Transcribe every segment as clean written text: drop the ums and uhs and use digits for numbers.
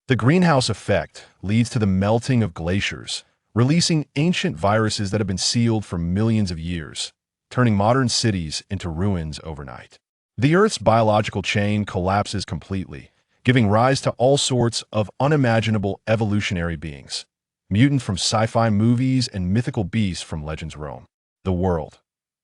The greenhouse effect leads to the melting of glaciers, releasing ancient viruses that have been sealed for millions of years, turning modern cities into ruins overnight. The Earth's biological chain collapses completely, giving rise to all sorts of unimaginable evolutionary beings. Mutants from sci-fi movies and mythical beasts from legends roam the world.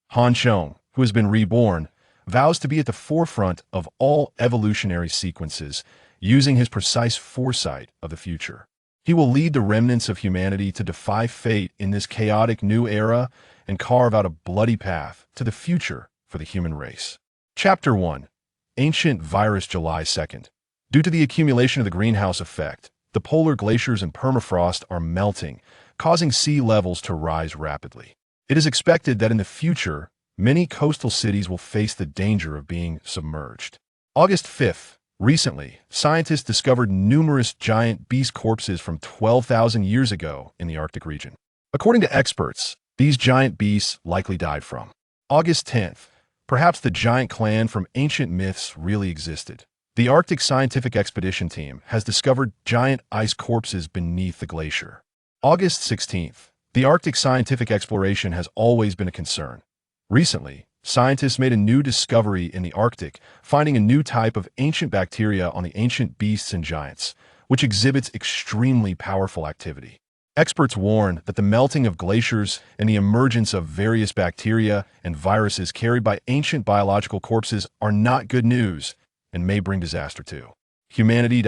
Chong, who has been reborn, vows to be at the forefront of all evolutionary sequences, using his precise foresight of the future. He will lead the remnants of humanity to defy fate in this chaotic new era and carve out a bloody path to the future for the human race. Chapter 1. Ancient Virus July 2nd. Due to the accumulation of the greenhouse effect, the polar glaciers and permafrost are melting, causing sea levels to rise rapidly. It is expected that in the future, many coastal cities will face the danger of being submerged. August 5th. Recently, scientists discovered numerous giant beast corpses from 12,000 years ago in the Arctic region. According to experts, these giant beasts likely died from. August 10th. Perhaps the giant clan from ancient myths really existed. The Arctic Scientific Expedition Team has discovered giant ice corpses beneath the glacier. August 16th. The Arctic scientific exploration has always been a concern. Recently, scientists made a new discovery in the Arctic, finding a new type of ancient bacteria on the ancient beasts and giants, which exhibits extremely powerful activity. Experts warn that the melting of glaciers and the emergence of various bacteria and viruses carried by ancient biological corpses are not good news and may bring disaster to humanity.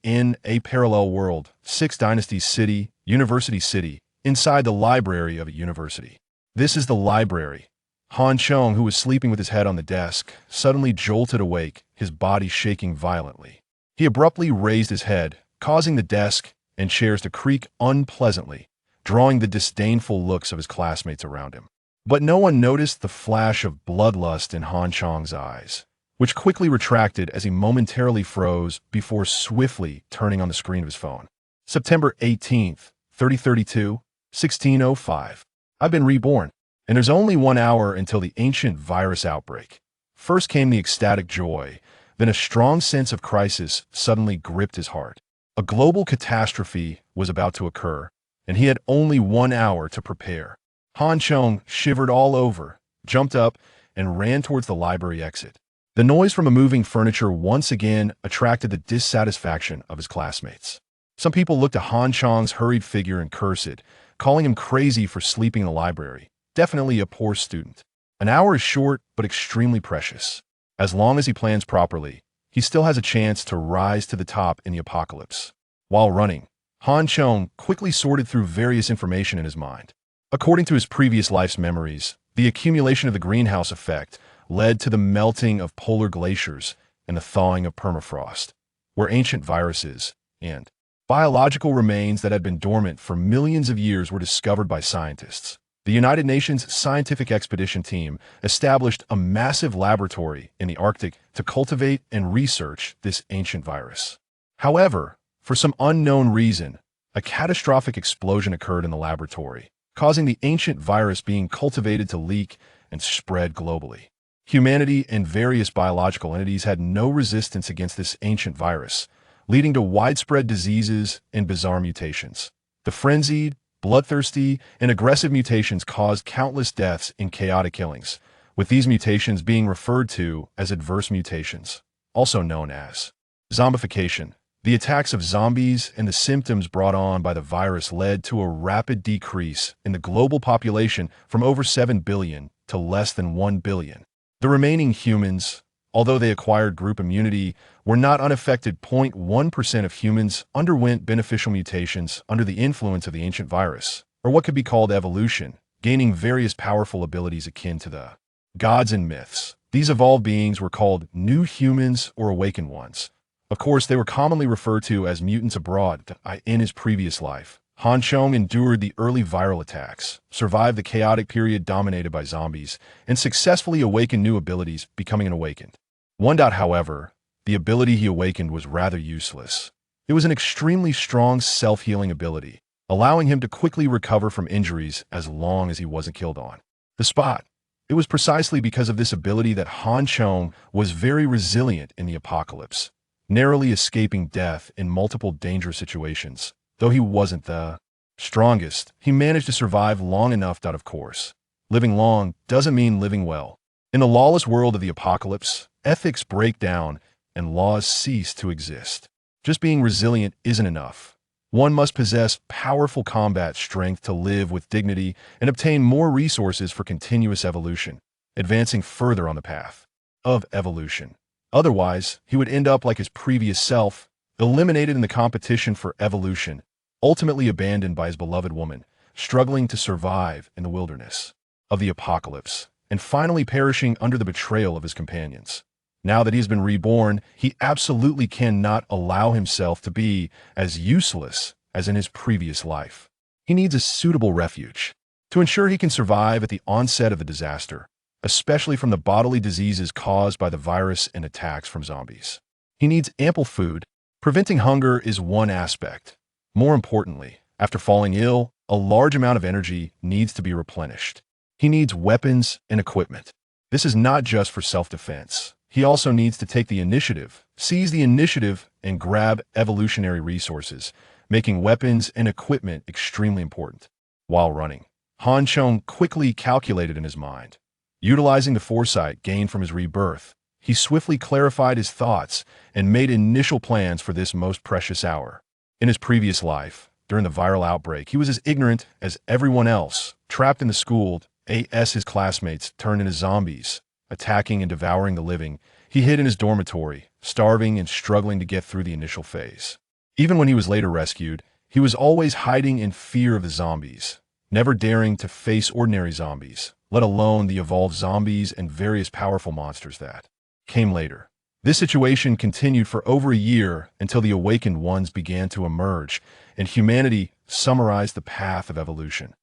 In a parallel world, 6 Dynasties City, University City, inside the library of a university. This is the library. Chong, who was sleeping with his head on the desk, suddenly jolted awake, his body shaking violently. He abruptly raised his head, causing the desk and chairs to creak unpleasantly, drawing the disdainful looks of his classmates around him. But no one noticed the flash of bloodlust in Chong's eyes, which quickly retracted as he momentarily froze before swiftly turning on the screen of his phone. September 18th, 3032, 1605. I've been reborn. And there's only 1 hour until the ancient virus outbreak. First came the ecstatic joy, then a strong sense of crisis suddenly gripped his heart. A global catastrophe was about to occur, and he had only 1 hour to prepare. Chong shivered all over, jumped up, and ran towards the library exit. The noise from a moving furniture once again attracted the dissatisfaction of his classmates. Some people looked at Chong's hurried figure and cursed, calling him crazy for sleeping in the library. Definitely a poor student. An hour is short, but extremely precious. As long as he plans properly, he still has a chance to rise to the top in the apocalypse. While running, Chong quickly sorted through various information in his mind. According to his previous life's memories, the accumulation of the greenhouse effect led to the melting of polar glaciers and the thawing of permafrost, where ancient viruses and biological remains that had been dormant for millions of years were discovered by scientists. The United Nations Scientific Expedition Team established a massive laboratory in the Arctic to cultivate and research this ancient virus. However, for some unknown reason, a catastrophic explosion occurred in the laboratory, causing the ancient virus being cultivated to leak and spread globally. Humanity and various biological entities had no resistance against this ancient virus, leading to widespread diseases and bizarre mutations. The frenzied, bloodthirsty, and aggressive mutations caused countless deaths in chaotic killings, with these mutations being referred to as adverse mutations, also known as zombification. The attacks of zombies and the symptoms brought on by the virus led to a rapid decrease in the global population from over 7 billion to less than 1 billion. The remaining humans, although they acquired group immunity, were not unaffected. 0.1% of humans underwent beneficial mutations under the influence of the ancient virus, or what could be called evolution, gaining various powerful abilities akin to the gods and myths. These evolved beings were called new humans or awakened ones. Of course, they were commonly referred to as mutants abroad. In his previous life, Chong endured the early viral attacks, survived the chaotic period dominated by zombies, and successfully awakened new abilities, becoming an awakened. However, the ability he awakened was rather useless. It was an extremely strong self-healing ability, allowing him to quickly recover from injuries as long as he wasn't killed on the spot. It was precisely because of this ability that Chong was very resilient in the apocalypse. narrowly escaping death in multiple dangerous situations. Though he wasn't the strongest, he managed to survive long enough that, of course, living long doesn't mean living well. In the lawless world of the apocalypse, ethics break down and laws cease to exist. Just being resilient isn't enough. One must possess powerful combat strength to live with dignity and obtain more resources for continuous evolution, advancing further on the path of evolution. Otherwise, he would end up like his previous self, eliminated in the competition for evolution, ultimately abandoned by his beloved woman, struggling to survive in the wilderness of the apocalypse, and finally perishing under the betrayal of his companions. Now that he has been reborn, he absolutely cannot allow himself to be as useless as in his previous life. He needs a suitable refuge to ensure he can survive at the onset of the disaster, especially from the bodily diseases caused by the virus and attacks from zombies. He needs ample food. Preventing hunger is one aspect. More importantly, after falling ill, a large amount of energy needs to be replenished. He needs weapons and equipment. This is not just for self-defense. He also needs to take the initiative, seize the initiative, and grab evolutionary resources, making weapons and equipment extremely important. While running, Han Chong quickly calculated in his mind. Utilizing the foresight gained from his rebirth, he swiftly clarified his thoughts and made initial plans for this most precious hour. In his previous life, during the viral outbreak, he was as ignorant as everyone else, trapped in the school as his classmates turned into zombies, attacking and devouring the living. He hid in his dormitory, starving and struggling to get through the initial phase. Even when he was later rescued, he was always hiding in fear of the zombies, never daring to face ordinary zombies, let alone the evolved zombies and various powerful monsters that came later. This situation continued for over a year until the awakened ones began to emerge, and humanity summarized the path of evolution.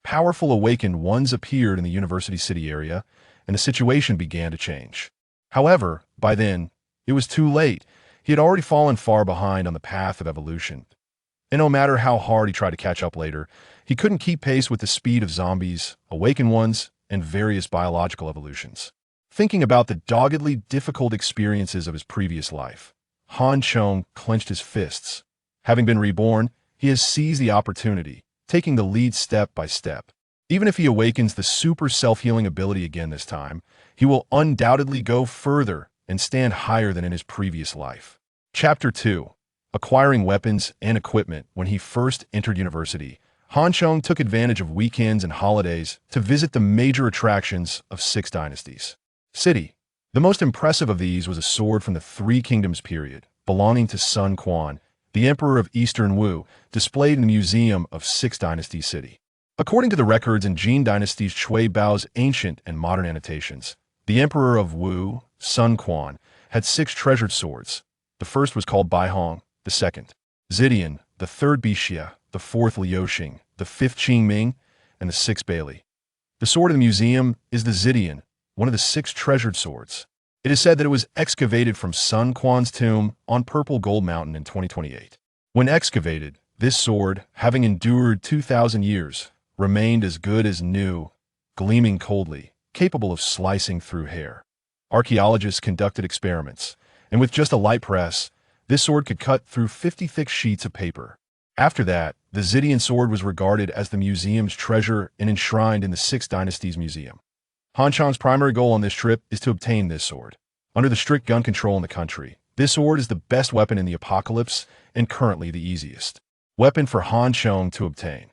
Powerful awakened ones appeared in the University City area, and the situation began to change. However, by then, it was too late. He had already fallen far behind on the path of evolution. And no matter how hard he tried to catch up later, he couldn't keep pace with the speed of zombies, awakened ones, and various biological evolutions. Thinking about the doggedly difficult experiences of his previous life, Han Chong clenched his fists. Having been reborn, he has seized the opportunity, taking the lead step by step. Even if he awakens the super self-healing ability again this time, he will undoubtedly go further and stand higher than in his previous life. Chapter 2. Acquiring weapons and equipment. When he first entered university, Han Chong took advantage of weekends and holidays to visit the major attractions of Six Dynasties City. The most impressive of these was a sword from the Three Kingdoms period, belonging to Sun Quan, the Emperor of Eastern Wu, displayed in the Museum of Six Dynasties City. According to the records in Jin Dynasty's Chui Bao's ancient and modern annotations, the Emperor of Wu, Sun Quan, had 6 treasured swords. The first was called Bai Hong, the second Zidian, the third Bixia, the fourth Liuxing, the fifth Qing Ming, and the sixth Bailey. The sword in the museum is the Zidian, one of the 6 treasured swords. It is said that it was excavated from Sun Quan's tomb on Purple Gold Mountain in 2028. When excavated, this sword, having endured 2,000 years, remained as good as new, gleaming coldly, capable of slicing through hair. Archaeologists conducted experiments, and with just a light press, this sword could cut through 50 thick sheets of paper. After that, the Zidian sword was regarded as the museum's treasure and enshrined in the Six Dynasties Museum. Han Chong's primary goal on this trip is to obtain this sword. Under the strict gun control in the country, this sword is the best weapon in the apocalypse and currently the easiest weapon for Han Chong to obtain.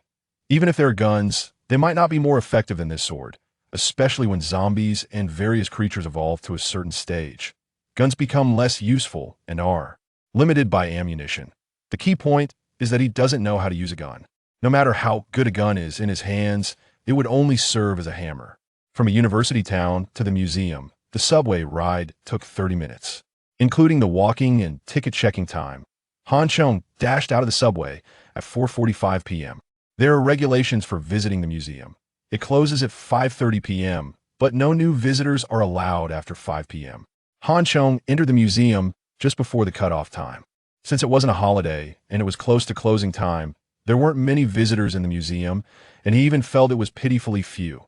Even if there are guns, they might not be more effective than this sword, especially when zombies and various creatures evolve to a certain stage. Guns become less useful and are limited by ammunition. The key point is that he doesn't know how to use a gun. No matter how good a gun is in his hands, it would only serve as a hammer. From a university town to the museum, the subway ride took 30 minutes, including the walking and ticket-checking time. Han Chong dashed out of the subway at 4:45 p.m. There are regulations for visiting the museum. It closes at 5:30 p.m., but no new visitors are allowed after 5 p.m. Han Chong entered the museum just before the cutoff time. Since it wasn't a holiday and it was close to closing time, there weren't many visitors in the museum, and he even felt it was pitifully few.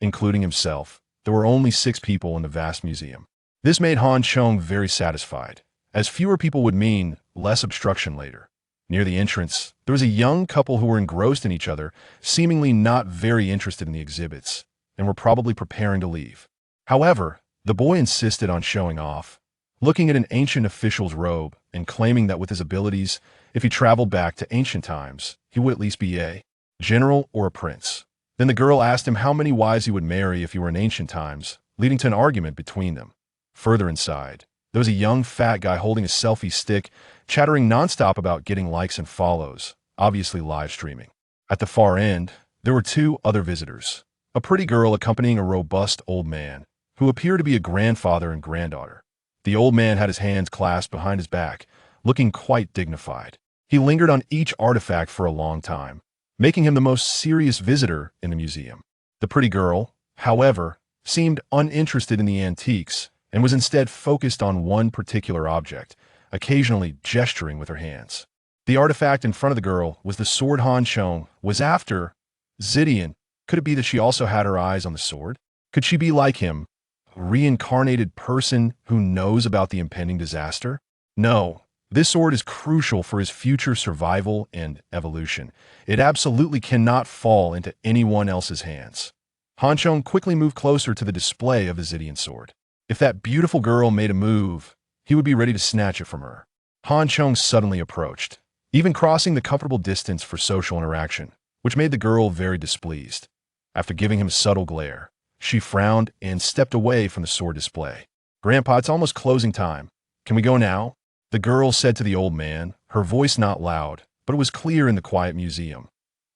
Including himself, there were only 6 people in the vast museum. This made Han Chong very satisfied. as fewer people would mean less obstruction later. Near the entrance, there was a young couple who were engrossed in each other, seemingly not very interested in the exhibits, and were probably preparing to leave. However, the boy insisted on showing off, looking at an ancient official's robe and claiming that with his abilities, if he traveled back to ancient times, he would at least be a general or a prince. Then the girl asked him how many wives he would marry if he were in ancient times, leading to an argument between them. Further inside, there was a young fat guy holding a selfie stick, chattering nonstop about getting likes and follows, obviously live streaming. At the far end, there were two other visitors, a pretty girl accompanying a robust old man, who appeared to be a grandfather and granddaughter. The old man had his hands clasped behind his back, looking quite dignified. He lingered on each artifact for a long time, making him the most serious visitor in the museum. The pretty girl, however, seemed uninterested in the antiques and was instead focused on one particular object, occasionally gesturing with her hands. The artifact in front of the girl was the sword Chong was after. Zidian, could it be that she also had her eyes on the sword? Could she be like him, a reincarnated person who knows about the impending disaster? No, this sword is crucial for his future survival and evolution. It absolutely cannot fall into anyone else's hands. Chong quickly moved closer to the display of the Zidian sword. If that beautiful girl made a move, he would be ready to snatch it from her. Chong suddenly approached, even crossing the comfortable distance for social interaction, which made the girl very displeased. After giving him a subtle glare, she frowned and stepped away from the sword display. "Grandpa, it's almost closing time. Can we go now?" The girl said to the old man, her voice not loud, but it was clear in the quiet museum.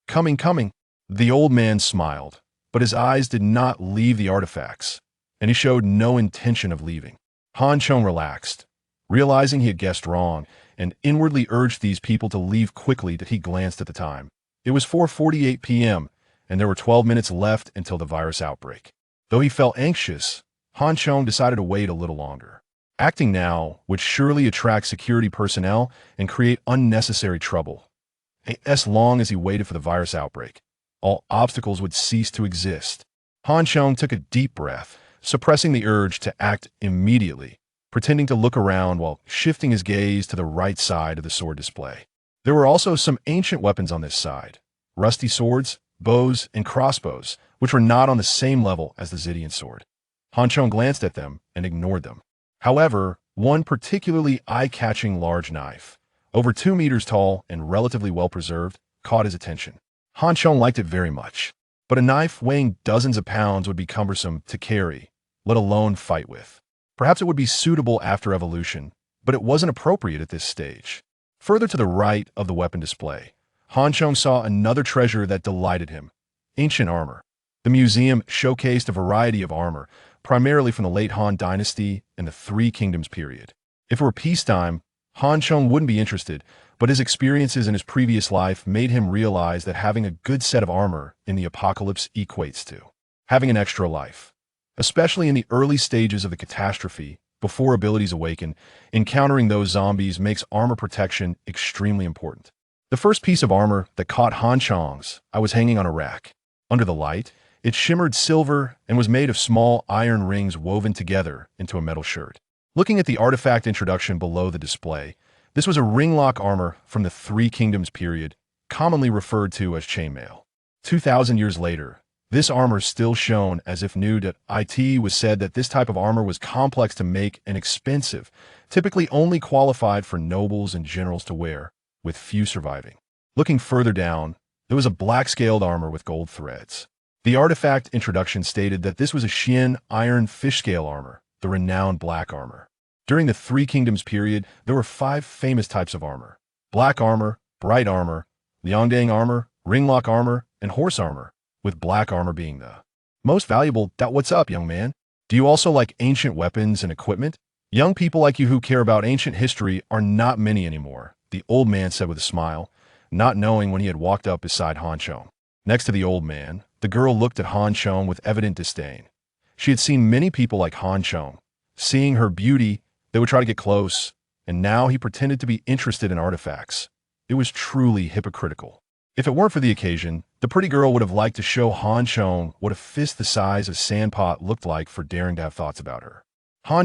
"Coming, coming." The old man smiled, but his eyes did not leave the artifacts, and he showed no intention of leaving. Chong relaxed, realizing he had guessed wrong, and inwardly urged these people to leave quickly. That he glanced at the time. It was 4:48 p.m., and there were 12 minutes left until the virus outbreak. Though he felt anxious, Chong decided to wait a little longer. Acting now would surely attract security personnel and create unnecessary trouble. As long as he waited for the virus outbreak, all obstacles would cease to exist. Chong took a deep breath, suppressing the urge to act immediately, pretending to look around while shifting his gaze to the right side of the sword display. There were also some ancient weapons on this side, rusty swords, bows, and crossbows, which were not on the same level as the Zidian sword. Chong glanced at them and ignored them. However, one particularly eye-catching large knife, over 2 meters tall and relatively well-preserved, caught his attention. Chong liked it very much, but a knife weighing dozens of pounds would be cumbersome to carry, let alone fight with. Perhaps it would be suitable after evolution, but it wasn't appropriate at this stage. Further to the right of the weapon display, Chong saw another treasure that delighted him: ancient armor. The museum showcased a variety of armor, primarily from the late Han Dynasty and the Three Kingdoms period. If it were peacetime, Chong wouldn't be interested, but his experiences in his previous life made him realize that having a good set of armor in the apocalypse equates to having an extra life. Especially in the early stages of the catastrophe, before abilities awaken, encountering those zombies makes armor protection extremely important. The first piece of armor that caught Chong's eye was hanging on a rack. Under the light, it shimmered silver and was made of small iron rings woven together into a metal shirt. Looking at the artifact introduction below the display, this was a ringlock armor from the Three Kingdoms period, commonly referred to as chainmail. 2,000 years later, this armor is still shown as if new. It was said that this type of armor was complex to make and expensive, typically only qualified for nobles and generals to wear, with few surviving. Looking further down, there was a black-scaled armor with gold threads. The artifact introduction stated that this was a Xian iron fish-scale armor, the renowned black armor. During the Three Kingdoms period, there were 5 famous types of armor: black armor, bright armor, liangdang armor, ringlock armor, and horse armor, with black armor being the most valuable. What's up, young man? Do you also like ancient weapons and equipment? Young people like you who care about ancient history are not many anymore, the old man said with a smile, not knowing when he had walked up beside Chong. Next to the old man, the girl looked at Chong with evident disdain. She had seen many people like Chong. Seeing her beauty, they would try to get close, and now he pretended to be interested in artifacts. It was truly hypocritical. If it weren't for the occasion, the pretty girl would have liked to show Chong what a fist the size of Sandpot looked like for daring to have thoughts about her.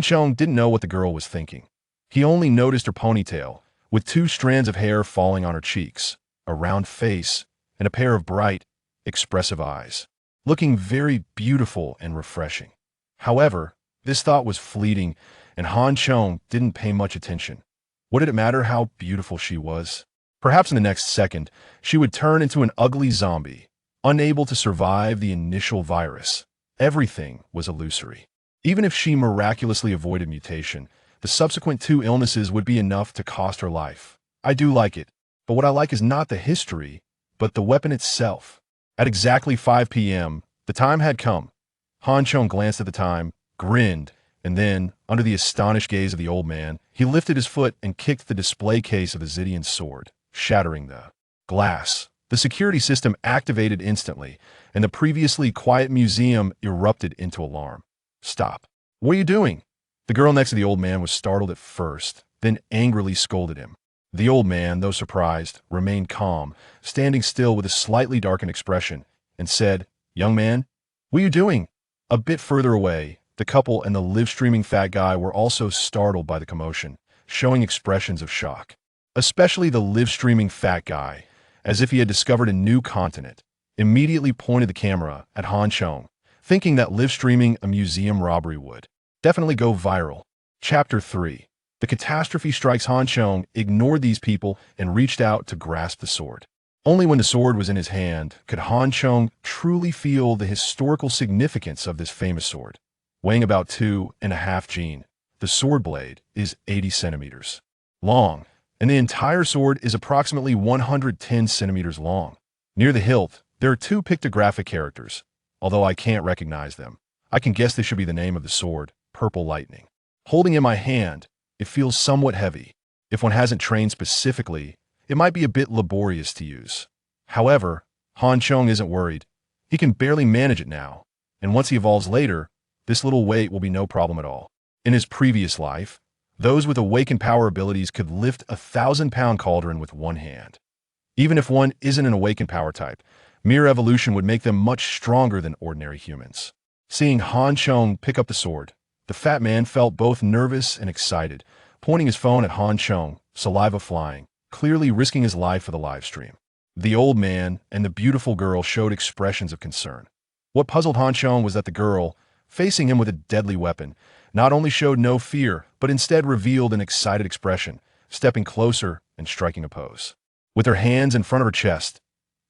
Chong didn't know what the girl was thinking. He only noticed her ponytail, with 2 strands of hair falling on her cheeks, a round face, and a pair of bright, expressive eyes, looking very beautiful and refreshing. However, this thought was fleeting, and Han Chong didn't pay much attention. What did it matter how beautiful she was? Perhaps in the next second, she would turn into an ugly zombie, unable to survive the initial virus. Everything was illusory. Even if she miraculously avoided mutation, the subsequent 2 illnesses would be enough to cost her life. I do like it, but what I like is not the history, but the weapon itself. At exactly 5 p.m., the time had come. Han Chong glanced at the time, grinned, and then, under the astonished gaze of the old man, he lifted his foot and kicked the display case of the Zydian's sword, shattering the glass. The security system activated instantly, and the previously quiet museum erupted into alarm. "Stop. What are you doing?" The girl next to the old man was startled at first, then angrily scolded him. The old man, though surprised, remained calm, standing still with a slightly darkened expression, and said, "Young man, what are you doing?" A bit further away, the couple and the live-streaming fat guy were also startled by the commotion, showing expressions of shock. Especially the live-streaming fat guy, as if he had discovered a new continent, immediately pointed the camera at Han Chong, thinking that live-streaming a museum robbery would definitely go viral. Chapter 3. The catastrophe strikes. Han Chong ignored these people and reached out to grasp the sword. Only when the sword was in his hand could Han Chong truly feel the historical significance of this famous sword. Weighing about 2.5 Gene, the sword blade is 80 centimeters long, and the entire sword is approximately 110 centimeters long. Near the hilt, there are 2 pictographic characters, although I can't recognize them. I can guess they should be the name of the sword, Purple Lightning. Holding in my hand, it feels somewhat heavy. If one hasn't trained specifically, it might be a bit laborious to use. However, Han Chong isn't worried. He can barely manage it now, and once he evolves later, this little weight will be no problem at all. In his previous life, those with awakened power abilities could lift a 1,000-pound cauldron with one hand. Even if one isn't an awakened power type, mere evolution would make them much stronger than ordinary humans. Seeing Han Chong pick up the sword, the fat man felt both nervous and excited, pointing his phone at Han Chong, saliva flying, clearly risking his life for the live stream. The old man and the beautiful girl showed expressions of concern. What puzzled Han Chong was that the girl, facing him with a deadly weapon, not only showed no fear, but instead revealed an excited expression, stepping closer and striking a pose. With her hands in front of her chest.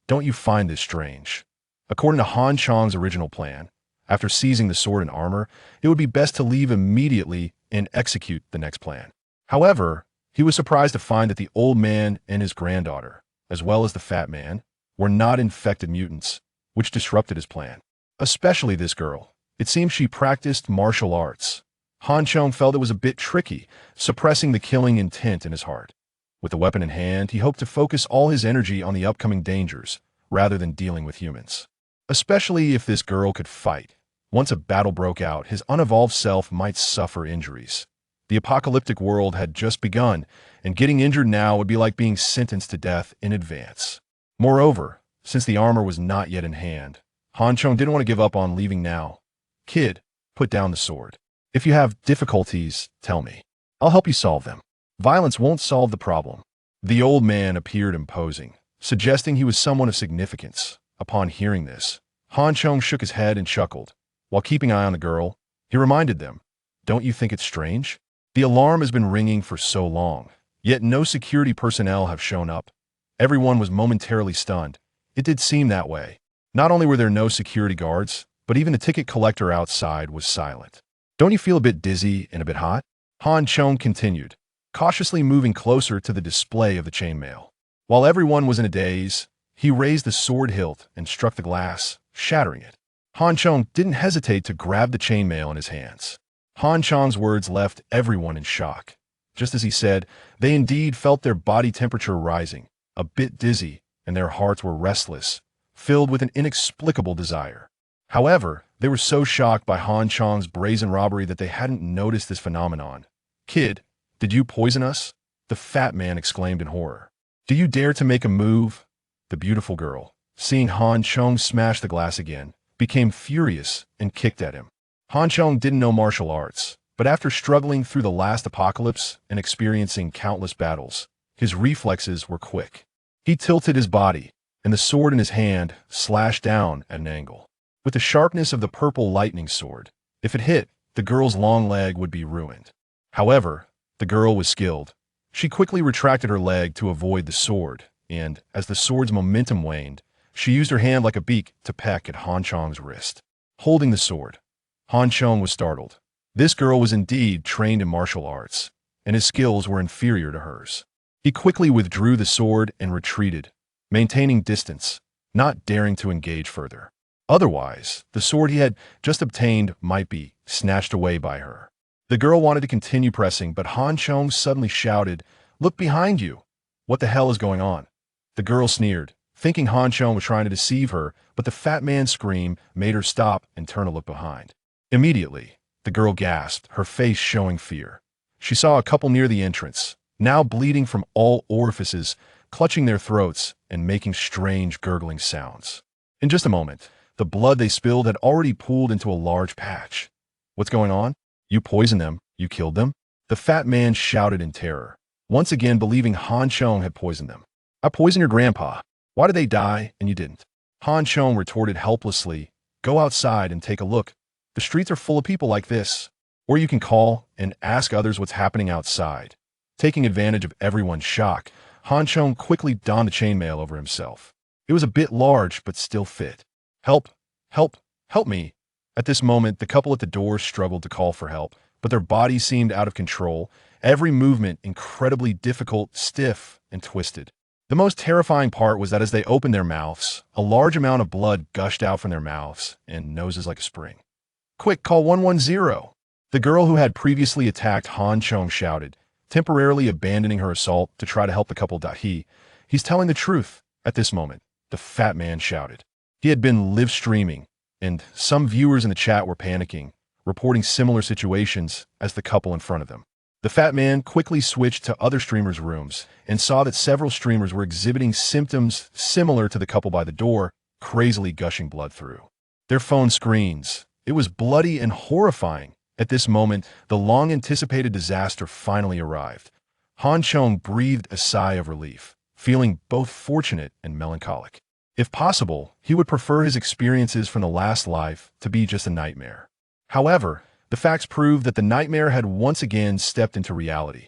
Don't you find this strange? According to Han Chong's original plan, after seizing the sword and armor, it would be best to leave immediately and execute the next plan. However, he was surprised to find that the old man and his granddaughter, as well as the fat man, were not infected mutants, which disrupted his plan. Especially this girl. It seemed she practiced martial arts. Han Chong felt it was a bit tricky, suppressing the killing intent in his heart. With the weapon in hand, he hoped to focus all his energy on the upcoming dangers, rather than dealing with humans. Especially if this girl could fight. Once a battle broke out, his unevolved self might suffer injuries. The apocalyptic world had just begun, and getting injured now would be like being sentenced to death in advance. Moreover, since the armor was not yet in hand, Han Chong didn't want to give up on leaving now. "Kid, put down the sword. If you have difficulties, tell me. I'll help you solve them. Violence won't solve the problem." The old man appeared imposing, suggesting he was someone of significance. Upon hearing this, Han Chong shook his head and chuckled. While keeping an eye on the girl, he reminded them, "Don't you think it's strange? The alarm has been ringing for so long, yet no security personnel have shown up. Everyone was momentarily stunned. It did seem that way. Not only were there no security guards, but even the ticket collector outside was silent. Don't you feel a bit dizzy and a bit hot?" Han Chong continued, cautiously moving closer to the display of the chainmail. While everyone was in a daze, he raised the sword hilt and struck the glass, shattering it. Han Chong didn't hesitate to grab the chainmail in his hands. Han Chong's words left everyone in shock. Just as he said, they indeed felt their body temperature rising, a bit dizzy, and their hearts were restless, filled with an inexplicable desire. However, they were so shocked by Han Chong's brazen robbery that they hadn't noticed this phenomenon. "Kid, did you poison us?" the fat man exclaimed in horror. "Do you dare to make a move?" The beautiful girl, seeing Han Chong smash the glass again, became furious and kicked at him. Han Chong didn't know martial arts, But after struggling through the last apocalypse and experiencing countless battles, his reflexes were quick. He tilted his body, and the sword in his hand slashed down at an angle. With the sharpness of the purple lightning sword, if it hit, the girl's long leg would be ruined. However, the girl was skilled. She quickly retracted her leg to avoid the sword, and, as the sword's momentum waned, she used her hand like a beak to peck at Han Chong's wrist. Holding the sword, Han Chong was startled. This girl was indeed trained in martial arts, and his skills were inferior to hers. He quickly withdrew the sword and retreated, maintaining distance, not daring to engage further. Otherwise, the sword he had just obtained might be snatched away by her. The girl wanted to continue pressing, but Han Chong suddenly shouted, "Look behind you! What the hell is going on?" The girl sneered, thinking Han Chong was trying to deceive her, but the fat man's scream made her stop and turn to look behind. Immediately, the girl gasped, her face showing fear. She saw a couple near the entrance, now bleeding from all orifices, clutching their throats and making strange gurgling sounds. In just a moment, the blood they spilled had already pooled into a large patch. "What's going on? You poisoned them. You killed them?" The fat man shouted in terror, once again believing Han Chong had poisoned them. "I poisoned your grandpa. Why did they die and you didn't?" Han Chong retorted helplessly, "Go outside and take a look. The streets are full of people like this. Or you can call and ask others what's happening outside." Taking advantage of everyone's shock, Han Chong quickly donned the chainmail over himself. It was a bit large, but still fit. "Help! Help! Help me!" At this moment, the couple at the door struggled to call for help, but their bodies seemed out of control, every movement incredibly difficult, stiff, and twisted. The most terrifying part was that as they opened their mouths, a large amount of blood gushed out from their mouths and noses like a spring. "Quick, call 110! The girl who had previously attacked Han Chong shouted, temporarily abandoning her assault to try to help the couple. He's telling the truth." At this moment, the fat man shouted. He had been live streaming, and some viewers in the chat were panicking, reporting similar situations as the couple in front of them. The fat man quickly switched to other streamers' rooms and saw that several streamers were exhibiting symptoms similar to the couple by the door, crazily gushing blood through their phone screens. It was bloody and horrifying. At this moment, the long-anticipated disaster finally arrived. Han Chong breathed a sigh of relief, feeling both fortunate and melancholic. If possible, he would prefer his experiences from the last life to be just a nightmare. However, the facts proved that the nightmare had once again stepped into reality.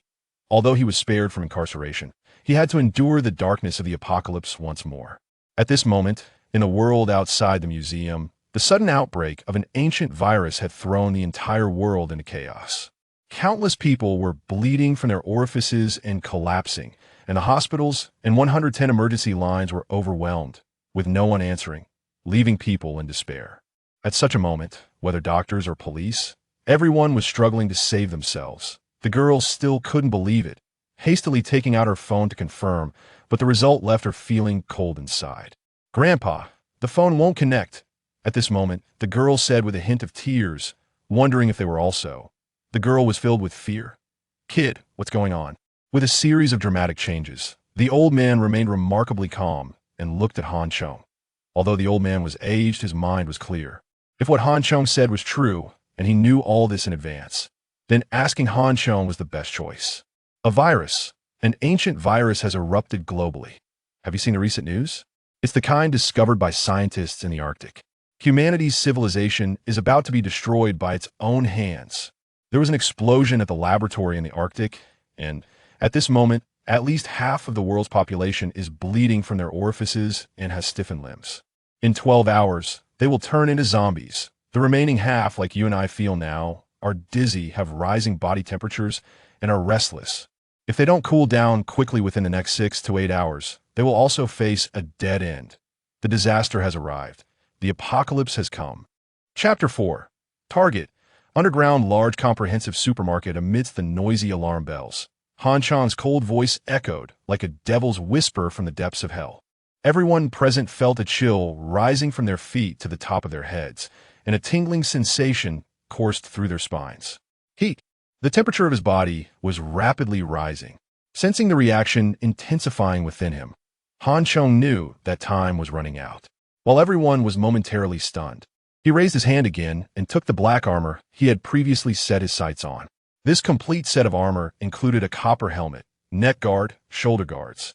Although he was spared from incarceration, he had to endure the darkness of the apocalypse once more. At this moment, in the world outside the museum, the sudden outbreak of an ancient virus had thrown the entire world into chaos. Countless people were bleeding from their orifices and collapsing, and the hospitals and 110 emergency lines were overwhelmed, with no one answering, leaving people in despair. At such a moment, whether doctors or police, everyone was struggling to save themselves. The girl still couldn't believe it, hastily taking out her phone to confirm, but the result left her feeling cold inside. "Grandpa, the phone won't connect." At this moment, the girl said with a hint of tears, wondering if they were also. The girl was filled with fear. "Kid, what's going on?" With a series of dramatic changes, the old man remained remarkably calm and looked at Han Chong. Although the old man was aged, his mind was clear. If what Han Chong said was true, and he knew all this in advance, then asking Han Chong was the best choice. A virus, an ancient virus, has erupted globally. Have you seen the recent news? It's the kind discovered by scientists in the Arctic. Humanity's civilization is about to be destroyed by its own hands. There was an explosion at the laboratory in the Arctic, and at this moment, at least half of the world's population is bleeding from their orifices and has stiffened limbs. In 12 hours, they will turn into zombies. The remaining half, like you and I feel now, are dizzy, have rising body temperatures, and are restless. If they don't cool down quickly within the next 6 to 8 hours, they will also face a dead end. The disaster has arrived. The apocalypse has come. Chapter 4. Target. Underground large comprehensive supermarket amidst the noisy alarm bells. Han Chong's cold voice echoed like a devil's whisper from the depths of hell. Everyone present felt a chill rising from their feet to the top of their heads, and a tingling sensation coursed through their spines. Heat. The temperature of his body was rapidly rising. Sensing the reaction intensifying within him, Han Chong knew that time was running out. While everyone was momentarily stunned, He raised his hand again and took the black armor he had previously set his sights on. This complete set of armor included a copper helmet, neck guard, shoulder guards,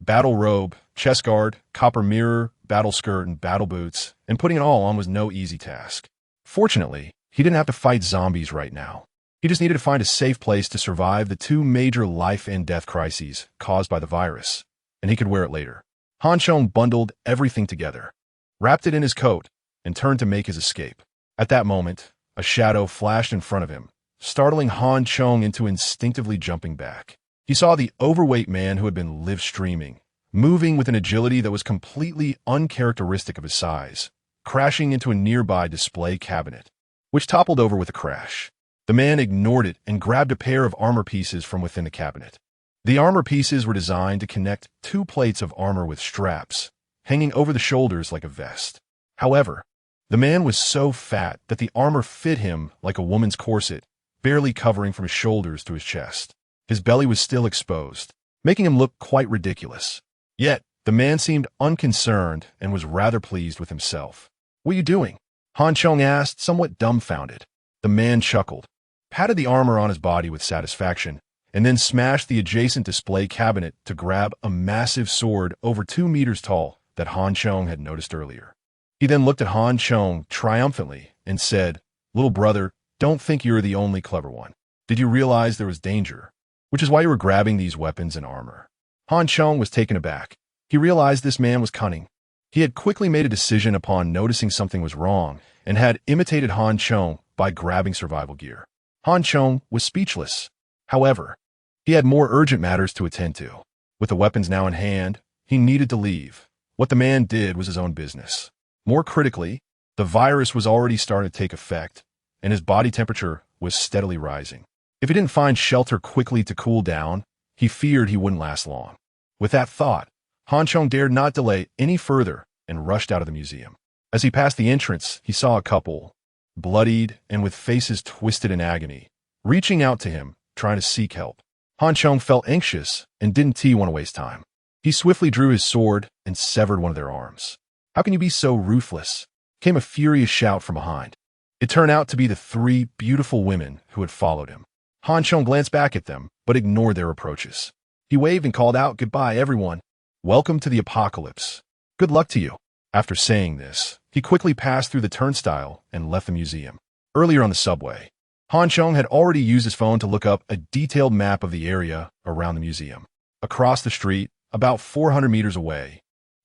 battle robe, chest guard, copper mirror, battle skirt, and battle boots, and putting it all on was no easy task. Fortunately, he didn't have to fight zombies right now. He just needed to find a safe place to survive the two major life and death crises caused by the virus, and he could wear it later. Han Chong bundled everything together, wrapped it in his coat, and turned to make his escape. At that moment, a shadow flashed in front of him, startling Han Chong into instinctively jumping back. He saw the overweight man who had been live streaming, moving with an agility that was completely uncharacteristic of his size, crashing into a nearby display cabinet, which toppled over with a crash. The man ignored it and grabbed a pair of armor pieces from within the cabinet. The armor pieces were designed to connect two plates of armor with straps, hanging over the shoulders like a vest. However, the man was so fat that the armor fit him like a woman's corset, barely covering from his shoulders to his chest. His belly was still exposed, making him look quite ridiculous. Yet, the man seemed unconcerned and was rather pleased with himself. "What are you doing?" Han Chong asked, somewhat dumbfounded. The man chuckled, patted the armor on his body with satisfaction, and then smashed the adjacent display cabinet to grab a massive sword over 2 meters tall that Han Chong had noticed earlier. He then looked at Han Chong triumphantly and said, "Little brother, don't think you're the only clever one. Did you realize there was danger, which is why you were grabbing these weapons and armor?" Han Chong was taken aback. He realized this man was cunning. He had quickly made a decision upon noticing something was wrong and had imitated Han Chong by grabbing survival gear. Han Chong was speechless. However, he had more urgent matters to attend to. With the weapons now in hand, he needed to leave. What the man did was his own business. More critically, the virus was already starting to take effect, and his body temperature was steadily rising. If he didn't find shelter quickly to cool down, he feared he wouldn't last long. With that thought, Han Chong dared not delay any further and rushed out of the museum. As he passed the entrance, he saw a couple, bloodied and with faces twisted in agony, reaching out to him, trying to seek help. Han Chong felt anxious and didn't want to waste time. He swiftly drew his sword and severed one of their arms. "How can you be so ruthless?" came a furious shout from behind. It turned out to be the 3 beautiful women who had followed him. Han Chong glanced back at them, but ignored their approaches. He waved and called out, "Goodbye, everyone. Welcome to the apocalypse. Good luck to you." After saying this, he quickly passed through the turnstile and left the museum. Earlier on the subway, Han Chong had already used his phone to look up a detailed map of the area around the museum. Across the street, about 400 meters away,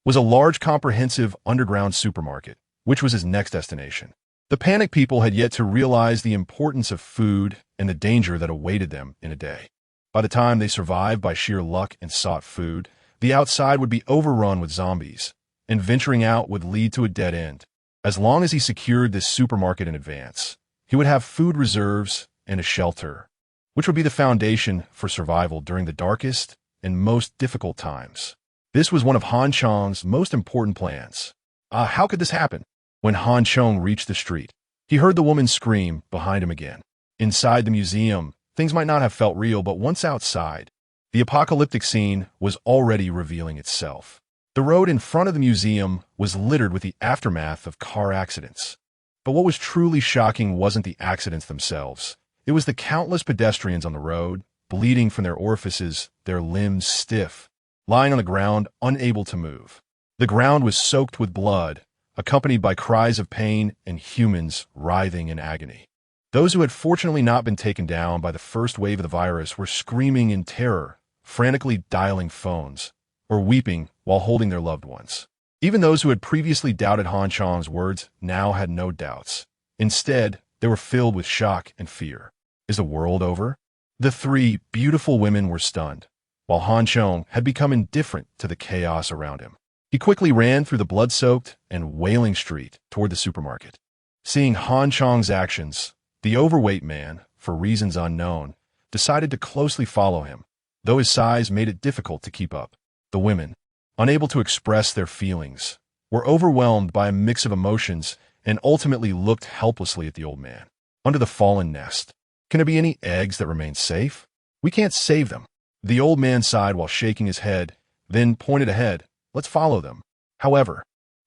was a large comprehensive underground supermarket, which was his next destination. The panicked people had yet to realize the importance of food and the danger that awaited them in a day. By the time they survived by sheer luck and sought food, the outside would be overrun with zombies, and venturing out would lead to a dead end. As long as he secured this supermarket in advance, he would have food reserves and a shelter, which would be the foundation for survival during the darkest and most difficult times. This was one of Han Chong's most important plans. How could this happen? When Han Chong reached the street, he heard the woman scream behind him again. Inside the museum, things might not have felt real, but once outside, the apocalyptic scene was already revealing itself. The road in front of the museum was littered with the aftermath of car accidents. But what was truly shocking wasn't the accidents themselves. It was the countless pedestrians on the road, bleeding from their orifices, their limbs stiff, lying on the ground, unable to move. The ground was soaked with blood, accompanied by cries of pain and humans writhing in agony. Those who had fortunately not been taken down by the first wave of the virus were screaming in terror, frantically dialing phones, or weeping while holding their loved ones. Even those who had previously doubted Han Chong's words now had no doubts. Instead, they were filled with shock and fear. Is the world over? The 3 beautiful women were stunned, while Han Chong had become indifferent to the chaos around him. He quickly ran through the blood-soaked and wailing street toward the supermarket. Seeing Han Chong's actions, the overweight man, for reasons unknown, decided to closely follow him, though his size made it difficult to keep up. The women, unable to express their feelings, were overwhelmed by a mix of emotions and ultimately looked helplessly at the old man. Under the fallen nest, can there be any eggs that remain safe? We can't save them. The old man sighed while shaking his head, then pointed ahead. Let's follow them. However,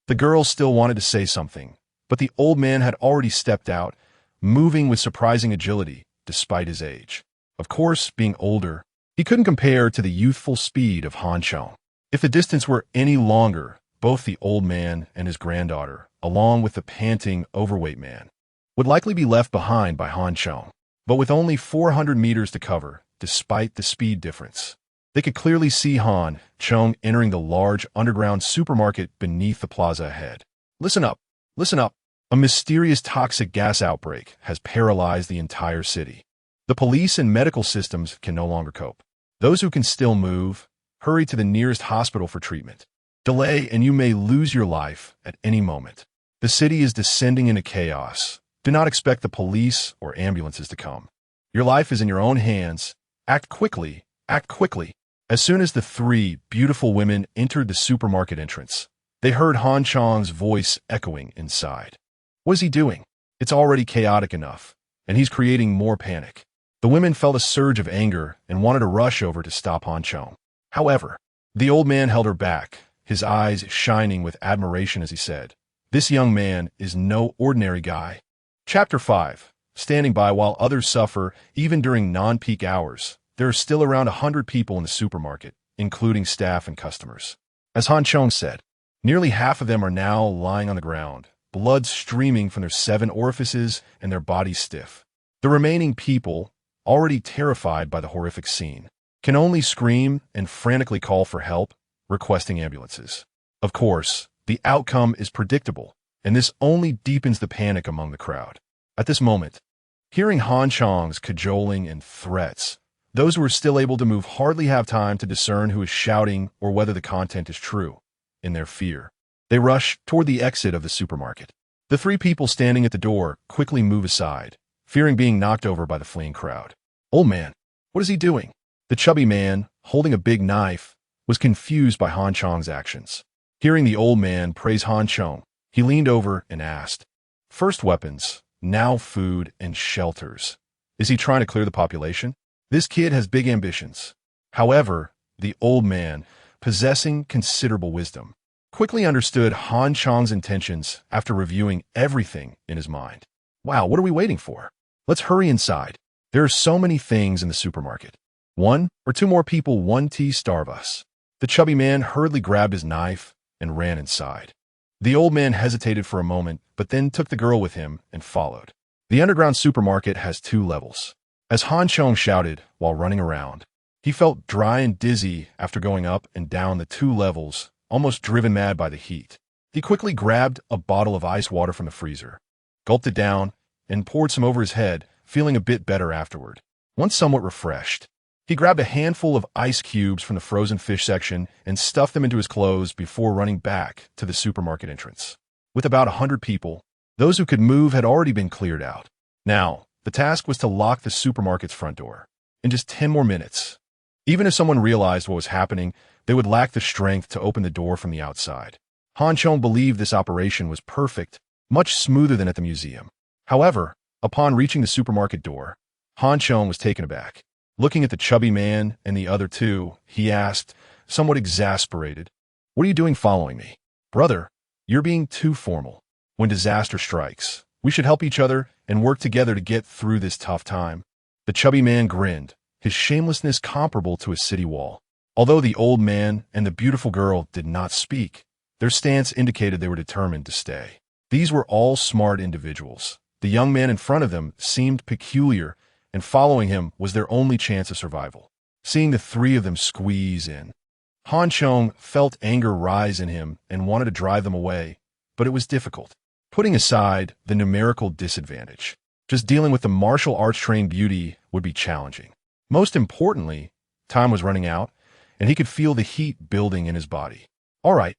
the girl still wanted to say something, But the old man had already stepped out, moving with surprising agility despite his age. Of course, being older, he couldn't compare to the youthful speed of Han Chong. If the distance were any longer, both the old man and his granddaughter, along with the panting, overweight man, would likely be left behind by Han Chong. But with only 400 meters to cover, despite the speed difference, they could clearly see Han Chong entering the large underground supermarket beneath the plaza ahead. Listen up, listen up. A mysterious toxic gas outbreak has paralyzed the entire city. The police and medical systems can no longer cope. Those who can still move, hurry to the nearest hospital for treatment. Delay and you may lose your life at any moment. The city is descending into chaos. Do not expect the police or ambulances to come. Your life is in your own hands. Act quickly, act quickly. As soon as the three beautiful women entered the supermarket entrance, they heard Han Chong's voice echoing inside. What is he doing? It's already chaotic enough, and he's creating more panic. The women felt a surge of anger and wanted to rush over to stop Han Chong. However, the old man held her back, his eyes shining with admiration as he said, "This young man is no ordinary guy." Chapter 5. Standing by while others suffer, even during non-peak hours, there are still around 100 people in the supermarket, including staff and customers. As Han Chong said, nearly half of them are now lying on the ground, blood streaming from their 7 orifices and their bodies stiff. The remaining people, already terrified by the horrific scene, can only scream and frantically call for help, requesting ambulances. Of course, the outcome is predictable, and this only deepens the panic among the crowd. At this moment, hearing Han Chong's cajoling and threats, those who are still able to move hardly have time to discern who is shouting or whether the content is true. In their fear, they rush toward the exit of the supermarket. The 3 people standing at the door quickly move aside, fearing being knocked over by the fleeing crowd. "Old man, what is he doing?" The chubby man, holding a big knife, was confused by Han Chong's actions. Hearing the old man praise Han Chong, he leaned over and asked, "First weapons, now food and shelters. Is he trying to clear the population? This kid has big ambitions." However, the old man, possessing considerable wisdom, quickly understood Han Chong's intentions after reviewing everything in his mind. "Wow, what are we waiting for? Let's hurry inside. There are so many things in the supermarket. 1 or 2 more people won't starve us." The chubby man hurriedly grabbed his knife and ran inside. The old man hesitated for a moment, but then took the girl with him and followed. The underground supermarket has 2 levels. As Han Chong shouted while running around, he felt dry and dizzy after going up and down the 2 levels, almost driven mad by the heat. He quickly grabbed a bottle of ice water from the freezer, gulped it down, and poured some over his head, feeling a bit better afterward. Once somewhat refreshed, he grabbed a handful of ice cubes from the frozen fish section and stuffed them into his clothes before running back to the supermarket entrance. With about 100 people, those who could move had already been cleared out. Now, the task was to lock the supermarket's front door. In just 10 more minutes, even if someone realized what was happening, they would lack the strength to open the door from the outside. Han Chong believed this operation was perfect, much smoother than at the museum. However, upon reaching the supermarket door, Han Chong was taken aback. Looking at the chubby man and the other 2, he asked, somewhat exasperated, "What are you doing following me?" "Brother, you're being too formal. When disaster strikes, we should help each other and work together to get through this tough time." The chubby man grinned, his shamelessness comparable to a city wall. Although the old man and the beautiful girl did not speak, their stance indicated they were determined to stay. These were all smart individuals. The young man in front of them seemed peculiar, and following him was their only chance of survival. Seeing the 3 of them squeeze in, Han Chong felt anger rise in him and wanted to drive them away, but it was difficult. Putting aside the numerical disadvantage, just dealing with the martial arts-trained beauty would be challenging. Most importantly, time was running out, and he could feel the heat building in his body. "All right,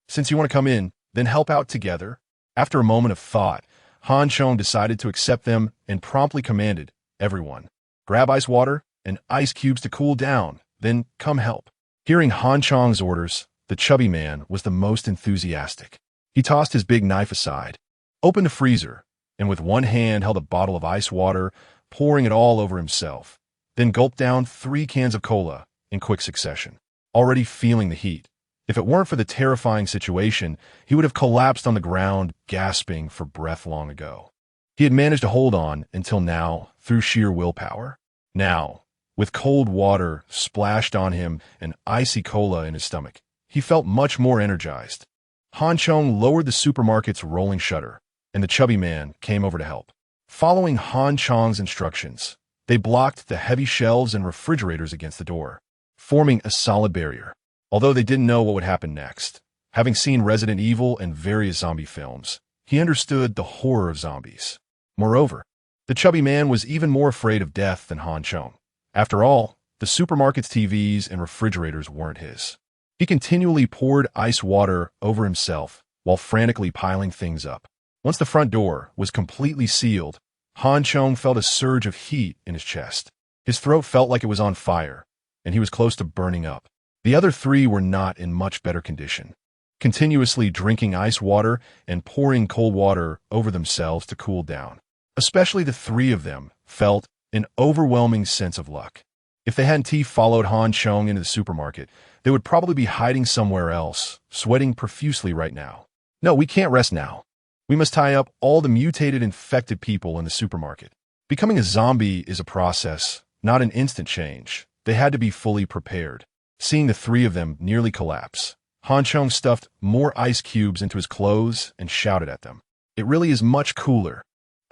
since you want to come in, then help out together." After a moment of thought, Han Chong decided to accept them and promptly commanded, "Everyone, grab ice water and ice cubes to cool down, then come help." Hearing Han Chong's orders, the chubby man was the most enthusiastic. He tossed his big knife aside, opened a freezer, and with one hand held a bottle of ice water, pouring it all over himself, then gulped down 3 cans of cola in quick succession. Already feeling the heat, If it weren't for the terrifying situation, he would have collapsed on the ground, gasping for breath long ago. He had managed to hold on until now through sheer willpower. Now, with cold water splashed on him and icy cola in his stomach, he felt much more energized. Han Chong lowered the supermarket's rolling shutter, and the chubby man came over to help. Following Han Chong's instructions, they blocked the heavy shelves and refrigerators against the door, forming a solid barrier. Although they didn't know what would happen next, having seen Resident Evil and various zombie films, he understood the horror of zombies. Moreover, the chubby man was even more afraid of death than Han Chong. After all, the supermarket's TVs and refrigerators weren't his. He continually poured ice water over himself while frantically piling things up. Once the front door was completely sealed, Han Chong felt a surge of heat in his chest. His throat felt like it was on fire, and he was close to burning up. The other three were not in much better condition, continuously drinking ice water and pouring cold water over themselves to cool down. Especially the three of them felt an overwhelming sense of luck. If they hadn't followed Han Chong into the supermarket, they would probably be hiding somewhere else, sweating profusely right now. No, we can't rest now. We must tie up all the mutated, infected people in the supermarket. Becoming a zombie is a process, not an instant change. They had to be fully prepared. Seeing the three of them nearly collapse, Han Chong stuffed more ice cubes into his clothes and shouted at them. It really is much cooler.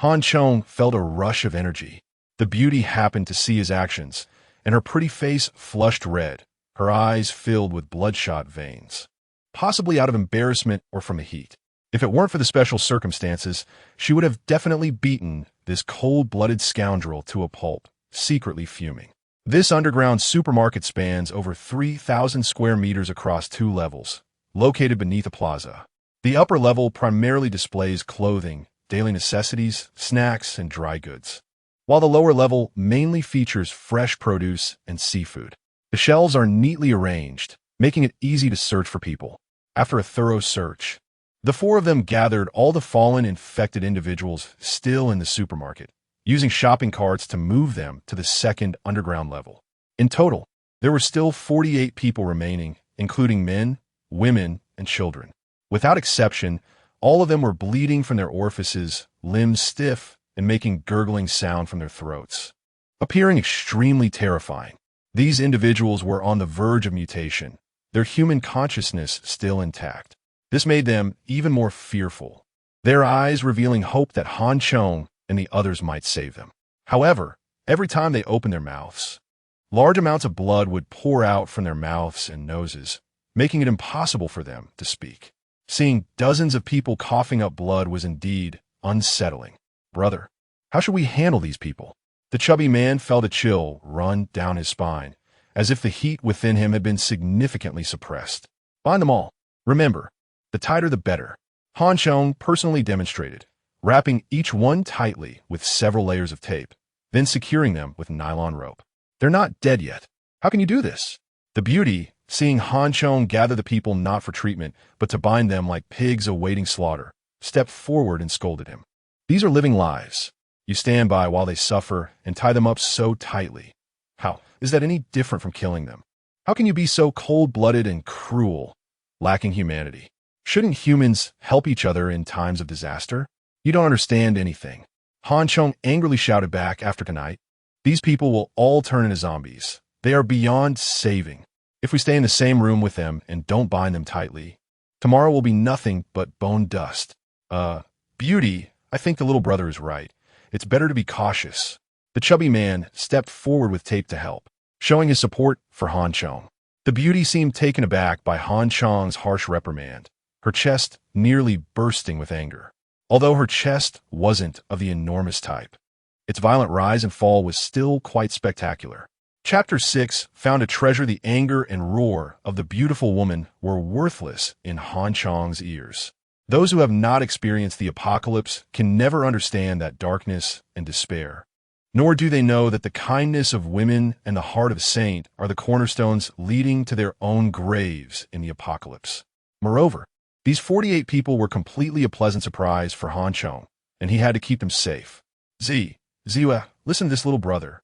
Han Chong felt a rush of energy. The beauty happened to see his actions, and her pretty face flushed red, her eyes filled with bloodshot veins. Possibly out of embarrassment or from the heat. If it weren't for the special circumstances, she would have definitely beaten this cold-blooded scoundrel to a pulp, secretly fuming. This underground supermarket spans over 3,000 square meters across 2 levels, located beneath a plaza. The upper level primarily displays clothing, daily necessities, snacks, and dry goods, while the lower level mainly features fresh produce and seafood. The shelves are neatly arranged, making it easy to search for people. After a thorough search, the 4 of them gathered all the fallen, infected individuals still in the supermarket, using shopping carts to move them to the second underground level. In total, there were still 48 people remaining, including men, women, and children. Without exception, all of them were bleeding from their orifices, limbs stiff, and making gurgling sound from their throats, appearing extremely terrifying. These individuals were on the verge of mutation, their human consciousness still intact. This made them even more fearful, their eyes revealing hope that Han Chong and the others might save them. However, every time they opened their mouths, large amounts of blood would pour out from their mouths and noses, making it impossible for them to speak. Seeing dozens of people coughing up blood was indeed unsettling. Brother, how should we handle these people? The chubby man felt a chill run down his spine, as if the heat within him had been significantly suppressed. Bind them all. Remember, the tighter the better. Han Chong personally demonstrated, wrapping each one tightly with several layers of tape, then securing them with nylon rope. They're not dead yet. How can you do this? The beauty, seeing Han Chong gather the people not for treatment, but to bind them like pigs awaiting slaughter, stepped forward and scolded him. These are living lives. You stand by while they suffer and tie them up so tightly. How is that any different from killing them? How can you be so cold-blooded and cruel, lacking humanity? Shouldn't humans help each other in times of disaster? You don't understand anything. Han Chong angrily shouted back after tonight. These people will all turn into zombies. They are beyond saving. If we stay in the same room with them and don't bind them tightly, tomorrow will be nothing but bone dust. Beauty, I think the little brother is right. It's better to be cautious. The chubby man stepped forward with tape to help, showing his support for Han Chong. The beauty seemed taken aback by Han Chong's harsh reprimand, her chest nearly bursting with anger. Although her chest wasn't of the enormous type, its violent rise and fall was still quite spectacular. Chapter 6 found a treasure. The anger and roar of the beautiful woman were worthless in Han Chong's ears. Those who have not experienced the apocalypse can never understand that darkness and despair. Nor do they know that the kindness of women and the heart of a saint are the cornerstones leading to their own graves in the apocalypse. Moreover, these 48 people were completely a pleasant surprise for Han Chong, and he had to keep them safe. Ziwa, listen to this little brother.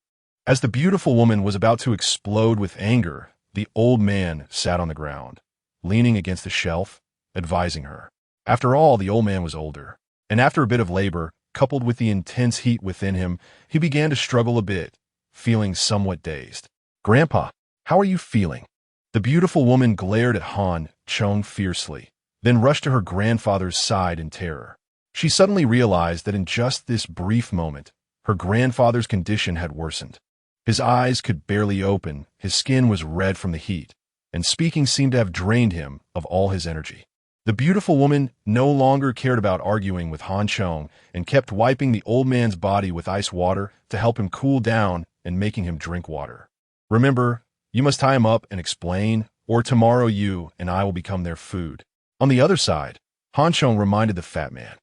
As the beautiful woman was about to explode with anger, the old man sat on the ground, leaning against the shelf, advising her. After all, the old man was older, and after a bit of labor, coupled with the intense heat within him, he began to struggle a bit, feeling somewhat dazed. "Grandpa, how are you feeling?" The beautiful woman glared at Han Chong fiercely, then rushed to her grandfather's side in terror. She suddenly realized that in just this brief moment, her grandfather's condition had worsened. His eyes could barely open, his skin was red from the heat, and speaking seemed to have drained him of all his energy. The beautiful woman no longer cared about arguing with Han Chong and kept wiping the old man's body with ice water to help him cool down and making him drink water. "Remember, you must tie him up and explain, or tomorrow you and I will become their food." On the other side, Han Chong reminded the fat man.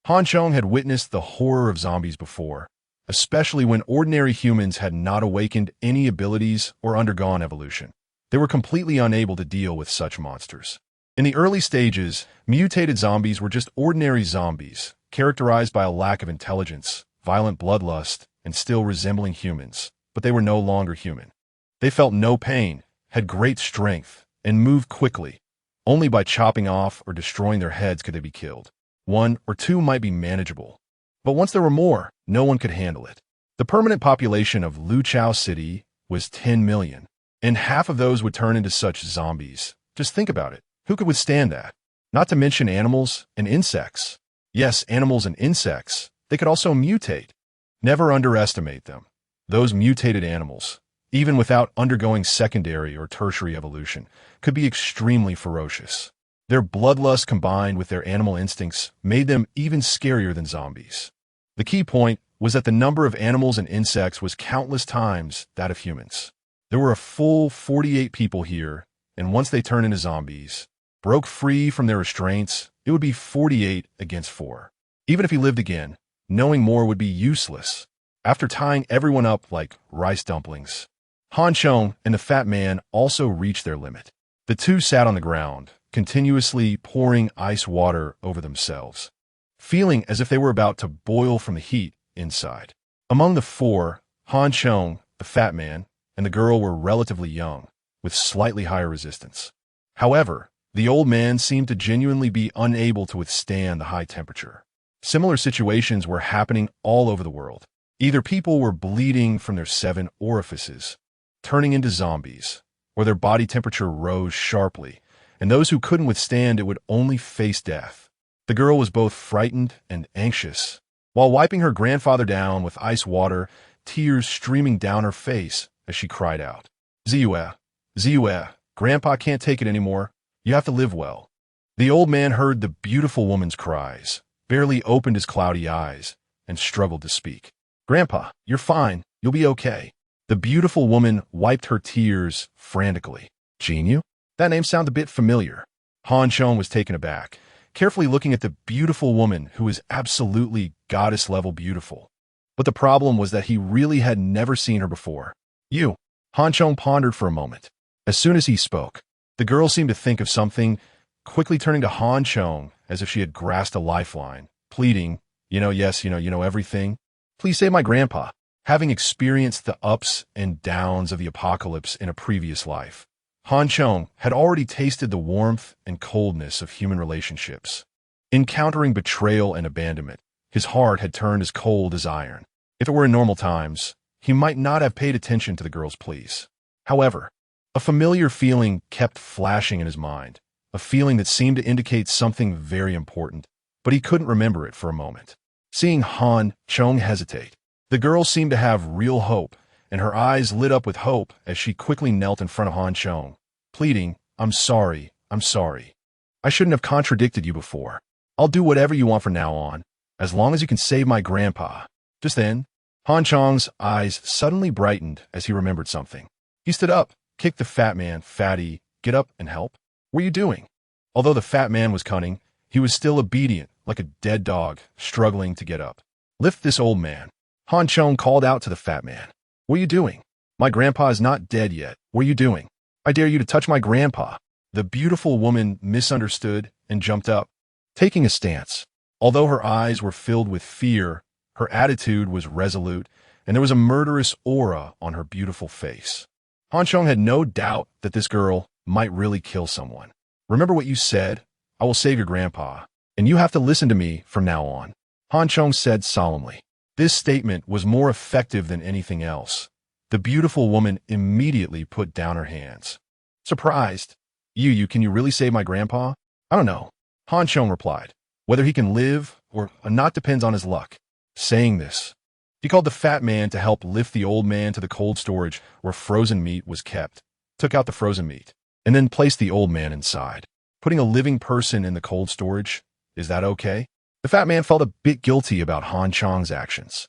Han Chong had witnessed the horror of zombies before, especially when ordinary humans had not awakened any abilities or undergone evolution. They were completely unable to deal with such monsters. In the early stages, mutated zombies were just ordinary zombies, characterized by a lack of intelligence, violent bloodlust, and still resembling humans, but they were no longer human. They felt no pain, had great strength, and moved quickly. Only by chopping off or destroying their heads could they be killed. One or two might be manageable, but once there were more, no one could handle it. The permanent population of Luchao City was 10 million, and half of those would turn into such zombies. Just think about it. Who could withstand that? Not to mention animals and insects. Yes, animals and insects. They could also mutate. Never underestimate them. Those mutated animals, even without undergoing secondary or tertiary evolution, could be extremely ferocious. Their bloodlust combined with their animal instincts made them even scarier than zombies. The key point was that the number of animals and insects was countless times that of humans. There were a full 48 people here, and once they turned into zombies, broke free from their restraints, it would be 48 against 4. Even if he lived again, knowing more would be useless. After tying everyone up like rice dumplings, Han Chong and the fat man also reached their limit. The two sat on the ground, continuously pouring ice water over themselves, feeling as if they were about to boil from the heat inside. Among the four, Han Chong, the fat man, and the girl were relatively young, with slightly higher resistance. However, the old man seemed to genuinely be unable to withstand the high temperature. Similar situations were happening all over the world. Either people were bleeding from their 7 orifices, turning into zombies, or their body temperature rose sharply, and those who couldn't withstand it would only face death. The girl was both frightened and anxious. While wiping her grandfather down with ice water, tears streaming down her face as she cried out, "Ziyue, Ziyue, Grandpa can't take it anymore. You have to live well." The old man heard the beautiful woman's cries, barely opened his cloudy eyes, and struggled to speak. "Grandpa, you're fine. You'll be okay." The beautiful woman wiped her tears frantically. "Jinyu? That name sounds a bit familiar." Han Chong was taken aback, carefully looking at the beautiful woman who was absolutely goddess-level beautiful. But the problem was that he really had never seen her before. "You." Han Chong pondered for a moment. As soon as he spoke, the girl seemed to think of something, quickly turning to Han Chong as if she had grasped a lifeline, pleading, yes, you know everything. "Please save my grandpa." Having experienced the ups and downs of the apocalypse in a previous life, Han Chong had already tasted the warmth and coldness of human relationships. Encountering betrayal and abandonment, his heart had turned as cold as iron. If it were in normal times, he might not have paid attention to the girl's pleas. However, a familiar feeling kept flashing in his mind, a feeling that seemed to indicate something very important, but he couldn't remember it for a moment. Seeing Han Chong hesitate, the girl seemed to have real hope, and her eyes lit up with hope as she quickly knelt in front of Han Chong, pleading, I'm sorry. I shouldn't have contradicted you before. I'll do whatever you want from now on, as long as you can save my grandpa." Just then, Han Chong's eyes suddenly brightened as he remembered something. He stood up, kicked the fat man, "Fatty, get up and help. What are you doing?" Although the fat man was cunning, he was still obedient, like a dead dog, struggling to get up. "Lift this old man." Han Chong called out to the fat man. "What are you doing? My grandpa is not dead yet. What are you doing? I dare you to touch my grandpa." The beautiful woman misunderstood and jumped up, taking a stance. Although her eyes were filled with fear, her attitude was resolute, and there was a murderous aura on her beautiful face. Han Chong had no doubt that this girl might really kill someone. Remember what you said? I will save your grandpa, and you have to listen to me from now on, Han Chong said solemnly. This statement was more effective than anything else. The beautiful woman immediately put down her hands. Surprised. Can you really save my grandpa? I don't know, Han Chong replied. Whether he can live or not depends on his luck. Saying this, he called the fat man to help lift the old man to the cold storage where frozen meat was kept, took out the frozen meat, and then placed the old man inside. Putting a living person in the cold storage, is that okay? The fat man felt a bit guilty about Han Chong's actions.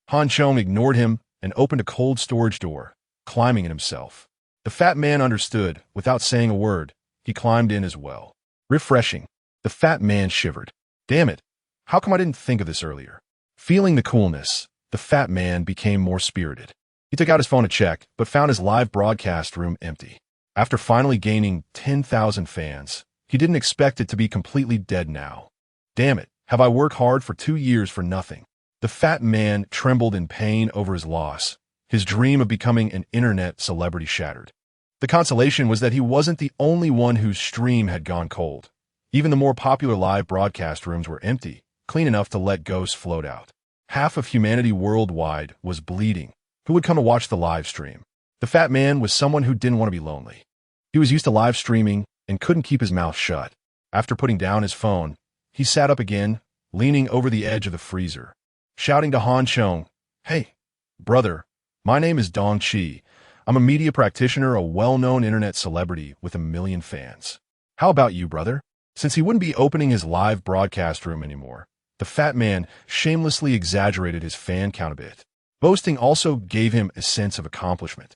Han Chong ignored him and opened a cold storage door, climbing in himself. The fat man understood. Without saying a word, he climbed in as well. Refreshing. The fat man shivered. Damn it. How come I didn't think of this earlier? Feeling the coolness, the fat man became more spirited. He took out his phone to check, but found his live broadcast room empty. After finally gaining 10,000 fans, he didn't expect it to be completely dead now. Damn it. Have I worked hard for 2 years for nothing? The fat man trembled in pain over his loss. His dream of becoming an internet celebrity shattered. The consolation was that he wasn't the only one whose stream had gone cold. Even the more popular live broadcast rooms were empty, clean enough to let ghosts float out. Half of humanity worldwide was bleeding. Who would come to watch the live stream? The fat man was someone who didn't want to be lonely. He was used to live streaming and couldn't keep his mouth shut. After putting down his phone, he sat up again, leaning over the edge of the freezer, shouting to Han Chong, "Hey, brother, my name is Dong Chi. I'm a media practitioner, a well-known internet celebrity with 1 million fans. How about you, brother?" Since he wouldn't be opening his live broadcast room anymore, the fat man shamelessly exaggerated his fan count a bit. Boasting also gave him a sense of accomplishment.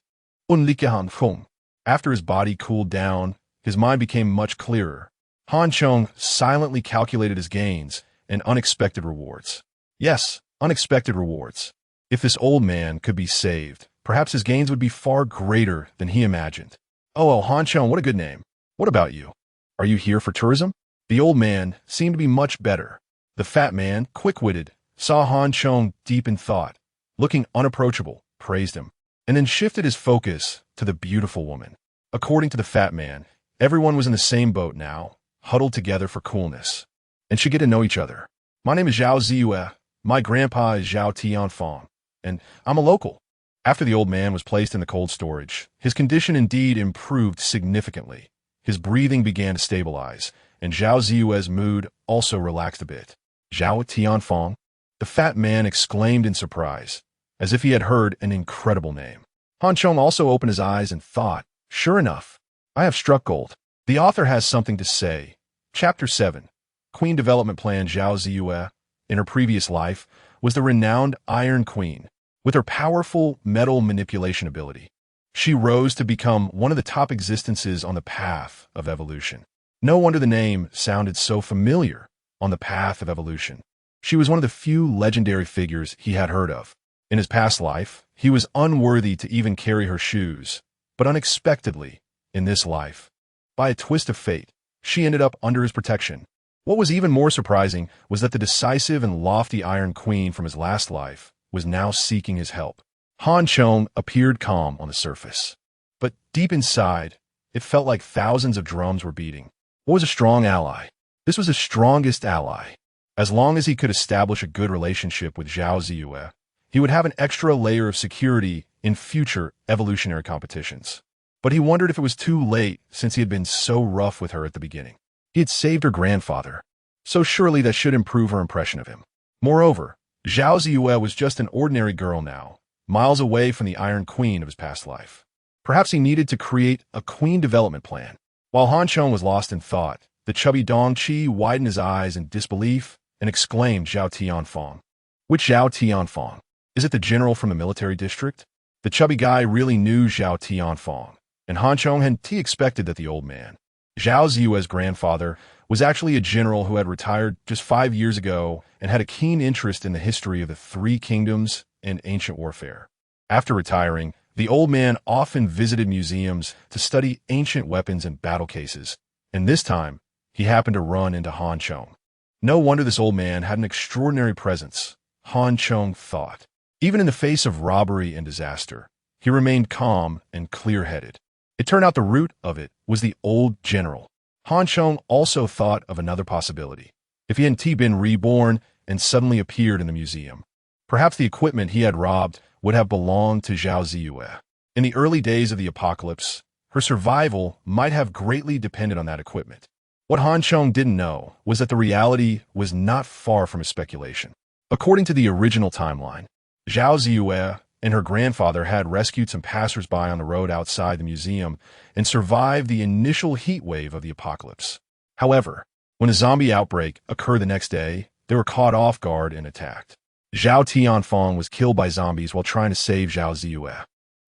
After his body cooled down, his mind became much clearer. Han Chong silently calculated his gains and unexpected rewards. Yes, unexpected rewards. If this old man could be saved, perhaps his gains would be far greater than he imagined. Oh, Han Chong, what a good name. What about you? Are you here for tourism? The old man seemed to be much better. The fat man, quick-witted, saw Han Chong deep in thought, looking unapproachable, praised him, and then shifted his focus to the beautiful woman. According to the fat man, everyone was in the same boat now, huddled together for coolness, and should get to know each other. My name is Zhao Ziyue. My grandpa is Zhao Tianfang, and I'm a local. After the old man was placed in the cold storage, his condition indeed improved significantly. His breathing began to stabilize, and Zhao Ziyue's mood also relaxed a bit. Zhao Tianfang? The fat man exclaimed in surprise, as if he had heard an incredible name. Han Chong also opened his eyes and thought, sure enough, I have struck gold. The author has something to say. Chapter 7. Queen Development Plan. Zhao Ziyue, in her previous life, was the renowned Iron Queen, with her powerful metal manipulation ability. She rose to become one of the top existences on the path of evolution. No wonder the name sounded so familiar, on the path of evolution. She was one of the few legendary figures he had heard of. In his past life, he was unworthy to even carry her shoes, but unexpectedly, in this life, by a twist of fate, she ended up under his protection. What was even more surprising was that the decisive and lofty Iron Queen from his last life was now seeking his help. Han Chong appeared calm on the surface, but deep inside, it felt like thousands of drums were beating. What was a strong ally? This was the strongest ally. As long as he could establish a good relationship with Zhao Ziyue, he would have an extra layer of security in future evolutionary competitions. But he wondered if it was too late since he had been so rough with her at the beginning. He had saved her grandfather, so surely that should improve her impression of him. Moreover, Zhao Ziyue was just an ordinary girl now, miles away from the Iron Queen of his past life. Perhaps he needed to create a queen development plan. While Han Chong was lost in thought, the chubby Dong Chi widened his eyes in disbelief and exclaimed, Zhao Tianfang. Which Zhao Tianfang? Is it the general from the military district? The chubby guy really knew Zhao Tianfang, and Han Chong had expected that the old man, Zhao Ziyue's grandfather, was actually a general who had retired just 5 years ago and had a keen interest in the history of the Three Kingdoms and ancient warfare. After retiring, the old man often visited museums to study ancient weapons and battle cases, and this time, he happened to run into Han Chong. No wonder this old man had an extraordinary presence, Han Chong thought. Even in the face of robbery and disaster, he remained calm and clear-headed. It turned out the root of it was the old general. Han Chong also thought of another possibility. If he hadn't been reborn and suddenly appeared in the museum, perhaps the equipment he had robbed would have belonged to Zhao Ziyue. In the early days of the apocalypse, her survival might have greatly depended on that equipment. What Han Chong didn't know was that the reality was not far from his speculation. According to the original timeline, Zhao Ziyue and her grandfather had rescued some passersby on the road outside the museum and survived the initial heat wave of the apocalypse. However, when a zombie outbreak occurred the next day, they were caught off guard and attacked. Zhao Tianfeng was killed by zombies while trying to save Zhao Ziyue.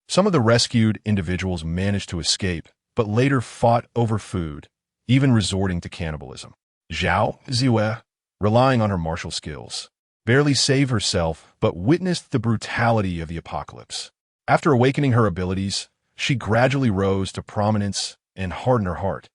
Some of the rescued individuals managed to escape, but later fought over food, even resorting to cannibalism. Zhao Ziyue, relying on her martial skills, barely saved herself but witnessed the brutality of the apocalypse. After awakening her abilities, she gradually rose to prominence and hardened her heart,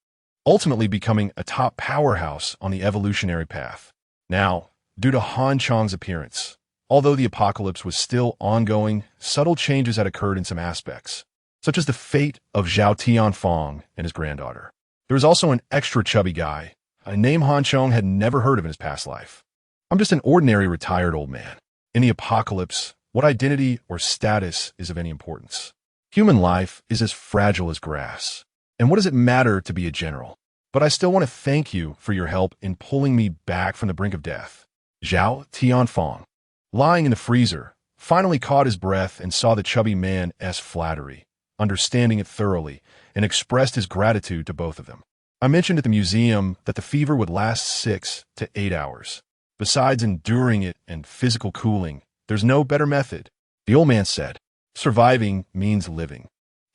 ultimately becoming a top powerhouse on the evolutionary path. Now, due to Han Chong's appearance, although the apocalypse was still ongoing, subtle changes had occurred in some aspects, such as the fate of Zhao Tianfeng and his granddaughter. There was also an extra chubby guy, a name Han Chong had never heard of in his past life. I'm just an ordinary retired old man. In the apocalypse, what identity or status is of any importance? Human life is as fragile as grass. And what does it matter to be a general? But I still want to thank you for your help in pulling me back from the brink of death. Zhao Tianfeng, lying in the freezer, finally caught his breath and saw the chubby man's flattery, understanding it thoroughly, and expressed his gratitude to both of them. I mentioned at the museum that the fever would last 6 to 8 hours. Besides enduring it and physical cooling, there's no better method. The old man said, surviving means living.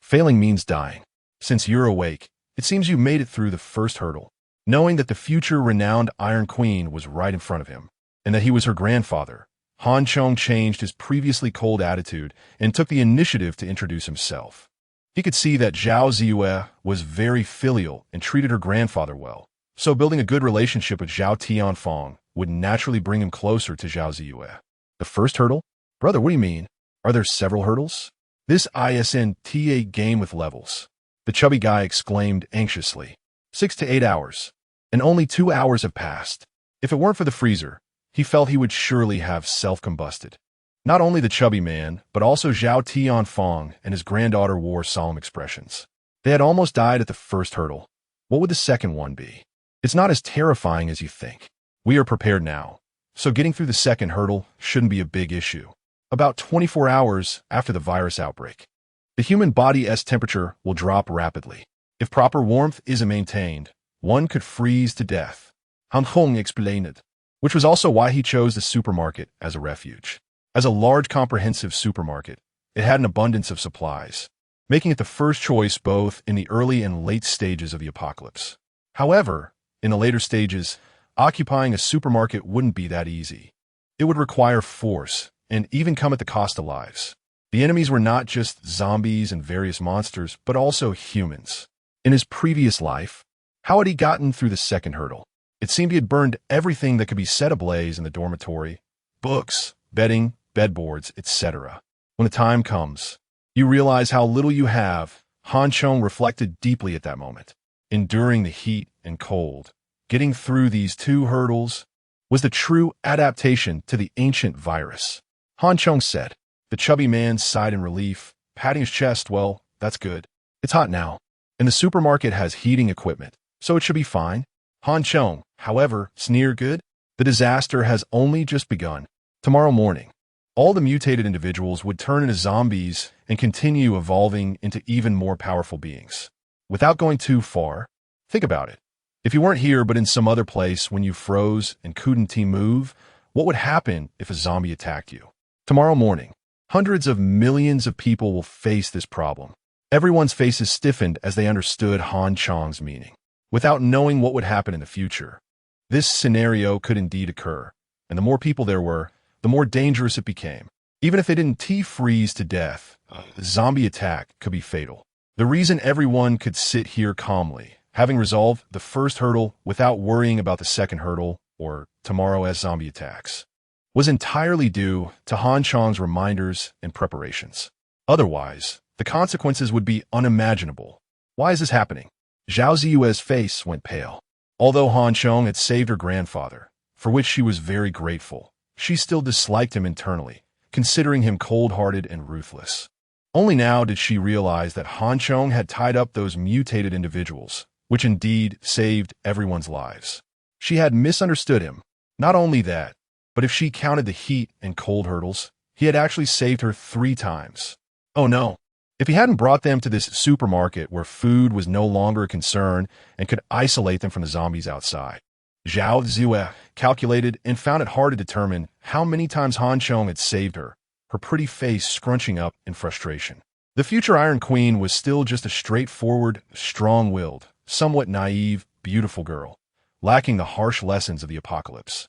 Failing means dying. Since you're awake, it seems you made it through the first hurdle. Knowing that the future renowned Iron Queen was right in front of him, and that he was her grandfather, Han Chong changed his previously cold attitude and took the initiative to introduce himself. He could see that Zhao Ziyue was very filial and treated her grandfather well, so building a good relationship with Zhao Tianfeng would naturally bring him closer to Zhao Ziyue. The first hurdle? Brother, what do you mean? Are there several hurdles? This isn't a game with levels, the chubby guy exclaimed anxiously. 6 to 8 hours, and only 2 hours have passed. If it weren't for the freezer, he felt he would surely have self-combusted. Not only the chubby man, but also Zhao Tianfeng and his granddaughter wore solemn expressions. They had almost died at the first hurdle. What would the second one be? It's not as terrifying as you think. We are prepared now, so getting through the second hurdle shouldn't be a big issue. About 24 hours after the virus outbreak, the human body's temperature will drop rapidly. If proper warmth isn't maintained, one could freeze to death. Han Hong explained it, which was also why he chose the supermarket as a refuge. As a large comprehensive supermarket, it had an abundance of supplies, making it the first choice both in the early and late stages of the apocalypse. However, in the later stages, occupying a supermarket wouldn't be that easy. It would require force and even come at the cost of lives. The enemies were not just zombies and various monsters, but also humans. In his previous life, how had he gotten through the second hurdle? It seemed he had burned everything that could be set ablaze in the dormitory: books, bedding, bedboards, etc. When the time comes, you realize how little you have. Han Chong reflected deeply at that moment. Enduring the heat and cold, getting through these 2 hurdles, was the true adaptation to the ancient virus. Han Chong said. The chubby man sighed in relief, patting his chest. Well, that's good. It's hot now, and the supermarket has heating equipment, so it should be fine. Han Chong, however, sneered. Good? The disaster has only just begun. Tomorrow morning, all the mutated individuals would turn into zombies and continue evolving into even more powerful beings. Without going too far, think about it. If you weren't here but in some other place when you froze and couldn't move, what would happen if a zombie attacked you? Tomorrow morning, hundreds of millions of people will face this problem. Everyone's faces stiffened as they understood Han Chong's meaning. Without knowing what would happen in the future, this scenario could indeed occur, and the more people there were, the more dangerous it became. Even if they didn't freeze to death, a zombie attack could be fatal. The reason everyone could sit here calmly, having resolved the first hurdle without worrying about the second hurdle or tomorrow's zombie attacks, was entirely due to Han Chong's reminders and preparations. Otherwise, the consequences would be unimaginable. Why is this happening? Zhao Ziyue's face went pale. Although Han Chong had saved her grandfather, for which she was very grateful, she still disliked him internally, considering him cold-hearted and ruthless. Only now did she realize that Han Chong had tied up those mutated individuals, which indeed saved everyone's lives. She had misunderstood him. Not only that, but if she counted the heat and cold hurdles, he had actually saved her 3 times. Oh no. If he hadn't brought them to this supermarket where food was no longer a concern and could isolate them from the zombies outside. Zhao Ziyue calculated and found it hard to determine how many times Han Chong had saved her, her pretty face scrunching up in frustration. The future Iron Queen was still just a straightforward, strong-willed, somewhat naive, beautiful girl, lacking the harsh lessons of the apocalypse.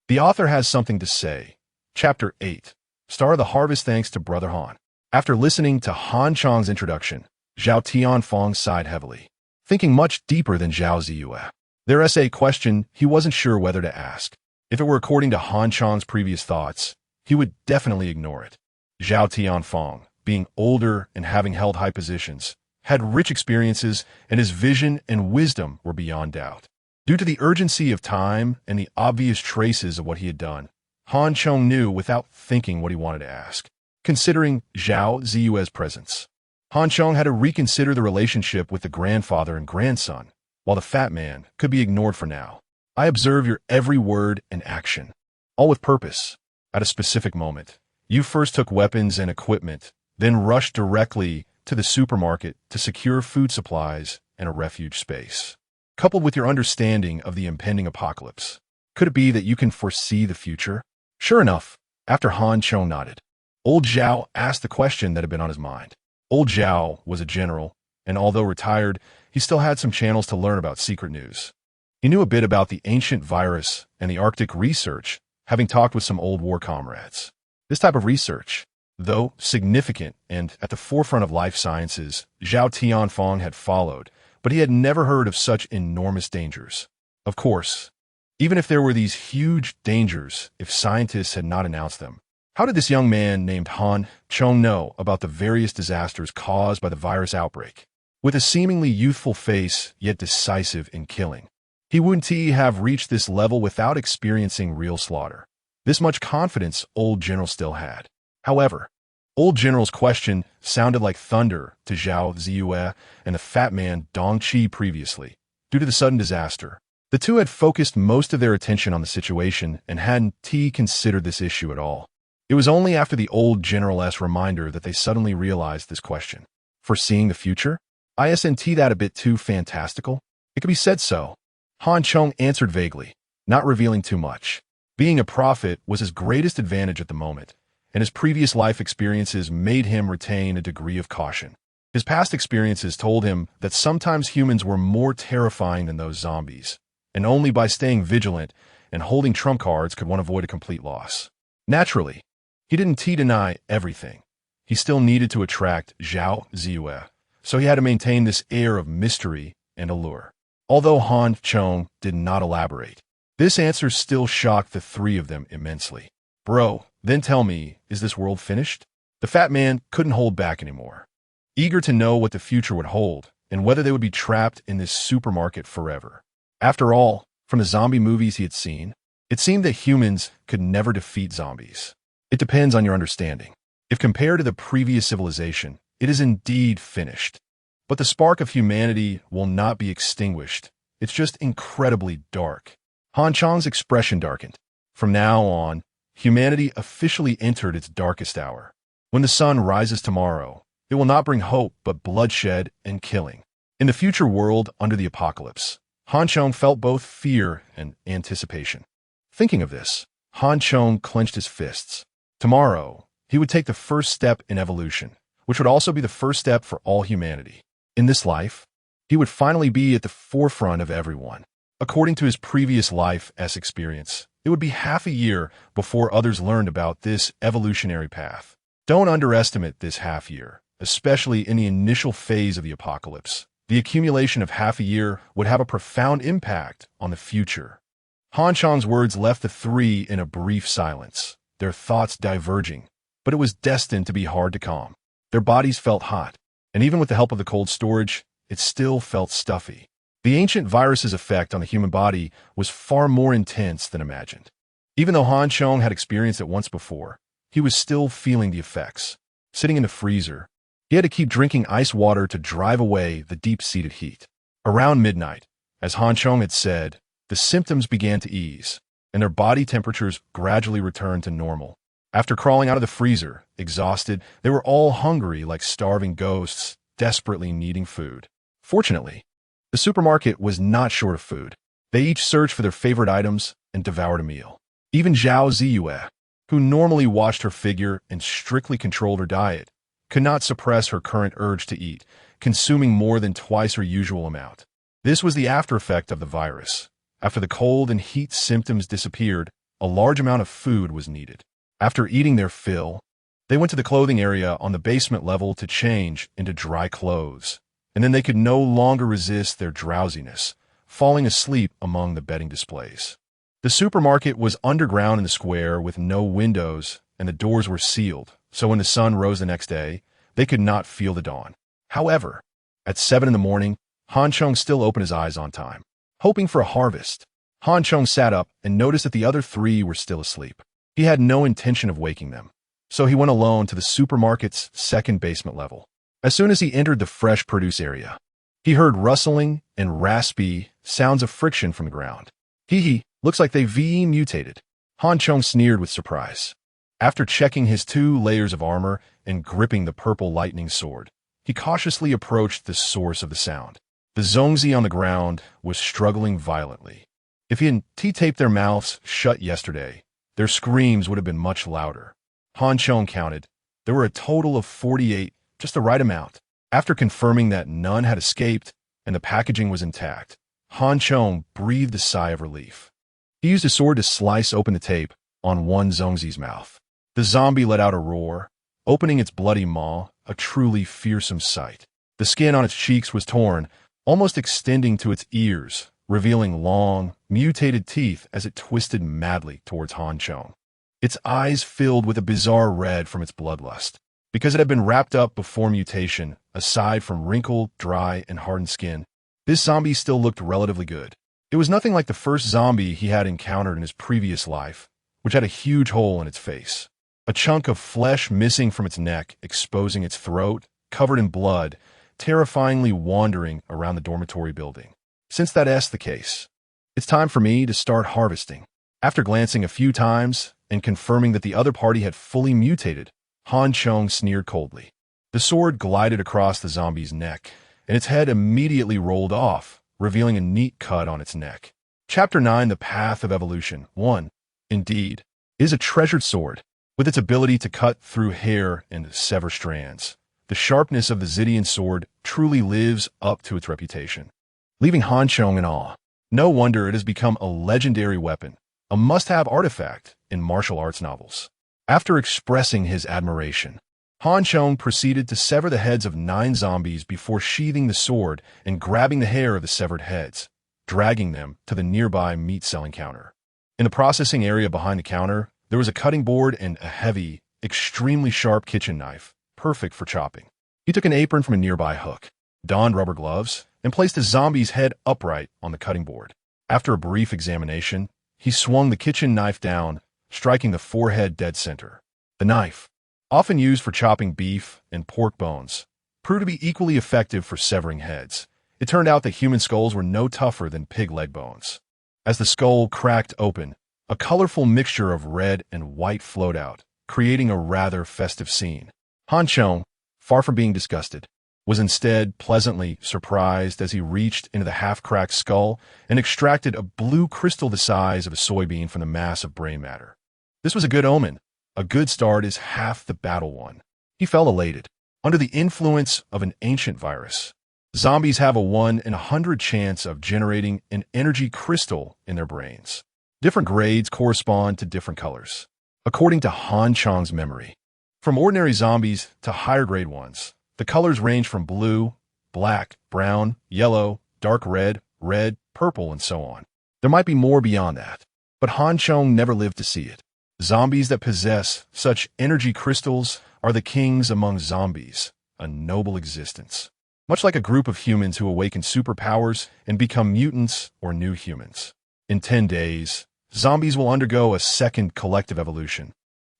The author has something to say. Chapter 8. Star of the Harvest thanks to Brother Han. After listening to Han Chong's introduction, Zhao Tianfeng sighed heavily, thinking much deeper than Zhao Ziyue. Their essay question he wasn't sure whether to ask. If it were according to Han Chong's previous thoughts, he would definitely ignore it. Zhao Tianfeng, being older and having held high positions, had rich experiences, and his vision and wisdom were beyond doubt. Due to the urgency of time and the obvious traces of what he had done, Han Chong knew without thinking what he wanted to ask. Considering Zhao Ziyue's presence, Han Chong had to reconsider the relationship with the grandfather and grandson, while the fat man could be ignored for now. I observe your every word and action, all with purpose. At a specific moment, you first took weapons and equipment, then rushed directly to the supermarket to secure food supplies and a refuge space. Coupled with your understanding of the impending apocalypse, could it be that you can foresee the future? Sure enough, after Han Chong nodded, Old Zhao asked the question that had been on his mind. Old Zhao was a general, and although retired, he still had some channels to learn about secret news. He knew a bit about the ancient virus and the Arctic research, having talked with some old war comrades. This type of research, though significant and at the forefront of life sciences, Zhao Tianfeng had followed, but he had never heard of such enormous dangers. Of course, even if there were these huge dangers, if scientists had not announced them, how did this young man named Han Chong know about the various disasters caused by the virus outbreak? With a seemingly youthful face, yet decisive in killing, he wouldn't have reached this level without experiencing real slaughter. This much confidence Old General still had. However, Old General's question sounded like thunder to Zhao Ziyue and the fat man Dong Qi previously. Due to the sudden disaster, the two had focused most of their attention on the situation and hadn't considered this issue at all. It was only after the Old General's reminder that they suddenly realized this question. Foreseeing the future? Isn't that a bit too fantastical? It could be said so. Han Chong answered vaguely, not revealing too much. Being a prophet was his greatest advantage at the moment, and his previous life experiences made him retain a degree of caution. His past experiences told him that sometimes humans were more terrifying than those zombies, and only by staying vigilant and holding trump cards could one avoid a complete loss. Naturally, he didn't deny everything. He still needed to attract Zhao Ziyue, so he had to maintain this air of mystery and allure. Although Han Chong did not elaborate, this answer still shocked the 3 of them immensely. Bro, then tell me, is this world finished? The fat man couldn't hold back anymore, eager to know what the future would hold and whether they would be trapped in this supermarket forever. After all, from the zombie movies he had seen, it seemed that humans could never defeat zombies. It depends on your understanding. If compared to the previous civilization, it is indeed finished. But the spark of humanity will not be extinguished. It's just incredibly dark. Han Chong's expression darkened. From now on, humanity officially entered its darkest hour. When the sun rises tomorrow, it will not bring hope but bloodshed and killing. In the future world under the apocalypse, Han Chong felt both fear and anticipation. Thinking of this, Han Chong clenched his fists. Tomorrow, he would take the first step in evolution, which would also be the first step for all humanity. In this life, he would finally be at the forefront of everyone. According to his previous life's experience, it would be half a year before others learned about this evolutionary path. Don't underestimate this half year, especially in the initial phase of the apocalypse. The accumulation of half a year would have a profound impact on the future. Han Chong's words left the 3 in a brief silence, their thoughts diverging, but it was destined to be hard to calm. Their bodies felt hot, and even with the help of the cold storage, it still felt stuffy. The ancient virus's effect on the human body was far more intense than imagined. Even though Han Chong had experienced it once before, he was still feeling the effects. Sitting in the freezer, he had to keep drinking ice water to drive away the deep-seated heat. Around midnight, as Han Chong had said, the symptoms began to ease, and their body temperatures gradually returned to normal. After crawling out of the freezer, exhausted, they were all hungry like starving ghosts, desperately needing food. Fortunately, the supermarket was not short of food. They each searched for their favorite items and devoured a meal. Even Zhao Ziyue, who normally watched her figure and strictly controlled her diet, could not suppress her current urge to eat, consuming more than twice her usual amount. This was the after effect of the virus. After the cold and heat symptoms disappeared, a large amount of food was needed. After eating their fill, they went to the clothing area on the basement level to change into dry clothes, and then they could no longer resist their drowsiness, falling asleep among the bedding displays. The supermarket was underground in the square with no windows, and the doors were sealed, so when the sun rose the next day, they could not feel the dawn. However, at 7 in the morning, Han Chong still opened his eyes on time. Hoping for a harvest, Han Chong sat up and noticed that the other three were still asleep. He had no intention of waking them, so he went alone to the supermarket's second basement level. As soon as he entered the fresh produce area, he heard rustling and raspy sounds of friction from the ground. Hee, looks like they've mutated. Han Chong sneered with surprise. After checking his 2 layers of armor and gripping the purple lightning sword, he cautiously approached the source of the sound. The Zongzi on the ground was struggling violently. If he had T-taped their mouths shut yesterday, their screams would have been much louder. Han Chong counted. There were a total of 48, just the right amount. After confirming that none had escaped and the packaging was intact, Han Chong breathed a sigh of relief. He used his sword to slice open the tape on one Zongzi's mouth. The zombie let out a roar, opening its bloody maw, a truly fearsome sight. The skin on its cheeks was torn, almost extending to its ears, revealing long, mutated teeth as it twisted madly towards Han Chong. Its eyes filled with a bizarre red from its bloodlust. Because it had been wrapped up before mutation, aside from wrinkled, dry, and hardened skin, this zombie still looked relatively good. It was nothing like the first zombie he had encountered in his previous life, which had a huge hole in its face. A chunk of flesh missing from its neck, exposing its throat, covered in blood, terrifyingly wandering around the dormitory building. Since that's the case, it's time for me to start harvesting. After glancing a few times and confirming that the other party had fully mutated, Han Chong sneered coldly. The sword glided across the zombie's neck, and its head immediately rolled off, revealing a neat cut on its neck. Chapter 9, The Path of Evolution. 1. Indeed, it is a treasured sword, with its ability to cut through hair and sever strands. The sharpness of the Xidian sword truly lives up to its reputation, leaving Han Chong in awe. No wonder it has become a legendary weapon, a must-have artifact in martial arts novels. After expressing his admiration, Han Chong proceeded to sever the heads of 9 zombies before sheathing the sword and grabbing the hair of the severed heads, dragging them to the nearby meat-selling counter. In the processing area behind the counter, there was a cutting board and a heavy, extremely sharp kitchen knife, perfect for chopping. He took an apron from a nearby hook, donned rubber gloves, and placed the zombie's head upright on the cutting board. After a brief examination, he swung the kitchen knife down, striking the forehead dead center. The knife, often used for chopping beef and pork bones, proved to be equally effective for severing heads. It turned out that human skulls were no tougher than pig leg bones. As the skull cracked open, a colorful mixture of red and white flowed out, creating a rather festive scene. Han Chong, far from being disgusted, was instead pleasantly surprised as he reached into the half-cracked skull and extracted a blue crystal the size of a soybean from the mass of brain matter. This was a good omen. A good start is half the battle won. He felt elated. Under the influence of an ancient virus, zombies have a 1 in 100 chance of generating an energy crystal in their brains. Different grades correspond to different colors, according to Han Chong's memory. From ordinary zombies to higher-grade ones, the colors range from blue, black, brown, yellow, dark red, red, purple, and so on. There might be more beyond that, but Han Chong never lived to see it. Zombies that possess such energy crystals are the kings among zombies, a noble existence. much like a group of humans who awaken superpowers and become mutants or new humans. In 10 days, zombies will undergo a second collective evolution.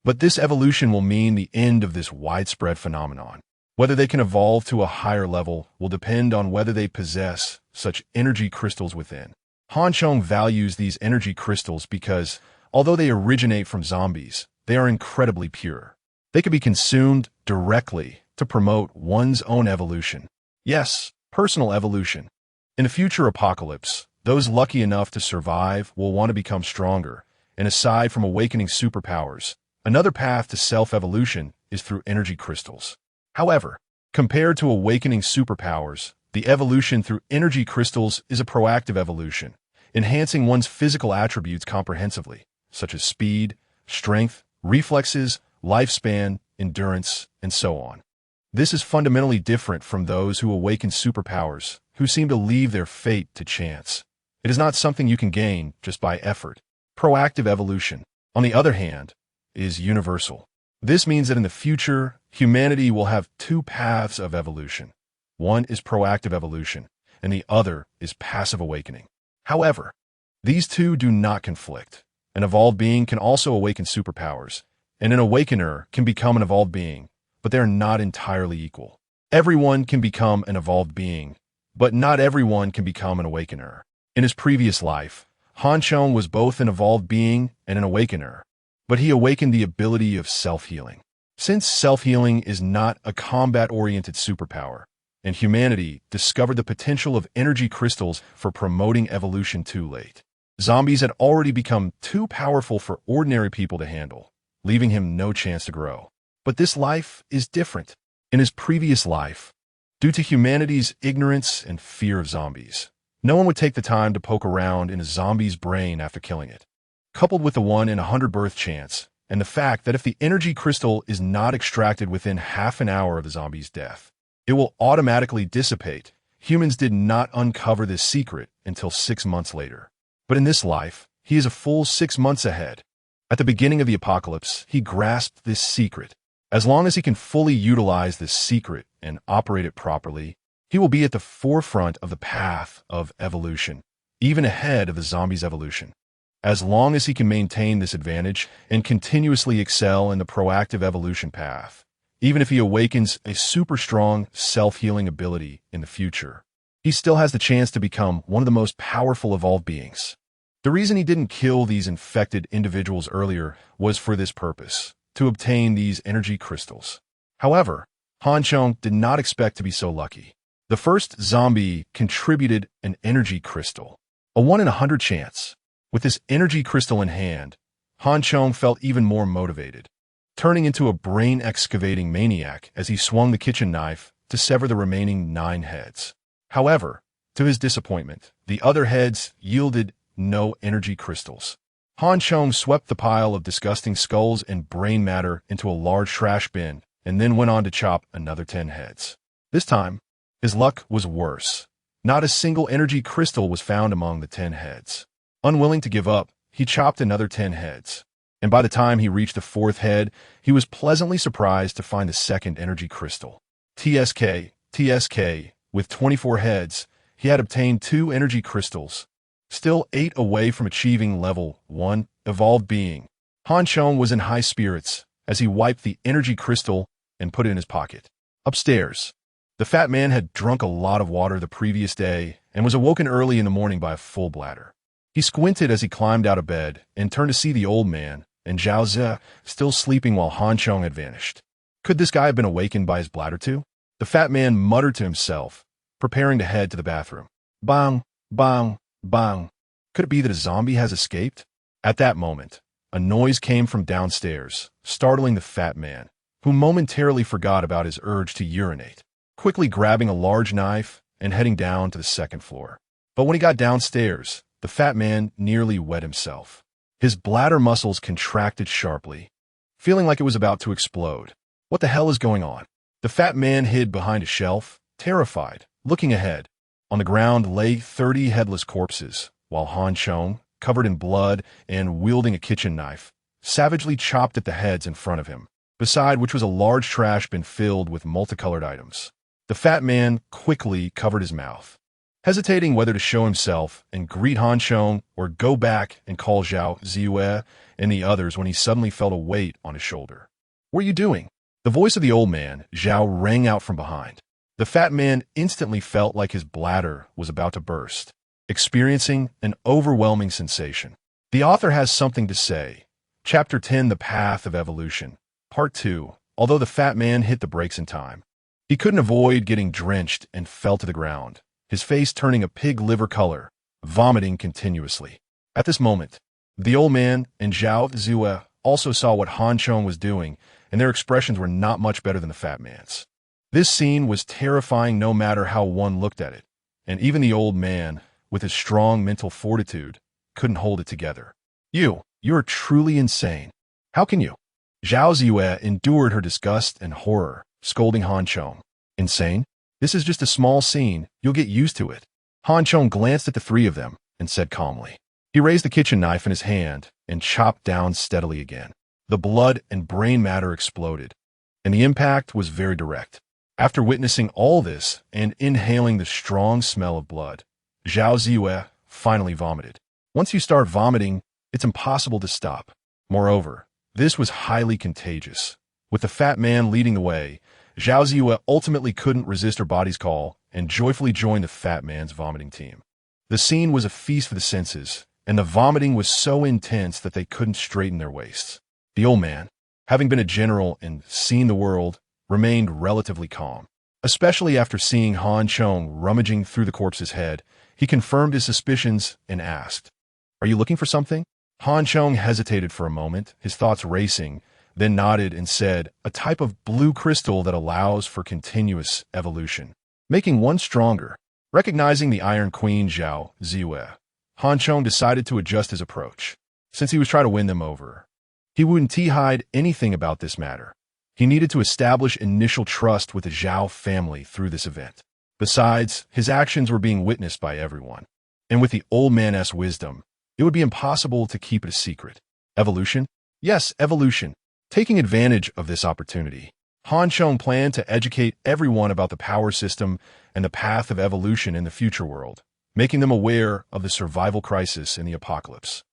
But this evolution will mean the end of this widespread phenomenon. Whether they can evolve to a higher level will depend on whether they possess such energy crystals within. Chong values these energy crystals because, although they originate from zombies, they are incredibly pure. They can be consumed directly to promote one's own evolution. Yes, personal evolution. In a future apocalypse, those lucky enough to survive will want to become stronger, and aside from awakening superpowers, another path to self-evolution is through energy crystals. However, compared to awakening superpowers, the evolution through energy crystals is a proactive evolution, enhancing one's physical attributes comprehensively, such as speed, strength, reflexes, lifespan, endurance, and so on. This is fundamentally different from those who awaken superpowers, who seem to leave their fate to chance. It is not something you can gain just by effort. Proactive evolution, on the other hand, is universal. This means that in the future, humanity will have two paths of evolution. One is proactive evolution, and the other is passive awakening. However, these two do not conflict. An evolved being can also awaken superpowers, and an awakener can become an evolved being, but they are not entirely equal. Everyone can become an evolved being, but not everyone can become an awakener. In his previous life, Chong was both an evolved being and an awakener, but he awakened the ability of self-healing. Since self-healing is not a combat-oriented superpower, and humanity discovered the potential of energy crystals for promoting evolution too late, zombies had already become too powerful for ordinary people to handle, leaving him no chance to grow. But this life is different. In his previous life, due to humanity's ignorance and fear of zombies, no one would take the time to poke around in a zombie's brain after killing it. Coupled with the 1 in 100 birth chance, and the fact that if the energy crystal is not extracted within half an hour of the zombie's death, it will automatically dissipate, humans did not uncover this secret until 6 months later. But in this life, he is a full 6 months ahead. At the beginning of the apocalypse, he grasped this secret. As long as he can fully utilize this secret and operate it properly, he will be at the forefront of the path of evolution, even ahead of the zombie's evolution. As long as he can maintain this advantage and continuously excel in the proactive evolution path, even if he awakens a super strong self-healing ability in the future, he still has the chance to become one of the most powerful evolved beings. The reason he didn't kill these infected individuals earlier was for this purpose, to obtain these energy crystals. However, Chong did not expect to be so lucky. The first zombie contributed an energy crystal, a 1 in 100 chance. With this energy crystal in hand, Chong felt even more motivated, turning into a brain-excavating maniac as he swung the kitchen knife to sever the remaining 9 heads. However, to his disappointment, the other heads yielded no energy crystals. Chong swept the pile of disgusting skulls and brain matter into a large trash bin and then went on to chop another 10 heads. This time, his luck was worse. Not a single energy crystal was found among the 10 heads. Unwilling to give up, he chopped another 10 heads. And by the time he reached the 4th head, he was pleasantly surprised to find the second energy crystal. TSK, with 24 heads, he had obtained 2 energy crystals, still 8 away from achieving level 1 evolved being. Chong was in high spirits as he wiped the energy crystal and put it in his pocket. Upstairs, the fat man had drunk a lot of water the previous day and was awoken early in the morning by a full bladder. He squinted as he climbed out of bed and turned to see the old man and Zhao Ze still sleeping while Chong had vanished. Could this guy have been awakened by his bladder too? The fat man muttered to himself, preparing to head to the bathroom. Bang, bang, bang. Could it be that a zombie has escaped? At that moment, a noise came from downstairs, startling the fat man, who momentarily forgot about his urge to urinate, quickly grabbing a large knife and heading down to the 2nd floor. But when he got downstairs, the fat man nearly wet himself. His bladder muscles contracted sharply, feeling like it was about to explode. What the hell is going on? The fat man hid behind a shelf, terrified, looking ahead. On the ground lay 30 headless corpses, while Chong, covered in blood and wielding a kitchen knife, savagely chopped at the heads in front of him, beside which was a large trash bin filled with multicolored items. The fat man quickly covered his mouth, hesitating whether to show himself and greet Han Chong or go back and call Zhao Ziyue and the others when he suddenly felt a weight on his shoulder. "What are you doing?" The voice of the old man, Zhao, rang out from behind. The fat man instantly felt like his bladder was about to burst, experiencing an overwhelming sensation. The author has something to say. Chapter 10, The Path of Evolution. Part 2. Although the fat man hit the brakes in time, he couldn't avoid getting drenched and fell to the ground, his face turning a pig liver color, vomiting continuously. At this moment, the old man and Zhao Ziyue also saw what Han Chong was doing, and their expressions were not much better than the fat man's. This scene was terrifying no matter how one looked at it, and even the old man, with his strong mental fortitude, couldn't hold it together. You're truly insane. How can you?" Zhao Ziyue endured her disgust and horror, scolding Han Chong. "Insane? This is just a small scene. You'll get used to it." Han Chong glanced at the three of them and said calmly. He raised the kitchen knife in his hand and chopped down steadily again. The blood and brain matter exploded, and the impact was very direct. After witnessing all this and inhaling the strong smell of blood, Zhao Ziyue finally vomited. Once you start vomiting, it's impossible to stop. Moreover, this was highly contagious. With the fat man leading the way, Zhao Ziyue ultimately couldn't resist her body's call and joyfully joined the fat man's vomiting team. The scene was a feast for the senses, and the vomiting was so intense that they couldn't straighten their waists. The old man, having been a general and seen the world, remained relatively calm. Especially after seeing Han Chong rummaging through the corpse's head, he confirmed his suspicions and asked, "Are you looking for something?" Han Chong hesitated for a moment, his thoughts racing, then nodded and said, "A type of blue crystal that allows for continuous evolution, making one stronger." Recognizing the Iron Queen Zhao Ziyue, Han Chong decided to adjust his approach. Since he was trying to win them over, he wouldn't hide anything about this matter. He needed to establish initial trust with the Zhao family through this event. Besides, his actions were being witnessed by everyone, and with the old man's wisdom, it would be impossible to keep it a secret. Evolution? Yes, evolution. Taking advantage of this opportunity, Han Chong planned to educate everyone about the power system and the path of evolution in the future world, making them aware of the survival crisis in the apocalypse.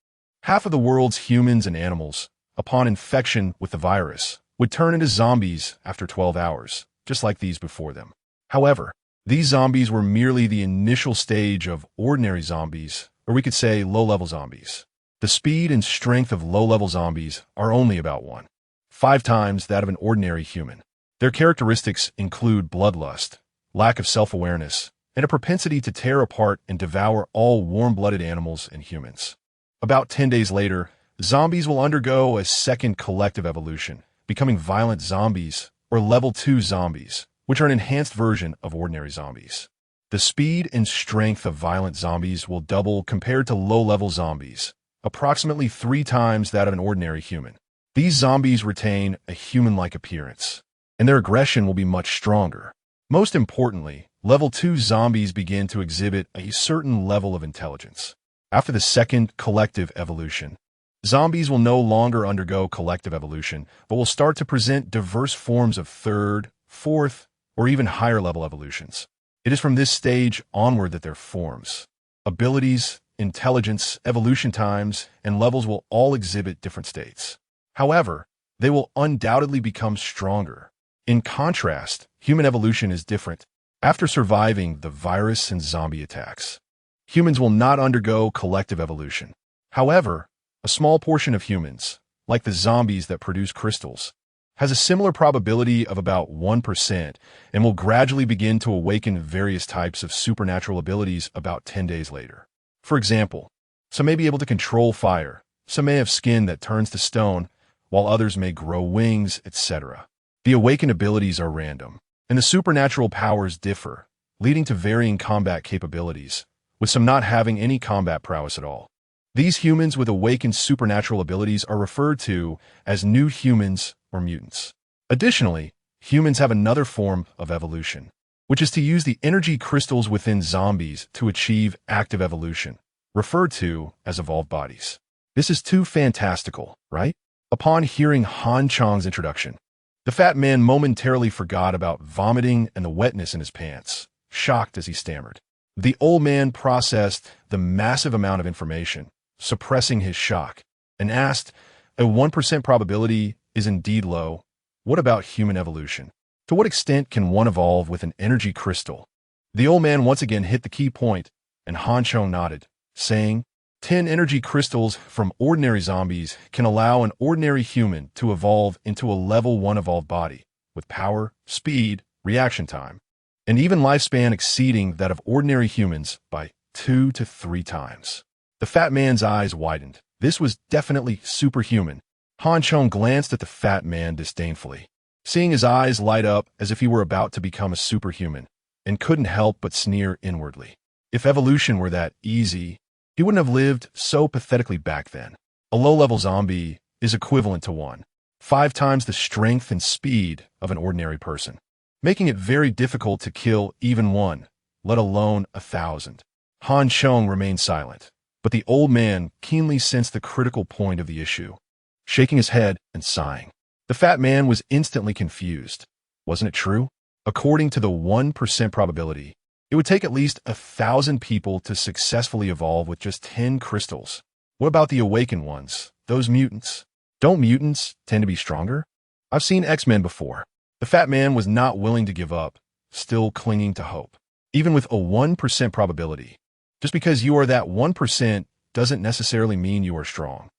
Half of the world's humans and animals, upon infection with the virus, would turn into zombies after 12 hours, just like these before them. However, these zombies were merely the initial stage of ordinary zombies, or we could say low-level zombies. The speed and strength of low-level zombies are only about 1.5 times that of an ordinary human. Their characteristics include bloodlust, lack of self-awareness, and a propensity to tear apart and devour all warm-blooded animals and humans. About 10 days later, zombies will undergo a second collective evolution, becoming violent zombies, or level 2 zombies, which are an enhanced version of ordinary zombies. The speed and strength of violent zombies will double compared to low-level zombies, approximately 3 times that of an ordinary human. These zombies retain a human-like appearance, and their aggression will be much stronger. Most importantly, level 2 zombies begin to exhibit a certain level of intelligence. After the second collective evolution, zombies will no longer undergo collective evolution, but will start to present diverse forms of third, fourth, or even higher level evolutions. It is from this stage onward that their forms, abilities, intelligence, evolution times, and levels will all exhibit different states. However, they will undoubtedly become stronger. In contrast, human evolution is different. After surviving the virus and zombie attacks, humans will not undergo collective evolution. However, a small portion of humans, like the zombies that produce crystals, has a similar probability of about 1% and will gradually begin to awaken various types of supernatural abilities about 10 days later. For example, some may be able to control fire, some may have skin that turns to stone, while others may grow wings, etc. The awakened abilities are random, and the supernatural powers differ, leading to varying combat capabilities, with some not having any combat prowess at all. These humans with awakened supernatural abilities are referred to as new humans or mutants. Additionally, humans have another form of evolution, which is to use the energy crystals within zombies to achieve active evolution, referred to as evolved bodies. This is too fantastical, right? Upon hearing Han Chong's introduction, The fat man momentarily forgot about vomiting and the wetness in his pants, shocked as he stammered. The old man processed the massive amount of information, suppressing his shock, and asked, "A 1% probability is indeed low. What about human evolution? To what extent can one evolve with an energy crystal?" The old man once again hit the key point, and Chong nodded, saying, 10 energy crystals from ordinary zombies can allow an ordinary human to evolve into a level 1 evolved body, with power, speed, reaction time, and even lifespan exceeding that of ordinary humans by 2 to 3 times. The fat man's eyes widened. This was definitely superhuman. Chong glanced at the fat man disdainfully, seeing his eyes light up as if he were about to become a superhuman, and couldn't help but sneer inwardly. If evolution were that easy, he wouldn't have lived so pathetically back then. A low-level zombie is equivalent to 5 times the strength and speed of an ordinary person, making it very difficult to kill even one, let alone 1,000. Chong remained silent, but the old man keenly sensed the critical point of the issue, shaking his head and sighing. The fat man was instantly confused. Wasn't it true? According to the 1% probability, it would take at least 1,000 people to successfully evolve with just 10 crystals. What about the awakened ones, those mutants? Don't mutants tend to be stronger? I've seen X-Men before. The fat man was not willing to give up, still clinging to hope. Even with a 1% probability, just because you are that 1% doesn't necessarily mean you are strong.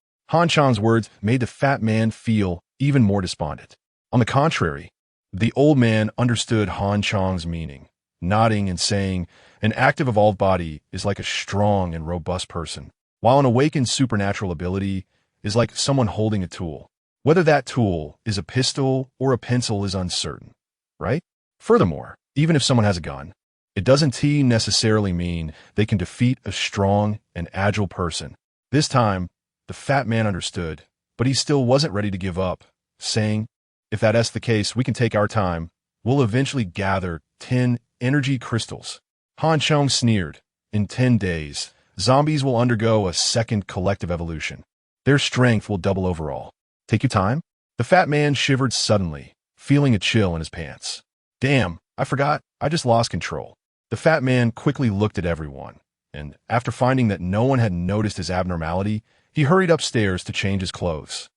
Chong's words made the fat man feel even more despondent. On the contrary, the old man understood Chong's meaning, nodding and saying, an active evolved body is like a strong and robust person, while an awakened supernatural ability is like someone holding a tool. Whether that tool is a pistol or a pencil is uncertain, right? Furthermore, even if someone has a gun, it doesn't necessarily mean they can defeat a strong and agile person. This time, the fat man understood, but he still wasn't ready to give up, saying, if that's the case, we can take our time. We'll eventually gather 10 energy crystals. Chong sneered. In 10 days, zombies will undergo a second collective evolution. Their strength will double overall. Take your time? The fat man shivered suddenly, feeling a chill in his pants. Damn, I forgot. I just lost control. The fat man quickly looked at everyone, and after finding that no one had noticed his abnormality, he hurried upstairs to change his clothes.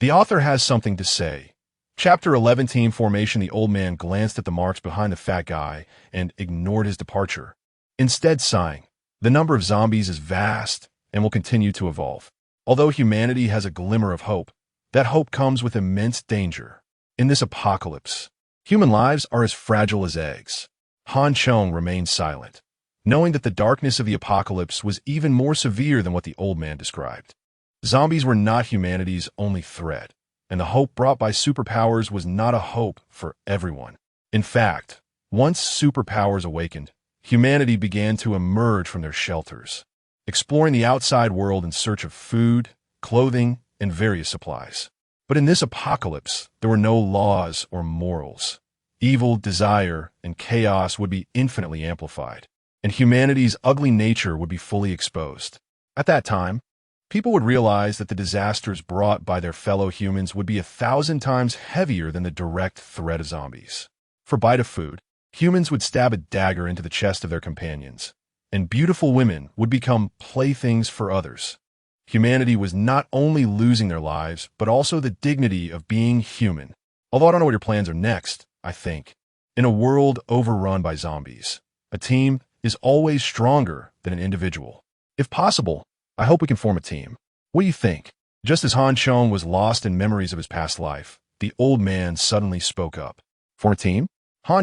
The author has something to say. Chapter 11 Team Formation. The old man glanced at the marks behind the fat guy and ignored his departure, instead sighing. The number of zombies is vast and will continue to evolve. Although humanity has a glimmer of hope, that hope comes with immense danger. In this apocalypse, human lives are as fragile as eggs. Chong remained silent, knowing that the darkness of the apocalypse was even more severe than what the old man described. Zombies were not humanity's only threat, and the hope brought by superpowers was not a hope for everyone. In fact, once superpowers awakened, humanity began to emerge from their shelters, exploring the outside world in search of food, clothing, and various supplies. But in this apocalypse, there were no laws or morals. Evil, desire, and chaos would be infinitely amplified, and humanity's ugly nature would be fully exposed. At that time, people would realize that the disasters brought by their fellow humans would be 1,000 times heavier than the direct threat of zombies. For a bite of food, humans would stab a dagger into the chest of their companions, and beautiful women would become playthings for others. Humanity was not only losing their lives, but also the dignity of being human. Although I don't know what your plans are next, I think. In a world overrun by zombies, a team is always stronger than an individual. If possible, I hope we can form a team. What do you think? Just as Chong was lost in memories of his past life, the old man suddenly spoke up. Form a team?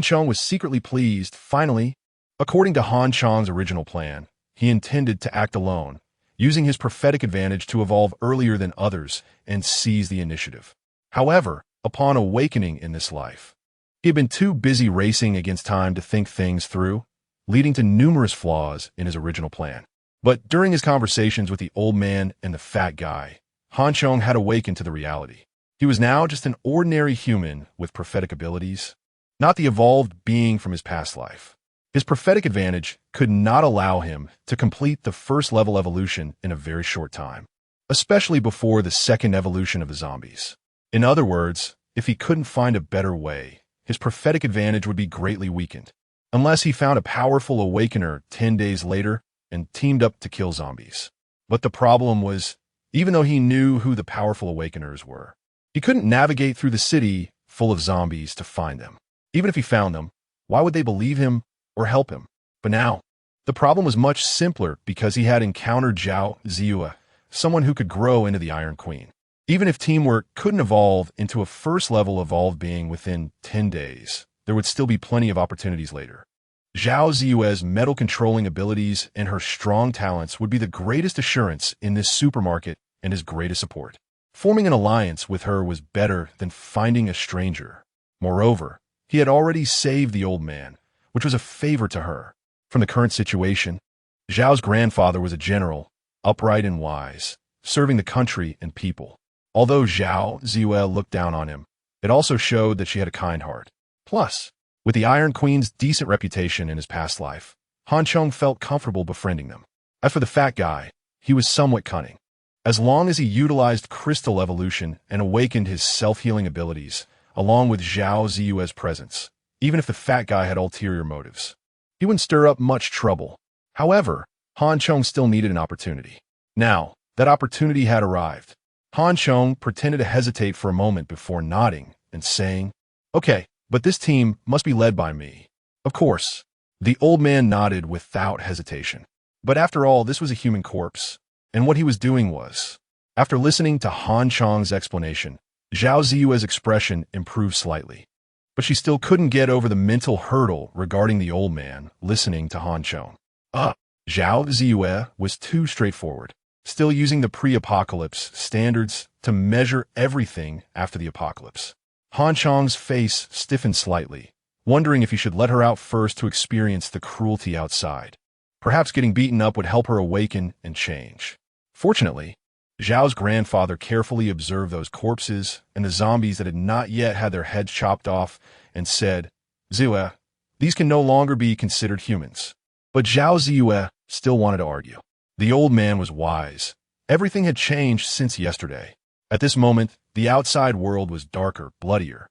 Chong was secretly pleased. Finally, according to Chong's original plan, he intended to act alone, using his prophetic advantage to evolve earlier than others and seize the initiative. However, upon awakening in this life, he had been too busy racing against time to think things through, leading to numerous flaws in his original plan. But during his conversations with the old man and the fat guy, Chong had awakened to the reality. He was now just an ordinary human with prophetic abilities, not the evolved being from his past life. His prophetic advantage could not allow him to complete the first level evolution in a very short time, especially before the second evolution of the zombies. In other words, if he couldn't find a better way, his prophetic advantage would be greatly weakened. Unless he found a powerful awakener 10 days later and teamed up to kill zombies. But the problem was, even though he knew who the powerful awakeners were, he couldn't navigate through the city full of zombies to find them. Even if he found them, why would they believe him or help him? But now, the problem was much simpler because he had encountered Zhao Ziyue, someone who could grow into the Iron Queen. Even if teamwork couldn't evolve into a first-level evolved being within 10 days, there would still be plenty of opportunities later. Zhao Ziyue's metal-controlling abilities and her strong talents would be the greatest assurance in this supermarket and his greatest support. Forming an alliance with her was better than finding a stranger. Moreover, he had already saved the old man, which was a favor to her. From the current situation, Zhao's grandfather was a general, upright and wise, serving the country and people. Although Zhao Ziyue looked down on him, it also showed that she had a kind heart. Plus, with the Iron Queen's decent reputation in his past life, Han Chong felt comfortable befriending them. As for the fat guy, he was somewhat cunning. As long as he utilized crystal evolution and awakened his self-healing abilities, along with Zhao Ziyue's presence, even if the fat guy had ulterior motives, he wouldn't stir up much trouble. However, Han Chong still needed an opportunity. Now, that opportunity had arrived. Han Chong pretended to hesitate for a moment before nodding and saying, "Okay, but this team must be led by me." Of course, the old man nodded without hesitation. But after all, this was a human corpse, and what he was doing was. After listening to Han Chong's explanation, Zhao Ziyue's expression improved slightly. But she still couldn't get over the mental hurdle regarding the old man listening to Han Chong. Zhao Ziyue was too straightforward, still using the pre-apocalypse standards to measure everything after the apocalypse. Han Chong's face stiffened slightly, wondering if he should let her out first to experience the cruelty outside. Perhaps getting beaten up would help her awaken and change. Fortunately, Zhao's grandfather carefully observed those corpses and the zombies that had not yet had their heads chopped off and said, "Ziyue, these can no longer be considered humans." But Zhao Ziyue still wanted to argue. The old man was wise. Everything had changed since yesterday. At this moment, the outside world was darker, bloodier,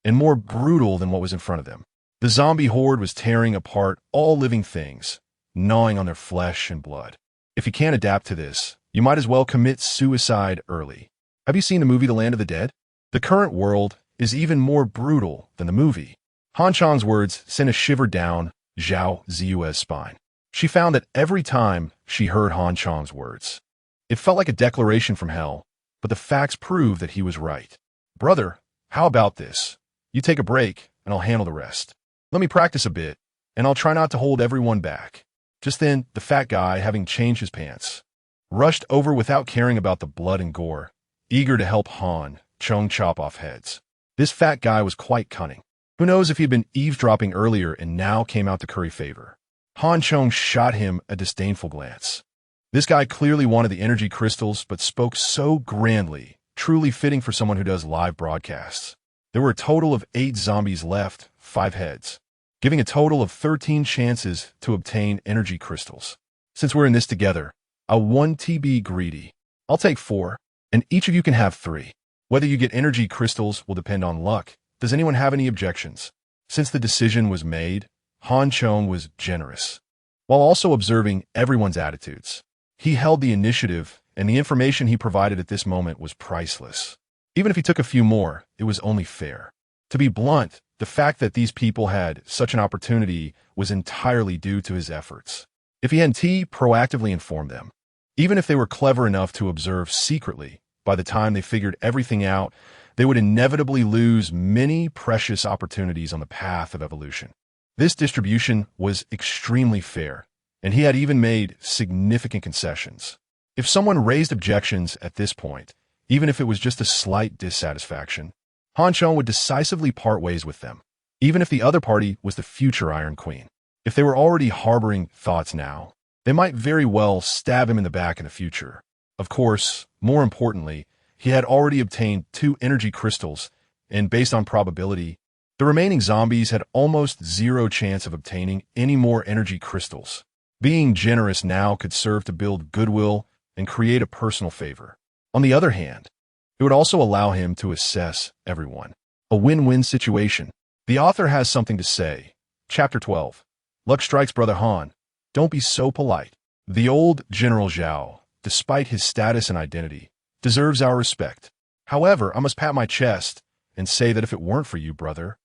and more brutal than what was in front of them. The zombie horde was tearing apart all living things, gnawing on their flesh and blood. If you can't adapt to this, you might as well commit suicide early. Have you seen the movie The Land of the Dead? The current world is even more brutal than the movie. Han Chong's words sent a shiver down Zhao Ziyue's spine. She found that every time she heard Han Chong's words, it felt like a declaration from hell, but the facts proved that he was right. "Brother, how about this? You take a break, and I'll handle the rest. Let me practice a bit, and I'll try not to hold everyone back." Just then, the fat guy, having changed his pants, rushed over without caring about the blood and gore, eager to help Han Chong chop off heads. This fat guy was quite cunning. Who knows if he'd been eavesdropping earlier and now came out to curry favor. Han Chong shot him a disdainful glance. This guy clearly wanted the energy crystals, but spoke so grandly, truly fitting for someone who does live broadcasts. There were a total of 8 zombies left, 5 heads, giving a total of 13 chances to obtain energy crystals. Since we're in this together, I want to be greedy. I'll take 4, and each of you can have 3. Whether you get energy crystals will depend on luck. Does anyone have any objections? Since the decision was made, Han Chong was generous, while also observing everyone's attitudes. He held the initiative, and the information he provided at this moment was priceless. Even if he took a few more, it was only fair. To be blunt, the fact that these people had such an opportunity was entirely due to his efforts. If he hadn't proactively informed them, even if they were clever enough to observe secretly, by the time they figured everything out, they would inevitably lose many precious opportunities on the path of evolution. This distribution was extremely fair, and he had even made significant concessions. If someone raised objections at this point, even if it was just a slight dissatisfaction, Han Chong would decisively part ways with them, even if the other party was the future Iron Queen. If they were already harboring thoughts now, they might very well stab him in the back in the future. Of course, more importantly, he had already obtained 2 energy crystals, and based on probability, the remaining zombies had almost 0 chance of obtaining any more energy crystals. Being generous now could serve to build goodwill and create a personal favor. On the other hand, it would also allow him to assess everyone. A win-win situation. The author has something to say. Chapter 12. Luck strikes Brother Han. Don't be so polite. The old General Zhao, despite his status and identity, deserves our respect. However, I must pat my chest and say that if it weren't for you, brother,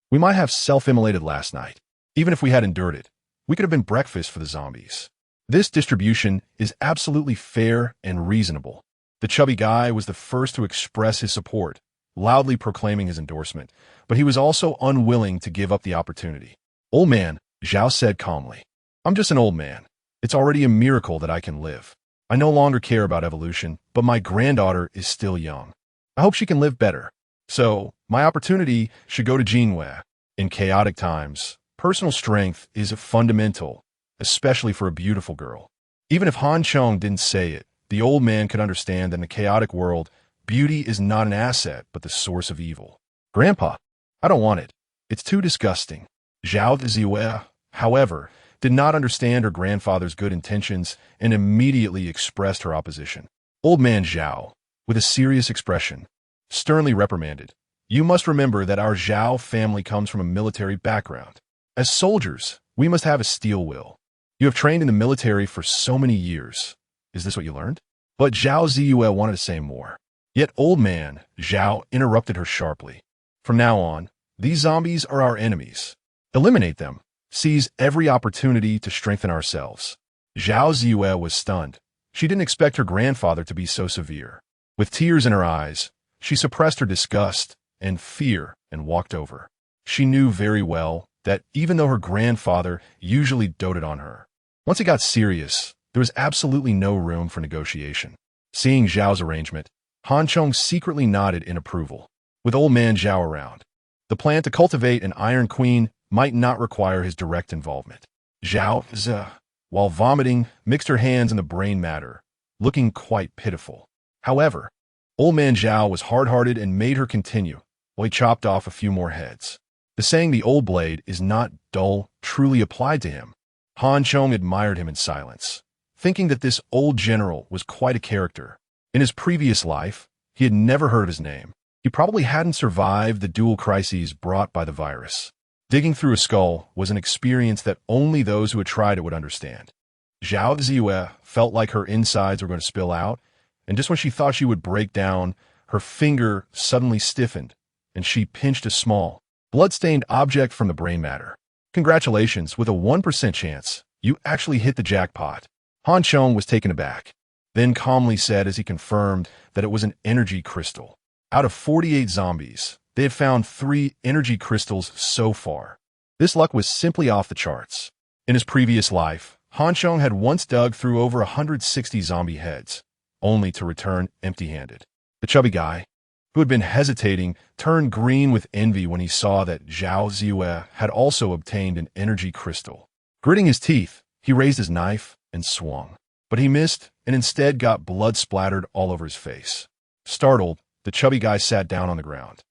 we might have self-immolated last night. Even if we had endured it, we could have been breakfast for the zombies. This distribution is absolutely fair and reasonable. The chubby guy was the first to express his support, loudly proclaiming his endorsement, but he was also unwilling to give up the opportunity. Old man, Zhao said calmly. I'm just an old man. It's already a miracle that I can live. I no longer care about evolution, but my granddaughter is still young. I hope she can live better. So, my opportunity should go to Jinwei. In chaotic times, personal strength is fundamental, especially for a beautiful girl. Even if Han Chong didn't say it, the old man could understand that in a chaotic world, beauty is not an asset, but the source of evil. Grandpa, I don't want it. It's too disgusting. Zhao Ziwei, however, did not understand her grandfather's good intentions and immediately expressed her opposition. Old man Zhao, with a serious expression, sternly reprimanded, "You must remember that our Zhao family comes from a military background. As soldiers, we must have a steel will. You have trained in the military for so many years. Is this what you learned?" But Zhao Ziwei wanted to say more. Yet old man Zhao interrupted her sharply. "From now on, these zombies are our enemies. Eliminate them. Seize every opportunity to strengthen ourselves." Zhao Ziwei was stunned. She didn't expect her grandfather to be so severe. With tears in her eyes, she suppressed her disgust and fear and walked over. She knew very well that even though her grandfather usually doted on her, once it got serious, there was absolutely no room for negotiation. Seeing Zhao's arrangement, Han Chong secretly nodded in approval. With old man Zhao around, the plan to cultivate an Iron Queen might not require his direct involvement. Zhao, while vomiting, mixed her hands in the brain matter, looking quite pitiful. However, old man Zhao was hard-hearted and made her continue, while he chopped off a few more heads. The saying "the old blade is not dull" truly applied to him. Han Chong admired him in silence, thinking that this old general was quite a character. In his previous life, he had never heard his name. He probably hadn't survived the dual crises brought by the virus. Digging through a skull was an experience that only those who had tried it would understand. Zhao Ziwei felt like her insides were going to spill out, and just when she thought she would break down, her finger suddenly stiffened, and she pinched a small, blood-stained object from the brain matter. "Congratulations, with a 1% chance, you actually hit the jackpot." Han Chong was taken aback, then calmly said as he confirmed that it was an energy crystal. Out of 48 zombies, they had found 3 energy crystals so far. This luck was simply off the charts. In his previous life, Han Chong had once dug through over 160 zombie heads, only to return empty-handed. The chubby guy, who had been hesitating, turned green with envy when he saw that Zhao Ziwei had also obtained an energy crystal. Gritting his teeth, he raised his knife and swung. But he missed and instead got blood splattered all over his face. Startled, the chubby guy sat down on the ground.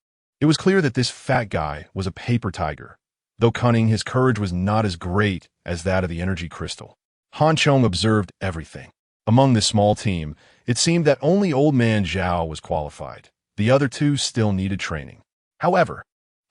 It was clear that this fat guy was a paper tiger. Though cunning, his courage was not as great as that of the energy crystal. Han Chong observed everything. Among this small team, it seemed that only old man Zhao was qualified. The other 2 still needed training. However,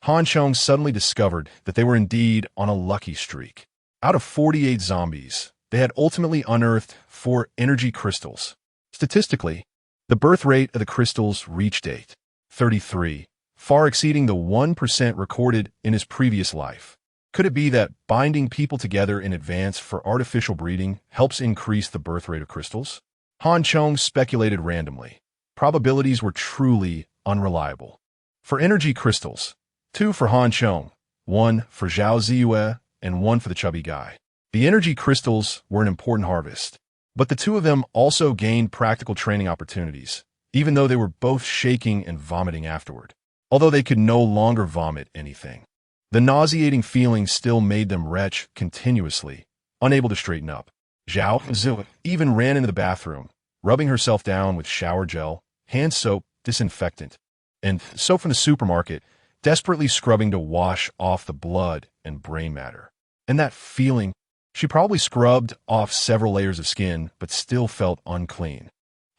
Han Chong suddenly discovered that they were indeed on a lucky streak. Out of 48 zombies, they had ultimately unearthed 4 energy crystals. Statistically, the birth rate of the crystals reached 8.33, far exceeding the 1% recorded in his previous life. Could it be that binding people together in advance for artificial breeding helps increase the birth rate of crystals? Han Chong speculated randomly. Probabilities were truly unreliable. For energy crystals, 2 for Han Chong, 1 for Zhao Ziwei, and 1 for the chubby guy. The energy crystals were an important harvest, but the 2 of them also gained practical training opportunities, even though they were both shaking and vomiting afterward. Although they could no longer vomit anything, the nauseating feeling still made them retch continuously, unable to straighten up. Zhao Ziwei even ran into the bathroom, rubbing herself down with shower gel, hand soap, disinfectant, and soap from the supermarket, desperately scrubbing to wash off the blood and brain matter. And that feeling, she probably scrubbed off several layers of skin, but still felt unclean.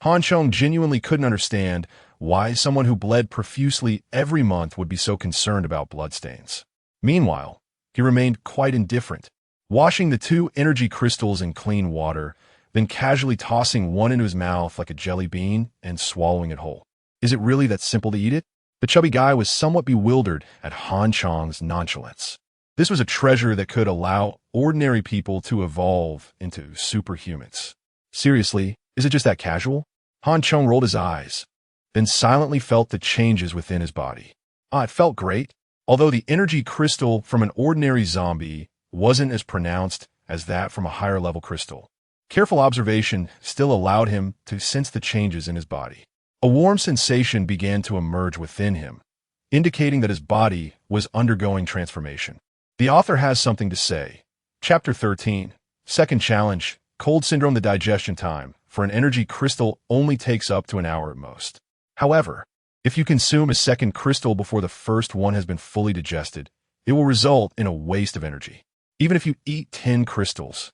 Han Chong genuinely couldn't understand why someone who bled profusely every month would be so concerned about bloodstains. Meanwhile, he remained quite indifferent, washing the 2 energy crystals in clean water, then casually tossing one into his mouth like a jelly bean and swallowing it whole. Is it really that simple to eat it? The chubby guy was somewhat bewildered at Han Chong's nonchalance. This was a treasure that could allow ordinary people to evolve into superhumans. Seriously, is it just that casual? Han Chong rolled his eyes, then silently felt the changes within his body. It felt great, although the energy crystal from an ordinary zombie wasn't as pronounced as that from a higher-level crystal. Careful observation still allowed him to sense the changes in his body. A warm sensation began to emerge within him, indicating that his body was undergoing transformation. The author has something to say. Chapter 13, Second Challenge, Cold Syndrome. The digestion time for an energy crystal only takes up to an hour at most. However, if you consume a second crystal before the first one has been fully digested, it will result in a waste of energy. Even if you eat 10 crystals,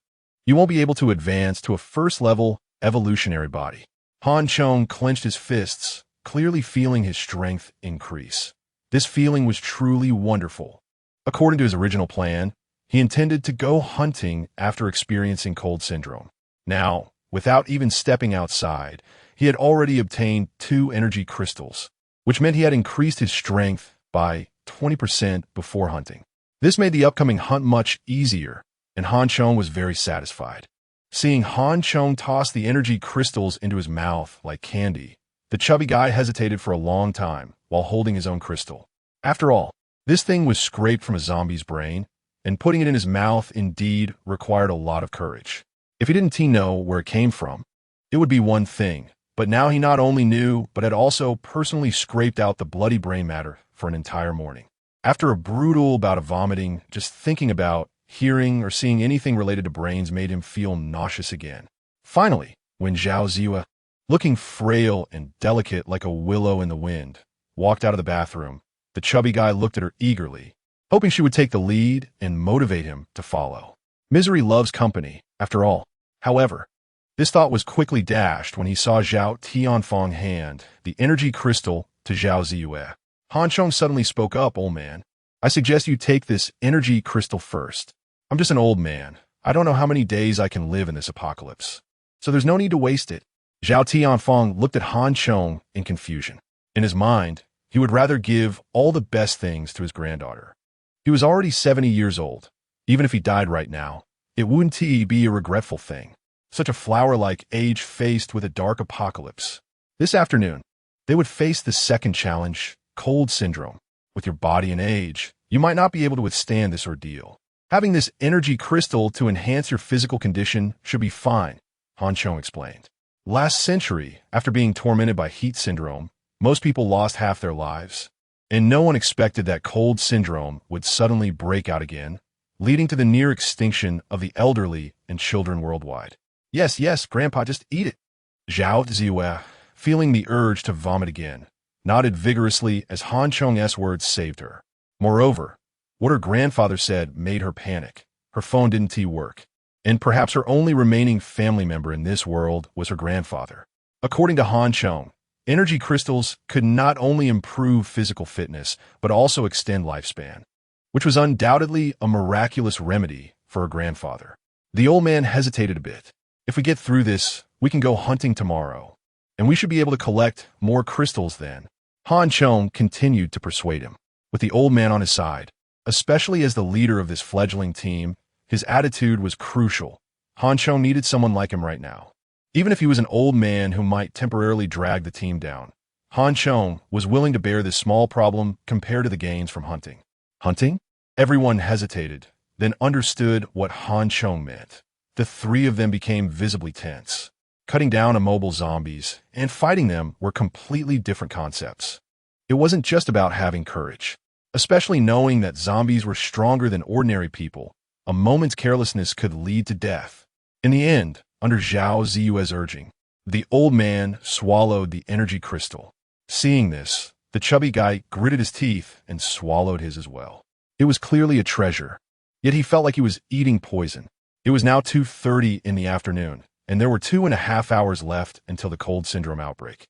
you won't be able to advance to a first-level evolutionary body. Han Chong clenched his fists, clearly feeling his strength increase. This feeling was truly wonderful. According to his original plan, he intended to go hunting after experiencing cold syndrome. Now, without even stepping outside, he had already obtained 2 energy crystals, which meant he had increased his strength by 20% before hunting. This made the upcoming hunt much easier, and Han Chong was very satisfied. Seeing Han Chong toss the energy crystals into his mouth like candy, the chubby guy hesitated for a long time while holding his own crystal. After all, this thing was scraped from a zombie's brain, and putting it in his mouth indeed required a lot of courage. If he didn't know where it came from, it would be one thing, but now he not only knew, but had also personally scraped out the bloody brain matter for an entire morning. After a brutal bout of vomiting, just thinking about, hearing, or seeing anything related to brains made him feel nauseous again. Finally, when Zhao Ziwa, looking frail and delicate like a willow in the wind, walked out of the bathroom, the chubby guy looked at her eagerly, hoping she would take the lead and motivate him to follow. Misery loves company, after all. However, this thought was quickly dashed when he saw Zhao Tianfeng hand the energy crystal to Zhao Ziyue. Han Chong suddenly spoke up. "Old man, I suggest you take this energy crystal first. I'm just an old man. I don't know how many days I can live in this apocalypse, so there's no need to waste it." Zhao Tianfeng looked at Han Chong in confusion. In his mind, he would rather give all the best things to his granddaughter. He was already 70 years old. Even if he died right now, it wouldn't be a regretful thing. Such a flower-like age faced with a dark apocalypse. This afternoon, they would face the second challenge, cold syndrome. With your body and age, you might not be able to withstand this ordeal. Having this energy crystal to enhance your physical condition should be fine, Han Chong explained. Last century, after being tormented by heat syndrome, most people lost half their lives, and no one expected that cold syndrome would suddenly break out again, leading to the near extinction of the elderly and children worldwide. Yes, Grandpa, just eat it." Zhao Ziyue, feeling the urge to vomit again, nodded vigorously as Han Chong's words saved her. Moreover, what her grandfather said made her panic. Her phone didn't work, and perhaps her only remaining family member in this world was her grandfather. According to Han Chong, energy crystals could not only improve physical fitness, but also extend lifespan, which was undoubtedly a miraculous remedy for her grandfather. The old man hesitated a bit. "If we get through this, we can go hunting tomorrow, and we should be able to collect more crystals then." Han Chong continued to persuade him. With the old man on his side, especially as the leader of this fledgling team, his attitude was crucial. Han Chong needed someone like him right now. Even if he was an old man who might temporarily drag the team down, Han Chong was willing to bear this small problem compared to the gains from hunting. Hunting? Everyone hesitated, then understood what Han Chong meant. The 3 of them became visibly tense. Cutting down immobile zombies and fighting them were completely different concepts. It wasn't just about having courage, especially knowing that zombies were stronger than ordinary people. A moment's carelessness could lead to death. In the end, under Zhao Ziyue's urging, the old man swallowed the energy crystal. Seeing this, the chubby guy gritted his teeth and swallowed his as well. It was clearly a treasure, yet he felt like he was eating poison. It was now 2:30 in the afternoon, and there were 2.5 hours left until the cold syndrome outbreak.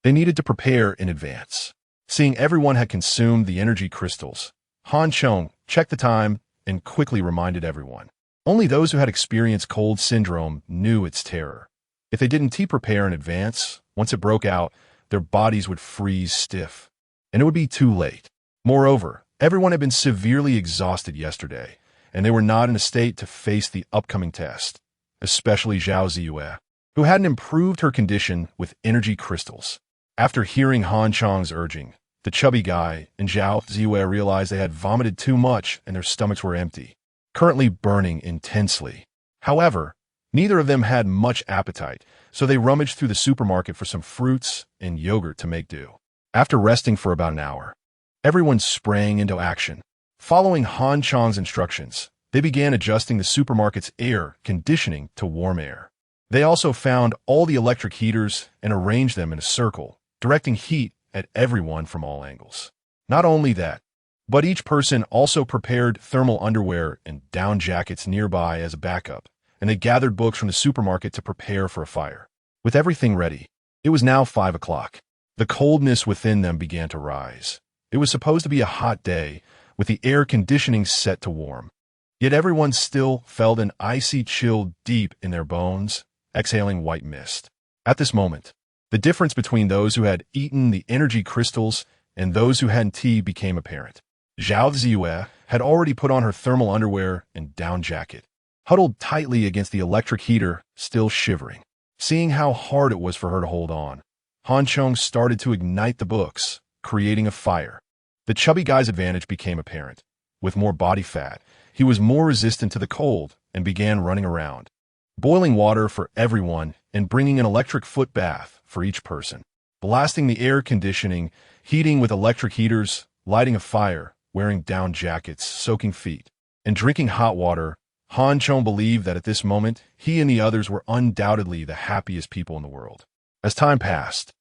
They needed to prepare in advance. Seeing everyone had consumed the energy crystals, Chong checked the time and quickly reminded everyone. Only those who had experienced cold syndrome knew its terror. If they didn't prepare in advance, once it broke out, their bodies would freeze stiff, and it would be too late. Moreover, everyone had been severely exhausted yesterday, and they were not in a state to face the upcoming test, especially Zhao Ziyue, who hadn't improved her condition with energy crystals. After hearing Han Chong's urging, the chubby guy and Zhao Ziyue realized they had vomited too much and their stomachs were empty, currently burning intensely. However, neither of them had much appetite, so they rummaged through the supermarket for some fruits and yogurt to make do. After resting for about an hour, everyone sprang into action. Following Han Chong's instructions, they began adjusting the supermarket's air conditioning to warm air. They also found all the electric heaters and arranged them in a circle, directing heat at everyone from all angles. Not only that, but each person also prepared thermal underwear and down jackets nearby as a backup, and they gathered books from the supermarket to prepare for a fire. With everything ready, it was now 5 o'clock. The coldness within them began to rise. It was supposed to be a hot day, with the air conditioning set to warm. Yet everyone still felt an icy chill deep in their bones, exhaling white mist. At this moment, the difference between those who had eaten the energy crystals and those who hadn't became apparent. Zhao Ziyue had already put on her thermal underwear and down jacket, huddled tightly against the electric heater, still shivering. Seeing how hard it was for her to hold on, Chong started to ignite the books, creating a fire. The chubby guy's advantage became apparent. With more body fat, he was more resistant to the cold and began running around, boiling water for everyone and bringing an electric foot bath for each person, blasting the air conditioning, heating with electric heaters, lighting a fire, wearing down jackets, soaking feet, and drinking hot water. Chong believed that at this moment, he and the others were undoubtedly the happiest people in the world. As time passed,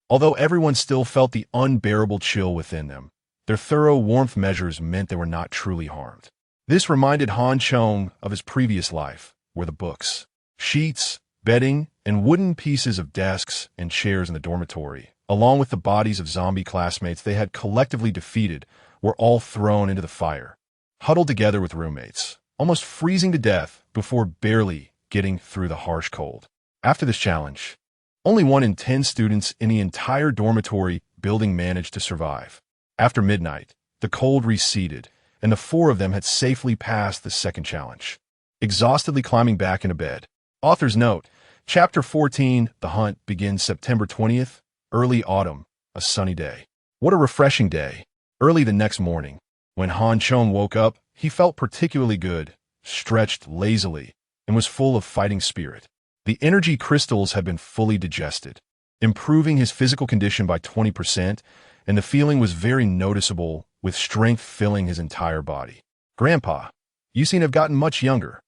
although everyone still felt the unbearable chill within them, their thorough warmth measures meant they were not truly harmed. This reminded Chong of his previous life, where the books, sheets, bedding, and wooden pieces of desks and chairs in the dormitory, along with the bodies of zombie classmates they had collectively defeated, were all thrown into the fire, huddled together with roommates, almost freezing to death before barely getting through the harsh cold. After this challenge, only 1 in 10 students in the entire dormitory building managed to survive. After midnight, the cold receded, and the 4 of them had safely passed the second challenge. Exhaustedly climbing back into bed. Author's note, Chapter 14, The Hunt, begins September 20th, early autumn, a sunny day. What a refreshing day. Early the next morning, when Chong woke up, he felt particularly good, stretched lazily, and was full of fighting spirit. The energy crystals had been fully digested, improving his physical condition by 20%, and the feeling was very noticeable, with strength filling his entire body. "Grandpa, you seem to have gotten much younger,"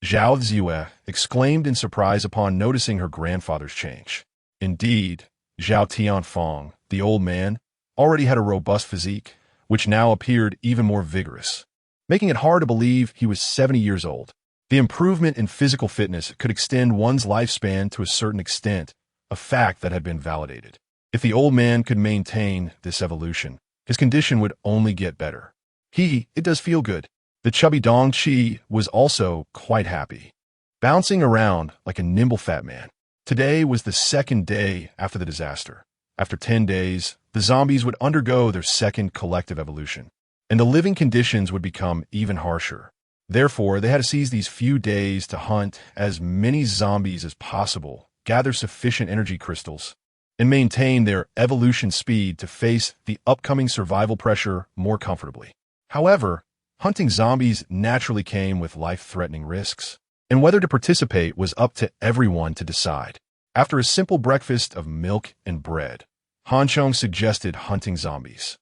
Zhao Ziyue exclaimed in surprise upon noticing her grandfather's change. Indeed, Zhao Tianfeng, the old man, already had a robust physique, which now appeared even more vigorous, making it hard to believe he was 70 years old. The improvement in physical fitness could extend one's lifespan to a certain extent, a fact that had been validated. If the old man could maintain this evolution, his condition would only get better. It does feel good. The chubby Dong Chi was also quite happy, bouncing around like a nimble fat man. Today was the second day after the disaster. After 10 days, the zombies would undergo their second collective evolution, and the living conditions would become even harsher. Therefore, they had to seize these few days to hunt as many zombies as possible, gather sufficient energy crystals, and maintain their evolution speed to face the upcoming survival pressure more comfortably. However, hunting zombies naturally came with life-threatening risks, and whether to participate was up to everyone to decide. After a simple breakfast of milk and bread, Chong suggested hunting zombies.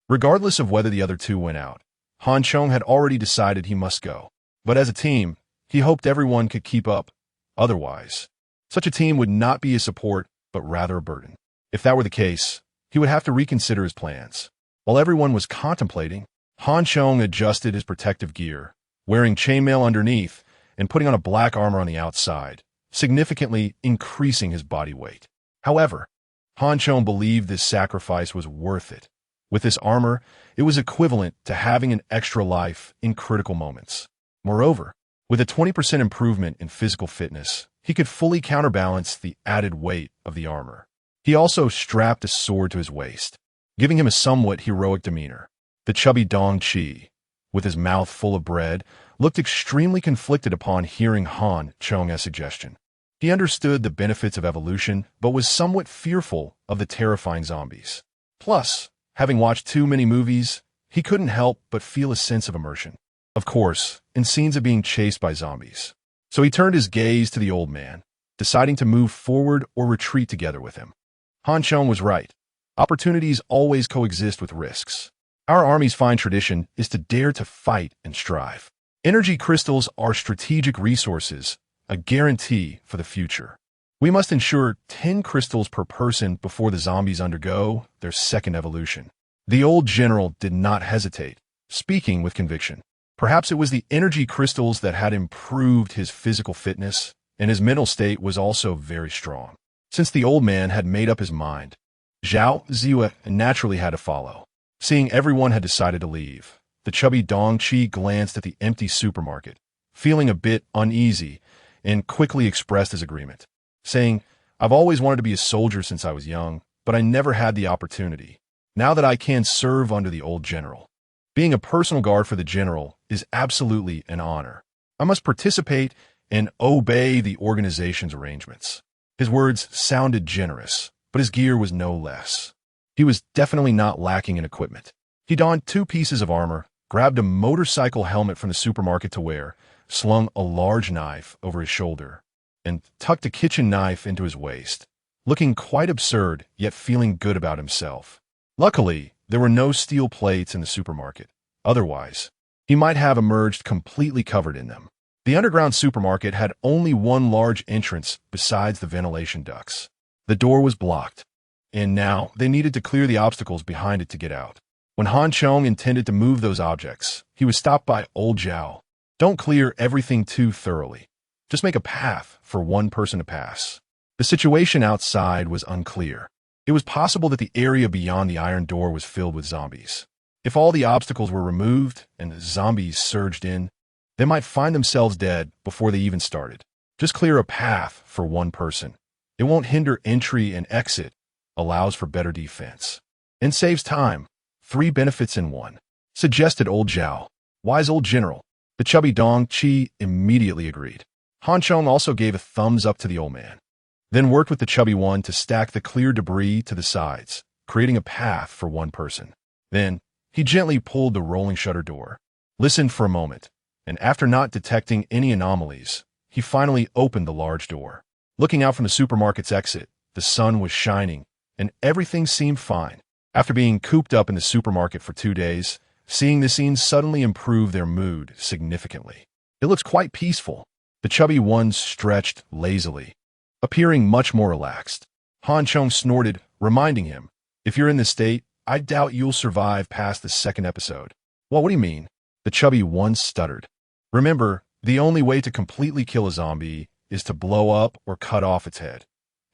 Regardless of whether the other two went out, Chong had already decided he must go. But as a team, he hoped everyone could keep up. Otherwise, such a team would not be a support, but rather a burden. If that were the case, he would have to reconsider his plans. While everyone was contemplating, Chong adjusted his protective gear, wearing chainmail underneath and putting on a black armor on the outside, significantly increasing his body weight. However, Han Chong believed this sacrifice was worth it. With this armor, it was equivalent to having an extra life in critical moments. Moreover, with a 20% improvement in physical fitness, he could fully counterbalance the added weight of the armor. He also strapped a sword to his waist, giving him a somewhat heroic demeanor. The chubby Dong Chi, with his mouth full of bread, looked extremely conflicted upon hearing Han Chong's suggestion. He understood the benefits of evolution, but was somewhat fearful of the terrifying zombies. Plus, having watched too many movies, he couldn't help but feel a sense of immersion. Of course, in scenes of being chased by zombies. So he turned his gaze to the old man, deciding to move forward or retreat together with him. Han Chong was right. Opportunities always coexist with risks. Our army's fine tradition is to dare to fight and strive. Energy crystals are strategic resources, a guarantee for the future. We must ensure 10 crystals per person before the zombies undergo their second evolution. The old general did not hesitate, speaking with conviction. Perhaps it was the energy crystals that had improved his physical fitness, and his mental state was also very strong. Since the old man had made up his mind, Zhao Ziwa naturally had to follow. Seeing everyone had decided to leave, the chubby Dong Chi glanced at the empty supermarket, feeling a bit uneasy, and quickly expressed his agreement, saying, "I've always wanted to be a soldier since I was young, but I never had the opportunity. Now that I can serve under the old general. Being a personal guard for the general is absolutely an honor. I must participate and obey the organization's arrangements." His words sounded generous, but his gear was no less. He was definitely not lacking in equipment. He donned 2 pieces of armor, grabbed a motorcycle helmet from the supermarket to wear, slung a large knife over his shoulder, and tucked a kitchen knife into his waist, looking quite absurd yet feeling good about himself. Luckily, there were no steel plates in the supermarket. Otherwise, he might have emerged completely covered in them. The underground supermarket had only one large entrance besides the ventilation ducts. The door was blocked, and now they needed to clear the obstacles behind it to get out. When Han Chong intended to move those objects, he was stopped by Old Zhao. "Don't clear everything too thoroughly. Just make a path for one person to pass." The situation outside was unclear. It was possible that the area beyond the iron door was filled with zombies. If all the obstacles were removed and the zombies surged in, they might find themselves dead before they even started. Just clear a path for one person. It won't hinder entry and exit, allows for better defense, and saves time. 3 benefits in one, suggested Old Zhao. Wise old general. The chubby Dong Chi immediately agreed. Han Chong also gave a thumbs up to the old man, then worked with the chubby one to stack the clear debris to the sides, creating a path for one person. Then, he gently pulled the rolling shutter door, listened for a moment, and after not detecting any anomalies, he finally opened the large door. Looking out from the supermarket's exit, the sun was shining, and everything seemed fine. After being cooped up in the supermarket for 2 days, seeing the scene suddenly improved their mood significantly. "It looks quite peaceful." The chubby one stretched lazily, appearing much more relaxed. Han Chong snorted, reminding him, "If you're in this state, I doubt you'll survive past the second episode." "Well, what do you mean?" The chubby one stuttered. "Remember, the only way to completely kill a zombie is to blow up or cut off its head.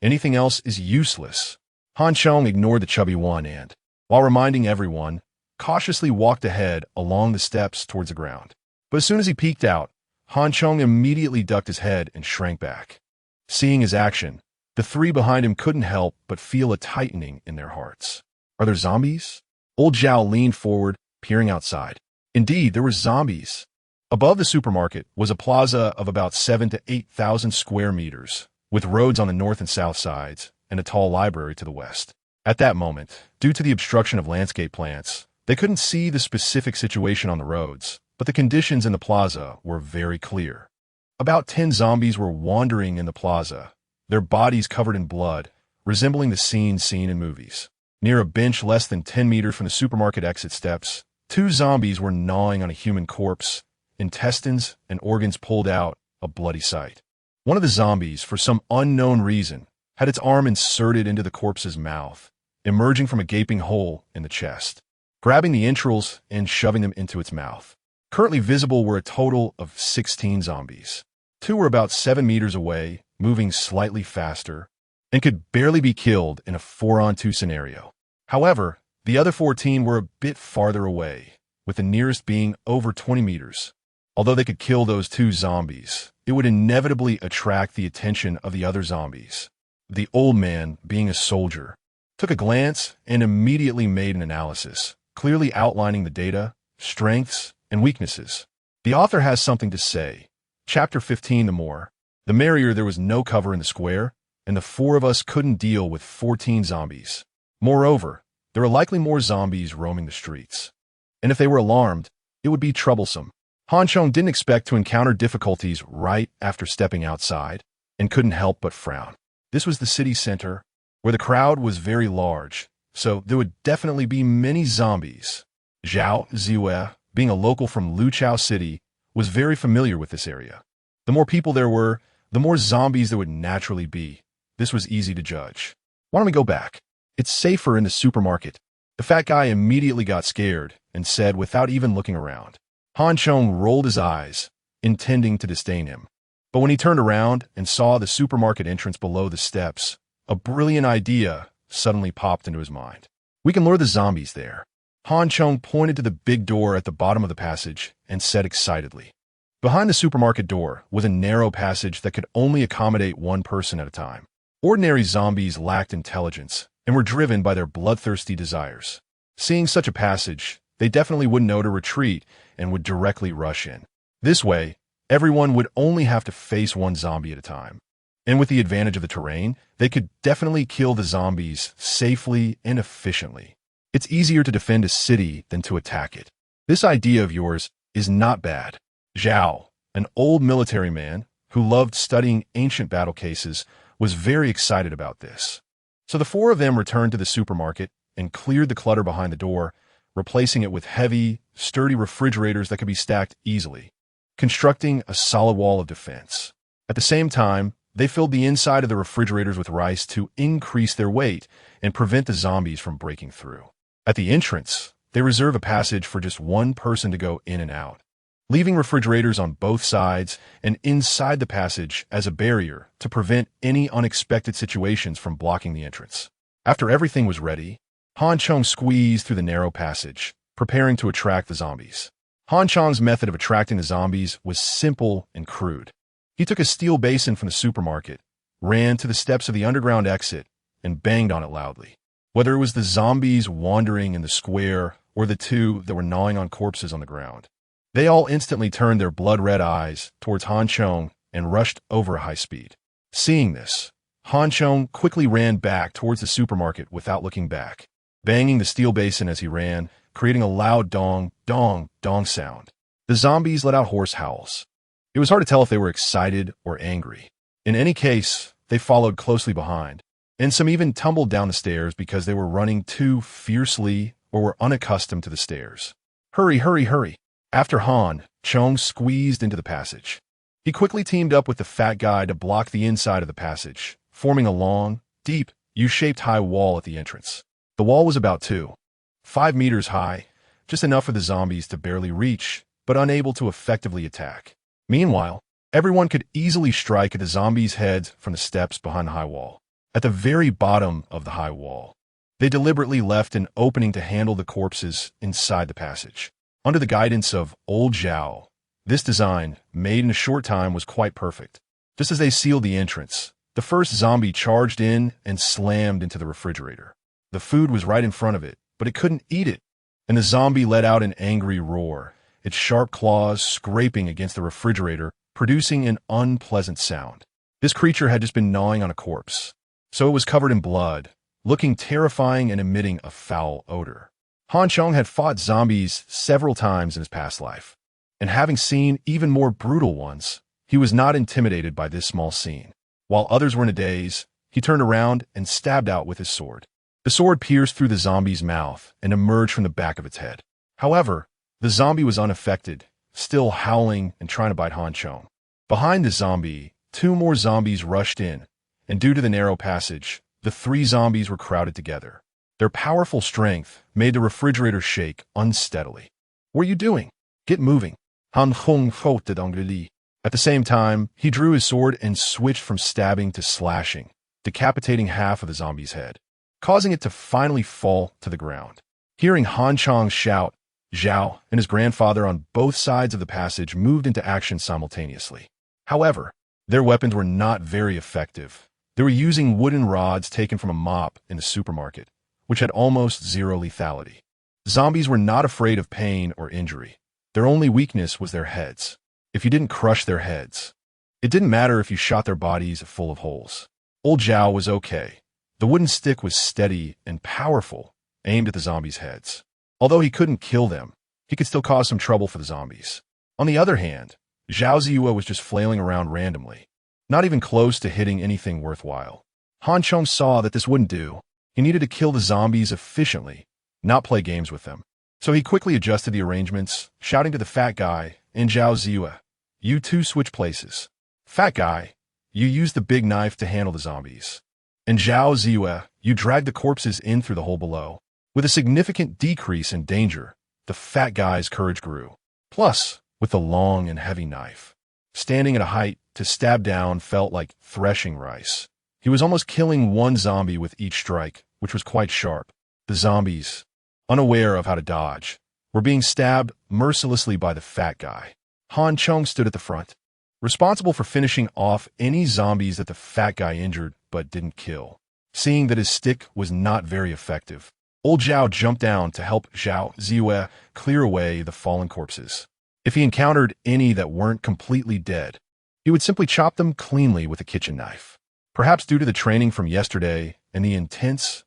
Anything else is useless." Han Chong ignored the chubby one and, while reminding everyone, cautiously walked ahead along the steps towards the ground. But as soon as he peeked out, Han Chong immediately ducked his head and shrank back. Seeing his action, the 3 behind him couldn't help but feel a tightening in their hearts. "Are there zombies?" Old Zhao leaned forward, peering outside. Indeed, there were zombies. Above the supermarket was a plaza of about 7,000 to 8,000 square meters, with roads on the north and south sides, and a tall library to the west. At that moment, due to the obstruction of landscape plants, they couldn't see the specific situation on the roads, but the conditions in the plaza were very clear. About 10 zombies were wandering in the plaza, their bodies covered in blood, resembling the scenes seen in movies. Near a bench less than 10 meters from the supermarket exit steps, 2 zombies were gnawing on a human corpse, intestines and organs pulled out, a bloody sight. One of the zombies, for some unknown reason, had its arm inserted into the corpse's mouth, emerging from a gaping hole in the chest, grabbing the entrails and shoving them into its mouth. Currently visible were a total of 16 zombies. 2 were about 7 meters away, moving slightly faster, and could barely be killed in a 4-on-2 scenario. However, the other 14 were a bit farther away, with the nearest being over 20 meters. Although they could kill those 2 zombies, it would inevitably attract the attention of the other zombies. The old man, being a soldier, took a glance and immediately made an analysis, clearly outlining the data, strengths, and weaknesses. The author has something to say. Chapter 15, the merrier. There was no cover in the square, and the 4 of us couldn't deal with 14 zombies. Moreover, there were likely more zombies roaming the streets. And if they were alarmed, it would be troublesome. Chong didn't expect to encounter difficulties right after stepping outside, and couldn't help but frown. This was the city center, where the crowd was very large, so there would definitely be many zombies. Zhao Ziwei, being a local from Luchao City, was very familiar with this area. The more people there were, the more zombies there would naturally be. This was easy to judge. Why don't we go back? It's safer in the supermarket. The fat guy immediately got scared and said without even looking around. Chong rolled his eyes, intending to disdain him. But when he turned around and saw the supermarket entrance below the steps, a brilliant idea suddenly popped into his mind. We can lure the zombies there. Chong pointed to the big door at the bottom of the passage and said excitedly. Behind the supermarket door was a narrow passage that could only accommodate 1 person at a time. Ordinary zombies lacked intelligence and were driven by their bloodthirsty desires. Seeing such a passage, they definitely wouldn't know to retreat and would directly rush in. This way, everyone would only have to face 1 zombie at a time. And with the advantage of the terrain, they could definitely kill the zombies safely and efficiently. It's easier to defend a city than to attack it. This idea of yours is not bad. Zhao, an old military man who loved studying ancient battle cases, was very excited about this. So the 4 of them returned to the supermarket and cleared the clutter behind the door, replacing it with heavy, sturdy refrigerators that could be stacked easily, constructing a solid wall of defense. At the same time, they filled the inside of the refrigerators with rice to increase their weight and prevent the zombies from breaking through. At the entrance, they reserve a passage for just 1 person to go in and out, leaving refrigerators on both sides and inside the passage as a barrier to prevent any unexpected situations from blocking the entrance. After everything was ready, Chong squeezed through the narrow passage, preparing to attract the zombies. Chong's method of attracting the zombies was simple and crude. He took a steel basin from the supermarket, ran to the steps of the underground exit, and banged on it loudly. Whether it was the zombies wandering in the square or the 2 that were gnawing on corpses on the ground, they all instantly turned their blood-red eyes towards Chong and rushed over high speed. Seeing this, Chong quickly ran back towards the supermarket without looking back, banging the steel basin as he ran, creating a loud dong, dong, dong sound. The zombies let out hoarse howls. It was hard to tell if they were excited or angry. In any case, they followed closely behind, and some even tumbled down the stairs because they were running too fiercely or were unaccustomed to the stairs. Hurry, hurry, hurry. After Chong squeezed into the passage. He quickly teamed up with the fat guy to block the inside of the passage, forming a long, deep, U-shaped high wall at the entrance. The wall was about 5 meters high, just enough for the zombies to barely reach, but unable to effectively attack. Meanwhile, everyone could easily strike at the zombies' heads from the steps behind the high wall. At the very bottom of the high wall, they deliberately left an opening to handle the corpses inside the passage. Under the guidance of old Zhao, this design, made in a short time, was quite perfect. Just as they sealed the entrance, the first zombie charged in and slammed into the refrigerator. The food was right in front of it, but it couldn't eat it, and the zombie let out an angry roar, its sharp claws scraping against the refrigerator, producing an unpleasant sound. This creature had just been gnawing on a corpse, so it was covered in blood, looking terrifying and emitting a foul odor. Chong had fought zombies several times in his past life, and having seen even more brutal ones, he was not intimidated by this small scene. While others were in a daze, he turned around and stabbed out with his sword. The sword pierced through the zombie's mouth and emerged from the back of its head. However, the zombie was unaffected, still howling and trying to bite Chong. Behind the zombie, 2 more zombies rushed in, and due to the narrow passage, the 3 zombies were crowded together. Their powerful strength made the refrigerator shake unsteadily. "What are you doing? Get moving." At the same time, he drew his sword and switched from stabbing to slashing, decapitating half of the zombie's head, causing it to finally fall to the ground. Hearing Han Chong shout, Zhao and his grandfather on both sides of the passage moved into action simultaneously. However, their weapons were not very effective. They were using wooden rods taken from a mop in the supermarket, which had almost zero lethality. Zombies were not afraid of pain or injury. Their only weakness was their heads. If you didn't crush their heads, it didn't matter if you shot their bodies full of holes. Old Zhao was okay. The wooden stick was steady and powerful, aimed at the zombies' heads. Although he couldn't kill them, he could still cause some trouble for the zombies. On the other hand, Zhao Ziyue was just flailing around randomly, not even close to hitting anything worthwhile. Han Chong saw that this wouldn't do. He needed to kill the zombies efficiently, not play games with them. So he quickly adjusted the arrangements, shouting to the fat guy and Zhao Ziyue, "You two switch places. Fat guy, you use the big knife to handle the zombies. And Zhao Ziyue, you drag the corpses in through the hole below." With a significant decrease in danger, the fat guy's courage grew. Plus, with the long and heavy knife, standing at a height to stab down felt like threshing rice. He was almost killing one zombie with each strike, which was quite sharp. The zombies, unaware of how to dodge, were being stabbed mercilessly by the fat guy. Han Chong stood at the front, responsible for finishing off any zombies that the fat guy injured but didn't kill. Seeing that his stick was not very effective, Old Zhao jumped down to help Zhao Ziyue clear away the fallen corpses. If he encountered any that weren't completely dead, he would simply chop them cleanly with a kitchen knife. Perhaps due to the training from yesterday and the intense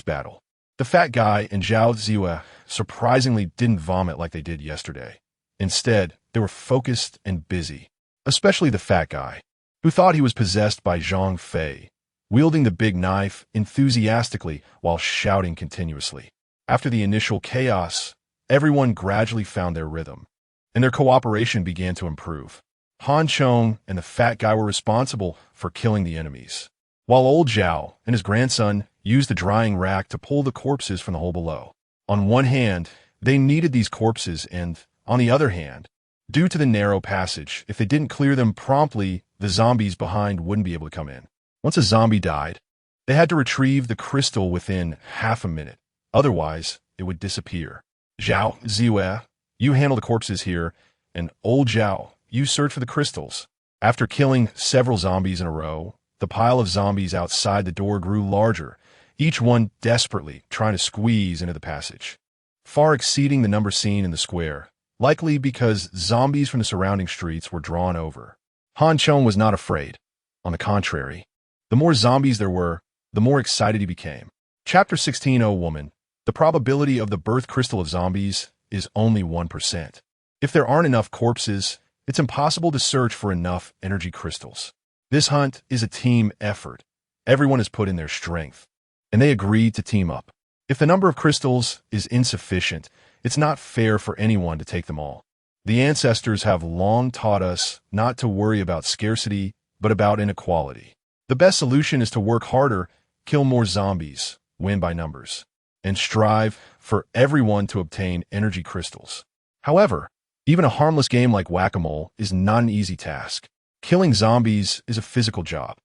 battle, the fat guy and Zhao Ziyue surprisingly didn't vomit like they did yesterday. Instead, they were focused and busy, especially the fat guy, who thought he was possessed by Zhang Fei, wielding the big knife enthusiastically while shouting continuously. After the initial chaos, everyone gradually found their rhythm, and their cooperation began to improve. Han Chong and the fat guy were responsible for killing the enemies, while old Zhao and his grandson used the drying rack to pull the corpses from the hole below. On one hand, they needed these corpses, and, on the other hand, due to the narrow passage, if they didn't clear them promptly, the zombies behind wouldn't be able to come in. Once a zombie died, they had to retrieve the crystal within half a minute. Otherwise, it would disappear. Zhao Ziyue, you handle the corpses here, and old Zhao, you search for the crystals. After killing several zombies in a row, the pile of zombies outside the door grew larger, each one desperately trying to squeeze into the passage, far exceeding the number seen in the square, likely because zombies from the surrounding streets were drawn over. Han Chong was not afraid. On the contrary, the more zombies there were, the more excited he became. Chapter 16. Oh woman, the probability of the birth crystal of zombies is only 1%. If there aren't enough corpses, it's impossible to search for enough energy crystals. This hunt is a team effort. Everyone has put in their strength, and they agreed to team up. If the number of crystals is insufficient, it's not fair for anyone to take them all. The ancestors have long taught us not to worry about scarcity, but about inequality. The best solution is to work harder, kill more zombies, win by numbers, and strive for everyone to obtain energy crystals. However, even a harmless game like whack-a-mole is not an easy task. Killing zombies is a physical job.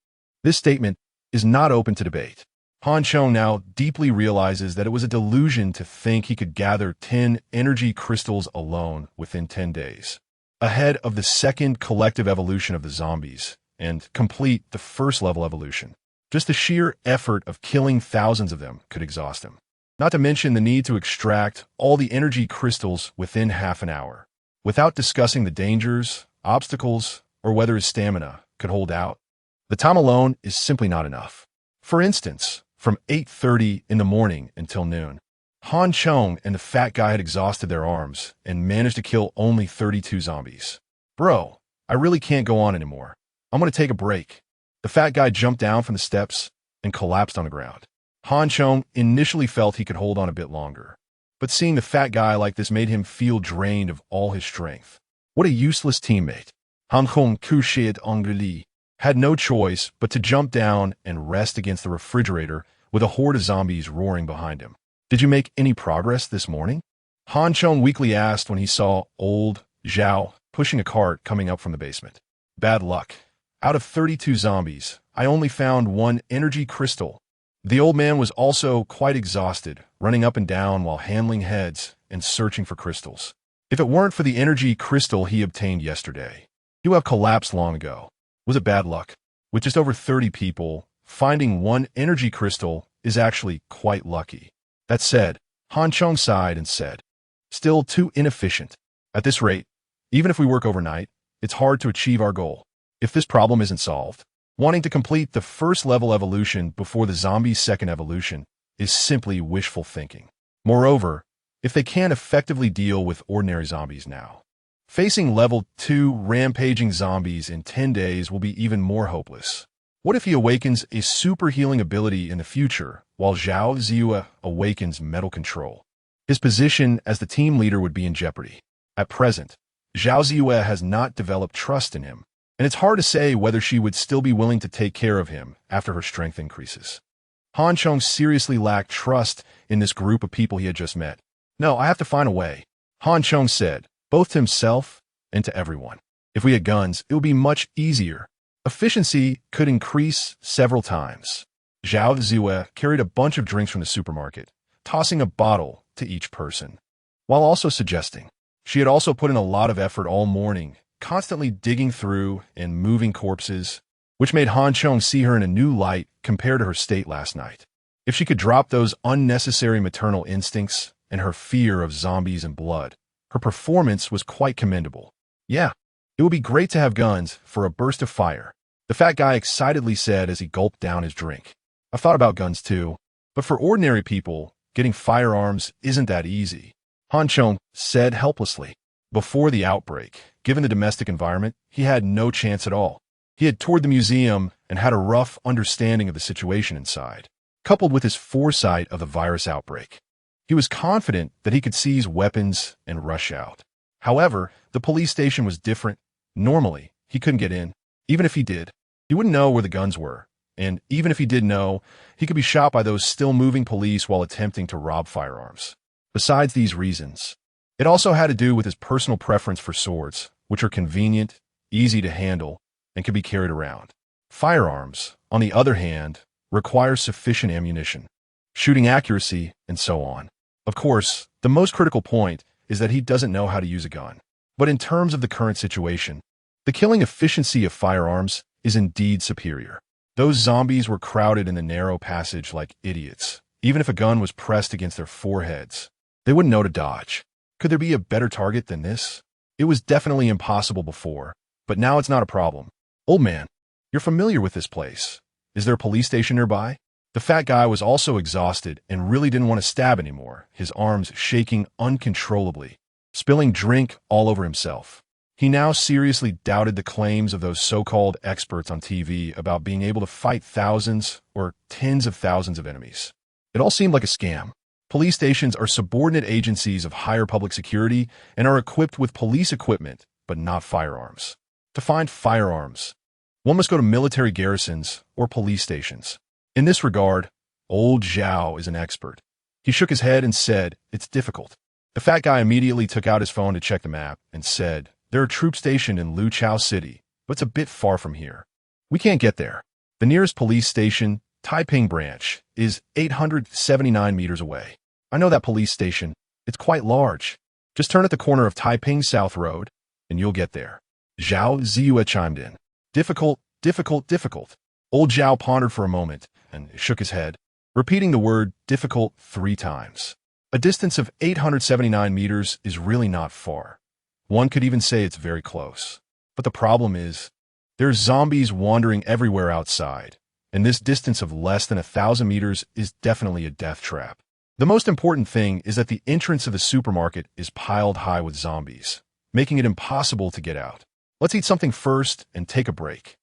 This statement is not open to debate. Han Chong now deeply realizes that it was a delusion to think he could gather 10 energy crystals alone within 10 days, ahead of the second collective evolution of the zombies, and complete the first level evolution. Just the sheer effort of killing thousands of them could exhaust him. Not to mention the need to extract all the energy crystals within half an hour, without discussing the dangers, obstacles, or whether his stamina could hold out. The time alone is simply not enough. For instance, from 8:30 in the morning until noon, Han Chong and the fat guy had exhausted their arms and managed to kill only 32 zombies. Bro, I really can't go on anymore. I'm going to take a break. The fat guy jumped down from the steps and collapsed on the ground. Han Chong initially felt he could hold on a bit longer, but seeing the fat guy like this made him feel drained of all his strength. What a useless teammate. Han Chong couché Angeli had no choice but to jump down and rest against the refrigerator with a horde of zombies roaring behind him. Did you make any progress this morning? Han Chong weakly asked when he saw old Zhao pushing a cart coming up from the basement. Bad luck. Out of 32 zombies, I only found one energy crystal. The old man was also quite exhausted, running up and down while handling heads and searching for crystals. If it weren't for the energy crystal he obtained yesterday, he would have collapsed long ago. Was it bad luck? With just over 30 people, finding one energy crystal is actually quite lucky. That said, Chong sighed and said, still too inefficient. At this rate, even if we work overnight, it's hard to achieve our goal. If this problem isn't solved, wanting to complete the first level evolution before the zombie's second evolution is simply wishful thinking. Moreover, if they can't effectively deal with ordinary zombies now, facing level 2 rampaging zombies in 10 days will be even more hopeless. What if he awakens a super healing ability in the future, while Zhao Ziyue awakens metal control? His position as the team leader would be in jeopardy. At present, Zhao Ziyue has not developed trust in him, and it's hard to say whether she would still be willing to take care of him after her strength increases. Chong seriously lacked trust in this group of people he had just met. No, I have to find a way, Chong said, both to himself and to everyone. If we had guns, it would be much easier. Efficiency could increase several times. Zhao Ziyue carried a bunch of drinks from the supermarket, tossing a bottle to each person, while also suggesting she had also put in a lot of effort all morning, constantly digging through and moving corpses, which made Chong see her in a new light compared to her state last night. If she could drop those unnecessary maternal instincts and her fear of zombies and blood, her performance was quite commendable. Yeah, it would be great to have guns for a burst of fire, the fat guy excitedly said as he gulped down his drink. I've thought about guns too, but for ordinary people, getting firearms isn't that easy, Chong said helplessly. Before the outbreak, given the domestic environment, he had no chance at all. He had toured the museum and had a rough understanding of the situation inside, coupled with his foresight of the virus outbreak. He was confident that he could seize weapons and rush out. However, the police station was different. Normally, he couldn't get in. Even if he did, he wouldn't know where the guns were. And even if he did know, he could be shot by those still moving police while attempting to rob firearms. Besides these reasons, it also had to do with his personal preference for swords, which are convenient, easy to handle, and can be carried around. Firearms, on the other hand, require sufficient ammunition, shooting accuracy, and so on. Of course, the most critical point is that he doesn't know how to use a gun. But in terms of the current situation, the killing efficiency of firearms is indeed superior. Those zombies were crowded in the narrow passage like idiots. Even if a gun was pressed against their foreheads, they wouldn't know to dodge. Could there be a better target than this? It was definitely impossible before, but now it's not a problem. Old man, you're familiar with this place. Is there a police station nearby? The fat guy was also exhausted and really didn't want to stab anymore, his arms shaking uncontrollably, spilling drink all over himself. He now seriously doubted the claims of those so-called experts on TV about being able to fight thousands or tens of thousands of enemies. It all seemed like a scam. Police stations are subordinate agencies of higher public security and are equipped with police equipment, but not firearms. To find firearms, one must go to military garrisons or police stations. In this regard, old Zhao is an expert. He shook his head and said, it's difficult. The fat guy immediately took out his phone to check the map and said, there are troops stationed in Luchao City, but it's a bit far from here. We can't get there. The nearest police station, Taiping Branch, is 879 meters away. I know that police station. It's quite large. Just turn at the corner of Taiping South Road, and you'll get there. Zhao Ziyue chimed in. Difficult, difficult, difficult. Old Zhao pondered for a moment and shook his head, repeating the word difficult 3 times. A distance of 879 meters is really not far. One could even say it's very close. But the problem is, there's zombies wandering everywhere outside, and this distance of less than 1,000 meters is definitely a death trap. The most important thing is that the entrance of the supermarket is piled high with zombies, making it impossible to get out. Let's eat something first and take a break.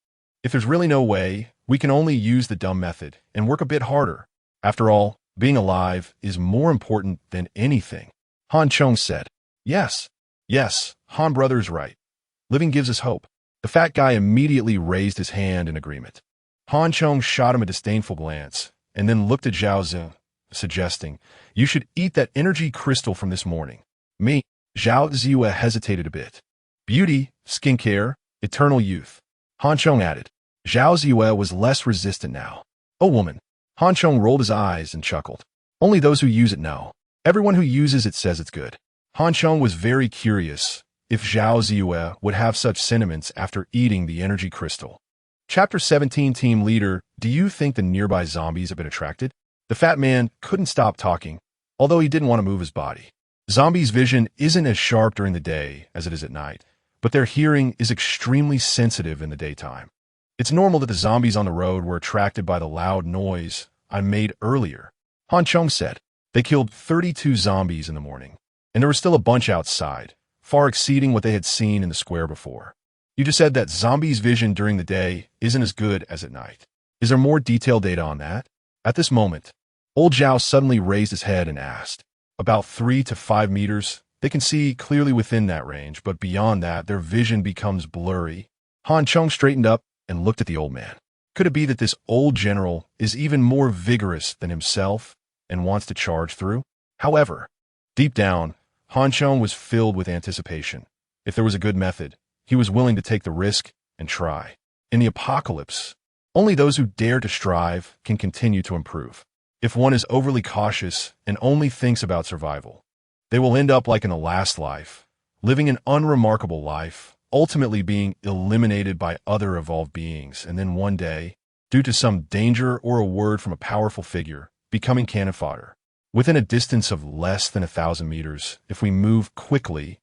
If there's really no way, we can only use the dumb method and work a bit harder. After all, being alive is more important than anything, Chong said. Yes, Han brother's right. Living gives us hope. The fat guy immediately raised his hand in agreement. Chong shot him a disdainful glance and then looked at Zhao Ziyue, suggesting, you should eat that energy crystal from this morning. Me, Zhao Ziyue hesitated a bit. Beauty, skincare, eternal youth, Chong added. Zhao Ziyue was less resistant now. Oh woman. Han Chong rolled his eyes and chuckled. Only those who use it know. Everyone who uses it says it's good. Han Chong was very curious if Zhao Ziyue would have such sentiments after eating the energy crystal. Chapter 17 Team Leader, do you think the nearby zombies have been attracted? The fat man couldn't stop talking, although he didn't want to move his body. Zombies' vision isn't as sharp during the day as it is at night, but their hearing is extremely sensitive in the daytime. It's normal that the zombies on the road were attracted by the loud noise I made earlier. Han Chong said. They killed 32 zombies in the morning, and there was still a bunch outside, far exceeding what they had seen in the square before. You just said that zombies' vision during the day isn't as good as at night. Is there more detailed data on that? At this moment, old Zhao suddenly raised his head and asked. About 3 to 5 meters, they can see clearly within that range, but beyond that, their vision becomes blurry. Han Chong straightened up and looked at the old man. Could it be that this old general is even more vigorous than himself and wants to charge through? However, deep down, Han Chong was filled with anticipation. If there was a good method, he was willing to take the risk and try. In the apocalypse, only those who dare to strive can continue to improve. If one is overly cautious and only thinks about survival, they will end up like in the last life, living an unremarkable life, ultimately being eliminated by other evolved beings, and then one day, due to some danger or a word from a powerful figure, becoming cannon fodder. Within a distance of less than 1,000 meters, if we move quickly,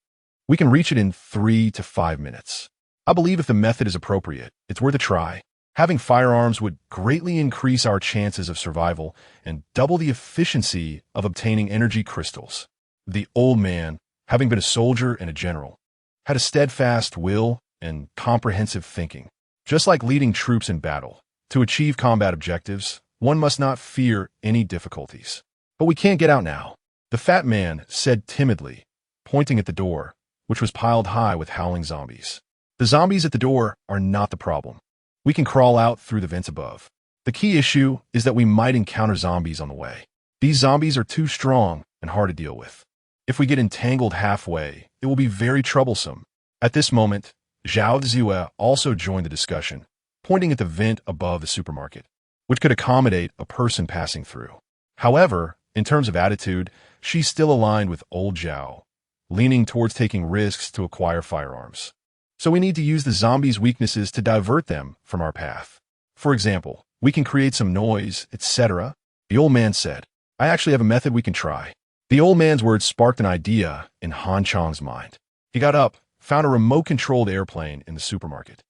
we can reach it in 3 to 5 minutes. I believe if the method is appropriate, it's worth a try. Having firearms would greatly increase our chances of survival and double the efficiency of obtaining energy crystals. The old man, having been a soldier and a general, had a steadfast will and comprehensive thinking. Just like leading troops in battle, to achieve combat objectives, one must not fear any difficulties. But we can't get out now, the fat man said timidly, pointing at the door, which was piled high with howling zombies. The zombies at the door are not the problem. We can crawl out through the vents above. The key issue is that we might encounter zombies on the way. These zombies are too strong and hard to deal with. If we get entangled halfway, it will be very troublesome. At this moment, Zhao Ziyue also joined the discussion, pointing at the vent above the supermarket, which could accommodate a person passing through. However, in terms of attitude, she's still aligned with old Zhao, leaning towards taking risks to acquire firearms. So we need to use the zombies' weaknesses to divert them from our path. For example, we can create some noise, etc. The old man said. I actually have a method we can try. The old man's words sparked an idea in Han Chong's mind. He got up, found a remote-controlled airplane in the supermarket,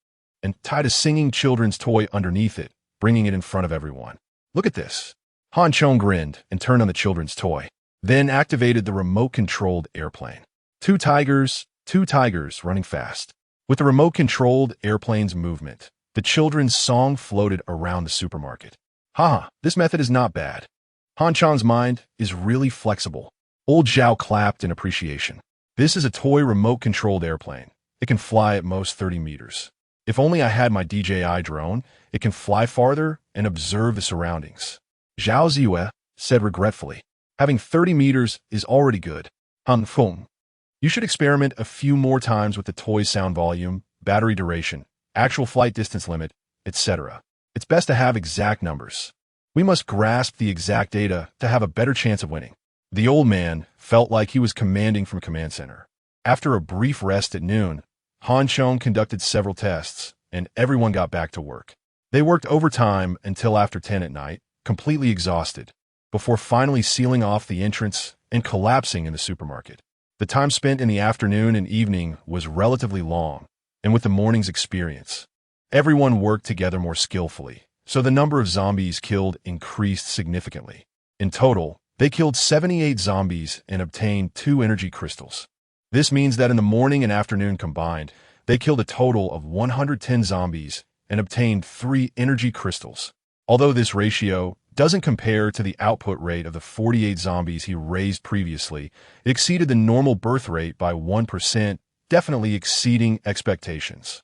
and tied a singing children's toy underneath it, bringing it in front of everyone. Look at this. Han Chong grinned and turned on the children's toy, then activated the remote-controlled airplane. Two tigers running fast. With the remote-controlled airplane's movement, the children's song floated around the supermarket. Haha, this method is not bad. Han Chong's mind is really flexible. Old Zhao clapped in appreciation. This is a toy remote-controlled airplane. It can fly at most 30 meters. If only I had my DJI drone, it can fly farther and observe the surroundings. Zhao Ziyue said regretfully. Having 30 meters is already good. Han Feng. You should experiment a few more times with the toy's sound volume, battery duration, actual flight distance limit, etc. It's best to have exact numbers. We must grasp the exact data to have a better chance of winning. The old man felt like he was commanding from command center. After a brief rest at noon, Han Chong conducted several tests, and everyone got back to work. They worked overtime until after 10 at night, completely exhausted, before finally sealing off the entrance and collapsing in the supermarket. The time spent in the afternoon and evening was relatively long, and with the morning's experience, everyone worked together more skillfully, so the number of zombies killed increased significantly. In total, they killed 78 zombies and obtained 2 energy crystals. This means that in the morning and afternoon combined, they killed a total of 110 zombies and obtained 3 energy crystals. Although this ratio doesn't compare to the output rate of the 48 zombies he raised previously, it exceeded the normal birth rate by 1%, definitely exceeding expectations.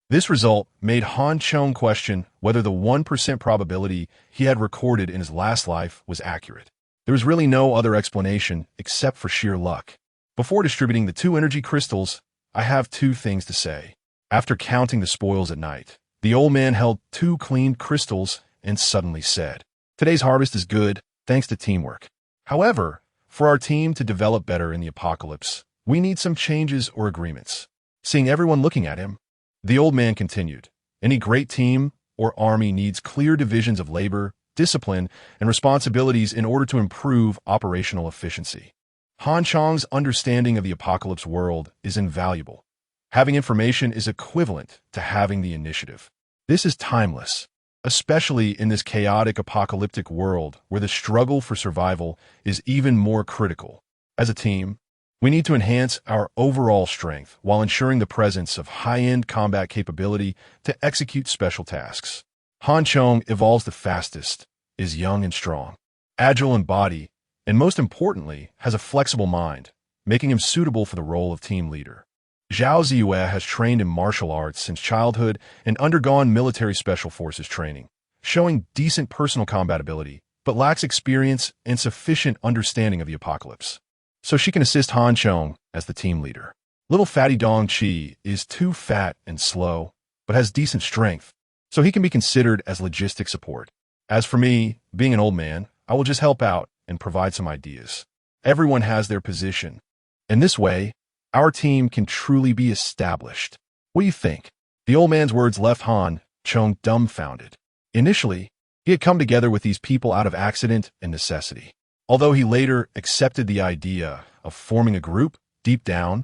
This result made Han Chong question whether the 1% probability he had recorded in his last life was accurate. There was really no other explanation except for sheer luck. Before distributing the 2 energy crystals, I have 2 things to say. After counting the spoils at night, The old man held 2 clean crystals and suddenly said, "Today's harvest is good, thanks to teamwork. However, for our team to develop better in the apocalypse, we need some changes or agreements." Seeing everyone looking at him, the old man continued, "Any great team or army needs clear divisions of labor, discipline, and responsibilities in order to improve operational efficiency. Han Chong's understanding of the apocalypse world is invaluable. Having information is equivalent to having the initiative. This is timeless, especially in this chaotic apocalyptic world where the struggle for survival is even more critical. As a team, we need to enhance our overall strength while ensuring the presence of high-end combat capability to execute special tasks. Han Chong evolves the fastest, is young and strong, agile in body, and most importantly, has a flexible mind, making him suitable for the role of team leader. Zhao Ziyue has trained in martial arts since childhood and undergone military special forces training, showing decent personal combat ability, but lacks experience and sufficient understanding of the apocalypse. So she can assist Han Chong as the team leader. Little fatty Dong Chi is too fat and slow, but has decent strength, so he can be considered as logistic support. As for me, being an old man, I will just help out and provide some ideas. Everyone has their position. In this way, our team can truly be established. What do you think? The old man's words left Han Chong dumbfounded. Initially, he had come together with these people out of accident and necessity. Although he later accepted the idea of forming a group, deep down,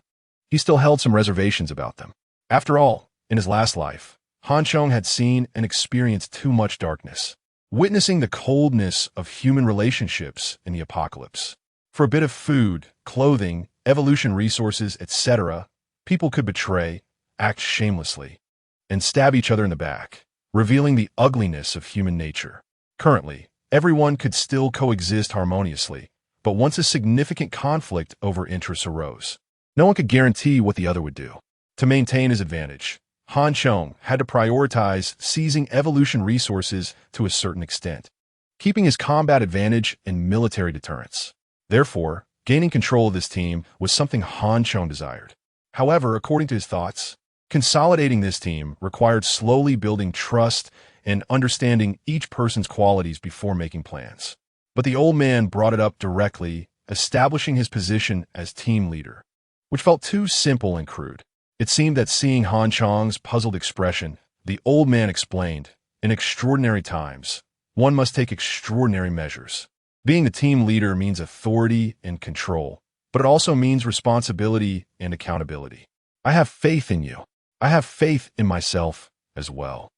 he still held some reservations about them. After all, in his last life, Han Chong had seen and experienced too much darkness, witnessing the coldness of human relationships in the apocalypse. For a bit of food, clothing, evolution resources, etc., people could betray, act shamelessly, and stab each other in the back, revealing the ugliness of human nature. Currently, everyone could still coexist harmoniously, but once a significant conflict over interests arose, no one could guarantee what the other would do. To maintain his advantage, Han Chong had to prioritize seizing evolution resources to a certain extent, keeping his combat advantage and military deterrence. Therefore, gaining control of this team was something Han Chong desired. However, according to his thoughts, consolidating this team required slowly building trust and understanding each person's qualities before making plans. But the old man brought it up directly, establishing his position as team leader, which felt too simple and crude. It seemed that seeing Han Chong's puzzled expression, the old man explained, "In extraordinary times, one must take extraordinary measures. Being the team leader means authority and control, but it also means responsibility and accountability. I have faith in you. I have faith in myself as well.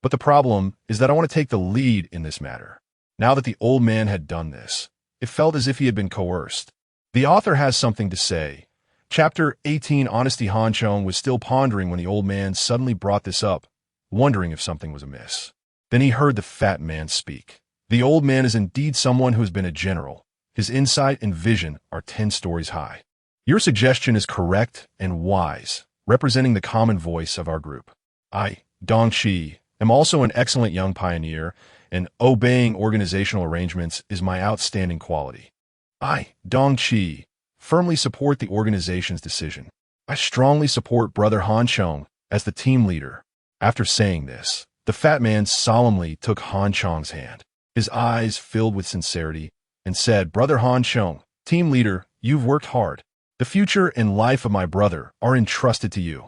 But the problem is that I want to take the lead in this matter." Now that the old man had done this, it felt as if he had been coerced. The author has something to say. Chapter 18, Honesty. Han Chong was still pondering when the old man suddenly brought this up, wondering if something was amiss. Then he heard the fat man speak. The old man is indeed someone who has been a general. His insight and vision are 10 stories high. Your suggestion is correct and wise, representing the common voice of our group. I, Dong Chi, am also an excellent young pioneer, and obeying organizational arrangements is my outstanding quality. I, Dong Chi, firmly support the organization's decision. I strongly support Brother Han Chong as the team leader. After saying this, the fat man solemnly took Han Chong's hand. His eyes filled with sincerity, and said, "Brother Han Chong, team leader, you've worked hard. The future and life of my brother are entrusted to you."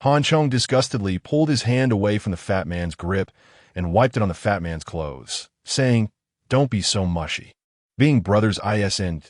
Han Chong disgustedly pulled his hand away from the fat man's grip and wiped it on the fat man's clothes, saying, "Don't be so mushy. Being brothers isn't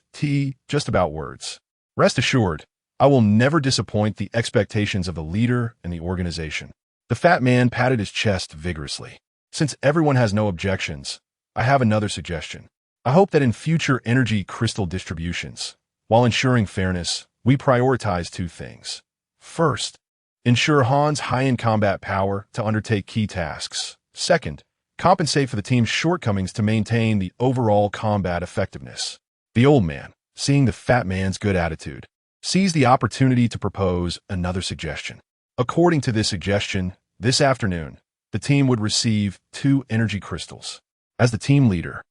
just about words. Rest assured, I will never disappoint the expectations of the leader and the organization." The fat man patted his chest vigorously. "Since everyone has no objections, I have another suggestion. I hope that in future energy crystal distributions, while ensuring fairness, we prioritize 2 things. First, ensure Han's high-end combat power to undertake key tasks. Second, compensate for the team's shortcomings to maintain the overall combat effectiveness." The old man, seeing the fat man's good attitude, seized the opportunity to propose another suggestion. According to this suggestion, this afternoon, the team would receive 2 energy crystals. As the team leader,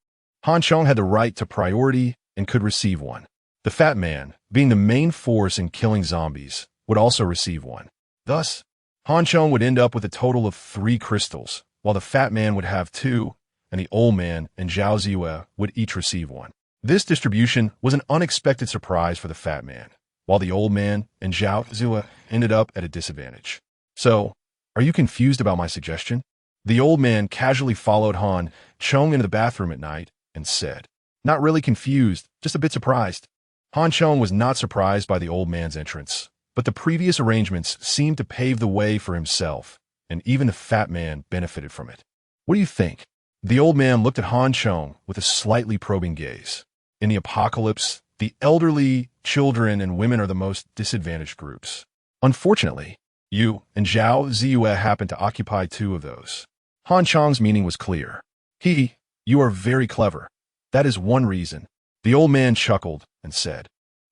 Han Chong had the right to priority and could receive one. The fat man, being the main force in killing zombies, would also receive one. Thus, Han Chong would end up with a total of 3 crystals, while the fat man would have 2, and the old man and Zhao Ziyue would each receive 1. This distribution was an unexpected surprise for the fat man, while the old man and Zhao Ziyue ended up at a disadvantage. So, are you confused about my suggestion? The old man casually followed Han Chong into the bathroom at night and said, "Not really confused, just a bit surprised." Han Chong was not surprised by the old man's entrance, but the previous arrangements seemed to pave the way for himself, and even the fat man benefited from it. What do you think? The old man looked at Han Chong with a slightly probing gaze. In the apocalypse, the elderly, children, and women are the most disadvantaged groups. Unfortunately, you and Zhao Ziyue happen to occupy 2 of those. Han Chong's meaning was clear. You are very clever. That is one reason. The old man chuckled and said,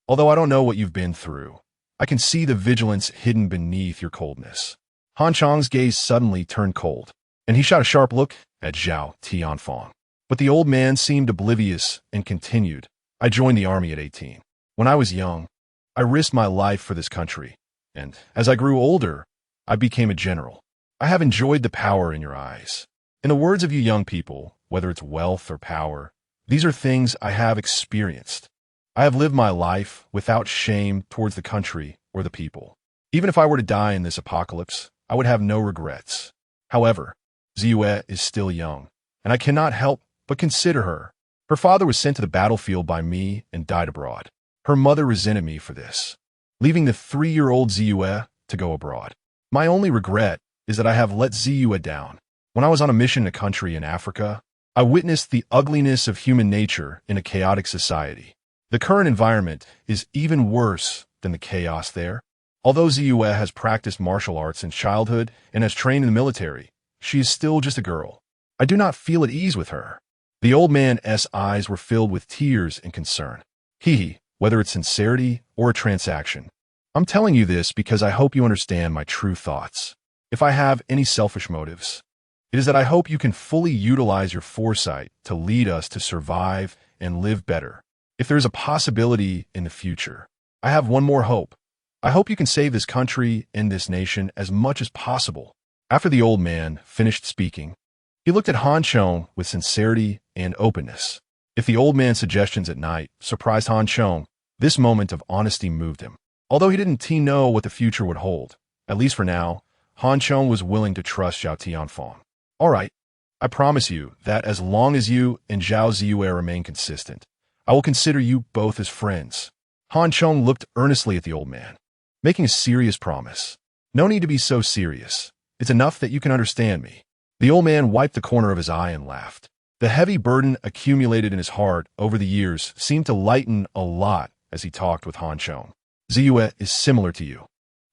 "Although I don't know what you've been through, I can see the vigilance hidden beneath your coldness." Han Chong's gaze suddenly turned cold, and he shot a sharp look at Zhao Tianfeng. But the old man seemed oblivious and continued, "I joined the army at 18. When I was young, I risked my life for this country, and as I grew older, I became a general. I have enjoyed the power in your eyes. In the words of you young people, whether it's wealth or power, these are things I have experienced. I have lived my life without shame towards the country or the people. Even if I were to die in this apocalypse, I would have no regrets. However, Ziyue is still young, and I cannot help but consider her. Her father was sent to the battlefield by me and died abroad. Her mother resented me for this, leaving the 3-year-old Ziyue to go abroad. My only regret is that I have let Ziyue down. When I was on a mission in a country in Africa, I witnessed the ugliness of human nature in a chaotic society. The current environment is even worse than the chaos there. Although Ziyue has practiced martial arts in childhood and has trained in the military, she is still just a girl. I do not feel at ease with her." The old man's eyes were filled with tears and concern. Whether it's sincerity or a transaction. I'm telling you this because I hope you understand my true thoughts. If I have any selfish motives, it is that I hope you can fully utilize your foresight to lead us to survive and live better. If there is a possibility in the future, I have one more hope. I hope you can save this country and this nation as much as possible. After the old man finished speaking, he looked at Han Chong with sincerity and openness. If the old man's suggestions at night surprised Han Chong, this moment of honesty moved him. Although he didn't know what the future would hold, at least for now, Han Chong was willing to trust Zhao Tianfeng. "All right, I promise you that as long as you and Zhao Ziyue remain consistent, I will consider you both as friends." Han Chong looked earnestly at the old man, making a serious promise. "No need to be so serious. It's enough that you can understand me." The old man wiped the corner of his eye and laughed. The heavy burden accumulated in his heart over the years seemed to lighten a lot as he talked with Han Chong. "Ziyue is similar to you.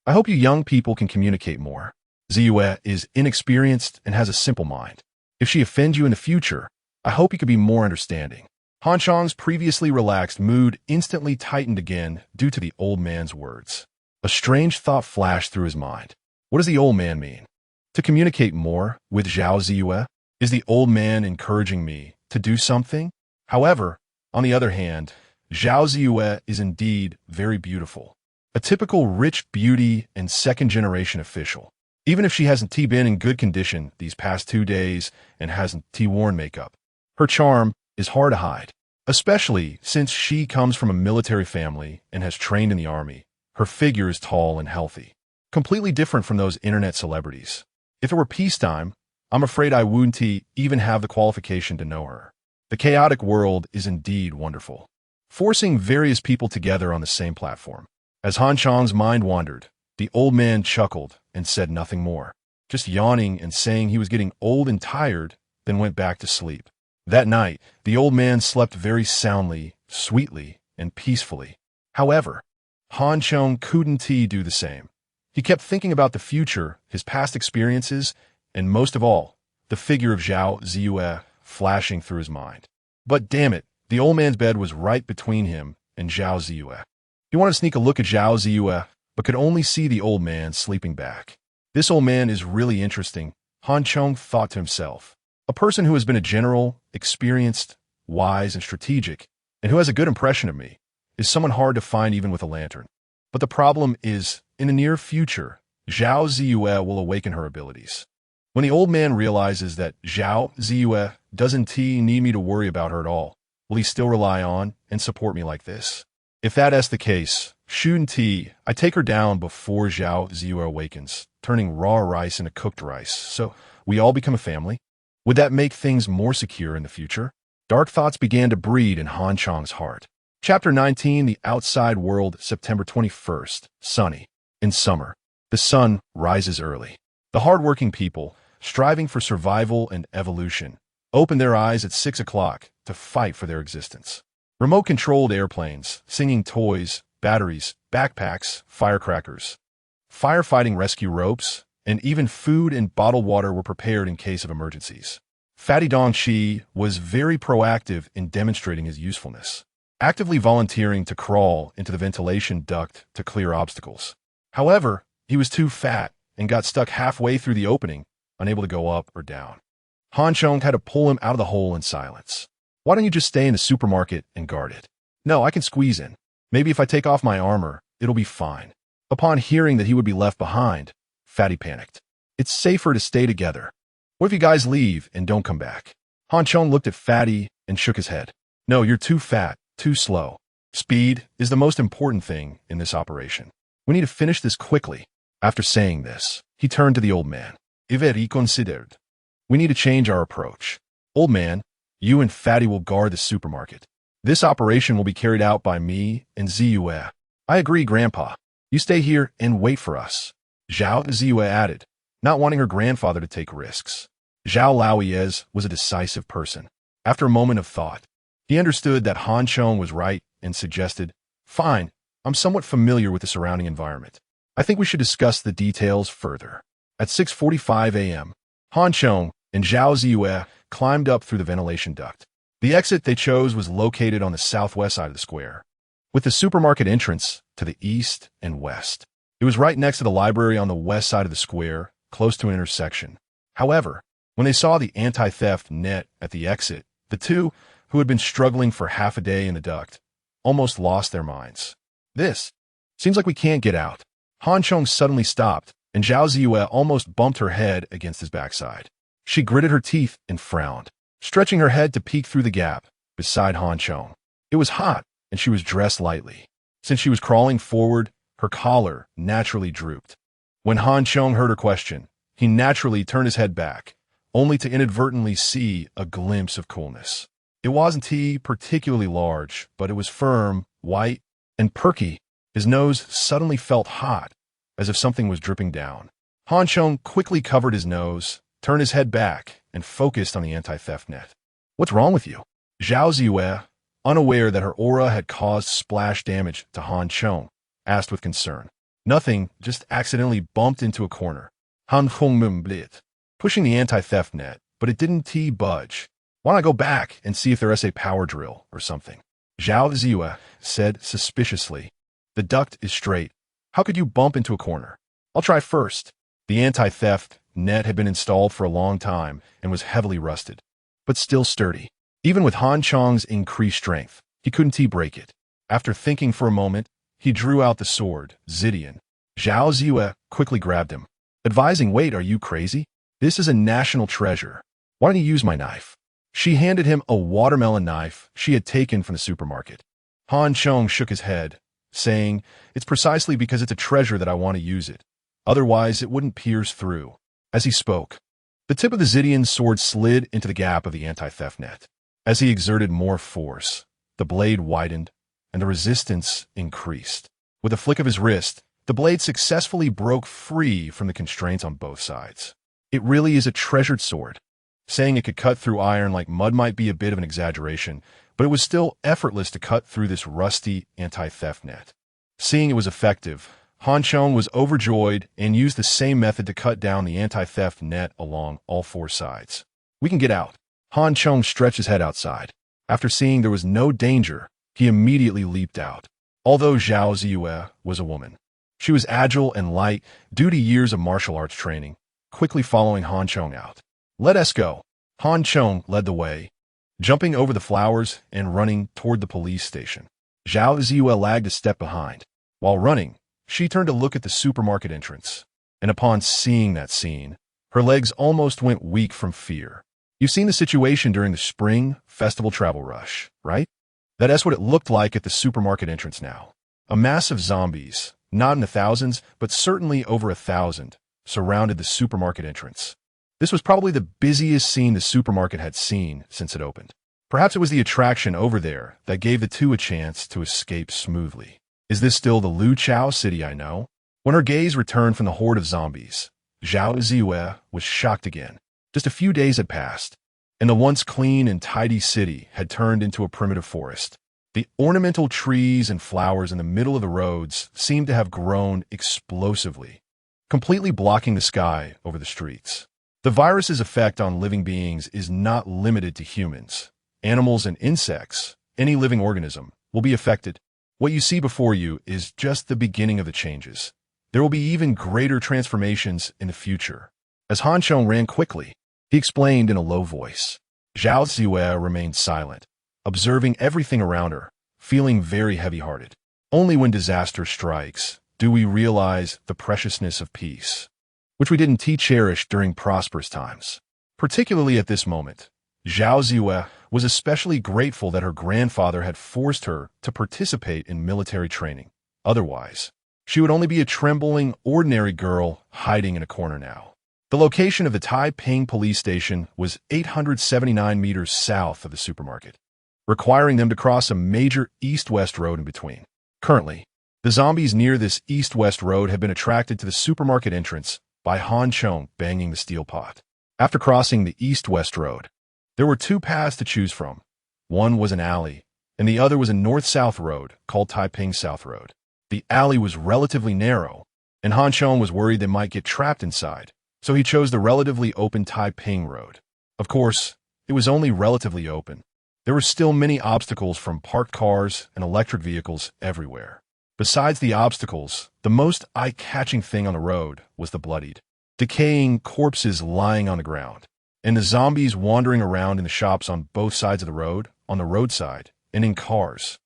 I hope you young people can communicate more. Ziyue is inexperienced and has a simple mind. If she offends you in the future, I hope you could be more understanding." Han Chong's previously relaxed mood instantly tightened again due to the old man's words. A strange thought flashed through his mind. What does the old man mean? To communicate more with Zhao Ziyue? Is the old man encouraging me to do something? However, on the other hand, Zhao Ziyue is indeed very beautiful. A typical rich beauty and second-generation official. Even if she hasn't been in good condition these past 2 days and hasn't worn makeup, her charm is hard to hide. Especially since she comes from a military family and has trained in the army, her figure is tall and healthy. Completely different from those internet celebrities. If it were peacetime, I'm afraid I wouldn't even have the qualification to know her. The chaotic world is indeed wonderful, forcing various people together on the same platform. As Han Chong's mind wandered, the old man chuckled and said nothing more, just yawning and saying he was getting old and tired, then went back to sleep. That night, the old man slept very soundly, sweetly, and peacefully. However, Han Chong couldn't do the same. He kept thinking about the future, his past experiences, and most of all, the figure of Zhao Ziyue flashing through his mind. But damn it, the old man's bed was right between him and Zhao Ziyue. He wanted to sneak a look at Zhao Ziyue, but could only see the old man sleeping back. This old man is really interesting, Han Chong thought to himself. A person who has been a general, experienced, wise, and strategic, and who has a good impression of me, is someone hard to find even with a lantern. But the problem is, in the near future, Zhao Ziyue will awaken her abilities. When the old man realizes that Zhao Ziyue doesn't need me to worry about her at all, will he still rely on and support me like this? If that's the case, shouldn't I take her down before Zhao Ziyue awakens, turning raw rice into cooked rice, so we all become a family? Would that make things more secure in the future? Dark thoughts began to breed in Han Chong's heart. Chapter 19, The Outside World, September 21st, sunny. In summer, the sun rises early. The hardworking people, striving for survival and evolution, open their eyes at 6 o'clock to fight for their existence. Remote-controlled airplanes, singing toys, batteries, backpacks, firecrackers, firefighting rescue ropes, and even food and bottled water were prepared in case of emergencies. Fatty Dong Shi was very proactive in demonstrating his usefulness, actively volunteering to crawl into the ventilation duct to clear obstacles. However, he was too fat and got stuck halfway through the opening, unable to go up or down. Han Chong had to pull him out of the hole in silence. Why don't you just stay in the supermarket and guard it? No, I can squeeze in. Maybe if I take off my armor, it'll be fine. Upon hearing that he would be left behind, Fatty panicked. It's safer to stay together. What if you guys leave and don't come back? Han Chong looked at Fatty and shook his head. No, you're too fat, too slow. Speed is the most important thing in this operation. We need to finish this quickly. After saying this, he turned to the old man. Very considered. We need to change our approach. Old man, you and Fatty will guard the supermarket. This operation will be carried out by me and Ziyue. I agree, Grandpa. You stay here and wait for us. Zhao Ziyue added, not wanting her grandfather to take risks. Zhao Laoyes was a decisive person. After a moment of thought, he understood that Han Chong was right and suggested, fine, I'm somewhat familiar with the surrounding environment. I think we should discuss the details further. At 6:45 a.m., Han Chong and Zhao Ziyue climbed up through the ventilation duct. The exit they chose was located on the southwest side of the square, with the supermarket entrance to the east and west. It was right next to the library on the west side of the square, close to an intersection. However, when they saw the anti-theft net at the exit, the two, who had been struggling for half a day in the duct, almost lost their minds. This seems like we can't get out. Han Chong suddenly stopped, and Zhao Ziyue almost bumped her head against his backside. She gritted her teeth and frowned, stretching her head to peek through the gap beside Han Chong. It was hot, and she was dressed lightly. Since she was crawling forward, her collar naturally drooped. When Han Chong heard her question, he naturally turned his head back, only to inadvertently see a glimpse of coolness. It wasn't particularly large, but it was firm, white, and perky. His nose suddenly felt hot, as if something was dripping down. Han Chong quickly covered his nose, turned his head back, and focused on the anti-theft net. What's wrong with you? Zhao Ziyue, unaware that her aura had caused splash damage to Han Chong, asked with concern. Nothing, just accidentally bumped into a corner. Han Chong mumbled, pushing the anti-theft net, but it didn't budge. Why don't I go back and see if there is a power drill or something? Zhao Ziyue said suspiciously. The duct is straight. How could you bump into a corner? I'll try first. The anti-theft net had been installed for a long time and was heavily rusted, but still sturdy. Even with Han Chong's increased strength, he couldn't break it. After thinking for a moment, he drew out the sword, Zidian. Zhao Ziyue quickly grabbed him, advising, wait, are you crazy? This is a national treasure. Why don't you use my knife? She handed him a watermelon knife she had taken from the supermarket. Han Chong shook his head, saying, it's precisely because it's a treasure that I want to use it. Otherwise, it wouldn't pierce through. As he spoke, the tip of the Zidian's sword slid into the gap of the anti-theft net. As he exerted more force, the blade widened, and the resistance increased. With a flick of his wrist, the blade successfully broke free from the constraints on both sides. It really is a treasured sword. Saying it could cut through iron like mud might be a bit of an exaggeration, but it was still effortless to cut through this rusty anti-theft net. Seeing it was effective, Han Chong was overjoyed and used the same method to cut down the anti-theft net along all four sides. We can get out. Han Chong stretched his head outside. After seeing there was no danger, he immediately leaped out. Although Zhao Ziyue was a woman, she was agile and light due to years of martial arts training, quickly following Han Chong out. Let us go. Han Chong led the way, jumping over the flowers and running toward the police station. Zhao Ziyue lagged a step behind. While running, she turned to look at the supermarket entrance. and upon seeing that scene, her legs almost went weak from fear. You've seen the situation during the spring festival travel rush, right? That's what it looked like at the supermarket entrance now. A mass of zombies, not in the thousands, but certainly over 1,000, surrounded the supermarket entrance. This was probably the busiest scene the supermarket had seen since it opened. Perhaps it was the attraction over there that gave the two a chance to escape smoothly. Is this still the Lu Chao city I know? When her gaze returned from the horde of zombies, Zhao Ziyue was shocked again. Just a few days had passed, and the once clean and tidy city had turned into a primitive forest. The ornamental trees and flowers in the middle of the roads seemed to have grown explosively, completely blocking the sky over the streets. The virus's effect on living beings is not limited to humans. Animals and insects, any living organism, will be affected. What you see before you is just the beginning of the changes. There will be even greater transformations in the future. As Han Chong ran quickly, he explained in a low voice. Zhao Ziyue remained silent, observing everything around her, feeling very heavy-hearted. Only when disaster strikes do we realize the preciousness of peace, which we didn't cherish during prosperous times. Particularly at this moment, Zhao Ziyue was especially grateful that her grandfather had forced her to participate in military training. Otherwise, she would only be a trembling, ordinary girl hiding in a corner now. The location of the Taiping police station was 879 meters south of the supermarket, requiring them to cross a major east-west road in between. Currently, the zombies near this east-west road had been attracted to the supermarket entrance by Han Chong banging the steel pot. After crossing the east-west road, there were two paths to choose from. One was an alley, and the other was a north-south road called Taiping South Road. The alley was relatively narrow, and Han Chong was worried they might get trapped inside, so he chose the relatively open Taiping Road. Of course, it was only relatively open. There were still many obstacles from parked cars and electric vehicles everywhere. Besides the obstacles, the most eye-catching thing on the road was the bloodied, decaying corpses lying on the ground, and the zombies wandering around in the shops on both sides of the road, on the roadside, and in cars.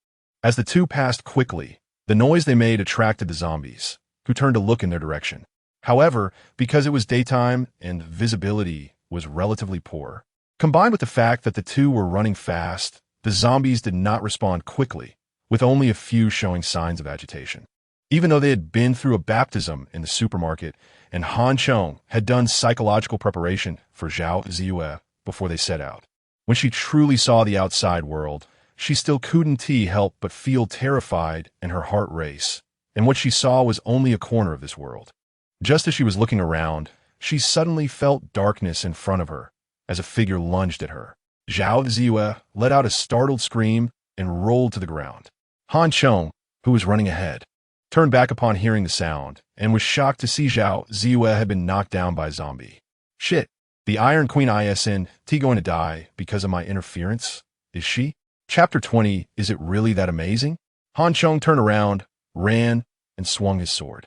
As the two passed quickly, the noise they made attracted the zombies, who turned to look in their direction. However, because it was daytime and visibility was relatively poor, combined with the fact that the two were running fast, the zombies did not respond quickly, with only a few showing signs of agitation. Even though they had been through a baptism in the supermarket and Han Chong had done psychological preparation for Zhao Ziyue before they set out, when she truly saw the outside world, she still couldn't help but feel terrified and her heart race, and what she saw was only a corner of this world. Just as she was looking around, she suddenly felt darkness in front of her as a figure lunged at her. Zhao Ziyue let out a startled scream and rolled to the ground. Han Chong, who was running ahead, turned back upon hearing the sound and was shocked to see Zhao Ziyue had been knocked down by a zombie. Shit, the Iron Queen ISNT going to die because of my interference? Is she? Chapter 20, is it really that amazing? Han Chong turned around, ran, and swung his sword.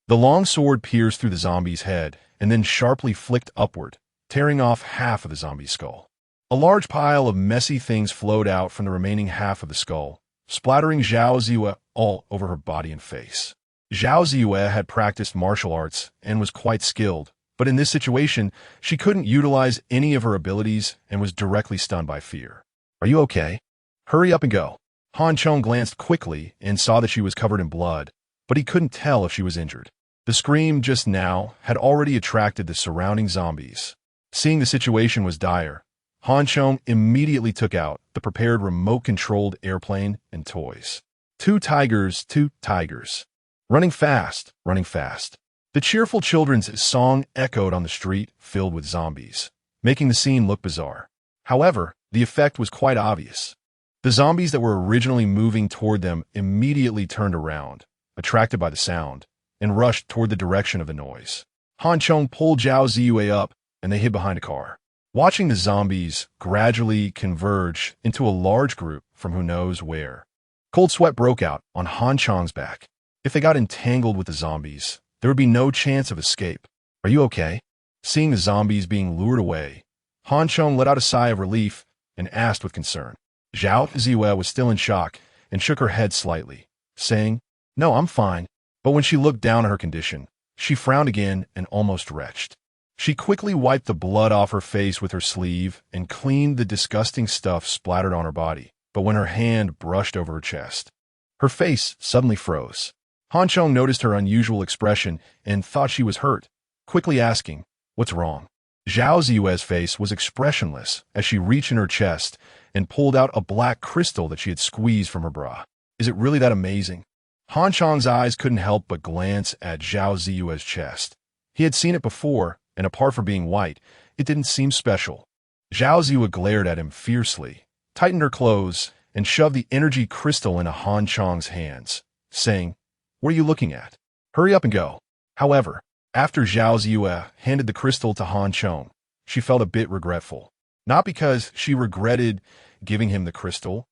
The long sword pierced through the zombie's head and then sharply flicked upward, tearing off half of the zombie's skull. A large pile of messy things flowed out from the remaining half of the skull, splattering Zhao Ziyue all over her body and face. Zhao Ziyue had practiced martial arts and was quite skilled, but in this situation, she couldn't utilize any of her abilities and was directly stunned by fear. Are you okay? Hurry up and go. Han Chong glanced quickly and saw that she was covered in blood, but he couldn't tell if she was injured. The scream just now had already attracted the surrounding zombies. Seeing the situation was dire, Han Chong immediately took out the prepared remote-controlled airplane and toys. Two tigers. Running fast, running fast. The cheerful children's song echoed on the street filled with zombies, making the scene look bizarre. However, the effect was quite obvious. The zombies that were originally moving toward them immediately turned around, attracted by the sound, and rushed toward the direction of the noise. Han Chong pulled Zhao Ziyue up, and they hid behind a car. Watching the zombies gradually converge into a large group from who knows where, cold sweat broke out on Han Chong's back. If they got entangled with the zombies, there would be no chance of escape. Are you okay? Seeing the zombies being lured away, Han Chong let out a sigh of relief and asked with concern. Zhao Ziyue was still in shock and shook her head slightly, saying, "No, I'm fine." But when she looked down at her condition, She frowned again and almost retched. She quickly wiped the blood off her face with her sleeve and cleaned the disgusting stuff splattered on her body, but when her hand brushed over her chest, her face suddenly froze. Han Chong noticed her unusual expression and thought she was hurt, quickly asking, "What's wrong?" Zhao Ziyue's face was expressionless as she reached in her chest and pulled out a black crystal that she had squeezed from her bra. "Is it really that amazing?" Han Chong's eyes couldn't help but glance at Zhao Ziyue's chest. He had seen it before, and apart from being white, it didn't seem special. Zhao Ziyue glared at him fiercely, tightened her clothes, and shoved the energy crystal into Han Chong's hands, saying, "What are you looking at? Hurry up and go." However, after Zhao Ziyue handed the crystal to Han Chong, she felt a bit regretful. Not because she regretted giving him the crystal,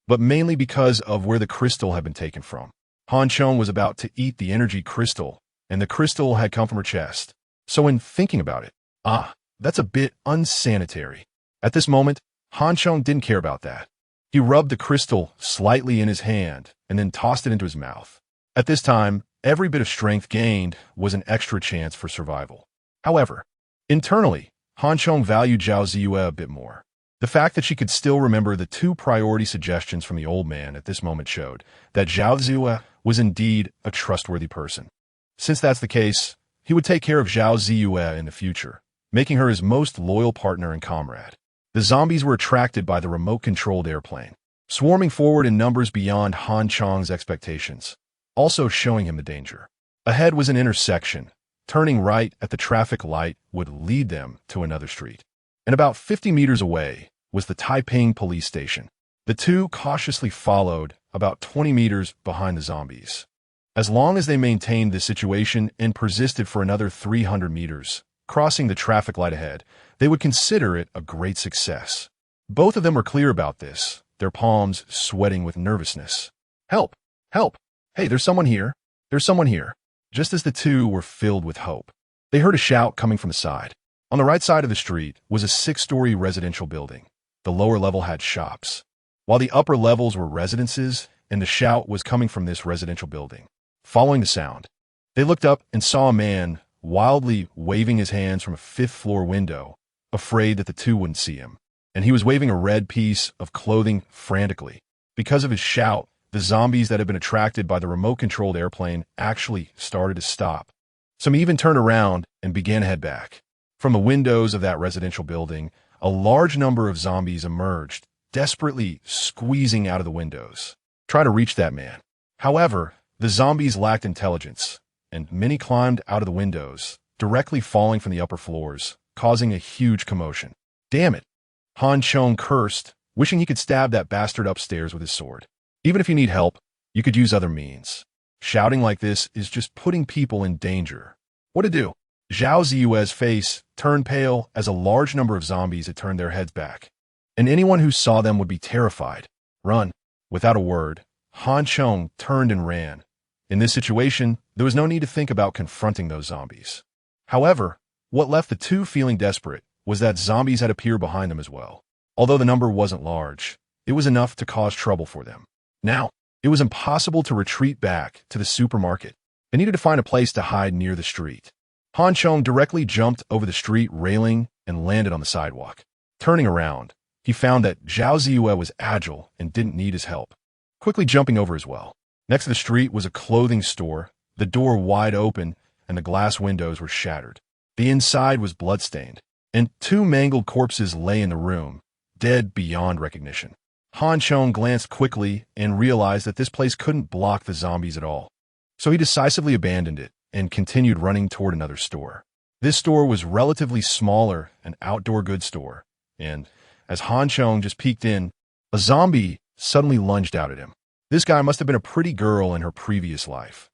but mainly because of where the crystal had been taken from. Han Chong was about to eat the energy crystal, and the crystal had come from her chest. So in thinking about it, that's a bit unsanitary. At this moment, Han Chong didn't care about that. He rubbed the crystal slightly in his hand and then tossed it into his mouth. At this time, every bit of strength gained was an extra chance for survival. However, internally, Han Chong valued Zhao Ziyue a bit more. The fact that she could still remember the 2 priority suggestions from the old man at this moment showed that Zhao Ziyue was indeed a trustworthy person. Since that's the case, he would take care of Zhao Ziyue in the future, making her his most loyal partner and comrade. The zombies were attracted by the remote-controlled airplane, swarming forward in numbers beyond Han Chong's expectations, also showing him the danger. Ahead was an intersection. Turning right at the traffic light would lead them to another street. And about 50 meters away was the Taiping police station. The two cautiously followed about 20 meters behind the zombies. As long as they maintained this situation and persisted for another 300 meters, crossing the traffic light ahead, they would consider it a great success. Both of them were clear about this, their palms sweating with nervousness. "Help! Help! Hey, there's someone here! There's someone here!" Just as the two were filled with hope, they heard a shout coming from the side. On the right side of the street was a 6-story residential building. The lower level had shops, while the upper levels were residences, and the shout was coming from this residential building. Following the sound, they looked up and saw a man wildly waving his hands from a 5th-floor window, afraid that the two wouldn't see him. And he was waving a red piece of clothing frantically. Because of his shout, the zombies that had been attracted by the remote-controlled airplane actually started to stop. Some even turned around and began to head back. From the windows of that residential building, a large number of zombies emerged, desperately squeezing out of the windows, trying to reach that man. However, the zombies lacked intelligence, and many climbed out of the windows, directly falling from the upper floors, causing a huge commotion. "Damn it!" Han Chong cursed, wishing he could stab that bastard upstairs with his sword. Even if you need help, you could use other means. Shouting like this is just putting people in danger. What to do? Zhao Ziyue's face turned pale as a large number of zombies had turned their heads back, and anyone who saw them would be terrified. Run. Without a word, Han Chong turned and ran. In this situation, there was no need to think about confronting those zombies. However, what left the two feeling desperate was that zombies had appeared behind them as well. Although the number wasn't large, it was enough to cause trouble for them. Now, it was impossible to retreat back to the supermarket. They needed to find a place to hide near the street. Han Chong directly jumped over the street railing and landed on the sidewalk. Turning around, he found that Zhao Ziyue was agile and didn't need his help, quickly jumping over as well. Next to the street was a clothing store, the door wide open, and the glass windows were shattered. The inside was bloodstained, and 2 mangled corpses lay in the room, dead beyond recognition. Han Chong glanced quickly and realized that this place couldn't block the zombies at all. So he decisively abandoned it and continued running toward another store. This store was relatively smaller, an outdoor goods store, and as Han Chong just peeked in, a zombie suddenly lunged out at him. This guy must have been a pretty girl in her previous life.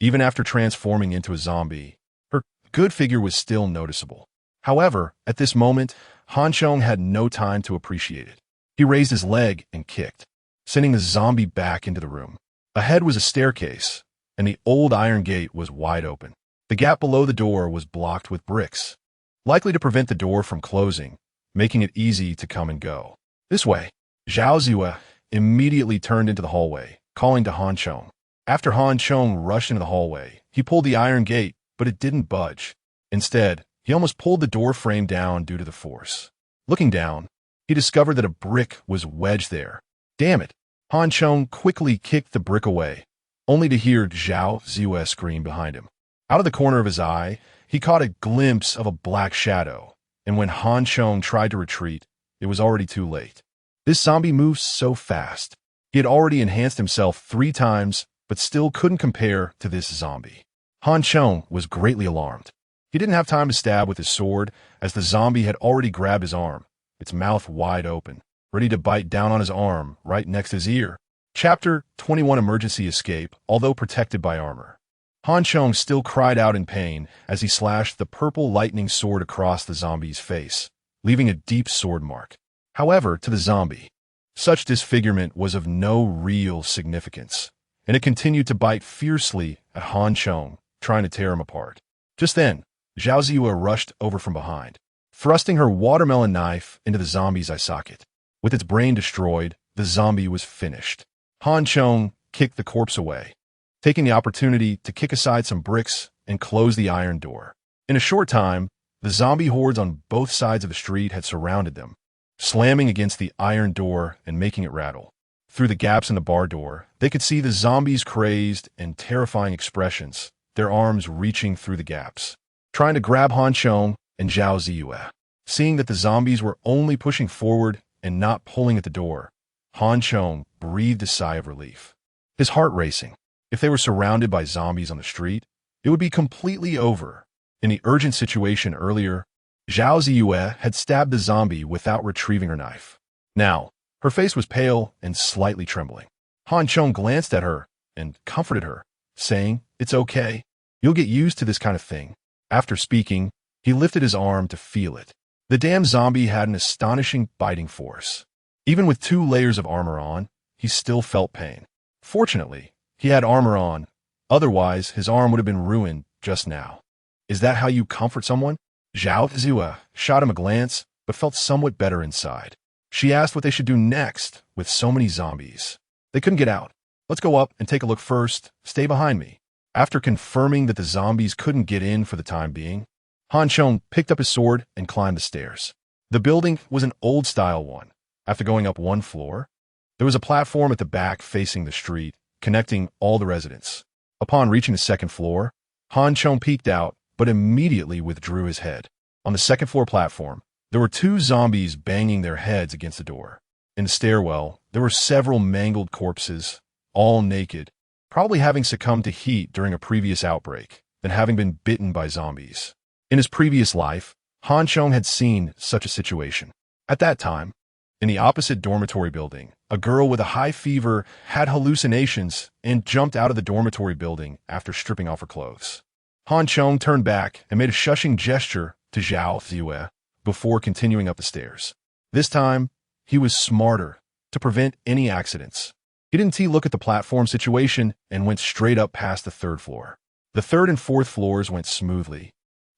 Even after transforming into a zombie, her good figure was still noticeable. However, at this moment, Han Chong had no time to appreciate it. He raised his leg and kicked, sending the zombie back into the room. Ahead was a staircase, and the old iron gate was wide open. The gap below the door was blocked with bricks, likely to prevent the door from closing, making it easy to come and go. This way. Zhao Ziyue immediately turned into the hallway, calling to Han Chong. After Han Chong rushed into the hallway, he pulled the iron gate, but it didn't budge. Instead, he almost pulled the door frame down due to the force. Looking down, he discovered that a brick was wedged there. Damn it! Han Chong quickly kicked the brick away, only to hear Zhao Ziyue scream behind him. Out of the corner of his eye, he caught a glimpse of a black shadow, and when Han Chong tried to retreat, it was already too late. This zombie moved so fast. He had already enhanced himself 3 times, but still couldn't compare to this zombie. Han Chong was greatly alarmed. He didn't have time to stab with his sword, as the zombie had already grabbed his arm, its mouth wide open, ready to bite down on his arm right next to his ear. Chapter 21 Emergency Escape, although protected by armor. Han Chong still cried out in pain as he slashed the purple lightning sword across the zombie's face, leaving a deep sword mark. However, to the zombie, such disfigurement was of no real significance, and it continued to bite fiercely at Han Chong, trying to tear him apart. Just then, Zhao Ziyue rushed over from behind, thrusting her watermelon knife into the zombie's eye socket. With its brain destroyed, the zombie was finished. Han Chong kicked the corpse away, taking the opportunity to kick aside some bricks and close the iron door. In a short time, the zombie hordes on both sides of the street had surrounded them, slamming against the iron door and making it rattle. Through the gaps in the bar door, they could see the zombies' crazed and terrifying expressions, their arms reaching through the gaps, trying to grab Han Chong and Zhao Ziyue. Seeing that the zombies were only pushing forward and not pulling at the door, Han Chong breathed a sigh of relief, his heart racing. If they were surrounded by zombies on the street, it would be completely over. In the urgent situation earlier, Zhao Ziyue had stabbed the zombie without retrieving her knife. Now, her face was pale and slightly trembling. Han Chong glanced at her and comforted her, saying, "It's okay. You'll get used to this kind of thing." After speaking, he lifted his arm to feel it. The damn zombie had an astonishing biting force. Even with 2 layers of armor on, he still felt pain. Fortunately, he had armor on, otherwise his arm would have been ruined just now. Is that how you comfort someone? Zhao Ziyue shot him a glance, but felt somewhat better inside. She asked what they should do next with so many zombies. They couldn't get out. "Let's go up and take a look first. Stay behind me." After confirming that the zombies couldn't get in for the time being, Han Chong picked up his sword and climbed the stairs. The building was an old-style one. After going up 1 floor, there was a platform at the back facing the street, connecting all the residents. Upon reaching the 2nd floor, Han Chong peeked out, but immediately withdrew his head. On the 2nd floor platform, there were 2 zombies banging their heads against the door. In the stairwell, there were several mangled corpses, all naked, probably having succumbed to heat during a previous outbreak, then having been bitten by zombies. In his previous life, Han Chong had seen such a situation. At that time, in the opposite dormitory building, a girl with a high fever had hallucinations and jumped out of the dormitory building after stripping off her clothes. Han Chong turned back and made a shushing gesture to Zhao Ziyue before continuing up the stairs. This time, he was smarter to prevent any accidents. He didn't look at the platform situation and went straight up past the 3rd floor. The 3rd and 4th floors went smoothly,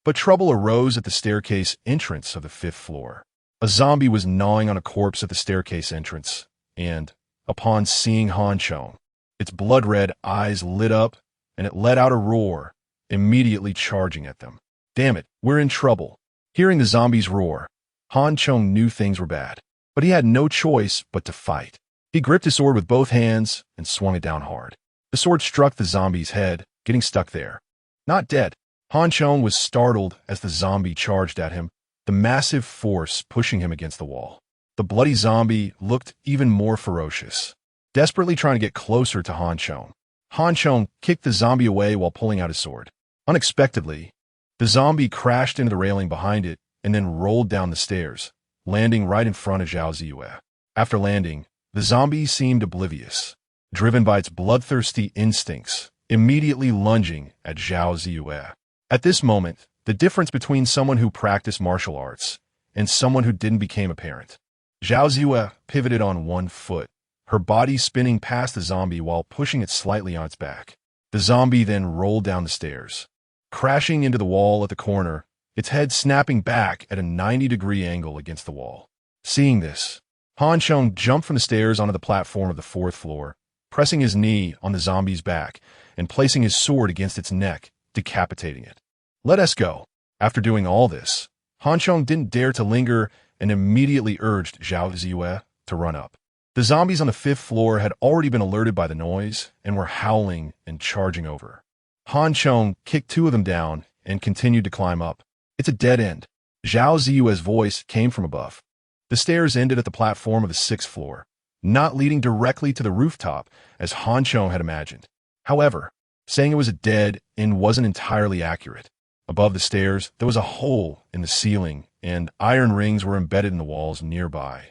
but trouble arose at the staircase entrance of the 5th floor. A zombie was gnawing on a corpse at the staircase entrance, and, upon seeing Han Chong, its blood-red eyes lit up and it let out a roar, immediately charging at them. "Damn it, we're in trouble." Hearing the zombies roar, Han Chong knew things were bad, but he had no choice but to fight. He gripped his sword with both hands and swung it down hard. The sword struck the zombie's head, getting stuck there. Not dead, Han Chong was startled as the zombie charged at him, the massive force pushing him against the wall. The bloody zombie looked even more ferocious, desperately trying to get closer to Han Chong. Han Chong kicked the zombie away while pulling out his sword. Unexpectedly, the zombie crashed into the railing behind it and then rolled down the stairs, landing right in front of Zhao Ziyue. After landing, the zombie seemed oblivious, driven by its bloodthirsty instincts, immediately lunging at Zhao Ziyue. At this moment, the difference between someone who practiced martial arts and someone who didn't became apparent. Zhao Ziyue pivoted on 1 foot, her body spinning past the zombie while pushing it slightly on its back. The zombie then rolled down the stairs, crashing into the wall at the corner, its head snapping back at a 90-degree angle against the wall. Seeing this, Han Chong jumped from the stairs onto the platform of the 4th floor, pressing his knee on the zombie's back and placing his sword against its neck, decapitating it. Let us go. After doing all this, Han Chong didn't dare to linger and immediately urged Zhao Ziyue to run up. The zombies on the 5th floor had already been alerted by the noise and were howling and charging over. Han Chong kicked 2 of them down and continued to climb up. It's a dead end. Zhao Ziyue's voice came from above. The stairs ended at the platform of the 6th floor, not leading directly to the rooftop as Han Chong had imagined. However, saying it was a dead end wasn't entirely accurate. Above the stairs, there was a hole in the ceiling, and iron rings were embedded in the walls nearby.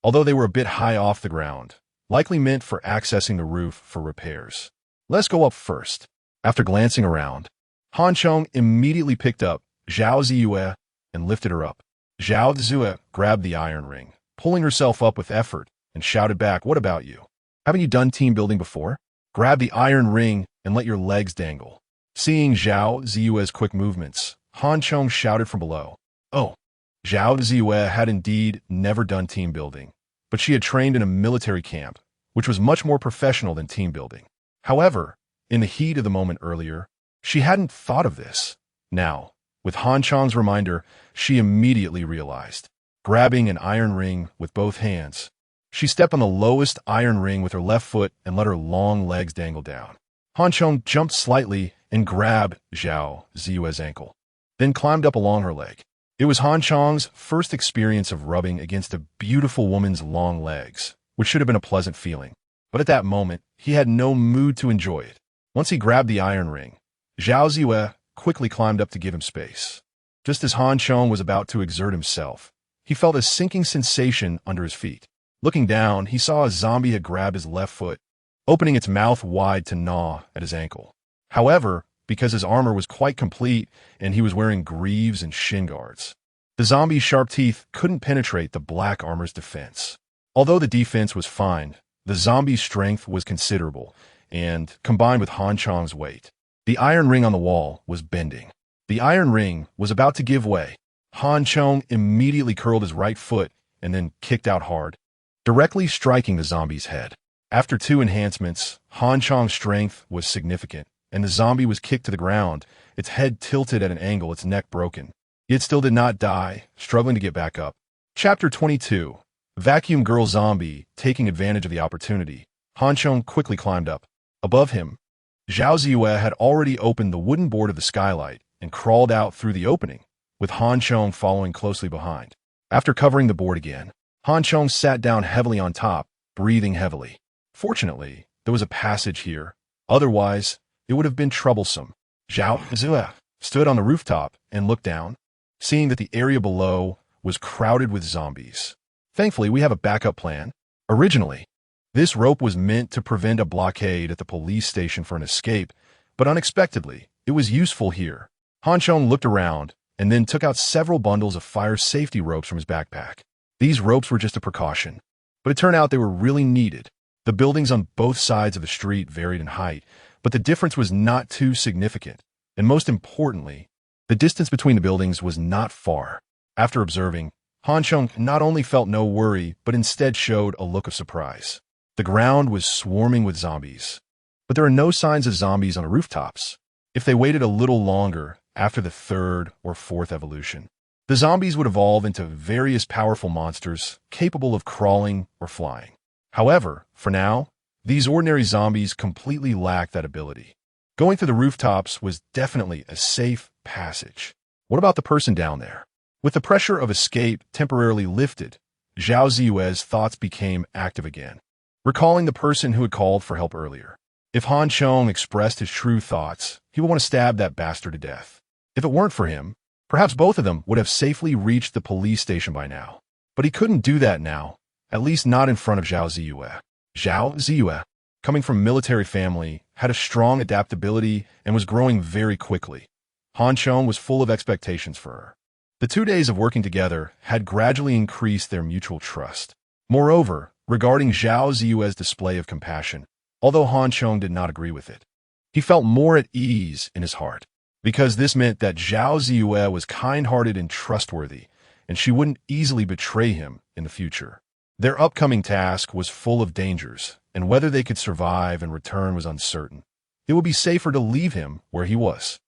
Although they were a bit high off the ground, likely meant for accessing the roof for repairs. Let's go up first. After glancing around, Han Chong immediately picked up Zhao Ziyue and lifted her up. Zhao Ziyue grabbed the iron ring, pulling herself up with effort, and shouted back, "What about you? Haven't you done team building before? Grab the iron ring and let your legs dangle." Seeing Zhao Ziyue's quick movements, Han Chong shouted from below. Oh, Zhao Ziyue had indeed never done team building, but she had trained in a military camp, which was much more professional than team building. However, in the heat of the moment earlier, she hadn't thought of this. Now, with Han Chong's reminder, she immediately realized. Grabbing an iron ring with both hands, she stepped on the lowest iron ring with her left foot and let her long legs dangle down. Han Chong jumped slightly and grabbed Zhao Ziyue's ankle, then climbed up along her leg. It was Han Chong's first experience of rubbing against a beautiful woman's long legs, which should have been a pleasant feeling. But at that moment, he had no mood to enjoy it. Once he grabbed the iron ring, Zhao Ziyue quickly climbed up to give him space. Just as Han Chong was about to exert himself, he felt a sinking sensation under his feet. Looking down, he saw a zombie had grabbed his left foot, opening its mouth wide to gnaw at his ankle. However, because his armor was quite complete and he was wearing greaves and shin guards, the zombie's sharp teeth couldn't penetrate the black armor's defense. Although the defense was fine, the zombie's strength was considerable, and combined with Han Chong's weight, the iron ring on the wall was bending. The iron ring was about to give way. Han Chong immediately curled his right foot and then kicked out hard, directly striking the zombie's head. After 2 enhancements, Han Chong's strength was significant, and the zombie was kicked to the ground, its head tilted at an angle, its neck broken. It still did not die, struggling to get back up. Chapter 22. Vacuum Girl Zombie. Taking advantage of the opportunity, Han Chong quickly climbed up. Above him, Zhao Ziyue had already opened the wooden board of the skylight and crawled out through the opening, with Han Chong following closely behind. After covering the board again, Han Chong sat down heavily on top, breathing heavily. Fortunately, there was a passage here. Otherwise, it would have been troublesome. Zhao Ziyue stood on the rooftop and looked down, seeing that the area below was crowded with zombies. Thankfully, we have a backup plan. Originally, this rope was meant to prevent a blockade at the police station for an escape, but unexpectedly, it was useful here. Han Chong looked around and then took out several bundles of fire safety ropes from his backpack. These ropes were just a precaution, but it turned out they were really needed. The buildings on both sides of the street varied in height, but the difference was not too significant, and most importantly, the distance between the buildings was not far. After observing, Han Chong not only felt no worry, but instead showed a look of surprise. The ground was swarming with zombies, but there are no signs of zombies on the rooftops. If they waited a little longer after the 3rd or 4th evolution, the zombies would evolve into various powerful monsters capable of crawling or flying. However, for now, these ordinary zombies completely lacked that ability. Going through the rooftops was definitely a safe passage. What about the person down there? With the pressure of escape temporarily lifted, Zhao Ziyue's thoughts became active again, recalling the person who had called for help earlier. If Han Chong expressed his true thoughts, he would want to stab that bastard to death. If it weren't for him, perhaps both of them would have safely reached the police station by now. But he couldn't do that now, at least not in front of Zhao Ziyue. Zhao Ziyue, coming from a military family, had a strong adaptability and was growing very quickly. Han Chong was full of expectations for her. The 2 days of working together had gradually increased their mutual trust. Moreover, regarding Zhao Ziyue's display of compassion, although Han Chong did not agree with it, he felt more at ease in his heart, because this meant that Zhao Ziyue was kind-hearted and trustworthy, and she wouldn't easily betray him in the future. Their upcoming task was full of dangers, and whether they could survive and return was uncertain. It would be safer to leave him where he was.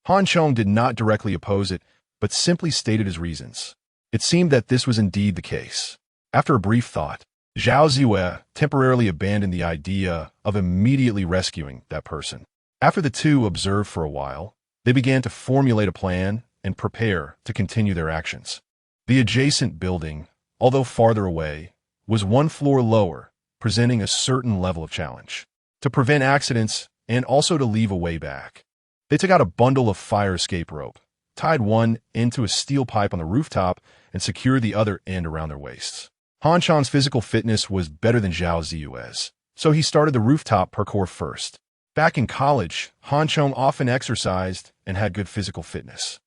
Han Chong did not directly oppose it, but simply stated his reasons. It seemed that this was indeed the case. After a brief thought, Zhao Ziwei temporarily abandoned the idea of immediately rescuing that person. After the two observed for a while, they began to formulate a plan and prepare to continue their actions. The adjacent building, although farther away, was one floor lower, presenting a certain level of challenge. To prevent accidents and also to leave a way back, they took out a bundle of fire escape rope, tied one end to a steel pipe on the rooftop, and secured the other end around their waists. Han Chong's physical fitness was better than Zhao Ziwei's, so he started the rooftop parkour first. Back in college, Han Chong often exercised and had good physical fitness.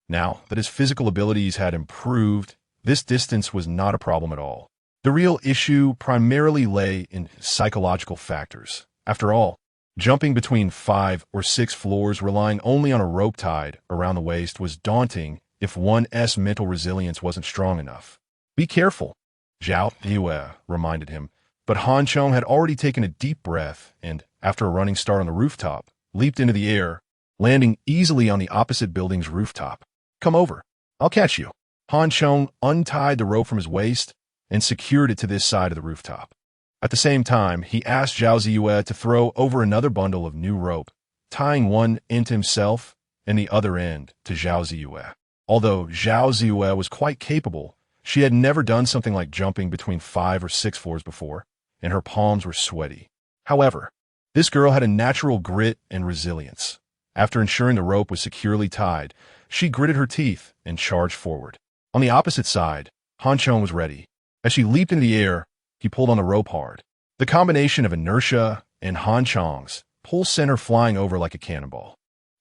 Now that his physical abilities had improved, this distance was not a problem at all. The real issue primarily lay in psychological factors. After all, jumping between 5 or 6 floors relying only on a rope tied around the waist was daunting if one's mental resilience wasn't strong enough. Be careful, Zhao Ziwei reminded him, but Han Chong had already taken a deep breath and, after a running start on the rooftop, leaped into the air, landing easily on the opposite building's rooftop. Come over. I'll catch you. Han Chong untied the rope from his waist and secured it to this side of the rooftop. At the same time, he asked Zhao Ziwei to throw over another bundle of new rope, tying one end to himself and the other end to Zhao Ziwei. Although Zhao Ziwei was quite capable, she had never done something like jumping between 5 or 6 floors before, and her palms were sweaty. However, this girl had a natural grit and resilience. After ensuring the rope was securely tied, she gritted her teeth and charged forward. On the opposite side, Han Chong was ready. As she leaped into the air, he pulled on the rope hard. The combination of inertia and Han Chong's pull sent her flying over like a cannonball.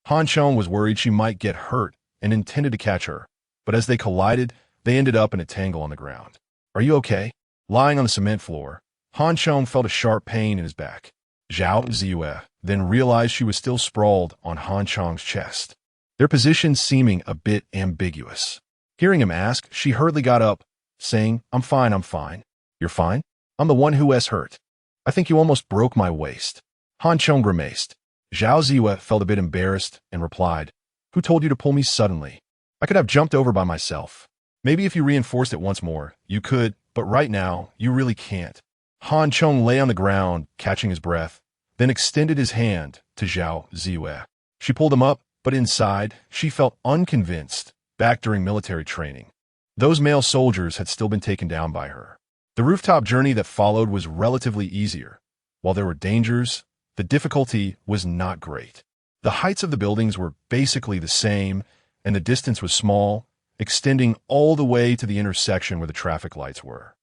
Han Chong was worried she might get hurt and intended to catch her, but as they collided, they ended up in a tangle on the ground. Are you okay? Lying on the cement floor, Han Chong felt a sharp pain in his back. Zhao Ziwei then realized she was still sprawled on Han Chong's chest, their position seeming a bit ambiguous. Hearing him ask, she hurriedly got up, saying, I'm fine, I'm fine. You're fine? I'm the one who was hurt. I think you almost broke my waist. Han Chong grimaced. Zhao Ziwei felt a bit embarrassed and replied, Who told you to pull me suddenly? I could have jumped over by myself. Maybe if you reinforced it once more, you could, but right now, you really can't. Han Chong lay on the ground, catching his breath, then extended his hand to Zhao Ziwei. She pulled him up, but inside, she felt unconvinced, back during military training. Those male soldiers had still been taken down by her. The rooftop journey that followed was relatively easier. While there were dangers, the difficulty was not great. The heights of the buildings were basically the same, and the distance was small, extending all the way to the intersection where the traffic lights were.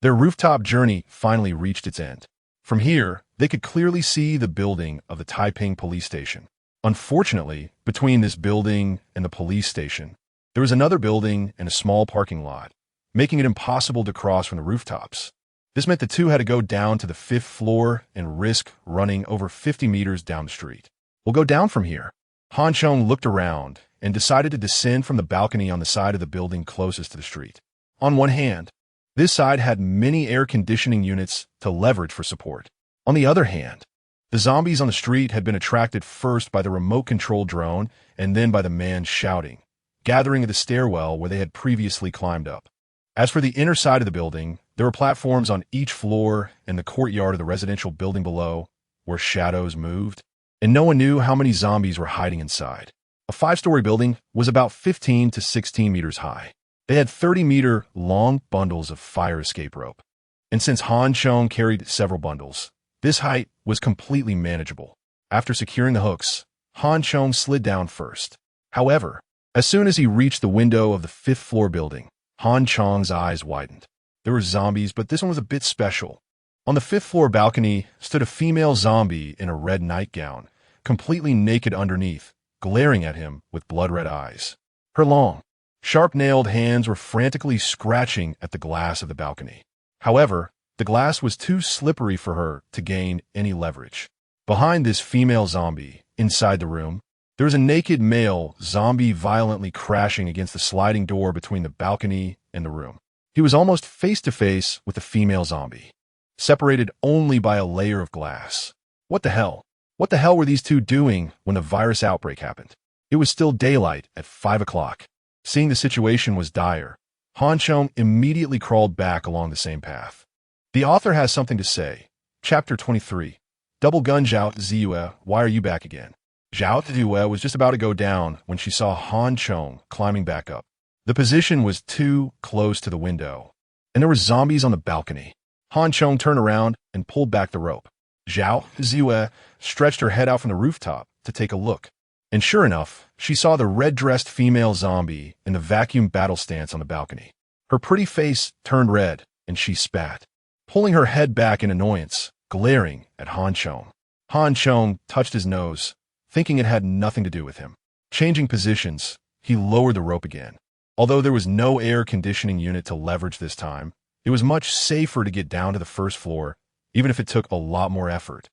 Their rooftop journey finally reached its end. From here, they could clearly see the building of the Taiping police station. Unfortunately, between this building and the police station, there was another building and a small parking lot, making it impossible to cross from the rooftops. This meant the two had to go down to the 5th floor and risk running over 50 meters down the street. We'll go down from here. Han Chong looked around and decided to descend from the balcony on the side of the building closest to the street. On one hand, this side had many air conditioning units to leverage for support. On the other hand, the zombies on the street had been attracted first by the remote-controlled drone and then by the man shouting, gathering at the stairwell where they had previously climbed up. As for the inner side of the building, there were platforms on each floor and the courtyard of the residential building below, where shadows moved, and no one knew how many zombies were hiding inside. A 5-story building was about 15 to 16 meters high. They had 30-meter-long bundles of fire escape rope. And since Han Chong carried several bundles, this height was completely manageable. After securing the hooks, Han Chong slid down first. However, as soon as he reached the window of the 5th floor building, Han Chong's eyes widened. There were zombies, but this one was a bit special. On the 5th floor balcony stood a female zombie in a red nightgown, completely naked underneath, glaring at him with blood-red eyes. Her long, sharp-nailed hands were frantically scratching at the glass of the balcony. However, the glass was too slippery for her to gain any leverage. Behind this female zombie, inside the room, there was a naked male zombie violently crashing against the sliding door between the balcony and the room. He was almost face-to-face with the female zombie, separated only by a layer of glass. What the hell? What the hell were these two doing when the virus outbreak happened? It was still daylight at 5 o'clock. Seeing the situation was dire, Han Chong immediately crawled back along the same path. The author has something to say. Chapter 23. Double Gun Zhao Ziyue, why are you back again? Zhao Ziyue was just about to go down when she saw Han Chong climbing back up. The position was too close to the window, and there were zombies on the balcony. Han Chong turned around and pulled back the rope. Zhao Ziyue stretched her head out from the rooftop to take a look. And sure enough, she saw the red-dressed female zombie in the vacuum battle stance on the balcony. Her pretty face turned red, and she spat, pulling her head back in annoyance, glaring at Han Chong. Han Chong touched his nose, thinking it had nothing to do with him. Changing positions, he lowered the rope again. Although there was no air conditioning unit to leverage this time, it was much safer to get down to the first floor, even if it took a lot more effort.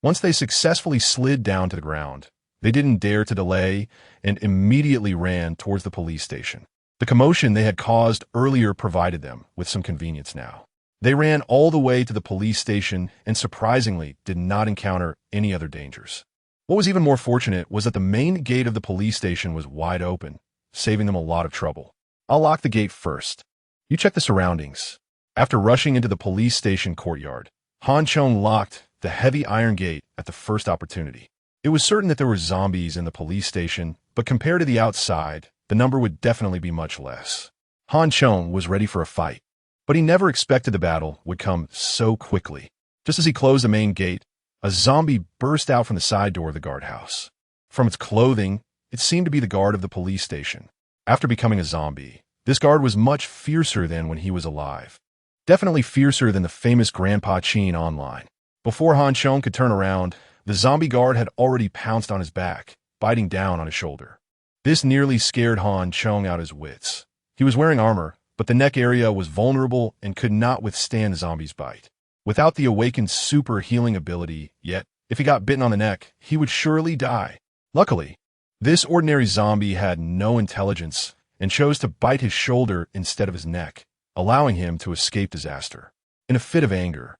Once they successfully slid down to the ground, they didn't dare to delay and immediately ran towards the police station. The commotion they had caused earlier provided them with some convenience now. They ran all the way to the police station and surprisingly did not encounter any other dangers. What was even more fortunate was that the main gate of the police station was wide open, saving them a lot of trouble. I'll lock the gate first. You check the surroundings. After rushing into the police station courtyard, Han Chong locked the heavy iron gate at the first opportunity. It was certain that there were zombies in the police station, but compared to the outside, the number would definitely be much less. Han Chong was ready for a fight, but he never expected the battle would come so quickly. Just as he closed the main gate, a zombie burst out from the side door of the guardhouse. From its clothing, it seemed to be the guard of the police station. After becoming a zombie, this guard was much fiercer than when he was alive. Definitely fiercer than the famous Grandpa Chin online. Before Han Chong could turn around, the zombie guard had already pounced on his back, biting down on his shoulder. This nearly scared Han Chong out his wits. He was wearing armor, but the neck area was vulnerable and could not withstand the zombie's bite. Without the awakened super healing ability, yet, if he got bitten on the neck, he would surely die. Luckily, this ordinary zombie had no intelligence and chose to bite his shoulder instead of his neck, allowing him to escape disaster. In a fit of anger,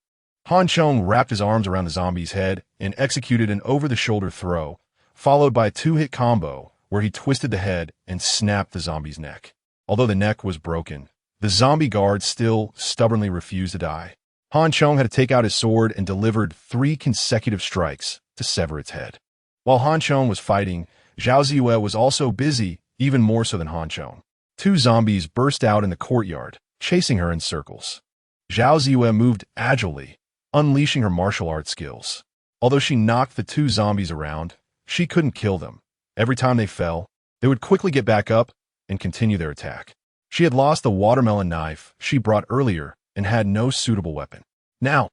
Han Chong wrapped his arms around the zombie's head and executed an over-the-shoulder throw, followed by a two-hit combo where he twisted the head and snapped the zombie's neck. Although the neck was broken, the zombie guard still stubbornly refused to die. Han Chong had to take out his sword and delivered 3 consecutive strikes to sever its head. While Han Chong was fighting, Zhao Ziyue was also busy, even more so than Han Chong. 2 zombies burst out in the courtyard, chasing her in circles. Zhao Ziyue moved agilely, unleashing her martial arts skills. Although she knocked the 2 zombies around, she couldn't kill them. Every time they fell, they would quickly get back up and continue their attack. She had lost the watermelon knife she brought earlier and had no suitable weapon. Now,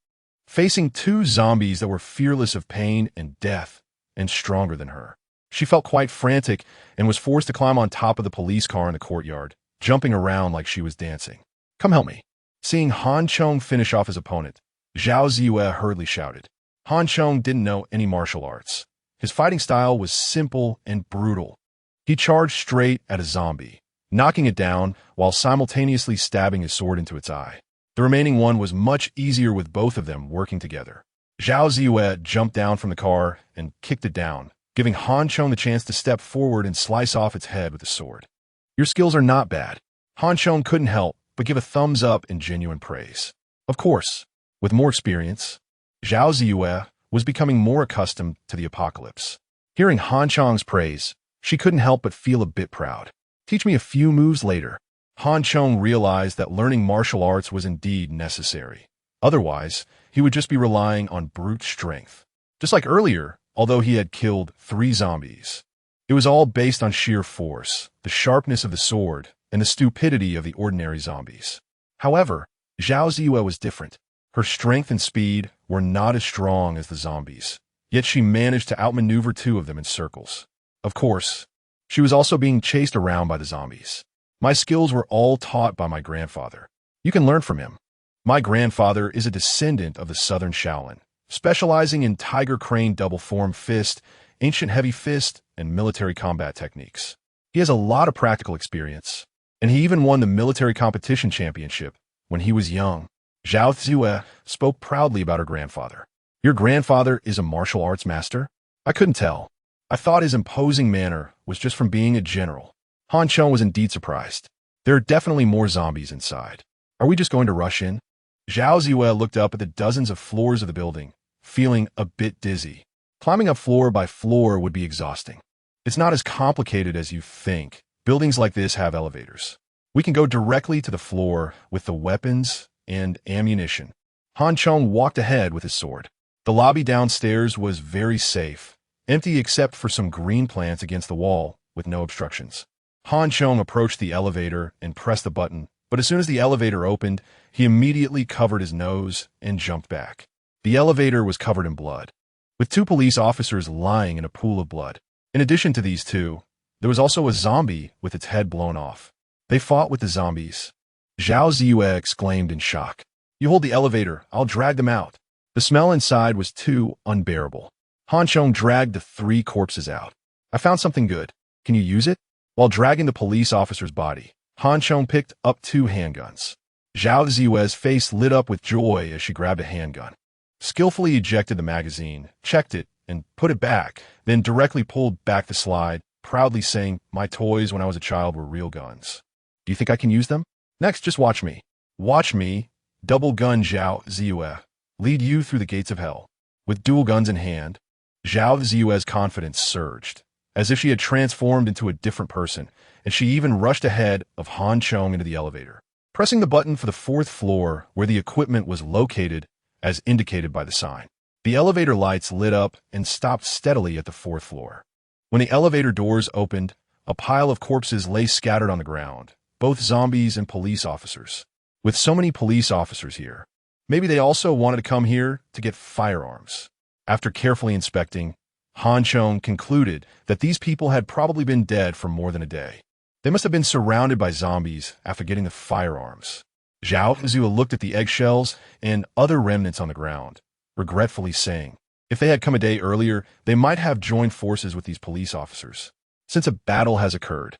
facing 2 zombies that were fearless of pain and death and stronger than her, she felt quite frantic and was forced to climb on top of the police car in the courtyard, jumping around like she was dancing. Come help me. Seeing Han Chong finish off his opponent, Zhao Ziyue hurriedly shouted. Han Chong didn't know any martial arts. His fighting style was simple and brutal. He charged straight at a zombie, knocking it down while simultaneously stabbing his sword into its eye. The remaining one was much easier with both of them working together. Zhao Ziyue jumped down from the car and kicked it down, giving Han Chong the chance to step forward and slice off its head with the sword. Your skills are not bad. Han Chong couldn't help but give a thumbs up in genuine praise. Of course, with more experience, Zhao Ziyue was becoming more accustomed to the apocalypse. Hearing Han Chong's praise, she couldn't help but feel a bit proud. Teach me a few moves later. Han Chong realized that learning martial arts was indeed necessary. Otherwise, he would just be relying on brute strength. Just like earlier, although he had killed 3 zombies. It was all based on sheer force, the sharpness of the sword, and the stupidity of the ordinary zombies. However, Zhao Ziyue was different. Her strength and speed were not as strong as the zombies, yet she managed to outmaneuver 2 of them in circles. Of course, she was also being chased around by the zombies. My skills were all taught by my grandfather. You can learn from him. My grandfather is a descendant of the Southern Shaolin, specializing in tiger crane double form fist, ancient heavy fist, and military combat techniques. He has a lot of practical experience, and he even won the military competition championship when he was young. Zhao Ziyue spoke proudly about her grandfather. Your grandfather is a martial arts master? I couldn't tell. I thought his imposing manner was just from being a general. Han Chong was indeed surprised. There are definitely more zombies inside. Are we just going to rush in? Zhao Ziwei looked up at the dozens of floors of the building, feeling a bit dizzy. Climbing up floor by floor would be exhausting. It's not as complicated as you think. Buildings like this have elevators. We can go directly to the floor with the weapons and ammunition. Han Chong walked ahead with his sword. The lobby downstairs was very safe, empty except for some green plants against the wall with no obstructions. Han Chong approached the elevator and pressed the button, but as soon as the elevator opened, he immediately covered his nose and jumped back. The elevator was covered in blood, with 2 police officers lying in a pool of blood. In addition to these 2, there was also a zombie with its head blown off. They fought with the zombies. Zhao Ziyue exclaimed in shock. You hold the elevator, I'll drag them out. The smell inside was too unbearable. Han Chong dragged the 3 corpses out. I found something good. Can you use it? While dragging the police officer's body, Han Chong picked up 2 handguns. Zhao Ziyue's face lit up with joy as she grabbed a handgun. Skillfully ejected the magazine, checked it, and put it back, then directly pulled back the slide, proudly saying, my toys when I was a child were real guns. Do you think I can use them? Next, just watch me. Watch me, double gun Zhao Ziyue, lead you through the gates of hell. With dual guns in hand, Zhao Ziyue's confidence surged, as if she had transformed into a different person, and she even rushed ahead of Han Chong into the elevator. Pressing the button for the 4th floor where the equipment was located, as indicated by the sign. The elevator lights lit up and stopped steadily at the 4th floor. When the elevator doors opened, a pile of corpses lay scattered on the ground, both zombies and police officers. With so many police officers here, maybe they also wanted to come here to get firearms. After carefully inspecting, Han Chong concluded that these people had probably been dead for more than a day. They must have been surrounded by zombies after getting the firearms. Zhao Ziyue looked at the eggshells and other remnants on the ground, regretfully saying, if they had come a day earlier, they might have joined forces with these police officers. Since a battle has occurred,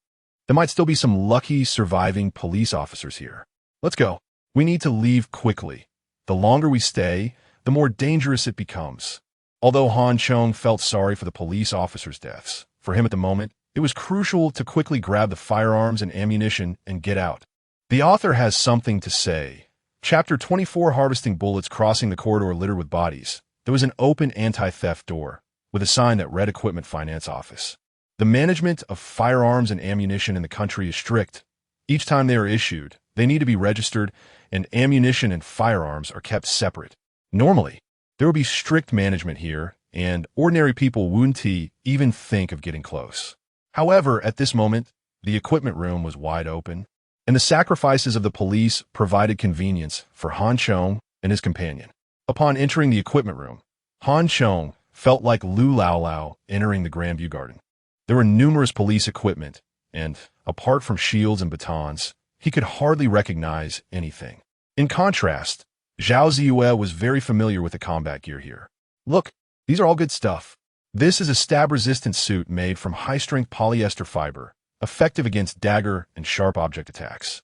there might still be some lucky surviving police officers here. Let's go. We need to leave quickly. The longer we stay, the more dangerous it becomes. Although Han Chong felt sorry for the police officers' deaths, for him at the moment, it was crucial to quickly grab the firearms and ammunition and get out. The author has something to say. Chapter 24, Harvesting Bullets. Crossing the corridor littered with bodies, there was an open anti-theft door with a sign that read Equipment Finance Office. The management of firearms and ammunition in the country is strict. Each time they are issued, they need to be registered, and ammunition and firearms are kept separate. Normally, there would be strict management here, and ordinary people wouldn't even think of getting close. However, at this moment, the equipment room was wide open, and the sacrifices of the police provided convenience for Han Chong and his companion. Upon entering the equipment room, Han Chong felt like Lu Lao Lao entering the Grandview Garden. There were numerous police equipment, and, apart from shields and batons, he could hardly recognize anything. In contrast, Zhao Ziyue was very familiar with the combat gear here. Look, these are all good stuff. This is a stab-resistant suit made from high-strength polyester fiber, effective against dagger and sharp object attacks.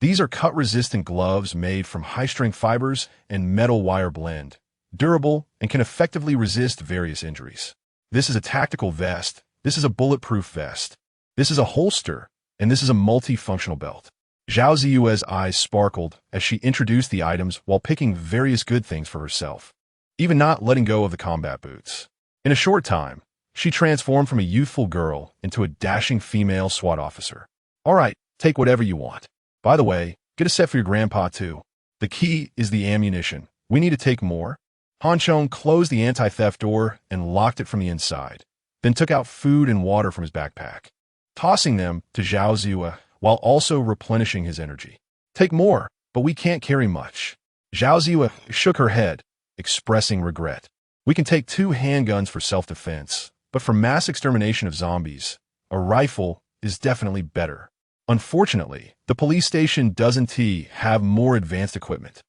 These are cut-resistant gloves made from high-strength fibers and metal wire blend, durable, and can effectively resist various injuries. This is a tactical vest. This is a bulletproof vest. This is a holster, and this is a multifunctional belt. Zhao Ziyue's eyes sparkled as she introduced the items while picking various good things for herself, even not letting go of the combat boots. In a short time, she transformed from a youthful girl into a dashing female SWAT officer. All right, take whatever you want. By the way, get a set for your grandpa too. The key is the ammunition. We need to take more. Han Chong closed the anti-theft door and locked it from the inside, then took out food and water from his backpack, tossing them to Zhao Ziyue while also replenishing his energy. Take more, but we can't carry much. Zhao Ziyue shook her head, expressing regret. We can take 2 handguns for self-defense, but for mass extermination of zombies, a rifle is definitely better. Unfortunately, the police station doesn't have more advanced equipment.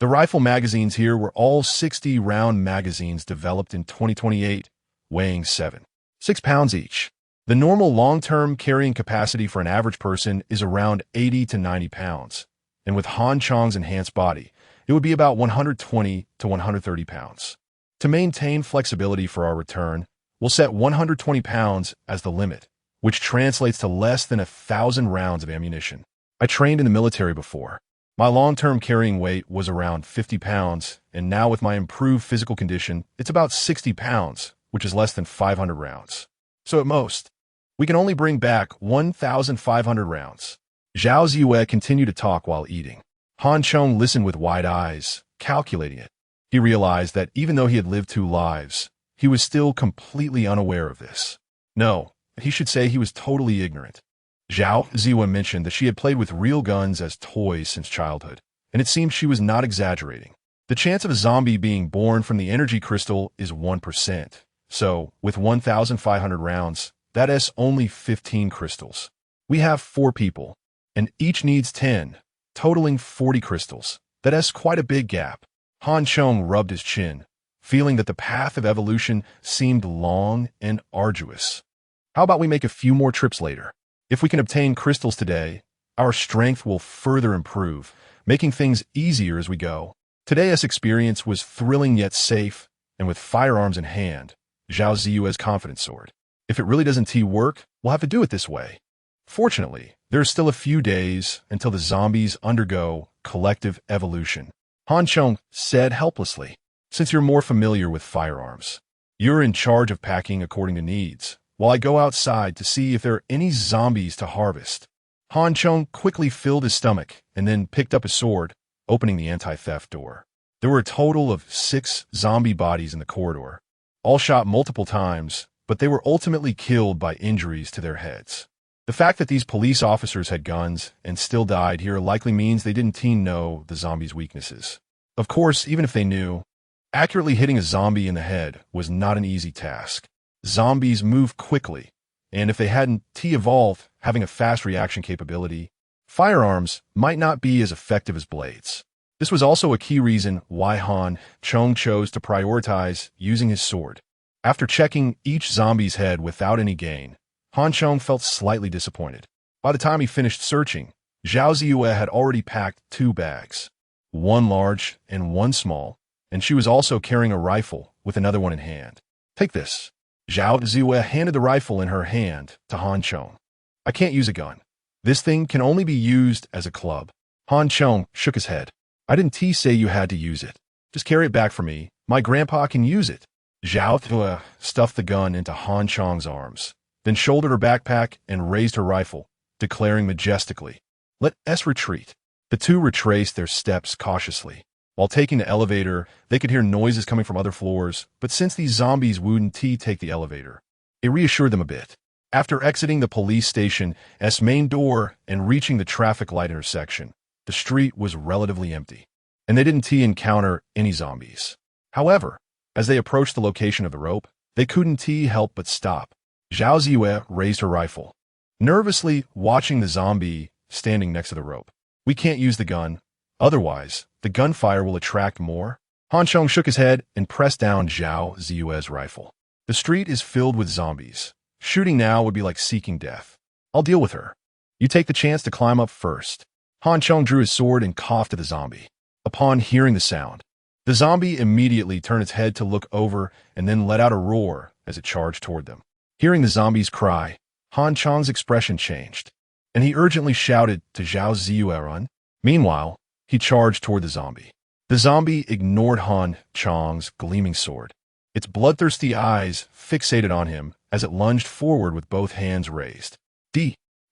The rifle magazines here were all 60-round magazines developed in 2028, weighing 7.6 pounds each. The normal long-term carrying capacity for an average person is around 80 to 90 pounds, and with Han Chong's enhanced body, it would be about 120 to 130 pounds. To maintain flexibility for our return, We'll set 120 pounds as the limit, which translates to less than 1,000 rounds of ammunition. I trained in the military before. My long-term carrying weight was around 50 pounds, and now with my improved physical condition, it's about 60 pounds, which is less than 500 rounds. So at most, we can only bring back 1,500 rounds. Zhao Ziyue continued to talk while eating. Han Chong listened with wide eyes, calculating it. He realized that even though he had lived 2 lives, he was still completely unaware of this. No, he should say he was totally ignorant. Zhao Ziyue mentioned that she had played with real guns as toys since childhood, and it seemed she was not exaggerating. The chance of a zombie being born from the energy crystal is 1%. So, with 1,500 rounds, that is only 15 crystals. We have 4 people, and each needs 10, totaling 40 crystals. That is quite a big gap. Han Chong rubbed his chin, feeling that the path of evolution seemed long and arduous. How about we make a few more trips later? If we can obtain crystals today, our strength will further improve, making things easier as we go. Today's experience was thrilling yet safe, and with firearms in hand, Zhao Ziyue's confidence soared. If it really doesn't work, we'll have to do it this way. Fortunately, there are still a few days until the zombies undergo collective evolution. Han Chong said helplessly, since you're more familiar with firearms, you're in charge of packing according to needs, while I go outside to see if there are any zombies to harvest. Han Chong quickly filled his stomach and then picked up his sword, opening the anti-theft door. There were a total of 6 zombie bodies in the corridor, all shot multiple times, but they were ultimately killed by injuries to their heads. The fact that these police officers had guns and still died here likely means they didn't know the zombies' weaknesses. Of course, even if they knew, accurately hitting a zombie in the head was not an easy task. Zombies move quickly, and if they hadn't evolved having a fast reaction capability, firearms might not be as effective as blades. This was also a key reason why Han Chong chose to prioritize using his sword. After checking each zombie's head without any gain, Han Chong felt slightly disappointed. By the time he finished searching, Zhao Ziyue had already packed 2 bags, one large and one small, and she was also carrying a rifle with another one in hand. Take this. Zhao Ziyue handed the rifle in her hand to Han Chong. I can't use a gun. This thing can only be used as a club. Han Chong shook his head. I didn't say you had to use it. Just carry it back for me. My grandpa can use it. Zhao Ziyue stuffed the gun into Han Chong's arms, then shouldered her backpack and raised her rifle, declaring majestically, "Let us retreat." The 2 retraced their steps cautiously. While taking the elevator, they could hear noises coming from other floors, but since these zombies wouldn't take the elevator, it reassured them a bit. After exiting the police station's main door and reaching the traffic light intersection, the street was relatively empty, and they didn't encounter any zombies. However, as they approached the location of the rope, they couldn't help but stop. Zhao Ziyue raised her rifle, nervously watching the zombie standing next to the rope. We can't use the gun. Otherwise, the gunfire will attract more. Han Chong shook his head and pressed down Zhao Ziyue's rifle. The street is filled with zombies. Shooting now would be like seeking death. I'll deal with her. You take the chance to climb up first. Han Chong drew his sword and coughed at the zombie. Upon hearing the sound, the zombie immediately turned its head to look over and then let out a roar as it charged toward them. Hearing the zombie's cry, Han Chong's expression changed, and he urgently shouted to Zhao Ziyue, "Run." Meanwhile, he charged toward the zombie. The zombie ignored Han Chong's gleaming sword. Its bloodthirsty eyes fixated on him as it lunged forward with both hands raised.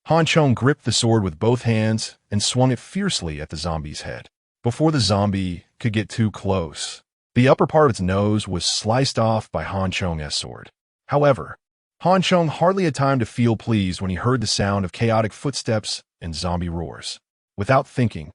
Han Chong gripped the sword with both hands and swung it fiercely at the zombie's head. Before the zombie could get too close, the upper part of its nose was sliced off by Han Chong's sword. However, Han Chong hardly had time to feel pleased when he heard the sound of chaotic footsteps and zombie roars. Without thinking,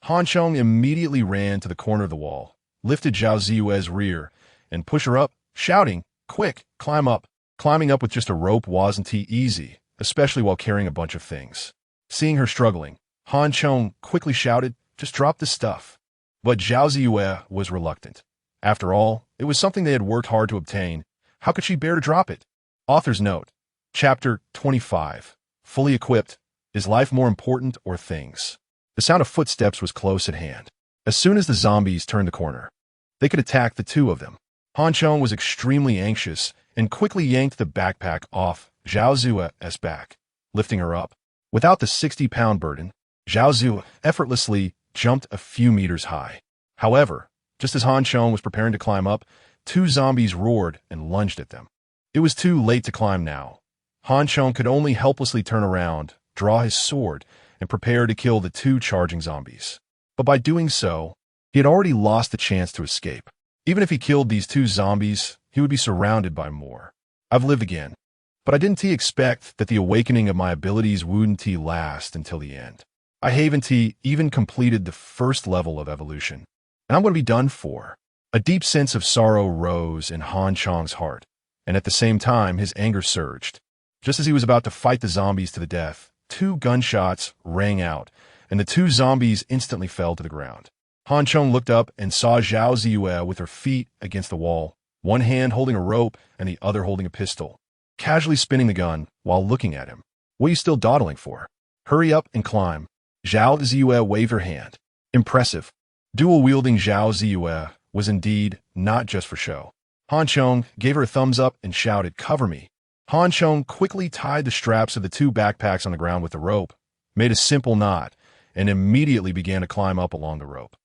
Han Chong immediately ran to the corner of the wall, lifted Zhao Ziyue's rear, and pushed her up, shouting, "Quick, climb up." Climbing up with just a rope wasn't easy, especially while carrying a bunch of things. Seeing her struggling, Han Chong quickly shouted, "Just drop this stuff." But Zhao Ziyue was reluctant. After all, it was something they had worked hard to obtain. How could she bear to drop it? Author's note. Chapter 25. Fully equipped. Is life more important or things? The sound of footsteps was close at hand. As soon as the zombies turned the corner, they could attack the 2 of them. Han Chong was extremely anxious and quickly yanked the backpack off Zhao Zue's back, lifting her up. Without the 60-pound burden, Zhao Zue effortlessly jumped a few meters high. However, just as Han Chong was preparing to climb up, two zombies roared and lunged at them. It was too late to climb now. Han Chong could only helplessly turn around, draw his sword, and prepare to kill the two charging zombies. But by doing so, he had already lost the chance to escape. Even if he killed these two zombies, he would be surrounded by more. I've lived again, but I didn't expect that the awakening of my abilities wouldn't last until the end. I haven't even completed the first level of evolution, and I'm going to be done for. A deep sense of sorrow rose in Han Chong's heart, and at the same time his anger surged. Just as he was about to fight the zombies to the death, two gunshots rang out, and the two zombies instantly fell to the ground. Han Chong looked up and saw Zhao Ziyue with her feet against the wall, one hand holding a rope and the other holding a pistol, casually spinning the gun while looking at him. What are you still dawdling for? Hurry up and climb. Zhao Ziyue waved her hand. Impressive. Dual-wielding Zhao Ziyue was indeed not just for show. Han Chong gave her a thumbs up and shouted, "Cover me." Han Chong quickly tied the straps of the two backpacks on the ground with the rope, made a simple knot, and immediately began to climb up along the rope.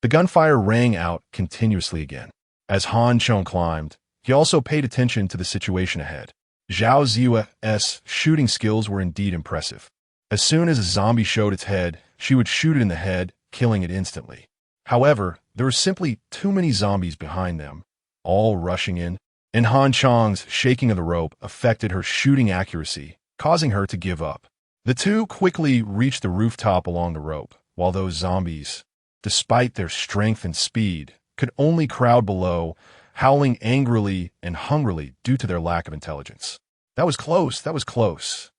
The gunfire rang out continuously again. As Han Chong climbed, he also paid attention to the situation ahead. Zhao Ziyue's shooting skills were indeed impressive. As soon as a zombie showed its head, she would shoot it in the head, killing it instantly. However, there were simply too many zombies behind them, all rushing in, and Han Chong's shaking of the rope affected her shooting accuracy, causing her to give up. The two quickly reached the rooftop along the rope, while those zombies, despite their strength and speed, could only crowd below, howling angrily and hungrily due to their lack of intelligence. That was close, that was close.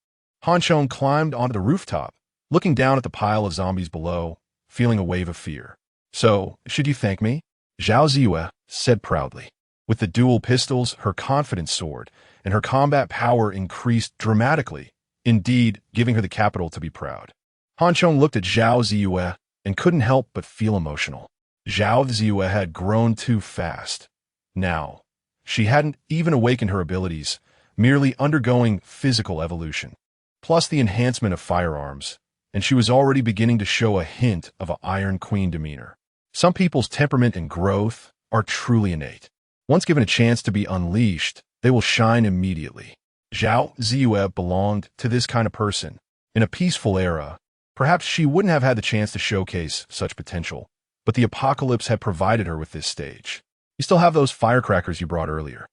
Han Chong climbed onto the rooftop, looking down at the pile of zombies below, feeling a wave of fear. "So, should you thank me?" Zhao Ziyue said proudly. With the dual pistols, her confidence soared, and her combat power increased dramatically, indeed giving her the capital to be proud. Han Chong looked at Zhao Ziyue and couldn't help but feel emotional. Zhao Ziyue had grown too fast. Now, she hadn't even awakened her abilities, merely undergoing physical evolution, plus the enhancement of firearms, and she was already beginning to show a hint of an Iron Queen demeanor. Some people's temperament and growth are truly innate. Once given a chance to be unleashed, they will shine immediately. Zhao Ziyue belonged to this kind of person. In a peaceful era, perhaps she wouldn't have had the chance to showcase such potential, but the apocalypse had provided her with this stage. You still have those firecrackers you brought earlier.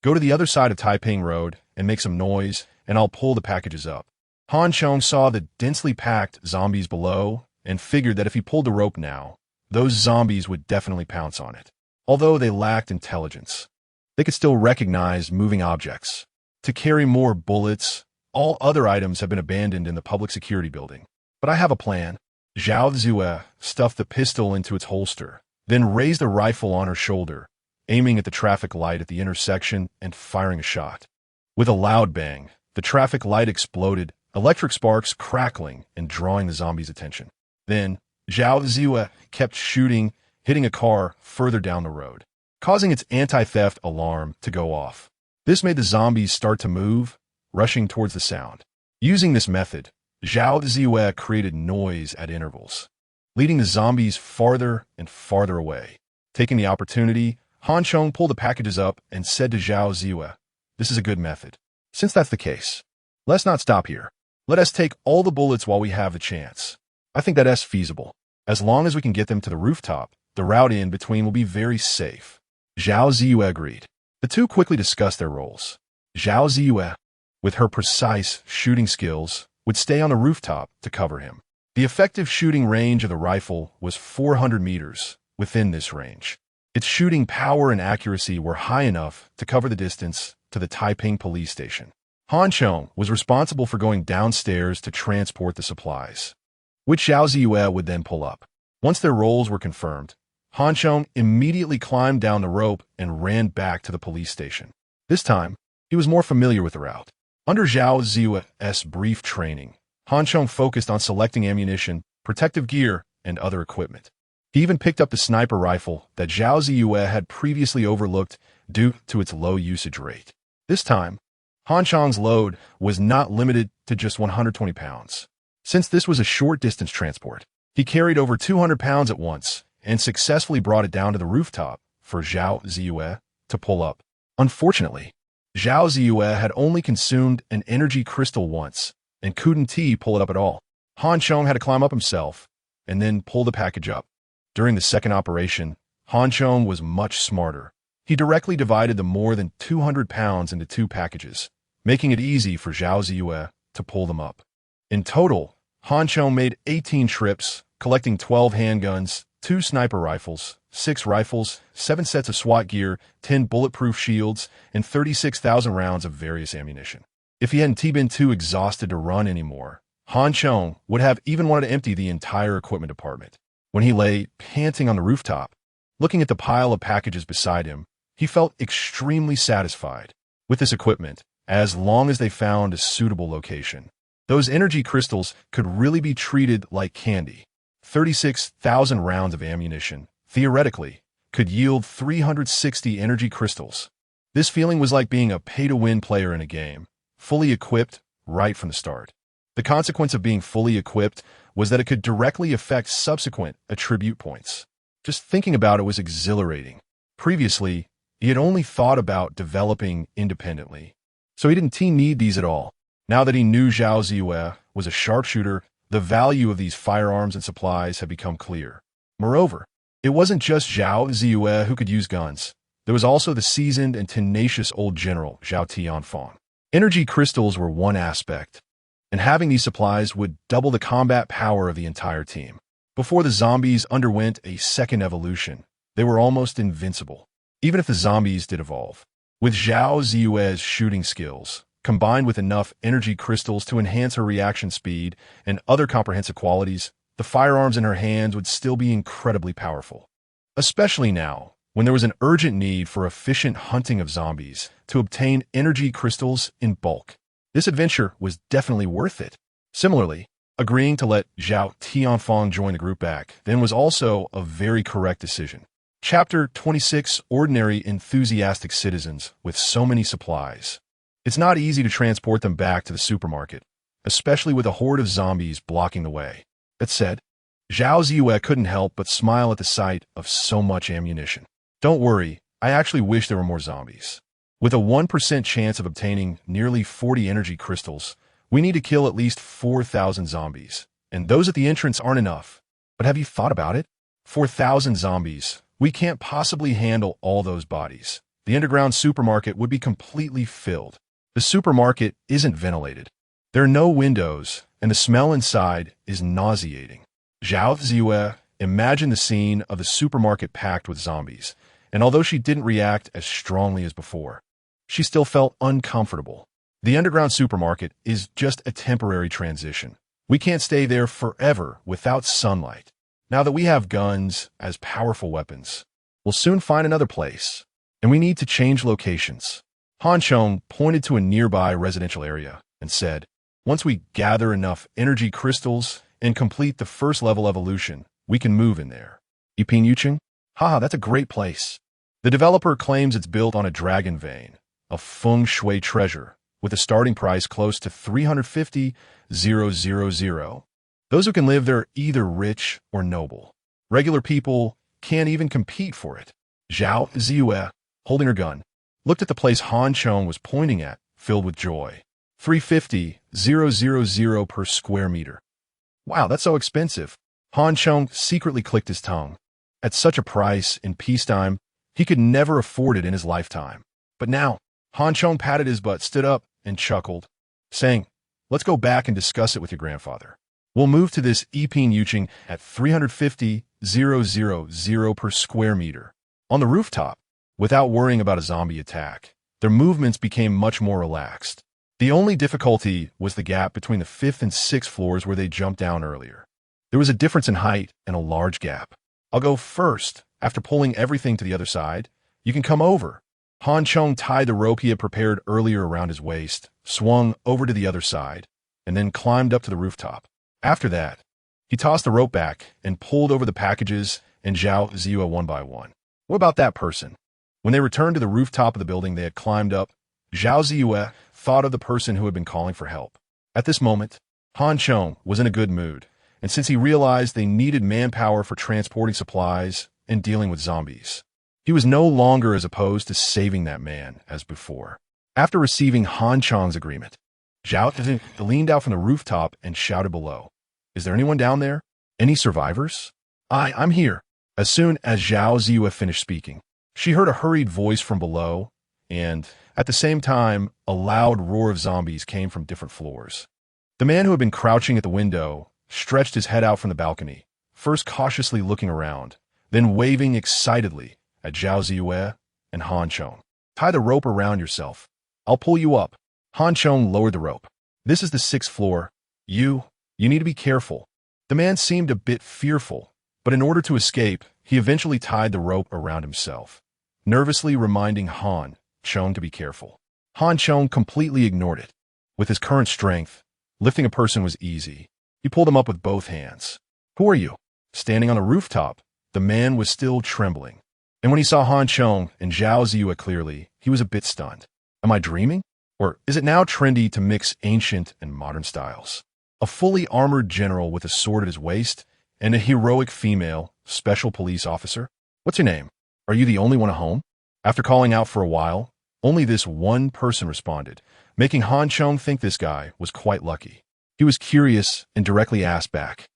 Go to the other side of Taiping Road and make some noise, and I'll pull the packages up. Han Chong saw the densely packed zombies below and figured that if he pulled the rope now, those zombies would definitely pounce on it. Although they lacked intelligence, they could still recognize moving objects. To carry more bullets, all other items have been abandoned in the public security building. But I have a plan. Zhao Ziyue stuffed the pistol into its holster, then raised the rifle on her shoulder, aiming at the traffic light at the intersection and firing a shot. With a loud bang, the traffic light exploded, electric sparks crackling and drawing the zombies' attention. Then, Zhao Ziyue kept shooting, hitting a car further down the road, causing its anti-theft alarm to go off. This made the zombies start to move, rushing towards the sound. Using this method, Zhao Ziyue created noise at intervals, leading the zombies farther and farther away. Taking the opportunity, Han Chong pulled the packages up and said to Zhao Ziyue, "This is a good method. Since that's the case, let's not stop here. Let us take all the bullets while we have the chance. I think that's feasible. As long as we can get them to the rooftop, the route in between will be very safe." Zhao Ziyue agreed. The two quickly discussed their roles. Zhao Ziyue, with her precise shooting skills, would stay on the rooftop to cover him. The effective shooting range of the rifle was 400 meters. Within this range, its shooting power and accuracy were high enough to cover the distance to the Taiping police station. Han Chong was responsible for going downstairs to transport the supplies, which Zhao Ziyue would then pull up. Once their roles were confirmed, Han Chong immediately climbed down the rope and ran back to the police station. This time, he was more familiar with the route. Under Zhao Ziyue's brief training, Han Chong focused on selecting ammunition, protective gear, and other equipment. He even picked up the sniper rifle that Zhao Ziyue had previously overlooked due to its low usage rate. This time, Han Chong's load was not limited to just 120 pounds. Since this was a short-distance transport, he carried over 200 pounds at once and successfully brought it down to the rooftop for Zhao Ziyue to pull up. Unfortunately, Zhao Ziyue had only consumed an energy crystal once and couldn't pull it up at all. Han Chong had to climb up himself and then pull the package up. During the second operation, Han Chong was much smarter. He directly divided the more than 200 pounds into 2 packages, making it easy for Zhao Ziyue to pull them up. In total, Han Chong made 18 trips, collecting 12 handguns, 2 sniper rifles, 6 rifles, 7 sets of SWAT gear, 10 bulletproof shields, and 36,000 rounds of various ammunition. If he hadn't been too exhausted to run anymore, Han Chong would have even wanted to empty the entire equipment department. When he lay panting on the rooftop, looking at the pile of packages beside him, he felt extremely satisfied with this equipment, as long as they found a suitable location. Those energy crystals could really be treated like candy. 36,000 rounds of ammunition, theoretically, could yield 360 energy crystals. This feeling was like being a pay-to-win player in a game, fully equipped right from the start. The consequence of being fully equipped was that it could directly affect subsequent attribute points. Just thinking about it was exhilarating. Previously, he had only thought about developing independently, so he didn't need these at all. Now that he knew Zhao Ziyue was a sharpshooter, the value of these firearms and supplies had become clear. Moreover, it wasn't just Zhao Ziyue who could use guns. There was also the seasoned and tenacious old general, Zhao Tianfang. Energy crystals were one aspect, and having these supplies would double the combat power of the entire team. Before the zombies underwent a second evolution, they were almost invincible, even if the zombies did evolve. With Zhao Ziyue's shooting skills, combined with enough energy crystals to enhance her reaction speed and other comprehensive qualities, the firearms in her hands would still be incredibly powerful. Especially now, when there was an urgent need for efficient hunting of zombies to obtain energy crystals in bulk. This adventure was definitely worth it. Similarly, agreeing to let Zhao Tianfang join the group back then was also a very correct decision. Chapter 26: Ordinary Enthusiastic Citizens with so many supplies. It's not easy to transport them back to the supermarket, especially with a horde of zombies blocking the way. That said, Zhao Ziyue couldn't help but smile at the sight of so much ammunition. Don't worry, I actually wish there were more zombies. With a 1% chance of obtaining nearly 40 energy crystals, we need to kill at least 4,000 zombies, and those at the entrance aren't enough. But have you thought about it? 4,000 zombies. We can't possibly handle all those bodies. The underground supermarket would be completely filled. The supermarket isn't ventilated. There are no windows, and the smell inside is nauseating. Zhao Ziyue imagined the scene of the supermarket packed with zombies, and although she didn't react as strongly as before, she still felt uncomfortable. The underground supermarket is just a temporary transition. We can't stay there forever without sunlight. Now that we have guns as powerful weapons, we'll soon find another place, and we need to change locations. Han Chong pointed to a nearby residential area and said, once we gather enough energy crystals and complete the first level evolution, we can move in there. Yiping Yuching? Haha, that's a great place. The developer claims it's built on a dragon vein, a feng shui treasure, with a starting price close to 350,000. Those who can live there are either rich or noble. Regular people can't even compete for it. Zhao Ziyue, holding her gun, looked at the place Han Chong was pointing at, filled with joy. 350,000 per square meter. Wow, that's so expensive. Han Chong secretly clicked his tongue. At such a price in peacetime, he could never afford it in his lifetime. But now, Han Chong patted his butt, stood up, and chuckled, saying, let's go back and discuss it with your grandfather. We'll move to this Yiping Yuching at 350,000 per square meter. On the rooftop, without worrying about a zombie attack, their movements became much more relaxed. The only difficulty was the gap between the 5th and 6th floors where they jumped down earlier. There was a difference in height and a large gap. I'll go first. After pulling everything to the other side, you can come over. Han Chong tied the rope he had prepared earlier around his waist, swung over to the other side, and then climbed up to the rooftop. After that, he tossed the rope back and pulled over the packages and Zhao Ziyue one by one. What about that person? When they returned to the rooftop of the building they had climbed up, Zhao Ziyue thought of the person who had been calling for help. At this moment, Han Chong was in a good mood, and since he realized they needed manpower for transporting supplies and dealing with zombies, he was no longer as opposed to saving that man as before. After receiving Han Chong's agreement, Zhao leaned out from the rooftop and shouted below, "Is there anyone down there? Any survivors?" I'm here." As soon as Zhao Ziyue finished speaking, she heard a hurried voice from below, and at the same time, a loud roar of zombies came from different floors. The man who had been crouching at the window stretched his head out from the balcony, first cautiously looking around, then waving excitedly at Zhao Ziyue and Han Chong. "Tie the rope around yourself. I'll pull you up." Han Chong lowered the rope. "This is the 6th floor. You need to be careful." The man seemed a bit fearful, but in order to escape, he eventually tied the rope around himself, nervously reminding Han Chong to be careful. Han Chong completely ignored it. With his current strength, lifting a person was easy. He pulled him up with both hands. "Who are you?" Standing on a rooftop, the man was still trembling. And when he saw Han Chong and Zhao Ziyue clearly, he was a bit stunned. Am I dreaming? Or is it now trendy to mix ancient and modern styles? A fully armored general with a sword at his waist and a heroic female special police officer? "What's your name? Are you the only one at home?" After calling out for a while, only this one person responded, making Han Chong think this guy was quite lucky. He was curious and directly asked back,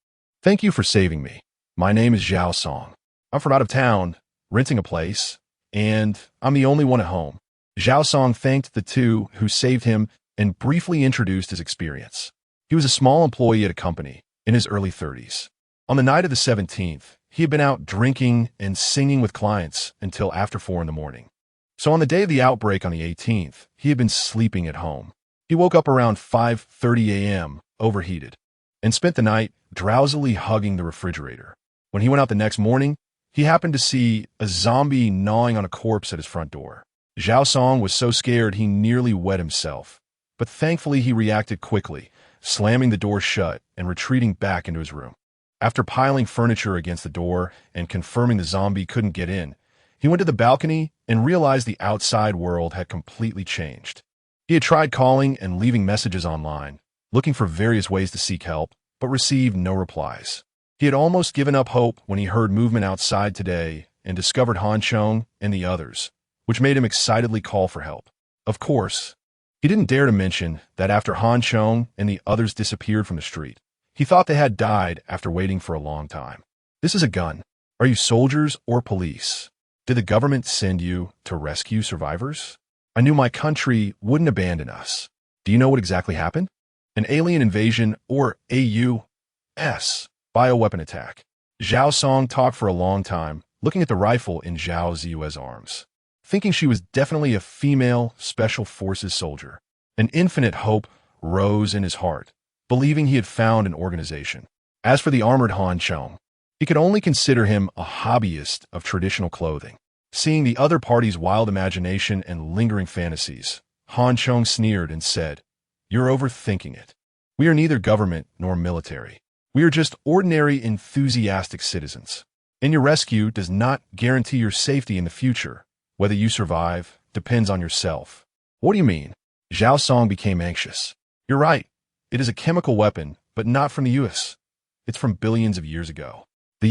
"Thank you for saving me. My name is Zhao Song. I'm from out of town, renting a place, and I'm the only one at home." Zhao Song thanked the two who saved him and briefly introduced his experience. He was a small employee at a company in his early 30s. On the night of the 17th, he had been out drinking and singing with clients until after 4 in the morning. So on the day of the outbreak on the 18th, he had been sleeping at home. He woke up around 5:30 a.m., overheated, and spent the night drowsily hugging the refrigerator. When he went out the next morning, he happened to see a zombie gnawing on a corpse at his front door. Zhao Song was so scared he nearly wet himself, but thankfully he reacted quickly, slamming the door shut and retreating back into his room. After piling furniture against the door and confirming the zombie couldn't get in, he went to the balcony and realized the outside world had completely changed. He had tried calling and leaving messages online, looking for various ways to seek help, but received no replies. He had almost given up hope when he heard movement outside today and discovered Han Chong and the others, which made him excitedly call for help. Of course, he didn't dare to mention that after Han Chong and the others disappeared from the street, he thought they had died after waiting for a long time. "This is a gun. Are you soldiers or police? Did the government send you to rescue survivors? I knew my country wouldn't abandon us. Do you know what exactly happened? An alien invasion or AUS bioweapon attack." Zhao Song talked for a long time, looking at the rifle in Zhao Ziyue's arms, thinking she was definitely a female special forces soldier. An infinite hope rose in his heart, believing he had found an organization. As for the armored Han Chong, he could only consider him a hobbyist of traditional clothing. Seeing the other party's wild imagination and lingering fantasies, Han Chong sneered and said, "You're overthinking it. We are neither government nor military. We are just ordinary, enthusiastic citizens. And your rescue does not guarantee your safety in the future. Whether you survive depends on yourself." "What do you mean?" Zhao Song became anxious. "You're right. It is a chemical weapon, but not from the US. It's from billions of years ago. The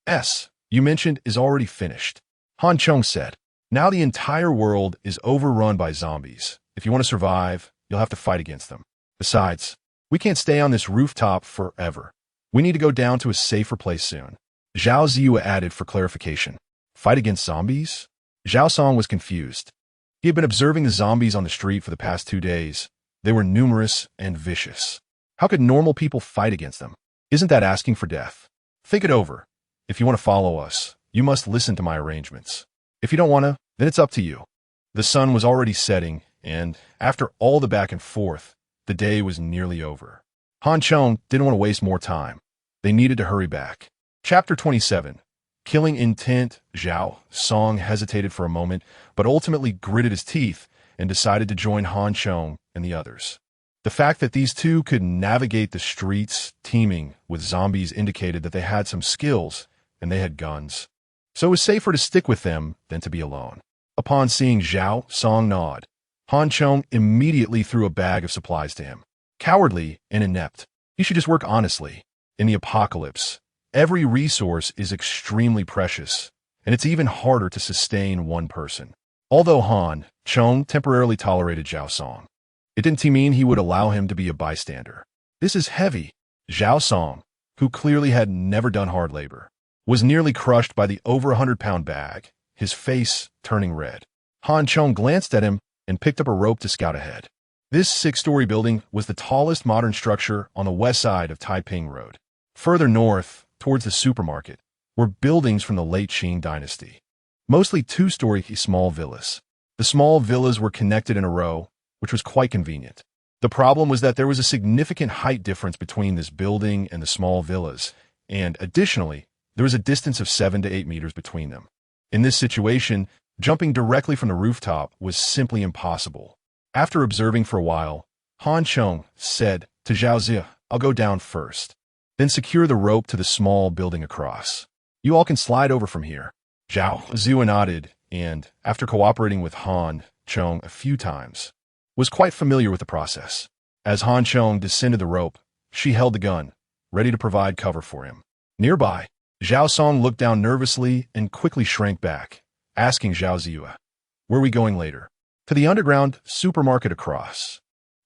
US you mentioned is already finished." Han Chong said, "Now the entire world is overrun by zombies. If you want to survive, you'll have to fight against them. Besides, we can't stay on this rooftop forever. We need to go down to a safer place soon." Zhao Ziyue added for clarification, "Fight against zombies?" Zhao Song was confused. He had been observing the zombies on the street for the past 2 days. They were numerous and vicious. How could normal people fight against them? Isn't that asking for death? Think it over. If you want to follow us, you must listen to my arrangements. If you don't want to, then it's up to you. The sun was already setting, and after all the back and forth, the day was nearly over. Han Chong didn't want to waste more time. They needed to hurry back. Chapter 27. Killing intent. Zhao Song hesitated for a moment, but ultimately gritted his teeth and decided to join Han Chong and the others. The fact that these two could navigate the streets teeming with zombies indicated that they had some skills and they had guns. So it was safer to stick with them than to be alone. Upon seeing Zhao Song nod, Han Chong immediately threw a bag of supplies to him. Cowardly and inept. He should just work honestly. In the apocalypse, every resource is extremely precious, and it's even harder to sustain one person. Although Han Chong temporarily tolerated Zhao Song, it didn't mean he would allow him to be a bystander. This is heavy. Zhao Song, who clearly had never done hard labor, was nearly crushed by the over 100-pound bag, his face turning red. Han Chong glanced at him and picked up a rope to scout ahead. This 6-story building was the tallest modern structure on the west side of Taiping Road. Further north, towards the supermarket, were buildings from the late Qing dynasty. Mostly 2-story small villas. The small villas were connected in a row, which was quite convenient. The problem was that there was a significant height difference between this building and the small villas, and additionally, there was a distance of 7 to 8 meters between them. In this situation, jumping directly from the rooftop was simply impossible. After observing for a while, Han Chong said to Zhao Zi, "I'll go down first. Then secure the rope to the small building across. You all can slide over from here." Zhao Ziyue nodded, and, after cooperating with Han Chong a few times, was quite familiar with the process. As Han Chong descended the rope, she held the gun, ready to provide cover for him. Nearby, Zhao Song looked down nervously and quickly shrank back, asking Zhao Ziyue, "Where are we going later?" "To the underground supermarket across."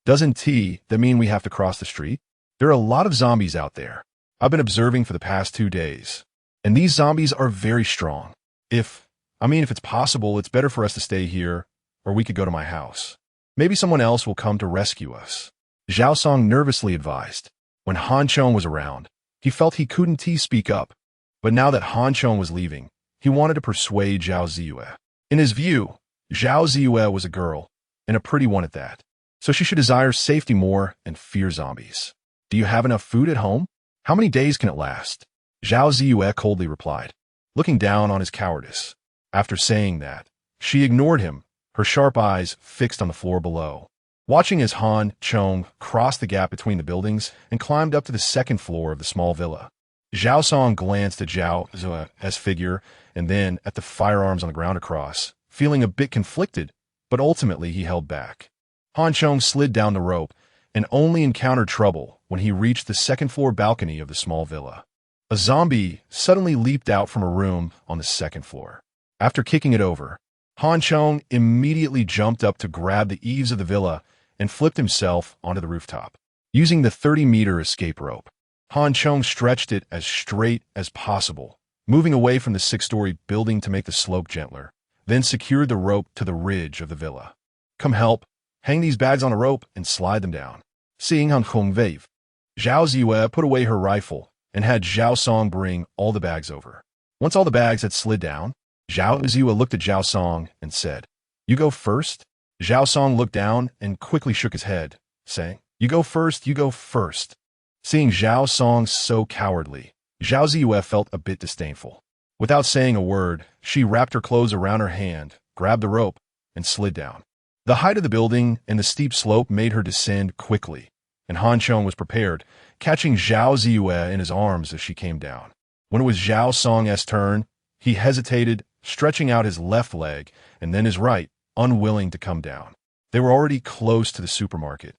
"Doesn't that mean we have to cross the street?" "There are a lot of zombies out there. I've been observing for the past 2 days, and these zombies are very strong. If it's possible, it's better for us to stay here, or we could go to my house. Maybe someone else will come to rescue us," Zhao Song nervously advised. When Han Chong was around, he felt he couldn't speak up, but now that Han Chong was leaving, he wanted to persuade Zhao Ziyue. In his view, Zhao Ziyue was a girl, and a pretty one at that, so she should desire safety more and fear zombies. "Do you have enough food at home? How many days can it last?" Zhao Ziyue coldly replied, looking down on his cowardice. After saying that, she ignored him, her sharp eyes fixed on the floor below. Watching as Han Chong crossed the gap between the buildings and climbed up to the 2nd floor of the small villa, Zhao Song glanced at Zhao Ziyue's figure and then at the firearms on the ground across, feeling a bit conflicted, but ultimately he held back. Han Chong slid down the rope and only encountered trouble when he reached the 2nd-floor balcony of the small villa. A zombie suddenly leaped out from a room on the 2nd floor. After kicking it over, Han Chong immediately jumped up to grab the eaves of the villa and flipped himself onto the rooftop. Using the 30-meter escape rope, Han Chong stretched it as straight as possible, moving away from the 6-story building to make the slope gentler, then secured the rope to the ridge of the villa. "Come help. Hang these bags on a rope and slide them down." Seeing Han Chong wave, Zhao Ziyue put away her rifle and had Zhao Song bring all the bags over. Once all the bags had slid down, Zhao Ziyue looked at Zhao Song and said, "You go first?" Zhao Song looked down and quickly shook his head, saying, "You go first, you go first." Seeing Zhao Song so cowardly, Zhao Ziyue felt a bit disdainful. Without saying a word, she wrapped her clothes around her hand, grabbed the rope, and slid down. The height of the building and the steep slope made her descend quickly, and Han Chong was prepared, catching Zhao Ziyue in his arms as she came down. When it was Zhao Song's turn, he hesitated, stretching out his left leg and then his right, unwilling to come down. They were already close to the supermarket,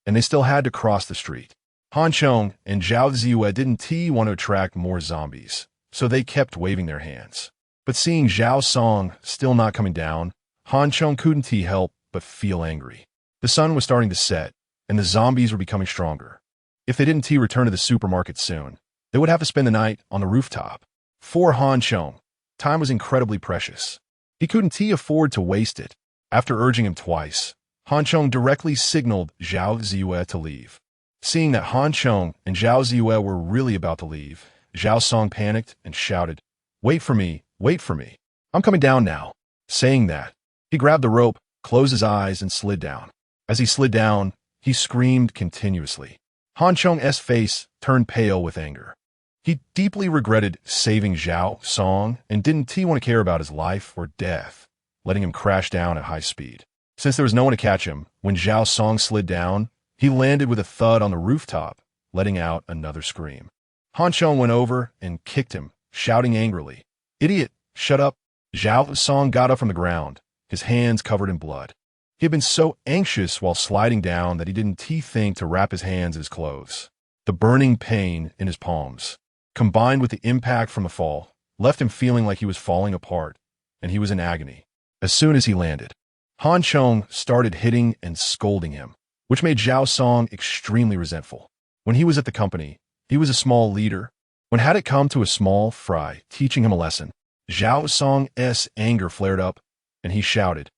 and they still had to cross the street. Han Chong and Zhao Ziyue didn't want to attract more zombies, so they kept waving their hands. But seeing Zhao Song still not coming down, Han Chong couldn't help but feel angry. The sun was starting to set, and the zombies were becoming stronger. If they didn't return to the supermarket soon, they would have to spend the night on the rooftop. For Han Chong, time was incredibly precious. He couldn't afford to waste it. After urging him twice, Han Chong directly signaled Zhao Ziyue to leave. Seeing that Han Chong and Zhao Ziyue were really about to leave, Zhao Song panicked and shouted, wait for me, I'm coming down now." Saying that, he grabbed the rope, closed his eyes, and slid down. As he slid down, he screamed continuously. Han Chong's face turned pale with anger. He deeply regretted saving Zhao Song and didn't want to care about his life or death, letting him crash down at high speed. Since there was no one to catch him, when Zhao Song slid down, he landed with a thud on the rooftop, letting out another scream. Han Chong went over and kicked him, shouting angrily, "Idiot, shut up." Zhao Song got up from the ground, his hands covered in blood. He had been so anxious while sliding down that he didn't think to wrap his hands in his clothes. The burning pain in his palms, combined with the impact from the fall, left him feeling like he was falling apart, and he was in agony. As soon as he landed, Han Chong started hitting and scolding him, which made Zhao Song extremely resentful. When he was at the company, he was a small leader. When had it come to a small fry teaching him a lesson, Zhao Song's anger flared up, and he shouted,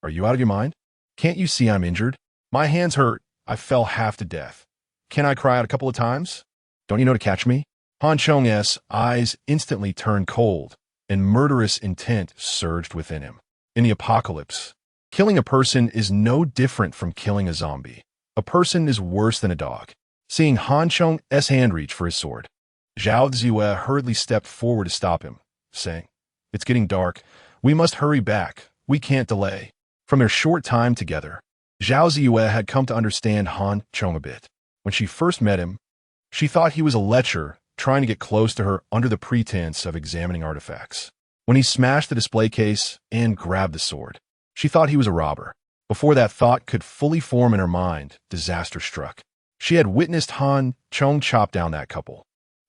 "Are you out of your mind? Can't you see I'm injured? My hands hurt. I fell half to death. Can I cry out a couple of times? Don't you know to catch me?" Han Chong's eyes instantly turned cold, and murderous intent surged within him. In the apocalypse, killing a person is no different from killing a zombie. A person is worse than a dog. Seeing Han Chong's hand reach for his sword, Zhao Ziyue hurriedly stepped forward to stop him, saying, "It's getting dark. We must hurry back. We can't delay." From their short time together, Zhao Ziyue had come to understand Han Chong a bit. When she first met him, she thought he was a lecher trying to get close to her under the pretense of examining artifacts. When he smashed the display case and grabbed the sword, she thought he was a robber. Before that thought could fully form in her mind, disaster struck. She had witnessed Han Chong chop down that couple,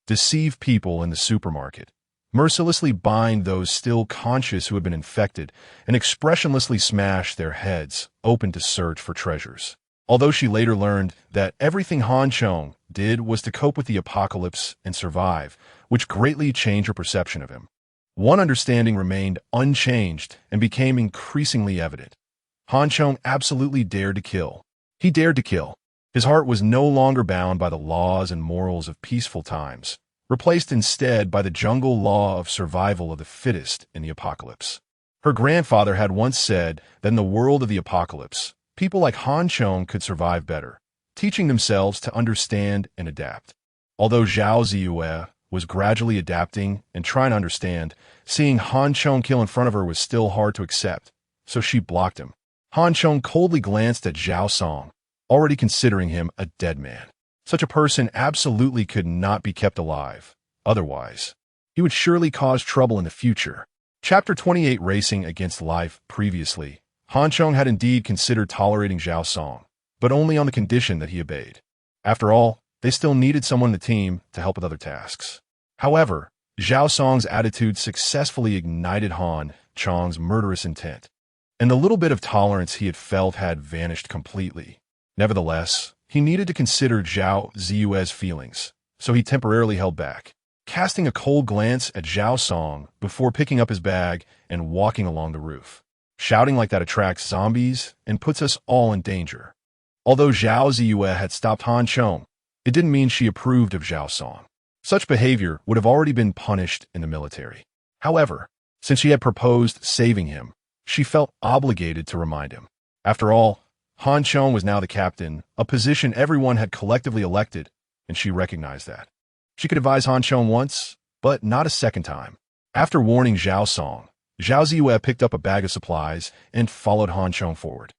deceive people in the supermarket, mercilessly bind those still conscious who had been infected, and expressionlessly smash their heads open to search for treasures. Although she later learned that everything Han Chong did was to cope with the apocalypse and survive, which greatly changed her perception of him. One understanding remained unchanged and became increasingly evident. Han Chong absolutely dared to kill. He dared to kill. His heart was no longer bound by the laws and morals of peaceful times, replaced instead by the jungle law of survival of the fittest in the apocalypse. Her grandfather had once said that in the world of the apocalypse, people like Han Chong could survive better, teaching themselves to understand and adapt. Although Zhao Ziyue was gradually adapting and trying to understand, seeing Han Chong kill in front of her was still hard to accept, so she blocked him. Han Chong coldly glanced at Zhao Song, already considering him a dead man. Such a person absolutely could not be kept alive. Otherwise, he would surely cause trouble in the future. Chapter 28, Racing Against Life. Previously, Han Chong had indeed considered tolerating Zhao Song, but only on the condition that he obeyed. After all, they still needed someone in the team to help with other tasks. However, Zhao Song's attitude successfully ignited Han Chong's murderous intent, and the little bit of tolerance he had felt had vanished completely. Nevertheless, he needed to consider Zhao Ziyue's feelings, so he temporarily held back, casting a cold glance at Zhao Song before picking up his bag and walking along the roof. Shouting like that attracts zombies and puts us all in danger. Although Zhao Ziyue had stopped Han Chong, it didn't mean she approved of Zhao Song. Such behavior would have already been punished in the military. However, since she had proposed saving him, she felt obligated to remind him. After all, Han Chong was now the captain, a position everyone had collectively elected, and she recognized that. She could advise Han Chong once, but not a second time. After warning Zhao Song, Zhao Ziyue picked up a bag of supplies and followed Han Chong forward.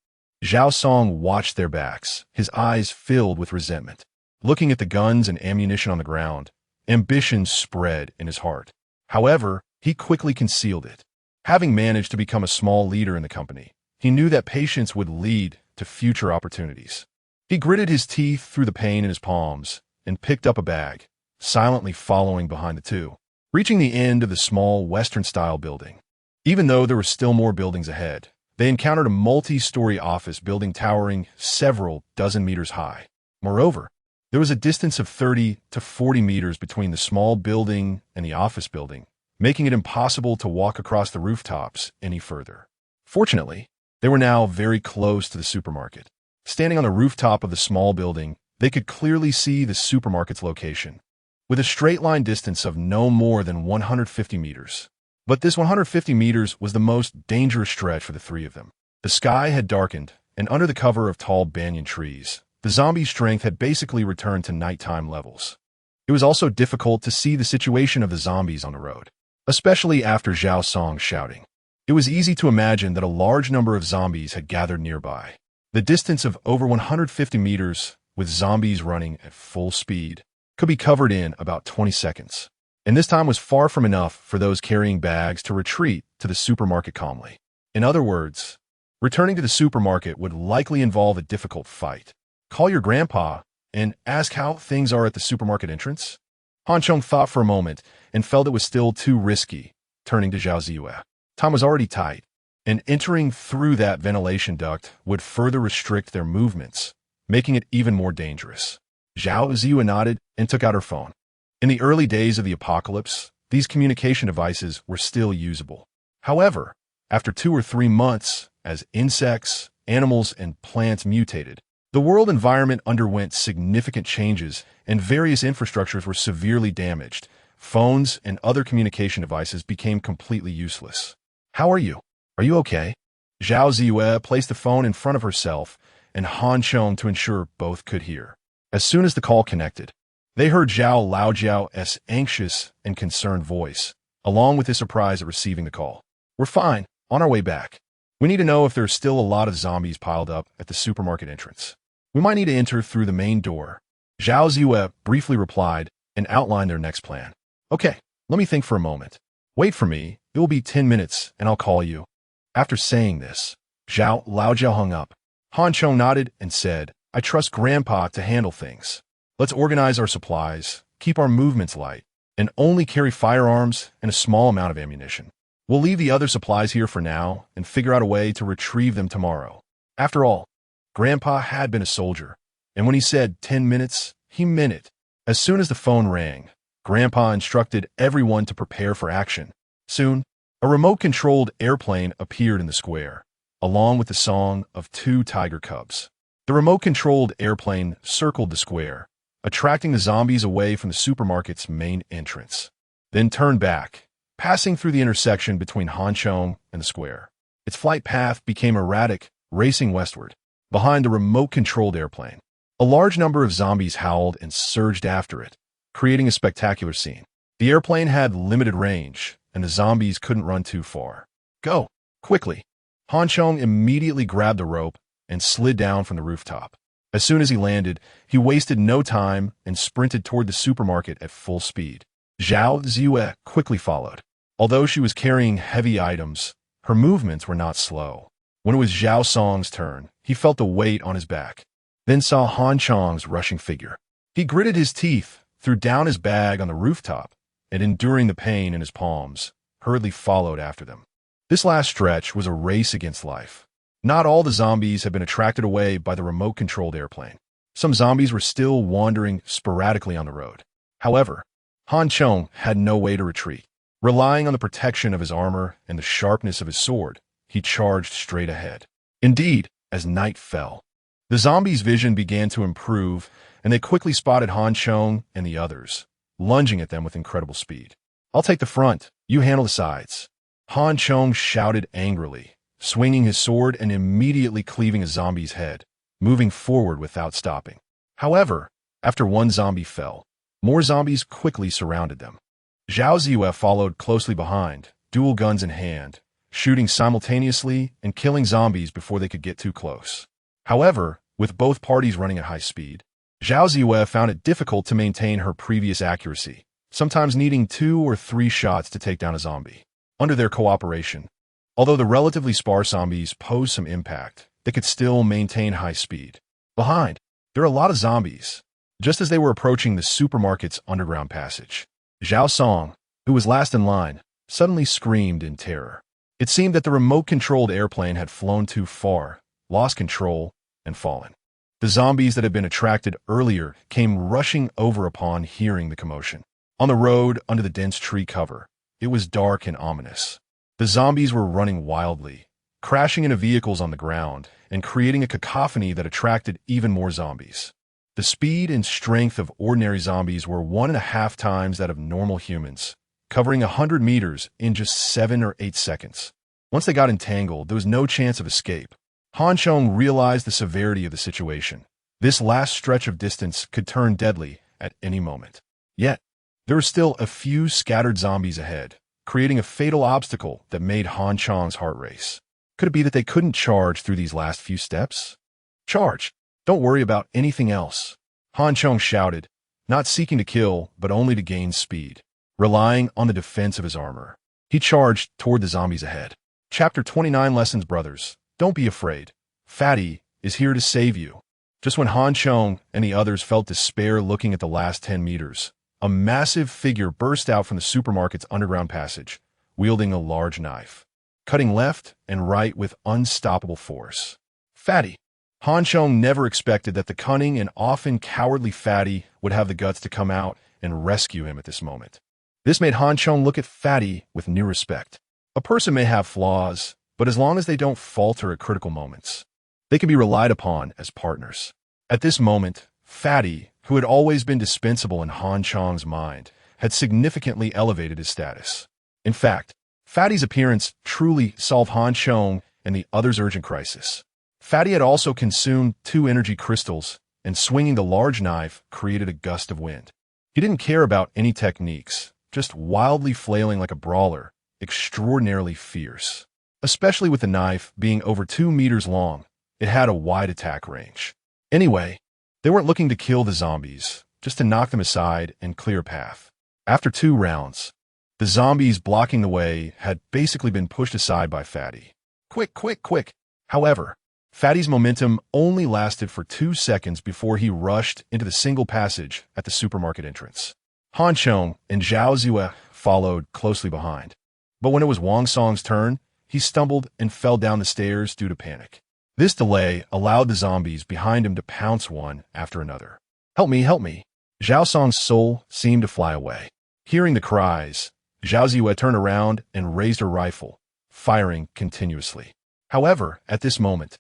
Zhao Song watched their backs, his eyes filled with resentment. Looking at the guns and ammunition on the ground, ambition spread in his heart. However, he quickly concealed it. Having managed to become a small leader in the company, he knew that patience would lead to future opportunities. He gritted his teeth through the pain in his palms and picked up a bag, silently following behind the two, reaching the end of the small Western-style building. Even though there were still more buildings ahead, they encountered a multi-story office building towering several dozen meters high. Moreover, there was a distance of 30 to 40 meters between the small building and the office building, making it impossible to walk across the rooftops any further. Fortunately, they were now very close to the supermarket. Standing on the rooftop of the small building, they could clearly see the supermarket's location, with a straight-line distance of no more than 150 meters. But this 150 meters was the most dangerous stretch for the three of them. The sky had darkened, and under the cover of tall banyan trees, the zombie strength had basically returned to nighttime levels. It was also difficult to see the situation of the zombies on the road, especially after Zhao Song's shouting. It was easy to imagine that a large number of zombies had gathered nearby. The distance of over 150 meters, with zombies running at full speed, could be covered in about 20 seconds. And this time was far from enough for those carrying bags to retreat to the supermarket calmly. In other words, Returning to the supermarket would likely involve a difficult fight. Call your grandpa and ask how things are at the supermarket entrance? Han Chong thought for a moment and felt it was still too risky, turning to Zhao Ziyue. Time was already tight, and entering through that ventilation duct would further restrict their movements, making it even more dangerous. Zhao Ziyue nodded and took out her phone. In the early days of the apocalypse, these communication devices were still usable. However, after 2 or 3 months, as insects, animals, and plants mutated, the world environment underwent significant changes and various infrastructures were severely damaged. Phones and other communication devices became completely useless. How are you? Are you okay? Zhao Ziyue placed the phone in front of herself and Han Chong to ensure both could hear. As soon as the call connected, they heard Zhao Laojiao's anxious and concerned voice, along with his surprise at receiving the call. We're fine, on our way back. We need to know if there's still a lot of zombies piled up at the supermarket entrance. We might need to enter through the main door. Zhao Ziyue briefly replied and outlined their next plan. Okay, let me think for a moment. Wait for me, it will be 10 minutes and I'll call you. After saying this, Zhao Laojiao hung up. Han Chong nodded and said, I trust Grandpa to handle things. Let's organize our supplies, keep our movements light, and only carry firearms and a small amount of ammunition. We'll leave the other supplies here for now and figure out a way to retrieve them tomorrow. After all, Grandpa had been a soldier, and when he said 10 minutes, he meant it. As soon as the phone rang, Grandpa instructed everyone to prepare for action. Soon, a remote-controlled airplane appeared in the square, along with the song of 2 tiger cubs. The remote-controlled airplane circled the square, attracting the zombies away from the supermarket's main entrance, then turned back, passing through the intersection between Han Chong and the square. Its flight path became erratic, racing westward, behind the remote-controlled airplane. A large number of zombies howled and surged after it, creating a spectacular scene. The airplane had limited range, and the zombies couldn't run too far. Go, quickly. Han Chong immediately grabbed the rope and slid down from the rooftop. As soon as he landed, he wasted no time and sprinted toward the supermarket at full speed. Zhao Ziyue quickly followed. Although she was carrying heavy items, her movements were not slow. When it was Zhao Song's turn, he felt the weight on his back, then saw Han Chong's rushing figure. He gritted his teeth, threw down his bag on the rooftop, and enduring the pain in his palms, hurriedly followed after them. This last stretch was a race against life. Not all the zombies had been attracted away by the remote-controlled airplane. Some zombies were still wandering sporadically on the road. However, Han Chong had no way to retreat. Relying on the protection of his armor and the sharpness of his sword, he charged straight ahead. Indeed, as night fell, the zombies' vision began to improve, and they quickly spotted Han Chong and the others, lunging at them with incredible speed. I'll take the front, you handle the sides. Han Chong shouted angrily, swinging his sword and immediately cleaving a zombie's head, moving forward without stopping. However, after one zombie fell, more zombies quickly surrounded them. Zhao Ziyue followed closely behind, dual guns in hand, shooting simultaneously and killing zombies before they could get too close. However, with both parties running at high speed, Zhao Ziyue found it difficult to maintain her previous accuracy, sometimes needing 2 or 3 shots to take down a zombie. Under their cooperation, although the relatively sparse zombies posed some impact, they could still maintain high speed. Behind, there are a lot of zombies. Just as they were approaching the supermarket's underground passage, Zhao Song, who was last in line, suddenly screamed in terror. It seemed that the remote-controlled airplane had flown too far, lost control, and fallen. The zombies that had been attracted earlier came rushing over upon hearing the commotion. On the road, under the dense tree cover, it was dark and ominous. The zombies were running wildly, crashing into vehicles on the ground, and creating a cacophony that attracted even more zombies. The speed and strength of ordinary zombies were 1.5 times that of normal humans, covering 100 meters in just 7 or 8 seconds. Once they got entangled, there was no chance of escape. Han Chong realized the severity of the situation. This last stretch of distance could turn deadly at any moment. Yet, there were still a few scattered zombies ahead, creating a fatal obstacle that made Han Chong's heart race. Could it be that they couldn't charge through these last few steps? Charge! Don't worry about anything else. Han Chong shouted, not seeking to kill, but only to gain speed. Relying on the defense of his armor, he charged toward the zombies ahead. Chapter 29 Lessons Brothers. Don't be afraid. Fatty is here to save you. Just when Han Chong and the others felt despair looking at the last 10 meters, a massive figure burst out from the supermarket's underground passage, wielding a large knife, cutting left and right with unstoppable force. Fatty. Han Chong never expected that the cunning and often cowardly Fatty would have the guts to come out and rescue him at this moment. This made Han Chong look at Fatty with new respect. A person may have flaws, but as long as they don't falter at critical moments, they can be relied upon as partners. At this moment, Fatty, who had always been dispensable in Han Chong's mind, had significantly elevated his status. In fact, Fatty's appearance truly solved Han Chong and the others' urgent crisis. Fatty had also consumed 2 energy crystals, and swinging the large knife created a gust of wind. He didn't care about any techniques, just wildly flailing like a brawler, extraordinarily fierce. Especially with the knife being over 2 meters long, it had a wide attack range. Anyway, they weren't looking to kill the zombies, just to knock them aside and clear a path. After 2 rounds, the zombies blocking the way had basically been pushed aside by Fatty. Quick, quick, quick! However, Fatty's momentum only lasted for 2 seconds before he rushed into the single passage at the supermarket entrance. Han Chong and Zhao Ziyue followed closely behind. But when it was Wang Song's turn, he stumbled and fell down the stairs due to panic. This delay allowed the zombies behind him to pounce one after another. Help me, help me! Zhao Song's soul seemed to fly away. Hearing the cries, Zhao Ziyue turned around and raised her rifle, firing continuously. However, at this moment,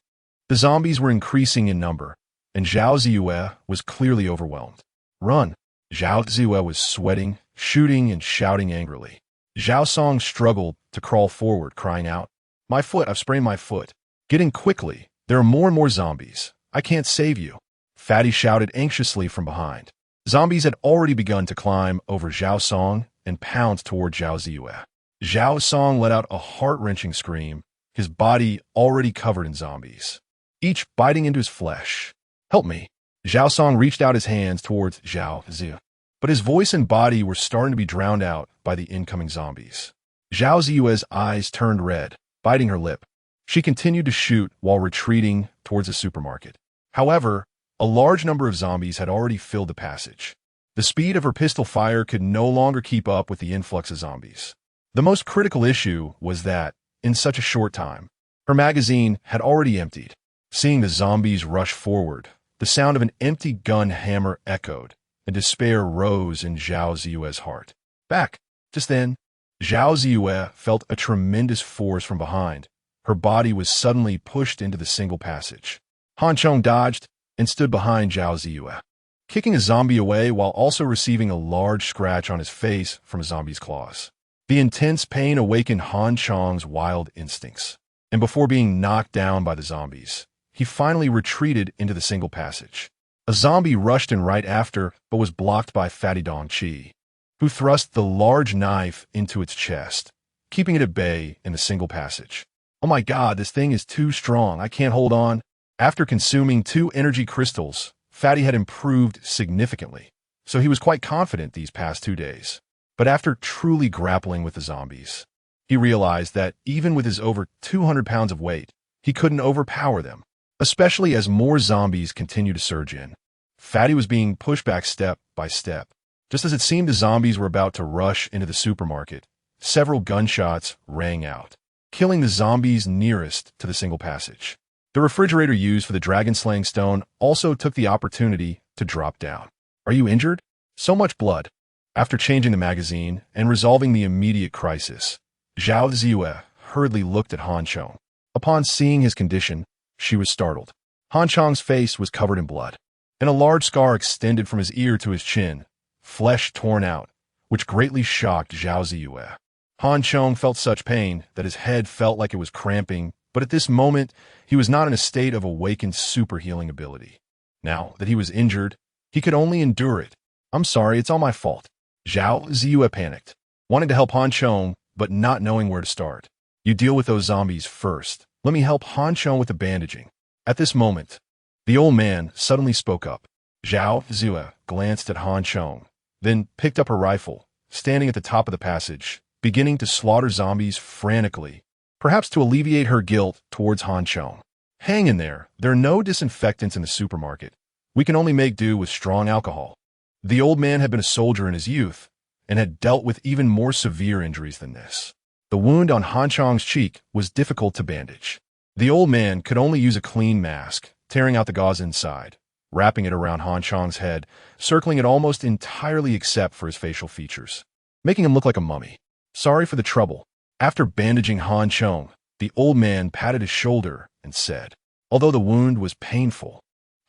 the zombies were increasing in number, and Zhao Ziyue was clearly overwhelmed. Run! Zhao Ziyue was sweating, shooting, and shouting angrily. Zhao Song struggled to crawl forward, crying out, "My foot, I've sprained my foot. Get in quickly. There are more and more zombies. I can't save you." Fatty shouted anxiously from behind. Zombies had already begun to climb over Zhao Song and pounce toward Zhao Ziyue. Zhao Song let out a heart-wrenching scream, his body already covered in zombies, each biting into his flesh. "Help me!" Zhao Song reached out his hands towards Zhao Ziyue, but his voice and body were starting to be drowned out by the incoming zombies. Zhao Ziyue's eyes turned red, biting her lip. She continued to shoot while retreating towards the supermarket. However, a large number of zombies had already filled the passage. The speed of her pistol fire could no longer keep up with the influx of zombies. The most critical issue was that, in such a short time, her magazine had already emptied. Seeing the zombies rush forward, the sound of an empty gun hammer echoed, and despair rose in Zhao Ziyue's heart. Back! Just then, Zhao Ziyue felt a tremendous force from behind. Her body was suddenly pushed into the single passage. Han Chong dodged and stood behind Zhao Ziyue, kicking a zombie away while also receiving a large scratch on his face from a zombie's claws. The intense pain awakened Han Chong's wild instincts, and before being knocked down by the zombies, he finally retreated into the single passage. A zombie rushed in right after, but was blocked by Fatty Dongqi, who thrust the large knife into its chest, keeping it at bay in the single passage. "Oh my god, this thing is too strong, I can't hold on." After consuming 2 energy crystals, Fatty had improved significantly, so he was quite confident these past 2 days. But after truly grappling with the zombies, he realized that even with his over 200 pounds of weight, he couldn't overpower them, especially as more zombies continued to surge in. Fatty was being pushed back step by step. Just as it seemed the zombies were about to rush into the supermarket, several gunshots rang out, killing the zombies nearest to the single passage. The refrigerator used for the dragon-slaying stone also took the opportunity to drop down. "Are you injured? So much blood." After changing the magazine and resolving the immediate crisis, Zhao Ziyue hurriedly looked at Han Chong. Upon seeing his condition, she was startled. Han Chong's face was covered in blood, and a large scar extended from his ear to his chin, flesh torn out, which greatly shocked Zhao Ziyue. Han Chong felt such pain that his head felt like it was cramping, but at this moment, he was not in a state of awakened super healing ability. Now that he was injured, he could only endure it. "I'm sorry, it's all my fault." Zhao Ziyue panicked, wanting to help Han Chong, but not knowing where to start. "You deal with those zombies first. Let me help Han Chong with the bandaging." At this moment, the old man suddenly spoke up. Zhao Ziyue glanced at Han Chong, then picked up her rifle, standing at the top of the passage, beginning to slaughter zombies frantically perhaps to alleviate her guilt towards Han Chong. Hang in there. There are no disinfectants in the supermarket. We can only make do with strong alcohol. The old man had been a soldier in his youth and had dealt with even more severe injuries than this. The wound on Han Chong's cheek was difficult to bandage. The old man could only use a clean mask, tearing out the gauze inside, wrapping it around Han Chong's head, circling it almost entirely except for his facial features, making him look like a mummy. Sorry for the trouble. After bandaging Han Chong, the old man patted his shoulder and said, although the wound was painful,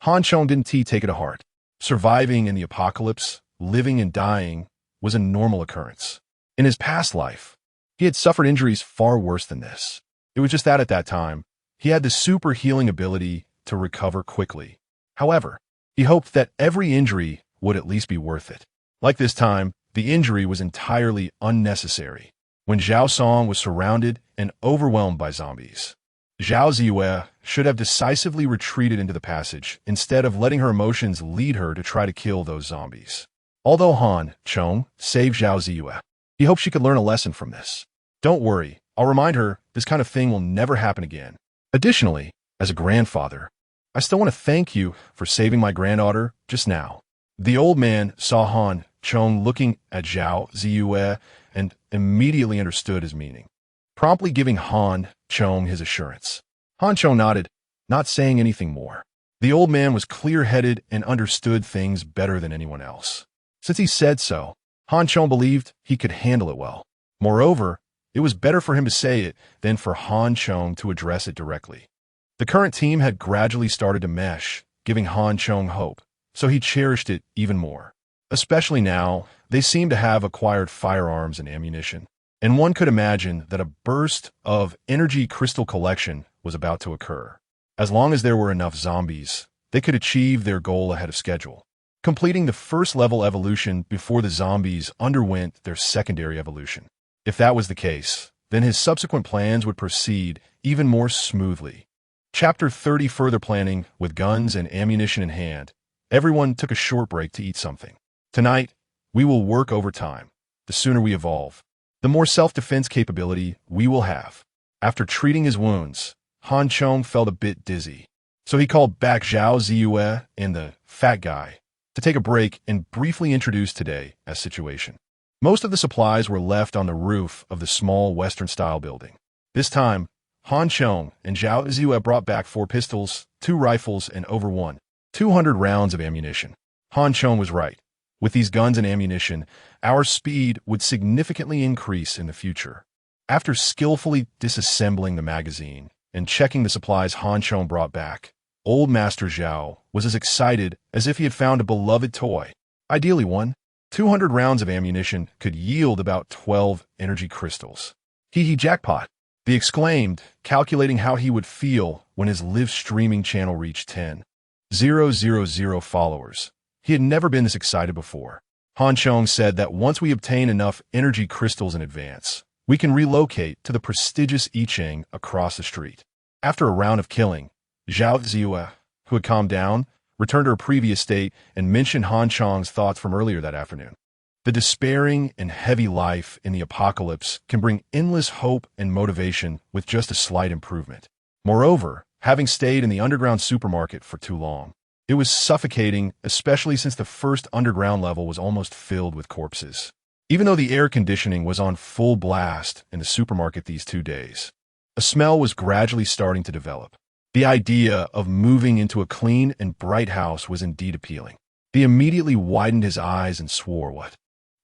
Han Chong didn't take it to heart. Surviving in the apocalypse, living and dying, was a normal occurrence. In his past life, he had suffered injuries far worse than this. It was just that at that time, he had the super healing ability to recover quickly. However, he hoped that every injury would at least be worth it. Like this time, the injury was entirely unnecessary. When Zhao Song was surrounded and overwhelmed by zombies, Zhao Ziyue should have decisively retreated into the passage instead of letting her emotions lead her to try to kill those zombies. Although Han Chong saved Zhao Ziyue, he hoped she could learn a lesson from this. Don't worry, I'll remind her this kind of thing will never happen again. Additionally, as a grandfather, I still want to thank you for saving my granddaughter just now. The old man saw Han Chong looking at Zhao Ziyue and immediately understood his meaning, promptly giving Han Chong his assurance. Han Chong nodded, not saying anything more. The old man was clear-headed and understood things better than anyone else. Since he said so, Han Chong believed he could handle it well. Moreover, it was better for him to say it than for Han Chong to address it directly. The current team had gradually started to mesh, giving Han Chong hope, so he cherished it even more. Especially now, they seemed to have acquired firearms and ammunition, and one could imagine that a burst of energy crystal collection was about to occur. As long as there were enough zombies, they could achieve their goal ahead of schedule, completing the first level evolution before the zombies underwent their secondary evolution. If that was the case, then his subsequent plans would proceed even more smoothly. Chapter 30 Further planning. With guns and ammunition in hand, everyone took a short break to eat something. Tonight, we will work overtime. The sooner we evolve, the more self-defense capability we will have. After treating his wounds, Han Chong felt a bit dizzy, so he called back Zhao Ziyue and the fat guy to take a break and briefly introduce today's situation. Most of the supplies were left on the roof of the small Western-style building. This time, Han Chong and Zhao Ziyue brought back 4 pistols, 2 rifles, and over 200 rounds of ammunition. Han Chong was right. With these guns and ammunition, our speed would significantly increase in the future. After skillfully disassembling the magazine and checking the supplies Han Chong brought back, Old Master Zhao was as excited as if he had found a beloved toy. Ideally 200 rounds of ammunition could yield about 12 energy crystals. Hee jackpot! He exclaimed, calculating how he would feel when his live streaming channel reached 10,000 followers. He had never been this excited before. Han Chong said that once we obtain enough energy crystals in advance, we can relocate to the prestigious I Ching across the street. After a round of killing, Zhao Ziyue, who had calmed down, returned to her previous state and mentioned Han Chong's thoughts from earlier that afternoon. The despairing and heavy life in the apocalypse can bring endless hope and motivation with just a slight improvement. Moreover, having stayed in the underground supermarket for too long, it was suffocating, especially since the first underground level was almost filled with corpses. Even though the air conditioning was on full blast in the supermarket these 2 days, a smell was gradually starting to develop. The idea of moving into a clean and bright house was indeed appealing. He immediately widened his eyes and swore, "What?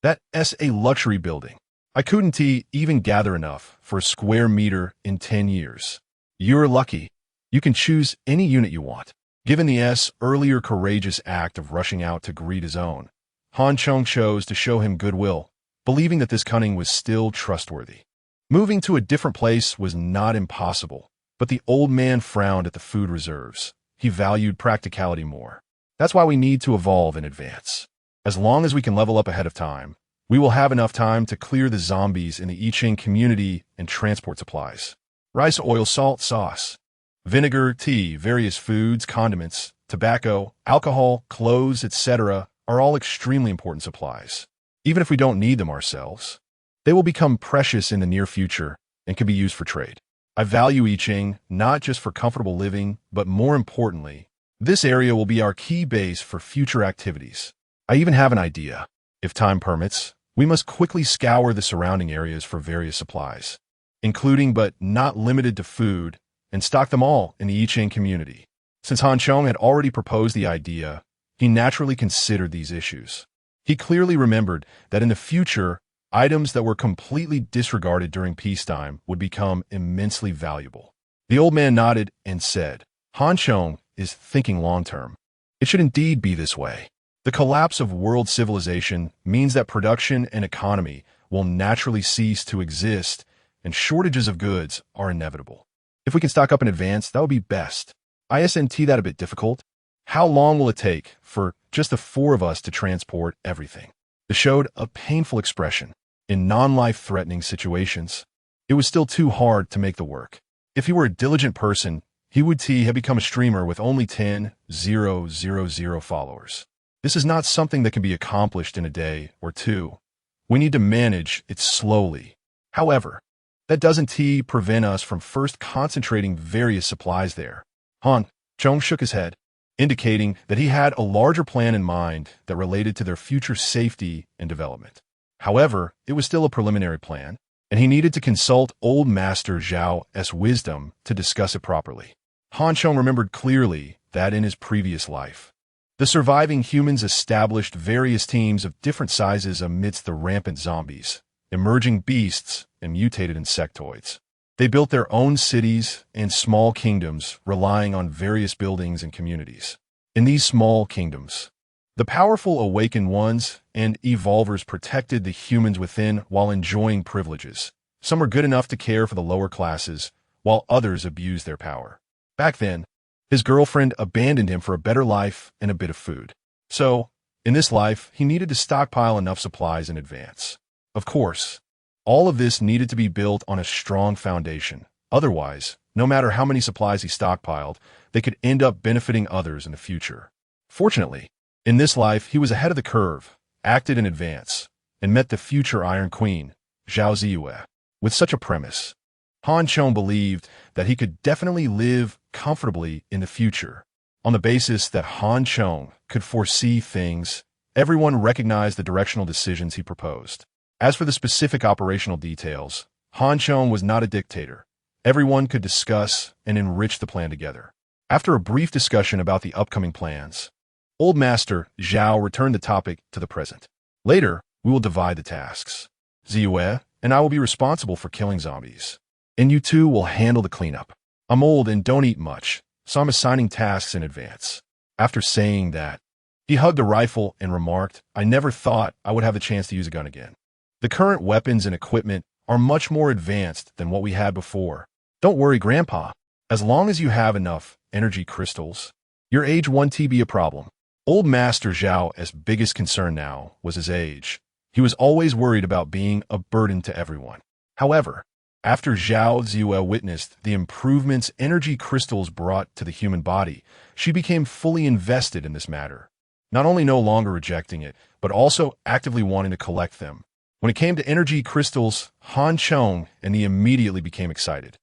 That's a luxury building. I couldn't even gather enough for a square meter in 10 years. You're lucky. You can choose any unit you want." Given the earlier courageous act of rushing out to greet his own, Han Chong chose to show him goodwill, believing that this cunning was still trustworthy. Moving to a different place was not impossible, but the old man frowned at the food reserves. He valued practicality more. That's why we need to evolve in advance. As long as we can level up ahead of time, we will have enough time to clear the zombies in the I Ching community and transport supplies. Rice, oil, salt, sauce, vinegar, tea, various foods, condiments, tobacco, alcohol, clothes, etc. are all extremely important supplies. Even if we don't need them ourselves, they will become precious in the near future and can be used for trade. I value I Ching not just for comfortable living, but more importantly, this area will be our key base for future activities. I even have an idea. If time permits, we must quickly scour the surrounding areas for various supplies, including but not limited to food, and stock them all in the I Ching community. Since Han Chong had already proposed the idea, he naturally considered these issues. He clearly remembered that in the future, items that were completely disregarded during peacetime would become immensely valuable. The old man nodded and said, Han Chong is thinking long-term. It should indeed be this way. The collapse of world civilization means that production and economy will naturally cease to exist, and shortages of goods are inevitable. If we can stock up in advance, that would be best. Isn't that a bit difficult? How long will it take for just the four of us to transport everything? They showed a painful expression. In non-life-threatening situations, it was still too hard to make the work. If he were a diligent person, he would have become a streamer with only 10,000 followers. This is not something that can be accomplished in a day or two. We need to manage it slowly. However, that doesn't prevent us from first concentrating various supplies there. Han Chong shook his head, indicating that he had a larger plan in mind that related to their future safety and development. However, it was still a preliminary plan, and he needed to consult Old Master Zhao's wisdom to discuss it properly. Han Chong remembered clearly that in his previous life, the surviving humans established various teams of different sizes amidst the rampant zombies, emerging beasts, and mutated insectoids. They built their own cities and small kingdoms, relying on various buildings and communities. In these small kingdoms, the powerful awakened ones and evolvers protected the humans within while enjoying privileges. Some were good enough to care for the lower classes, while others abused their power. Back then, his girlfriend abandoned him for a better life and a bit of food. So, in this life, he needed to stockpile enough supplies in advance. Of course, all of this needed to be built on a strong foundation. Otherwise, no matter how many supplies he stockpiled, they could end up benefiting others in the future. Fortunately, in this life, he was ahead of the curve, acted in advance, and met the future Iron Queen, Zhao Ziyue. With such a premise, Han Chong believed that he could definitely live comfortably in the future. On the basis that Han Chong could foresee things, everyone recognized the directional decisions he proposed. As for the specific operational details, Han Chong was not a dictator. Everyone could discuss and enrich the plan together. After a brief discussion about the upcoming plans, Old Master Zhao returned the topic to the present. Later, we will divide the tasks. Ziyue and I will be responsible for killing zombies, and you two will handle the cleanup. I'm old and don't eat much, so I'm assigning tasks in advance. After saying that, he hugged a rifle and remarked, I never thought I would have the chance to use a gun again. The current weapons and equipment are much more advanced than what we had before. Don't worry, Grandpa. As long as you have enough energy crystals, your age won't be a problem. Old Master Zhao's biggest concern now was his age. He was always worried about being a burden to everyone. However, after Zhao Ziyue witnessed the improvements energy crystals brought to the human body, she became fully invested in this matter, not only no longer rejecting it, but also actively wanting to collect them. When it came to energy crystals, Han Chong and he immediately became excited.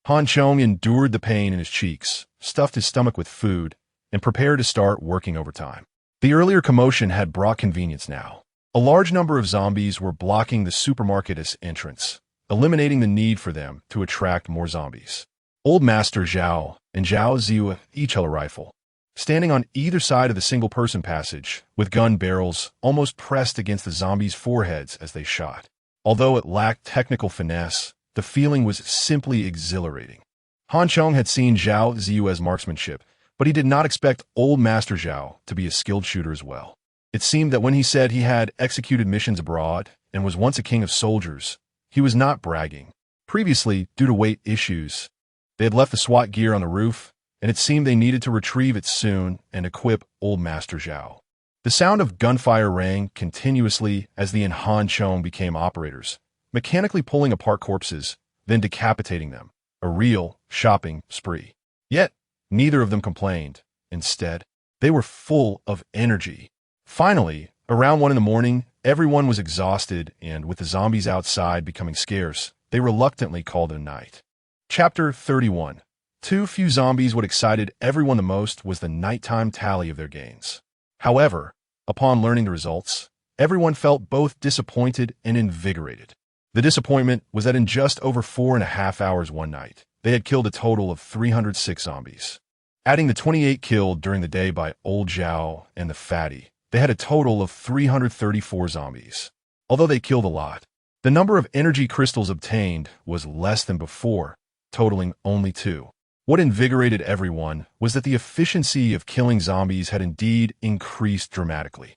Han Chong endured the pain in his cheeks, stuffed his stomach with food, and prepared to start working overtime. The earlier commotion had brought convenience now. A large number of zombies were blocking the supermarket's entrance, eliminating the need for them to attract more zombies. Old Master Zhao and Zhao Ziyue each held a rifle, standing on either side of the single-person passage, with gun barrels almost pressed against the zombies' foreheads as they shot. Although it lacked technical finesse, the feeling was simply exhilarating. Han Chong had seen Zhao Ziyue's marksmanship, but he did not expect Old Master Zhao to be a skilled shooter as well. It seemed that when he said he had executed missions abroad and was once a king of soldiers, he was not bragging. Previously, due to weight issues, they had left the SWAT gear on the roof, and it seemed they needed to retrieve it soon and equip Old Master Zhao. The sound of gunfire rang continuously as the Han Chong became operators, mechanically pulling apart corpses, then decapitating them. A real shopping spree. Yet, neither of them complained. Instead, they were full of energy. Finally, around 1 a.m, everyone was exhausted, and with the zombies outside becoming scarce, they reluctantly called it a night. Chapter 31. Too few zombies. What excited everyone the most was the nighttime tally of their gains. However, upon learning the results, everyone felt both disappointed and invigorated. The disappointment was that in just over 4.5 hours one night, they had killed a total of 306 zombies. Adding the 28 killed during the day by Old Zhao and the Fatty, they had a total of 334 zombies. Although they killed a lot, the number of energy crystals obtained was less than before, totaling only 2. What invigorated everyone was that the efficiency of killing zombies had indeed increased dramatically.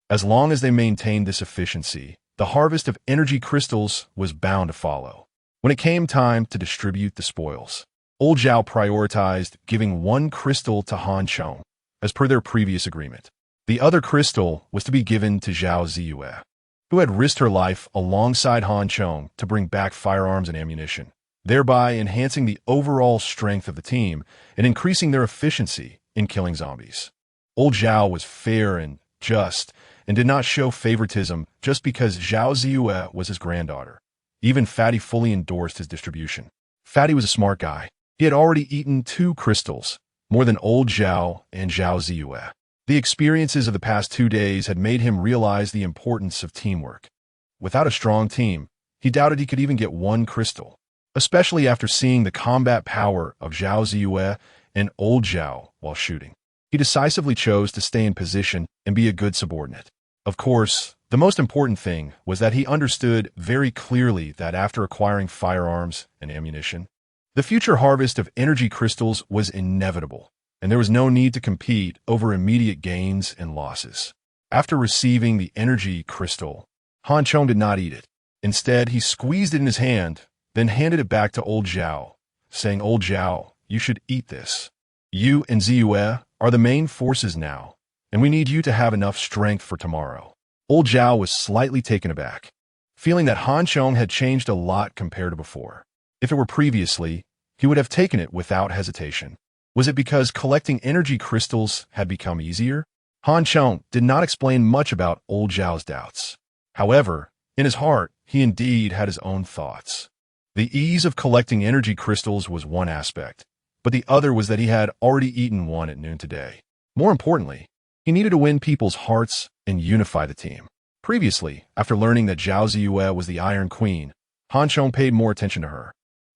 As long as they maintained this efficiency, the harvest of energy crystals was bound to follow. When it came time to distribute the spoils, Old Zhao prioritized giving 1 crystal to Han Chong, as per their previous agreement. The other crystal was to be given to Zhao Ziyue, who had risked her life alongside Han Chong to bring back firearms and ammunition, thereby enhancing the overall strength of the team and increasing their efficiency in killing zombies. Old Zhao was fair and just, and did not show favoritism just because Zhao Ziyue was his granddaughter. Even Fatty fully endorsed his distribution. Fatty was a smart guy. He had already eaten 2 crystals, more than Old Zhao and Zhao Ziyue. The experiences of the past 2 days had made him realize the importance of teamwork. Without a strong team, he doubted he could even get 1 crystal, especially after seeing the combat power of Zhao Ziyue and Old Zhao while shooting. He decisively chose to stay in position and be a good subordinate. Of course, the most important thing was that he understood very clearly that after acquiring firearms and ammunition, the future harvest of energy crystals was inevitable, and there was no need to compete over immediate gains and losses. After receiving the energy crystal, Han Chong did not eat it. Instead, he squeezed it in his hand, then handed it back to Old Zhao, saying, "Old Zhao, you should eat this. You and Ziyue are the main forces now, and we need you to have enough strength for tomorrow." Old Zhao was slightly taken aback, feeling that Han Chong had changed a lot compared to before. If it were previously, he would have taken it without hesitation. Was it because collecting energy crystals had become easier? Han Chong did not explain much about Old Zhao's doubts. However, in his heart, he indeed had his own thoughts. The ease of collecting energy crystals was one aspect, but the other was that he had already eaten 1 at noon today. More importantly, he needed to win people's hearts and unify the team. Previously, after learning that Zhao Ziyue was the Iron Queen, Han Chong paid more attention to her,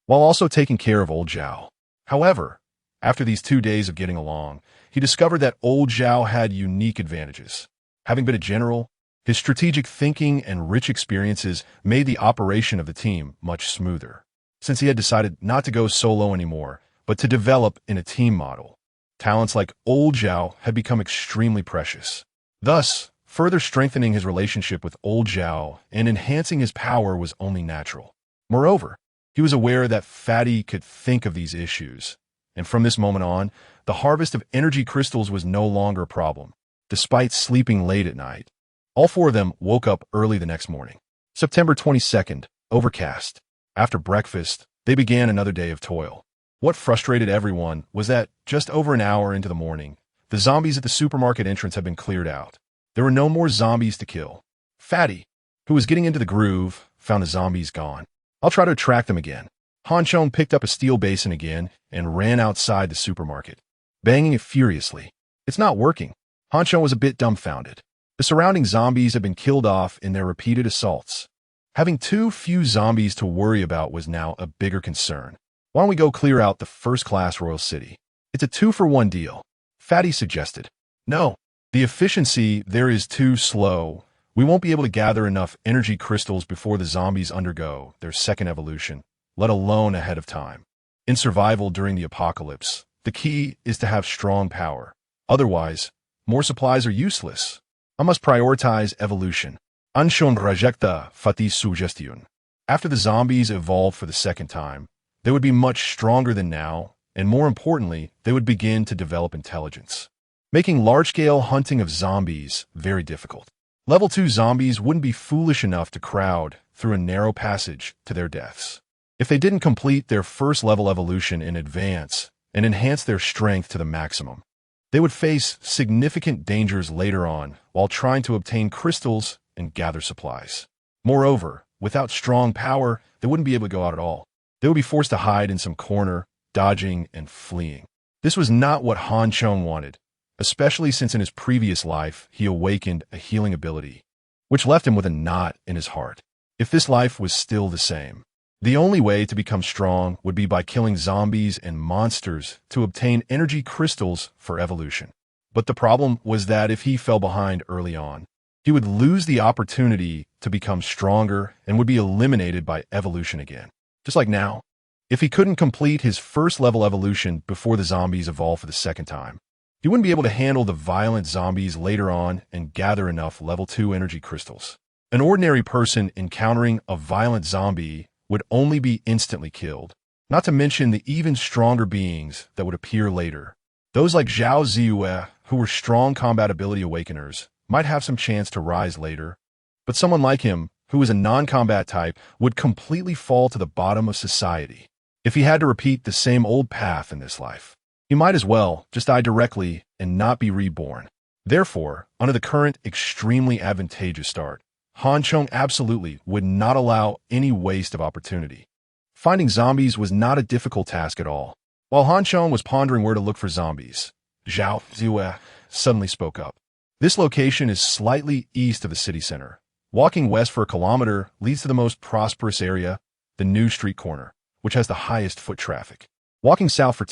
while also taking care of Old Zhao. However, after these 2 days of getting along, he discovered that Old Zhao had unique advantages. Having been a general, his strategic thinking and rich experiences made the operation of the team much smoother. Since he had decided not to go solo anymore, but to develop in a team model, talents like Old Zhao had become extremely precious. Thus, further strengthening his relationship with Old Zhao and enhancing his power was only natural. Moreover, he was aware that Fatty could think of these issues, and from this moment on, the harvest of energy crystals was no longer a problem. Despite sleeping late at night, all 4 of them woke up early the next morning. September 22nd, overcast. After breakfast, they began another day of toil. What frustrated everyone was that, just over an hour into the morning, the zombies at the supermarket entrance had been cleared out. There were no more zombies to kill. Fatty, who was getting into the groove, found the zombies gone. "I'll try to attract them again." Han Chong picked up a steel basin again and ran outside the supermarket, banging it furiously. "It's not working." Han Chong was a bit dumbfounded. The surrounding zombies had been killed off in their repeated assaults. Having too few zombies to worry about was now a bigger concern. "Why don't we go clear out the first-class royal city? It's a 2-for-1 deal," Fatty suggested. "No, the efficiency there is too slow. We won't be able to gather enough energy crystals before the zombies undergo their second evolution, let alone ahead of time. In survival during the apocalypse, the key is to have strong power. Otherwise, more supplies are useless. I must prioritize evolution." Anshon rejecta fati suggestion. After the zombies evolved for the second time, they would be much stronger than now, and more importantly, they would begin to develop intelligence, making large-scale hunting of zombies very difficult. Level 2 zombies wouldn't be foolish enough to crowd through a narrow passage to their deaths. If they didn't complete their first-level evolution in advance and enhance their strength to the maximum, they would face significant dangers later on while trying to obtain crystals and gather supplies. Moreover, without strong power, they wouldn't be able to go out at all. They would be forced to hide in some corner, dodging and fleeing. This was not what Han Chong wanted, especially since in his previous life he awakened a healing ability, which left him with a knot in his heart. If this life was still the same, the only way to become strong would be by killing zombies and monsters to obtain energy crystals for evolution. But the problem was that if he fell behind early on, he would lose the opportunity to become stronger and would be eliminated by evolution again. Just like now, if he couldn't complete his first level evolution before the zombies evolve for the second time, he wouldn't be able to handle the violent zombies later on and gather enough level 2 energy crystals. An ordinary person encountering a violent zombie would only be instantly killed, not to mention the even stronger beings that would appear later. Those like Zhao Ziyue, who were strong combat ability awakeners, might have some chance to rise later, but someone like him, who is a non-combat type, would completely fall to the bottom of society. If he had to repeat the same old path in this life, he might as well just die directly and not be reborn. Therefore, under the current extremely advantageous start, Han Chong absolutely would not allow any waste of opportunity. Finding zombies was not a difficult task at all. While Han Chong was pondering where to look for zombies, Zhao Ziyue suddenly spoke up. This location is slightly east of the city center. Walking west for a kilometer leads to the most prosperous area, the New Street Corner, which has the highest foot traffic. Walking south for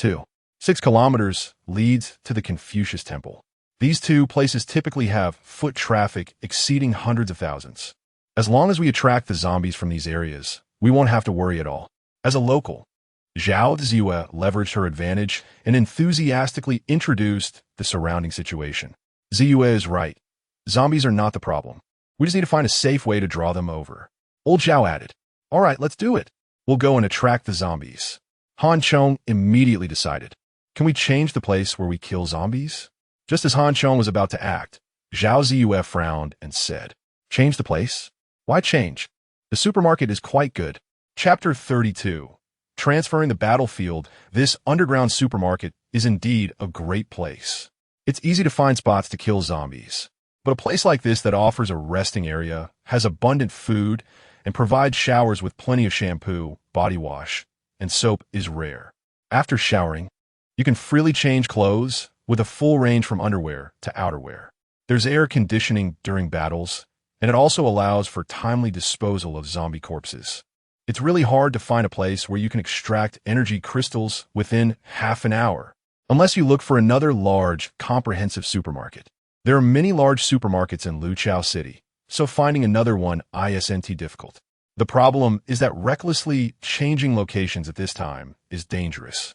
6 kilometers leads to the Confucius Temple. These two places typically have foot traffic exceeding hundreds of thousands. As long as we attract the zombies from these areas, we won't have to worry at all. As a local, Zhao Ziyue leveraged her advantage and enthusiastically introduced the surrounding situation. Ziyue is right. Zombies are not the problem. We just need to find a safe way to draw them over. Old Zhao added, "All right, let's do it. We'll go and attract the zombies." Han Chong immediately decided, "Can we change the place where we kill zombies?" Just as Han Chong was about to act, Zhao Ziyue frowned and said, "Change the place? Why change? The supermarket is quite good." Chapter 32. Transferring the battlefield. This underground supermarket is indeed a great place. It's easy to find spots to kill zombies, but a place like this that offers a resting area, has abundant food, and provides showers with plenty of shampoo, body wash, and soap is rare. After showering, you can freely change clothes with a full range from underwear to outerwear. There's air conditioning during battles, and it also allows for timely disposal of zombie corpses. It's really hard to find a place where you can extract energy crystals within half an hour, unless you look for another large, comprehensive supermarket. There are many large supermarkets in Luqiao City, so finding another one isn't difficult. The problem is that recklessly changing locations at this time is dangerous,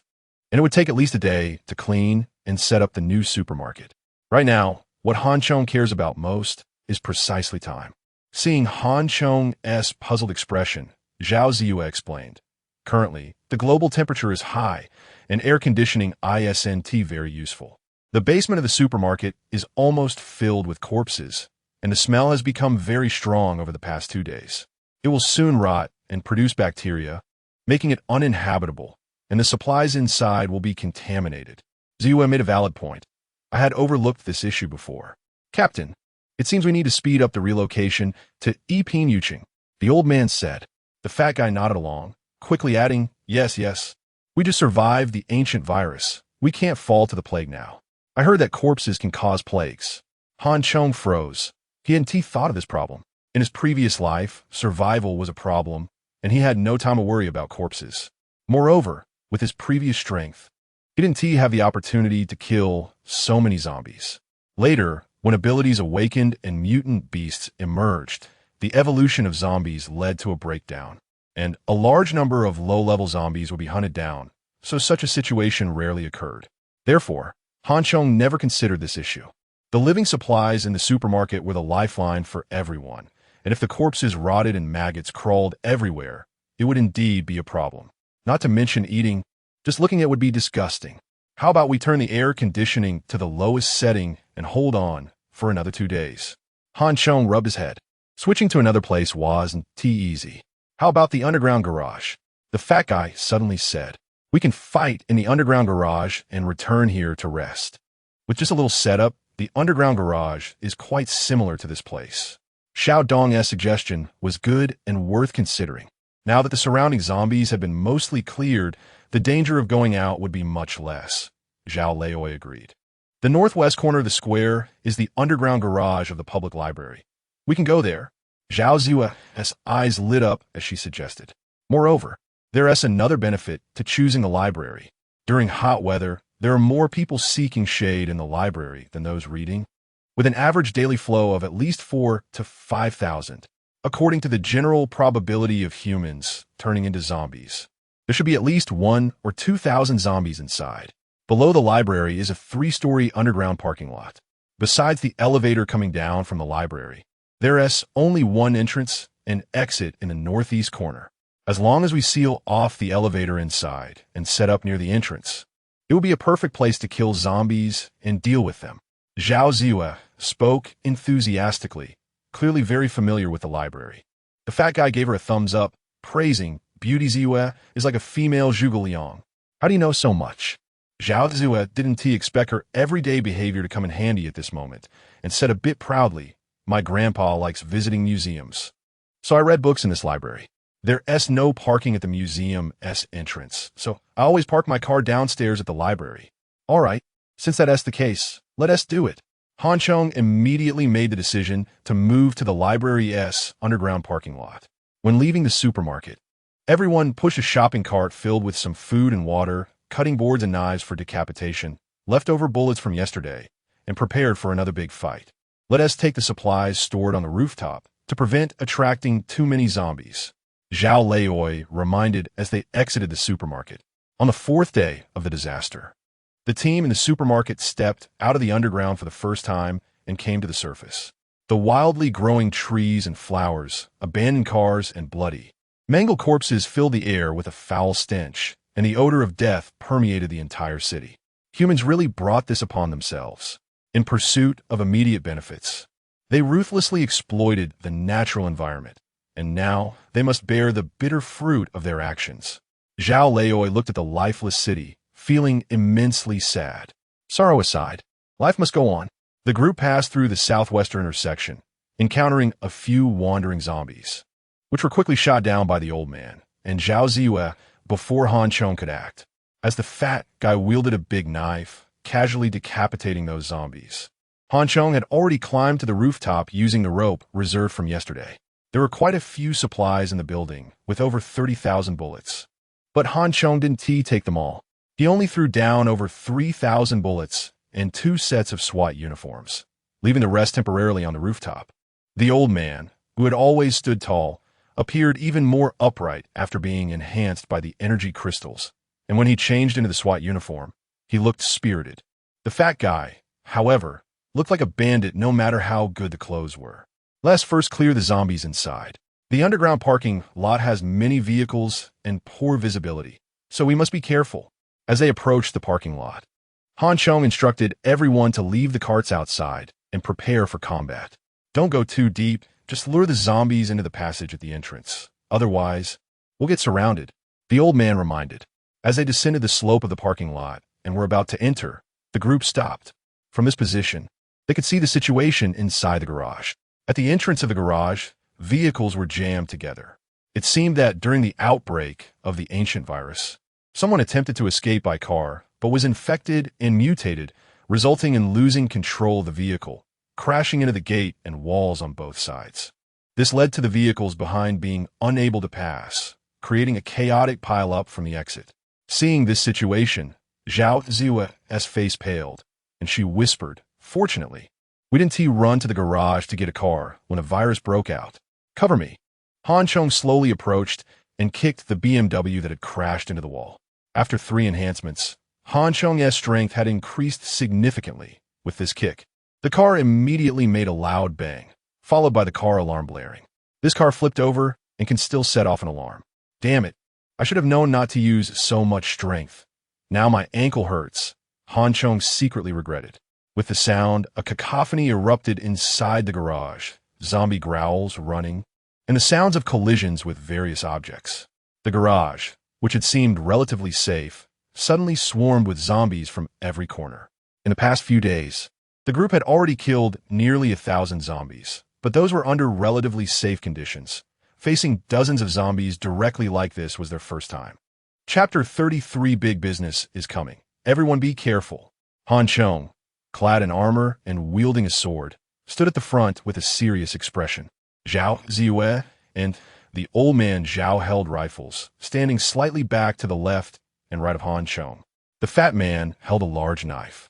and it would take at least a day to clean and set up the new supermarket. Right now, what Han Chong cares about most is precisely time. Seeing Han Chong's puzzled expression, Zhao Ziyue explained, "Currently, the global temperature is high, and air conditioning isn't very useful. The basement of the supermarket is almost filled with corpses, and the smell has become very strong over the past 2 days. It will soon rot and produce bacteria, making it uninhabitable, and the supplies inside will be contaminated." Ziyue made a valid point. I had overlooked this issue before. "Captain, it seems we need to speed up the relocation to Yiping Yuqing," the old man said. The fat guy nodded along, quickly adding, Yes. We just survived the ancient virus. We can't fall to the plague now. I heard that corpses can cause plagues." Han Chong froze. He hadn't thought of this problem. In his previous life, survival was a problem, and he had no time to worry about corpses. Moreover, with his previous strength, he didn't have the opportunity to kill so many zombies. Later, when abilities awakened and mutant beasts emerged, the evolution of zombies led to a breakdown, and a large number of low-level zombies would be hunted down, so such a situation rarely occurred. Therefore, Han Chong never considered this issue. The living supplies in the supermarket were the lifeline for everyone, and if the corpses rotted and maggots crawled everywhere, it would indeed be a problem. Not to mention eating. Just looking at it would be disgusting. How about we turn the air conditioning to the lowest setting and hold on for another 2 days? Han Chong rubbed his head. Switching to another place wasn't easy. How about the underground garage? The fat guy suddenly said. We can fight in the underground garage and return here to rest. With just a little setup, the underground garage is quite similar to this place. Xiao Dong's suggestion was good and worth considering. Now that the surrounding zombies had been mostly cleared, the danger of going out would be much less. Zhao Leoi agreed. The northwest corner of the square is the underground garage of the public library. We can go there. Zhao Ziya's eyes lit up as she suggested. Moreover, there is another benefit to choosing a library. During hot weather, there are more people seeking shade in the library than those reading, with an average daily flow of at least 4,000 to 5,000, according to the general probability of humans turning into zombies. There should be at least 1,000 or 2,000 zombies inside. Below the library is a 3-story underground parking lot. Besides the elevator coming down from the library, there is only one entrance and exit in the northeast corner. As long as we seal off the elevator inside and set up near the entrance, it will be a perfect place to kill zombies and deal with them. Zhao Ziya spoke enthusiastically, clearly very familiar with the library. The fat guy gave her a thumbs up, praising, "Beauty Ziya is like a female Zhuge Liang. How do you know so much?" Zhao Ziya didn't expect her everyday behavior to come in handy at this moment, and said a bit proudly, "My grandpa likes visiting museums. So I read books in this library. There's no parking at the museum's entrance, so I always park my car downstairs at the library." "All right, since that's the case, let us do it." Han Chong immediately made the decision to move to the library's underground parking lot. When leaving the supermarket, everyone pushed a shopping cart filled with some food and water, cutting boards and knives for decapitation, leftover bullets from yesterday, and prepared for another big fight. Let us take the supplies stored on the rooftop to prevent attracting too many zombies, Zhao Leoi reminded as they exited the supermarket. On the 4th day of the disaster, the team in the supermarket stepped out of the underground for the first time and came to the surface. The wildly growing trees and flowers, abandoned cars, and bloody, mangled corpses filled the air with a foul stench, and the odor of death permeated the entire city. Humans really brought this upon themselves. In pursuit of immediate benefits, they ruthlessly exploited the natural environment, and now they must bear the bitter fruit of their actions. Zhao Leoi looked at the lifeless city, feeling immensely sad. Sorrow aside, life must go on. The group passed through the southwestern intersection, encountering a few wandering zombies, which were quickly shot down by the old man and Zhao Ziya before Han Chong could act, as the fat guy wielded a big knife, casually decapitating those zombies. Han Chong had already climbed to the rooftop using the rope reserved from yesterday. There were quite a few supplies in the building, with over 30,000 bullets. But Han Chong didn't take them all. He only threw down over 3,000 bullets and 2 sets of SWAT uniforms, leaving the rest temporarily on the rooftop. The old man, who had always stood tall, appeared even more upright after being enhanced by the energy crystals, and when he changed into the SWAT uniform, he looked spirited. The fat guy, however, looked like a bandit no matter how good the clothes were. Let's first clear the zombies inside. The underground parking lot has many vehicles and poor visibility, so we must be careful. As they approached the parking lot, Han Chong instructed everyone to leave the carts outside and prepare for combat. Don't go too deep, just lure the zombies into the passage at the entrance. Otherwise, we'll get surrounded, the old man reminded. As they descended the slope of the parking lot and were about to enter, the group stopped. From this position, they could see the situation inside the garage. At the entrance of the garage, vehicles were jammed together. It seemed that during the outbreak of the ancient virus, someone attempted to escape by car, but was infected and mutated, resulting in losing control of the vehicle, crashing into the gate and walls on both sides. This led to the vehicles behind being unable to pass, creating a chaotic pile-up from the exit. Seeing this situation, Zhao Ziya's face paled, and she whispered, "Fortunately, we didn't run to the garage to get a car when a virus broke out. Cover me." Han Chong slowly approached and kicked the BMW that had crashed into the wall. After 3 enhancements, Han Chong's strength had increased significantly with this kick. The car immediately made a loud bang, followed by the car alarm blaring. This car flipped over and can still set off an alarm. Damn it, I should have known not to use so much strength. Now my ankle hurts, Han Chong secretly regretted. With the sound, a cacophony erupted inside the garage, zombie growls, running, and the sounds of collisions with various objects. The garage, which had seemed relatively safe, suddenly swarmed with zombies from every corner. In the past few days, the group had already killed nearly 1,000 zombies, but those were under relatively safe conditions, Facing dozens of zombies directly like this was their first time. Chapter 33 Big Business is coming. Everyone be careful. Han Chong, clad in armor and wielding a sword, stood at the front with a serious expression. Zhao Ziyue and the old man Zhao held rifles, standing slightly back to the left and right of Han Chong. The fat man held a large knife,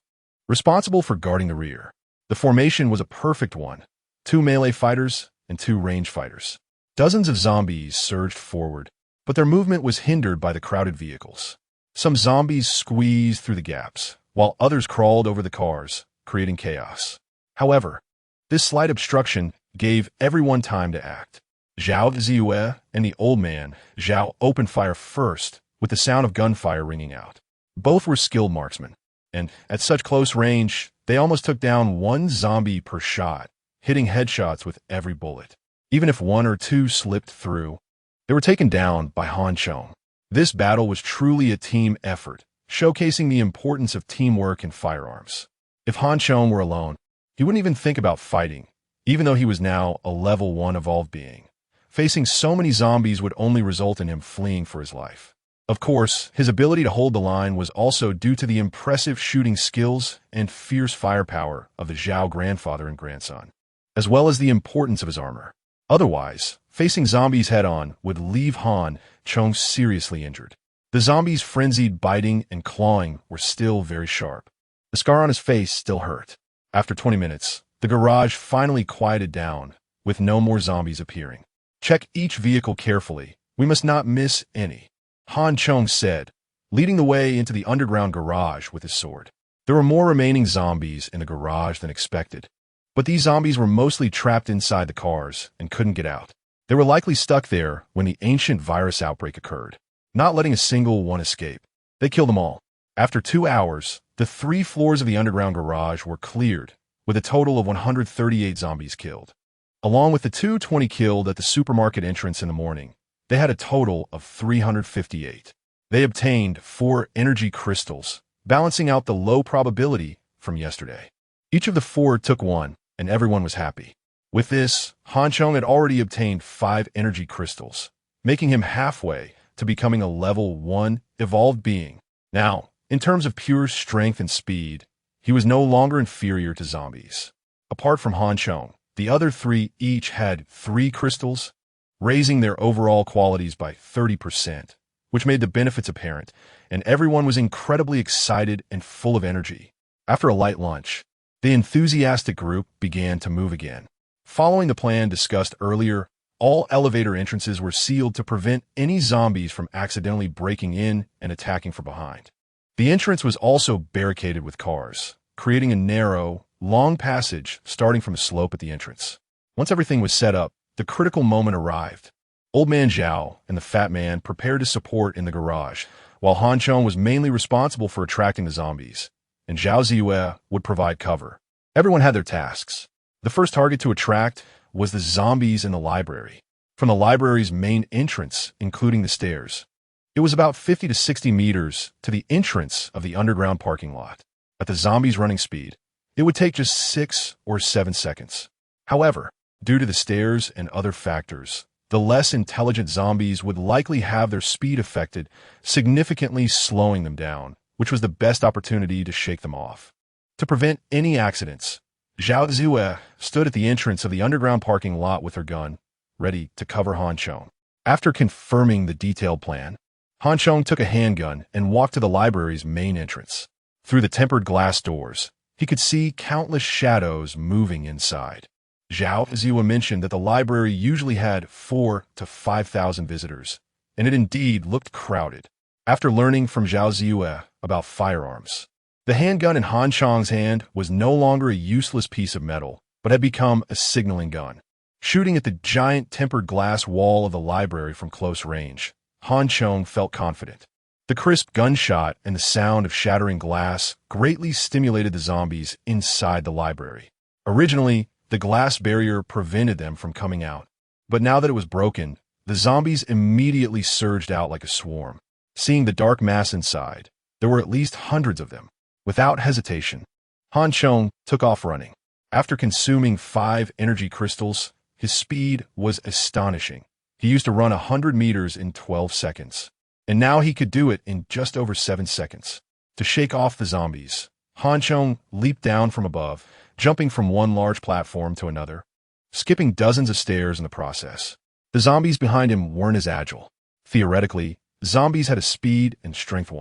responsible for guarding the rear. The formation was a perfect one: 2 melee fighters and 2 range fighters. Dozens of zombies surged forward, but their movement was hindered by the crowded vehicles. Some zombies squeezed through the gaps, while others crawled over the cars, creating chaos. However, this slight obstruction gave everyone time to act. Zhao Ziyue and the old man Zhao opened fire first, with the sound of gunfire ringing out. Both were skilled marksmen, and at such close range, they almost took down 1 zombie per shot, hitting headshots with every bullet. Even if 1 or 2 slipped through, they were taken down by Han Chong. This battle was truly a team effort, showcasing the importance of teamwork and firearms. If Han Chong were alone, he wouldn't even think about fighting, even though he was now a level 1 evolved being. Facing so many zombies would only result in him fleeing for his life. Of course, his ability to hold the line was also due to the impressive shooting skills and fierce firepower of the Zhao grandfather and grandson, as well as the importance of his armor. Otherwise, facing zombies head-on would leave Han Chong seriously injured. The zombies' frenzied biting and clawing were still very sharp. The scar on his face still hurt. After 20 minutes, the garage finally quieted down, with no more zombies appearing. Check each vehicle carefully. We must not miss any, Han Chong said, leading the way into the underground garage with his sword. There were more remaining zombies in the garage than expected, but these zombies were mostly trapped inside the cars and couldn't get out. They were likely stuck there when the ancient virus outbreak occurred, not letting a single one escape. They killed them all. After 2 hours, the 3 floors of the underground garage were cleared, with a total of 138 zombies killed. Along with the 220 killed at the supermarket entrance in the morning, they had a total of 358. They obtained 4 energy crystals, balancing out the low probability from yesterday. Each of the 4 took 1, and everyone was happy. With this, Han Chong had already obtained 5 energy crystals, making him halfway to becoming a level 1 evolved being. Now, in terms of pure strength and speed, he was no longer inferior to zombies. Apart from Han Chong, the other 3 each had 3 crystals, raising their overall qualities by 30%, which made the benefits apparent, and everyone was incredibly excited and full of energy. After a light lunch, the enthusiastic group began to move again. Following the plan discussed earlier, all elevator entrances were sealed to prevent any zombies from accidentally breaking in and attacking from behind. The entrance was also barricaded with cars, creating a narrow, long passage starting from a slope at the entrance. Once everything was set up, the critical moment arrived. Old Man Zhao and the fat man prepared to support in the garage, while Han Chong was mainly responsible for attracting the zombies, and Zhao Ziyue would provide cover. Everyone had their tasks. The first target to attract was the zombies in the library. From the library's main entrance, including the stairs, it was about 50 to 60 meters to the entrance of the underground parking lot. At the zombies' running speed, it would take just 6 or 7 seconds. However, due to the stairs and other factors, the less intelligent zombies would likely have their speed affected, significantly slowing them down, which was the best opportunity to shake them off. To prevent any accidents, Zhao Ziyue stood at the entrance of the underground parking lot with her gun, ready to cover Han Chong. After confirming the detailed plan, Han Chong took a handgun and walked to the library's main entrance. Through the tempered glass doors, he could see countless shadows moving inside. Zhao Ziyue mentioned that the library usually had 4,000 to 5,000 visitors, and it indeed looked crowded. After learning from Zhao Ziyue about firearms, the handgun in Han Chong's hand was no longer a useless piece of metal, but had become a signaling gun. Shooting at the giant tempered glass wall of the library from close range, Han Chong felt confident. The crisp gunshot and the sound of shattering glass greatly stimulated the zombies inside the library. Originally, the glass barrier prevented them from coming out, but now that it was broken, the zombies immediately surged out like a swarm. Seeing the dark mass inside, there were at least hundreds of them. Without hesitation, Han Chong took off running. After consuming 5 energy crystals, his speed was astonishing. He used to run 100 meters in 12 seconds. And now he could do it in just over 7 seconds. To shake off the zombies, Chong leaped down from above, jumping from one large platform to another, skipping dozens of stairs in the process. The zombies behind him weren't as agile. Theoretically, zombies had a speed and strength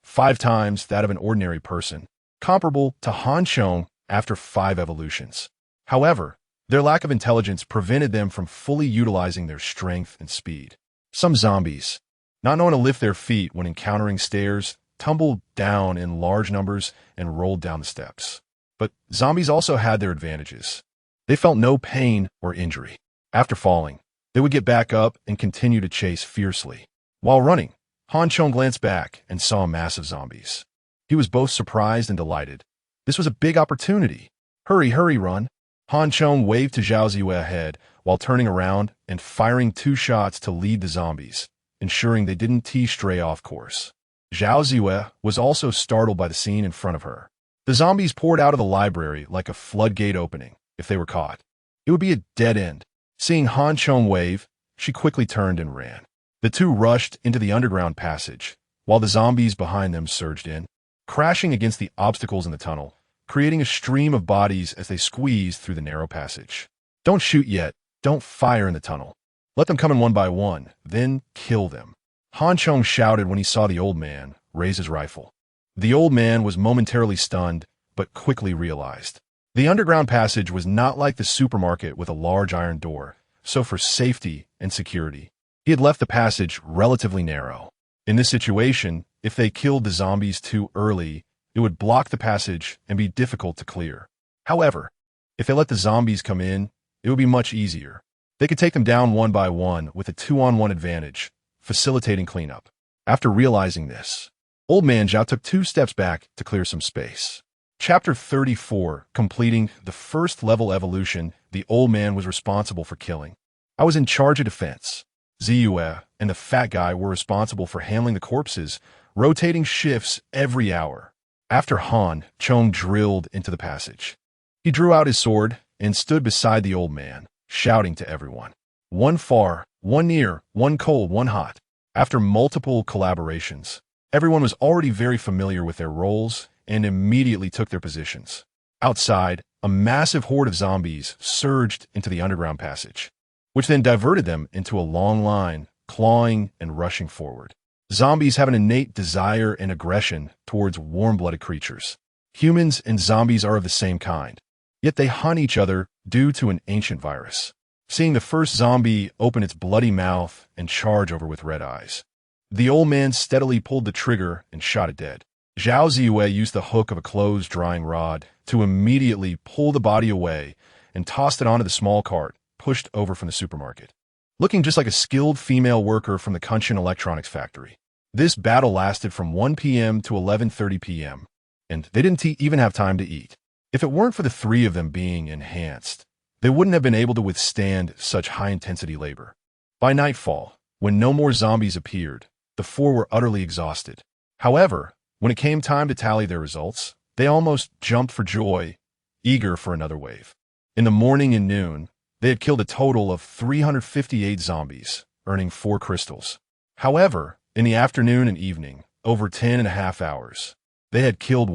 5 times that of an ordinary person, comparable to Chong after 5 evolutions. However, their lack of intelligence prevented them from fully utilizing their strength and speed. Some zombies, not knowing to lift their feet when encountering stairs, tumbled down in large numbers and rolled down the steps. But zombies also had their advantages. They felt no pain or injury. After falling, they would get back up and continue to chase fiercely. While running, Chong glanced back and saw massive zombies. He was both surprised and delighted. This was a big opportunity. Hurry, hurry, run. Chong waved to Zhao Ziyue ahead while turning around and firing 2 shots to lead the zombies, ensuring they didn't stray off course. Zhao Ziyue was also startled by the scene in front of her. The zombies poured out of the library like a floodgate opening. If they were caught, it would be a dead end. Seeing Chong wave, she quickly turned and ran. The two rushed into the underground passage, while the zombies behind them surged in, crashing against the obstacles in the tunnel, creating a stream of bodies as they squeezed through the narrow passage. Don't shoot yet. Don't fire in the tunnel. Let them come in one by one, then kill them. Chong shouted when he saw the old man raise his rifle. The old man was momentarily stunned, but quickly realized. The underground passage was not like the supermarket with a large iron door, so for safety and security, he had left the passage relatively narrow. In this situation, if they killed the zombies too early, it would block the passage and be difficult to clear. However, if they let the zombies come in, it would be much easier. They could take them down one by one with a 2-on-1 advantage, facilitating cleanup. After realizing this, Old Man Zhao took 2 steps back to clear some space. Chapter 34, completing the first level evolution the old man was responsible for killing. I was in charge of defense. Ziyue and the fat guy were responsible for handling the corpses, rotating shifts every hour. After Chong drilled into the passage. He drew out his sword and stood beside the old man, shouting to everyone. One far, one near, one cold, one hot. After multiple collaborations, everyone was already very familiar with their roles and immediately took their positions. Outside, a massive horde of zombies surged into the underground passage, which then diverted them into a long line, clawing and rushing forward. Zombies have an innate desire and aggression towards warm-blooded creatures. Humans and zombies are of the same kind, yet they hunt each other due to an ancient virus. Seeing the first zombie open its bloody mouth and charge over with red eyes, the old man steadily pulled the trigger and shot it dead. Zhao Ziyue used the hook of a closed drying rod to immediately pull the body away and tossed it onto the small cart pushed over from the supermarket, looking just like a skilled female worker from the Kunshin electronics factory. This battle lasted from 1 p.m. to 11:30 p.m., and they didn't even have time to eat. If it weren't for the 3 of them being enhanced, they wouldn't have been able to withstand such high-intensity labor. By nightfall, when no more zombies appeared, the 4 were utterly exhausted. However, when it came time to tally their results, they almost jumped for joy, eager for another wave. In the morning and noon, they had killed a total of 358 zombies, earning 4 crystals. However, in the afternoon and evening, over 10.5 hours, they had killed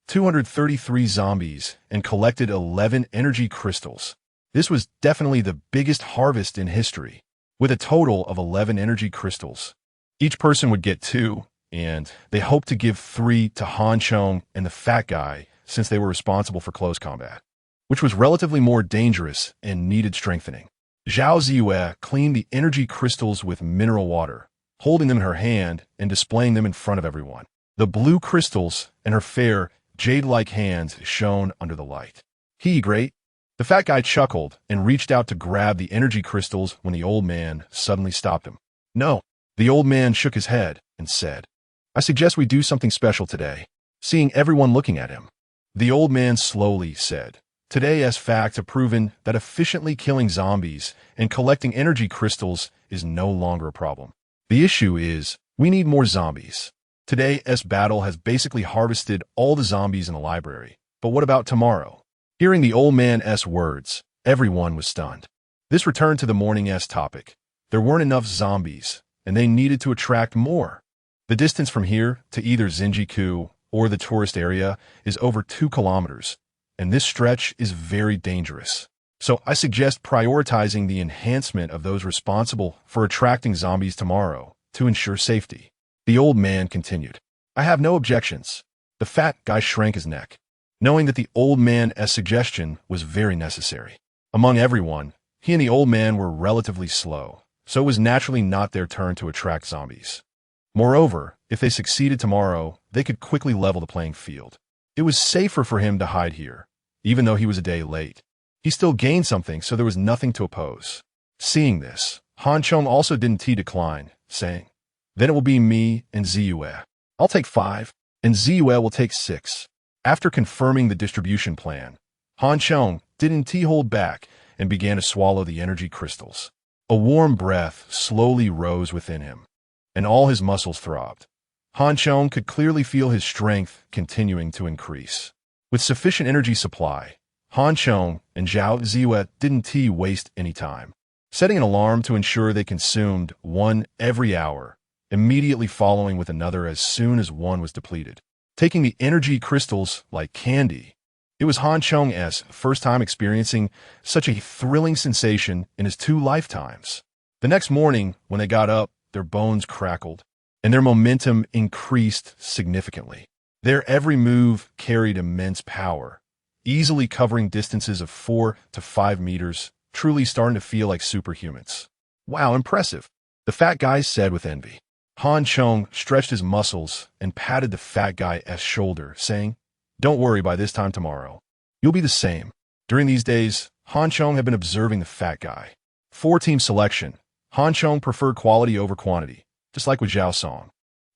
233 zombies and collected 11 energy crystals. This was definitely the biggest harvest in history, with a total of 11 energy crystals. Each person would get 2, and they hoped to give 3 to Chong and the fat guy since they were responsible for close combat, which was relatively more dangerous and needed strengthening. Zhao Ziyue cleaned the energy crystals with mineral water, holding them in her hand and displaying them in front of everyone. The blue crystals in her fair, jade-like hands shone under the light. Great. The fat guy chuckled and reached out to grab the energy crystals when the old man suddenly stopped him. No. The old man shook his head and said, I suggest we do something special today. Seeing everyone looking at him, the old man slowly said, Today's facts have proven that efficiently killing zombies and collecting energy crystals is no longer a problem. The issue is, we need more zombies. Today's battle has basically harvested all the zombies in the library, but what about tomorrow? Hearing the old man's words, everyone was stunned. This returned to the morning's topic. There weren't enough zombies, and they needed to attract more. The distance from here to either Zinjiku or the tourist area is over 2 kilometers, and this stretch is very dangerous. So I suggest prioritizing the enhancement of those responsible for attracting zombies tomorrow to ensure safety. The old man continued. I have no objections. The fat guy shrank his neck, knowing that the old man's suggestion was very necessary. Among everyone, he and the old man were relatively slow, so it was naturally not their turn to attract zombies. Moreover, if they succeeded tomorrow, they could quickly level the playing field. It was safer for him to hide here, even though he was a day late. He still gained something, so there was nothing to oppose. Seeing this, Chong also didn't decline, saying, Then it will be me and Ziyue. I'll take 5, and Ziyue will take 6. After confirming the distribution plan, Chong didn't hold back and began to swallow the energy crystals. A warm breath slowly rose within him, and all his muscles throbbed. Chong could clearly feel his strength continuing to increase. With sufficient energy supply, Chong and Zhao Ziyue didn't waste any time, setting an alarm to ensure they consumed one every hour, immediately following with another as soon as one was depleted. Taking the energy crystals like candy, it was Chong's first time experiencing such a thrilling sensation in his 2 lifetimes. The next morning, when they got up, their bones crackled, and their momentum increased significantly. Their every move carried immense power, easily covering distances of 4 to 5 meters, truly starting to feel like superhumans. Wow, impressive, the fat guy said with envy. Chong stretched his muscles and patted the fat guy's shoulder, saying, Don't worry, by this time tomorrow, you'll be the same. During these days, Chong had been observing the fat guy. For team selection, Chong preferred quality over quantity, just like with Zhao Song,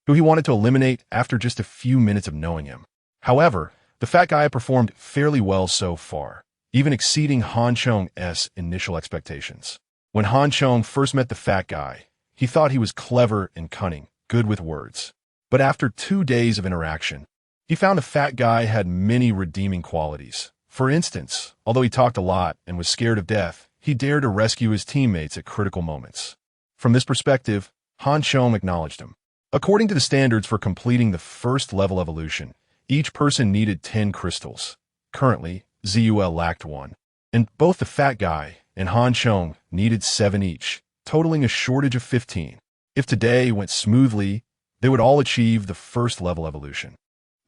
who he wanted to eliminate after just a few minutes of knowing him. However, the fat guy had performed fairly well so far, even exceeding Chong's initial expectations. When Chong first met the fat guy, he thought he was clever and cunning, good with words. But after 2 days of interaction, he found the fat guy had many redeeming qualities. For instance, although he talked a lot and was scared of death, he dared to rescue his teammates at critical moments. From this perspective, Chong acknowledged him. According to the standards for completing the first level evolution, each person needed 10 crystals. Currently, Ziyue lacked 1, and both the fat guy and Chong needed 7 each, totaling a shortage of 15. If today went smoothly, they would all achieve the first level evolution.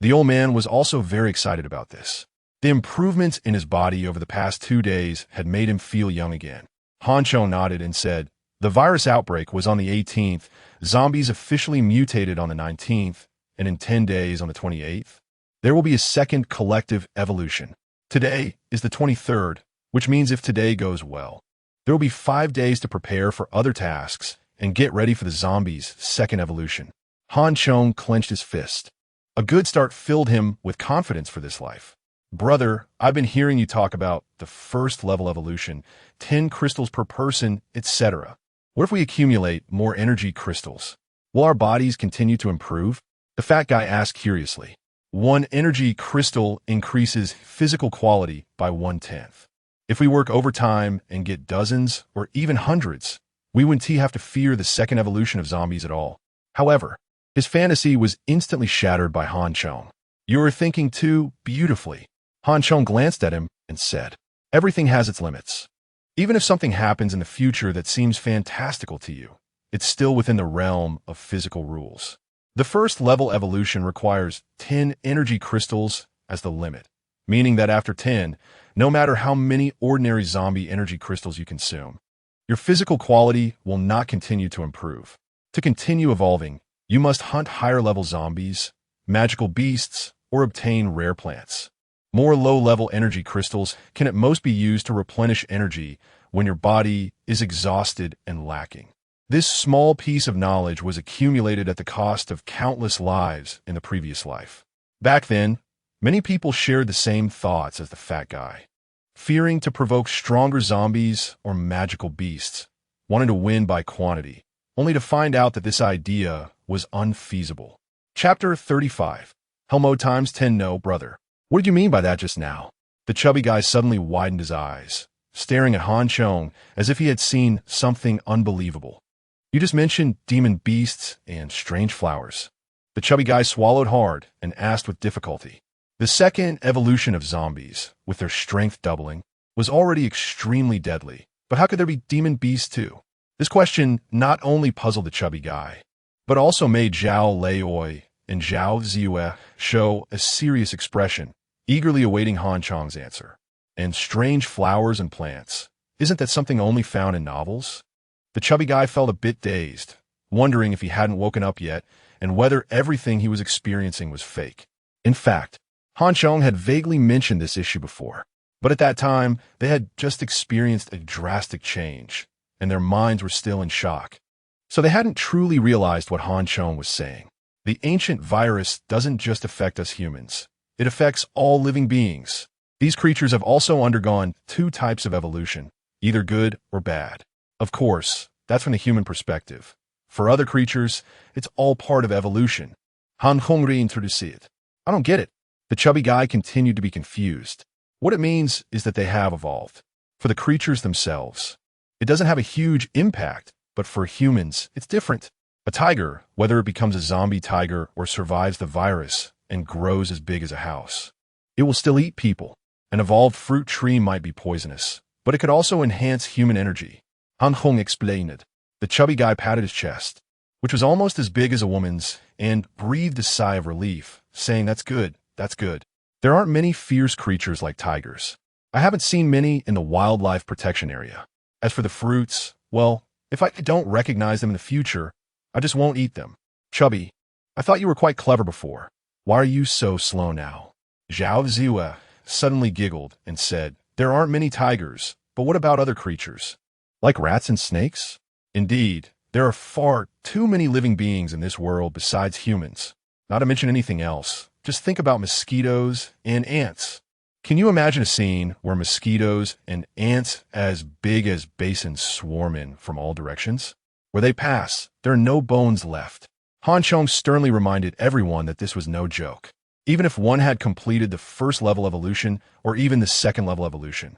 The old man was also very excited about this. The improvements in his body over the past 2 days had made him feel young again. Chong nodded and said, The virus outbreak was on the 18th, zombies officially mutated on the 19th, and in 10 days on the 28th, there will be a second collective evolution. Today is the 23rd, which means if today goes well, there will be 5 days to prepare for other tasks and get ready for the zombies' second evolution. Chong clenched his fist. A good start filled him with confidence for this life. Brother, I've been hearing you talk about the first level evolution, 10 crystals per person, etc. What if we accumulate more energy crystals? Will our bodies continue to improve? The fat guy asked curiously. 1 energy crystal increases physical quality by 1/10. If we work overtime and get dozens or even hundreds, we wouldn't have to fear the second evolution of zombies at all. However, his fantasy was instantly shattered by Chong. You are thinking too beautifully. Chong glanced at him and said, Everything has its limits. Even if something happens in the future that seems fantastical to you, it's still within the realm of physical rules. The first level evolution requires 10 energy crystals as the limit, meaning that after 10, no matter how many ordinary zombie energy crystals you consume, your physical quality will not continue to improve. To continue evolving, you must hunt higher-level zombies, magical beasts, or obtain rare plants. More low-level energy crystals can at most be used to replenish energy when your body is exhausted and lacking. This small piece of knowledge was accumulated at the cost of countless lives in the previous life. Back then, many people shared the same thoughts as the fat guy, fearing to provoke stronger zombies or magical beasts, wanting to win by quantity, only to find out that this idea was unfeasible. Chapter 35. Helmo times 10 No, brother. What did you mean by that just now? The chubby guy suddenly widened his eyes, staring at Han Chong as if he had seen something unbelievable. You just mentioned demon beasts and strange flowers. The chubby guy swallowed hard and asked with difficulty. The second evolution of zombies, with their strength doubling, was already extremely deadly. But how could there be demon beasts too? This question not only puzzled the chubby guy, but also made Zhao Leoi and Zhao Ziyue show a serious expression, eagerly awaiting Han Chong's answer. And strange flowers and plants, isn't that something only found in novels? The chubby guy felt a bit dazed, wondering if he hadn't woken up yet and whether everything he was experiencing was fake. In fact, Han Chong had vaguely mentioned this issue before, but at that time, they had just experienced a drastic change, and their minds were still in shock. So they hadn't truly realized what Han Chong was saying. The ancient virus doesn't just affect us humans. It affects all living beings. These creatures have also undergone two types of evolution, either good or bad. Of course, that's from the human perspective. For other creatures, it's all part of evolution. Han Hong reintroduced it. I don't get it. The chubby guy continued to be confused. What it means is that they have evolved. For the creatures themselves, it doesn't have a huge impact, but for humans, it's different. A tiger, whether it becomes a zombie tiger or survives the virus and grows as big as a house, it will still eat people. An evolved fruit tree might be poisonous, but it could also enhance human energy. Han Hong explained it. The chubby guy patted his chest, which was almost as big as a woman's, and breathed a sigh of relief, saying, "That's good, that's good. There aren't many fierce creatures like tigers. I haven't seen many in the wildlife protection area. As for the fruits, well, if I don't recognize them in the future, I just won't eat them." "Chubby, I thought you were quite clever before. Why are you so slow now?" Zhao Ziyue suddenly giggled and said, "There aren't many tigers, but what about other creatures? Like rats and snakes? Indeed, there are far too many living beings in this world besides humans. Not to mention anything else. Just think about mosquitoes and ants. Can you imagine a scene where mosquitoes and ants as big as basins swarm in from all directions? Where they pass, there are no bones left." Han Chong sternly reminded everyone that this was no joke, even if one had completed the first level evolution or even the second level evolution.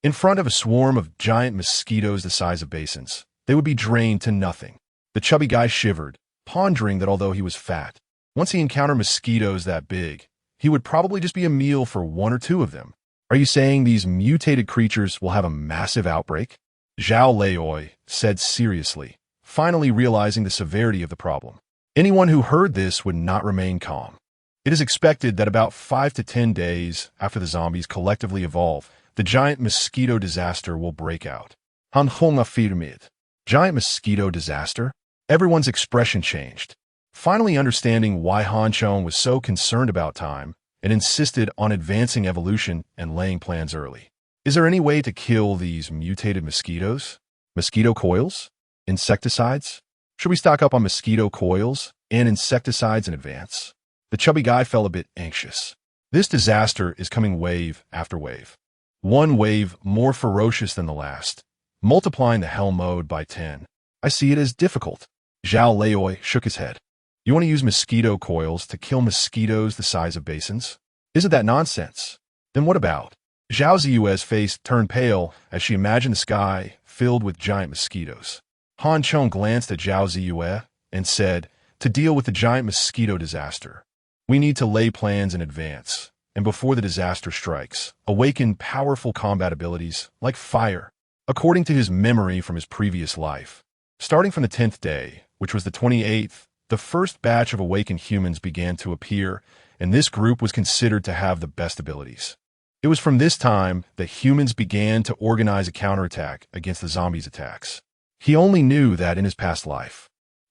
In front of a swarm of giant mosquitoes the size of basins, they would be drained to nothing. The chubby guy shivered, pondering that although he was fat, once he encountered mosquitoes that big, he would probably just be a meal for one or two of them. "Are you saying these mutated creatures will have a massive outbreak?" Zhao Leoi said seriously, finally realizing the severity of the problem. Anyone who heard this would not remain calm. It is expected that about 5 to 10 days after the zombies collectively evolve, the giant mosquito disaster will break out. Han Hong affirmed. Giant mosquito disaster? Everyone's expression changed. Finally understanding why Han Chong was so concerned about time and insisted on advancing evolution and laying plans early. Is there any way to kill these mutated mosquitoes? Mosquito coils? Insecticides? Should we stock up on mosquito coils and insecticides in advance? The chubby guy felt a bit anxious. This disaster is coming wave after wave. One wave more ferocious than the last, multiplying the hell mode by 10. I see it as difficult. Zhao Leoi shook his head. You want to use mosquito coils to kill mosquitoes the size of basins? Isn't that nonsense? Then what about? Zhao Ziyue's face turned pale as she imagined the sky filled with giant mosquitoes. Han Chong glanced at Zhao Ziyue and said, "To deal with the giant mosquito disaster, we need to lay plans in advance, and before the disaster strikes, awaken powerful combat abilities like fire." According to his memory from his previous life, starting from the 10th day, which was the 28th, the first batch of awakened humans began to appear, and this group was considered to have the best abilities. It was from this time that humans began to organize a counterattack against the zombies' attacks. He only knew that in his past life,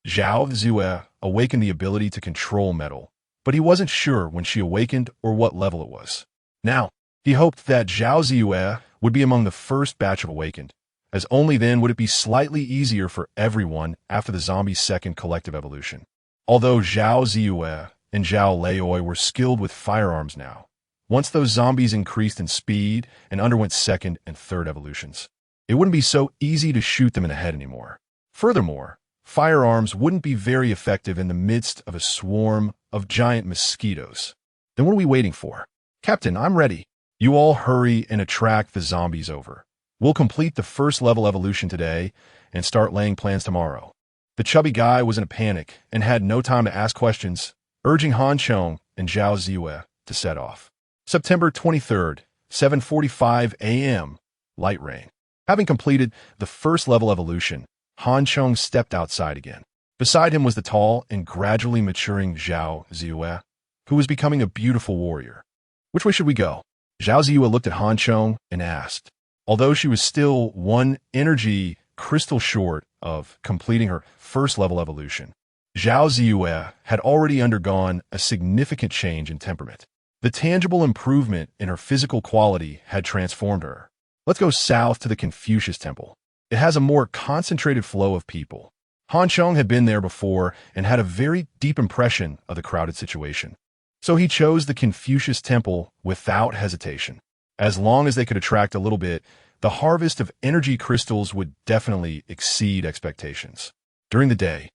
Zhao Ziyue awakened the ability to control metal, but he wasn't sure when she awakened or what level it was. Now, he hoped that Zhao Ziyue would be among the first batch of awakened, as only then would it be slightly easier for everyone after the zombie's second collective evolution. Although Zhao Ziyue and Zhao Leoi were skilled with firearms now, once those zombies increased in speed and underwent second and third evolutions, it wouldn't be so easy to shoot them in the head anymore. Furthermore, firearms wouldn't be very effective in the midst of a swarm of giant mosquitoes. Then what are we waiting for? Captain, I'm ready. You all hurry and attract the zombies over. We'll complete the first level evolution today and start laying plans tomorrow. The chubby guy was in a panic and had no time to ask questions, urging Han Chong and Zhao Ziwei to set off. September 23rd, 7:45 a.m. Light rain. Having completed the first level evolution, Han Chong stepped outside again. Beside him was the tall and gradually maturing Zhao Ziwei, who was becoming a beautiful warrior. Which way should we go? Zhao Ziwei looked at Han Chong and asked. Although she was still one energy crystal short of completing her first level evolution, Zhao Ziwei had already undergone a significant change in temperament. The tangible improvement in her physical quality had transformed her. Let's go south to the Confucius Temple. It has a more concentrated flow of people. Han Chong had been there before and had a very deep impression of the crowded situation. So he chose the Confucius Temple without hesitation. As long as they could attract a little bit, the harvest of energy crystals would definitely exceed expectations. During the day,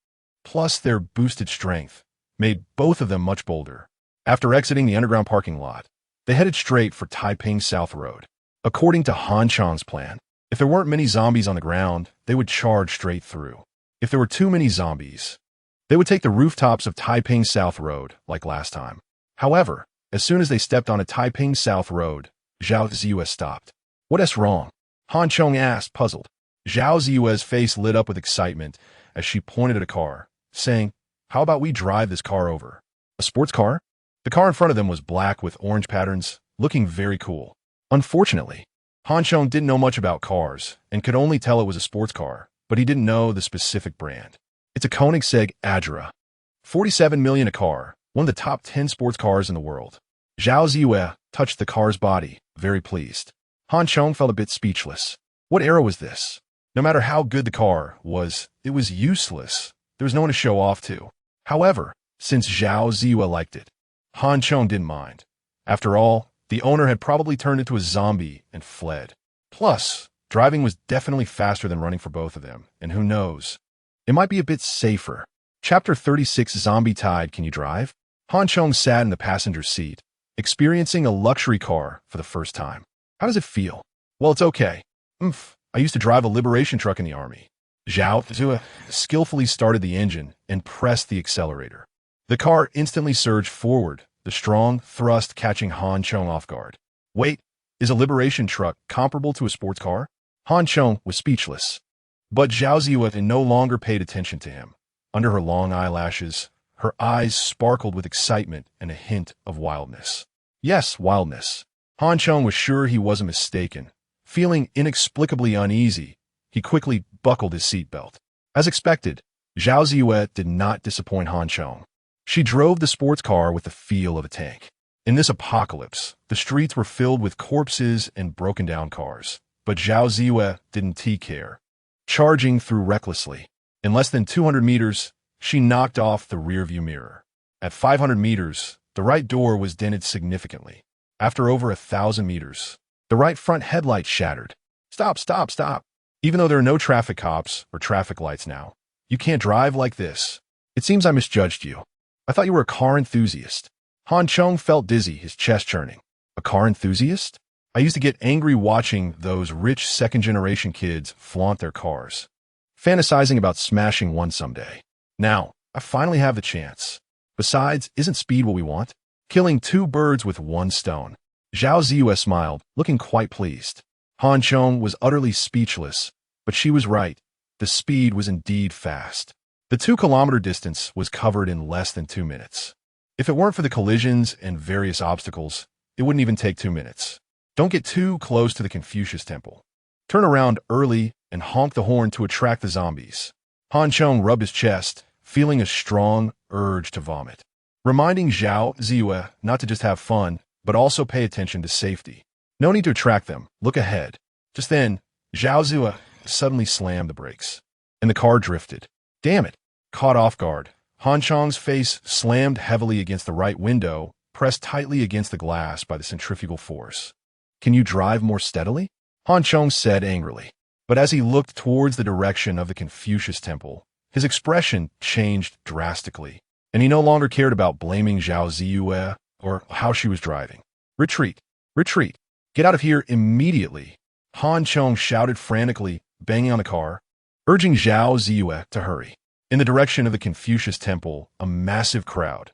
plus their boosted strength, made both of them much bolder. After exiting the underground parking lot, they headed straight for Taiping South Road. According to Han Chong's plan, if there weren't many zombies on the ground, they would charge straight through. If there were too many zombies, they would take the rooftops of Taiping South Road, like last time. However, as soon as they stepped onto Taiping South Road, Zhao Ziwei stopped. What's wrong? Han Chong asked, puzzled. Zhao Ziwei's face lit up with excitement as she pointed at a car, saying, "How about we drive this car over?" A sports car? The car in front of them was black with orange patterns, looking very cool. Unfortunately, Han Chong didn't know much about cars and could only tell it was a sports car, but he didn't know the specific brand. It's a Koenigsegg Adra. 47 million a car, one of the top 10 sports cars in the world. Zhao Ziwei touched the car's body, very pleased. Han Chong felt a bit speechless. What era was this? No matter how good the car was, it was useless. There was no one to show off to. However, since Zhao Ziwei liked it, Han Chong didn't mind. After all, the owner had probably turned into a zombie and fled. Plus, driving was definitely faster than running for both of them, and who knows? It might be a bit safer. Chapter 36 Zombie Tide. Can you drive? Han Chong sat in the passenger seat, experiencing a luxury car for the first time. How does it feel? Well, it's okay. I used to drive a liberation truck in the army. Zhao Ziwei skillfully started the engine and pressed the accelerator. The car instantly surged forward, the strong thrust catching Han Chong off guard. Wait, is a liberation truck comparable to a sports car? Han Chong was speechless. But Zhao Ziwei no longer paid attention to him. Under her long eyelashes, her eyes sparkled with excitement and a hint of wildness. Yes, wildness. Han Chong was sure he wasn't mistaken. Feeling inexplicably uneasy, he quickly buckled his seatbelt. As expected, Zhao Ziwei did not disappoint Han Chong. She drove the sports car with the feel of a tank. In this apocalypse, the streets were filled with corpses and broken-down cars. But Zhao Ziwei didn't care. Charging through recklessly. In less than 200 meters, she knocked off the rearview mirror. At 500 meters, the right door was dented significantly. After over 1,000 meters, the right front headlight shattered. Stop, stop, stop. Even though there are no traffic cops or traffic lights now, you can't drive like this. It seems I misjudged you. I thought you were a car enthusiast. Han Chong felt dizzy, his chest churning. A car enthusiast? I used to get angry watching those rich second-generation kids flaunt their cars, fantasizing about smashing one someday. Now, I finally have the chance. Besides, isn't speed what we want? Killing two birds with one stone. Zhao Ziwei smiled, looking quite pleased. Han Chong was utterly speechless, but she was right. The speed was indeed fast. The 2-kilometer distance was covered in less than 2 minutes. If it weren't for the collisions and various obstacles, it wouldn't even take 2 minutes. Don't get too close to the Confucius Temple. Turn around early and honk the horn to attract the zombies. Han Chong rubbed his chest, feeling a strong urge to vomit, reminding Zhao Ziwei not to just have fun, but also pay attention to safety. No need to attract them. Look ahead. Just then, Zhao Ziwei suddenly slammed the brakes, and the car drifted. Damn it! Caught off guard, Han Chong's face slammed heavily against the right window, pressed tightly against the glass by the centrifugal force. Can you drive more steadily? Han Chong said angrily. But as he looked towards the direction of the Confucius Temple, his expression changed drastically, and he no longer cared about blaming Zhao Ziwei or how she was driving. Retreat! Retreat! Get out of here immediately! Han Chong shouted frantically, banging on the car, urging Zhao Ziyue to hurry. In the direction of the Confucius Temple, a massive crowd,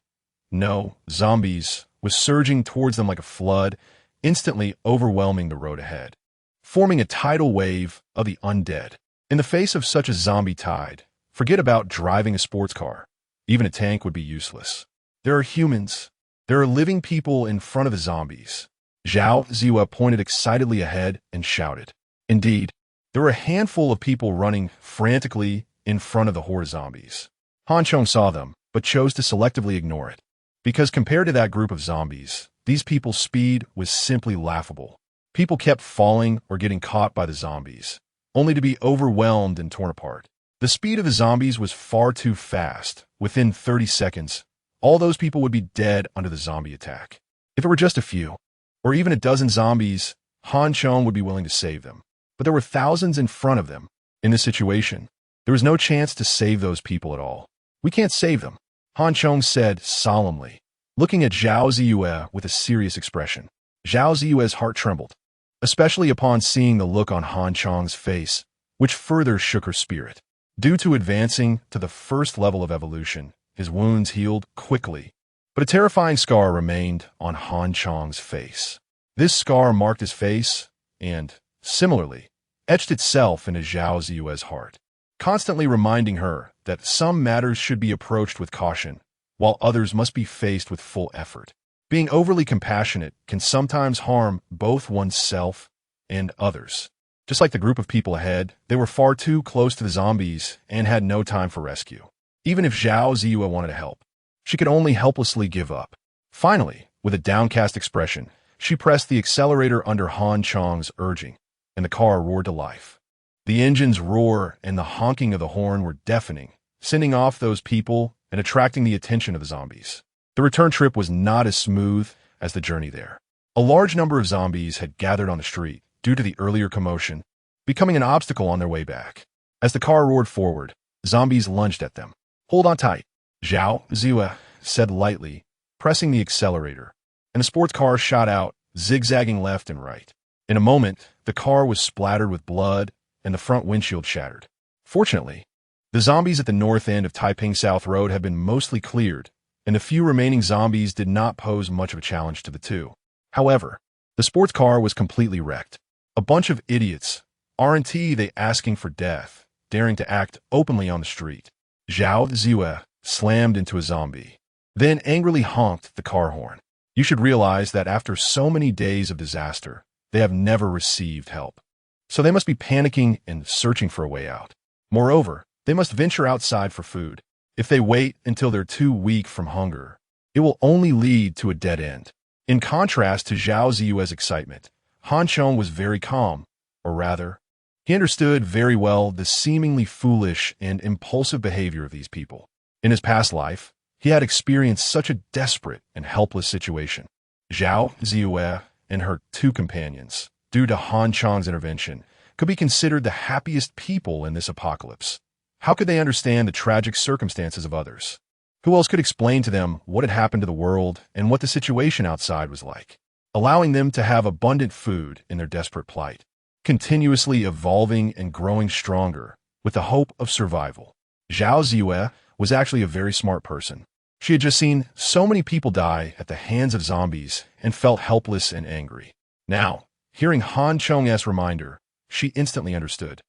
no, zombies, was surging towards them like a flood, instantly overwhelming the road ahead, forming a tidal wave of the undead. In the face of such a zombie tide, forget about driving a sports car. Even a tank would be useless. There are humans. There are living people in front of the zombies. Zhao Ziyue pointed excitedly ahead and shouted. Indeed, there were a handful of people running frantically in front of the horde zombies. Han Chong saw them, but chose to selectively ignore it. Because compared to that group of zombies, these people's speed was simply laughable. People kept falling or getting caught by the zombies, only to be overwhelmed and torn apart. The speed of the zombies was far too fast. Within 30 seconds, all those people would be dead under the zombie attack. If it were just a few, or even a dozen zombies, Han Chong would be willing to save them. But there were thousands in front of them. In this situation, there was no chance to save those people at all. We can't save them, Han Chong said solemnly, looking at Zhao Ziyue with a serious expression. Zhao Ziyue's heart trembled, especially upon seeing the look on Han Chong's face, which further shook her spirit. Due to advancing to the first level of evolution, his wounds healed quickly, but a terrifying scar remained on Han Chong's face. This scar marked his face and, similarly, etched itself into Zhao Ziyue's heart, constantly reminding her that some matters should be approached with caution, while others must be faced with full effort. Being overly compassionate can sometimes harm both oneself and others. Just like the group of people ahead, they were far too close to the zombies and had no time for rescue. Even if Zhao Ziyue wanted to help, she could only helplessly give up. Finally, with a downcast expression, she pressed the accelerator under Han Chong's urging, and the car roared to life. The engine's roar and the honking of the horn were deafening, sending off those people and attracting the attention of the zombies. The return trip was not as smooth as the journey there. A large number of zombies had gathered on the street due to the earlier commotion, becoming an obstacle on their way back. As the car roared forward, zombies lunged at them. "Hold on tight," Zhao Ziyue said lightly, pressing the accelerator, and the sports car shot out, zigzagging left and right. In a moment, the car was splattered with blood and the front windshield shattered. Fortunately, the zombies at the north end of Taiping South Road had been mostly cleared, and the few remaining zombies did not pose much of a challenge to the two. However, the sports car was completely wrecked. A bunch of idiots, aren't they asking for death, daring to act openly on the street. Zhao Ziyue slammed into a zombie, then angrily honked the car horn. You should realize that after so many days of disaster, they have never received help. So they must be panicking and searching for a way out. Moreover, they must venture outside for food. If they wait until they're too weak from hunger, it will only lead to a dead end. In contrast to Zhao Ziyue's excitement, Han Chong was very calm, or rather, he understood very well the seemingly foolish and impulsive behavior of these people. In his past life, he had experienced such a desperate and helpless situation. Zhao Ziyue and her two companions, due to Han Chong's intervention, could be considered the happiest people in this apocalypse. How could they understand the tragic circumstances of others? Who else could explain to them what had happened to the world and what the situation outside was like, allowing them to have abundant food in their desperate plight, continuously evolving and growing stronger with the hope of survival? Zhao Ziyue was actually a very smart person. She had just seen so many people die at the hands of zombies and felt helpless and angry. Now, hearing Han Chong's reminder, she instantly understood.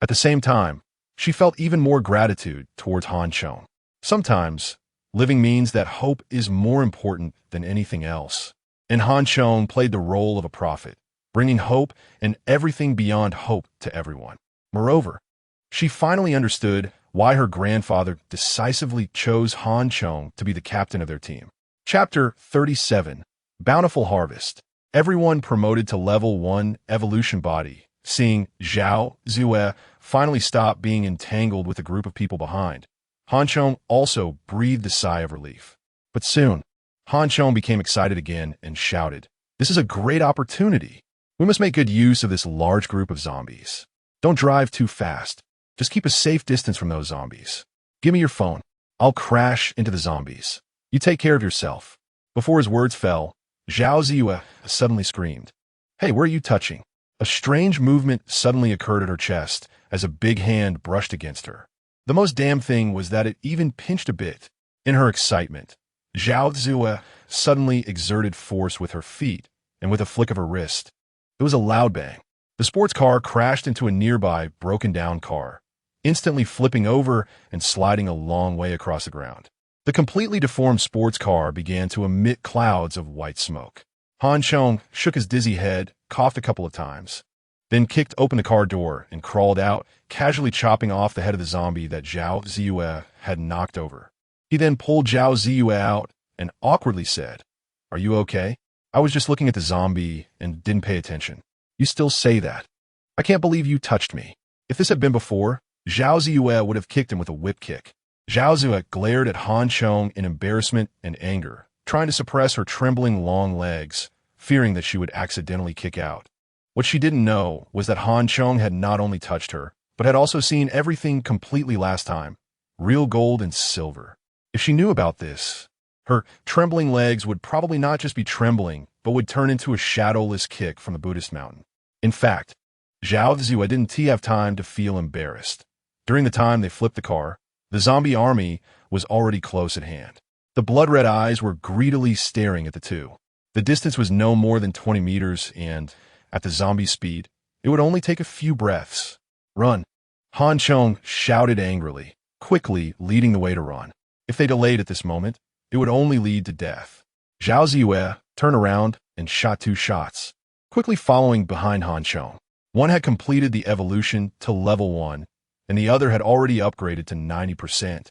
At the same time, she felt even more gratitude towards Han Chong. Sometimes, living means that hope is more important than anything else. And Han Chong played the role of a prophet, bringing hope and everything beyond hope to everyone. Moreover, she finally understood why her grandfather decisively chose Han Chong to be the captain of their team. Chapter 37, Bountiful Harvest. Everyone promoted to level 1 evolution body, seeing Zhao Ziyue finally stop being entangled with a group of people behind. Han Chong also breathed a sigh of relief. But soon, Han Chong became excited again and shouted, "This is a great opportunity. We must make good use of this large group of zombies. Don't drive too fast. Just keep a safe distance from those zombies. Give me your phone. I'll crash into the zombies. You take care of yourself." Before his words fell, Zhao Ziyue suddenly screamed, "Hey, where are you touching?" A strange movement suddenly occurred at her chest as a big hand brushed against her. The most damn thing was that it even pinched a bit. In her excitement, Zhao Zue suddenly exerted force with her feet and with a flick of her wrist. It was a loud bang. The sports car crashed into a nearby broken-down car, instantly flipping over and sliding a long way across the ground. The completely deformed sports car began to emit clouds of white smoke. Han Chong shook his dizzy head, coughed a couple of times, then kicked open the car door and crawled out, casually chopping off the head of the zombie that Zhao Ziyue had knocked over. He then pulled Zhao Ziyue out and awkwardly said, "Are you okay? I was just looking at the zombie and didn't pay attention." "You still say that? I can't believe you touched me." If this had been before, Zhao Ziyue would have kicked him with a whip kick. Zhao Ziyue glared at Han Chong in embarrassment and anger, trying to suppress her trembling long legs, fearing that she would accidentally kick out. What she didn't know was that Han Chong had not only touched her, but had also seen everything completely last time, real gold and silver. If she knew about this, her trembling legs would probably not just be trembling, but would turn into a shadowless kick from the Buddhist mountain. In fact, Zhao Ziyue didn't have time to feel embarrassed. During the time they flipped the car, the zombie army was already close at hand. The blood-red eyes were greedily staring at the two. The distance was no more than 20 meters, and, at the zombie's speed, it would only take a few breaths. "Run!" Han Chong shouted angrily, quickly leading the way to run. If they delayed at this moment, it would only lead to death. Zhao Ziyue turned around and shot 2 shots, quickly following behind Han Chong. One had completed the evolution to level 1, and the other had already upgraded to 90%.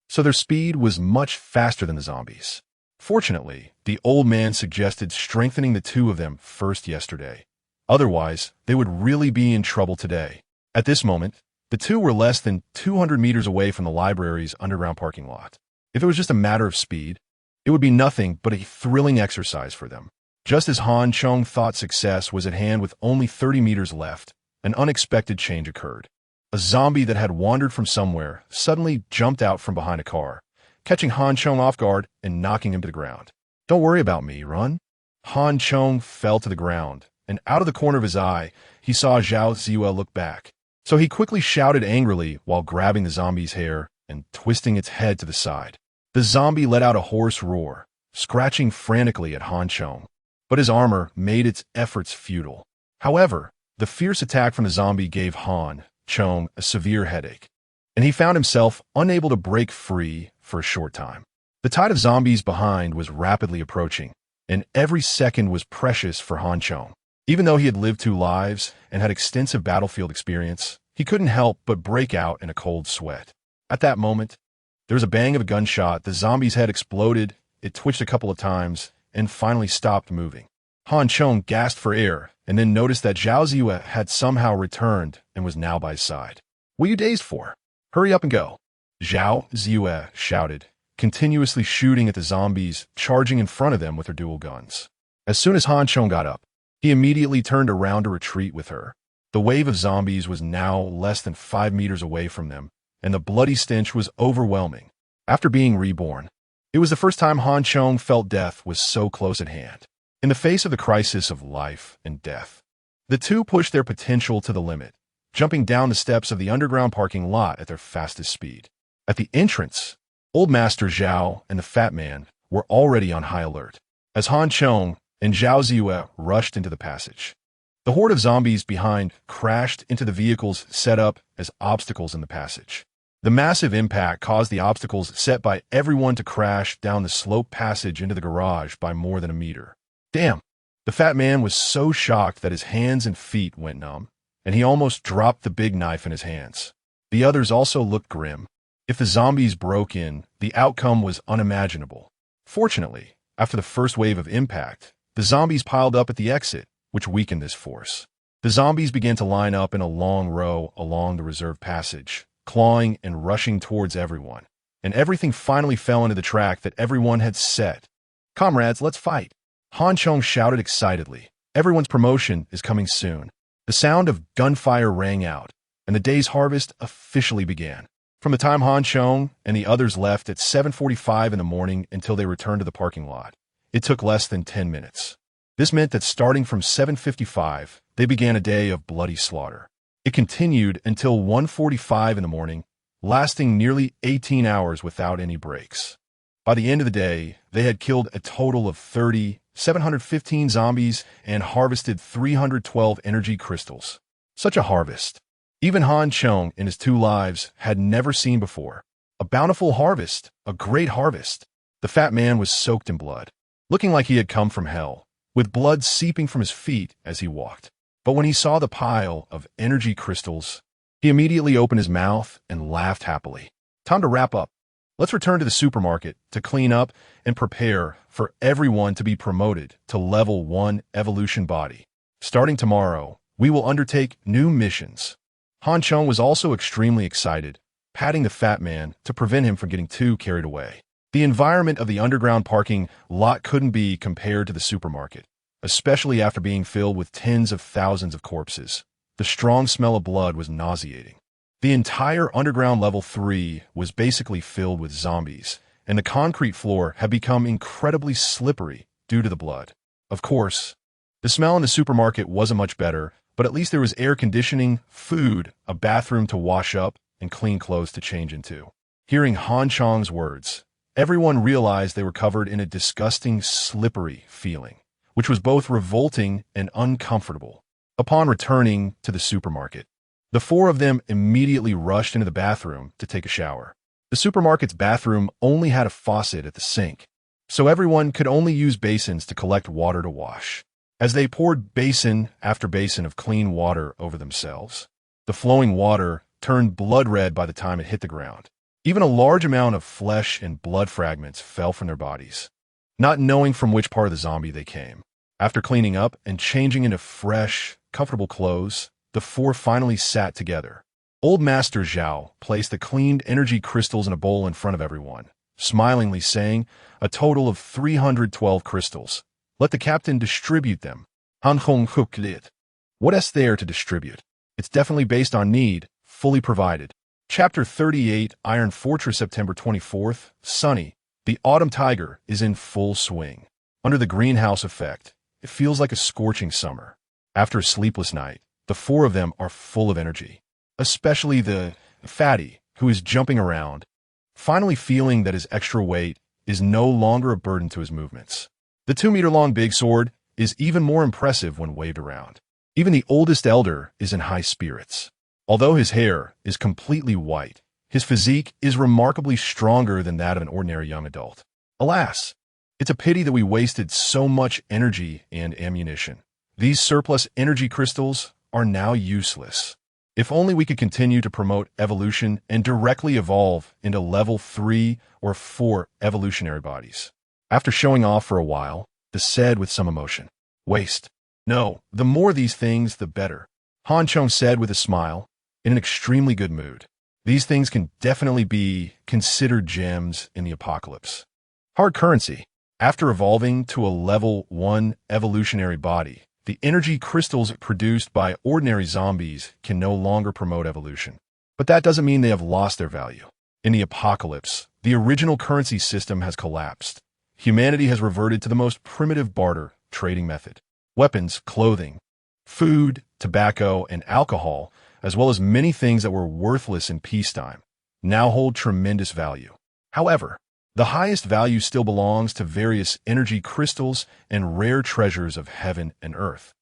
So their speed was much faster than the zombies. Fortunately, the old man suggested strengthening the two of them first yesterday. Otherwise, they would really be in trouble today. At this moment, the two were less than 200 meters away from the library's underground parking lot. If it was just a matter of speed, it would be nothing but a thrilling exercise for them. Just as Han Chong thought success was at hand with only 30 meters left, an unexpected change occurred. A zombie that had wandered from somewhere suddenly jumped out from behind a car, catching Han Chong off guard and knocking him to the ground. "Don't worry about me, run." Han Chong fell to the ground, and out of the corner of his eye, he saw Zhao Ziyue look back. So he quickly shouted angrily while grabbing the zombie's hair and twisting its head to the side. The zombie let out a hoarse roar, scratching frantically at Han Chong, but his armor made its efforts futile. However, the fierce attack from the zombie gave Han Chong a severe headache, and he found himself unable to break free for a short time. The tide of zombies behind was rapidly approaching, and every second was precious for Han Chong. Even though he had lived 2 lives and had extensive battlefield experience, he couldn't help but break out in a cold sweat. At that moment, there was a bang of a gunshot, the zombie's head exploded, it twitched a couple of times, and finally stopped moving. Han Chong gasped for air, and then noticed that Zhao Ziyue had somehow returned and was now by his side. "What are you dazed for? Hurry up and go!" Zhao Ziyue shouted, continuously shooting at the zombies charging in front of them with their dual guns. As soon as Han Chong got up, he immediately turned around to retreat with her. The wave of zombies was now less than 5 meters away from them, and the bloody stench was overwhelming. After being reborn, it was the first time Han Chong felt death was so close at hand. In the face of the crisis of life and death, the two pushed their potential to the limit, jumping down the steps of the underground parking lot at their fastest speed. At the entrance, Old Master Zhao and the Fat Man were already on high alert, as Han Chong and Zhao Ziyue rushed into the passage. The horde of zombies behind crashed into the vehicles set up as obstacles in the passage. The massive impact caused the obstacles set by everyone to crash down the sloped passage into the garage by more than a meter. Damn! The Fat Man was so shocked that his hands and feet went numb, and he almost dropped the big knife in his hands. The others also looked grim. If the zombies broke in, the outcome was unimaginable. Fortunately, after the first wave of impact, the zombies piled up at the exit, which weakened this force. The zombies began to line up in a long row along the reserved passage, clawing and rushing towards everyone, and everything finally fell into the track that everyone had set. "Comrades, let's fight!" Han Chong shouted excitedly. "Everyone's promotion is coming soon." The sound of gunfire rang out, and the day's harvest officially began. From the time Han Chong and the others left at 7:45 in the morning until they returned to the parking lot, it took less than 10 minutes. This meant that starting from 7:55, they began a day of bloody slaughter. It continued until 1:45 in the morning, lasting nearly 18 hours without any breaks. By the end of the day, they had killed a total of 715 zombies and harvested 312 energy crystals. Such a harvest. Even Chong in his 2 lives had never seen before. A bountiful harvest, a great harvest. The fat man was soaked in blood, looking like he had come from hell, with blood seeping from his feet as he walked. But when he saw the pile of energy crystals, he immediately opened his mouth and laughed happily. Time to wrap up. Let's return to the supermarket to clean up and prepare for everyone to be promoted to level 1 evolution body. Starting tomorrow, we will undertake new missions. Chong was also extremely excited, patting the fat man to prevent him from getting too carried away. The environment of the underground parking lot couldn't be compared to the supermarket, especially after being filled with tens of thousands of corpses. The strong smell of blood was nauseating. The entire underground level 3 was basically filled with zombies, and the concrete floor had become incredibly slippery due to the blood. Of course, the smell in the supermarket wasn't much better, but at least there was air conditioning, food, a bathroom to wash up, and clean clothes to change into. Hearing Chong's words, everyone realized they were covered in a disgusting, slippery feeling, which was both revolting and uncomfortable. Upon returning to the supermarket, the 4 of them immediately rushed into the bathroom to take a shower. The supermarket's bathroom only had a faucet at the sink, so everyone could only use basins to collect water to wash. As they poured basin after basin of clean water over themselves, the flowing water turned blood red by the time it hit the ground. Even a large amount of flesh and blood fragments fell from their bodies, not knowing from which part of the zombie they came. After cleaning up and changing into fresh, comfortable clothes, the 4 finally sat together. Old Master Zhao placed the cleaned energy crystals in a bowl in front of everyone, smilingly saying, "A total of 312 crystals. Let the captain distribute them." What is there to distribute? It's definitely based on need, fully provided. Chapter 38, Iron Fortress, September 24th, sunny. The autumn tiger is in full swing. Under the greenhouse effect, it feels like a scorching summer. After a sleepless night, the 4 of them are full of energy, especially the fatty, who is jumping around, finally feeling that his extra weight is no longer a burden to his movements. The 2-meter-long big sword is even more impressive when waved around. Even the oldest elder is in high spirits. Although his hair is completely white, his physique is remarkably stronger than that of an ordinary young adult. Alas, it's a pity that we wasted so much energy and ammunition. These surplus energy crystals are now useless. If only we could continue to promote evolution and directly evolve into level 3 or 4 evolutionary bodies. After showing off for a while, they said with some emotion, "Waste. No, the more these things, the better." Chong said with a smile, in an extremely good mood. These things can definitely be considered gems in the apocalypse. Hard currency. After evolving to a level 1 evolutionary body, the energy crystals produced by ordinary zombies can no longer promote evolution. But that doesn't mean they have lost their value. In the apocalypse, the original currency system has collapsed. Humanity has reverted to the most primitive barter trading method. Weapons, clothing, food, tobacco, and alcohol, as well as many things that were worthless in peacetime, now hold tremendous value. However, the highest value still belongs to various energy crystals and rare treasures of heaven and earth.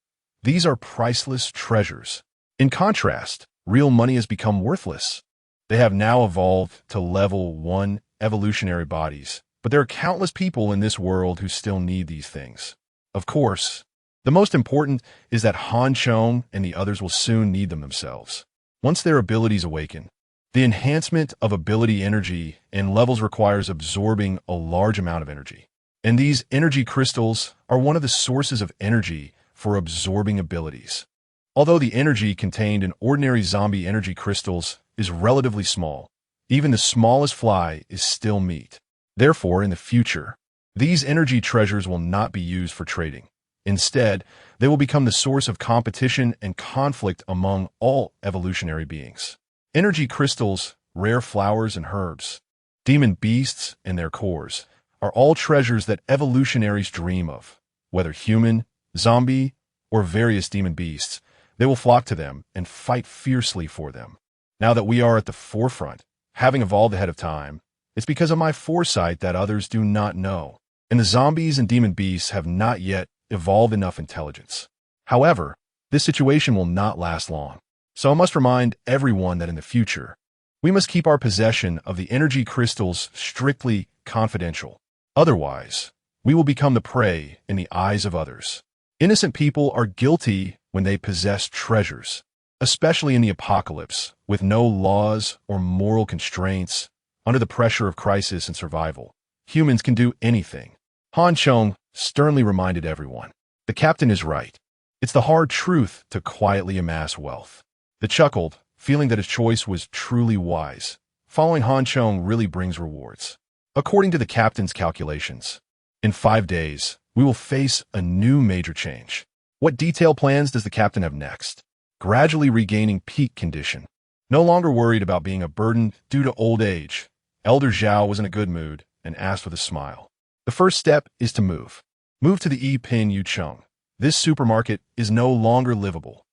These are priceless treasures. In contrast, real money has become worthless. They have now evolved to level 1 evolutionary bodies, but there are countless people in this world who still need these things. Of course, the most important is that Chong and the others will soon need them themselves. Once their abilities awaken, the enhancement of ability energy and levels requires absorbing a large amount of energy. And these energy crystals are one of the sources of energy for absorbing abilities. Although the energy contained in ordinary zombie energy crystals is relatively small, even the smallest fly is still meat. Therefore, in the future, these energy treasures will not be used for trading. Instead, they will become the source of competition and conflict among all evolutionary beings. Energy crystals, rare flowers and herbs, demon beasts and their cores are all treasures that evolutionaries dream of. Whether human, zombie, or various demon beasts, They will flock to them and fight fiercely for them. Now that we are at the forefront, having evolved ahead of time, it's because of my foresight that others do not know, and the zombies and demon beasts have not yet evolved enough intelligence. However, this situation will not last long, so I must remind everyone that in the future, we must keep our possession of the energy crystals strictly confidential. Otherwise, we will become the prey in the eyes of others. Innocent people are guilty when they possess treasures, especially in the apocalypse, with no laws or moral constraints. Under the pressure of crisis and survival, humans can do anything. Chong sternly reminded everyone. The captain is right. It's the hard truth to quietly amass wealth. They chuckled, feeling that his choice was truly wise. Following Chong really brings rewards. According to the captain's calculations, in 5 days, we will face a new major change. What detailed plans does the captain have next? Gradually regaining peak condition. No longer worried about being a burden due to old age, Elder Zhao was in a good mood and asked with a smile. The first step is to move. Move to the Yipin Yucheng. This supermarket is no longer livable.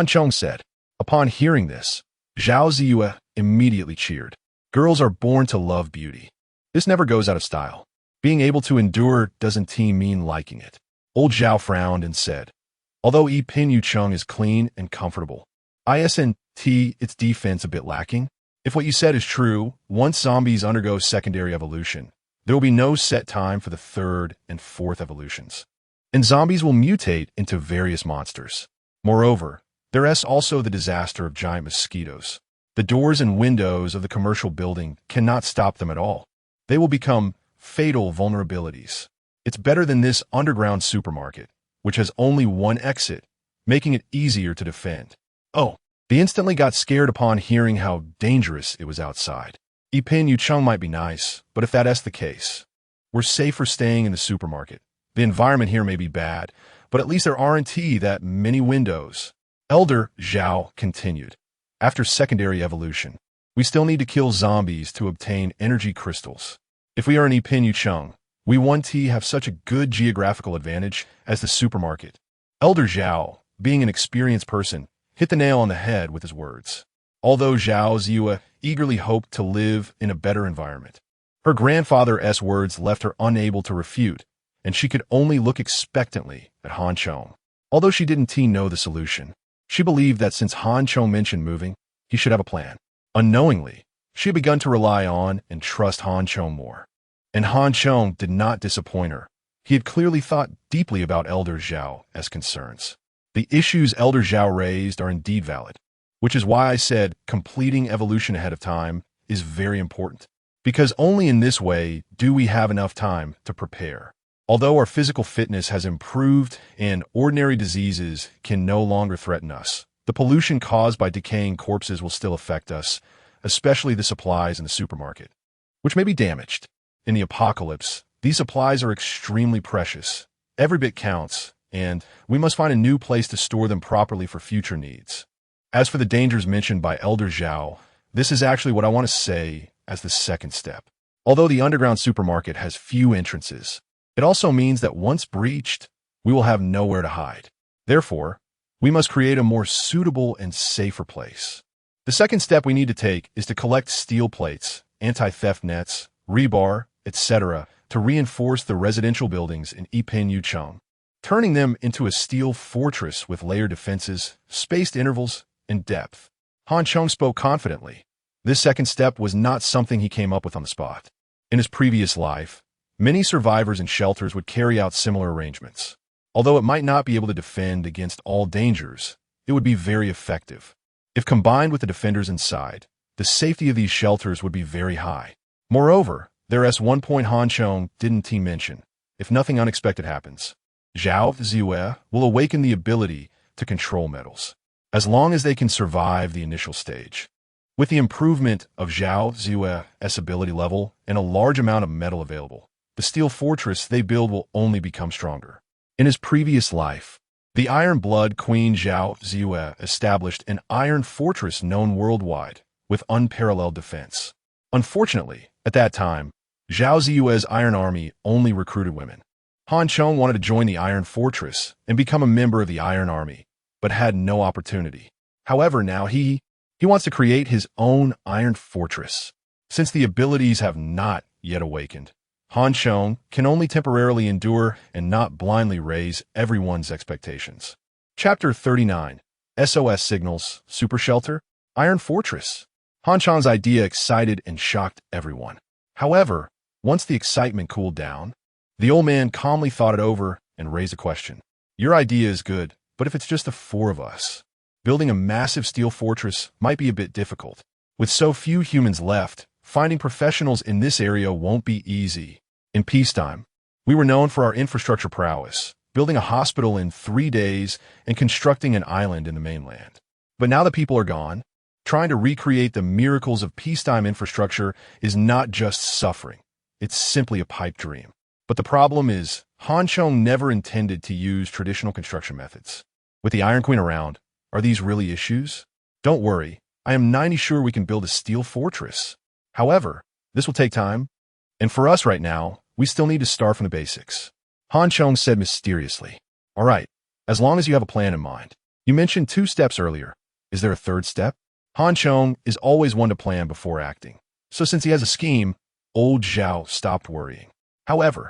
Chong said. Upon hearing this, Zhao Ziyue immediately cheered. Girls are born to love beauty. This never goes out of style. Being able to endure doesn't mean liking it. Old Zhao frowned and said, although Yipin Yucheng is clean and comfortable, isn't its defense a bit lacking? If what you said is true, once zombies undergo secondary evolution, there will be no set time for the third and fourth evolutions. And zombies will mutate into various monsters. Moreover, there is also the disaster of giant mosquitoes. The doors and windows of the commercial building cannot stop them at all. They will become fatal vulnerabilities. It's better than this underground supermarket, which has only one exit, making it easier to defend. Oh, they instantly got scared upon hearing how dangerous it was outside. Yipin Yucheng might be nice, but if that's the case, we're safer staying in the supermarket. The environment here may be bad, but at least there aren't that many windows. Elder Zhao continued. After secondary evolution, we still need to kill zombies to obtain energy crystals. If we are in Yipin Yucheng, we want to have such a good geographical advantage as the supermarket. Elder Zhao, being an experienced person, hit the nail on the head with his words. Although Zhao Ziyue eagerly hoped to live in a better environment, her grandfather's words left her unable to refute, and she could only look expectantly at Chong. Although she didn't know the solution, she believed that since Chong mentioned moving, he should have a plan. Unknowingly, she had begun to rely on and trust Chong more. And Chong did not disappoint her. He had clearly thought deeply about Elder Zhao's concerns. The issues Elder Zhao raised are indeed valid, which is why I said completing evolution ahead of time is very important, because only in this way do we have enough time to prepare. Although our physical fitness has improved and ordinary diseases can no longer threaten us, the pollution caused by decaying corpses will still affect us, especially the supplies in the supermarket, which may be damaged. In the apocalypse, these supplies are extremely precious. Every bit counts, and we must find a new place to store them properly for future needs. As for the dangers mentioned by Elder Zhao, this is actually what I want to say as the second step. Although the underground supermarket has few entrances, it also means that once breached, we will have nowhere to hide. Therefore, we must create a more suitable and safer place. The second step we need to take is to collect steel plates, anti-theft nets, rebar, etc., to reinforce the residential buildings in Yipin Yucheng, turning them into a steel fortress with layered defenses, spaced intervals, and depth. Chong spoke confidently. This second step was not something he came up with on the spot. In his previous life, many survivors in shelters would carry out similar arrangements. Although it might not be able to defend against all dangers, it would be very effective. If combined with the defenders inside, the safety of these shelters would be very high. Moreover, there is one point Chong didn't mention. If nothing unexpected happens, Zhao Ziyue will awaken the ability to control metals, as long as they can survive the initial stage. With the improvement of Zhao Ziyue's ability level and a large amount of metal available, the steel fortress they build will only become stronger. In his previous life, the Iron Blood Queen Zhao Ziyue established an iron fortress known worldwide, with unparalleled defense. Unfortunately, at that time, Zhao Ziyue's Iron Army only recruited women. Chong wanted to join the Iron Fortress and become a member of the Iron Army, but had no opportunity. However, now he wants to create his own iron fortress. Since the abilities have not yet awakened, Chong can only temporarily endure and not blindly raise everyone's expectations. Chapter 39. SOS Signals, Super Shelter, Iron Fortress. Chong's idea excited and shocked everyone. However, once the excitement cooled down, the old man calmly thought it over and raised a question. Your idea is good, but if it's just the four of us, building a massive steel fortress might be a bit difficult. With so few humans left, finding professionals in this area won't be easy. In peacetime, we were known for our infrastructure prowess, building a hospital in 3 days and constructing an island in the mainland. But now that people are gone, trying to recreate the miracles of peacetime infrastructure is not just suffering. It's simply a pipe dream. But the problem is, Chong never intended to use traditional construction methods. With the Iron Queen around, are these really issues? Don't worry, I am 90% sure we can build a steel fortress. However, this will take time, and for us right now, we still need to start from the basics. Chong said mysteriously. All right, as long as you have a plan in mind. You mentioned 2 steps earlier. Is there a 3rd step? Chong is always one to plan before acting. So since he has a scheme, old Zhao stopped worrying. However,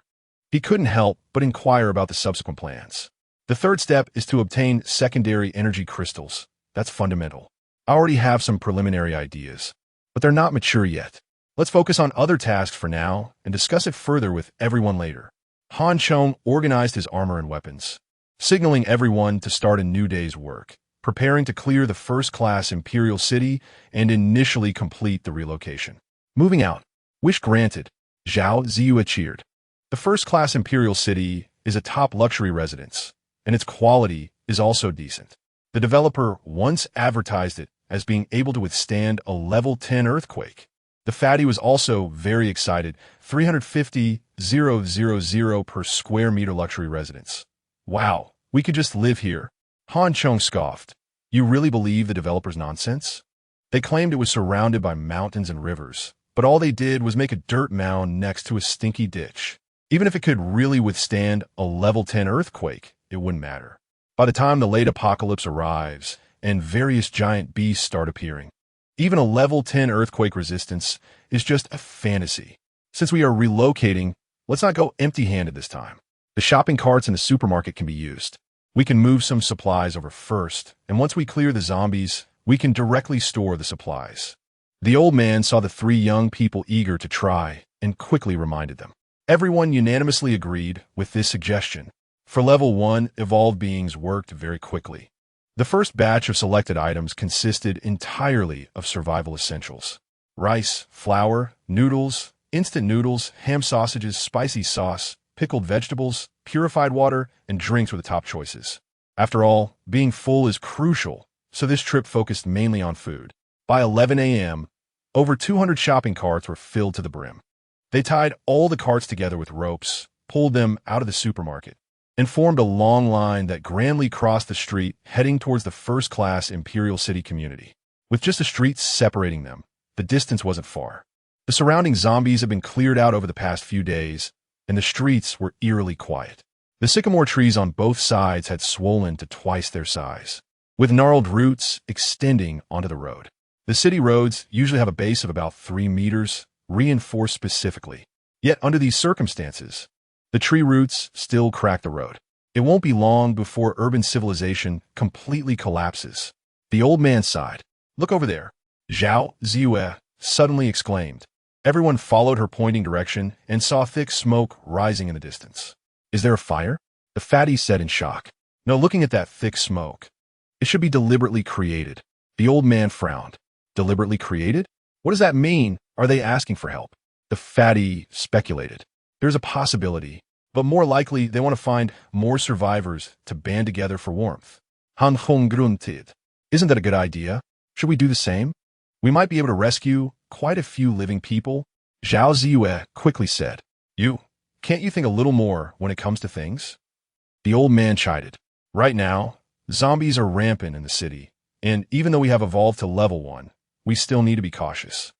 he couldn't help but inquire about the subsequent plans. The 3rd step is to obtain secondary energy crystals. That's fundamental. I already have some preliminary ideas, but they're not mature yet. Let's focus on other tasks for now and discuss it further with everyone later. Chong organized his armor and weapons, signaling everyone to start a new day's work, preparing to clear the first-class Imperial City and initially complete the relocation. Moving out. Wish granted. Zhao Ziyue cheered. The first-class Imperial City is a top luxury residence, and its quality is also decent. The developer once advertised it as being able to withstand a level 10 earthquake. The fatty was also very excited. 350,000 per square meter luxury residence. Wow, we could just live here. Chong scoffed. You really believe the developer's nonsense? They claimed it was surrounded by mountains and rivers, but all they did was make a dirt mound next to a stinky ditch. Even if it could really withstand a level 10 earthquake, it wouldn't matter. By the time the late apocalypse arrives and various giant beasts start appearing, even a level 10 earthquake resistance is just a fantasy. Since we are relocating, let's not go empty-handed this time. The shopping carts in the supermarket can be used. We can move some supplies over first, and once we clear the zombies, we can directly store the supplies. The old man saw the 3 young people eager to try and quickly reminded them. Everyone unanimously agreed with this suggestion. For level 1, evolved beings worked very quickly. The first batch of selected items consisted entirely of survival essentials. Rice, flour, noodles, instant noodles, ham sausages, spicy sauce, pickled vegetables, purified water, and drinks were the top choices. After all, being full is crucial, so this trip focused mainly on food. By 11 a.m., over 200 shopping carts were filled to the brim. They tied all the carts together with ropes, pulled them out of the supermarket, and formed a long line that grandly crossed the street heading towards the first-class Imperial City community. With just the streets separating them, the distance wasn't far. The surrounding zombies had been cleared out over the past few days, and the streets were eerily quiet. The sycamore trees on both sides had swollen to twice their size, with gnarled roots extending onto the road. The city roads usually have a base of about 3 meters, reinforced specifically. Yet under these circumstances, the tree roots still crack the road. It won't be long before urban civilization completely collapses. The old man sighed. Look over there. Zhao Ziyue suddenly exclaimed. Everyone followed her pointing direction and saw thick smoke rising in the distance. Is there a fire? The fatty said in shock. No, looking at that thick smoke. It should be deliberately created. The old man frowned. Deliberately created? What does that mean? Are they asking for help? The fatty speculated. There's a possibility, but more likely they want to find more survivors to band together for warmth. Han Hong grunted. Isn't that a good idea? Should we do the same? We might be able to rescue quite a few living people. Zhao Ziyue quickly said. Can't you think a little more when it comes to things? The old man chided. Right now, zombies are rampant in the city, and even though we have evolved to level 1, we still need to be cautious.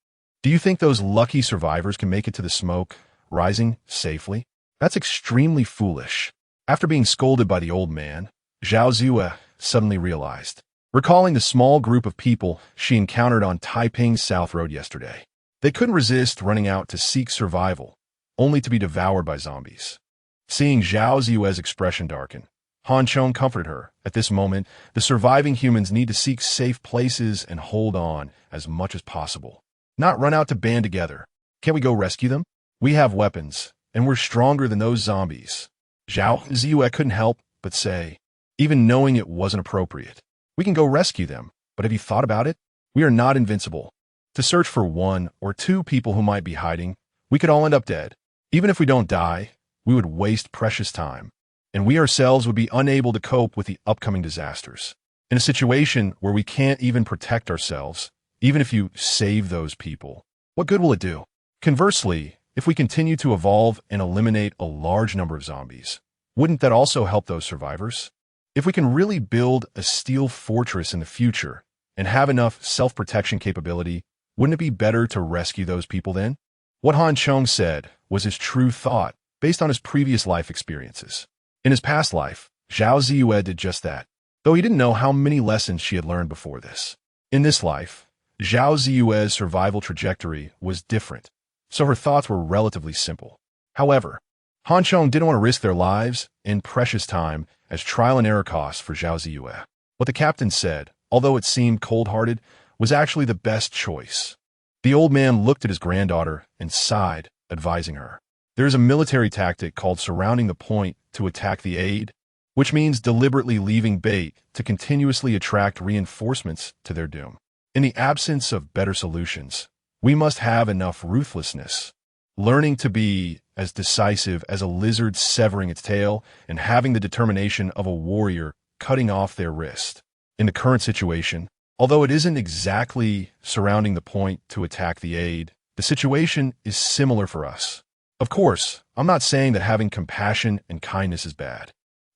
Do you think those lucky survivors can make it to the smoke rising safely? That's extremely foolish. After being scolded by the old man, Zhao Ziyue suddenly realized, recalling the small group of people she encountered on Taiping's South Road yesterday. They couldn't resist running out to seek survival, only to be devoured by zombies. Seeing Zhao Ziyue's expression darken, Han Chong comforted her. At this moment, the surviving humans need to seek safe places and hold on as much as possible. Not run out to band together. Can't we go rescue them? We have weapons, and we're stronger than those zombies. Zhao Ziyue couldn't help but say, even knowing it wasn't appropriate. We can go rescue them, but have you thought about it? We are not invincible. To search for one or two people who might be hiding, we could all end up dead. Even if we don't die, we would waste precious time, and we ourselves would be unable to cope with the upcoming disasters. In a situation where we can't even protect ourselves, even if you save those people, what good will it do? Conversely, if we continue to evolve and eliminate a large number of zombies, wouldn't that also help those survivors? If we can really build a steel fortress in the future and have enough self-protection capability, wouldn't it be better to rescue those people then? What Han Chong said was his true thought based on his previous life experiences. In his past life, Zhao Ziyue did just that, though he didn't know how many lessons she had learned before this. In this life, Zhao Ziyue's survival trajectory was different, so her thoughts were relatively simple. However, Han Chong didn't want to risk their lives and precious time as trial and error costs for Zhao Ziyue. What the captain said, although it seemed cold-hearted, was actually the best choice. The old man looked at his granddaughter and sighed, advising her. There is a military tactic called surrounding the point to attack the aid, which means deliberately leaving bait to continuously attract reinforcements to their doom. In the absence of better solutions, we must have enough ruthlessness, learning to be as decisive as a lizard severing its tail and having the determination of a warrior cutting off their wrist. In the current situation, although it isn't exactly surrounding the point to attack the aid, the situation is similar for us. Of course, I'm not saying that having compassion and kindness is bad.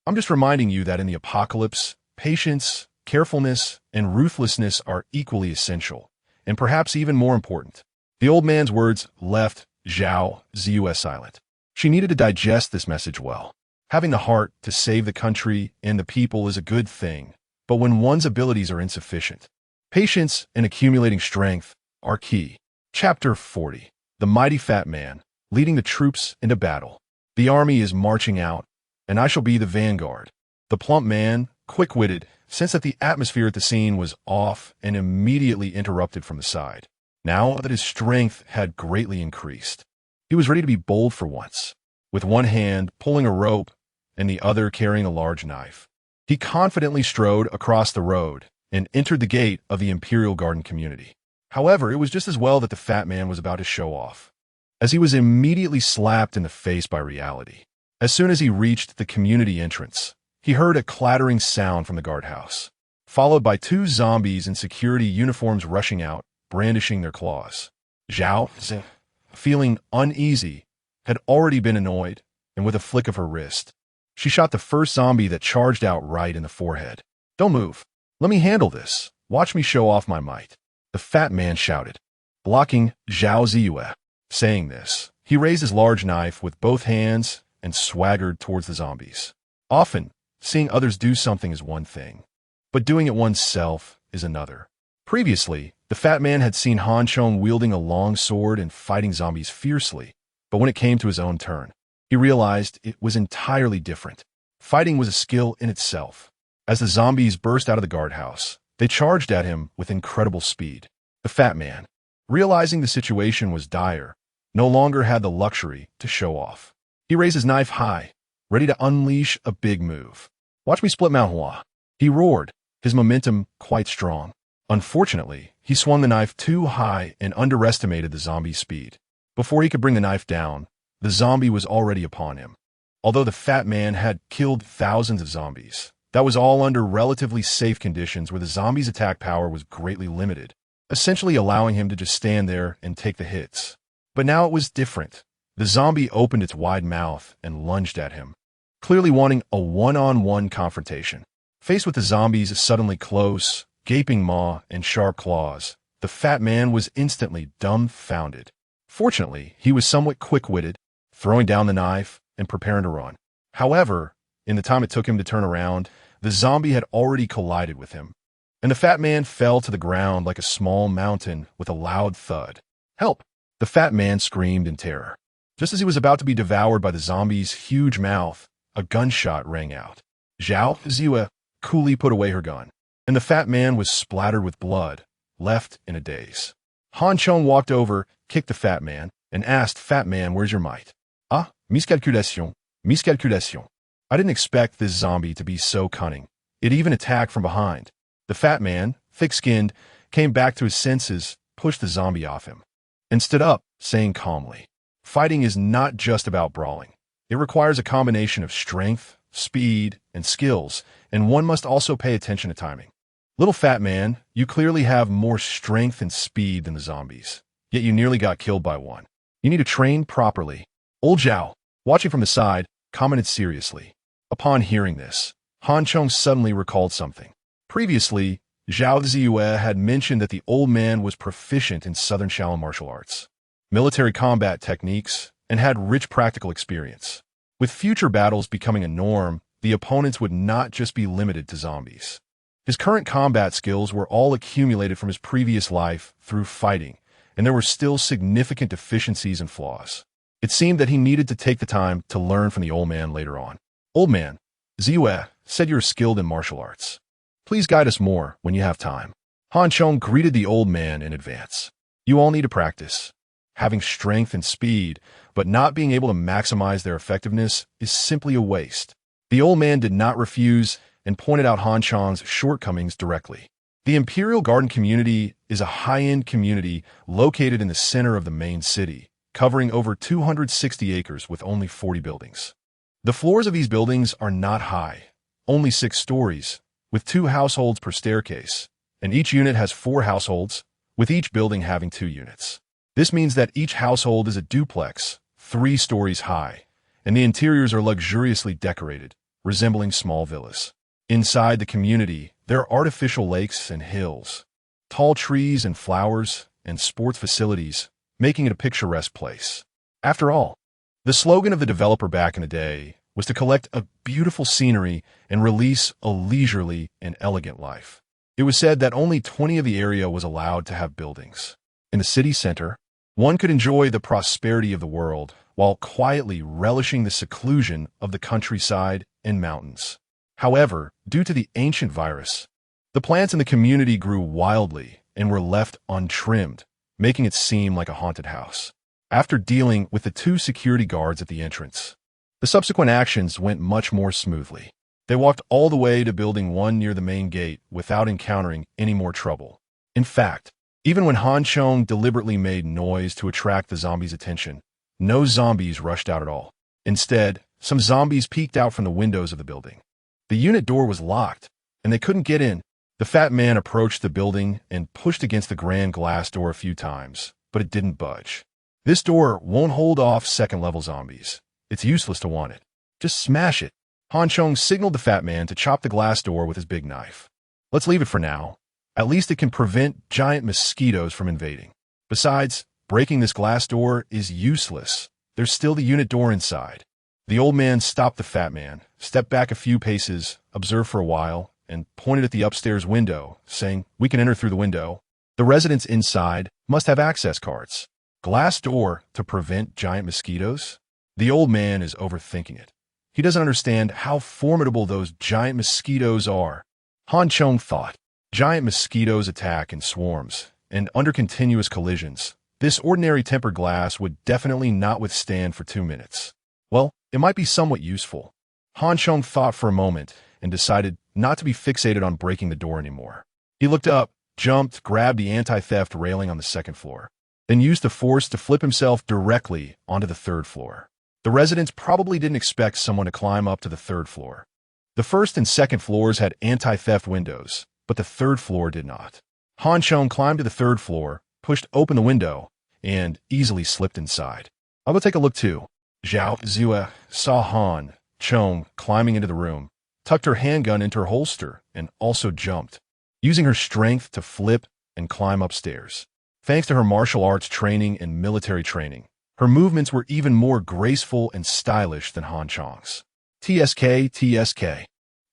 I'm just reminding you that in the apocalypse, patience, carefulness, and ruthlessness are equally essential, and perhaps even more important. The old man's words left Zhao Ziyue silent. She needed to digest this message well. Having the heart to save the country and the people is a good thing, but when one's abilities are insufficient, patience and accumulating strength are key. Chapter 40. The Mighty Fat Man, leading the troops into battle. The army is marching out, and I shall be the vanguard. The plump man, quick-witted, sensed that the atmosphere at the scene was off and immediately interrupted from the side. Now that his strength had greatly increased, he was ready to be bold for once. With one hand pulling a rope and the other carrying a large knife, he confidently strode across the road and entered the gate of the Imperial Garden community. However, it was just as well that the fat man was about to show off, as he was immediately slapped in the face by reality. As soon as he reached the community entrance, he heard a clattering sound from the guardhouse, followed by two zombies in security uniforms rushing out, brandishing their claws. Zhao, feeling uneasy, had already been annoyed, and with a flick of her wrist, she shot the first zombie that charged out right in the forehead. Don't move. Let me handle this. Watch me show off my might. The fat man shouted, blocking Zhao Ziyue. Saying this, he raised his large knife with both hands and swaggered towards the zombies. Often, seeing others do something is one thing, but doing it oneself is another. Previously, the fat man had seen Han Chong wielding a long sword and fighting zombies fiercely, but when it came to his own turn, he realized it was entirely different. Fighting was a skill in itself. As the zombies burst out of the guardhouse, they charged at him with incredible speed. The fat man, realizing the situation was dire, no longer had the luxury to show off. He raised his knife high, ready to unleash a big move. Watch me split Mount Hua. He roared, his momentum quite strong. Unfortunately, he swung the knife too high and underestimated the zombie's speed. Before he could bring the knife down, the zombie was already upon him. Although the fat man had killed thousands of zombies, that was all under relatively safe conditions where the zombie's attack power was greatly limited, essentially allowing him to just stand there and take the hits. But now it was different. The zombie opened its wide mouth and lunged at him, clearly wanting a one-on-one confrontation. Faced with the zombie's suddenly close, gaping maw and sharp claws, the fat man was instantly dumbfounded. Fortunately, he was somewhat quick-witted, throwing down the knife and preparing to run. However, in the time it took him to turn around, the zombie had already collided with him, and the fat man fell to the ground like a small mountain with a loud thud. "Help!" The fat man screamed in terror. Just as he was about to be devoured by the zombie's huge mouth, a gunshot rang out. Zhao Ziwa coolly put away her gun, and the fat man was splattered with blood, left in a daze. Han Chong walked over, kicked the fat man, and asked, "Fat man, where's your might?" "Ah, miscalculation, miscalculation." I didn't expect this zombie to be so cunning. It even attacked from behind. The fat man, thick-skinned, came back to his senses, pushed the zombie off him, and stood up, saying calmly, "Fighting is not just about brawling. It requires a combination of strength, speed, and skills, and one must also pay attention to timing. Little fat man, you clearly have more strength and speed than the zombies, yet you nearly got killed by one. You need to train properly." Old Zhao, watching from the side, commented seriously. Upon hearing this, Han Chong suddenly recalled something. Previously, Zhao Ziyue had mentioned that the old man was proficient in Southern Shaolin martial arts, military combat techniques, and had rich practical experience. With future battles becoming a norm, the opponents would not just be limited to zombies. His current combat skills were all accumulated from his previous life through fighting, and there were still significant deficiencies and flaws. It seemed that he needed to take the time to learn from the old man later on. "Old man, Ziyue said you're skilled in martial arts. Please guide us more when you have time." Han Chong greeted the old man in advance. "You all need to practice. Having strength and speed, but not being able to maximize their effectiveness is simply a waste." The old man did not refuse and pointed out Han Chong's shortcomings directly. The Imperial Garden community is a high-end community located in the center of the main city, covering over 260 acres with only 40 buildings. The floors of these buildings are not high, only 6 stories, with 2 households per staircase, and each unit has 4 households, with each building having 2 units. This means that each household is a duplex, 3 stories high, and the interiors are luxuriously decorated, resembling small villas. Inside the community, there are artificial lakes and hills, tall trees and flowers, and sports facilities, making it a picturesque place. After all, the slogan of the developer back in the day was to collect a beautiful scenery and release a leisurely and elegant life. It was said that only 20 of the area was allowed to have buildings. In the city center, one could enjoy the prosperity of the world while quietly relishing the seclusion of the countryside and mountains. However, due to the ancient virus, the plants in the community grew wildly and were left untrimmed, making it seem like a haunted house. After dealing with the 2 security guards at the entrance, the subsequent actions went much more smoothly. They walked all the way to Building 1 near the main gate without encountering any more trouble. In fact, even when Han Chong deliberately made noise to attract the zombies' attention, no zombies rushed out at all. Instead, some zombies peeked out from the windows of the building. The unit door was locked, and they couldn't get in. The fat man approached the building and pushed against the grand glass door a few times, but it didn't budge. "This door won't hold off second-level zombies. It's useless to want it. Just smash it." Han Chong signaled the fat man to chop the glass door with his big knife. "Let's leave it for now. At least it can prevent giant mosquitoes from invading. Besides, breaking this glass door is useless. There's still the unit door inside." The old man stopped the fat man, stepped back a few paces, observed for a while, and pointed at the upstairs window, saying, "We can enter through the window. The residents inside must have access cards. Glass door to prevent giant mosquitoes?" The old man is overthinking it. He doesn't understand how formidable those giant mosquitoes are. Han Chong thought, giant mosquitoes attack in swarms, and under continuous collisions, this ordinary tempered glass would definitely not withstand for 2 minutes. Well, it might be somewhat useful. Han Chong thought for a moment and decided not to be fixated on breaking the door anymore. He looked up, jumped, grabbed the anti-theft railing on the 2nd floor, then used the force to flip himself directly onto the 3rd floor. The residents probably didn't expect someone to climb up to the 3rd floor. The 1st and 2nd floors had anti-theft windows, but the 3rd floor did not. Han Chong climbed to the 3rd floor, pushed open the window, and easily slipped inside. "I'll go take a look too." Zhao Ziyue saw Han Chong climbing into the room, tucked her handgun into her holster, and also jumped, using her strength to flip and climb upstairs. Thanks to her martial arts training and military training, her movements were even more graceful and stylish than Han Chong's. TSK.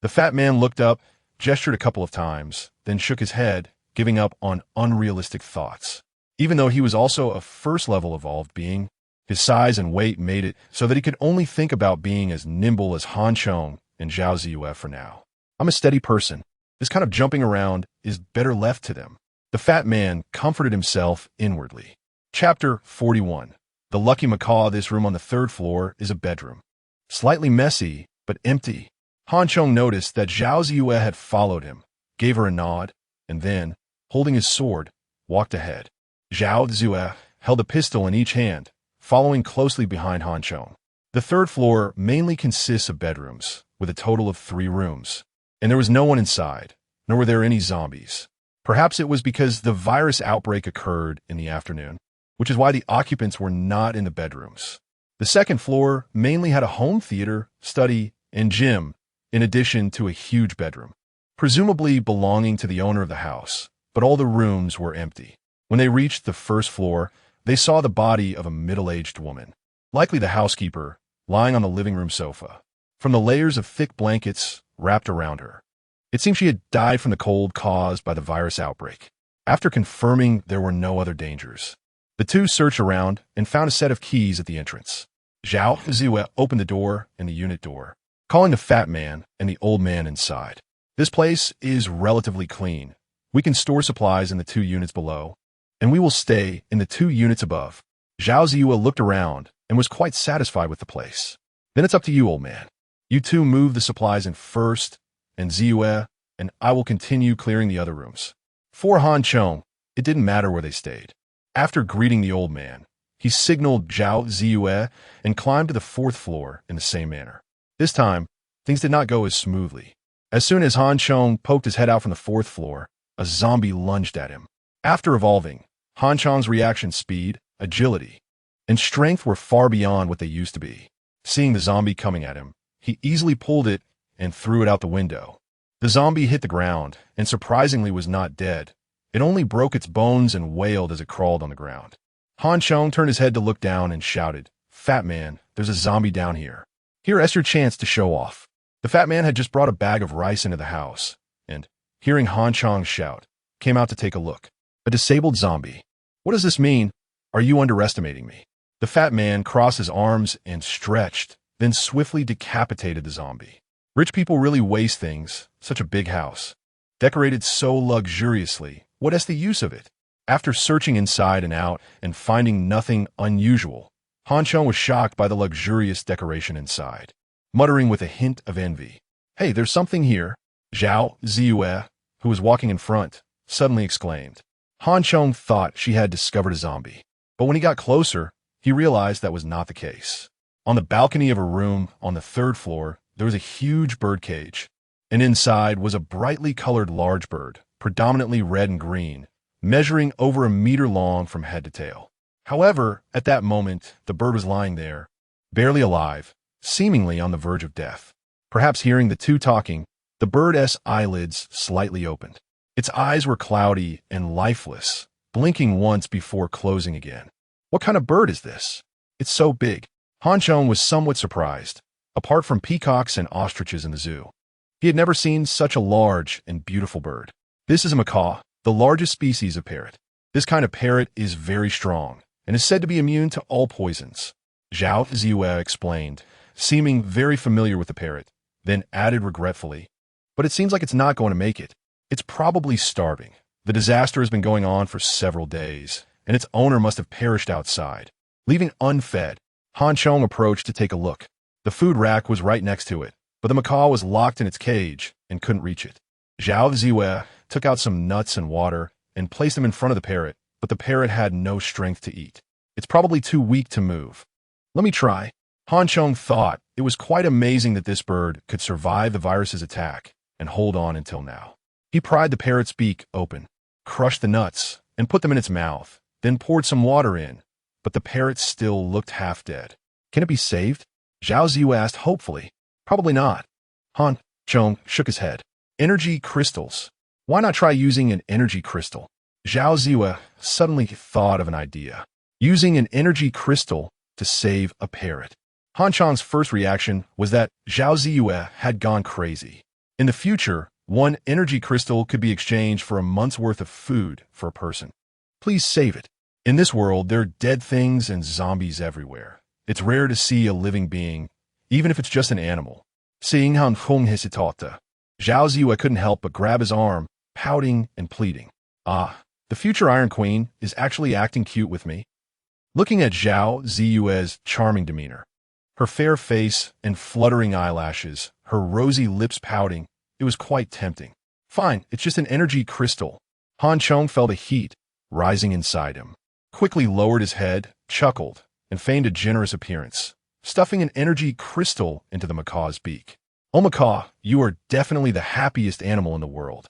The fat man looked up, gestured a couple of times, then shook his head, giving up on unrealistic thoughts. Even though he was also a first-level evolved being, his size and weight made it so that he could only think about being as nimble as Han Chong and Zhao Ziyue for now. I'm a steady person. This kind of jumping around is better left to them. The fat man comforted himself inwardly. Chapter 41. The lucky macaw. This room on the third floor is a bedroom. Slightly messy, but empty. Han Chong noticed that Zhao Ziyue had followed him, gave her a nod, and then, holding his sword, walked ahead. Zhao Ziyue held a pistol in each hand, following closely behind Han Chong. The third floor mainly consists of bedrooms, with a total of 3 rooms. And there was no one inside, nor were there any zombies. Perhaps it was because the virus outbreak occurred in the afternoon, which is why the occupants were not in the bedrooms. The second floor mainly had a home theater, study, and gym, in addition to a huge bedroom, presumably belonging to the owner of the house, but all the rooms were empty. When they reached the first floor, they saw the body of a middle-aged woman, likely the housekeeper, lying on the living room sofa. From the layers of thick blankets wrapped around her, it seemed she had died from the cold caused by the virus outbreak. After confirming there were no other dangers, the two searched around and found a set of keys at the entrance. Zhao Ziyue opened the door and the unit door, calling the fat man and the old man inside. This place is relatively clean. We can store supplies in the 2 units below, and we will stay in the 2 units above. Zhao Ziyue looked around and was quite satisfied with the place. Then it's up to you, old man. You two move the supplies in first, and Ziyue and I will continue clearing the other rooms. For Han Chong, it didn't matter where they stayed. After greeting the old man, he signaled Zhao Ziyue and climbed to the 4th floor in the same manner. This time, things did not go as smoothly. As soon as Han Chong poked his head out from the 4th floor, a zombie lunged at him. After evolving, Han Chong's reaction speed, agility, and strength were far beyond what they used to be. Seeing the zombie coming at him, he easily pulled it and threw it out the window. The zombie hit the ground and surprisingly was not dead. It only broke its bones and wailed as it crawled on the ground. Han Chong turned his head to look down and shouted, "Fat man, there's a zombie down here. Here's your chance to show off." The fat man had just brought a bag of rice into the house, and, hearing Han Chong shout, came out to take a look. A disabled zombie. What does this mean? Are you underestimating me? The fat man crossed his arms and stretched, then swiftly decapitated the zombie. Rich people really waste things, such a big house. Decorated so luxuriously, what is the use of it? After searching inside and out and finding nothing unusual, Han Chong was shocked by the luxurious decoration inside, muttering with a hint of envy. "Hey, there's something here," Zhao Ziyue, who was walking in front, suddenly exclaimed. Han Chong thought she had discovered a zombie, but when he got closer, he realized that was not the case. On the balcony of a room on the 3rd floor, there was a huge bird cage, and inside was a brightly colored large bird, predominantly red and green, measuring over 1 meter long from head to tail. However, at that moment, the bird was lying there, barely alive, seemingly on the verge of death. Perhaps hearing the two talking, the bird's eyelids slightly opened. Its eyes were cloudy and lifeless, blinking once before closing again. What kind of bird is this? It's so big. Han Chong was somewhat surprised. Apart from peacocks and ostriches in the zoo, he had never seen such a large and beautiful bird. This is a macaw, the largest species of parrot. This kind of parrot is very strong and is said to be immune to all poisons. Zhao Ziyue explained, seeming very familiar with the parrot, then added regretfully, "But it seems like it's not going to make it. It's probably starving. The disaster has been going on for several days, and its owner must have perished outside, leaving unfed." Han Chong approached to take a look. The food rack was right next to it, but the macaw was locked in its cage and couldn't reach it. Zhao Ziyue took out some nuts and water and placed them in front of the parrot, but the parrot had no strength to eat. "It's probably too weak to move. Let me try." Han Chong thought it was quite amazing that this bird could survive the virus's attack and hold on until now. He pried the parrot's beak open, crushed the nuts, and put them in its mouth, then poured some water in, but the parrot still looked half dead. "Can it be saved?" Zhao Ziyue asked hopefully. "Probably not." Han Chong shook his head. "Energy crystals. Why not try using an energy crystal?" Zhao Ziyue suddenly thought of an idea. Using an energy crystal to save a parrot. Han Chong's first reaction was that Zhao Ziyue had gone crazy. In the future, one energy crystal could be exchanged for a month's worth of food for a person. Please save it. In this world, there are dead things and zombies everywhere. It's rare to see a living being, even if it's just an animal. Seeing how Chong hesitata, Zhao Ziyue couldn't help but grab his arm, pouting and pleading. Ah, the future Iron Queen is actually acting cute with me. Looking at Zhao Ziyue's charming demeanor, her fair face and fluttering eyelashes, her rosy lips pouting, it was quite tempting. Fine, it's just an energy crystal. Han Chong felt a heat rising inside him, quickly lowered his head, chuckled, and feigned a generous appearance, stuffing an energy crystal into the macaw's beak. Oh macaw, you are definitely the happiest animal in the world.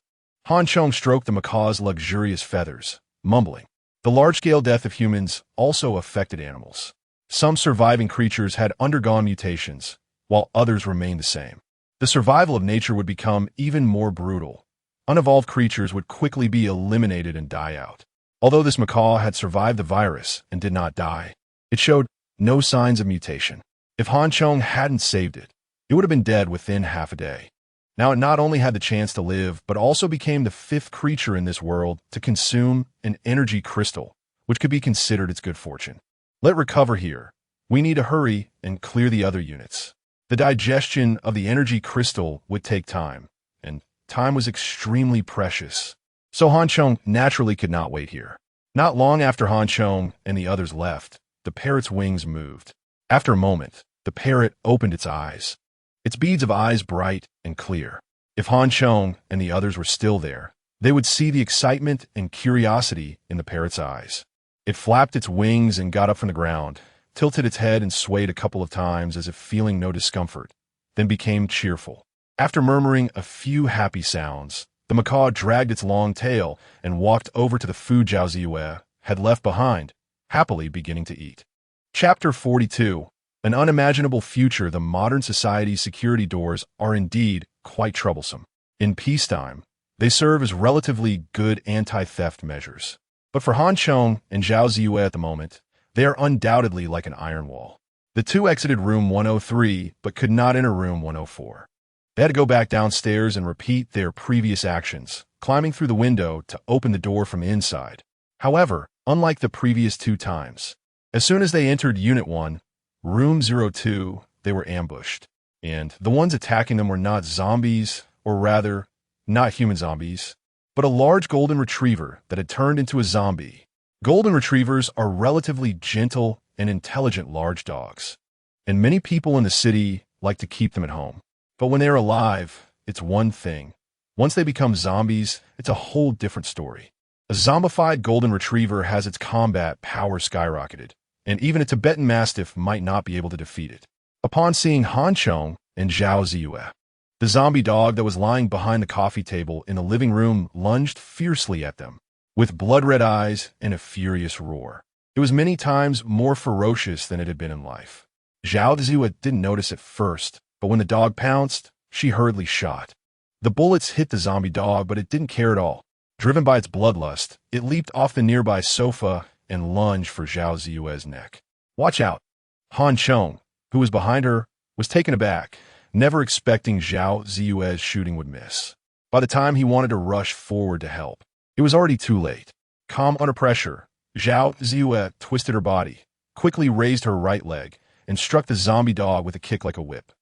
Han Chong stroked the macaw's luxurious feathers, mumbling. The large-scale death of humans also affected animals. Some surviving creatures had undergone mutations, while others remained the same. The survival of nature would become even more brutal. Unevolved creatures would quickly be eliminated and die out. Although this macaw had survived the virus and did not die, it showed no signs of mutation. If Han Chong hadn't saved it, it would have been dead within half a day. Now it not only had the chance to live, but also became the fifth creature in this world to consume an energy crystal, which could be considered its good fortune. Let recover here. We need to hurry and clear the other units. The digestion of the energy crystal would take time, and time was extremely precious. So Han Chong naturally could not wait here. Not long after Han Chong and the others left, the parrot's wings moved. After a moment, the parrot opened its eyes, its beads of eyes bright and clear. If Han Chong and the others were still there, they would see the excitement and curiosity in the parrot's eyes. It flapped its wings and got up from the ground, tilted its head and swayed a couple of times as if feeling no discomfort, then became cheerful. After murmuring a few happy sounds, the macaw dragged its long tail and walked over to the food Zhao Ziyue had left behind, happily beginning to eat. Chapter 42. An unimaginable future. The modern society's security doors are indeed quite troublesome. In peacetime, they serve as relatively good anti-theft measures. But for Han Chong and Zhao Ziyue at the moment, they are undoubtedly like an iron wall. The two exited room 103 but could not enter room 104. They had to go back downstairs and repeat their previous actions, climbing through the window to open the door from inside. However, unlike the previous two times, as soon as they entered Unit 1, Room 02, they were ambushed. And the ones attacking them were not zombies, or rather, not human zombies, but a large golden retriever that had turned into a zombie. Golden retrievers are relatively gentle and intelligent large dogs, and many people in the city like to keep them at home. But when they're alive, it's one thing. Once they become zombies, it's a whole different story. A zombified golden retriever has its combat power skyrocketed, and even a Tibetan Mastiff might not be able to defeat it. Upon seeing Han Chong and Zhao Ziyue, the zombie dog that was lying behind the coffee table in the living room lunged fiercely at them, with blood-red eyes and a furious roar. It was many times more ferocious than it had been in life. Zhao Ziyue didn't notice at first, but when the dog pounced, she hurriedly shot. The bullets hit the zombie dog, but it didn't care at all. Driven by its bloodlust, it leaped off the nearby sofa and lunged for Zhao Ziyue's neck. Watch out! Han Chong, who was behind her, was taken aback, never expecting Zhao Ziyue's shooting would miss. By the time he wanted to rush forward to help, it was already too late. Calm under pressure, Zhao Ziyue twisted her body, quickly raised her right leg, and struck the zombie dog with a kick like a whip.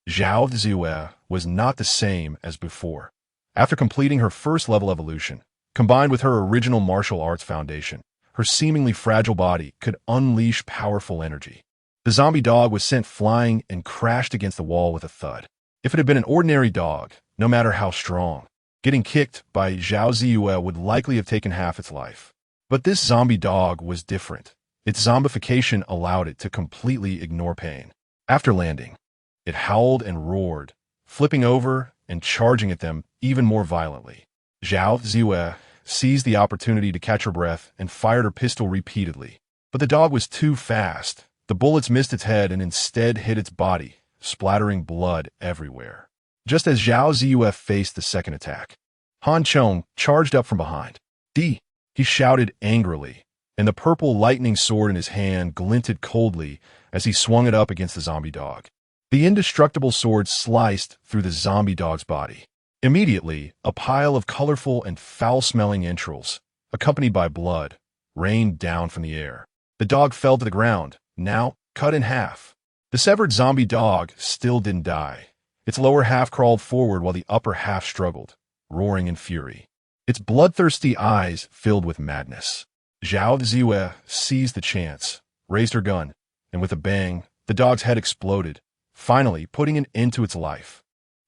Zhao Ziyue was not the same as before. After completing her first-level evolution, combined with her original martial arts foundation, her seemingly fragile body could unleash powerful energy. The zombie dog was sent flying and crashed against the wall with a thud. If it had been an ordinary dog, no matter how strong, getting kicked by Zhao Ziyue would likely have taken half its life. But this zombie dog was different. Its zombification allowed it to completely ignore pain. After landing, it howled and roared, flipping over and charging at them even more violently. Zhao Ziyue seized the opportunity to catch her breath and fired her pistol repeatedly. But the dog was too fast. The bullets missed its head and instead hit its body, splattering blood everywhere. Just as Zhao Ziyue faced the second attack, Han Chong charged up from behind. He shouted angrily, and the purple lightning sword in his hand glinted coldly as he swung it up against the zombie dog. The indestructible sword sliced through the zombie dog's body, Immediately, a pile of colorful and foul-smelling entrails, accompanied by blood, rained down from the air. The dog fell to the ground, now cut in half. The severed zombie dog still didn't die. Its lower half crawled forward while the upper half struggled, roaring in fury. Its bloodthirsty eyes filled with madness. Zhao Ziyue seized the chance, raised her gun, and with a bang, the dog's head exploded, finally putting an end to its life.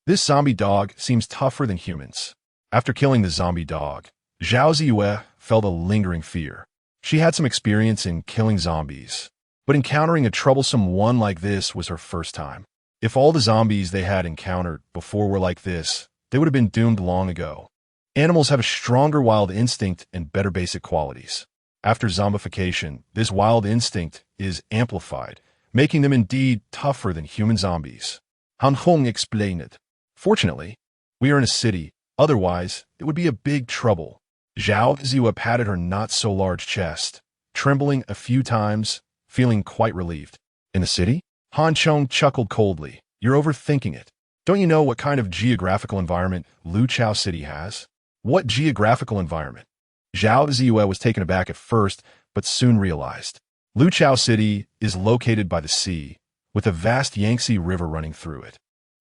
This zombie dog seems tougher than humans. After killing the zombie dog, Zhao Ziyue felt a lingering fear. She had some experience in killing zombies, but encountering a troublesome one like this was her first time. If all the zombies they had encountered before were like this, they would have been doomed long ago. Animals have a stronger wild instinct and better basic qualities. After zombification, this wild instinct is amplified, making them indeed tougher than human zombies. Han Hong explained it. Fortunately, we are in a city, otherwise it would be a big trouble. Zhao Ziyue patted her not-so-large chest, trembling a few times, feeling quite relieved. In the city? Han Chong chuckled coldly. You're overthinking it. Don't you know what kind of geographical environment Luqiao City has? What geographical environment? Zhao Ziyue was taken aback at first, but soon realized. Luqiao City is located by the sea, with a vast Yangtze River running through it.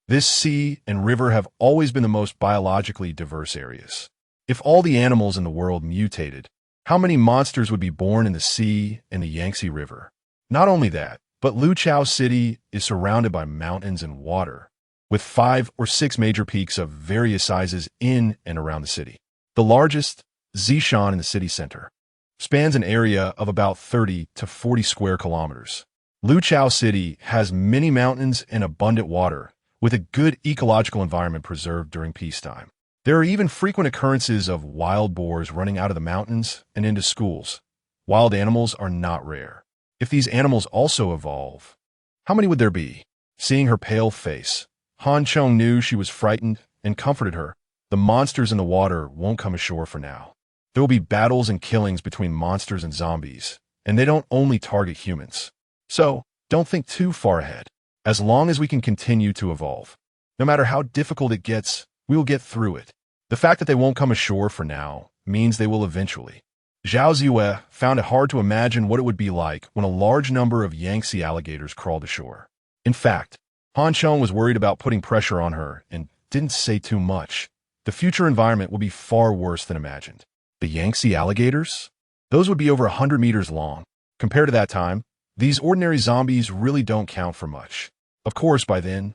This sea and river have always been the most biologically diverse areas. If all the animals in the world mutated, how many monsters would be born in the sea and the Yangtze River? Not only that, but Luqiao City is surrounded by mountains and water, with 5 or 6 major peaks of various sizes in and around the city. The largest, Zishan in the city center, spans an area of about 30 to 40 square kilometers. Luqiao City has many mountains and abundant water, with a good ecological environment preserved during peacetime. There are even frequent occurrences of wild boars running out of the mountains and into schools. Wild animals are not rare. If these animals also evolve, how many would there be? Seeing her pale face, Han Chong knew she was frightened and comforted her. The monsters in the water won't come ashore for now. There will be battles and killings between monsters and zombies, and they don't only target humans. So, don't think too far ahead. As long as we can continue to evolve, no matter how difficult it gets, we will get through it. The fact that they won't come ashore for now means they will eventually. Zhao Ziyue found it hard to imagine what it would be like when a large number of Yangtze alligators crawled ashore. In fact, Han Chong was worried about putting pressure on her and didn't say too much. The future environment will be far worse than imagined. The Yangtze alligators? Those would be over 100 meters long. Compared to that time, these ordinary zombies really don't count for much. Of course, by then,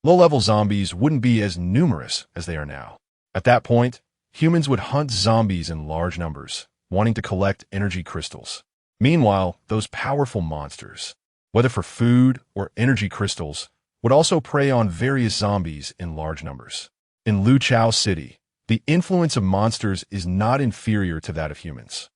low-level zombies wouldn't be as numerous as they are now. At that point, humans would hunt zombies in large numbers, wanting to collect energy crystals. Meanwhile, those powerful monsters, whether for food or energy crystals, would also prey on various zombies in large numbers. In Luqiao City, the influence of monsters is not inferior to that of humans,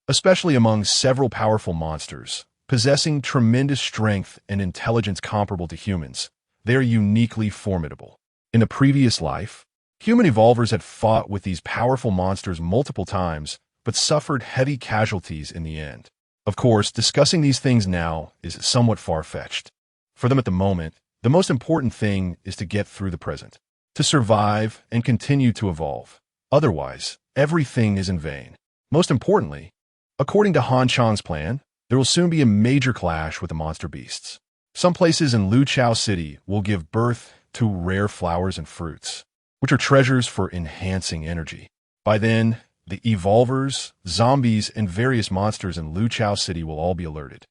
especially among several powerful monsters. Possessing tremendous strength and intelligence comparable to humans, they are uniquely formidable. In a previous life, human evolvers had fought with these powerful monsters multiple times, but suffered heavy casualties in the end. Of course, discussing these things now is somewhat far-fetched. For them at the moment, the most important thing is to get through the present, to survive and continue to evolve. Otherwise, everything is in vain. Most importantly, according to Han Chong's plan, there will soon be a major clash with the monster beasts. Some places in Luqiao City will give birth to rare flowers and fruits, which are treasures for enhancing energy. By then, the evolvers, zombies, and various monsters in Luqiao City will all be alerted.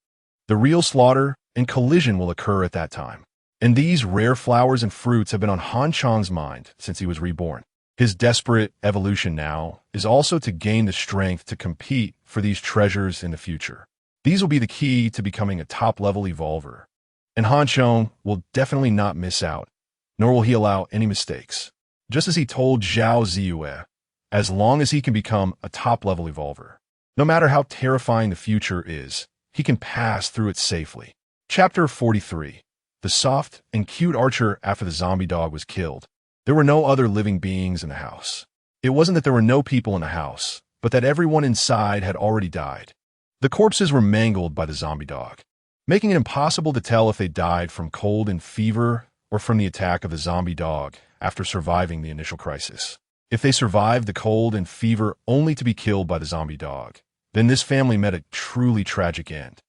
The real slaughter and collision will occur at that time. And these rare flowers and fruits have been on Han Chong's mind since he was reborn. His desperate evolution now is also to gain the strength to compete for these treasures in the future. These will be the key to becoming a top-level evolver. And Han Chong will definitely not miss out, nor will he allow any mistakes. Just as he told Zhao Ziyue, as long as he can become a top-level evolver, no matter how terrifying the future is, he can pass through it safely. Chapter 43. The soft and cute archer after the zombie dog was killed. There were no other living beings in the house. It wasn't that there were no people in the house, but that everyone inside had already died. The corpses were mangled by the zombie dog, making it impossible to tell if they died from cold and fever or from the attack of the zombie dog after surviving the initial crisis. If they survived the cold and fever only to be killed by the zombie dog, then this family met a truly tragic end.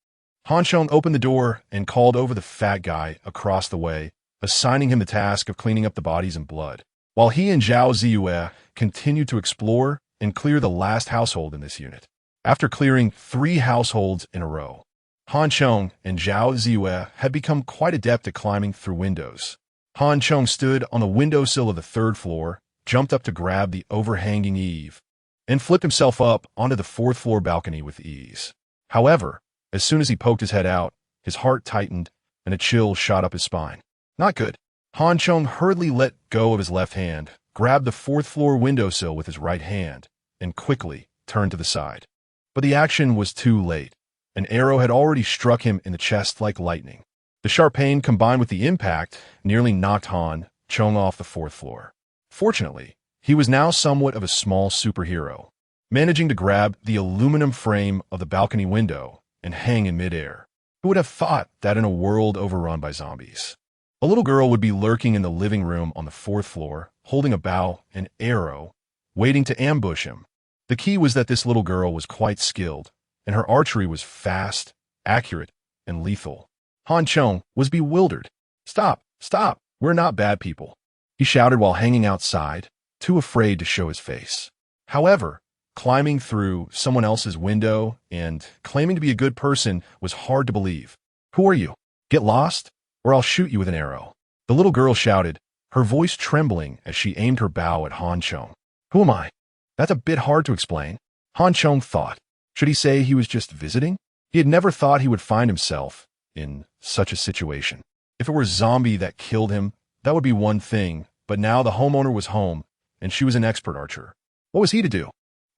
Han Chong opened the door and called over the fat guy across the way, assigning him the task of cleaning up the bodies and blood, while he and Zhao Ziyue continued to explore and clear the last household in this unit. After clearing 3 households in a row, Han Chong and Zhao Ziyue had become quite adept at climbing through windows. Han Chong stood on the windowsill of the 3rd floor, jumped up to grab the overhanging eave, and flipped himself up onto the 4th floor balcony with ease. However, as soon as he poked his head out, his heart tightened and a chill shot up his spine. Not good. Han Chong hurriedly let go of his left hand, grabbed the 4th floor windowsill with his right hand, and quickly turned to the side. But the action was too late. An arrow had already struck him in the chest like lightning. The sharp pain combined with the impact nearly knocked Han Chong off the 4th floor. Fortunately, he was now somewhat of a small superhero, managing to grab the aluminum frame of the balcony window and hang in midair. Who would have thought that in a world overrun by zombies, a little girl would be lurking in the living room on the 4th floor, holding a bow and arrow, waiting to ambush him? The key was that this little girl was quite skilled, and her archery was fast, accurate, and lethal. Han Chong was bewildered. Stop, stop, we're not bad people," he shouted while hanging outside, too afraid to show his face. However, climbing through someone else's window and claiming to be a good person was hard to believe. "Who are you? Get lost, or I'll shoot you with an arrow," the little girl shouted, her voice trembling as she aimed her bow at Han Chong. "Who am I?" That's a bit hard to explain, Han Chong thought. Should he say he was just visiting? He had never thought he would find himself in such a situation. If it were a zombie that killed him, that would be one thing, but now the homeowner was home, and she was an expert archer. What was he to do?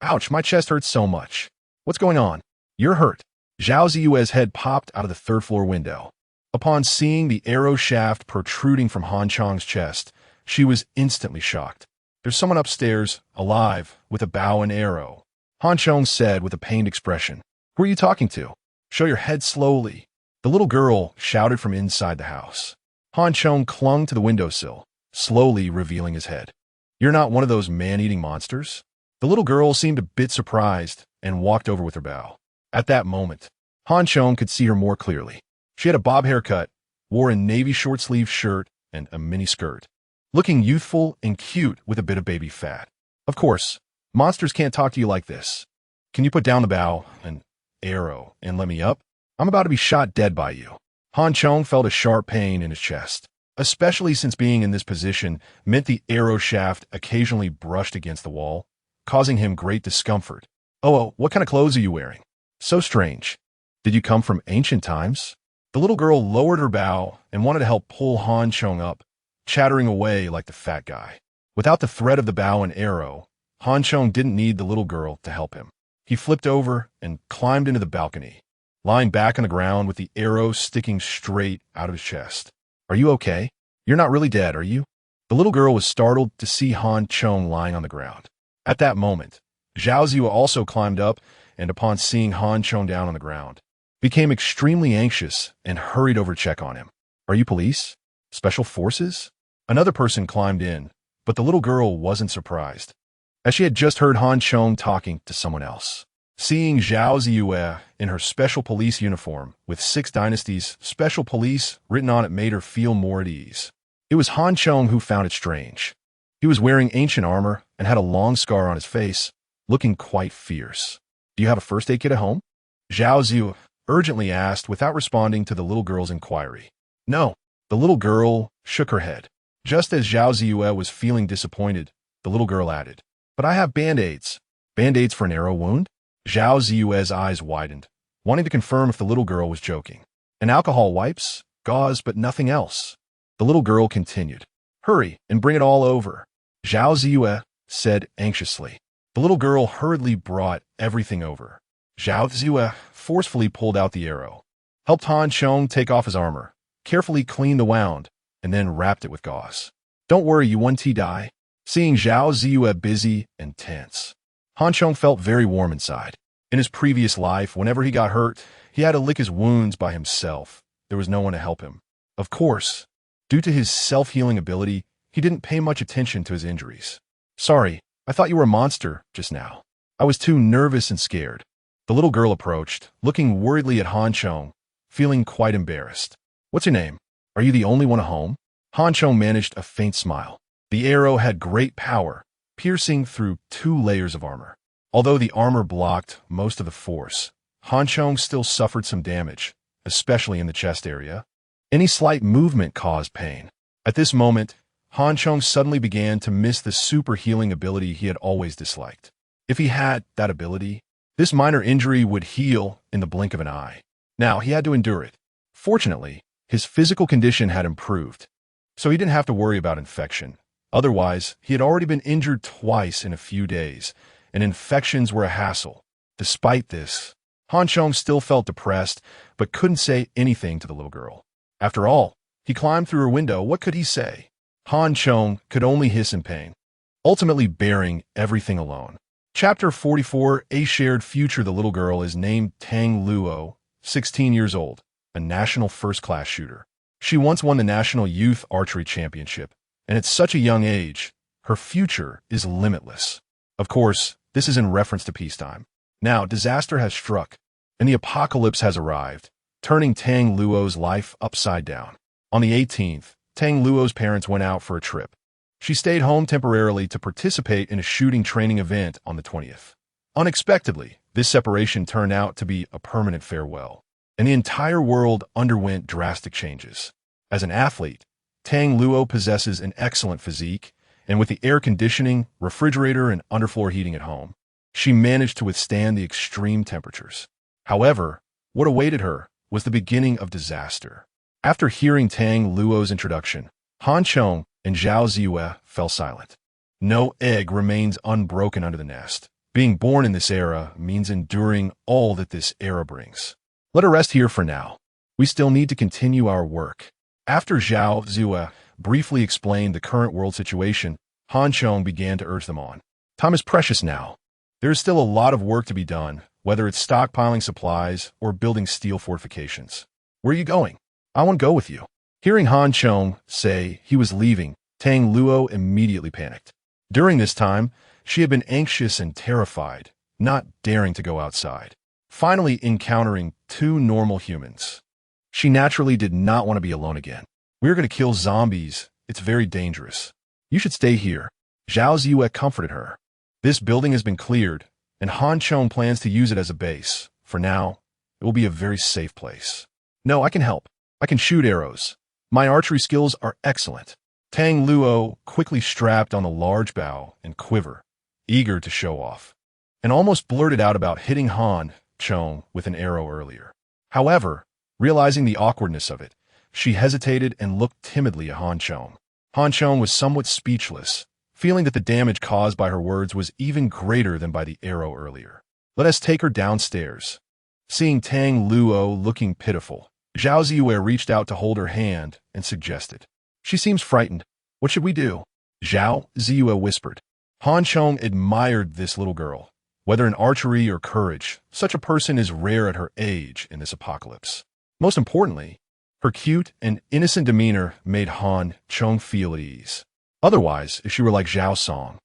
Ouch, my chest hurts so much. What's going on? You're hurt. Zhao Ziyue's head popped out of the 3rd floor window. Upon seeing the arrow shaft protruding from Han Chong's chest, she was instantly shocked. "There's someone upstairs, alive, with a bow and arrow," Han Chong said with a pained expression. "Who are you talking to? Show your head slowly," the little girl shouted from inside the house. Han Chong clung to the windowsill, slowly revealing his head. "You're not one of those man-eating monsters?" The little girl seemed a bit surprised and walked over with her bow. At that moment, Han Chong could see her more clearly. She had a bob haircut, wore a navy short-sleeved shirt and a mini skirt, looking youthful and cute with a bit of baby fat. "Of course, monsters can't talk to you like this. Can you put down the bow and arrow and let me up? I'm about to be shot dead by you." Han Chong felt a sharp pain in his chest, especially since being in this position meant the arrow shaft occasionally brushed against the wall, causing him great discomfort. "Oh, what kind of clothes are you wearing? So strange. Did you come from ancient times?" The little girl lowered her bow and wanted to help pull Han Chong up, chattering away like the fat guy. Without the threat of the bow and arrow, Han Chong didn't need the little girl to help him. He flipped over and climbed into the balcony, lying back on the ground with the arrow sticking straight out of his chest. "Are you okay? You're not really dead, are you?" The little girl was startled to see Han Chong lying on the ground. At that moment, Zhao Ziyue also climbed up and, upon seeing Han Chong down on the ground, became extremely anxious and hurried over to check on him. "Are you police? Special forces?" Another person climbed in, but the little girl wasn't surprised, as she had just heard Han Chong talking to someone else. Seeing Zhao Ziyue in her special police uniform with 6 Dynasties Special Police written on it made her feel more at ease. It was Han Chong who found it strange. He was wearing ancient armor and had a long scar on his face, looking quite fierce. "Do you have a first aid kit at home?" Zhao Ziyue urgently asked without responding to the little girl's inquiry. "No." The little girl shook her head. Just as Zhao Ziyue was feeling disappointed, the little girl added, "But I have band-aids." "Band-aids for an arrow wound?" Zhao Ziyue's eyes widened, wanting to confirm if the little girl was joking. "And alcohol wipes, gauze, but nothing else." The little girl continued, "Hurry and bring it all over," Zhao Ziyue said anxiously. The little girl hurriedly brought everything over. Zhao Ziyue forcefully pulled out the arrow, helped Han Chong take off his armor, carefully cleaned the wound, and then wrapped it with gauze. "Don't worry, you won't die." Seeing Zhao Ziyue busy and tense, Han Chong felt very warm inside. In his previous life, whenever he got hurt, he had to lick his wounds by himself. There was no one to help him. Of course, due to his self-healing ability, he didn't pay much attention to his injuries. Sorry, I thought you were a monster just now. I was too nervous and scared. The little girl approached, looking worriedly at Han Chong, feeling quite embarrassed. What's your name? Are you the only one at home? Han Chong managed a faint smile. The arrow had great power, piercing through 2 layers of armor. Although the armor blocked most of the force, Han Chong still suffered some damage, especially in the chest area. Any slight movement caused pain. At this moment, Han Chong suddenly began to miss the super healing ability he had always disliked. If he had that ability, this minor injury would heal in the blink of an eye. Now, he had to endure it. Fortunately, his physical condition had improved, so he didn't have to worry about infection. Otherwise, he had already been injured twice in a few days, and infections were a hassle. Despite this, Han Chong still felt depressed, but couldn't say anything to the little girl. After all, he climbed through her window. What could he say? Han Chong could only hiss in pain, ultimately bearing everything alone. Chapter 44, A Shared Future. The little girl is named Tang Luo, 16 years old, a national first-class shooter. She once won the National Youth Archery Championship, and at such a young age, her future is limitless. Of course, this is in reference to peacetime. Now, disaster has struck, and the apocalypse has arrived, turning Tang Luo's life upside down. On the 18th, Tang Luo's parents went out for a trip. She stayed home temporarily to participate in a shooting training event on the 20th. Unexpectedly, this separation turned out to be a permanent farewell, and the entire world underwent drastic changes. As an athlete, Tang Luo possesses an excellent physique, and with the air conditioning, refrigerator, and underfloor heating at home, she managed to withstand the extreme temperatures. However, what awaited her was the beginning of disaster. After hearing Tang Luo's introduction, Han Chong and Zhao Ziyue fell silent. No egg remains unbroken under the nest. Being born in this era means enduring all that this era brings. Let her rest here for now. We still need to continue our work. After Zhao Ziyue briefly explained the current world situation, Han Chong began to urge them on. Time is precious now. There is still a lot of work to be done, whether it's stockpiling supplies or building steel fortifications. Where are you going? I want to go with you. Hearing Han Chong say he was leaving, Tang Luo immediately panicked. During this time, she had been anxious and terrified, not daring to go outside. Finally encountering 2 normal humans, she naturally did not want to be alone again. We're going to kill zombies. It's very dangerous. You should stay here. Zhao Ziyue comforted her. This building has been cleared, and Han Chong plans to use it as a base. For now, it will be a very safe place. No, I can help. I can shoot arrows. My archery skills are excellent. Tang Luo quickly strapped on the large bow and quiver, eager to show off, and almost blurted out about hitting Han Chong with an arrow earlier. However, realizing the awkwardness of it, she hesitated and looked timidly at Han Chong. Han Chong was somewhat speechless, feeling that the damage caused by her words was even greater than by the arrow earlier. Let us take her downstairs. Seeing Tang Luo looking pitiful, Zhao Ziyue reached out to hold her hand and suggested. She seems frightened. What should we do? Zhao Ziyue whispered. Han Chong admired this little girl. Whether in archery or courage, such a person is rare at her age in this apocalypse. Most importantly, her cute and innocent demeanor made Han Chong feel at ease. Otherwise, if she were like Zhao Song,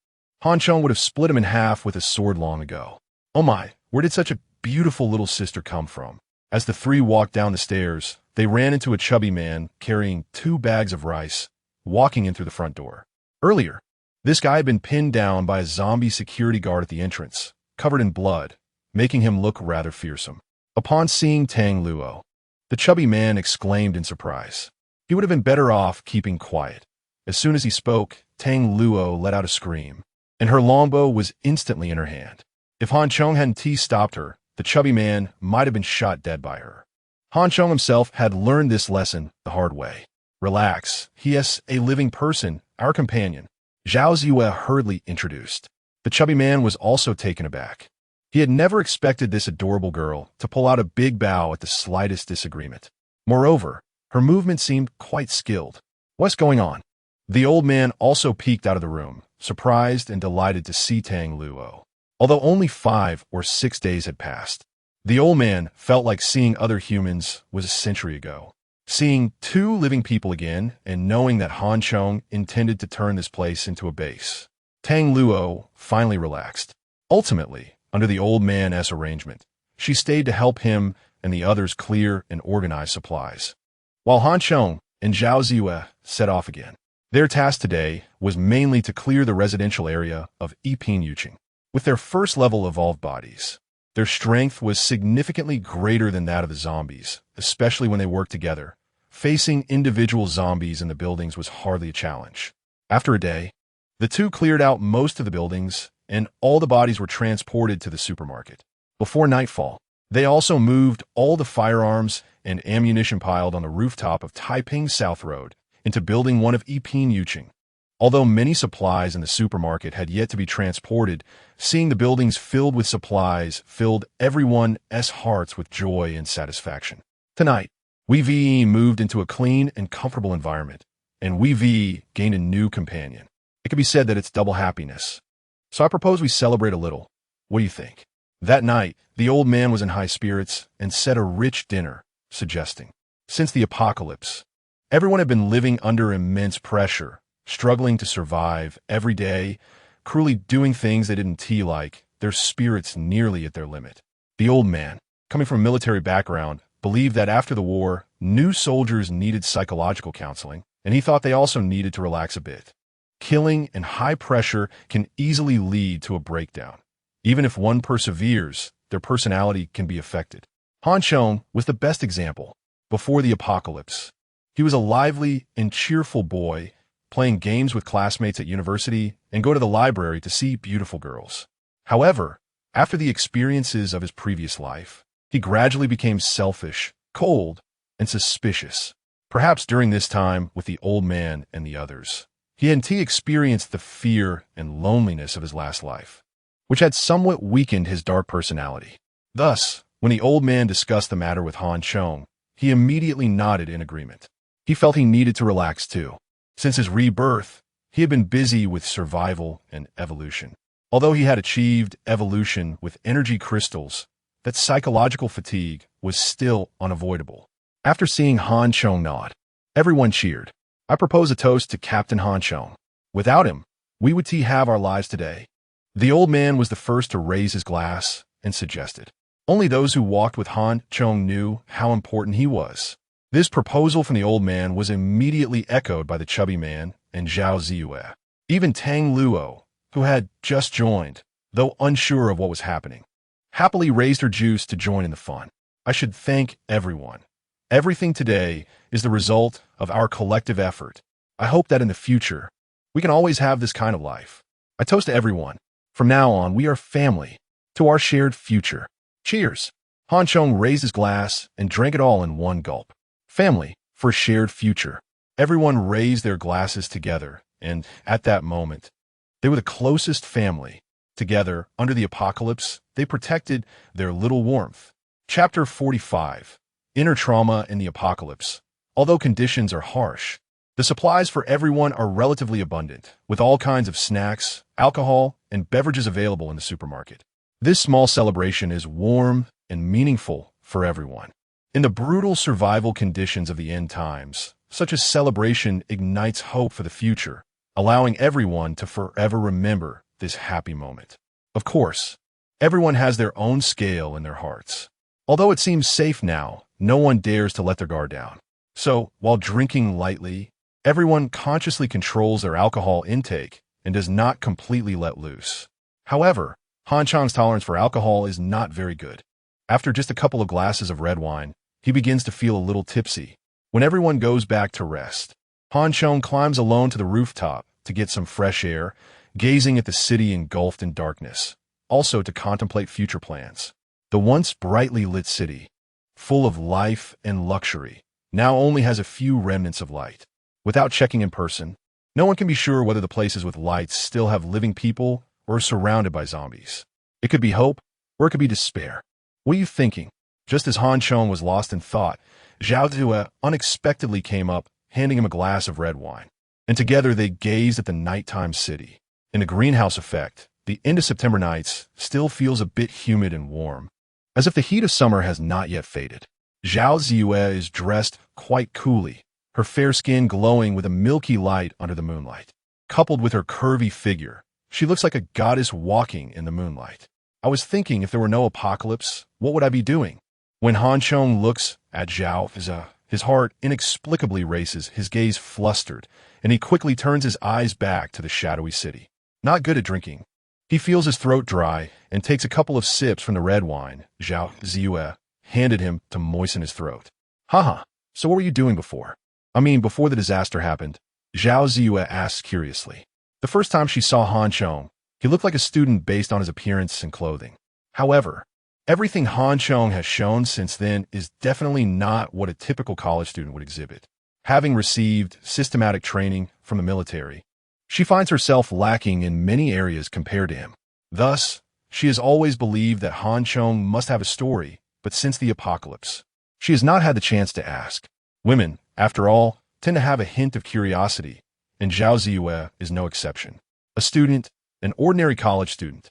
Han Chong would have split him in half with a sword long ago. Oh my, where did such a beautiful little sister come from? As the 3 walked down the stairs, they ran into a chubby man carrying 2 bags of rice, walking in through the front door. Earlier, this guy had been pinned down by a zombie security guard at the entrance, covered in blood, making him look rather fearsome. Upon seeing Tang Luo, the chubby man exclaimed in surprise. He would have been better off keeping quiet. As soon as he spoke, Tang Luo let out a scream, and her longbow was instantly in her hand. If Han Chong hadn't stopped her, the chubby man might have been shot dead by her. Han Chong himself had learned this lesson the hard way. Relax, he is a living person, our companion. Zhao Ziyue hurriedly introduced. The chubby man was also taken aback. He had never expected this adorable girl to pull out a big bow at the slightest disagreement. Moreover, her movement seemed quite skilled. What's going on? The old man also peeked out of the room, surprised and delighted to see Tang Luo. Although only 5 or 6 days had passed, the old man felt like seeing other humans was a century ago. Seeing two living people again and knowing that Han Chong intended to turn this place into a base, Tang Luo finally relaxed. Ultimately, under the old man's arrangement, she stayed to help him and the others clear and organize supplies, while Han Chong and Zhao Ziyue set off again. Their task today was mainly to clear the residential area of Yiping Yuqing. With their first-level evolved bodies, their strength was significantly greater than that of the zombies, especially when they worked together. Facing individual zombies in the buildings was hardly a challenge. After a day, the two cleared out most of the buildings, and all the bodies were transported to the supermarket. Before nightfall, they also moved all the firearms and ammunition piled on the rooftop of Taiping South Road into Building 1 of Yiping Yuqing. Although many supplies in the supermarket had yet to be transported, seeing the buildings filled with supplies filled everyone's hearts with joy and satisfaction. Tonight, Wei moved into a clean and comfortable environment, and Wei gained a new companion. It could be said that it's double happiness. So I propose we celebrate a little. What do you think? That night, the old man was in high spirits and set a rich dinner, suggesting, since the apocalypse, everyone had been living under immense pressure, struggling to survive every day, cruelly doing things they didn't like, their spirits nearly at their limit. The old man, coming from a military background, believed that after the war, new soldiers needed psychological counseling, and he thought they also needed to relax a bit. Killing and high pressure can easily lead to a breakdown. Even if one perseveres, their personality can be affected. Han Chong was the best example. Before the apocalypse, he was a lively and cheerful boy, playing games with classmates at university and go to the library to see beautiful girls. However, after the experiences of his previous life, he gradually became selfish, cold, and suspicious. Perhaps during this time with the old man and the others, he experienced the fear and loneliness of his last life, which had somewhat weakened his dark personality. Thus, when the old man discussed the matter with Han Chong, he immediately nodded in agreement. He felt he needed to relax too. Since his rebirth, he had been busy with survival and evolution. Although he had achieved evolution with energy crystals, that psychological fatigue was still unavoidable. After seeing Han Chong nod, everyone cheered. I propose a toast to Captain Han Chong. Without him, we would have our lives today. The old man was the first to raise his glass and suggested. Only those who walked with Han Chong knew how important he was. This proposal from the old man was immediately echoed by the chubby man and Zhao Ziyue. Even Tang Luo, who had just joined, though unsure of what was happening, happily raised her juice to join in the fun. I should thank everyone. Everything today is the result of our collective effort. I hope that in the future, we can always have this kind of life. I toast to everyone. From now on, we are family, to our shared future. Cheers! Han Chong raised his glass and drank it all in one gulp. Family, for a shared future. Everyone raised their glasses together, and at that moment, they were the closest family. Together, under the apocalypse, they protected their little warmth. Chapter 45. Inner Trauma in the Apocalypse. Although conditions are harsh, the supplies for everyone are relatively abundant, with all kinds of snacks, alcohol, and beverages available in the supermarket. This small celebration is warm and meaningful for everyone. In the brutal survival conditions of the end times, such a celebration ignites hope for the future, allowing everyone to forever remember this happy moment. Of course, everyone has their own scale in their hearts. Although it seems safe now, no one dares to let their guard down. So, while drinking lightly, everyone consciously controls their alcohol intake and does not completely let loose. However, Han Chong's tolerance for alcohol is not very good. After just a couple of glasses of red wine, he begins to feel a little tipsy. When everyone goes back to rest, Han Chong climbs alone to the rooftop to get some fresh air, gazing at the city engulfed in darkness, also to contemplate future plans. The once brightly lit city, full of life and luxury, now only has a few remnants of light. Without checking in person, no one can be sure whether the places with lights still have living people or are surrounded by zombies. It could be hope, or it could be despair. What are you thinking? Just as Han Chong was lost in thought, Zhao Ziyue unexpectedly came up, handing him a glass of red wine. And together they gazed at the nighttime city. In the greenhouse effect, the end of September nights still feels a bit humid and warm, as if the heat of summer has not yet faded. Zhao Ziyue is dressed quite coolly, her fair skin glowing with a milky light under the moonlight. Coupled with her curvy figure, she looks like a goddess walking in the moonlight. I was thinking if there were no apocalypse, what would I be doing? When Han Chong looks at Zhao, his heart inexplicably races, his gaze flustered, and he quickly turns his eyes back to the shadowy city. Not good at drinking. He feels his throat dry and takes a couple of sips from the red wine Zhao Ziyue handed him to moisten his throat. Haha, so what were you doing before? Before the disaster happened, Zhao Ziyue asked curiously. The first time she saw Han Chong, he looked like a student based on his appearance and clothing. However, everything Han Chong has shown since then is definitely not what a typical college student would exhibit. Having received systematic training from the military, she finds herself lacking in many areas compared to him. Thus, she has always believed that Han Chong must have a story, but since the apocalypse, she has not had the chance to ask. Women, after all, tend to have a hint of curiosity, and Zhao Ziyue is no exception. A student, an ordinary college student.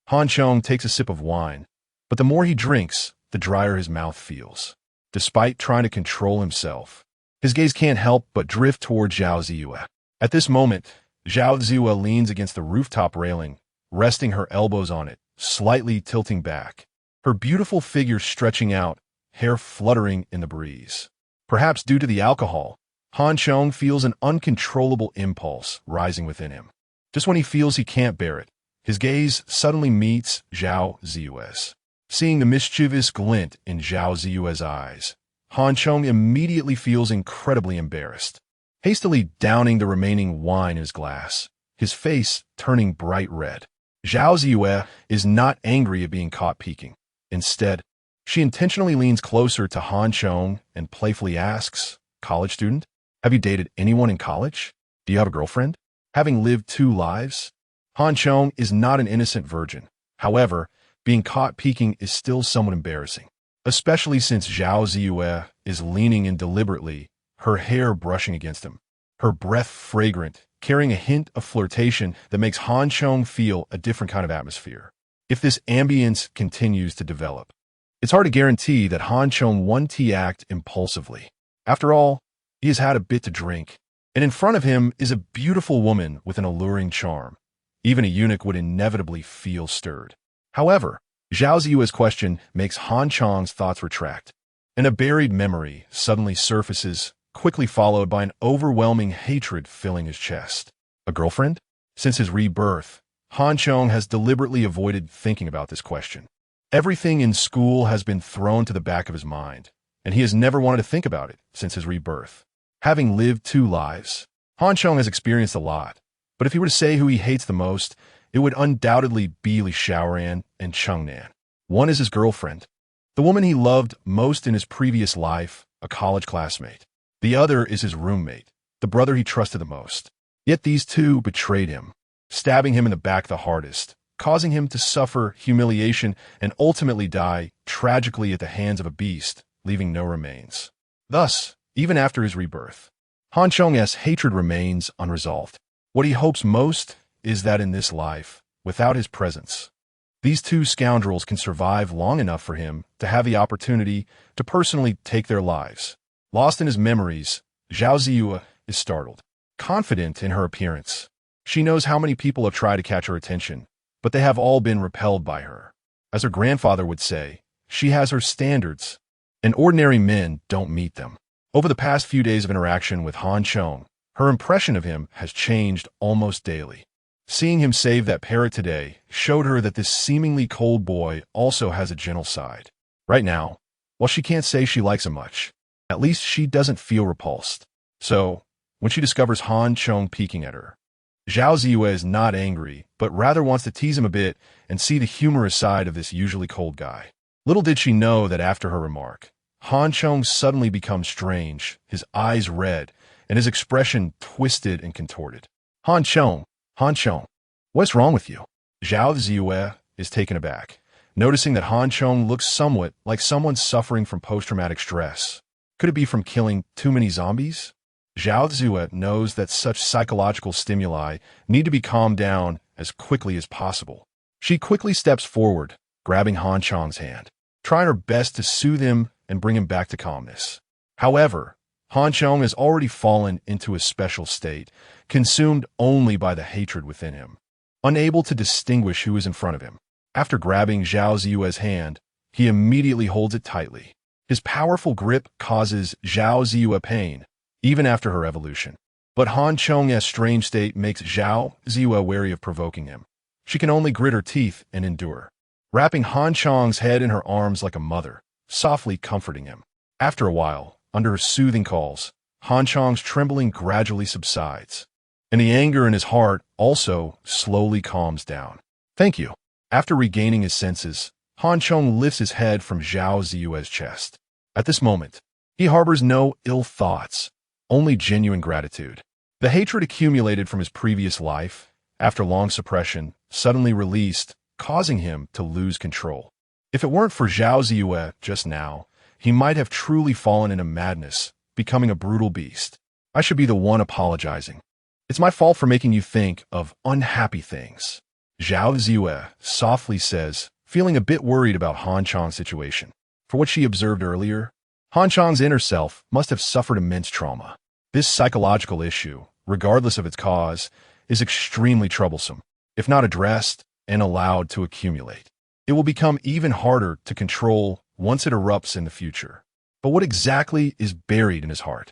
Han Chong takes a sip of wine, but the more he drinks, the drier his mouth feels. Despite trying to control himself, his gaze can't help but drift toward Zhao Ziyue. At this moment, Zhao Ziyue leans against the rooftop railing, resting her elbows on it, slightly tilting back, her beautiful figure stretching out, hair fluttering in the breeze. Perhaps due to the alcohol, Han Chong feels an uncontrollable impulse rising within him. Just when he feels he can't bear it, his gaze suddenly meets Zhao Ziyue's. Seeing the mischievous glint in Zhao Ziyue's eyes, Han Chong immediately feels incredibly embarrassed. Hastily downing the remaining wine in his glass, his face turning bright red. Zhao Ziyue is not angry at being caught peeking. Instead, she intentionally leans closer to Han Chong and playfully asks, "College student? Have you dated anyone in college? Do you have a girlfriend? Having lived two lives?" Han Chong is not an innocent virgin. However, being caught peeking is still somewhat embarrassing, especially since Zhao Ziyue is leaning in deliberately, her hair brushing against him, her breath fragrant, carrying a hint of flirtation that makes Han Chong feel a different kind of atmosphere. If this ambience continues to develop, it's hard to guarantee that Han Chong won't act impulsively. After all, he has had a bit to drink, and in front of him is a beautiful woman with an alluring charm. Even a eunuch would inevitably feel stirred. However, Zhao Ziyue's question makes Han Chong's thoughts retract, and a buried memory suddenly surfaces, quickly followed by an overwhelming hatred filling his chest. A girlfriend? Since his rebirth, Han Chong has deliberately avoided thinking about this question. Everything in school has been thrown to the back of his mind, and he has never wanted to think about it since his rebirth. Having lived two lives, Han Chong has experienced a lot, but if he were to say who he hates the most, it would undoubtedly be Li Xiaoran and Chengnan. One is his girlfriend, the woman he loved most in his previous life, a college classmate. The other is his roommate, the brother he trusted the most. Yet these two betrayed him, stabbing him in the back the hardest, causing him to suffer humiliation and ultimately die tragically at the hands of a beast, leaving no remains. Thus, even after his rebirth, Han Chong's hatred remains unresolved. What he hopes most is that in this life, without his presence, these two scoundrels can survive long enough for him to have the opportunity to personally take their lives. Lost in his memories, Zhao Ziyue is startled, confident in her appearance. She knows how many people have tried to catch her attention, but they have all been repelled by her. As her grandfather would say, she has her standards, and ordinary men don't meet them. Over the past few days of interaction with Han Chong, her impression of him has changed almost daily. Seeing him save that parrot today showed her that this seemingly cold boy also has a gentle side. Right now, while she can't say she likes him much, at least she doesn't feel repulsed. So, when she discovers Han Chong peeking at her, Zhao Ziyue is not angry, but rather wants to tease him a bit and see the humorous side of this usually cold guy. Little did she know that after her remark, Han Chong suddenly becomes strange, his eyes red, and his expression twisted and contorted. Han Chong, what's wrong with you? Zhao Ziyue is taken aback, noticing that Han Chong looks somewhat like someone suffering from post-traumatic stress. Could it be from killing too many zombies? Zhao Ziyue knows that such psychological stimuli need to be calmed down as quickly as possible. She quickly steps forward, grabbing Han Chong's hand, trying her best to soothe him and bring him back to calmness. However, Han Chong has already fallen into a special state, consumed only by the hatred within him. Unable to distinguish who is in front of him, after grabbing Zhao Ziyue's hand, he immediately holds it tightly. His powerful grip causes Zhao Ziyue pain, even after her evolution. But Han Chong's strange state makes Zhao Ziyue wary of provoking him. She can only grit her teeth and endure, wrapping Han Chong's head in her arms like a mother, softly comforting him. After a while, under her soothing calls, Han Chong's trembling gradually subsides, and the anger in his heart also slowly calms down. Thank you. After regaining his senses, Han Chong lifts his head from Zhao Ziyue's chest. At this moment, he harbors no ill thoughts, only genuine gratitude. The hatred accumulated from his previous life, after long suppression, suddenly released, causing him to lose control. If it weren't for Zhao Ziyue just now, he might have truly fallen into madness, becoming a brutal beast. I should be the one apologizing. It's my fault for making you think of unhappy things. Zhao Ziyue softly says, feeling a bit worried about Han Chong's situation. For what she observed earlier, Han Chong's inner self must have suffered immense trauma. This psychological issue, regardless of its cause, is extremely troublesome. If not addressed and allowed to accumulate, it will become even harder to control once it erupts in the future. But what exactly is buried in his heart?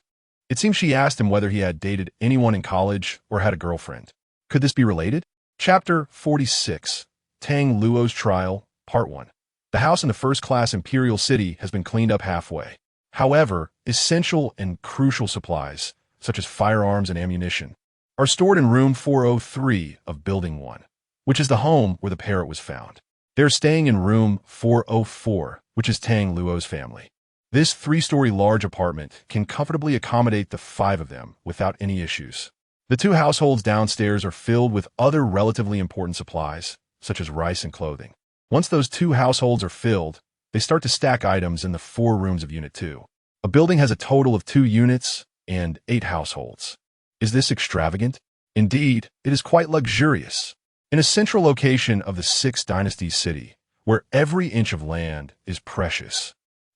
It seems she asked him whether he had dated anyone in college or had a girlfriend. Could this be related? Chapter 46, Tang Luo's Trial, Part 1. The house in the first-class Imperial City has been cleaned up halfway. However, essential and crucial supplies, such as firearms and ammunition, are stored in room 403 of Building 1, which is the home where the parrot was found. They're staying in room 404, which is Tang Luo's family. This 3-story large apartment can comfortably accommodate the 5 of them without any issues. The 2 households downstairs are filled with other relatively important supplies, such as rice and clothing. Once those 2 households are filled, they start to stack items in the 4 rooms of Unit 2. A building has a total of 2 units and 8 households. Is this extravagant? Indeed, it is quite luxurious. In a central location of the 6 Dynasties city, where every inch of land is precious.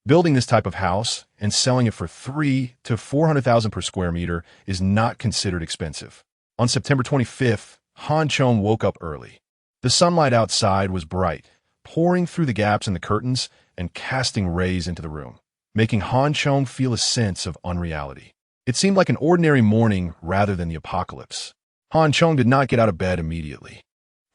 Building this type of house and selling it for $300,000 to $400,000 per square meter is not considered expensive. On September 25th, Han Chong woke up early. The sunlight outside was bright, pouring through the gaps in the curtains and casting rays into the room, making Han Chong feel a sense of unreality. It seemed like an ordinary morning rather than the apocalypse. Han Chong did not get out of bed immediately.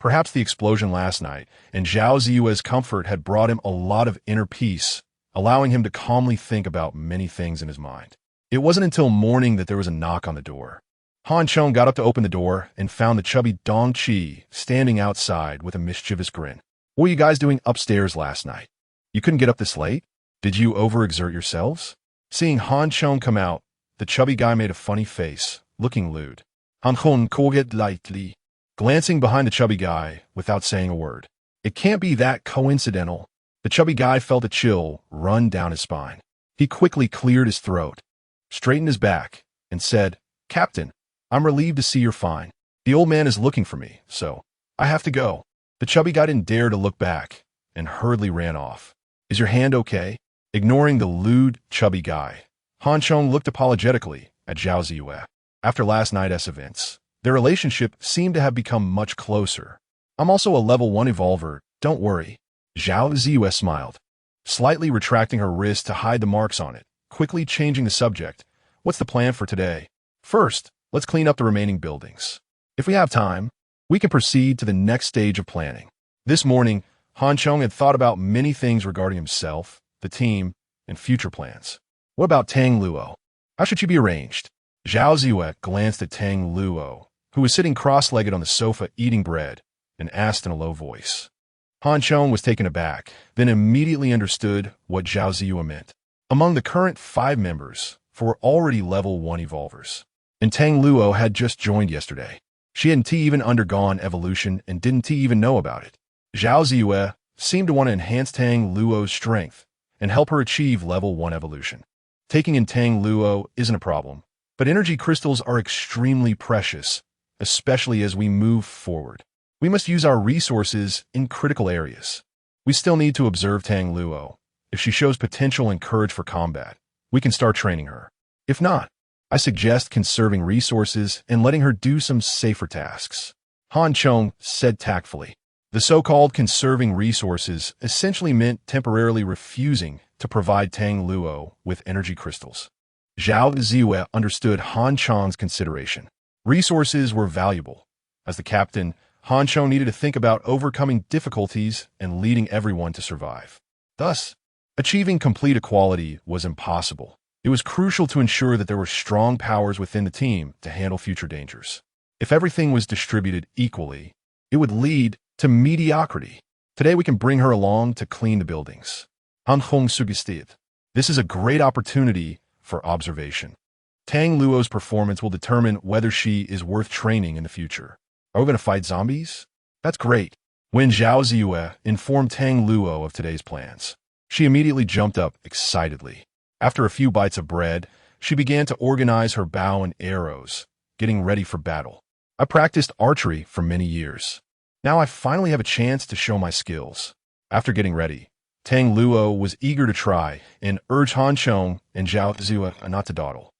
Perhaps the explosion last night and Zhao Ziyue's comfort had brought him a lot of inner peace, allowing him to calmly think about many things in his mind. It wasn't until morning that there was a knock on the door. Han Chong got up to open the door and found the chubby Dong Chi standing outside with a mischievous grin. What were you guys doing upstairs last night? You couldn't get up this late? Did you overexert yourselves? Seeing Han Chong come out, the chubby guy made a funny face, looking lewd. Han Chong coughed lightly, glancing behind the chubby guy without saying a word. It can't be that coincidental. The chubby guy felt a chill run down his spine. He quickly cleared his throat, straightened his back, and said, "Captain, I'm relieved to see you're fine. The old man is looking for me, so I have to go." The chubby guy didn't dare to look back and hurriedly ran off. "Is your hand okay?" Ignoring the lewd, chubby guy, Han Chong looked apologetically at Zhao Ziyue. After last night's events, their relationship seemed to have become much closer. "I'm also a level 1 evolver, don't worry." Zhao Ziyue smiled, slightly retracting her wrist to hide the marks on it, quickly changing the subject. "What's the plan for today? First, let's clean up the remaining buildings. If we have time, we can proceed to the next stage of planning." This morning, Han Chong had thought about many things regarding himself, the team, and future plans. What about Tang Luo? How should she be arranged? Zhao Ziyue glanced at Tang Luo, who was sitting cross-legged on the sofa eating bread, and asked in a low voice. Han Chong was taken aback, then immediately understood what Zhao Ziyue meant. Among the current 5 members, 4 were already level 1 evolvers, and Tang Luo had just joined yesterday. She hadn't even undergone evolution and didn't even know about it. Zhao Ziyue seemed to want to enhance Tang Luo's strength and help her achieve level 1 evolution. Taking in Tang Luo isn't a problem, but energy crystals are extremely precious, especially as we move forward. We must use our resources in critical areas. We still need to observe Tang Luo, If she shows potential and courage for combat, we can start training her. If not, I suggest conserving resources and letting her do some safer tasks. Han Chong said tactfully. The so-called conserving resources essentially meant temporarily refusing to provide Tang Luo with energy crystals. Zhao Ziyue understood Han Chong's consideration. Resources were valuable. As the captain, Han Chong needed to think about overcoming difficulties and leading everyone to survive. Thus, achieving complete equality was impossible. It was crucial to ensure that there were strong powers within the team to handle future dangers. If everything was distributed equally, it would lead to mediocrity. Today we can bring her along to clean the buildings. Han Hong suggested. This is a great opportunity for observation. Tang Luo's performance will determine whether she is worth training in the future. Are we going to fight zombies? That's great. When Zhao Ziyue informed Tang Luo of today's plans, she immediately jumped up excitedly. After a few bites of bread, she began to organize her bow and arrows, getting ready for battle. I practiced archery for many years. Now I finally have a chance to show my skills. After getting ready, Tang Luo was eager to try and urged Han Chong and Zhao Ziyue not to dawdle.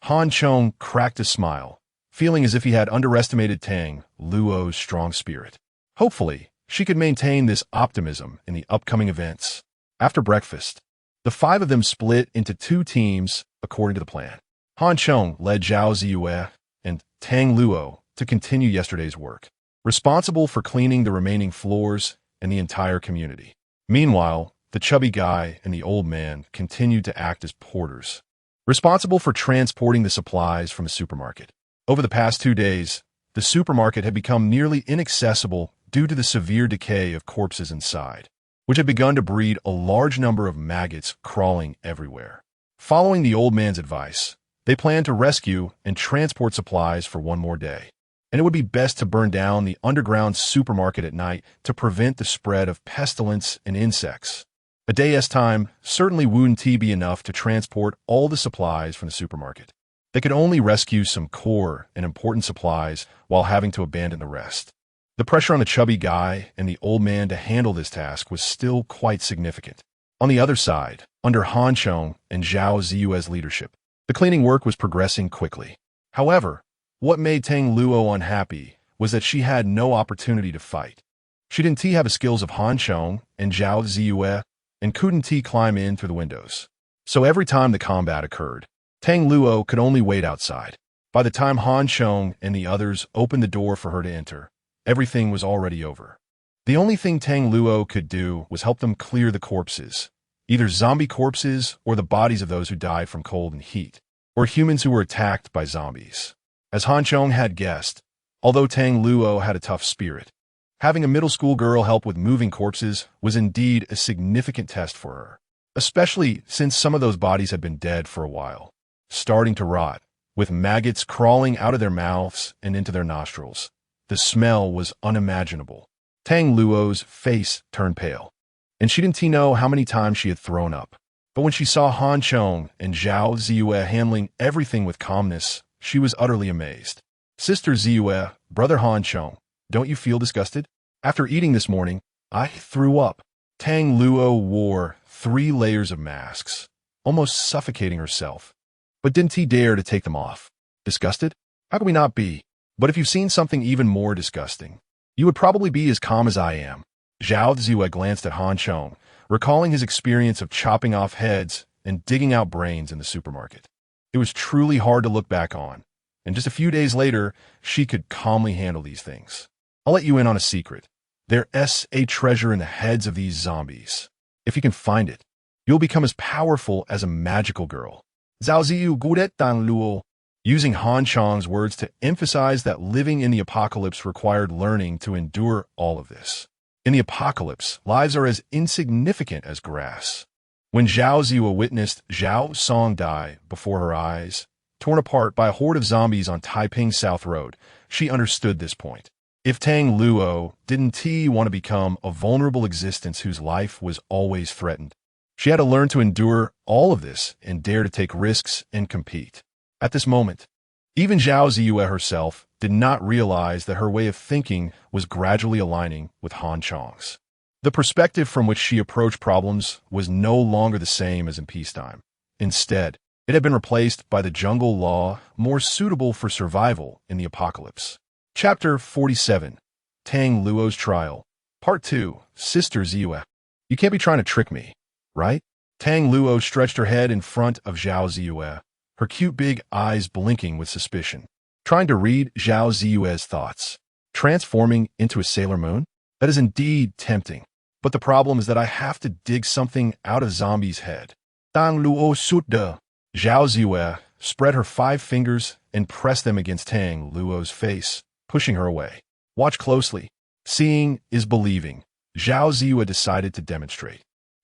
Han Chong cracked a smile, feeling as if he had underestimated Tang Luo's strong spirit. Hopefully, she could maintain this optimism in the upcoming events. After breakfast, the five of them split into two teams according to the plan. Han Chong led Zhao Ziyue and Tang Luo to continue yesterday's work, responsible for cleaning the remaining floors and the entire community. Meanwhile, the chubby guy and the old man continued to act as porters, responsible for transporting the supplies from the supermarket. Over the past 2 days, the supermarket had become nearly inaccessible due to the severe decay of corpses inside, which had begun to breed a large number of maggots crawling everywhere. Following the old man's advice, they planned to rescue and transport supplies for one more day, and it would be best to burn down the underground supermarket at night to prevent the spread of pestilence and insects. A day's time certainly wouldn't be enough to transport all the supplies from the supermarket. They could only rescue some core and important supplies while having to abandon the rest. The pressure on the chubby guy and the old man to handle this task was still quite significant. On the other side, under Han Chong and Zhao Ziyue's leadership, the cleaning work was progressing quickly. However, what made Tang Luo unhappy was that she had no opportunity to fight. She didn't have the skills of Han Chong and Zhao Ziyue and couldn't climb in through the windows. So every time the combat occurred, Tang Luo could only wait outside. By the time Han Chong and the others opened the door for her to enter, everything was already over. The only thing Tang Luo could do was help them clear the corpses, either zombie corpses or the bodies of those who died from cold and heat, or humans who were attacked by zombies. As Han Chong had guessed, although Tang Luo had a tough spirit, having a middle school girl help with moving corpses was indeed a significant test for her, especially since some of those bodies had been dead for a while, starting to rot, with maggots crawling out of their mouths and into their nostrils. The smell was unimaginable. Tang Luo's face turned pale, and she didn't know how many times she had thrown up. But when she saw Han Chong and Zhao Ziyue handling everything with calmness, she was utterly amazed. Sister Ziyue, brother Han Chong, don't you feel disgusted? After eating this morning, I threw up. Tang Luo wore 3 layers of masks, almost suffocating herself, but didn't dare to take them off. Disgusted? How could we not be? But if you've seen something even more disgusting, you would probably be as calm as I am. Zhao Ziyue glanced at Han Chong, recalling his experience of chopping off heads and digging out brains in the supermarket. It was truly hard to look back on, and just a few days later, she could calmly handle these things. I'll let you in on a secret. There's a treasure in the heads of these zombies. If you can find it, you'll become as powerful as a magical girl. Zhao Ziyu guret dan luo. Using Han Chong's words to emphasize that living in the apocalypse required learning to endure all of this. In the apocalypse, lives are as insignificant as grass. When Zhao Ziyu witnessed Zhao Song die before her eyes, torn apart by a horde of zombies on Taiping South Road, she understood this point. If Tang Luo didn't want to become a vulnerable existence whose life was always threatened, she had to learn to endure all of this and dare to take risks and compete. At this moment, even Zhao Ziyue herself did not realize that her way of thinking was gradually aligning with Han Chong's. The perspective from which she approached problems was no longer the same as in peacetime. Instead, it had been replaced by the jungle law more suitable for survival in the apocalypse. Chapter 47. Tang Luo's Trial. Part 2. Sister Ziyue. You can't be trying to trick me, right? Tang Luo stretched her head in front of Zhao Ziyue, her cute big eyes blinking with suspicion, trying to read Zhao Ziyue's thoughts. Transforming into a Sailor Moon? That is indeed tempting. But the problem is that I have to dig something out of Zombie's head. Tang Luo Sutde. Zhao Ziyue spread her 5 fingers and pressed them against Tang Luo's face, pushing her away. Watch closely. Seeing is believing. Zhao Ziyue decided to demonstrate.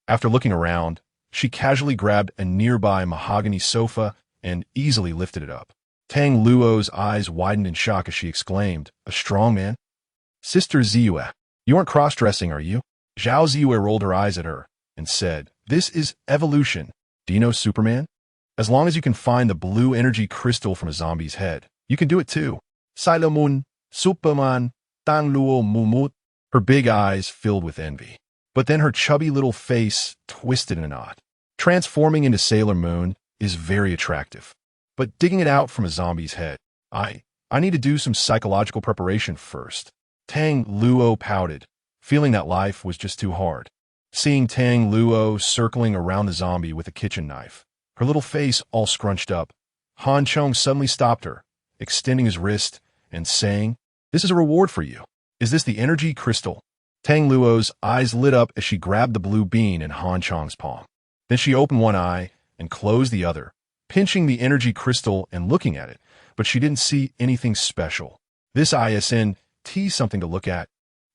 After looking around, she casually grabbed a nearby mahogany sofa and easily lifted it up. Tang Luo's eyes widened in shock as she exclaimed, "A strong man? Sister Ziyue, you aren't cross-dressing, are you?" Zhao Ziyue rolled her eyes at her and said, "This is evolution. Do you know Superman? As long as you can find the blue energy crystal from a zombie's head, you can do it too. Sailor Moon, Superman, Tang Luo Mumut." Her big eyes filled with envy. But then her chubby little face twisted in a knot. Transforming into Sailor Moon is very attractive. But digging it out from a zombie's head, I need to do some psychological preparation first. Tang Luo pouted, feeling that life was just too hard. Seeing Tang Luo circling around the zombie with a kitchen knife, her little face all scrunched up, Han Chong suddenly stopped her, extending his wrist and saying, "This is a reward for you. Is this the energy crystal?" Tang Luo's eyes lit up as she grabbed the blue bean in Han Chong's palm. Then she opened one eye and closed the other, pinching the energy crystal and looking at it, but she didn't see anything special. This isn't something to look at.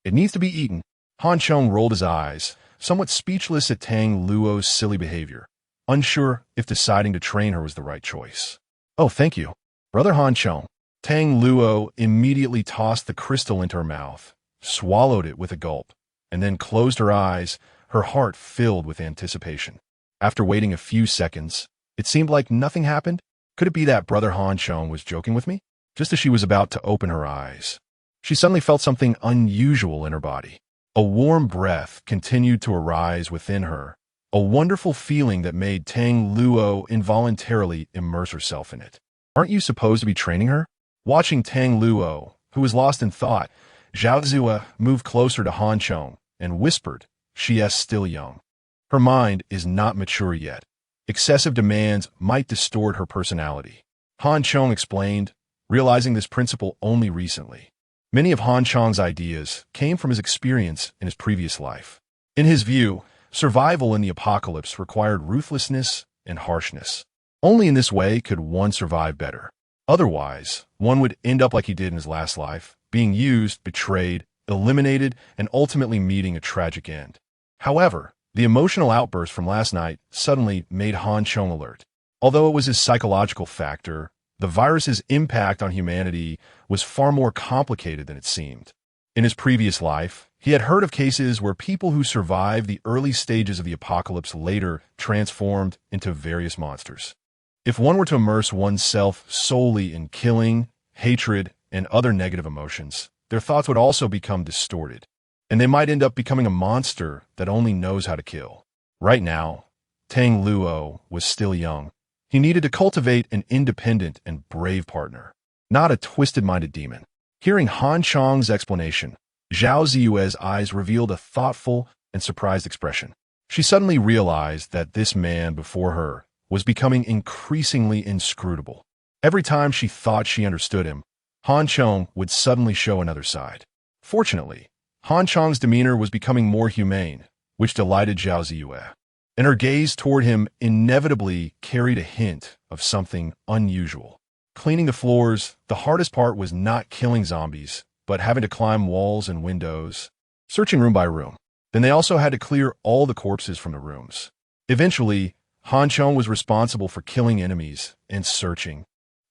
It needs to be eaten. Han Chong rolled his eyes, somewhat speechless at Tang Luo's silly behavior, unsure if deciding to train her was the right choice. "Oh, thank you, Brother Han Chong." Tang Luo immediately tossed the crystal into her mouth, swallowed it with a gulp, and then closed her eyes, her heart filled with anticipation. After waiting a few seconds, it seemed like nothing happened. Could it be that Brother Han Chong was joking with me? Just as she was about to open her eyes, she suddenly felt something unusual in her body. A warm breath continued to arise within her, a wonderful feeling that made Tang Luo involuntarily immerse herself in it. "Aren't you supposed to be training her?" Watching Tang Luo, who was lost in thought, Zhao Ziyue moved closer to Han Chong and whispered, "She is still young. Her mind is not mature yet. Excessive demands might distort her personality." Han Chong explained, realizing this principle only recently. Many of Han Chong's ideas came from his experience in his previous life. In his view, survival in the apocalypse required ruthlessness and harshness. Only in this way could one survive better. Otherwise, one would end up like he did in his last life, being used, betrayed, eliminated, and ultimately meeting a tragic end. However, the emotional outburst from last night suddenly made Han Chong alert. Although it was his psychological factor, the virus's impact on humanity was far more complicated than it seemed. In his previous life, he had heard of cases where people who survived the early stages of the apocalypse later transformed into various monsters. If one were to immerse oneself solely in killing, hatred, and other negative emotions, their thoughts would also become distorted, and they might end up becoming a monster that only knows how to kill. Right now, Tang Luo was still young. He needed to cultivate an independent and brave partner, not a twisted-minded demon. Hearing Han Chong's explanation, Zhao Ziyue's eyes revealed a thoughtful and surprised expression. She suddenly realized that this man before her was becoming increasingly inscrutable. Every time she thought she understood him, Han Chong would suddenly show another side. Fortunately, Han Chong's demeanor was becoming more humane, which delighted Zhao Ziyue, and her gaze toward him inevitably carried a hint of something unusual. Cleaning the floors, the hardest part was not killing zombies, but having to climb walls and windows, searching room by room. Then they also had to clear all the corpses from the rooms. Eventually, Han Chong was responsible for killing enemies and searching.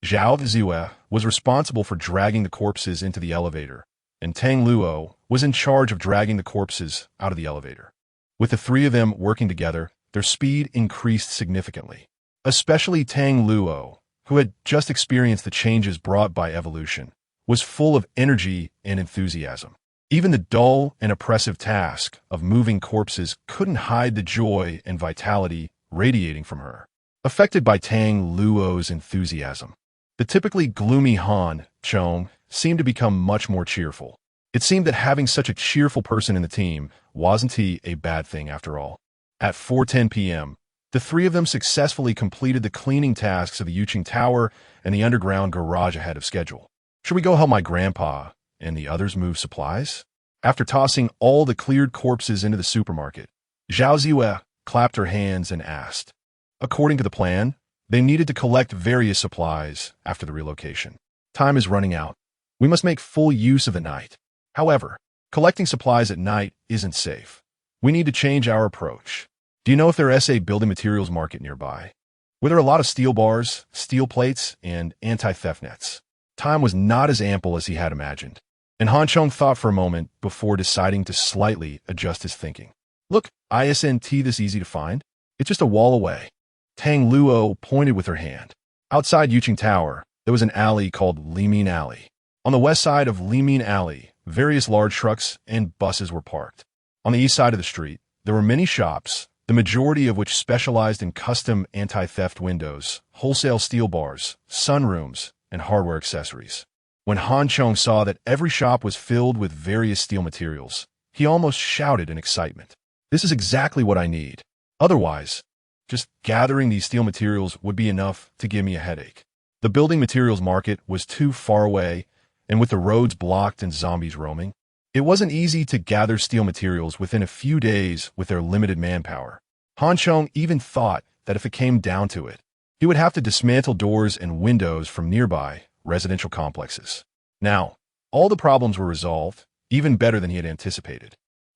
Zhao Ziyue was responsible for dragging the corpses into the elevator, and Tang Luo was in charge of dragging the corpses out of the elevator. With the three of them working together, their speed increased significantly. Especially Tang Luo, who had just experienced the changes brought by evolution, was full of energy and enthusiasm. Even the dull and oppressive task of moving corpses couldn't hide the joy and vitality radiating from her. Affected by Tang Luo's enthusiasm, the typically gloomy Han, Chong, seemed to become much more cheerful. It seemed that having such a cheerful person in the team wasn't a bad thing after all. At 4:10 p.m., the three of them successfully completed the cleaning tasks of the Yuqing Tower and the underground garage ahead of schedule. Should we go help my grandpa and the others move supplies? After tossing all the cleared corpses into the supermarket, Zhao Ziwei clapped her hands and asked. According to the plan, they needed to collect various supplies after the relocation. Time is running out. We must make full use of the night. However, collecting supplies at night isn't safe. We need to change our approach. Do you know if there is a building materials market nearby? Were there a lot of steel bars, steel plates, and anti-theft nets? Time was not as ample as he had imagined, and Han Chong thought for a moment before deciding to slightly adjust his thinking. Look, isn't this easy to find? It's just a wall away. Tang Luo pointed with her hand. Outside Yuqing Tower, there was an alley called Limin Alley. On the west side of Limin Alley, various large trucks and buses were parked. On the east side of the street, there were many shops, the majority of which specialized in custom anti-theft windows, wholesale steel bars, sunrooms, and hardware accessories. When Han Chong saw that every shop was filled with various steel materials, he almost shouted in excitement. This is exactly what I need. Otherwise, just gathering these steel materials would be enough to give me a headache. The building materials market was too far away, and with the roads blocked and zombies roaming, it wasn't easy to gather steel materials within a few days with their limited manpower. Han Chong even thought that if it came down to it, he would have to dismantle doors and windows from nearby residential complexes. Now, all the problems were resolved, even better than he had anticipated.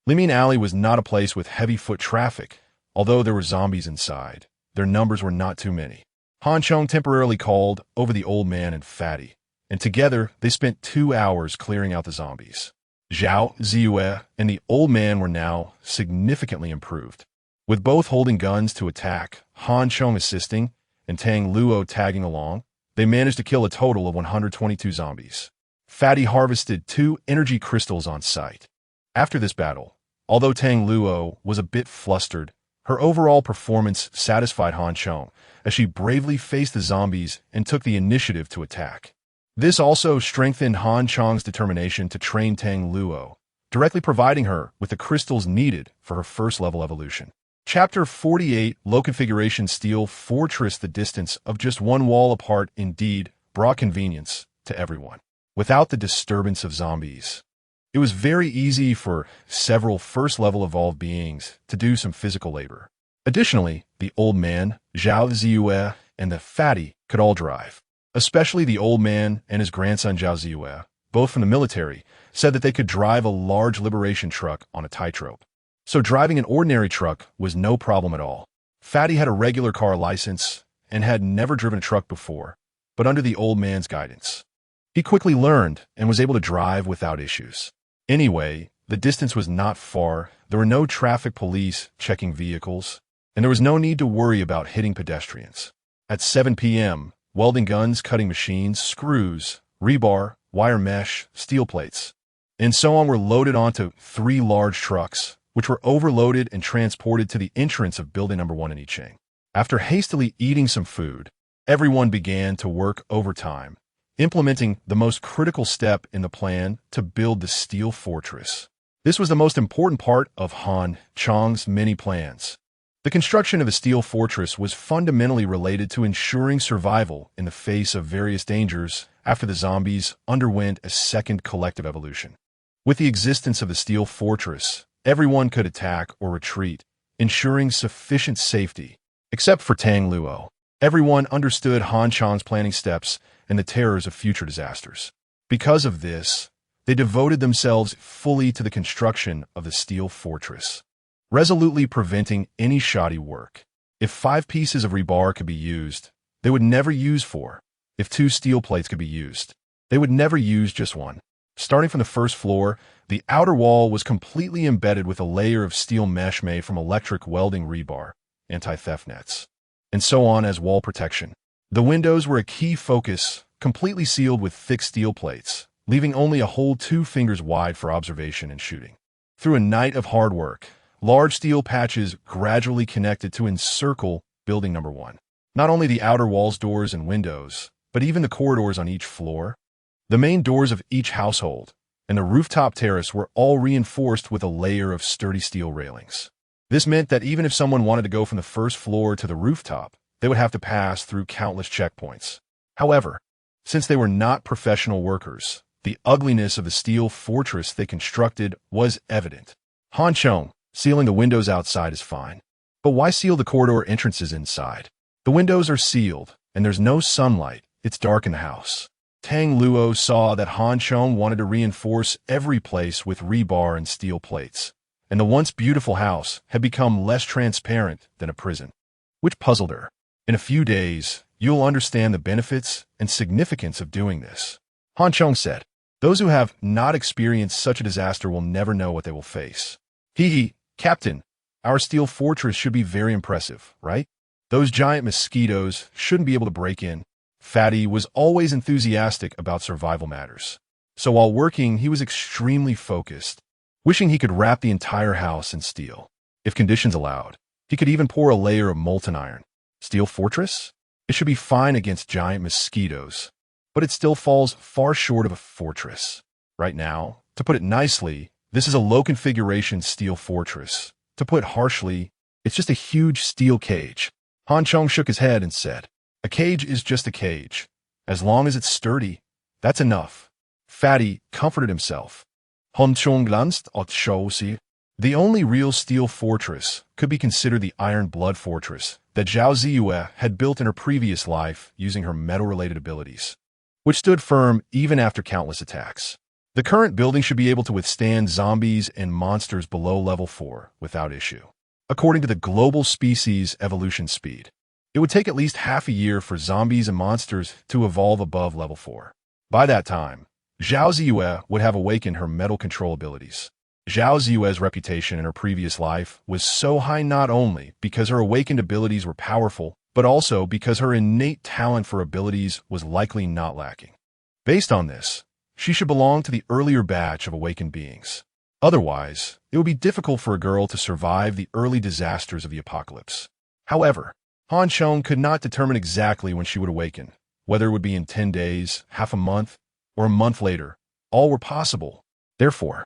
Limin Alley was not a place with heavy foot traffic. Although there were zombies inside, their numbers were not too many. Han Chong temporarily called over the old man and Fatty, and together they spent 2 hours clearing out the zombies. Zhao Ziwei and the old man were now significantly improved. With both holding guns to attack, Han Chong assisting, and Tang Luo tagging along, they managed to kill a total of 122 zombies. Fatty harvested 2 energy crystals on site. After this battle, although Tang Luo was a bit flustered, her overall performance satisfied Han Chong as she bravely faced the zombies and took the initiative to attack. This also strengthened Han Chong's determination to train Tang Luo, directly providing her with the crystals needed for her first-level evolution. Chapter 48, Low Configuration Steel Fortress. The distance of just one wall apart indeed brought convenience to everyone, without the disturbance of zombies. It was very easy for several first-level evolved beings to do some physical labor. Additionally, the old man, Zhao Ziwei, and the Fatty could all drive. Especially the old man and his grandson Zhao Ziwei, both from the military, said that they could drive a large liberation truck on a tightrope. So driving an ordinary truck was no problem at all. Fatty had a regular car license and had never driven a truck before, but under the old man's guidance, he quickly learned and was able to drive without issues. Anyway, the distance was not far, there were no traffic police checking vehicles, and there was no need to worry about hitting pedestrians. At 7 p.m., welding guns, cutting machines, screws, rebar, wire mesh, steel plates, and so on were loaded onto 3 large trucks, which were overloaded and transported to the entrance of building number 1 in Yicheng. After hastily eating some food, everyone began to work overtime, implementing the most critical step in the plan to build the steel fortress. This was the most important part of Han Chong's many plans. The construction of a steel fortress was fundamentally related to ensuring survival in the face of various dangers after the zombies underwent a second collective evolution. With the existence of the steel fortress, everyone could attack or retreat, ensuring sufficient safety, except for Tang Luo. Everyone understood Han Chong's planning steps and the terrors of future disasters. Because of this, they devoted themselves fully to the construction of the steel fortress, resolutely preventing any shoddy work. If 5 pieces of rebar could be used, they would never use 4. If 2 steel plates could be used, they would never use just 1. Starting from the first floor, the outer wall was completely embedded with a layer of steel mesh made from electric welding rebar, anti-theft nets, and so on as wall protection. The windows were a key focus, completely sealed with thick steel plates, leaving only a hole 2 fingers wide for observation and shooting. Through a night of hard work, large steel patches gradually connected to encircle building number 1. Not only the outer walls, doors, and windows, but even the corridors on each floor, the main doors of each household, and the rooftop terrace were all reinforced with a layer of sturdy steel railings. This meant that even if someone wanted to go from the first floor to the rooftop, they would have to pass through countless checkpoints. However, since they were not professional workers, the ugliness of the steel fortress they constructed was evident. Han Chong, sealing the windows outside is fine. But why seal the corridor entrances inside? The windows are sealed, and there's no sunlight. It's dark in the house. Tang Luo saw that Han Chong wanted to reinforce every place with rebar and steel plates, and the once beautiful house had become less transparent than a prison, which puzzled her. In a few days, you'll understand the benefits and significance of doing this, Han Chong said. Those who have not experienced such a disaster will never know what they will face. Captain, our steel fortress should be very impressive, right? Those giant mosquitoes shouldn't be able to break in. Fatty was always enthusiastic about survival matters. So while working, he was extremely focused, wishing he could wrap the entire house in steel. If conditions allowed, he could even pour a layer of molten iron. Steel fortress? It should be fine against giant mosquitoes, but it still falls far short of a fortress. Right now, to put it nicely, this is a low-configuration steel fortress. To put harshly, it's just a huge steel cage. Han Chong shook his head and said, a cage is just a cage. As long as it's sturdy, that's enough. Fatty comforted himself. Han Chong glanced at Xiaozi. The only real steel fortress could be considered the Iron Blood Fortress that Zhao Ziyue had built in her previous life using her metal-related abilities, which stood firm even after countless attacks. The current building should be able to withstand zombies and monsters below level 4 without issue. According to the global species evolution speed, it would take at least half a year for zombies and monsters to evolve above level 4. By that time, Zhao Ziyue would have awakened her metal control abilities. Zhao Ziyue's reputation in her previous life was so high not only because her awakened abilities were powerful, but also because her innate talent for abilities was likely not lacking. Based on this, she should belong to the earlier batch of awakened beings. Otherwise, it would be difficult for a girl to survive the early disasters of the apocalypse. However, Han Chong could not determine exactly when she would awaken, whether it would be in 10 days, half a month, or a month later. All were possible. Therefore,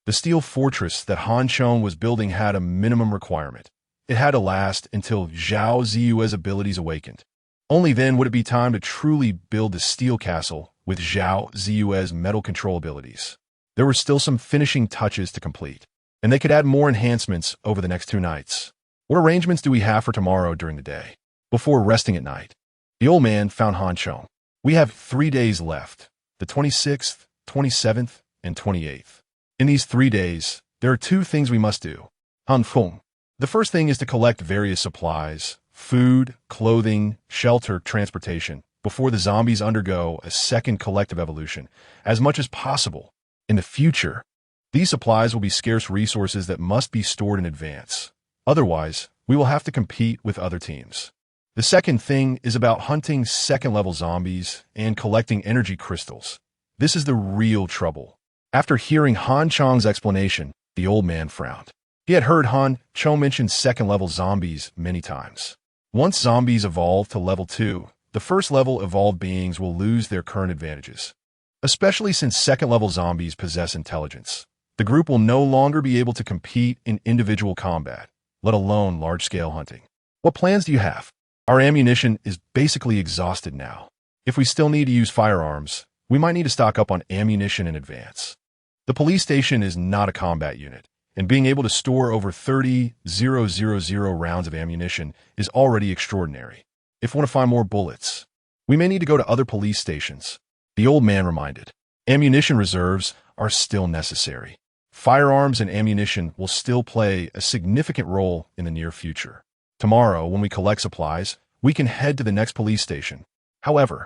the steel fortress that Han Chong was building had a minimum requirement. It had to last until Zhao Ziyue's abilities awakened. Only then would it be time to truly build the steel castle with Zhao Ziyue's metal control abilities. There were still some finishing touches to complete, and they could add more enhancements over the next 2 nights. What arrangements do we have for tomorrow during the day, before resting at night? The old man found Han Chong. We have 3 days left, the 26th, 27th, and 28th. In these 3 days, there are 2 things we must do. Han Feng. The first thing is to collect various supplies, food, clothing, shelter, transportation, before the zombies undergo a second collective evolution, as much as possible. In the future, these supplies will be scarce resources that must be stored in advance. Otherwise, we will have to compete with other teams. The second thing is about hunting second-level zombies and collecting energy crystals. This is the real trouble. After hearing Han Chong's explanation, the old man frowned. He had heard Han Chong mention second-level zombies many times. Once zombies evolve to level 2, the first-level evolved beings will lose their current advantages. Especially since second-level zombies possess intelligence. The group will no longer be able to compete in individual combat, let alone large-scale hunting. What plans do you have? Our ammunition is basically exhausted now. If we still need to use firearms, we might need to stock up on ammunition in advance. The police station is not a combat unit, and being able to store over 30,000 rounds of ammunition is already extraordinary. If we want to find more bullets, we may need to go to other police stations. The old man reminded. Ammunition reserves are still necessary. Firearms and ammunition will still play a significant role in the near future. Tomorrow, when we collect supplies, we can head to the next police station. However,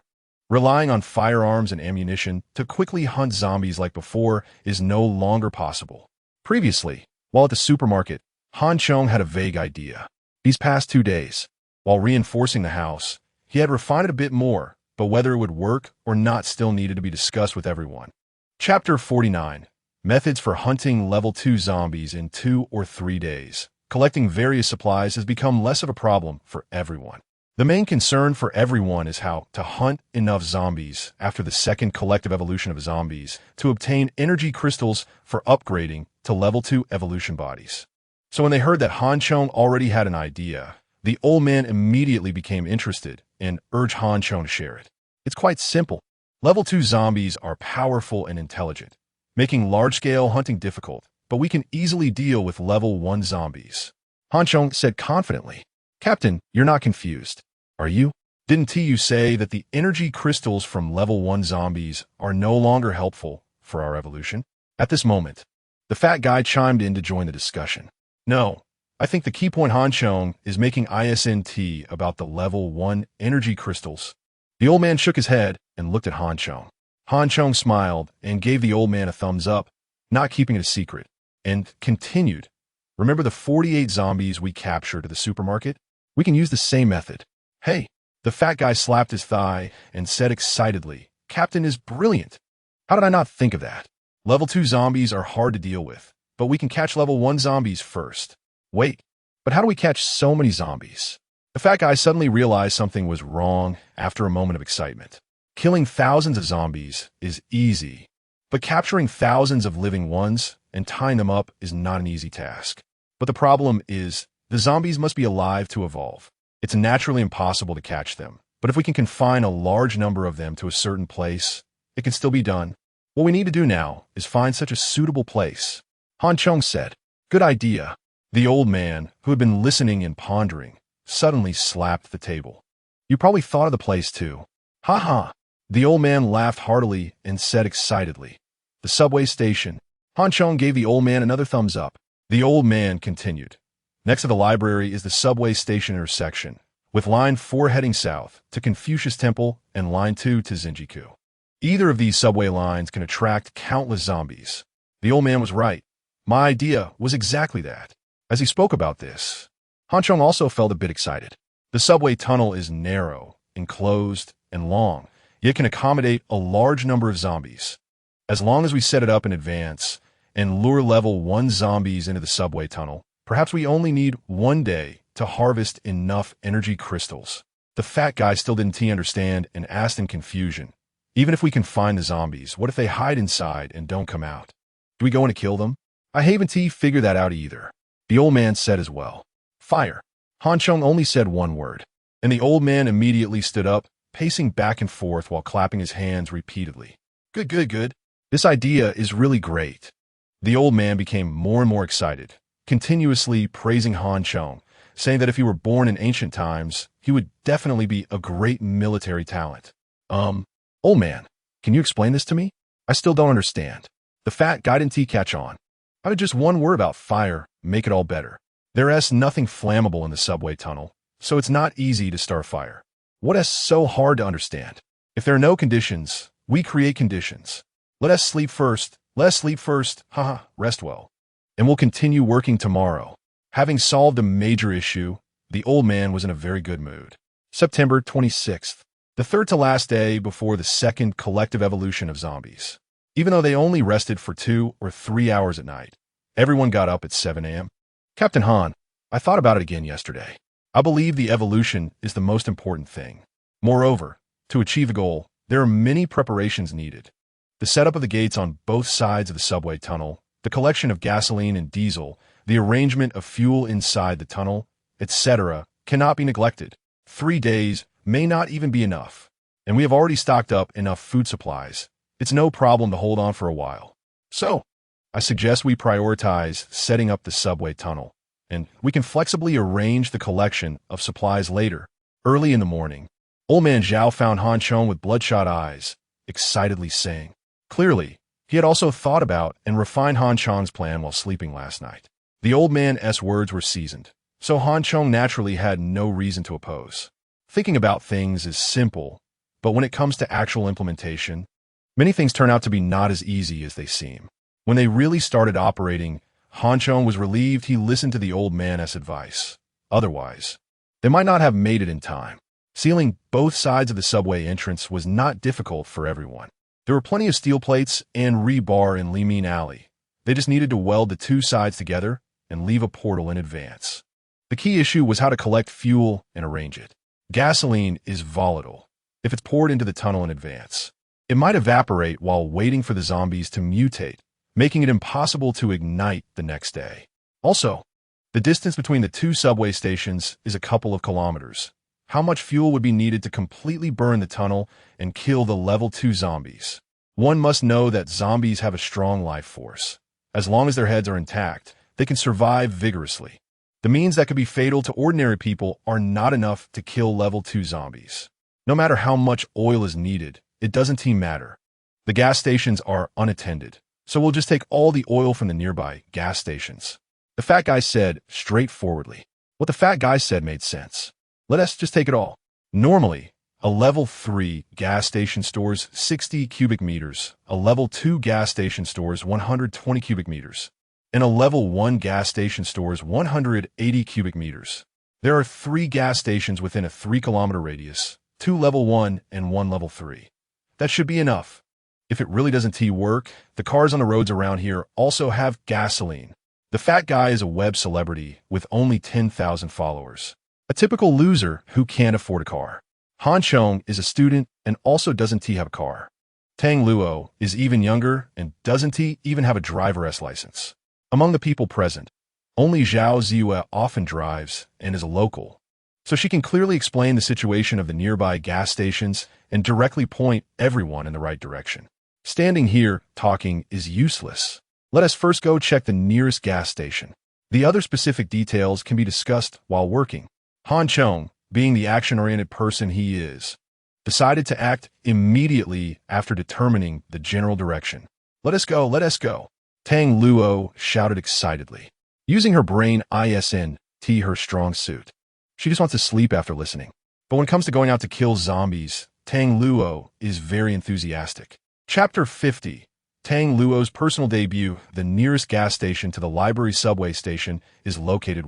relying on firearms and ammunition to quickly hunt zombies like before is no longer possible. Previously, while at the supermarket, Han Chong had a vague idea. These past 2 days, while reinforcing the house, he had refined it a bit more, but whether it would work or not still needed to be discussed with everyone. Chapter 49. Methods for hunting level 2 zombies in 2 or 3 days. Collecting various supplies has become less of a problem for everyone. The main concern for everyone is how to hunt enough zombies after the second collective evolution of zombies to obtain energy crystals for upgrading to level 2 evolution bodies. So when they heard that Han Chong already had an idea, the old man immediately became interested and urged Han Chong to share it. It's quite simple. Level 2 zombies are powerful and intelligent, making large-scale hunting difficult, but we can easily deal with level 1 zombies. Han Chong said confidently. Captain, you're not confused, are you? Didn't TU say that the energy crystals from level 1 zombies are no longer helpful for our evolution? At this moment, the fat guy chimed in to join the discussion. No, I think the key point Han Chong is making ISNT about the level 1 energy crystals. The old man shook his head and looked at Han Chong. Han Chong smiled and gave the old man a thumbs up, not keeping it a secret, and continued. Remember the 48 zombies we captured at the supermarket? We can use the same method. Hey, the fat guy slapped his thigh and said excitedly, Captain is brilliant. How did I not think of that? Level 2 zombies are hard to deal with, but we can catch level 1 zombies first. Wait, but how do we catch so many zombies? The fat guy suddenly realized something was wrong after a moment of excitement. Killing thousands of zombies is easy, but capturing thousands of living ones and tying them up is not an easy task. But the problem is, the zombies must be alive to evolve. It's naturally impossible to catch them, but if we can confine a large number of them to a certain place, it can still be done. What we need to do now is find such a suitable place. Han Chong said, Good idea. The old man, who had been listening and pondering, suddenly slapped the table. You probably thought of the place too. Ha ha. The old man laughed heartily and said excitedly, The subway station. Han Chong gave the old man another thumbs up. The old man continued. Next to the library is the subway station intersection, with line 4 heading south to Confucius Temple and line 2 to Zinjiku. Either of these subway lines can attract countless zombies. The old man was right. My idea was exactly that. As he spoke about this, Han Chong also felt a bit excited. The subway tunnel is narrow, enclosed, and long, yet can accommodate a large number of zombies. As long as we set it up in advance and lure level 1 zombies into the subway tunnel, perhaps we only need 1 day to harvest enough energy crystals. The fat guy still didn't understand and asked in confusion. Even if we can find the zombies, what if they hide inside and don't come out? Do we go in to kill them? I haven't figured that out either. The old man said as well. Fire. Han Chong only said one word, and the old man immediately stood up, pacing back and forth while clapping his hands repeatedly. Good, good, good. This idea is really great. The old man became more and more excited, continuously praising Han Chong, saying that if he were born in ancient times, he would definitely be a great military talent. Old man, can you explain this to me? I still don't understand. The fat guy didn't catch on. How did just one word about fire make it all better? There's nothing flammable in the subway tunnel, so it's not easy to start fire. What is so hard to understand? If there are no conditions, we create conditions. Let us sleep first, haha, rest well. And we'll continue working tomorrow. Having solved a major issue, the old man was in a very good mood. September 26th, the third to last day before the second collective evolution of zombies. Even though they only rested for 2 or 3 hours at night, everyone got up at 7 a.m. Captain Han, I thought about it again yesterday. I believe the evolution is the most important thing. Moreover, to achieve the goal, there are many preparations needed. The setup of the gates on both sides of the subway tunnel, the collection of gasoline and diesel, the arrangement of fuel inside the tunnel, etc., cannot be neglected. 3 days may not even be enough, and we have already stocked up enough food supplies. It's no problem to hold on for a while. So, I suggest we prioritize setting up the subway tunnel, and we can flexibly arrange the collection of supplies later. Early in the morning, old man Zhao found Han Chong with bloodshot eyes, excitedly saying. Clearly, he had also thought about and refined Han Chong's plan while sleeping last night. The old man's words were seasoned, so Han Chong naturally had no reason to oppose. Thinking about things is simple, but when it comes to actual implementation, many things turn out to be not as easy as they seem. When they really started operating, Han Chong was relieved he listened to the old man's advice. Otherwise, they might not have made it in time. Sealing both sides of the subway entrance was not difficult for everyone. There were plenty of steel plates and rebar in Limin Alley. They just needed to weld the two sides together and leave a portal in advance. The key issue was how to collect fuel and arrange it. Gasoline is volatile. If it's poured into the tunnel in advance, it might evaporate while waiting for the zombies to mutate, making it impossible to ignite the next day. Also, the distance between the two subway stations is a couple of kilometers. How much fuel would be needed to completely burn the tunnel and kill the level 2 zombies? One must know that zombies have a strong life force. As long as their heads are intact, they can survive vigorously. The means that could be fatal to ordinary people are not enough to kill level 2 zombies. No matter how much oil is needed, it doesn't matter. The gas stations are unattended, so we'll just take all the oil from the nearby gas stations. The fat guy said straightforwardly. What the fat guy said made sense. Let us just take it all. Normally, a level 3 gas station stores 60 cubic meters, a level 2 gas station stores 120 cubic meters, and a level 1 gas station stores 180 cubic meters. There are 3 gas stations within a 3-kilometer radius, 2 level 1 and 1 level 3. That should be enough. If it really doesn't work, the cars on the roads around here also have gasoline. The fat guy is a web celebrity with only 10,000 followers. A typical loser who can't afford a car. Han Chong is a student and also doesn't have a car. Tang Luo is even younger and doesn't even have a driver's license. Among the people present, only Zhao Ziyue often drives and is a local, so she can clearly explain the situation of the nearby gas stations and directly point everyone in the right direction. Standing here talking is useless. Let us first go check the nearest gas station. The other specific details can be discussed while working. Han Chong, being the action-oriented person he is, decided to act immediately after determining the general direction. Let us go, let us go. Tang Luo shouted excitedly, using her brain ISNT her strong suit. She just wants to sleep after listening. But when it comes to going out to kill zombies, Tang Luo is very enthusiastic. Chapter 50. Tang Luo's personal debut. The nearest gas station to the library subway station is located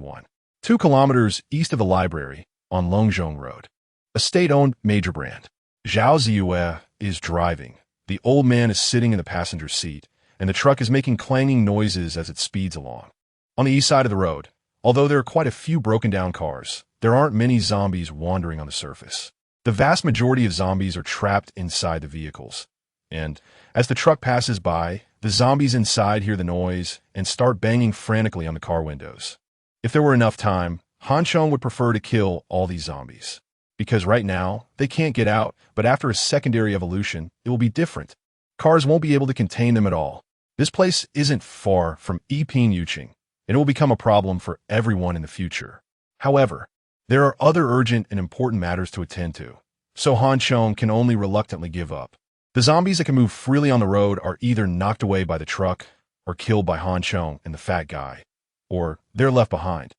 2 kilometers east of the library on Longzhong Road, a state-owned major brand. Zhao Ziyue is driving. The old man is sitting in the passenger seat, and the truck is making clanging noises as it speeds along. On the east side of the road, although there are quite a few broken-down cars, there aren't many zombies wandering on the surface. The vast majority of zombies are trapped inside the vehicles, and as the truck passes by, the zombies inside hear the noise and start banging frantically on the car windows. If there were enough time, Han Chong would prefer to kill all these zombies, because right now, they can't get out, but after a secondary evolution, it will be different. Cars won't be able to contain them at all. This place isn't far from Yiping Yuqing, and it will become a problem for everyone in the future. However, there are other urgent and important matters to attend to, so Han Chong can only reluctantly give up. The zombies that can move freely on the road are either knocked away by the truck or killed by Han Chong and the fat guy, or they're left behind.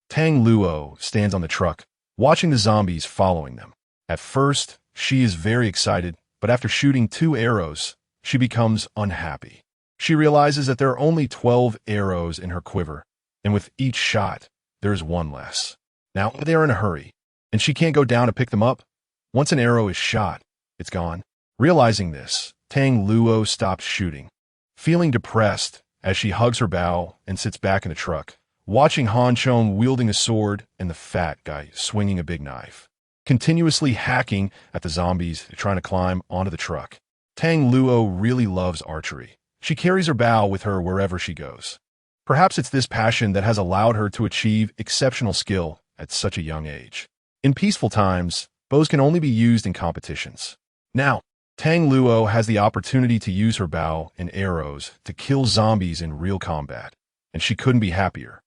Tang Luo stands on the truck, watching the zombies following them. At first, she is very excited, but after shooting 2 arrows, she becomes unhappy. She realizes that there are only 12 arrows in her quiver, and with each shot, there is 1 less. Now they are in a hurry, and she can't go down to pick them up. Once an arrow is shot, it's gone. Realizing this, Tang Luo stops shooting, feeling depressed as she hugs her bow and sits back in the truck, watching Han Chong wielding a sword and the fat guy swinging a big knife, continuously hacking at the zombies trying to climb onto the truck. Tang Luo really loves archery. She carries her bow with her wherever she goes. Perhaps it's this passion that has allowed her to achieve exceptional skill at such a young age. In peaceful times, bows can only be used in competitions. Now, Tang Luo has the opportunity to use her bow and arrows to kill zombies in real combat, and she couldn't be happier.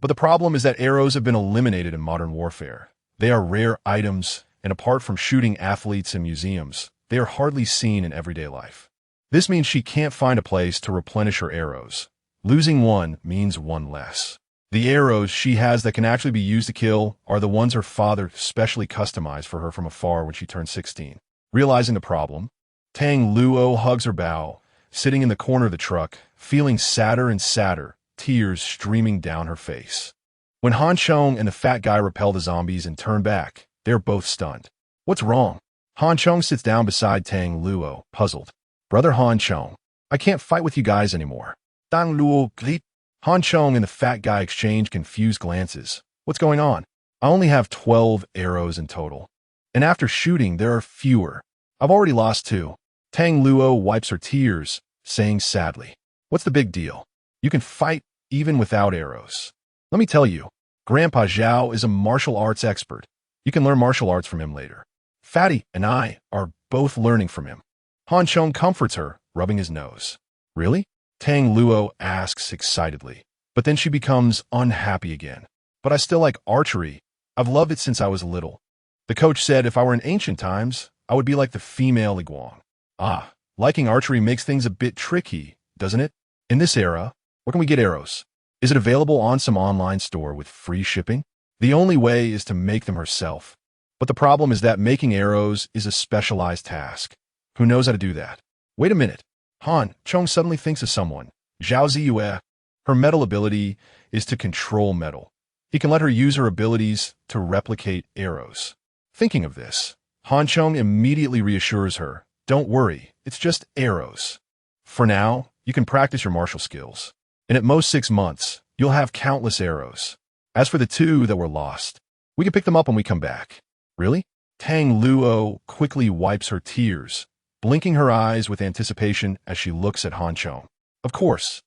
But the problem is that arrows have been eliminated in modern warfare. They are rare items, and apart from shooting athletes in museums, they are hardly seen in everyday life. This means she can't find a place to replenish her arrows. Losing 1 means 1 less. The arrows she has that can actually be used to kill are the ones her father specially customized for her from afar when she turned 16. Realizing the problem, Tang Luo hugs her bow, sitting in the corner of the truck, feeling sadder and sadder, tears streaming down her face. When Han Chong and the fat guy repel the zombies and turn back, they're both stunned. What's wrong? Han Chong sits down beside Tang Luo, puzzled. Brother Han Chong, I can't fight with you guys anymore. Dang luo glit. Han Chong and the fat guy exchange confused glances. What's going on? I only have 12 arrows in total. And after shooting, there are fewer. I've already lost 2. Tang Luo wipes her tears, saying sadly, what's the big deal? You can fight even without arrows. Let me tell you, Grandpa Zhao is a martial arts expert. You can learn martial arts from him later. Fatty and I are both learning from him. Han Chong comforts her, rubbing his nose. Really? Tang Luo asks excitedly, but then she becomes unhappy again. But I still like archery. I've loved it since I was little. The coach said if I were in ancient times, I would be like the female iguan. Ah, liking archery makes things a bit tricky, doesn't it? In this era, where can we get arrows? Is it available on some online store with free shipping? The only way is to make them herself. But the problem is that making arrows is a specialized task. Who knows how to do that? Wait a minute. Han Chong suddenly thinks of someone. Zhao Ziyue. Her metal ability is to control metal. He can let her use her abilities to replicate arrows. Thinking of this, Han Chong immediately reassures her, don't worry, it's just arrows. For now, you can practice your martial skills. And at most 6 months, you'll have countless arrows. As for the 2 that were lost, we can pick them up when we come back. Really? Tang Luo quickly wipes her tears, blinking her eyes with anticipation as she looks at Han Chong. Of course,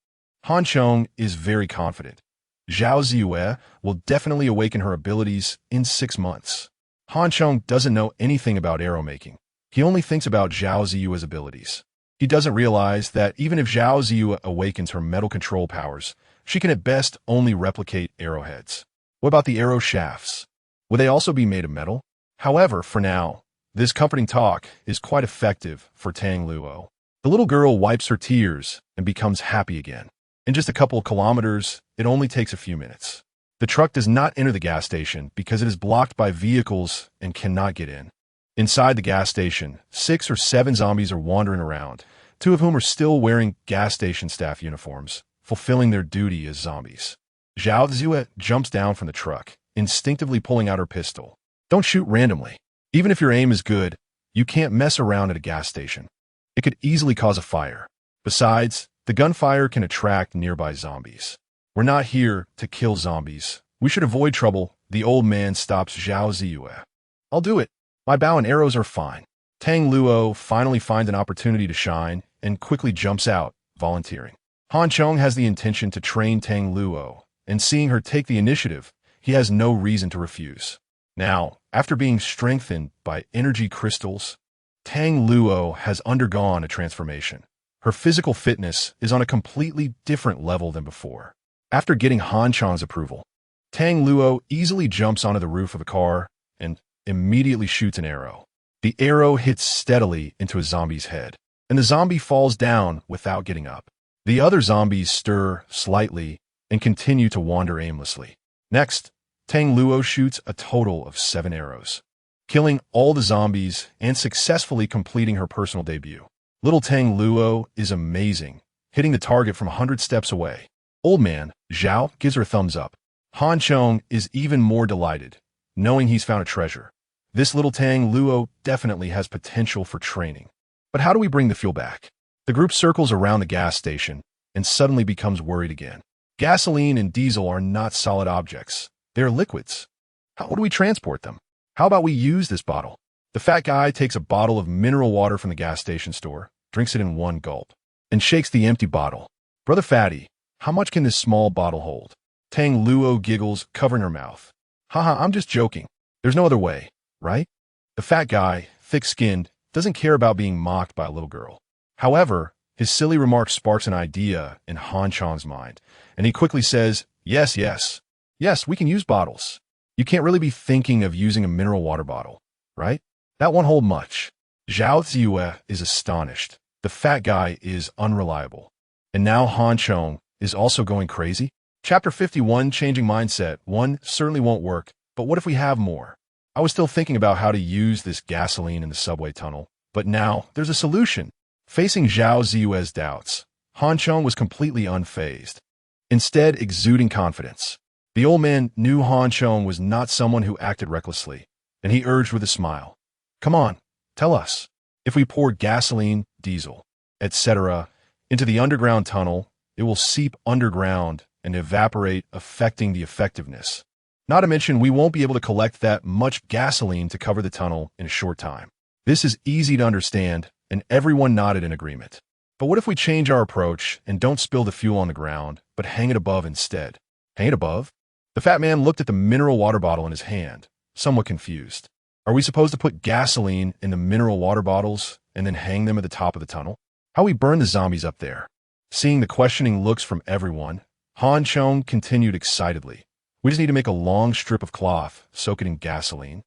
Han Chong is very confident. Zhao Ziyue will definitely awaken her abilities in 6 months. Han Chong doesn't know anything about arrow making. He only thinks about Zhao Ziyue's abilities. He doesn't realize that even if Zhao Ziyue awakens her metal control powers, she can at best only replicate arrowheads. What about the arrow shafts? Would they also be made of metal? However, for now, this comforting talk is quite effective for Tang Luo. The little girl wipes her tears and becomes happy again. In just a couple of kilometers, it only takes a few minutes. The truck does not enter the gas station because it is blocked by vehicles and cannot get in. Inside the gas station, 6 or 7 zombies are wandering around, 2 of whom are still wearing gas station staff uniforms, fulfilling their duty as zombies. Zhao Ziyue jumps down from the truck, instinctively pulling out her pistol. Don't shoot randomly. Even if your aim is good, you can't mess around at a gas station. It could easily cause a fire. Besides, the gunfire can attract nearby zombies. We're not here to kill zombies. We should avoid trouble. The old man stops Zhao Ziyue. I'll do it. My bow and arrows are fine. Tang Luo finally finds an opportunity to shine and quickly jumps out, volunteering. Han Chong has the intention to train Tang Luo, and seeing her take the initiative, he has no reason to refuse. Now, after being strengthened by energy crystals, Tang Luo has undergone a transformation. Her physical fitness is on a completely different level than before. After getting Han Chong's approval, Tang Luo easily jumps onto the roof of a car and immediately shoots an arrow. The arrow hits steadily into a zombie's head, and the zombie falls down without getting up. The other zombies stir slightly and continue to wander aimlessly. Next, Tang Luo shoots a total of 7 arrows, killing all the zombies and successfully completing her personal debut. Little Tang Luo is amazing, hitting the target from 100 steps away. Old man, Zhao, gives her a thumbs up. Han Chong is even more delighted, knowing he's found a treasure. This little Tang Luo definitely has potential for training. But how do we bring the fuel back? The group circles around the gas station and suddenly becomes worried again. Gasoline and diesel are not solid objects. They're liquids. How do we transport them? How about we use this bottle? The fat guy takes a bottle of mineral water from the gas station store, drinks it in one gulp, and shakes the empty bottle. Brother Fatty, how much can this small bottle hold? Tang Luo giggles, covering her mouth. Haha, I'm just joking. There's no other way, right? The fat guy, thick-skinned, doesn't care about being mocked by a little girl. However, his silly remark sparks an idea in Han Chong's mind, and he quickly says, yes, we can use bottles. You can't really be thinking of using a mineral water bottle, right? That won't hold much. Zhao Ziyue is astonished. The fat guy is unreliable. And now Han Chong is also going crazy? Chapter 51, Changing Mindset. 1 certainly won't work, but what if we have more? I was still thinking about how to use this gasoline in the subway tunnel, but now there's a solution. Facing Zhao Ziyue's doubts, Han Chong was completely unfazed, instead exuding confidence. The old man knew Han Chong was not someone who acted recklessly, and he urged with a smile, come on, tell us. If we pour gasoline, diesel, etc., into the underground tunnel, it will seep underground and evaporate, affecting the effectiveness. Not to mention, we won't be able to collect that much gasoline to cover the tunnel in a short time. This is easy to understand, and everyone nodded in agreement. But what if we change our approach and don't spill the fuel on the ground, but hang it above instead? Hang it above? The fat man looked at the mineral water bottle in his hand, somewhat confused. Are we supposed to put gasoline in the mineral water bottles and then hang them at the top of the tunnel? How we burn the zombies up there? Seeing the questioning looks from everyone, Chong continued excitedly. We just need to make a long strip of cloth, soak it in gasoline,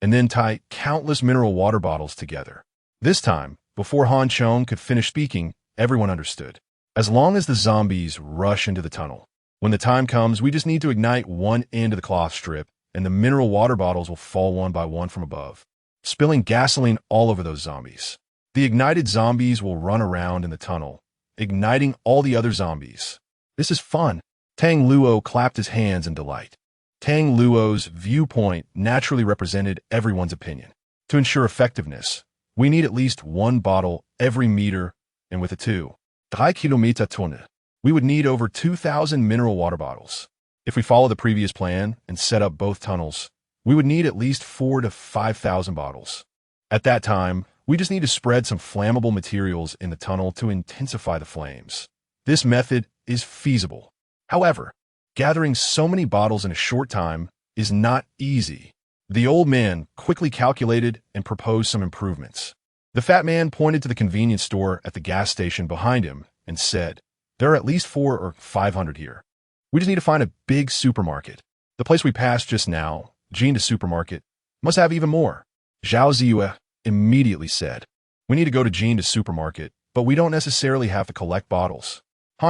and then tie countless mineral water bottles together. This time, before Chong could finish speaking, everyone understood. As long as the zombies rush into the tunnel, when the time comes, we just need to ignite one end of the cloth strip, and the mineral water bottles will fall one by one from above, spilling gasoline all over those zombies. The ignited zombies will run around in the tunnel, igniting all the other zombies. This is fun. Tang Luo clapped his hands in delight. Tang Luo's viewpoint naturally represented everyone's opinion. To ensure effectiveness, we need at least one bottle every meter, and with a 3 kilometer tunnel, we would need over 2,000 mineral water bottles. If we follow the previous plan and set up both tunnels, we would need at least 4,000 to 5,000 bottles. At that time, we just need to spread some flammable materials in the tunnel to intensify the flames. This method is feasible. However, gathering so many bottles in a short time is not easy. The old man quickly calculated and proposed some improvements. The fat man pointed to the convenience store at the gas station behind him and said, "There are at least 400 or 500 here. We just need to find a big supermarket. The place we passed just now, Jin to Supermarket, must have even more." Zhao Ziyue immediately said, "We need to go to Jin to Supermarket, but we don't necessarily have to collect bottles."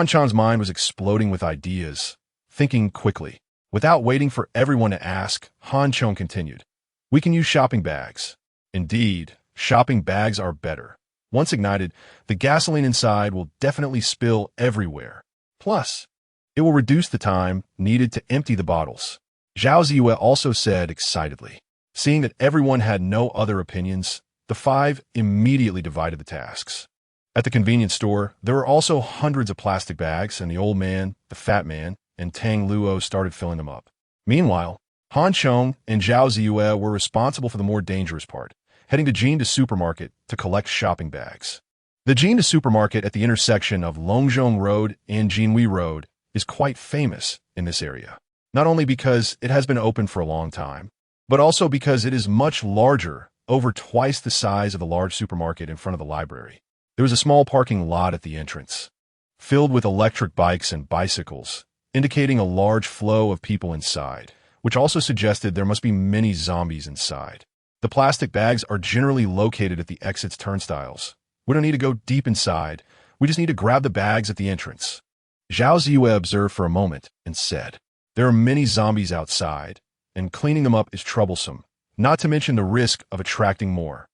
Chong's mind was exploding with ideas, thinking quickly. Without waiting for everyone to ask, Chong continued, "We can use shopping bags." Indeed, shopping bags are better. Once ignited, the gasoline inside will definitely spill everywhere. Plus, it will reduce the time needed to empty the bottles. Zhao Ziyue also said excitedly. Seeing that everyone had no other opinions, the five immediately divided the tasks. At the convenience store, there were also hundreds of plastic bags, and the old man, the fat man, and Tang Luo started filling them up. Meanwhile, Chong and Zhao Ziyue were responsible for the more dangerous part, heading to Jin to Supermarket to collect shopping bags. The Jin to Supermarket at the intersection of Longzhong Road and Jinhui Road is quite famous in this area, not only because it has been open for a long time, but also because it is much larger, over twice the size of the large supermarket in front of the library. There was a small parking lot at the entrance, filled with electric bikes and bicycles, indicating a large flow of people inside, which also suggested there must be many zombies inside. The plastic bags are generally located at the exit's turnstiles. We don't need to go deep inside. We just need to grab the bags at the entrance. Zhao Ziyue observed for a moment and said, "There are many zombies outside, and cleaning them up is troublesome, not to mention the risk of attracting more.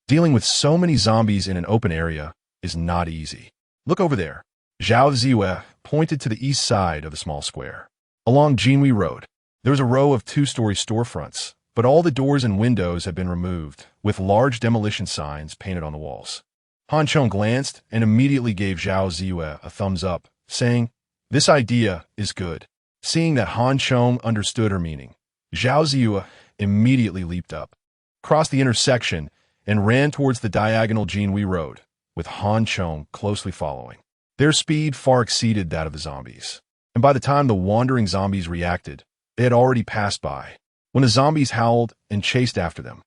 Dealing with so many zombies in an open area is not easy. Look over there." Zhao Ziyue pointed to the east side of the small square. Along Jinhui Road, there was a row of two-story storefronts, but all the doors and windows had been removed, with large demolition signs painted on the walls. Chong glanced and immediately gave Zhao Ziyue a thumbs up, saying, "This idea is good." Seeing that Chong understood her meaning, Zhao Ziyue immediately leaped up, crossed the intersection, and ran towards the diagonal Jinhui Road, with Chong closely following. Their speed far exceeded that of the zombies, and by the time the wandering zombies reacted, they had already passed by. When the zombies howled and chased after them,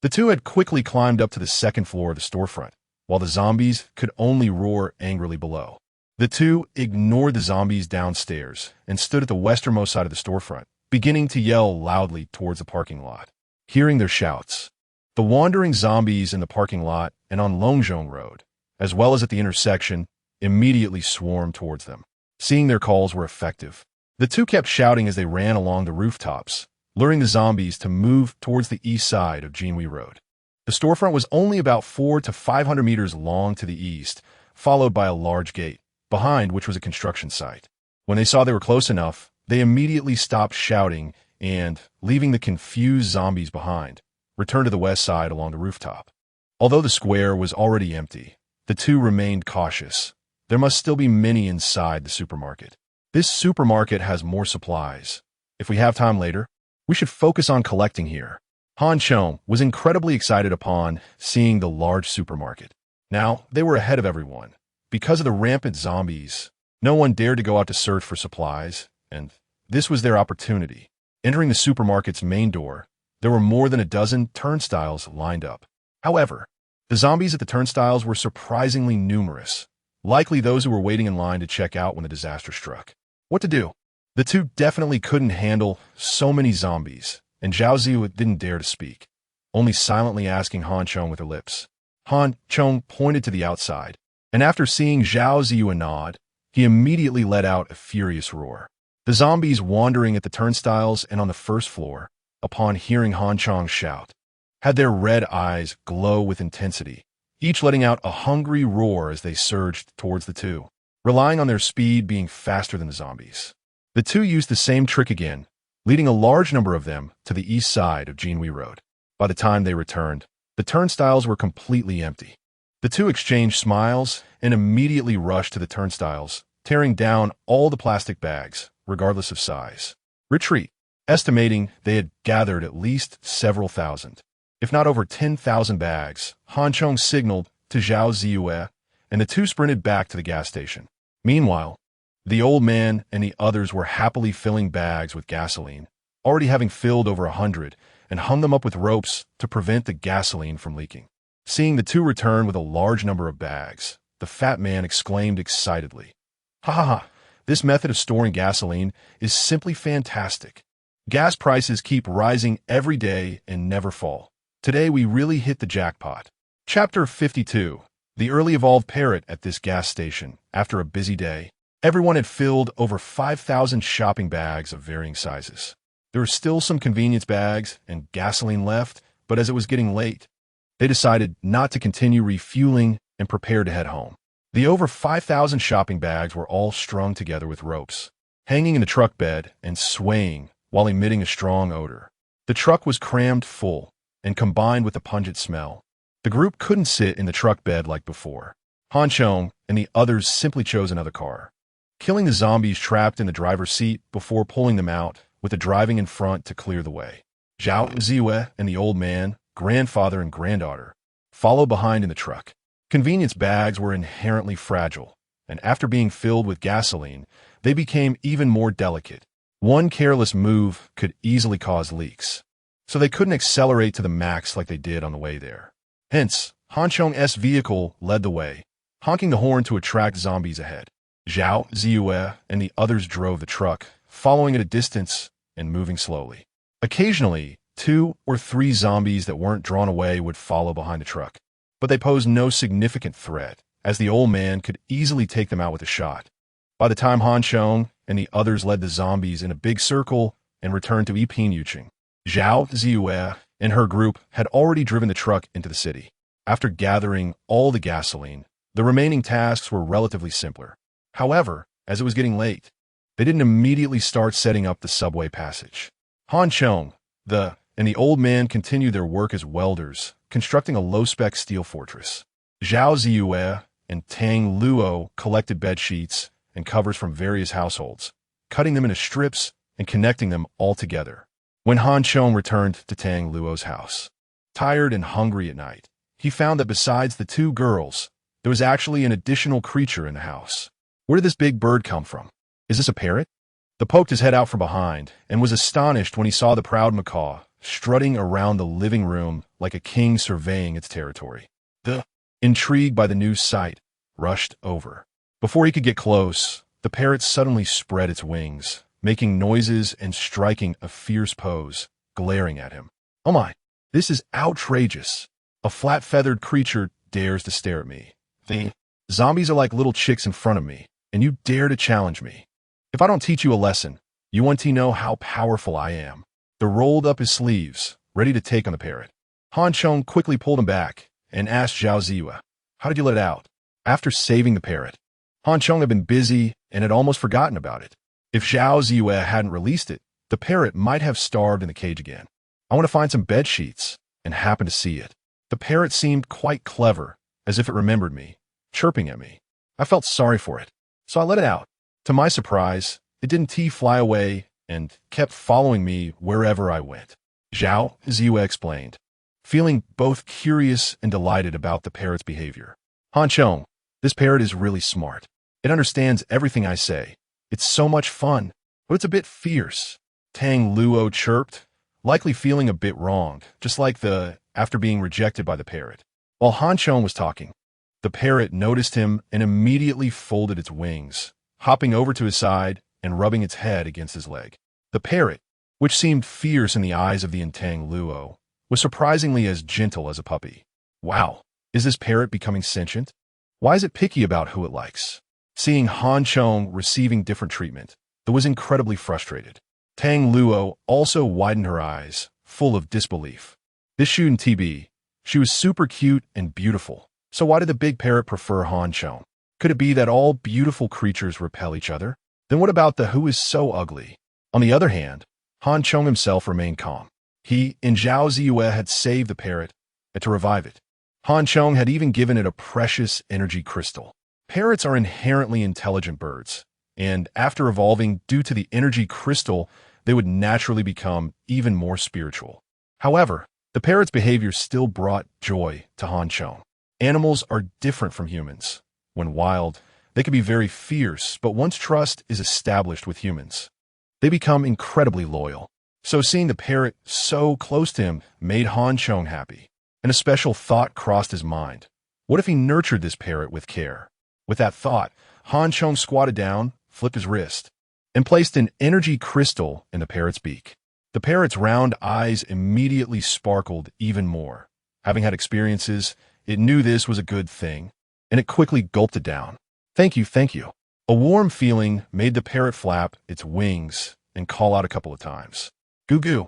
the two had quickly climbed up to the second floor of the storefront, while the zombies could only roar angrily below. The two ignored the zombies downstairs and stood at the westernmost side of the storefront, beginning to yell loudly towards the parking lot. Hearing their shouts, the wandering zombies in the parking lot and on Longzhong Road, as well as at the intersection, immediately swarmed towards them. Seeing their calls were effective, the two kept shouting as they ran along the rooftops, luring the zombies to move towards the east side of Jinhui Road. The storefront was only about 400 to 500 meters long to the east, followed by a large gate, behind which was a construction site. When they saw they were close enough, they immediately stopped shouting and, leaving the confused zombies behind, returned to the west side along the rooftop. Although the square was already empty, the two remained cautious. There must still be many inside the supermarket. This supermarket has more supplies. If we have time later, we should focus on collecting here. Chong was incredibly excited upon seeing the large supermarket. Now, they were ahead of everyone. Because of the rampant zombies, no one dared to go out to search for supplies, and this was their opportunity. Entering the supermarket's main door, there were more than a dozen turnstiles lined up. However, the zombies at the turnstiles were surprisingly numerous, likely those who were waiting in line to check out when the disaster struck. What to do? The two definitely couldn't handle so many zombies, and Zhao Ziyu didn't dare to speak, only silently asking Chong with her lips. Chong pointed to the outside, and after seeing Zhao Ziyu nod, he immediately let out a furious roar. The zombies wandering at the turnstiles and on the first floor, upon hearing Chong shout, had their red eyes glow with intensity, each letting out a hungry roar as they surged towards the two, relying on their speed being faster than the zombies. The two used the same trick again, leading a large number of them to the east side of Jinhui Road. By the time they returned, the turnstiles were completely empty. The two exchanged smiles and immediately rushed to the turnstiles, tearing down all the plastic bags, regardless of size. Retreat, estimating they had gathered at least several thousand, if not over 10,000 bags. Chong signaled to Zhao Ziyu, and the two sprinted back to the gas station. Meanwhile, the old man and the others were happily filling bags with gasoline, already having filled over 100, and hung them up with ropes to prevent the gasoline from leaking. Seeing the two return with a large number of bags, the fat man exclaimed excitedly, "Ha ha ha! This method of storing gasoline is simply fantastic. Gas prices keep rising every day and never fall. Today we really hit the jackpot." Chapter 52. The early evolved parrot at this gas station. After a busy day, everyone had filled over 5,000 shopping bags of varying sizes. There were still some convenience bags and gasoline left, but as it was getting late, they decided not to continue refueling and prepared to head home. The over 5,000 shopping bags were all strung together with ropes, hanging in the truck bed and swaying while emitting a strong odor. The truck was crammed full, and combined with the pungent smell, the group couldn't sit in the truck bed like before. Chong and the others simply chose another car, killing the zombies trapped in the driver's seat before pulling them out, with the driving in front to clear the way. Zhao Ziyu and the old man, grandfather and granddaughter, followed behind in the truck. Convenience bags were inherently fragile, and after being filled with gasoline, they became even more delicate. One careless move could easily cause leaks, so they couldn't accelerate to the max like they did on the way there. Hence, Chong's vehicle led the way, honking the horn to attract zombies ahead. Zhao Ziyu and the others drove the truck, following at a distance and moving slowly. Occasionally, 2 or 3 zombies that weren't drawn away would follow behind the truck, but they posed no significant threat, as the old man could easily take them out with a shot. By the time Chong and the others led the zombies in a big circle and returned to Yuching, Zhao Ziyu and her group had already driven the truck into the city. After gathering all the gasoline, the remaining tasks were relatively simpler. However, as it was getting late, they didn't immediately start setting up the subway passage. Chong, and the old man continued their work as welders, constructing a low-spec steel fortress. Zhao Ziyu and Tang Luo collected bed sheets and covers from various households, cutting them into strips and connecting them all together. When Chong returned to Tang Luo's house, tired and hungry at night, he found that besides the 2 girls, there was actually an additional creature in the house. Where did this big bird come from? Is this a parrot? The poked his head out from behind and was astonished when he saw the proud macaw strutting around the living room like a king surveying its territory. Intrigued by the new sight, rushed over. Before he could get close, the parrot suddenly spread its wings, making noises and striking a fierce pose, glaring at him. "Oh my, this is outrageous. A flat-feathered creature dares to stare at me. The zombies are like little chicks in front of me, and you dare to challenge me. If I don't teach you a lesson, you want to know how powerful I am." The rolled up his sleeves, ready to take on the parrot. Chong quickly pulled him back and asked Zhao Ziyu, "How did you let it out?" After saving the parrot, Chong had been busy and had almost forgotten about it. If Zhao Ziyu hadn't released it, the parrot might have starved in the cage again. "I want to find some bed sheets," and happened to see it. The parrot seemed quite clever, as if it remembered me, chirping at me. I felt sorry for it, so I let it out. To my surprise, it didn't fly away and kept following me wherever I went. Zhao, Ziyue explained, feeling both curious and delighted about the parrot's behavior. Han Chong, this parrot is really smart. It understands everything I say. It's so much fun, but it's a bit fierce. Tang Luo chirped, likely feeling a bit wronged, just like after being rejected by the parrot. While Han Chong was talking, the parrot noticed him and immediately folded its wings, hopping over to his side and rubbing its head against his leg. The parrot, which seemed fierce in the eyes of the Tang Luo, was surprisingly as gentle as a puppy. Wow, is this parrot becoming sentient? Why is it picky about who it likes? Seeing Han Chong receiving different treatment, it was incredibly frustrated. Tang Luo also widened her eyes, full of disbelief. This shouldn't be. She was super cute and beautiful. So why did the big parrot prefer Han Chong? Could it be that all beautiful creatures repel each other? Then what about the who is so ugly? On the other hand, Han Chong himself remained calm. He and Zhao Ziyue had saved the parrot and to revive it. Han Chong had even given it a precious energy crystal. Parrots are inherently intelligent birds, and after evolving due to the energy crystal, they would naturally become even more spiritual. However, the parrot's behavior still brought joy to Han Chong. Animals are different from humans. When wild, they can be very fierce, but once trust is established with humans, they become incredibly loyal. So seeing the parrot so close to him made Han Chong happy, and a special thought crossed his mind. What if he nurtured this parrot with care? With that thought, Han Chong squatted down, flipped his wrist, and placed an energy crystal in the parrot's beak. The parrot's round eyes immediately sparkled even more. Having had experiences, it knew this was a good thing, and it quickly gulped it down. Thank you, thank you. A warm feeling made the parrot flap its wings and call out a couple of times. Goo goo.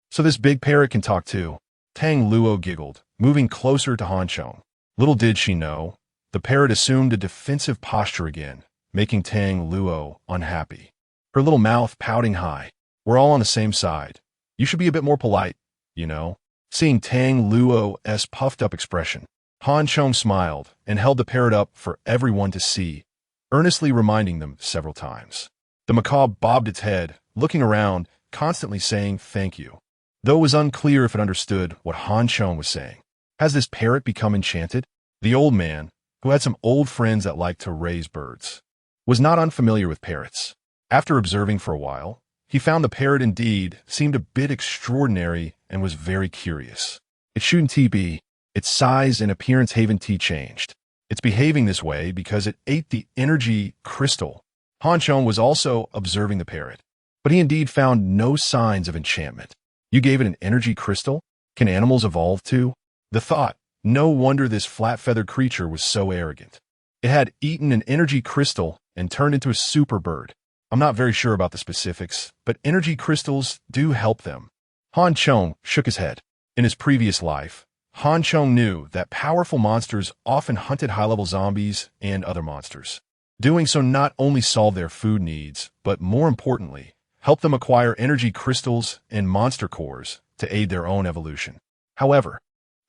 So this big parrot can talk too. Tang Luo giggled, moving closer to Han Chong. Little did she know, the parrot assumed a defensive posture again, making Tang Luo unhappy. Her little mouth pouting high. We're all on the same side. You should be a bit more polite, you know. Seeing Tang Luo's puffed up expression, Han Chong smiled and held the parrot up for everyone to see, earnestly reminding them several times. The macaw bobbed its head, looking around, constantly saying thank you, though it was unclear if it understood what Han Chong was saying. Has this parrot become enchanted? The old man, who had some old friends that liked to raise birds, was not unfamiliar with parrots. After observing for a while, he found the parrot indeed seemed a bit extraordinary and was very curious. It shouldn't be. Its size and appearance haven't changed. It's behaving this way because it ate the energy crystal. Han Chong was also observing the parrot, but he indeed found no signs of enchantment. You gave it an energy crystal? Can animals evolve too? The thought, no wonder this flat-feathered creature was so arrogant. It had eaten an energy crystal and turned into a super bird. I'm not very sure about the specifics, but energy crystals do help them. Han Chong shook his head. In his previous life, Han Chong knew that powerful monsters often hunted high-level zombies and other monsters. Doing so not only solved their food needs, but more importantly, helped them acquire energy crystals and monster cores to aid their own evolution. However,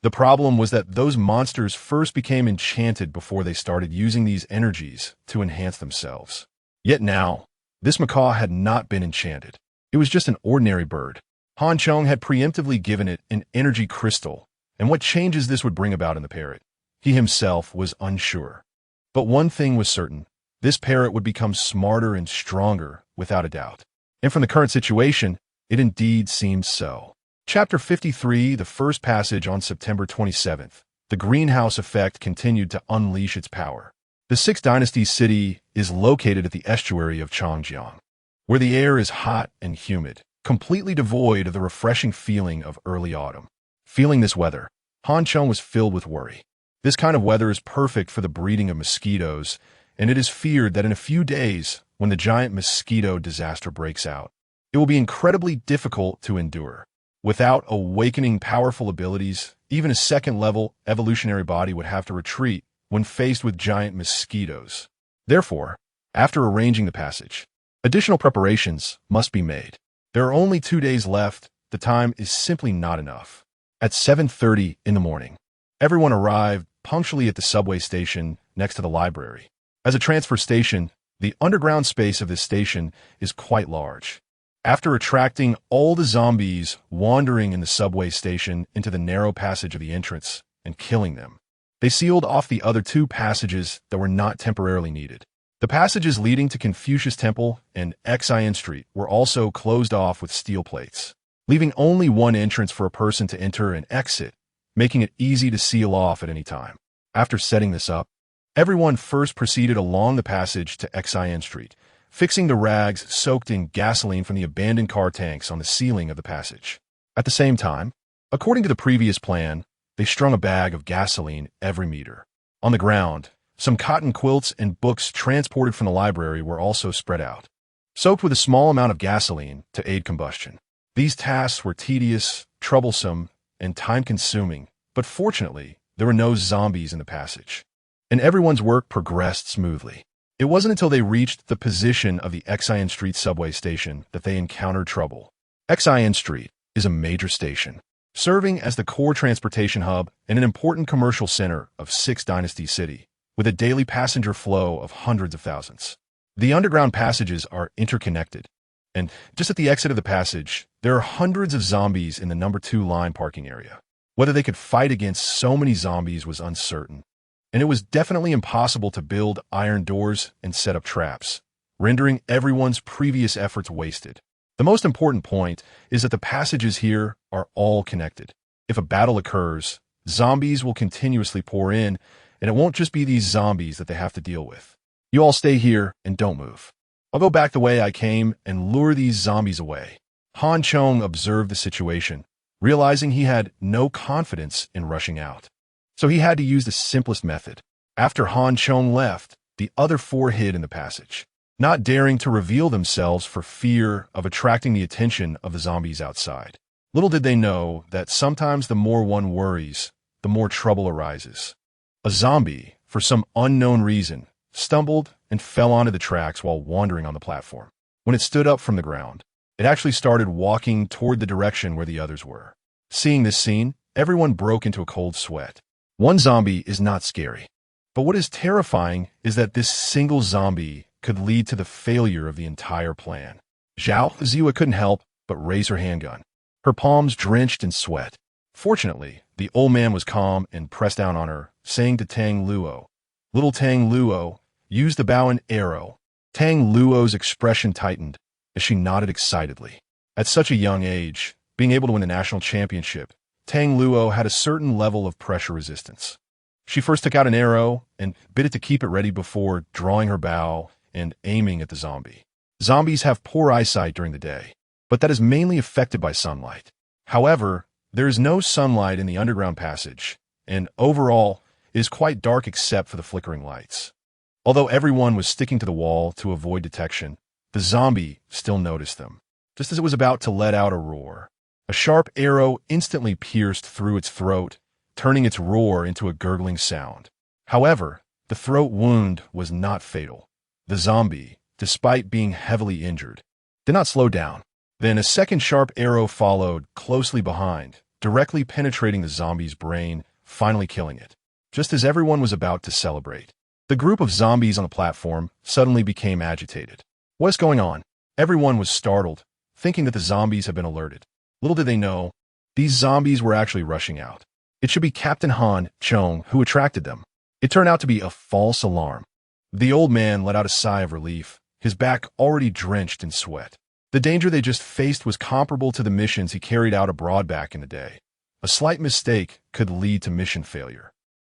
the problem was that those monsters first became enchanted before they started using these energies to enhance themselves. Yet now, this macaw had not been enchanted. It was just an ordinary bird. Han Chong had preemptively given it an energy crystal, and what changes this would bring about in the parrot, he himself was unsure. But one thing was certain, this parrot would become smarter and stronger without a doubt. And from the current situation, it indeed seemed so. Chapter 53, the first passage on September 27th. The greenhouse effect continued to unleash its power. The Six Dynasties city is located at the estuary of Chongjiang, where the air is hot and humid, completely devoid of the refreshing feeling of early autumn. Feeling this weather, Han Chong was filled with worry. This kind of weather is perfect for the breeding of mosquitoes, and it is feared that in a few days, when the giant mosquito disaster breaks out, it will be incredibly difficult to endure. Without awakening powerful abilities, even a second-level evolutionary body would have to retreat when faced with giant mosquitoes. Therefore, after arranging the passage, additional preparations must be made. There are only 2 days left. The time is simply not enough. At 7:30 in the morning, Everyone arrived punctually at the subway station next to the library. As a transfer station, the underground space of this station is quite large. After attracting all the zombies wandering in the subway station into the narrow passage of the entrance and killing them, they sealed off the other two passages that were not temporarily needed. The passages leading to Confucius Temple and Xin Street were also closed off with steel plates, leaving only one entrance for a person to enter and exit, making it easy to seal off at any time. After setting this up, everyone first proceeded along the passage to Xin Street, fixing the rags soaked in gasoline from the abandoned car tanks on the ceiling of the passage. At the same time, according to the previous plan, they strung a bag of gasoline every meter. On the ground, some cotton quilts and books transported from the library were also spread out, soaked with a small amount of gasoline to aid combustion. These tasks were tedious, troublesome, and time-consuming, but fortunately, there were no zombies in the passage, and everyone's work progressed smoothly. It wasn't until they reached the position of the Xin Street subway station that they encountered trouble. Xin Street is a major station, serving as the core transportation hub and an important commercial center of Six Dynasty City, with a daily passenger flow of hundreds of thousands. The underground passages are interconnected, and just at the exit of the passage, there are hundreds of zombies in the number 2 line parking area. Whether they could fight against so many zombies was uncertain, and it was definitely impossible to build iron doors and set up traps, rendering everyone's previous efforts wasted. The most important point is that the passages here are all connected. If a battle occurs, zombies will continuously pour in, and it won't just be these zombies that they have to deal with. You all stay here and don't move. I'll go back the way I came and lure these zombies away. Han Chong observed the situation, realizing he had no confidence in rushing out. So he had to use the simplest method. After Han Chong left, the other 4 hid in the passage, not daring to reveal themselves for fear of attracting the attention of the zombies outside. Little did they know that sometimes the more one worries, the more trouble arises. A zombie, for some unknown reason, stumbled and fell onto the tracks while wandering on the platform. When it stood up from the ground, it actually started walking toward the direction where the others were. Seeing this scene, everyone broke into a cold sweat. One zombie is not scary, but what is terrifying is that this single zombie could lead to the failure of the entire plan. Zhao Ziwa couldn't help but raise her handgun, her palms drenched in sweat. Fortunately, the old man was calm and pressed down on her, saying to Tang Luo, "Little Tang Luo, use the bow and arrow." Tang Luo's expression tightened as she nodded excitedly. At such a young age, being able to win the national championship, Tang Luo had a certain level of pressure resistance. She first took out an arrow and bit it to keep it ready before drawing her bow and aiming at the zombie. Zombies have poor eyesight during the day, but that is mainly affected by sunlight. However, there is no sunlight in the underground passage, and overall, it is quite dark except for the flickering lights. Although everyone was sticking to the wall to avoid detection, the zombie still noticed them. Just as it was about to let out a roar, a sharp arrow instantly pierced through its throat, turning its roar into a gurgling sound. However, the throat wound was not fatal. The zombie, despite being heavily injured, did not slow down. Then a second sharp arrow followed closely behind, directly penetrating the zombie's brain, finally killing it. Just as everyone was about to celebrate, the group of zombies on the platform suddenly became agitated. What's going on? Everyone was startled, thinking that the zombies had been alerted. Little did they know, these zombies were actually rushing out. It should be Captain Han Chong who attracted them. It turned out to be a false alarm. The old man let out a sigh of relief, his back already drenched in sweat. The danger they just faced was comparable to the missions he carried out abroad back in the day. A slight mistake could lead to mission failure.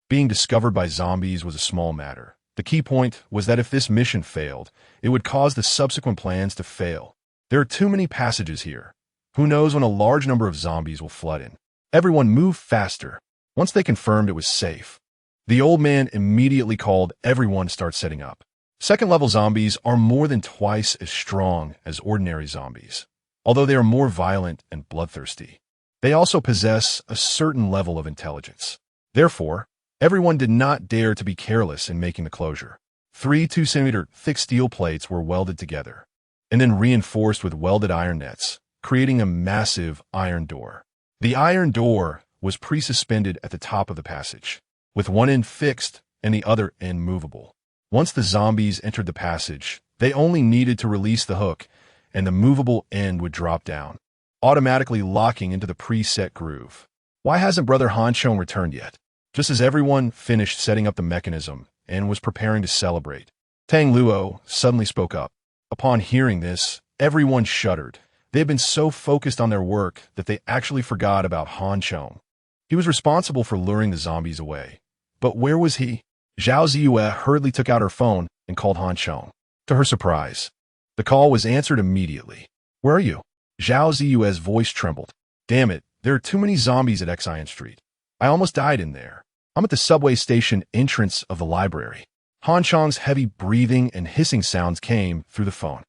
Being discovered by zombies was a small matter. The key point was that if this mission failed, it would cause the subsequent plans to fail. There are too many passages here. Who knows when a large number of zombies will flood in? Everyone moved faster. Once they confirmed it was safe, the old man immediately called everyone to start setting up. Second-level zombies are more than twice as strong as ordinary zombies, although they are more violent and bloodthirsty. They also possess a certain level of intelligence. Therefore, everyone did not dare to be careless in making the closure. 3 2-centimeter thick steel plates were welded together, and then reinforced with welded iron nets, creating a massive iron door. The iron door was pre-suspended at the top of the passage, with one end fixed and the other end movable. Once the zombies entered the passage, they only needed to release the hook, and the movable end would drop down, automatically locking into the preset groove. Why hasn't Brother Han Chong returned yet? Just as everyone finished setting up the mechanism and was preparing to celebrate, Tang Luo suddenly spoke up. Upon hearing this, everyone shuddered. They had been so focused on their work that they actually forgot about Han Chong. He was responsible for luring the zombies away. But where was he? Zhao Ziyue hurriedly took out her phone and called Han Chong. To her surprise, the call was answered immediately. Where are you? Zhao Ziyue's voice trembled. Damn it, there are too many zombies at Xian Street. I almost died in there. I'm at the subway station entrance of the library. Han Chong's heavy breathing and hissing sounds came through the phone.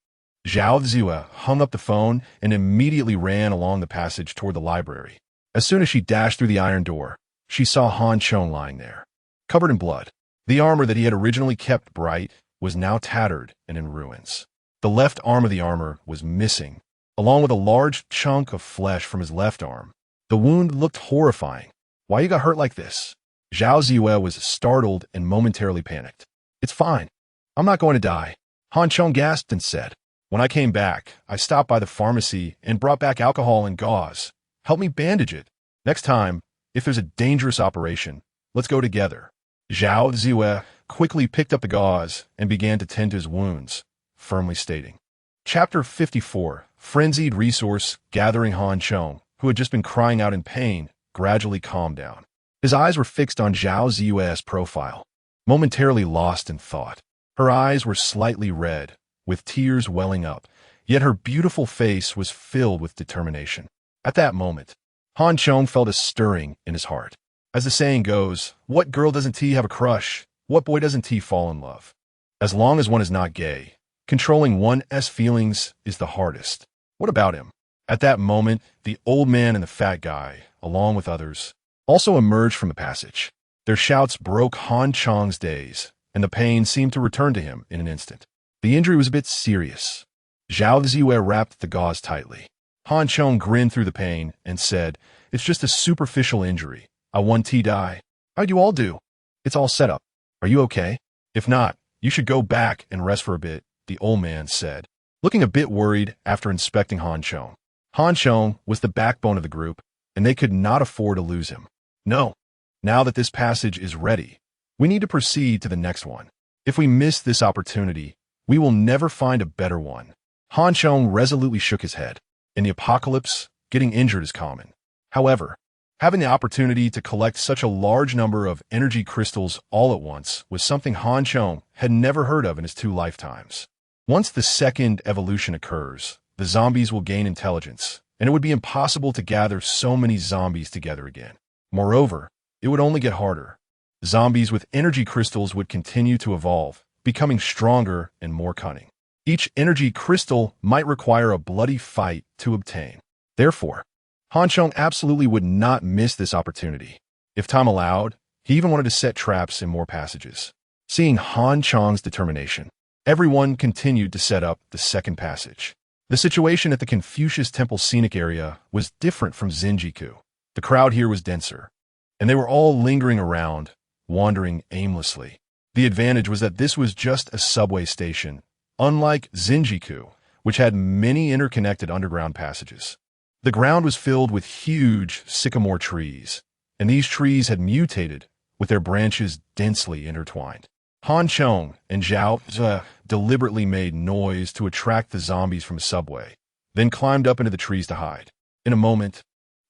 Zhao Ziyue hung up the phone and immediately ran along the passage toward the library. As soon as she dashed through the iron door, she saw Han Chong lying there, covered in blood. The armor that he had originally kept bright was now tattered and in ruins. The left arm of the armor was missing, along with a large chunk of flesh from his left arm. The wound looked horrifying. Why you got hurt like this? Zhao Ziyue was startled and momentarily panicked. It's fine. I'm not going to die. Han Chong gasped and said, When I came back, I stopped by the pharmacy and brought back alcohol and gauze. Help me bandage it. Next time, if there's a dangerous operation, let's go together. Zhao Ziyue quickly picked up the gauze and began to tend to his wounds, firmly stating. Chapter 54, Frenzied Resource Gathering. Han Chong, who had just been crying out in pain, gradually calmed down. His eyes were fixed on Zhao Ziyue's profile, momentarily lost in thought. Her eyes were slightly red, with tears welling up, yet her beautiful face was filled with determination. At that moment, Han Chong felt a stirring in his heart. As the saying goes, what girl doesn't he have a crush? What boy doesn't he fall in love? As long as one is not gay, controlling one's feelings is the hardest. What about him? At that moment, the old man and the fat guy, along with others, also emerged from the passage. Their shouts broke Han Chong's daze, and the pain seemed to return to him in an instant. The injury was a bit serious. Zhao Ziyue wrapped the gauze tightly. Han Chong grinned through the pain and said, It's just a superficial injury. I want to die. How'd you all do? It's all set up. Are you okay? If not, you should go back and rest for a bit, the old man said, looking a bit worried after inspecting Han Chong. Han Chong was the backbone of the group, and they could not afford to lose him. No. Now that this passage is ready, we need to proceed to the next one. If we miss this opportunity, we will never find a better one. Han Chong resolutely shook his head. In the apocalypse, getting injured is common. However, having the opportunity to collect such a large number of energy crystals all at once was something Han Chong had never heard of in his 2 lifetimes. Once the second evolution occurs, the zombies will gain intelligence, and it would be impossible to gather so many zombies together again. Moreover, it would only get harder. Zombies with energy crystals would continue to evolve, becoming stronger and more cunning. Each energy crystal might require a bloody fight to obtain. Therefore, Han Chong absolutely would not miss this opportunity. If time allowed, he even wanted to set traps in more passages. Seeing Han Chong's determination, everyone continued to set up the second passage. The situation at the Confucius Temple scenic area was different from Zinjiku. The crowd here was denser, and they were all lingering around, wandering aimlessly. The advantage was that this was just a subway station, unlike Zinjiku, which had many interconnected underground passages. The ground was filled with huge sycamore trees, and these trees had mutated, with their branches densely intertwined. Han Chong and Zhao Ziyue deliberately made noise to attract the zombies from the subway, then climbed up into the trees to hide. In a moment,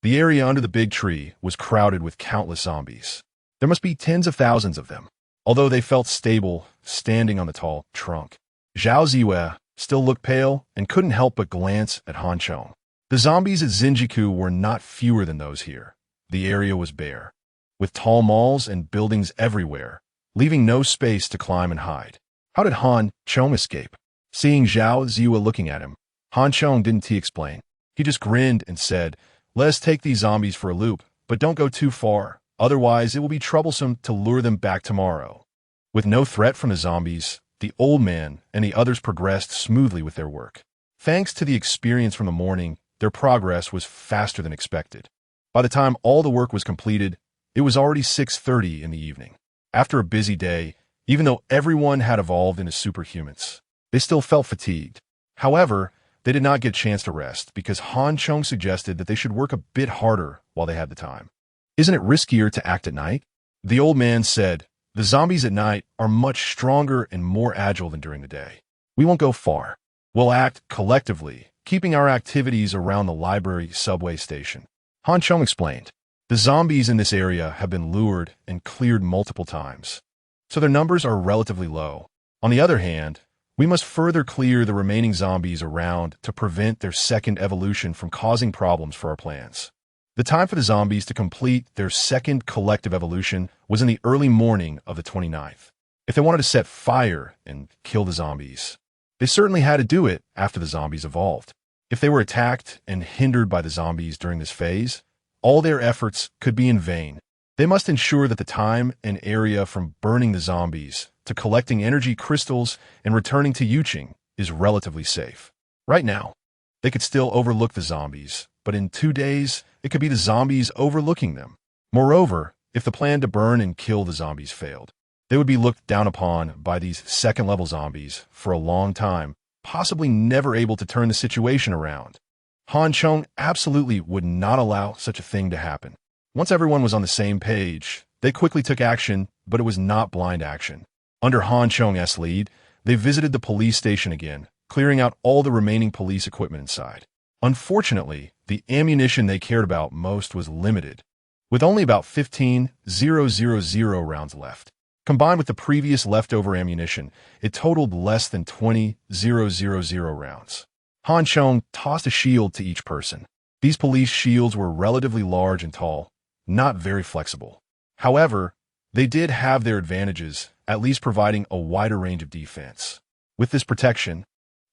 the area under the big tree was crowded with countless zombies. There must be tens of thousands of them, although they felt stable standing on the tall trunk. Zhao Ziyue still looked pale and couldn't help but glance at Han Chong. The zombies at Zinjiku were not fewer than those here. The area was bare, with tall malls and buildings everywhere, leaving no space to climb and hide. How did Han Chong escape? Seeing Zhao Ziyue looking at him, Han Chong didn't explain. He just grinned and said, Let us take these zombies for a loop, but don't go too far. Otherwise, it will be troublesome to lure them back tomorrow. With no threat from the zombies, the old man and the others progressed smoothly with their work. Thanks to the experience from the morning, their progress was faster than expected. By the time all the work was completed, it was already 6:30 in the evening. After a busy day, even though everyone had evolved into superhumans, they still felt fatigued. However, they did not get a chance to rest because Han Chong suggested that they should work a bit harder while they had the time. Isn't it riskier to act at night? The old man said, the zombies at night are much stronger and more agile than during the day. We won't go far. We'll act collectively, keeping our activities around the library subway station. Han Chong explained, the zombies in this area have been lured and cleared multiple times, so their numbers are relatively low. On the other hand, we must further clear the remaining zombies around to prevent their second evolution from causing problems for our plans. The time for the zombies to complete their second collective evolution was in the early morning of the 29th. If they wanted to set fire and kill the zombies, they certainly had to do it after the zombies evolved. If they were attacked and hindered by the zombies during this phase, all their efforts could be in vain. They must ensure that the time and area from burning the zombies to collecting energy crystals and returning to Yuching is relatively safe. Right now, they could still overlook the zombies, but in 2 days, it could be the zombies overlooking them. Moreover, if the plan to burn and kill the zombies failed, they would be looked down upon by these second-level zombies for a long time, possibly never able to turn the situation around. Han Chong absolutely would not allow such a thing to happen. Once everyone was on the same page, they quickly took action, but it was not blind action. Under Han Chong's lead, they visited the police station again, clearing out all the remaining police equipment inside. Unfortunately, the ammunition they cared about most was limited, with only about 15,000 rounds left. Combined with the previous leftover ammunition, it totaled less than 20,000 rounds. Han Chong tossed a shield to each person. These police shields were relatively large and tall, not very flexible. However, they did have their advantages, at least providing a wider range of defense. With this protection,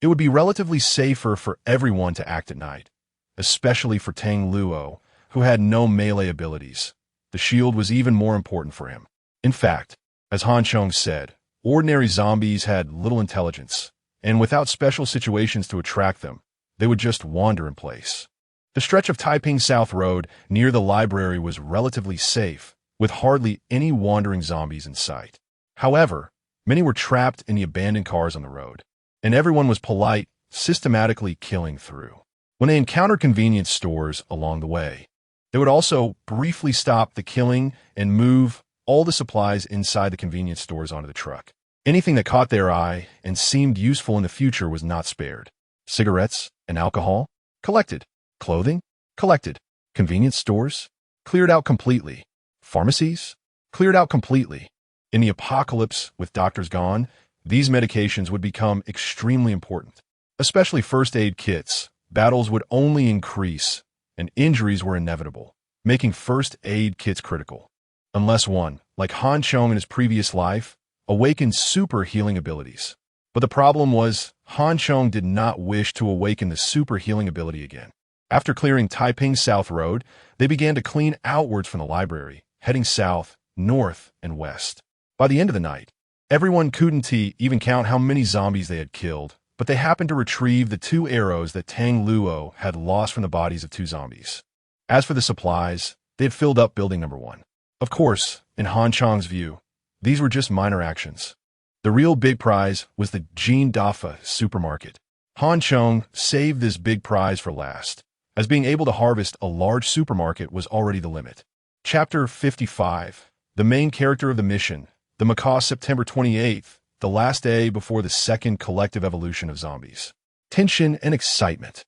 it would be relatively safer for everyone to act at night, especially for Tang Luo, who had no melee abilities. The shield was even more important for him. In fact, as Han Chong said, ordinary zombies had little intelligence, and without special situations to attract them, they would just wander in place. The stretch of Taiping South Road near the library was relatively safe, with hardly any wandering zombies in sight. However, many were trapped in the abandoned cars on the road, and everyone was polite, systematically killing through. When they encountered convenience stores along the way, they would also briefly stop the killing and move all the supplies inside the convenience stores onto the truck. Anything that caught their eye and seemed useful in the future was not spared. Cigarettes and alcohol? Collected. Clothing? Collected. Convenience stores? Cleared out completely. Pharmacies? Cleared out completely. In the apocalypse, with doctors gone, these medications would become extremely important. Especially first aid kits. Battles would only increase, and injuries were inevitable, making first aid kits critical. Unless one, like Han Chong in his previous life, awakened super healing abilities. But the problem was, Han Chong did not wish to awaken the super healing ability again. After clearing Taiping South Road, they began to clean outwards from the library, heading south, north, and west. By the end of the night, everyone couldn't even count how many zombies they had killed, but they happened to retrieve the 2 arrows that Tang Luo had lost from the bodies of 2 zombies. As for the supplies, they had filled up building number 1. Of course, in Han Chong's view, these were just minor actions. The real big prize was the Jean Dafa supermarket. Han Chong saved this big prize for last, as being able to harvest a large supermarket was already the limit. Chapter 55. The main character of the mission, the macaw September 28th, the last day before the second collective evolution of zombies. Tension and excitement.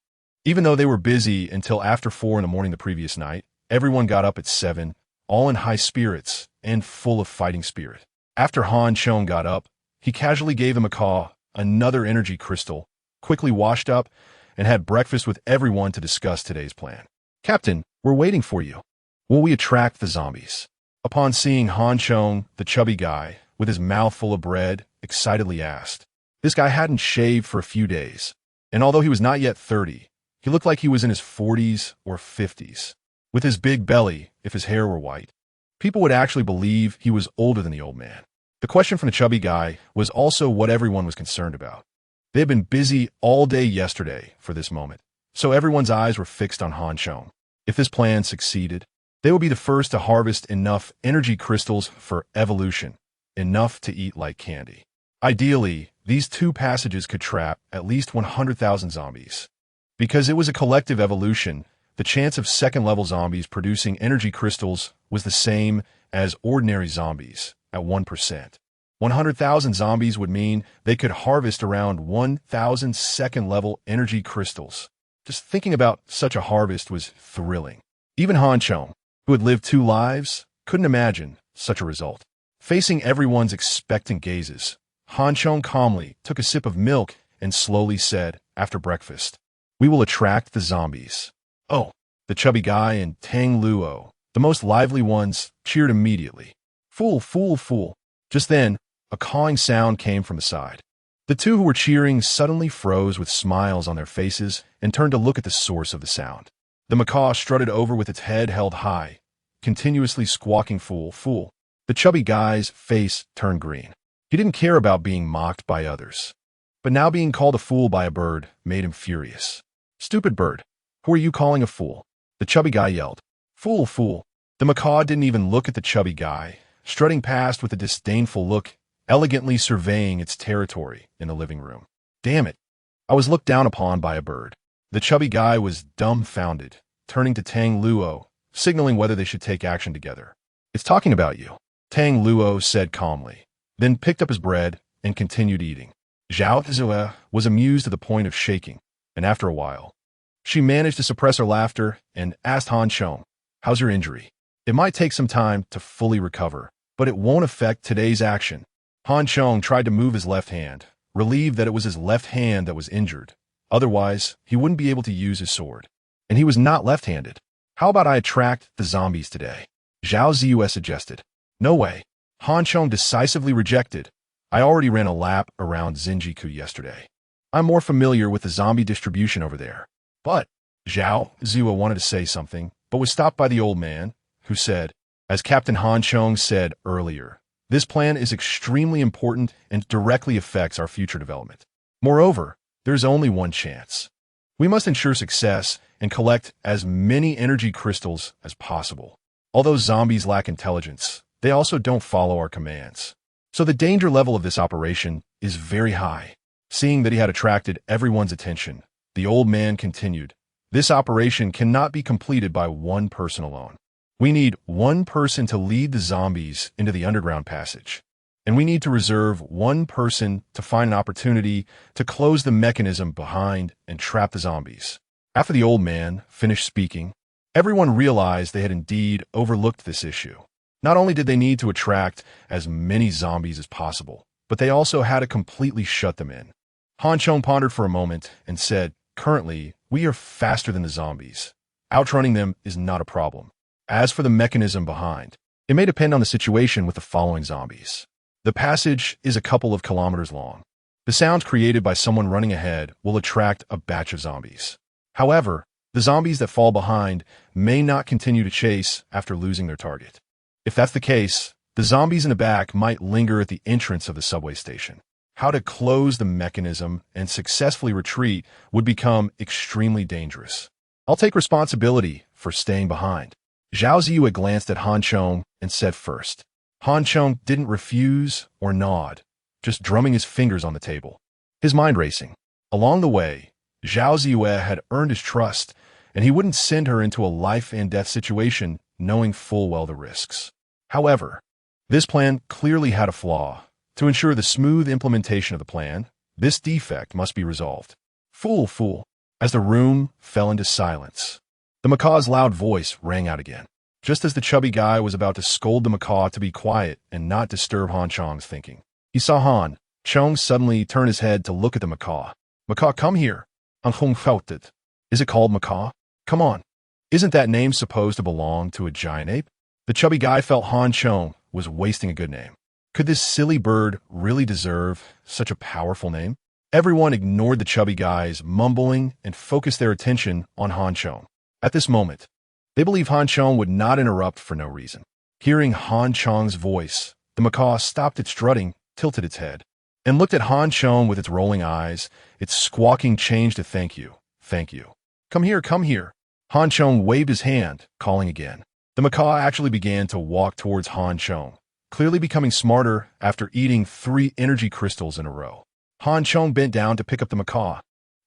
Even though they were busy until after 4 in the morning the previous night, everyone got up at 7, all in high spirits and full of fighting spirit. After Han Chong got up, he casually gave the macaw another energy crystal, quickly washed up, and had breakfast with everyone to discuss today's plan. Captain, we're waiting for you. Will we attract the zombies? Upon seeing Han Chong, the chubby guy, with his mouth full of bread, excitedly asked. This guy hadn't shaved for a few days, and although he was not yet 30, he looked like he was in his 40s or 50s. With his big belly, if his hair were white, people would actually believe he was older than the old man. The question from the chubby guy was also what everyone was concerned about. They had been busy all day yesterday for this moment, so everyone's eyes were fixed on Han Chong. If this plan succeeded, they would be the first to harvest enough energy crystals for evolution, enough to eat like candy. Ideally, these two passages could trap at least 100,000 zombies. Because it was a collective evolution, the chance of second-level zombies producing energy crystals was the same as ordinary zombies, at 1%. 100,000 zombies would mean they could harvest around 1,000 second-level energy crystals. Just thinking about such a harvest was thrilling. Even Han Chong, who had lived 2 lives, couldn't imagine such a result. Facing everyone's expectant gazes, Han Chong calmly took a sip of milk and slowly said, after breakfast, "We will attract the zombies." Oh, the chubby guy and Tang Luo, the most lively ones, cheered immediately. "Fool, fool, fool." Just then, a cawing sound came from the side. The two who were cheering suddenly froze with smiles on their faces and turned to look at the source of the sound. The macaw strutted over with its head held high, continuously squawking "fool, fool." The chubby guy's face turned green. He didn't care about being mocked by others. But now being called a fool by a bird made him furious. "Stupid bird, who are you calling a fool?" The chubby guy yelled. "Fool, fool." The macaw didn't even look at the chubby guy, strutting past with a disdainful look, elegantly surveying its territory in the living room. "Damn it, I was looked down upon by a bird." The chubby guy was dumbfounded, turning to Tang Luo, signaling whether they should take action together. "It's talking about you," Tang Luo said calmly, then picked up his bread and continued eating. Zhao Zue was amused to the point of shaking, and after a while, she managed to suppress her laughter and asked Han Chong, "How's your injury?" "It might take some time to fully recover, but it won't affect today's action." Han Chong tried to move his left hand, relieved that it was his left hand that was injured. Otherwise, he wouldn't be able to use his sword. And he was not left-handed. "How about I attract the zombies today?" Zhao Zue suggested. "No way." Han Chong decisively rejected. "I already ran a lap around Zinjiku yesterday. I'm more familiar with the zombie distribution over there." "But," Zhao Zue wanted to say something, but was stopped by the old man, who said, "As Captain Han Chong said earlier, this plan is extremely important and directly affects our future development. Moreover, there's only one chance. We must ensure success and collect as many energy crystals as possible. Although zombies lack intelligence, they also don't follow our commands. So the danger level of this operation is very high." Seeing that he had attracted everyone's attention, the old man continued, "This operation cannot be completed by one person alone. We need one person to lead the zombies into the underground passage. And we need to reserve one person to find an opportunity to close the mechanism behind and trap the zombies." After the old man finished speaking, everyone realized they had indeed overlooked this issue. Not only did they need to attract as many zombies as possible, but they also had to completely shut them in. Han Chong pondered for a moment and said, "Currently, we are faster than the zombies. Outrunning them is not a problem. As for the mechanism behind, it may depend on the situation with the following zombies. The passage is a couple of kilometers long. The sounds created by someone running ahead will attract a batch of zombies. However, the zombies that fall behind may not continue to chase after losing their target. If that's the case, the zombies in the back might linger at the entrance of the subway station. How to close the mechanism and successfully retreat would become extremely dangerous. I'll take responsibility for staying behind." Zhao Ziyue glanced at Han Chong and said first. Han Chong didn't refuse or nod, just drumming his fingers on the table, his mind racing. Along the way, Zhao Ziyue had earned his trust, and he wouldn't send her into a life-and-death situation knowing full well the risks. However, this plan clearly had a flaw. To ensure the smooth implementation of the plan, this defect must be resolved. "Fool, fool." As the room fell into silence, the macaw's loud voice rang out again. Just as the chubby guy was about to scold the macaw to be quiet and not disturb Han Chong's thinking, he saw Han Chong suddenly turn his head to look at the macaw. "Macaw, come here." Han Chong felt it. "Is it called macaw? Come on. Isn't that name supposed to belong to a giant ape?" The chubby guy felt Han Chong was wasting a good name. Could this silly bird really deserve such a powerful name? Everyone ignored the chubby guy's mumbling and focused their attention on Han Chong. At this moment, they believed Han Chong would not interrupt for no reason. Hearing Han Chong's voice, the macaw stopped its strutting, tilted its head, and looked at Han Chong with its rolling eyes. Its squawking changed to "Thank you, thank you. Come here, come here." Han Chong waved his hand, calling again. The macaw actually began to walk towards Han Chong, clearly becoming smarter after eating 3 energy crystals in a row. Han Chong bent down to pick up the macaw,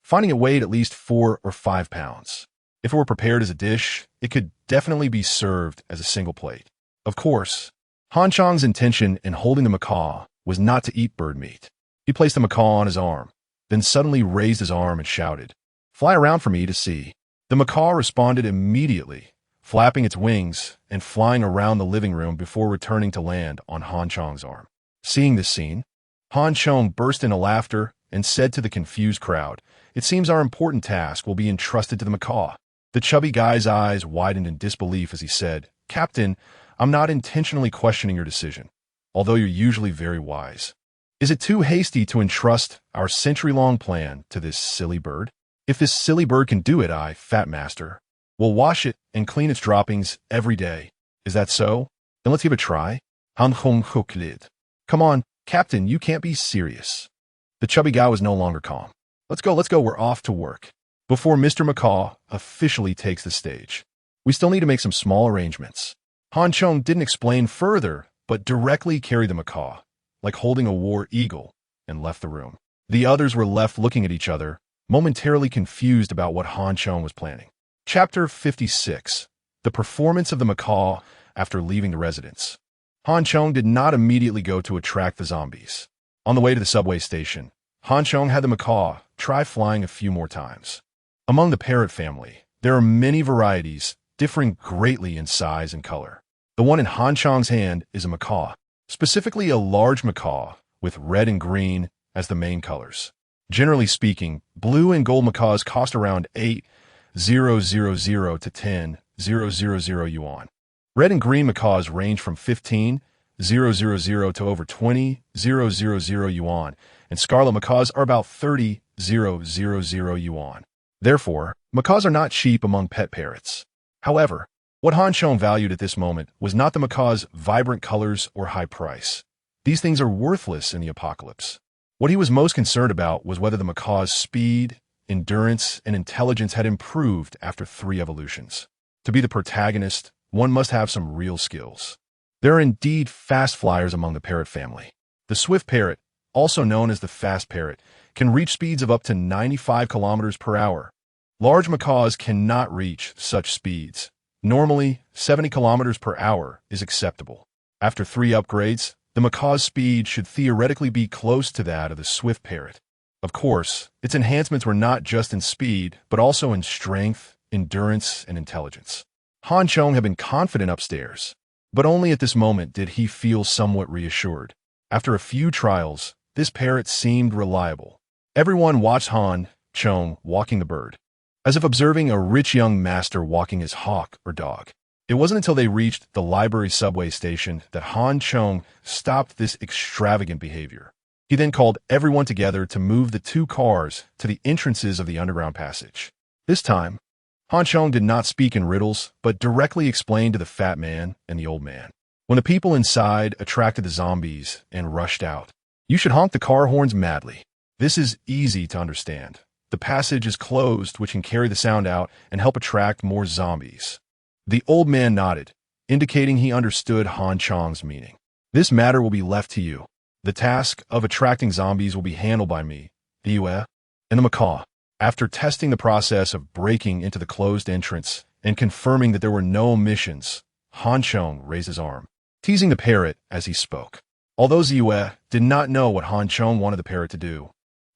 finding it weighed at least 4 or 5 pounds. If it were prepared as a dish, it could definitely be served as a single plate. Of course, Han Chong's intention in holding the macaw was not to eat bird meat. He placed the macaw on his arm, then suddenly raised his arm and shouted, "Fly around for me to see." The macaw responded immediately, flapping its wings and flying around the living room before returning to land on Han Chong's arm. Seeing this scene, Han Chong burst into laughter and said to the confused crowd, "It seems our important task will be entrusted to the macaw." The chubby guy's eyes widened in disbelief as he said, "Captain, I'm not intentionally questioning your decision, although you're usually very wise. Is it too hasty to entrust our century-long plan to this silly bird? If this silly bird can do it, I, Fat Master, will wash it and clean its droppings every day. Is that so? Then let's give it a try." Han Hong Hook lid. "Come on, Captain, you can't be serious." The chubby guy was no longer calm. Let's go, we're off to work. Before Mr. Macaw officially takes the stage, we still need to make some small arrangements. Han Chong didn't explain further, but directly carried the macaw, like holding a war eagle, and left the room. The others were left looking at each other, momentarily confused about what Han Chong was planning. Chapter 56. The performance of the macaw after leaving the residence. Han Chong did not immediately go to attract the zombies. On the way to the subway station, Han Chong had the macaw try flying a few more times. Among the parrot family, there are many varieties, differing greatly in size and color. The one in Han Chong's hand is a macaw, specifically a large macaw with red and green as the main colors. Generally speaking, blue and gold macaws cost around 8,000 to 10,000 yuan. Red and green macaws range from 15,000 to over 20,000 yuan, and scarlet macaws are about 30,000 yuan. Therefore, macaws are not cheap among pet parrots. However, what Han Chong valued at this moment was not the macaw's vibrant colors or high price. These things are worthless in the apocalypse. What he was most concerned about was whether the macaw's speed, endurance, and intelligence had improved after 3 evolutions. To be the protagonist, one must have some real skills. There are indeed fast flyers among the parrot family. The swift parrot, also known as the fast parrot, can reach speeds of up to 95 kilometers per hour. Large macaws cannot reach such speeds. Normally, 70 kilometers per hour is acceptable. After 3 upgrades, the macaw's speed should theoretically be close to that of the swift parrot. Of course, its enhancements were not just in speed, but also in strength, endurance, and intelligence. Han Chong had been confident upstairs, but only at this moment did he feel somewhat reassured. After a few trials, this parrot seemed reliable. Everyone watched Han Chong walking the bird, as if observing a rich young master walking his hawk or dog. It wasn't until they reached the library subway station that Han Chong stopped this extravagant behavior. He then called everyone together to move the 2 cars to the entrances of the underground passage. This time, Han Chong did not speak in riddles, but directly explained to the fat man and the old man. When the people inside attracted the zombies and rushed out, you should honk the car horns madly. This is easy to understand. The passage is closed, which can carry the sound out and help attract more zombies. The old man nodded, indicating he understood Han Chong's meaning. This matter will be left to you. The task of attracting zombies will be handled by me, the Yue, and the macaw. After testing the process of breaking into the closed entrance and confirming that there were no omissions, Han Chong raised his arm, teasing the parrot as he spoke. Although Ziyue did not know what Han Chong wanted the parrot to do,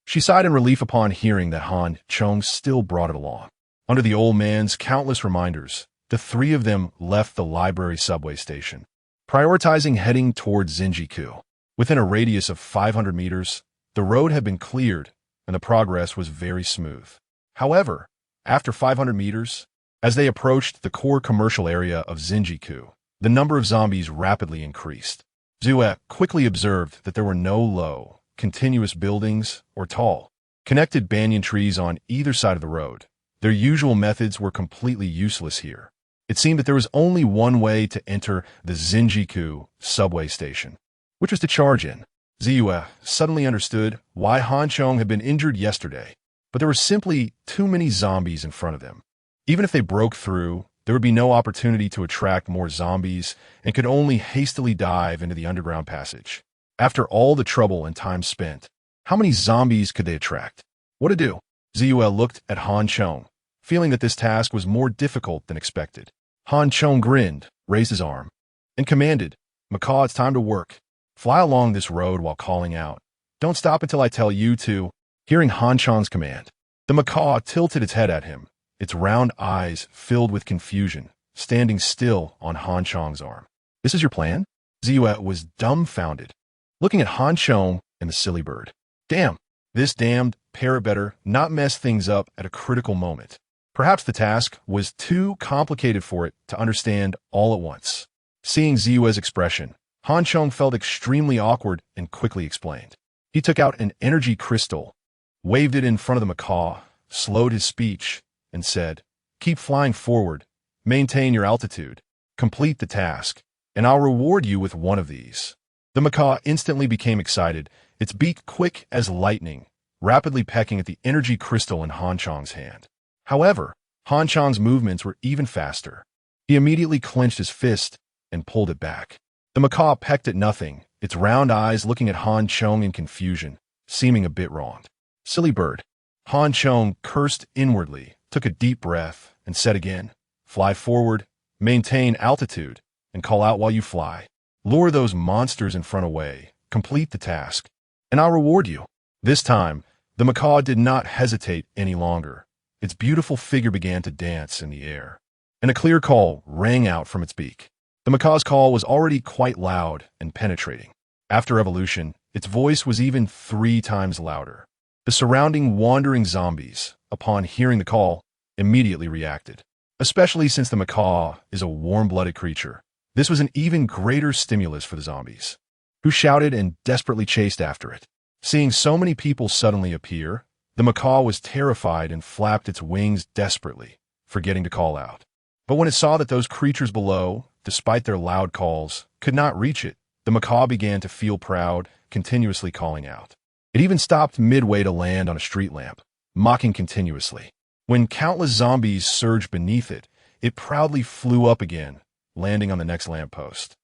she sighed in relief upon hearing that Han Chong still brought it along. Under the old man's countless reminders, the 3 of them left the library subway station, prioritizing heading towards Zinjiku. Within a radius of 500 meters, the road had been cleared, and the progress was very smooth. However, after 500 meters, as they approached the core commercial area of Zinjiku, the number of zombies rapidly increased. Zue quickly observed that there were no low, continuous buildings or tall, connected banyan trees on either side of the road. Their usual methods were completely useless here. It seemed that there was only one way to enter the Zinjiku subway station, which was to charge in. Ziyue suddenly understood why Han Chong had been injured yesterday, but there were simply too many zombies in front of them. Even if they broke through, there would be no opportunity to attract more zombies and could only hastily dive into the underground passage. After all the trouble and time spent, how many zombies could they attract? What to do? Ziyue looked at Han Chong, feeling that this task was more difficult than expected. Han Chong grinned, raised his arm, and commanded, "Macaw, it's time to work. Fly along this road while calling out. Don't stop until I tell you to." Hearing Han Chong's command, the macaw tilted its head at him, its round eyes filled with confusion, standing still on Han Chong's arm. "This is your plan?" Ziyue was dumbfounded, looking at Han Chong and the silly bird. Damn, this damned parrot better not mess things up at a critical moment. Perhaps the task was too complicated for it to understand all at once. Seeing Ziyue's expression, Han Chong felt extremely awkward and quickly explained. He took out an energy crystal, waved it in front of the macaw, slowed his speech, and said, "Keep flying forward, maintain your altitude, complete the task, and I'll reward you with one of these." The macaw instantly became excited, its beak quick as lightning, rapidly pecking at the energy crystal in Han Chong's hand. However, Han Chong's movements were even faster. He immediately clenched his fist and pulled it back. The macaw pecked at nothing, its round eyes looking at Han Chong in confusion, seeming a bit wronged. "Silly bird." Han Chong cursed inwardly, took a deep breath, and said again, "Fly forward, maintain altitude, and call out while you fly. Lure those monsters in front away, complete the task, and I'll reward you." This time, the macaw did not hesitate any longer. Its beautiful figure began to dance in the air, and a clear call rang out from its beak. The macaw's call was already quite loud and penetrating. After evolution, its voice was even 3 times louder. The surrounding wandering zombies, upon hearing the call, immediately reacted. Especially since the macaw is a warm-blooded creature, this was an even greater stimulus for the zombies, who shouted and desperately chased after it. Seeing so many people suddenly appear, the macaw was terrified and flapped its wings desperately, forgetting to call out. But when it saw that those creatures below, despite their loud calls, could not reach it, the macaw began to feel proud, continuously calling out. It even stopped midway to land on a street lamp, mocking continuously. When countless zombies surged beneath it, it proudly flew up again, landing on the next lamppost.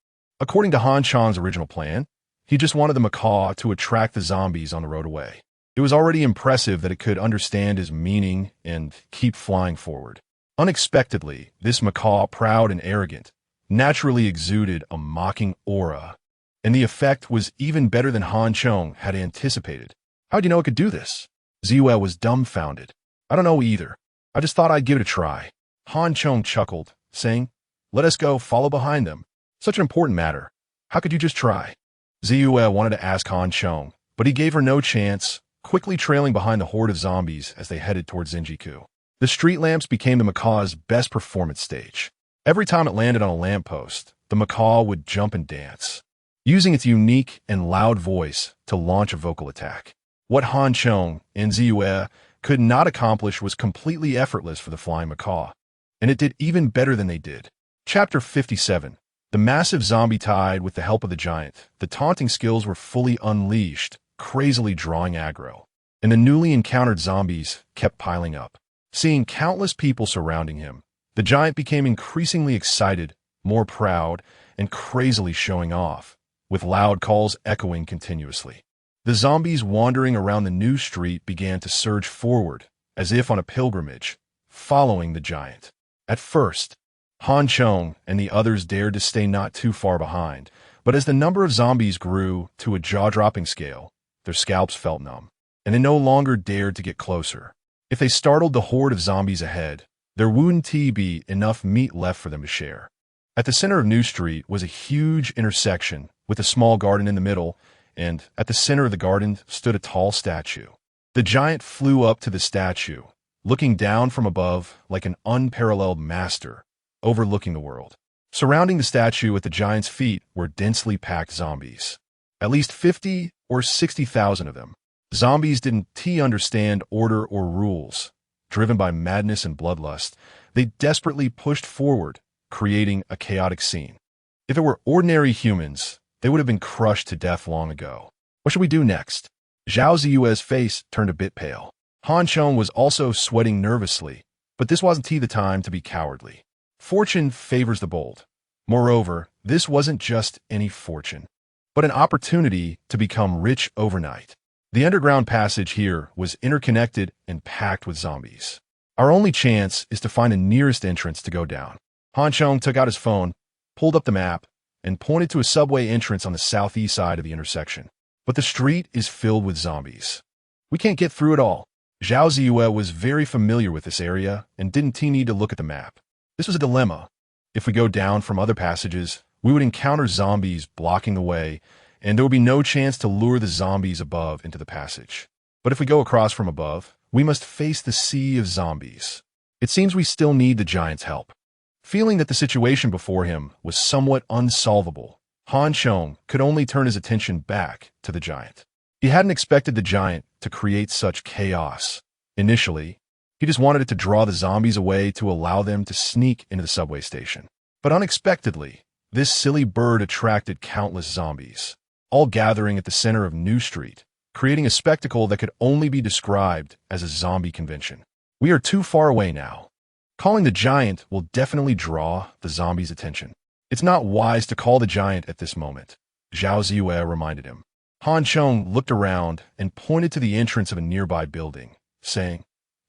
According to Han Chong's original plan, he just wanted the macaw to attract the zombies on the road away. It was already impressive that it could understand his meaning and keep flying forward. Unexpectedly, this macaw, proud and arrogant, naturally exuded a mocking aura, and the effect was even better than Han Chong had anticipated. "How'd you know it could do this?" Ziyue was dumbfounded. "I don't know either. I just thought I'd give it a try." Han Chong chuckled, saying, "Let us go follow behind them. Such an important matter. How could you just try?" Ziyue wanted to ask Han Chong, but he gave her no chance, quickly trailing behind the horde of zombies as they headed towards Zinjiku. The street lamps became the macaw's best performance stage. Every time it landed on a lamppost, the macaw would jump and dance, using its unique and loud voice to launch a vocal attack. What Han Chong and Ziyue could not accomplish was completely effortless for the flying macaw, and it did even better than they did. Chapter 57. The massive zombie tide with the help of the giant. The taunting skills were fully unleashed, crazily drawing aggro, and the newly encountered zombies kept piling up. Seeing countless people surrounding him, the giant became increasingly excited, more proud, and crazily showing off, with loud calls echoing continuously. The zombies wandering around the new street began to surge forward, as if on a pilgrimage, following the giant. At first, Han Chong and the others dared to stay not too far behind, but as the number of zombies grew to a jaw-dropping scale, their scalps felt numb, and they no longer dared to get closer. If they startled the horde of zombies ahead, there wouldn't be enough meat left for them to share. At the center of New Street was a huge intersection with a small garden in the middle, and at the center of the garden stood a tall statue. The giant flew up to the statue, looking down from above like an unparalleled master, overlooking the world. Surrounding the statue at the giant's feet were densely packed zombies. At least 50 or 60,000 of them. Zombies didn't understand order or rules. Driven by madness and bloodlust, they desperately pushed forward, creating a chaotic scene. If it were ordinary humans, they would have been crushed to death long ago. What should we do next? Zhao Ziyue's face turned a bit pale. Han Chong was also sweating nervously, But this wasn't the time to be cowardly. Fortune favors the bold. Moreover, this wasn't just any fortune, but an opportunity to become rich overnight. The underground passage here was interconnected and packed with zombies. Our only chance is to find the nearest entrance to go down. Chong took out his phone, pulled up the map, and pointed to a subway entrance on the southeast side of the intersection. But the street is filled with zombies. We can't get through it all. Zhao Ziyue was very familiar with this area and didn't need to look at the map. This was a dilemma. If we go down from other passages, we would encounter zombies blocking the way, and there would be no chance to lure the zombies above into the passage. But if we go across from above, we must face the sea of zombies. It seems we still need the giant's help. Feeling that the situation before him was somewhat unsolvable, Chong could only turn his attention back to the giant. He hadn't expected the giant to create such chaos. Initially, he just wanted it to draw the zombies away to allow them to sneak into the subway station. But unexpectedly, this silly bird attracted countless zombies, all gathering at the center of New Street, creating a spectacle that could only be described as a zombie convention. We are too far away now. Calling the giant will definitely draw the zombies' attention. It's not wise to call the giant at this moment, Zhao Ziyue reminded him. Chong looked around and pointed to the entrance of a nearby building, saying,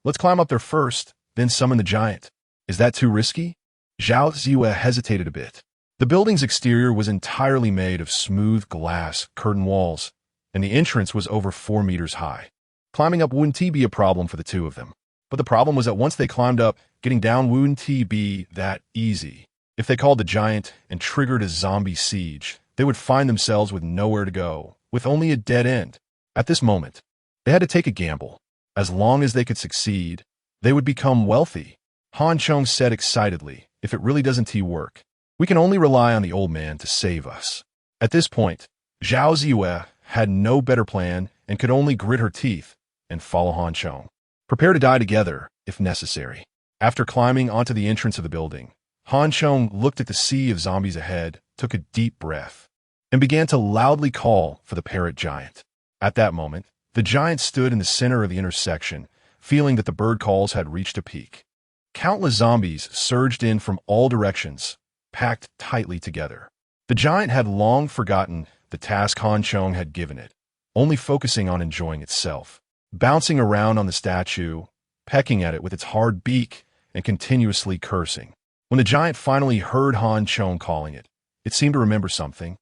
"Let's climb up there first, then summon the giant. Is that too risky?" Zhao Ziyue hesitated a bit. The building's exterior was entirely made of smooth glass curtain walls, and the entrance was over 4 meters high. Climbing up wouldn't be a problem for the two of them. But the problem was that once they climbed up, getting down wouldn't be that easy. If they called the giant and triggered a zombie siege, they would find themselves with nowhere to go, with only a dead end. At this moment, they had to take a gamble. As long as they could succeed, they would become wealthy. Chong said excitedly, "If it really doesn't work, we can only rely on the old man to save us." At this point, Zhao Ziyue had no better plan and could only grit her teeth and follow Chong. Prepare to die together, if necessary. After climbing onto the entrance of the building, Chong looked at the sea of zombies ahead, took a deep breath, and began to loudly call for the parrot giant. At that moment, the giant stood in the center of the intersection, feeling that the bird calls had reached a peak. Countless zombies surged in from all directions, packed tightly together. The giant had long forgotten the task Chong had given it, only focusing on enjoying itself, bouncing around on the statue, pecking at it with its hard beak, and continuously cursing. When the giant finally heard Chong calling it, it seemed to remember something,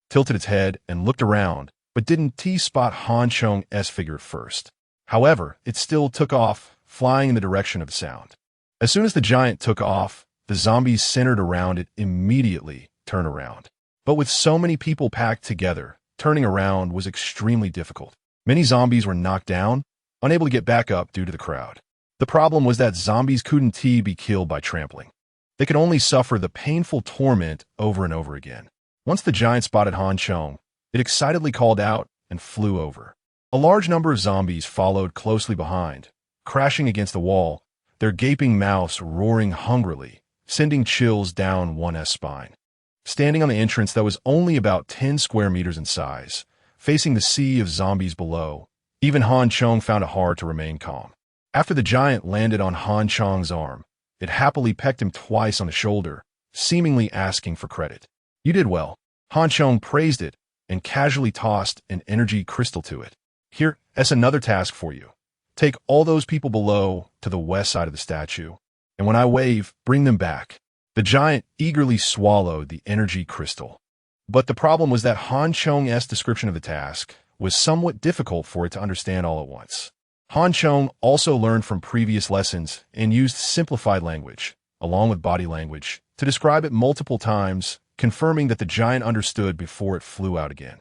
tilted its head and looked around, but didn't spot Chong's figure at first. However, it still took off, flying in the direction of the sound. As soon as the giant took off, the zombies centered around it immediately turned around. But with so many people packed together, turning around was extremely difficult. Many zombies were knocked down, unable to get back up due to the crowd. The problem was that zombies couldn't be killed by trampling. They could only suffer the painful torment over and over again. Once the giant spotted Chong, it excitedly called out and flew over. A large number of zombies followed closely behind, crashing against the wall, their gaping mouths roaring hungrily, sending chills down one's spine. Standing on the entrance that was only about 10 square meters in size, facing the sea of zombies below, even Chong found it hard to remain calm. After the giant landed on Chong's arm, it happily pecked him twice on the shoulder, seemingly asking for credit. "You did well." Chong praised it and casually tossed an energy crystal to it. "Here, that's another task for you. Take all those people below to the west side of the statue, and when I wave, bring them back." The giant eagerly swallowed the energy crystal. But the problem was that Chong's description of the task was somewhat difficult for it to understand all at once. Chong also learned from previous lessons and used simplified language, along with body language, to describe it multiple times, confirming that the giant understood before it flew out again.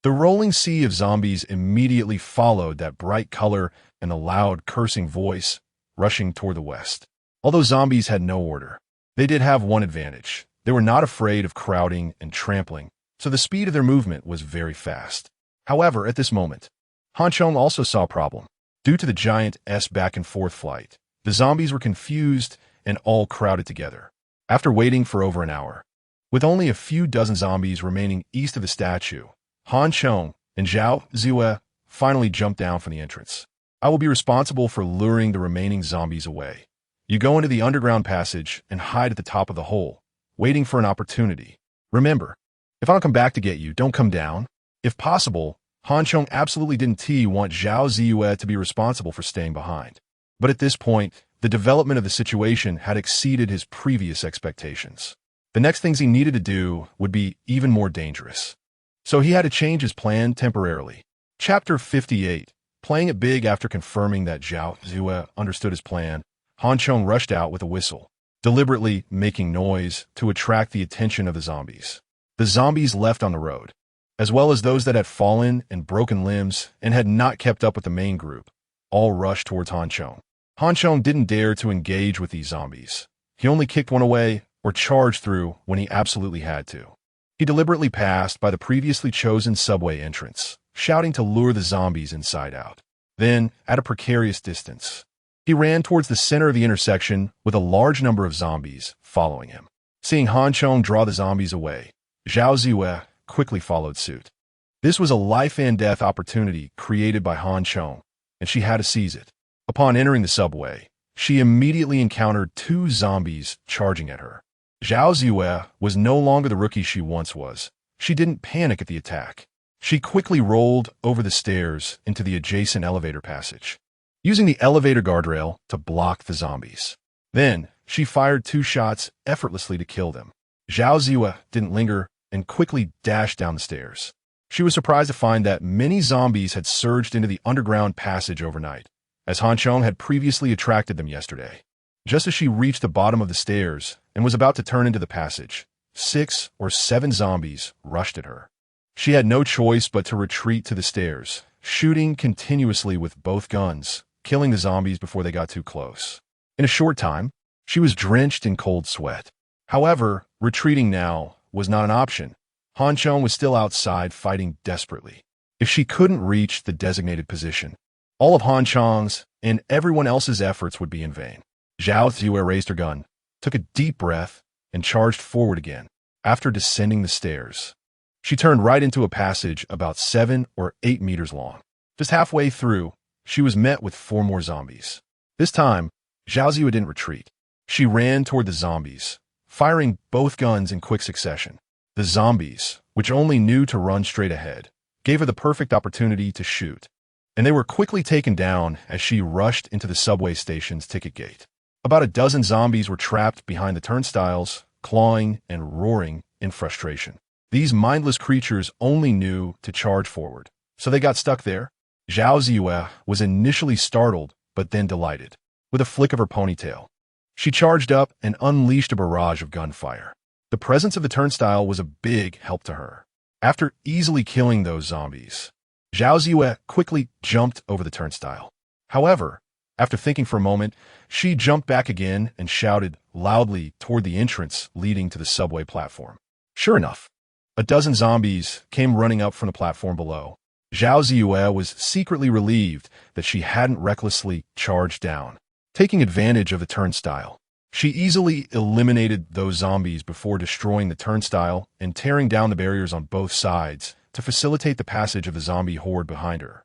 The rolling sea of zombies immediately followed that bright color and the loud cursing voice, rushing toward the west. Although zombies had no order, they did have one advantage. They were not afraid of crowding and trampling, so the speed of their movement was very fast. However, at this moment, Chong also saw a problem. Due to the giant's back-and-forth flight, the zombies were confused and all crowded together. After waiting for over an hour, with only a few dozen zombies remaining east of the statue, Chong and Zhao Ziyue finally jumped down from the entrance. "I will be responsible for luring the remaining zombies away. You go into the underground passage and hide at the top of the hole, waiting for an opportunity. Remember, if I don't come back to get you, don't come down. If possible, Han Chong absolutely didn't want Zhao Ziyue to be responsible for staying behind. But at this point, the development of the situation had exceeded his previous expectations. The next things he needed to do would be even more dangerous. So he had to change his plan temporarily. Chapter 58. Playing it big after confirming that Zhao Ziyue understood his plan, Han Chong rushed out with a whistle, deliberately making noise to attract the attention of the zombies. The zombies left on the road, as well as those that had fallen and broken limbs and had not kept up with the main group, all rushed towards Han Chong. Han Chong didn't dare to engage with these zombies. He only kicked one away or charged through when he absolutely had to. He deliberately passed by the previously chosen subway entrance, shouting to lure the zombies inside out. Then, at a precarious distance, he ran towards the center of the intersection with a large number of zombies following him. Seeing Han Chong draw the zombies away, Zhao Ziyue quickly followed suit. This was a life-and-death opportunity created by Han Chong, and she had to seize it. Upon entering the subway, she immediately encountered two zombies charging at her. Zhao Ziyue was no longer the rookie she once was. She didn't panic at the attack. She quickly rolled over the stairs into the adjacent elevator passage, using the elevator guardrail to block the zombies. Then, she fired 2 shots effortlessly to kill them. Zhao Ziyue didn't linger and quickly dashed down the stairs. She was surprised to find that many zombies had surged into the underground passage overnight, as Han Chong had previously attracted them yesterday. Just as she reached the bottom of the stairs and was about to turn into the passage, 6 or 7 zombies rushed at her. She had no choice but to retreat to the stairs, shooting continuously with both guns, killing the zombies before they got too close. In a short time, she was drenched in cold sweat. However, retreating now was not an option. Han Chong was still outside fighting desperately. If she couldn't reach the designated position, all of Han Chong's and everyone else's efforts would be in vain. Zhao Ziyue raised her gun, took a deep breath, and charged forward again. After descending the stairs, she turned right into a passage about 7 or 8 meters long. Just halfway through, she was met with 4 more zombies. This time, Zhao Ziyue didn't retreat. She ran toward the zombies, firing both guns in quick succession. The zombies, which only knew to run straight ahead, gave her the perfect opportunity to shoot, and they were quickly taken down as she rushed into the subway station's ticket gate. About a dozen zombies were trapped behind the turnstiles, clawing and roaring in frustration. These mindless creatures only knew to charge forward, so they got stuck there. Zhao Ziyue was initially startled, but then delighted. With a flick of her ponytail, she charged up and unleashed a barrage of gunfire. The presence of the turnstile was a big help to her. After easily killing those zombies, Zhao Ziyue quickly jumped over the turnstile. However, after thinking for a moment, she jumped back again and shouted loudly toward the entrance leading to the subway platform. Sure enough, a dozen zombies came running up from the platform below. Zhao Ziyue was secretly relieved that she hadn't recklessly charged down. Taking advantage of the turnstile, she easily eliminated those zombies before destroying the turnstile and tearing down the barriers on both sides to facilitate the passage of the zombie horde behind her.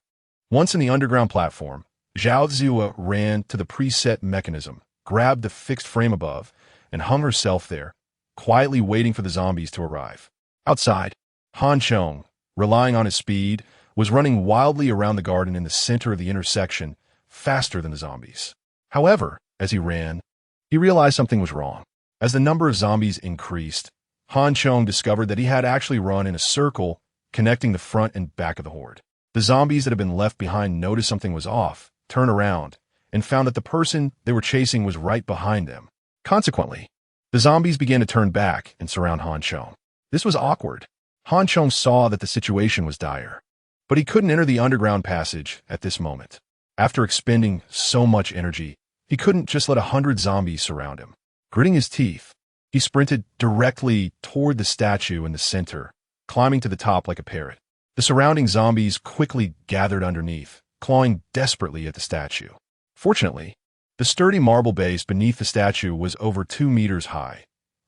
Once in the underground platform, Zhao Ziyue ran to the preset mechanism, grabbed the fixed frame above, and hung herself there, quietly waiting for the zombies to arrive. Outside, Han Chong, relying on his speed, was running wildly around the garden in the center of the intersection, faster than the zombies. However, as he ran, he realized something was wrong. As the number of zombies increased, Han Chong discovered that he had actually run in a circle connecting the front and back of the horde. The zombies that had been left behind noticed something was off, turned around, and found that the person they were chasing was right behind them. Consequently, the zombies began to turn back and surround Han Chong. This was awkward. Han Chong saw that the situation was dire, but he couldn't enter the underground passage at this moment. After expending so much energy, he couldn't just let 100 zombies surround him. Gritting his teeth, he sprinted directly toward the statue in the center, climbing to the top like a parrot. The surrounding zombies quickly gathered underneath, clawing desperately at the statue. Fortunately, the sturdy marble base beneath the statue was over 2 meters high.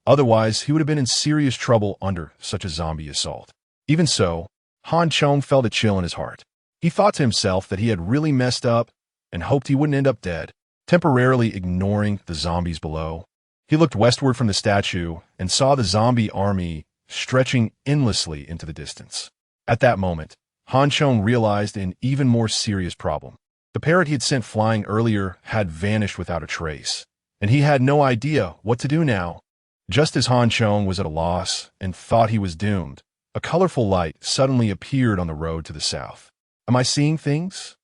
Otherwise, he would have been in serious trouble under such a zombie assault. Even so, Han Chong felt a chill in his heart. He thought to himself that he had really messed up and hoped he wouldn't end up dead. temporarily ignoring the zombies below. He looked westward from the statue and saw the zombie army stretching endlessly into the distance. At that moment, Chong realized an even more serious problem. The parrot he had sent flying earlier had vanished without a trace, and he had no idea what to do now. Just as Chong was at a loss and thought he was doomed, a colorful light suddenly appeared on the road to the south. Am I seeing things?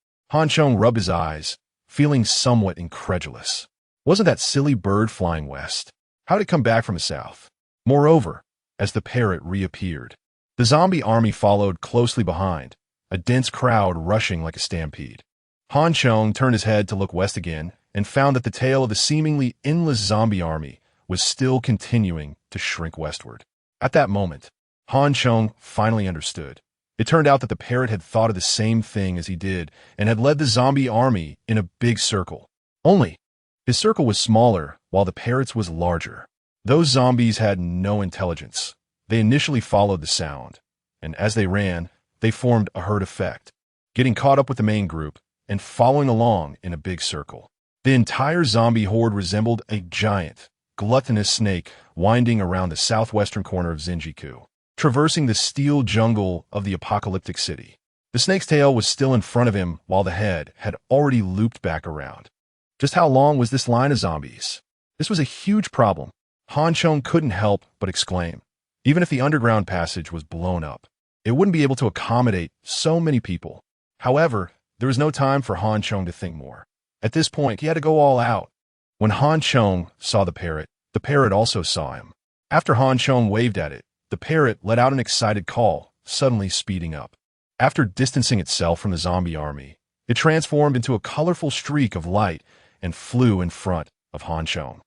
Chong rubbed his eyes, feeling somewhat incredulous. Wasn't that silly bird flying west? How did it come back from the south? Moreover, as the parrot reappeared, the zombie army followed closely behind, a dense crowd rushing like a stampede. Chong turned his head to look west again and found that the tail of the seemingly endless zombie army was still continuing to shrink westward. At that moment, Chong finally understood. It turned out that the parrot had thought of the same thing as he did and had led the zombie army in a big circle. Only, his circle was smaller while the parrot's was larger. Those zombies had no intelligence. They initially followed the sound, and as they ran, they formed a herd effect, getting caught up with the main group and following along in a big circle. The entire zombie horde resembled a giant, gluttonous snake winding around the southwestern corner of Zinjiku, traversing the steel jungle of the apocalyptic city. The snake's tail was still in front of him while the head had already looped back around. Just how long was this line of zombies? This was a huge problem. Chong couldn't help but exclaim. Even if the underground passage was blown up, it wouldn't be able to accommodate so many people. However, there was no time for Chong to think more. At this point, he had to go all out. When Chong saw the parrot also saw him. After Chong waved at it, the parrot let out an excited call, suddenly speeding up. After distancing itself from the zombie army, it transformed into a colorful streak of light and flew in front of Chong.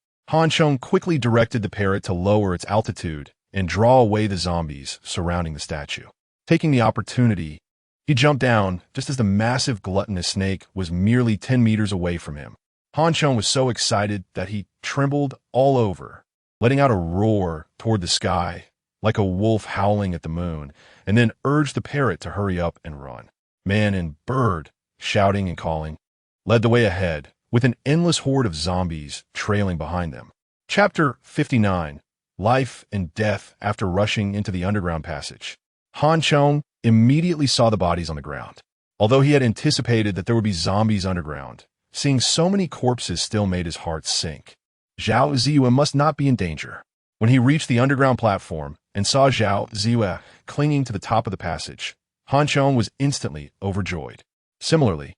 Chong quickly directed the parrot to lower its altitude and draw away the zombies surrounding the statue. Taking the opportunity, he jumped down just as the massive gluttonous snake was merely 10 meters away from him. Chong was so excited that he trembled all over, letting out a roar toward the sky, like a wolf howling at the moon, and then urged the parrot to hurry up and run. Man and bird, shouting and calling, led the way ahead, with an endless horde of zombies trailing behind them. Chapter 59. Life and Death After Rushing into the Underground Passage. Chong immediately saw the bodies on the ground. Although he had anticipated that there would be zombies underground, seeing so many corpses still made his heart sink. Zhao Ziyue must not be in danger. When he reached the underground platform and saw Zhao Ziyue clinging to the top of the passage, Chong was instantly overjoyed. Similarly,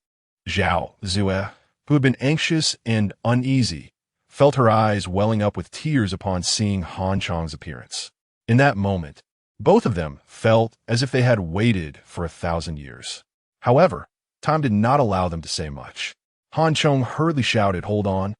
Zhao Ziyue, who had been anxious and uneasy, felt her eyes welling up with tears upon seeing Chong's appearance. In that moment, both of them felt as if they had waited for 1,000 years. However, time did not allow them to say much. Chong hurriedly shouted, "Hold on,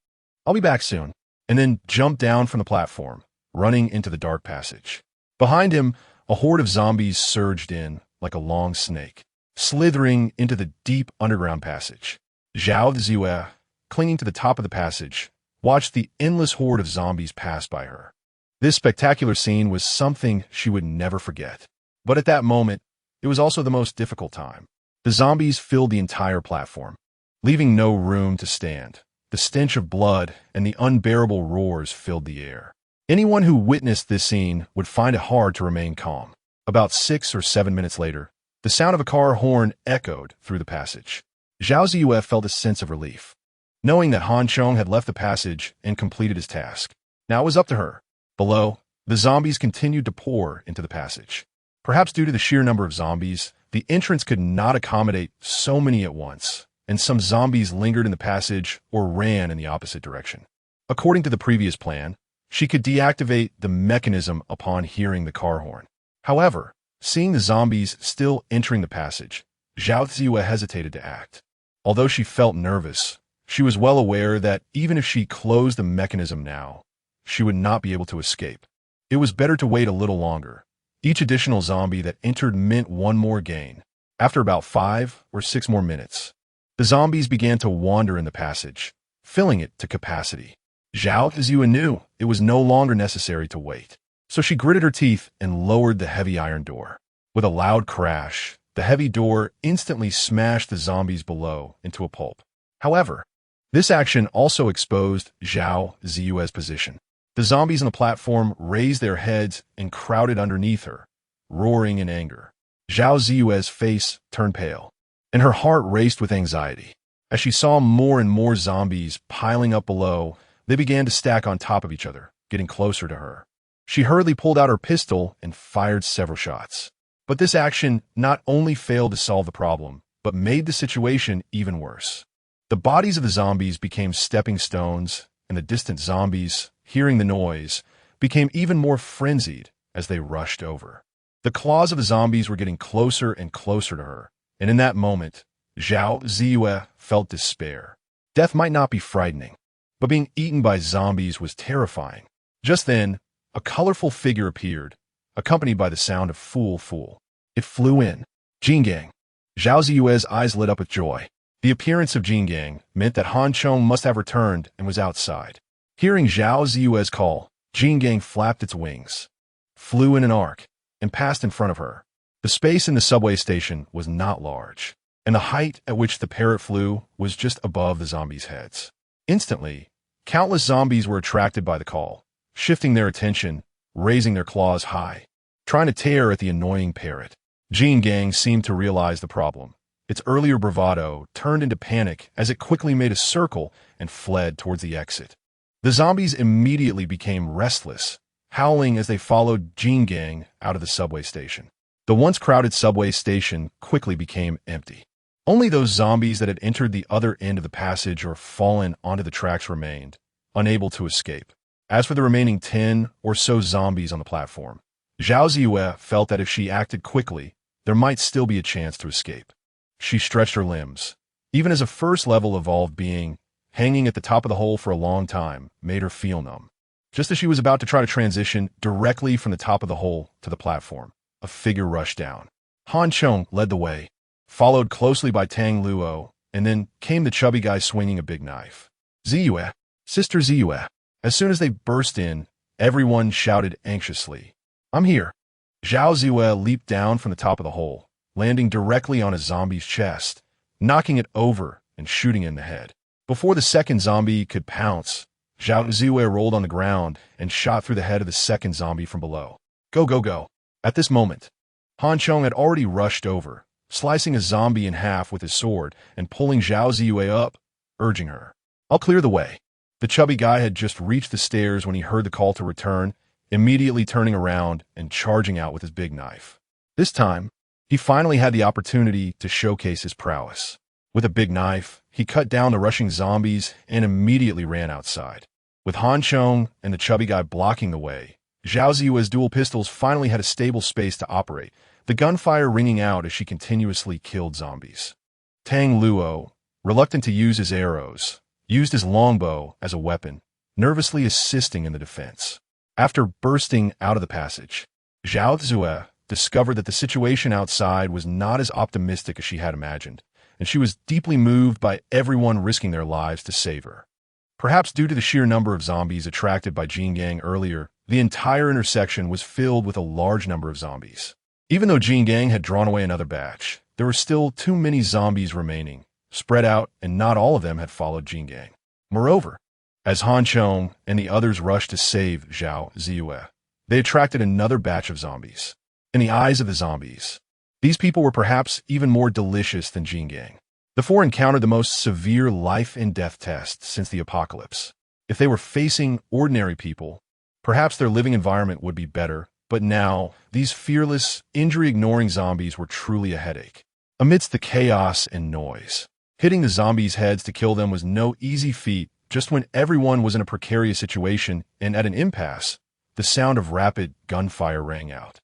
I'll be back soon," and then jumped down from the platform, running into the dark passage. Behind him, a horde of zombies surged in like a long snake, slithering into the deep underground passage. Zhao Ziyue, clinging to the top of the passage, watched the endless horde of zombies pass by her. This spectacular scene was something she would never forget. But at that moment, it was also the most difficult time. The zombies filled the entire platform, leaving no room to stand. The stench of blood and the unbearable roars filled the air. Anyone who witnessed this scene would find it hard to remain calm. About 6 or 7 minutes later, the sound of a car horn echoed through the passage. Zhao Ziyue felt a sense of relief, knowing that Chong had left the passage and completed his task. Now it was up to her. Below, the zombies continued to pour into the passage. Perhaps due to the sheer number of zombies, the entrance could not accommodate so many at once, and some zombies lingered in the passage or ran in the opposite direction. According to the previous plan, she could deactivate the mechanism upon hearing the car horn. However, seeing the zombies still entering the passage, Zhao Ziyue hesitated to act. Although she felt nervous, she was well aware that even if she closed the mechanism now, she would not be able to escape. It was better to wait a little longer. Each additional zombie that entered meant one more gain. After about 5 or 6 more minutes, the zombies began to wander in the passage, filling it to capacity. Zhao Ziyue knew it was no longer necessary to wait, so she gritted her teeth and lowered the heavy iron door. With a loud crash, the heavy door instantly smashed the zombies below into a pulp. However, This action also exposed Zhao Ziyue's position. The zombies on the platform raised their heads and crowded underneath her, roaring in anger. Zhao Ziyue's face turned pale, and her heart raced with anxiety. As she saw more and more zombies piling up below, they began to stack on top of each other, getting closer to her. She hurriedly pulled out her pistol and fired several shots. But this action not only failed to solve the problem, but made the situation even worse. The bodies of the zombies became stepping stones, and the distant zombies, hearing the noise, became even more frenzied as they rushed over. The claws of the zombies were getting closer and closer to her, and in that moment, Zhao Ziyue felt despair. Death might not be frightening, but being eaten by zombies was terrifying. Just then, a colorful figure appeared, accompanied by the sound of "fool, fool." It flew in. Jingang. Zhao Ziyue's eyes lit up with joy. The appearance of Jingang meant that Han Chong must have returned and was outside. Hearing Zhao Ziyue's call, Jingang flapped its wings, flew in an arc, and passed in front of her. The space in the subway station was not large, and the height at which the parrot flew was just above the zombies' heads. Instantly, countless zombies were attracted by the call, shifting their attention, raising their claws high, trying to tear at the annoying parrot. Jingang seemed to realize the problem. Its earlier bravado turned into panic as it quickly made a circle and fled towards the exit. The zombies immediately became restless, howling as they followed Jingang out of the subway station. The once crowded subway station quickly became empty. Only those zombies that had entered the other end of the passage or fallen onto the tracks remained, unable to escape. As for the remaining 10 or so zombies on the platform, Zhao Ziyue felt that if she acted quickly, there might still be a chance to escape. She stretched her limbs. Even as a first-level evolved being, hanging at the top of the hole for a long time made her feel numb. Just as she was about to try to transition directly from the top of the hole to the platform, a figure rushed down. Han Chong led the way, followed closely by Tang Luo, and then came the chubby guy swinging a big knife. Ziyue, Sister Ziyue. As soon as they burst in, everyone shouted anxiously, "I'm here." Zhao Ziyue leaped down from the top of the hole, landing directly on a zombie's chest, knocking it over and shooting it in the head. Before the second zombie could pounce, Zhao Ziyue rolled on the ground and shot through the head of the second zombie from below. Go, go, go. At this moment, Han Chong had already rushed over, slicing a zombie in half with his sword and pulling Zhao Ziyue up, urging her. "I'll clear the way." The chubby guy had just reached the stairs when he heard the call to return, immediately turning around and charging out with his big knife. This time, he finally had the opportunity to showcase his prowess. With a big knife, he cut down the rushing zombies and immediately ran outside. With Han Chong and the chubby guy blocking the way, Zhao Ziyue's dual pistols finally had a stable space to operate, the gunfire ringing out as she continuously killed zombies. Tang Luo, reluctant to use his arrows, used his longbow as a weapon, nervously assisting in the defense. After bursting out of the passage, Zhao Ziyue discovered that the situation outside was not as optimistic as she had imagined, and she was deeply moved by everyone risking their lives to save her. Perhaps due to the sheer number of zombies attracted by Jingang earlier, the entire intersection was filled with a large number of zombies. Even though Jingang had drawn away another batch, there were still too many zombies remaining, spread out, and not all of them had followed Jingang. Moreover, as Han Chong and the others rushed to save Zhao Ziyue, they attracted another batch of zombies. In the eyes of the zombies, these people were perhaps even more delicious than Jingang. The four encountered the most severe life-and-death test since the apocalypse. If they were facing ordinary people, perhaps their living environment would be better, but now, these fearless, injury-ignoring zombies were truly a headache. Amidst the chaos and noise, hitting the zombies' heads to kill them was no easy feat. Just when everyone was in a precarious situation and at an impasse, the sound of rapid gunfire rang out.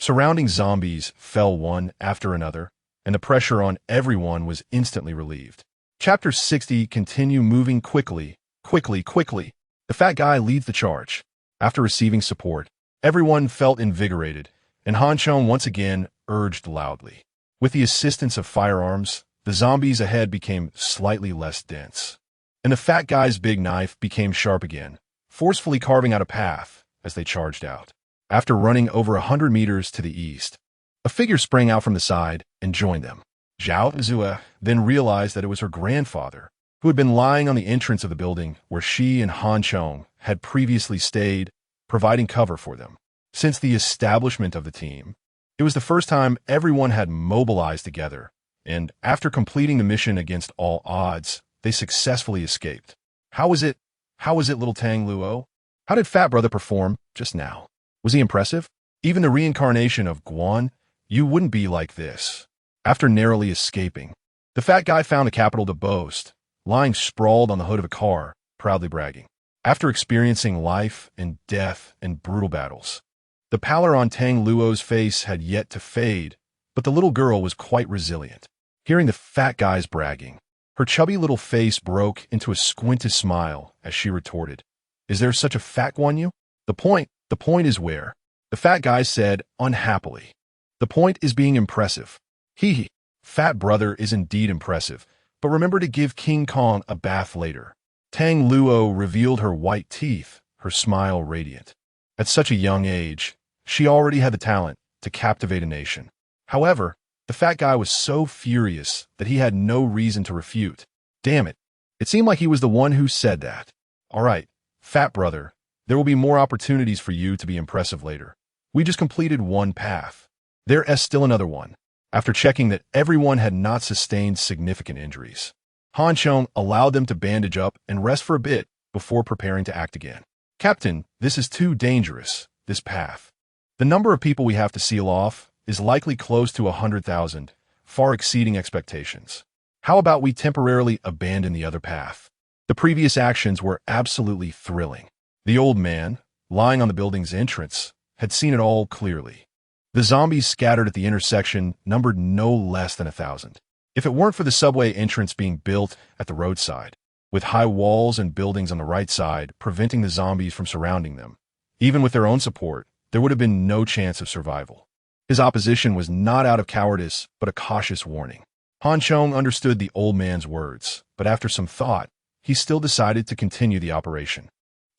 Surrounding zombies fell one after another, and the pressure on everyone was instantly relieved. Chapter 60 continue moving quickly. The fat guy leads the charge. After receiving support, everyone felt invigorated, and Han Chong once again urged loudly. With the assistance of firearms, the zombies ahead became slightly less dense, and the fat guy's big knife became sharp again, forcefully carving out a path as they charged out. After running over 100 meters to the east, a figure sprang out from the side and joined them. Zhao Ziyue then realized that it was her grandfather, who had been lying on the entrance of the building where she and Han Chong had previously stayed, providing cover for them. Since the establishment of the team, it was the first time everyone had mobilized together, and after completing the mission against all odds, they successfully escaped. How was it, little Tang Luo? How did Fat Brother perform just now? Was he impressive? Even the reincarnation of Guan, you wouldn't be like this. After narrowly escaping, the fat guy found the capital to boast, lying sprawled on the hood of a car, proudly bragging. After experiencing life and death and brutal battles, the pallor on Tang Luo's face had yet to fade, but the little girl was quite resilient. Hearing the fat guy's bragging, her chubby little face broke into a squinted smile as she retorted, "Is there such a fat Guan? The point is where?" The fat guy said unhappily. "The point is being impressive." Hee. Fat Brother is indeed impressive, but remember to give King Kong a bath later. Tang Luo revealed her white teeth, her smile radiant. At such a young age, she already had the talent to captivate a nation. However, the fat guy was so furious that he had no reason to refute. Damn it. It seemed like he was the one who said that. All right, Fat Brother, there will be more opportunities for you to be impressive later. We just completed one path. There is still another one. After checking that everyone had not sustained significant injuries, Han Chong allowed them to bandage up and rest for a bit before preparing to act again. Captain, this is too dangerous, this path. The number of people we have to seal off is likely close to 100,000, far exceeding expectations. How about we temporarily abandon the other path? The previous actions were absolutely thrilling. The old man, lying on the building's entrance, had seen it all clearly. The zombies scattered at the intersection numbered no less than 1,000. If it weren't for the subway entrance being built at the roadside, with high walls and buildings on the right side preventing the zombies from surrounding them, even with their own support, there would have been no chance of survival. His opposition was not out of cowardice, but a cautious warning. Han Chong understood the old man's words, but after some thought, he still decided to continue the operation.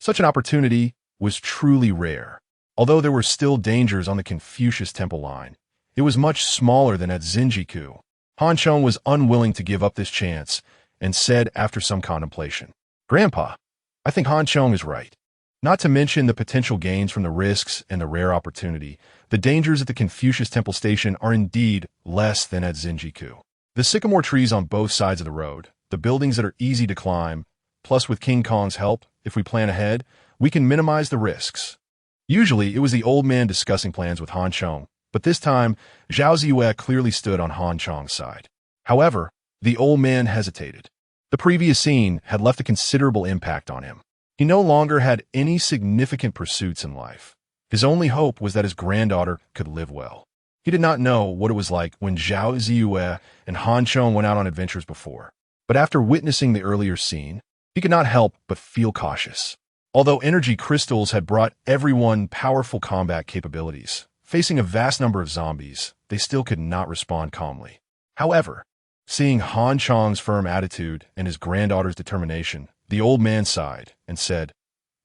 Such an opportunity was truly rare. Although there were still dangers on the Confucius Temple line, it was much smaller than at Zinjiku. Han Chong was unwilling to give up this chance and said after some contemplation, "Grandpa, I think Han Chong is right. Not to mention the potential gains from the risks and the rare opportunity, the dangers at the Confucius Temple station are indeed less than at Zinjiku. The sycamore trees on both sides of the road, the buildings that are easy to climb, plus with King Kong's help, if we plan ahead, we can minimize the risks." Usually, it was the old man discussing plans with Han Chong, but this time, Zhao Ziyue clearly stood on Han Chong's side. However, the old man hesitated. The previous scene had left a considerable impact on him. He no longer had any significant pursuits in life. His only hope was that his granddaughter could live well. He did not know what it was like when Zhao Ziyue and Han Chong went out on adventures before, but after witnessing the earlier scene, he could not help but feel cautious. Although energy crystals had brought everyone powerful combat capabilities, facing a vast number of zombies, they still could not respond calmly. However, seeing Han Chong's firm attitude and his granddaughter's determination, the old man sighed and said,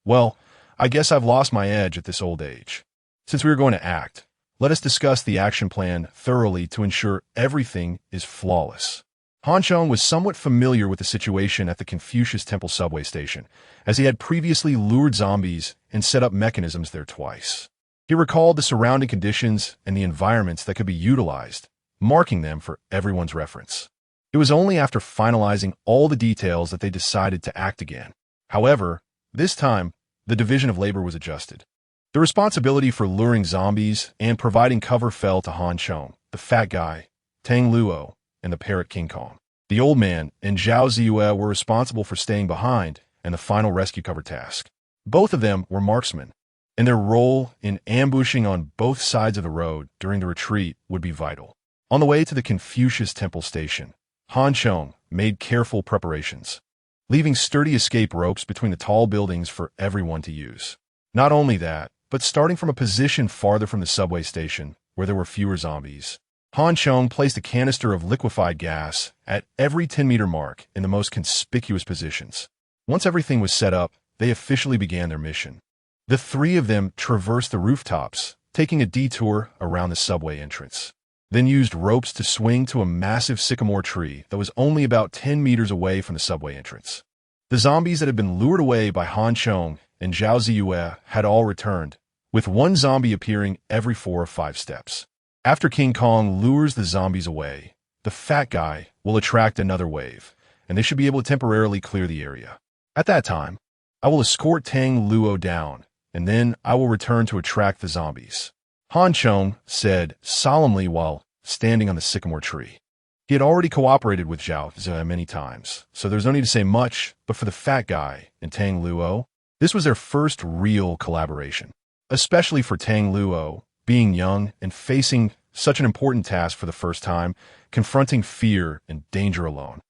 "Well, I guess I've lost my edge at this old age. Since we are going to act, let us discuss the action plan thoroughly to ensure everything is flawless." Han Chong was somewhat familiar with the situation at the Confucius Temple subway station, as he had previously lured zombies and set up mechanisms there twice. He recalled the surrounding conditions and the environments that could be utilized, marking them for everyone's reference. It was only after finalizing all the details that they decided to act again. However, this time, the division of labor was adjusted. The responsibility for luring zombies and providing cover fell to Han Chong, the fat guy, Tang Luo, and the parrot King Kong. The old man and Zhao Ziyue were responsible for staying behind and the final rescue cover task. Both of them were marksmen, and their role in ambushing on both sides of the road during the retreat would be vital. On the way to the Confucius Temple station, Han Chong made careful preparations, leaving sturdy escape ropes between the tall buildings for everyone to use. Not only that, but starting from a position farther from the subway station, where there were fewer zombies, Han Chong placed a canister of liquefied gas at every 10-meter mark in the most conspicuous positions. Once everything was set up, they officially began their mission. The three of them traversed the rooftops, taking a detour around the subway entrance. then used ropes to swing to a massive sycamore tree that was only about 10 meters away from the subway entrance. The zombies that had been lured away by Han Chong and Zhao Ziyue had all returned, with one zombie appearing every 4 or 5 steps. After King Kong lures the zombies away, the fat guy will attract another wave, and they should be able to temporarily clear the area. At that time, I will escort Tang Luo down, and then I will return to attract the zombies, Han Chong said solemnly while standing on the sycamore tree. He had already cooperated with Zhao Ziyue many times, so there's no need to say much, but for the fat guy and Tang Luo, this was their first real collaboration. Especially for Tang Luo, being young and facing such an important task for the first time, confronting fear and danger alone.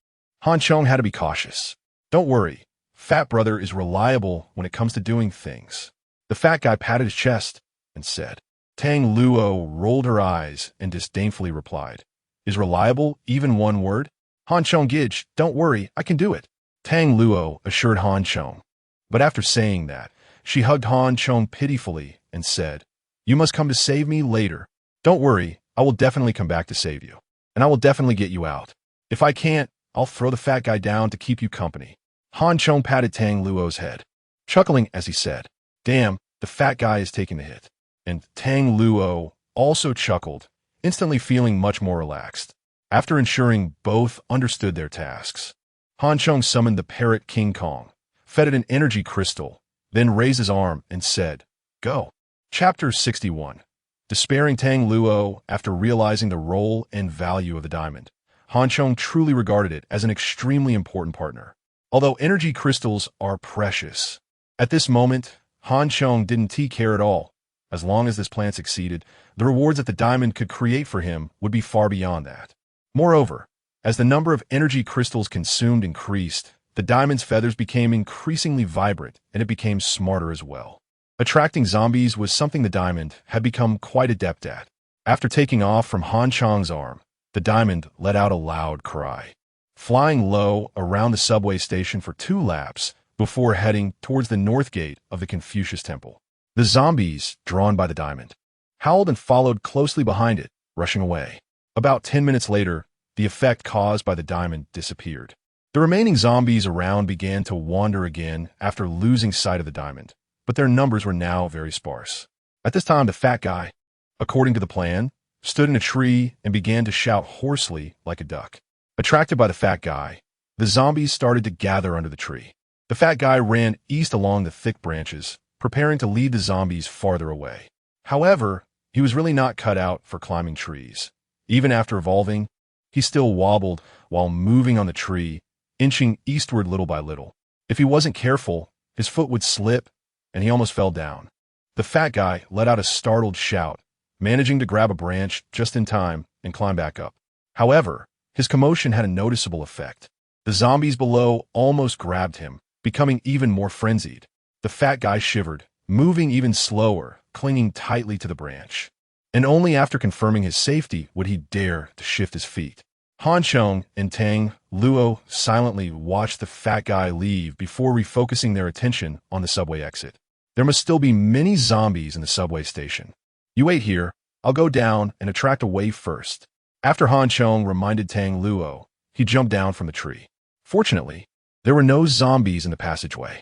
Han Chong had to be cautious. Don't worry, Fat Brother is reliable when it comes to doing things. The fat guy patted his chest and said. Tang Luo rolled her eyes and disdainfully replied, Is reliable even one word? Han Chong Gidge, don't worry, I can do it. Tang Luo assured Han Chong. But after saying that, she hugged Han Chong pitifully and said, You must come to save me later. Don't worry, I will definitely come back to save you. And I will definitely get you out. If I can't, I'll throw the fat guy down to keep you company. Han Chong patted Tang Luo's head, chuckling as he said, Damn, the fat guy is taking the hit. And Tang Luo also chuckled, instantly feeling much more relaxed. After ensuring both understood their tasks, Han Chong summoned the parrot King Kong, fed it an energy crystal, then raised his arm and said, Go. Chapter 61. Despairing Tang Luo after realizing the role and value of the diamond, Han Chong truly regarded it as an extremely important partner. Although energy crystals are precious, at this moment, Han Chong didn't care at all. As long as this plan succeeded, the rewards that the diamond could create for him would be far beyond that. Moreover, as the number of energy crystals consumed increased, the diamond's feathers became increasingly vibrant and it became smarter as well. Attracting zombies was something the diamond had become quite adept at. After taking off from Han Chong's arm, the diamond let out a loud cry, flying low around the subway station for 2 laps before heading towards the north gate of the Confucius Temple. The zombies, drawn by the diamond, howled and followed closely behind it, rushing away. About 10 minutes later, the effect caused by the diamond disappeared. The remaining zombies around began to wander again after losing sight of the diamond, but their numbers were now very sparse. At this time, the fat guy, according to the plan, stood in a tree and began to shout hoarsely like a duck. Attracted by the fat guy, the zombies started to gather under the tree. The fat guy ran east along the thick branches, preparing to lead the zombies farther away. However, he was really not cut out for climbing trees. Even after evolving, he still wobbled while moving on the tree, inching eastward little by little. If he wasn't careful, his foot would slip, and he almost fell down. The fat guy let out a startled shout, managing to grab a branch just in time and climb back up. However, his commotion had a noticeable effect. The zombies below almost grabbed him, becoming even more frenzied. The fat guy shivered, moving even slower, clinging tightly to the branch. And only after confirming his safety would he dare to shift his feet. Han Chong and Tang Luo silently watched the fat guy leave before refocusing their attention on the subway exit. There must still be many zombies in the subway station. You wait here, I'll go down and attract a wave first. After Han Chong reminded Tang Luo, he jumped down from the tree. Fortunately, there were no zombies in the passageway.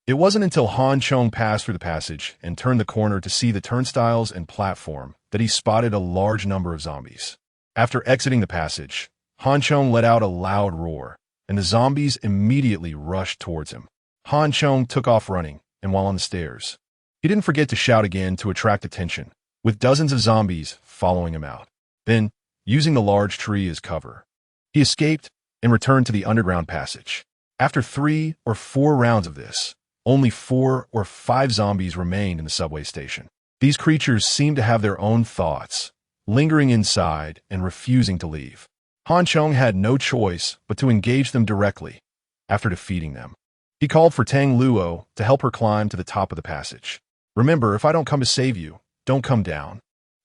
It wasn't until Han Chong passed through the passage and turned the corner to see the turnstiles and platform that he spotted a large number of zombies. After exiting the passage, Han Chong let out a loud roar, and the zombies immediately rushed towards him. Han Chong took off running, and while on the stairs, he didn't forget to shout again to attract attention, with dozens of zombies following him out. Then, using the large tree as cover, he escaped and returned to the underground passage. After 3 or 4 rounds of this, only 4 or 5 zombies remained in the subway station. These creatures seemed to have their own thoughts, lingering inside and refusing to leave. Han Chong had no choice but to engage them directly. After defeating them, he called for Tang Luo to help her climb to the top of the passage. Remember, if I don't come to save you, don't come down.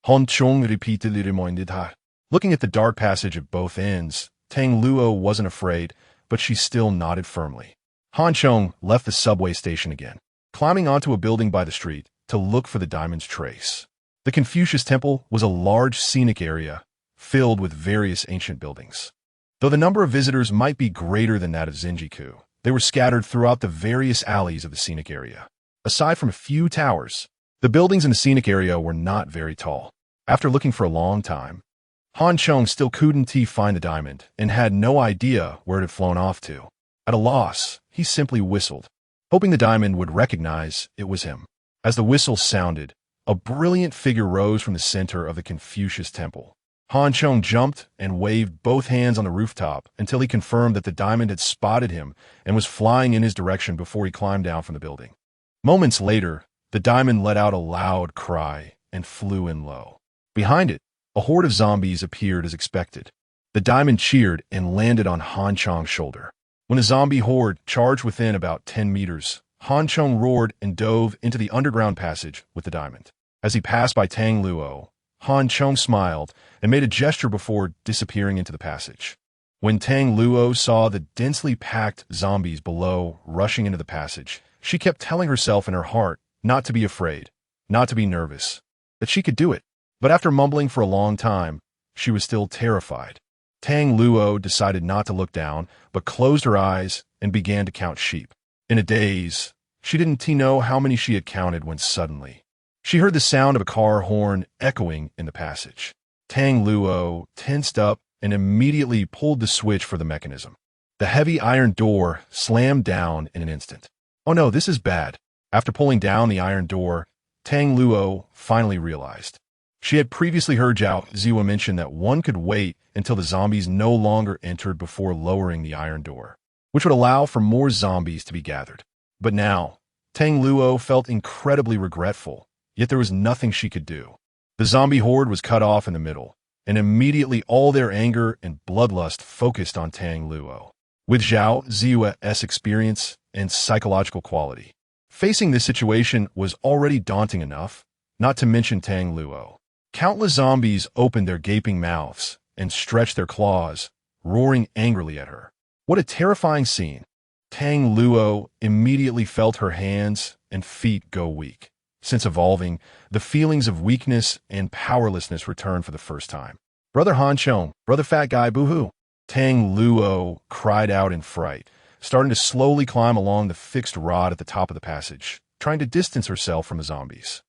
Han Chong repeatedly reminded her. Looking at the dark passage at both ends, Tang Luo wasn't afraid, but she still nodded firmly. Han Chong left the subway station again, climbing onto a building by the street to look for the diamond's trace. The Confucius Temple was a large scenic area filled with various ancient buildings. Though the number of visitors might be greater than that of Zenjiku, they were scattered throughout the various alleys of the scenic area. Aside from a few towers, the buildings in the scenic area were not very tall. After looking for a long time, Chong still couldn't find the diamond and had no idea where it had flown off to. At a loss, he simply whistled, hoping the diamond would recognize it was him. As the whistle sounded, a brilliant figure rose from the center of the Confucius temple. Chong jumped and waved both hands on the rooftop until he confirmed that the diamond had spotted him and was flying in his direction before he climbed down from the building. Moments later, the diamond let out a loud cry and flew in low. Behind it, a horde of zombies appeared as expected. The diamond cheered and landed on Chong's shoulder. When a zombie horde charged within about 10 meters, Chong roared and dove into the underground passage with the diamond. As he passed by Tang Luo, Chong smiled and made a gesture before disappearing into the passage. When Tang Luo saw the densely packed zombies below rushing into the passage, she kept telling herself in her heart not to be afraid, not to be nervous, that she could do it. But after mumbling for a long time, she was still terrified. Tang Luo decided not to look down, but closed her eyes and began to count sheep. In a daze, she didn't know how many she had counted when suddenly she heard the sound of a car horn echoing in the passage. Tang Luo tensed up and immediately pulled the switch for the mechanism. The heavy iron door slammed down in an instant. Oh no, this is bad. After pulling down the iron door, Tang Luo finally realized. She had previously heard Zhao Ziwa mention that one could wait until the zombies no longer entered before lowering the iron door, which would allow for more zombies to be gathered. But now, Tang Luo felt incredibly regretful, yet there was nothing she could do. The zombie horde was cut off in the middle, and immediately all their anger and bloodlust focused on Tang Luo. With Zhao Ziwa's experience and psychological quality, facing this situation was already daunting enough, not to mention Tang Luo. Countless zombies opened their gaping mouths and stretched their claws, roaring angrily at her. What a terrifying scene. Tang Luo immediately felt her hands and feet go weak. Since evolving, the feelings of weakness and powerlessness returned for the first time. "Brother Chong, brother fat guy, boo-hoo!" Tang Luo cried out in fright, starting to slowly climb along the fixed rod at the top of the passage, trying to distance herself from the zombies.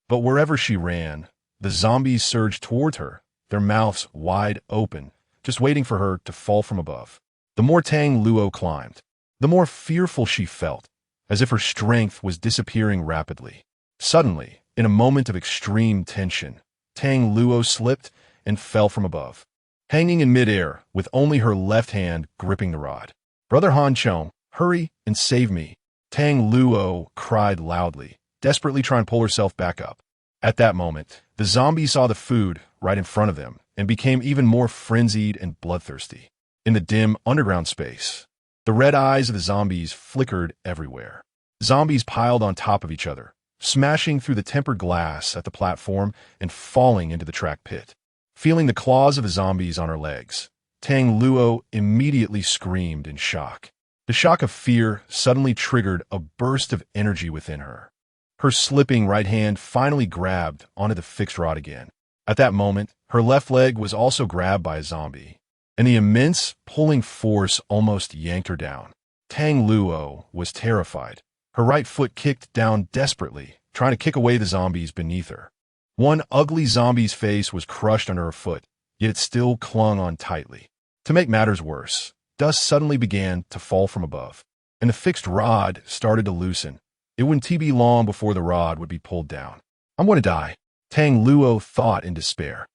But wherever she ran, the zombies surged toward her, their mouths wide open, just waiting for her to fall from above. The more Tang Luo climbed, the more fearful she felt, as if her strength was disappearing rapidly. Suddenly, in a moment of extreme tension, Tang Luo slipped and fell from above, hanging in midair with only her left hand gripping the rod. "Brother Chong, hurry and save me!" Tang Luo cried loudly, desperately trying to pull herself back up. At that moment, the zombies saw the food right in front of them and became even more frenzied and bloodthirsty. In the dim underground space, the red eyes of the zombies flickered everywhere. Zombies piled on top of each other, smashing through the tempered glass at the platform and falling into the track pit. Feeling the claws of the zombies on her legs, Tang Luo immediately screamed in shock. The shock of fear suddenly triggered a burst of energy within her. Her slipping right hand finally grabbed onto the fixed rod again. At that moment, her left leg was also grabbed by a zombie, and the immense pulling force almost yanked her down. Tang Luo was terrified. Her right foot kicked down desperately, trying to kick away the zombies beneath her. One ugly zombie's face was crushed under her foot, yet it still clung on tightly. To make matters worse, dust suddenly began to fall from above, and the fixed rod started to loosen. It wouldn't be long before the rod would be pulled down. "I'm going to die," Tang Luo thought in despair.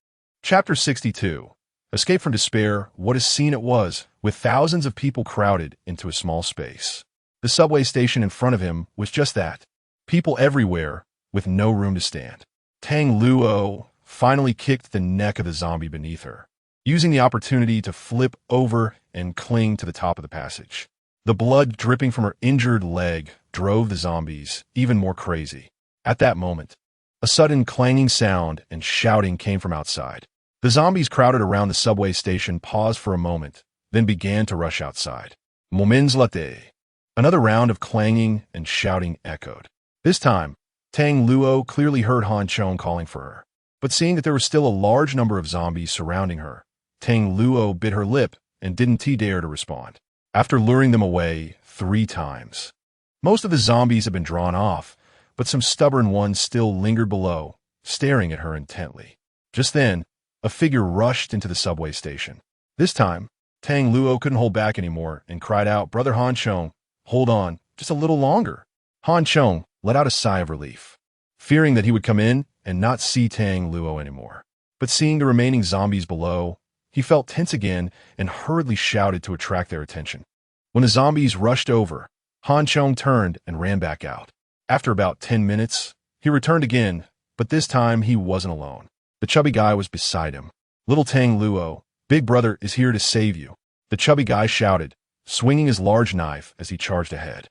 Chapter 62. Escape from despair. What a scene it was, with thousands of people crowded into a small space. The subway station in front of him was just that. People everywhere, with no room to stand. Tang Luo finally kicked the neck of the zombie beneath her, using the opportunity to flip over and cling to the top of the passage. The blood dripping from her injured leg drove the zombies even more crazy. At that moment, a sudden clanging sound and shouting came from outside. The zombies crowded around the subway station paused for a moment, then began to rush outside. Moments later, another round of clanging and shouting echoed. This time, Tang Luo clearly heard Chong calling for her. But seeing that there was still a large number of zombies surrounding her, Tang Luo bit her lip and didn't dare to respond. After luring them away 3 times. Most of the zombies had been drawn off, but some stubborn ones still lingered below, staring at her intently. Just then, a figure rushed into the subway station. This time, Tang Luo couldn't hold back anymore and cried out, "Brother Han Chong, hold on, just a little longer." Han Chong let out a sigh of relief, fearing that he would come in and not see Tang Luo anymore. But seeing the remaining zombies below, he felt tense again and hurriedly shouted to attract their attention. When the zombies rushed over, Han Chong turned and ran back out. After about 10 minutes, he returned again, but this time he wasn't alone. The chubby guy was beside him. "Little Tang Luo, Big Brother is here to save you," the chubby guy shouted, swinging his large knife as he charged ahead.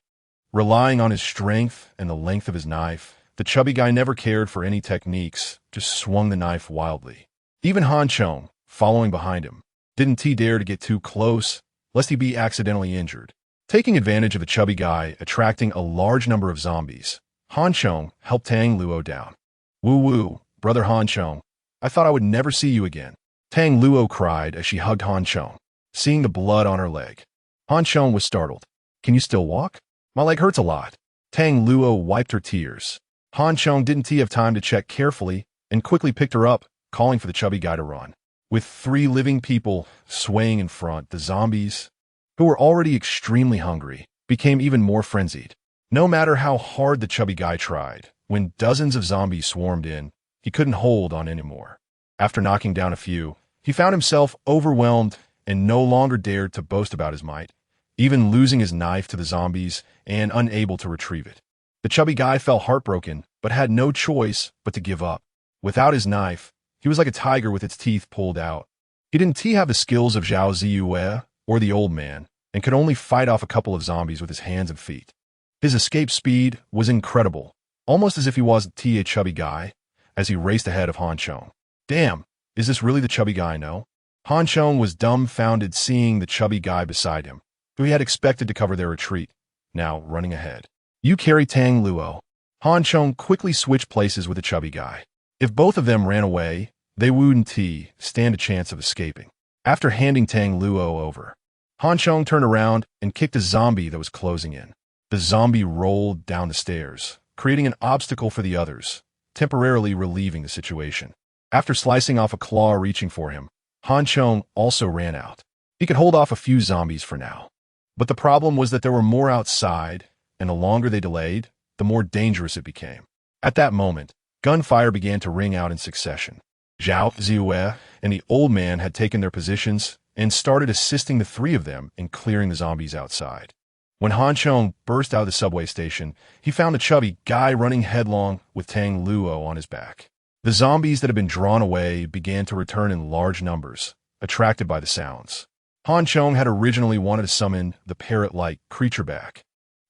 Relying on his strength and the length of his knife, the chubby guy never cared for any techniques, just swung the knife wildly. Even Han Chong, following behind him, didn't dare to get too close, lest he be accidentally injured. Taking advantage of the chubby guy attracting a large number of zombies, Han Chong helped Tang Luo down. "Woo-woo, Brother Han Chong, I thought I would never see you again," Tang Luo cried as she hugged Han Chong, seeing the blood on her leg. Han Chong was startled. "Can you still walk?" "My leg hurts a lot." Tang Luo wiped her tears. Han Chong didn't have time to check carefully and quickly picked her up, calling for the chubby guy to run. With 3 living people swaying in front, the zombies, who were already extremely hungry, became even more frenzied. No matter how hard the chubby guy tried, when dozens of zombies swarmed in, he couldn't hold on anymore. After knocking down a few, he found himself overwhelmed and no longer dared to boast about his might, even losing his knife to the zombies and unable to retrieve it. The chubby guy felt heartbroken, but had no choice but to give up. Without his knife, he was like a tiger with its teeth pulled out. He didn't have the skills of Zhao Ziyue or the old man, and could only fight off a couple of zombies with his hands and feet. His escape speed was incredible, almost as if he was a chubby guy, as he raced ahead of Han Chong. "Damn, is this really the chubby guy I know?" Han Chong was dumbfounded seeing the chubby guy beside him, who he had expected to cover their retreat, now running ahead. "You carry Tang Luo." Han Chong quickly switched places with the chubby guy. If both of them ran away, they wouldn't stand a chance of escaping. After handing Tang Luo over, Han Chong turned around and kicked a zombie that was closing in. The zombie rolled down the stairs, creating an obstacle for the others, temporarily relieving the situation. After slicing off a claw reaching for him, Han Chong also ran out. He could hold off a few zombies for now. But the problem was that there were more outside, and the longer they delayed, the more dangerous it became. At that moment, gunfire began to ring out in succession. Zhao Ziyue and the old man had taken their positions and started assisting the 3 of them in clearing the zombies outside. When Han Chong burst out of the subway station, he found a chubby guy running headlong with Tang Luo on his back. The zombies that had been drawn away began to return in large numbers, attracted by the sounds. Han Chong had originally wanted to summon the parrot-like creature back,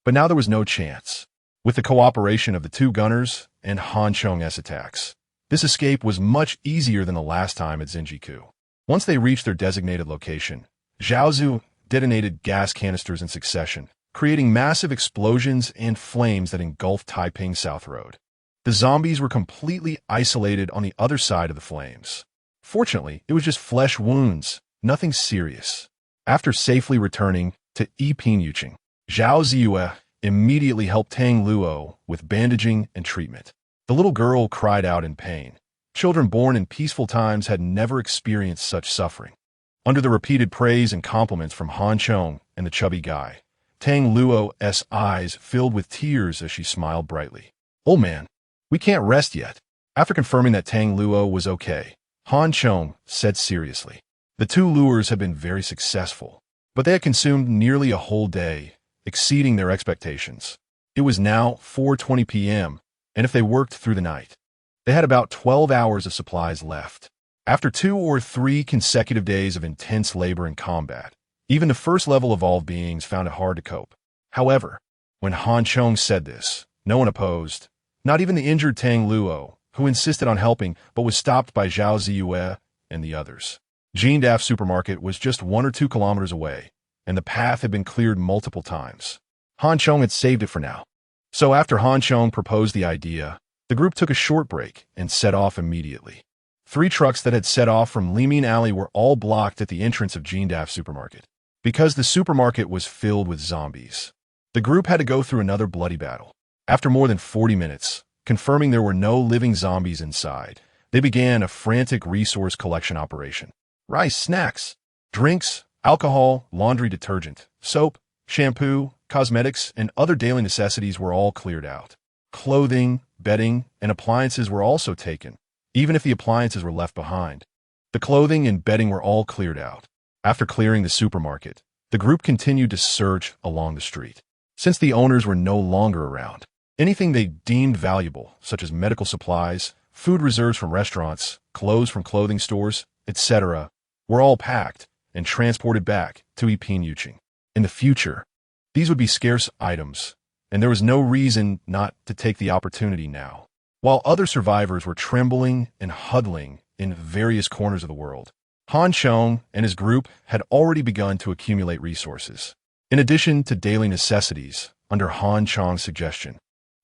but now there was no chance. With the cooperation of the 2 gunners and Han Chong's attacks, this escape was much easier than the last time at Zenjiku. Once they reached their designated location, Zhao Zhu detonated gas canisters in succession, creating massive explosions and flames that engulfed Taiping South Road. The zombies were completely isolated on the other side of the flames. Fortunately, it was just flesh wounds, nothing serious. After safely returning to Yipinyuching, Zhao Ziyue immediately helped Tang Luo with bandaging and treatment. The little girl cried out in pain. Children born in peaceful times had never experienced such suffering. Under the repeated praise and compliments from Han Chong and the chubby guy, Tang Luo's eyes filled with tears as she smiled brightly. "Old man, we can't rest yet." After confirming that Tang Luo was okay, Han Chong said seriously. The 2 lures had been very successful, but they had consumed nearly a whole day, exceeding their expectations. It was now 4:20 p.m., and if they worked through the night, they had about 12 hours of supplies left. After 2 or 3 consecutive days of intense labor and combat, even the first-level evolved beings found it hard to cope. However, when Han Chong said this, no one opposed, not even the injured Tang Luo, who insisted on helping but was stopped by Zhao Ziyue and the others. Jindaf Supermarket was just 1 or 2 kilometers away, and the path had been cleared multiple times. Han Chong had saved it for now. So after Han Chong proposed the idea, the The group took a short break and set off immediately. 3 trucks that had set off from Liming Alley were all blocked at the entrance of Jeandaff Supermarket, because the supermarket was filled with zombies. The group had to go through another bloody battle. After more than 40 minutes, confirming there were no living zombies inside, they began a frantic resource collection operation. Rice, snacks, drinks, alcohol, laundry detergent, soap, shampoo, cosmetics, and other daily necessities were all cleared out. Clothing, bedding, and appliances were also taken, even if the appliances were left behind. The clothing and bedding were all cleared out. After clearing the supermarket, the group continued to search along the street. Since the owners were no longer around, anything they deemed valuable, such as medical supplies, food reserves from restaurants, clothes from clothing stores, etc., were all packed and transported back to Yuching. In the future, these would be scarce items, and there was no reason not to take the opportunity now. While other survivors were trembling and huddling in various corners of the world, Han Chong and his group had already begun to accumulate resources. In addition to daily necessities, under Han Chong's suggestion,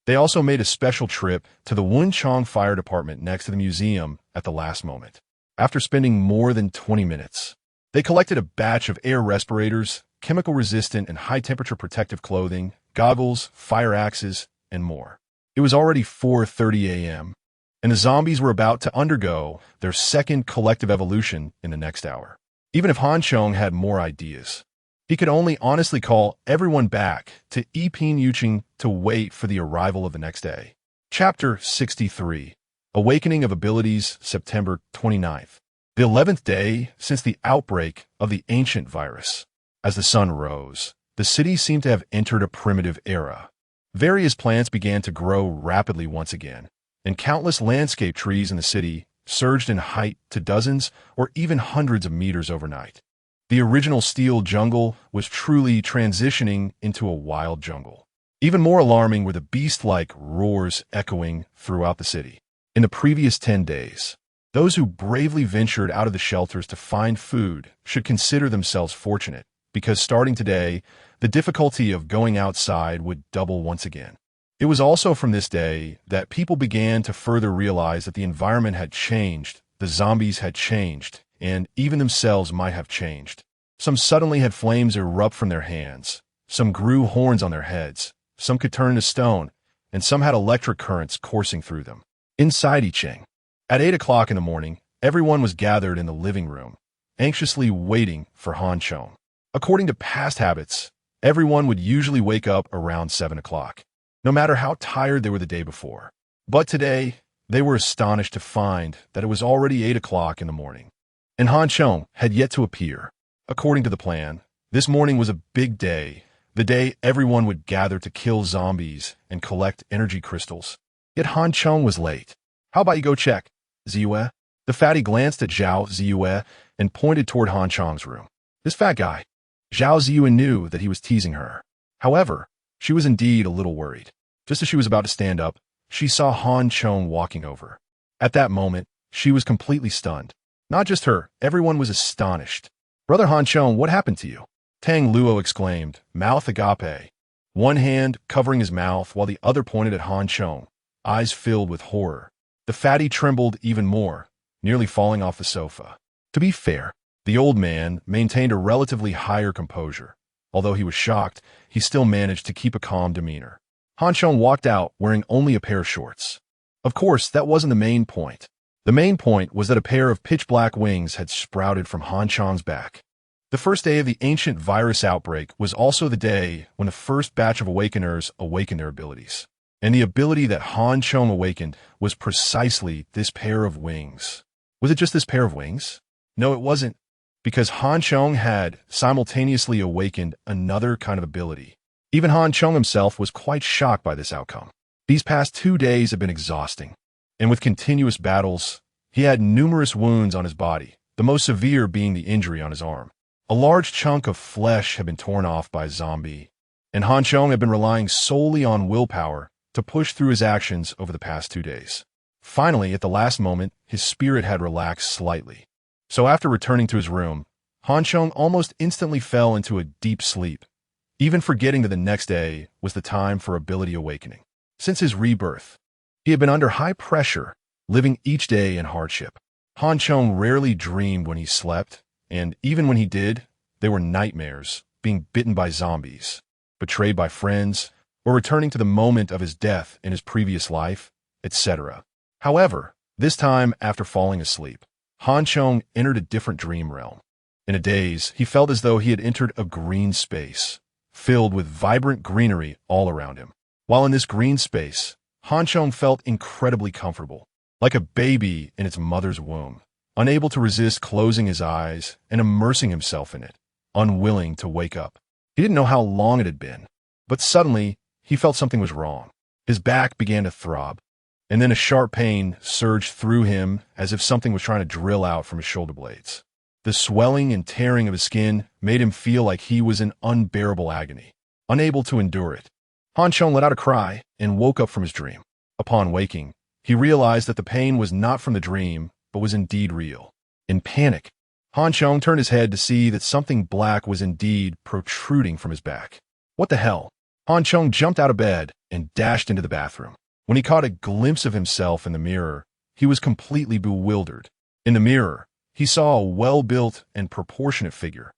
they also made a special trip to the Wunchong Fire Department next to the museum at the last moment. After spending more than 20 minutes, they collected a batch of air respirators, chemical-resistant and high-temperature protective clothing, goggles, fire axes, and more. It was already 4:30 a.m., and the zombies were about to undergo their second collective evolution in the next hour. Even if Han Chong had more ideas, he could only honestly call everyone back to Yuching to wait for the arrival of the next day. Chapter 63, Awakening of Abilities, September 29th. The 11th day since the outbreak of the ancient virus. As the sun rose, the city seemed to have entered a primitive era. Various plants began to grow rapidly once again, and countless landscape trees in the city surged in height to dozens or even hundreds of meters overnight. The original steel jungle was truly transitioning into a wild jungle. Even more alarming were the beast-like roars echoing throughout the city. In the previous 10 days, those who bravely ventured out of the shelters to find food should consider themselves fortunate, because starting today, the difficulty of going outside would double once again. It was also from this day that people began to further realize that the environment had changed, the zombies had changed, and even themselves might have changed. Some suddenly had flames erupt from their hands, some grew horns on their heads, some could turn to stone, and some had electric currents coursing through them. Inside Yicheng, at 8 o'clock in the morning, everyone was gathered in the living room, anxiously waiting for Han Chong. According to past habits, everyone would usually wake up around 7 o'clock, no matter how tired they were the day before. But today, they were astonished to find that it was already 8 o'clock in the morning, and Han Chong had yet to appear. According to the plan, this morning was a big day, the day everyone would gather to kill zombies and collect energy crystals. Yet Han Chong was late. How about you go check, Ziyue? The fatty glanced at Zhao Ziyue and pointed toward Han Chong's room. This fat guy. Zhao Ziyue knew that he was teasing her. However, she was indeed a little worried. Just as she was about to stand up, she saw Han Chong walking over. At that moment, she was completely stunned. Not just her, everyone was astonished. Brother Han Chong, what happened to you? Tang Luo exclaimed, mouth agape, one hand covering his mouth while the other pointed at Han Chong, eyes filled with horror. The fatty trembled even more, nearly falling off the sofa. To be fair, the old man maintained a relatively higher composure. Although he was shocked, he still managed to keep a calm demeanor. Han Chong walked out wearing only a pair of shorts. Of course, that wasn't the main point. The main point was that a pair of pitch-black wings had sprouted from Han Chong's back. The first day of the ancient virus outbreak was also the day when the first batch of Awakeners awakened their abilities. And the ability that Han Chong awakened was precisely this pair of wings. Was it just this pair of wings? No, it wasn't, because Han Chong had simultaneously awakened another kind of ability. Even Han Chong himself was quite shocked by this outcome. These past 2 days had been exhausting, and with continuous battles, he had numerous wounds on his body, the most severe being the injury on his arm. A large chunk of flesh had been torn off by a zombie, and Han Chong had been relying solely on willpower to push through his actions over the past 2 days. Finally, at the last moment, his spirit had relaxed slightly. So after returning to his room, Han Chong almost instantly fell into a deep sleep, even forgetting that the next day was the time for ability awakening. Since his rebirth, He had been under high pressure, living each day in hardship. Han Chong rarely dreamed when he slept, and even when he did, they were nightmares, being bitten by zombies, betrayed by friends, or returning to the moment of his death in his previous life, etc. However, this time after falling asleep, Han Chong entered a different dream realm. In a daze, he felt as though he had entered a green space, filled with vibrant greenery all around him. While in this green space, Han Chong felt incredibly comfortable, like a baby in its mother's womb, unable to resist closing his eyes and immersing himself in it, unwilling to wake up. He didn't know how long it had been, but suddenly he felt something was wrong. His back began to throb, and then a sharp pain surged through him as if something was trying to drill out from his shoulder blades. The swelling and tearing of his skin made him feel like he was in unbearable agony, unable to endure it. Han Chong let out a cry and woke up from his dream. Upon waking, he realized that the pain was not from the dream, but was indeed real. In panic, Han Chong turned his head to see that something black was indeed protruding from his back. What the hell? Han Chong jumped out of bed and dashed into the bathroom. When he caught a glimpse of himself in the mirror, he was completely bewildered. In the mirror, he saw a well-built and proportionate figure,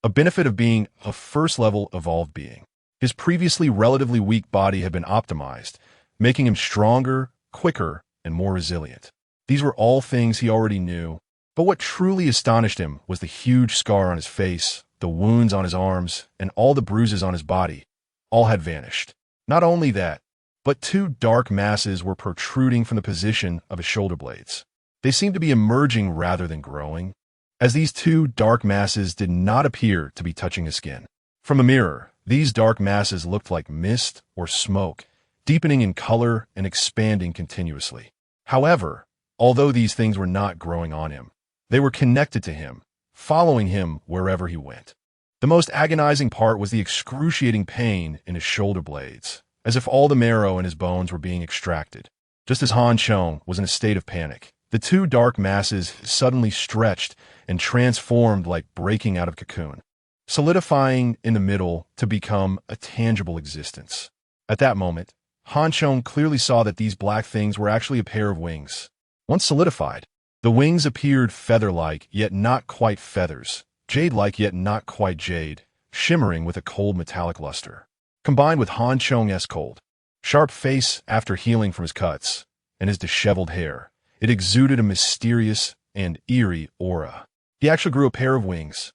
a benefit of being a first-level evolved being. His previously relatively weak body had been optimized, making him stronger, quicker, and more resilient. These were all things he already knew, but what truly astonished him was the huge scar on his face, the wounds on his arms, and all the bruises on his body. All had vanished. Not only that, but two dark masses were protruding from the position of his shoulder blades. They seemed to be emerging rather than growing, as these two dark masses did not appear to be touching his skin. From a mirror, these dark masses looked like mist or smoke, deepening in color and expanding continuously. However, although these things were not growing on him, they were connected to him, following him wherever he went. The most agonizing part was the excruciating pain in his shoulder blades, as if all the marrow in his bones were being extracted. Just as Han Chong was in a state of panic, the two dark masses suddenly stretched and transformed like breaking out of a cocoon, solidifying in the middle to become a tangible existence. At that moment, Han Chong clearly saw that these black things were actually a pair of wings. Once solidified, the wings appeared feather-like yet not quite feathers, jade-like yet not quite jade, shimmering with a cold metallic luster. Combined with Han Chong's cold, sharp face after healing from his cuts, and his disheveled hair, it exuded a mysterious and eerie aura. He actually grew a pair of wings.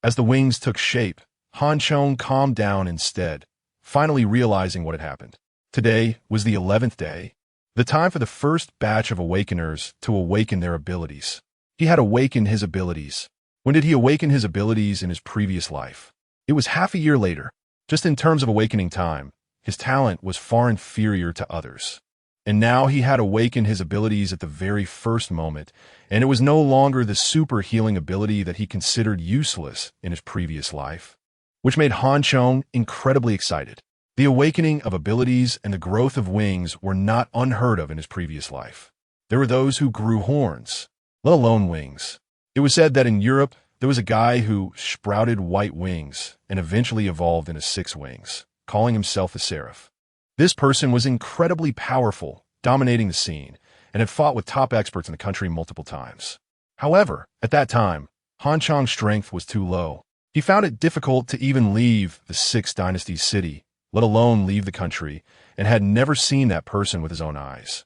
As the wings took shape, Han Chong calmed down instead, finally realizing what had happened. Today was the 11th day, the time for the first batch of awakeners to awaken their abilities. He had awakened his abilities. When did he awaken his abilities in his previous life? It was half a year later. Just in terms of awakening time, his talent was far inferior to others. And now he had awakened his abilities at the very first moment, and it was no longer the super healing ability that he considered useless in his previous life, which made Han Chong incredibly excited. The awakening of abilities and the growth of wings were not unheard of in his previous life. There were those who grew horns, let alone wings. It was said that in Europe, there was a guy who sprouted white wings and eventually evolved into 6 wings, calling himself a seraph. This person was incredibly powerful, dominating the scene, and had fought with top experts in the country multiple times. However, at that time, Han Chong's strength was too low. He found it difficult to even leave the 6th Dynasty city, let alone leave the country, and had never seen that person with his own eyes.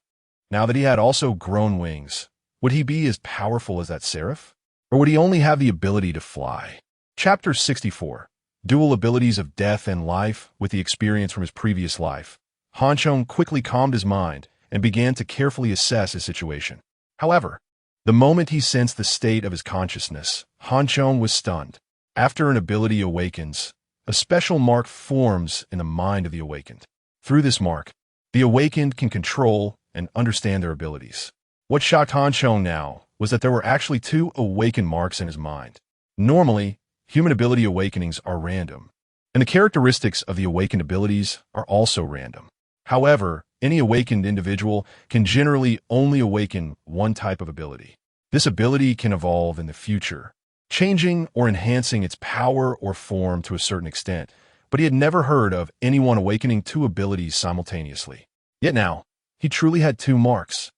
Now that he had also grown wings, would he be as powerful as that seraph? Or would he only have the ability to fly? Chapter 64. Dual abilities of death and life with the experience from his previous life. Han Chong quickly calmed his mind and began to carefully assess his situation. However, the moment he sensed the state of his consciousness, Han Chong was stunned. After an ability awakens, a special mark forms in the mind of the awakened. Through this mark, the awakened can control and understand their abilities. What shocked Han Chong now was that there were actually 2 awakened marks in his mind. Normally, human ability awakenings are random, and the characteristics of the awakened abilities are also random. However, any awakened individual can generally only awaken one type of ability. This ability can evolve in the future, changing or enhancing its power or form to a certain extent, but he had never heard of anyone awakening 2 abilities simultaneously. Yet now, he truly had two marks.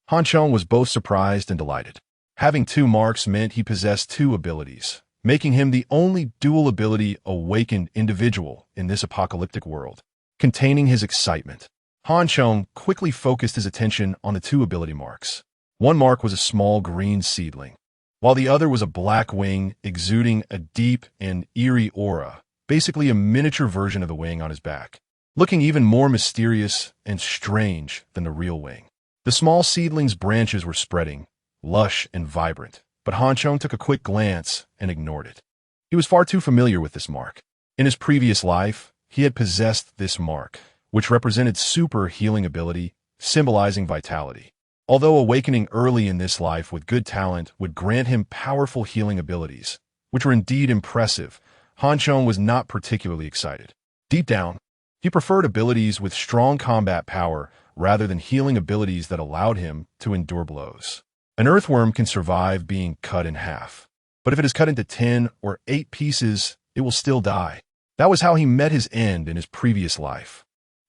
Han Chong was both surprised and delighted. Having two marks meant he possessed two abilities, making him the only dual ability awakened individual in this apocalyptic world. Containing his excitement, Han Chong quickly focused his attention on the two ability marks. One mark was a small green seedling, while the other was a black wing exuding a deep and eerie aura, basically a miniature version of the wing on his back, looking even more mysterious and strange than the real wing. The small seedling's branches were spreading, lush and vibrant, but Han Chong took a quick glance and ignored it. He was far too familiar with this mark. In his previous life, he had possessed this mark, which represented super healing ability, symbolizing vitality. Although awakening early in this life with good talent would grant him powerful healing abilities, which were indeed impressive, Han Chong was not particularly excited. Deep down, he preferred abilities with strong combat power rather than healing abilities that allowed him to endure blows. An earthworm can survive being cut in half, but if it is cut into 10 or 8 pieces, it will still die. That was how he met his end in his previous life.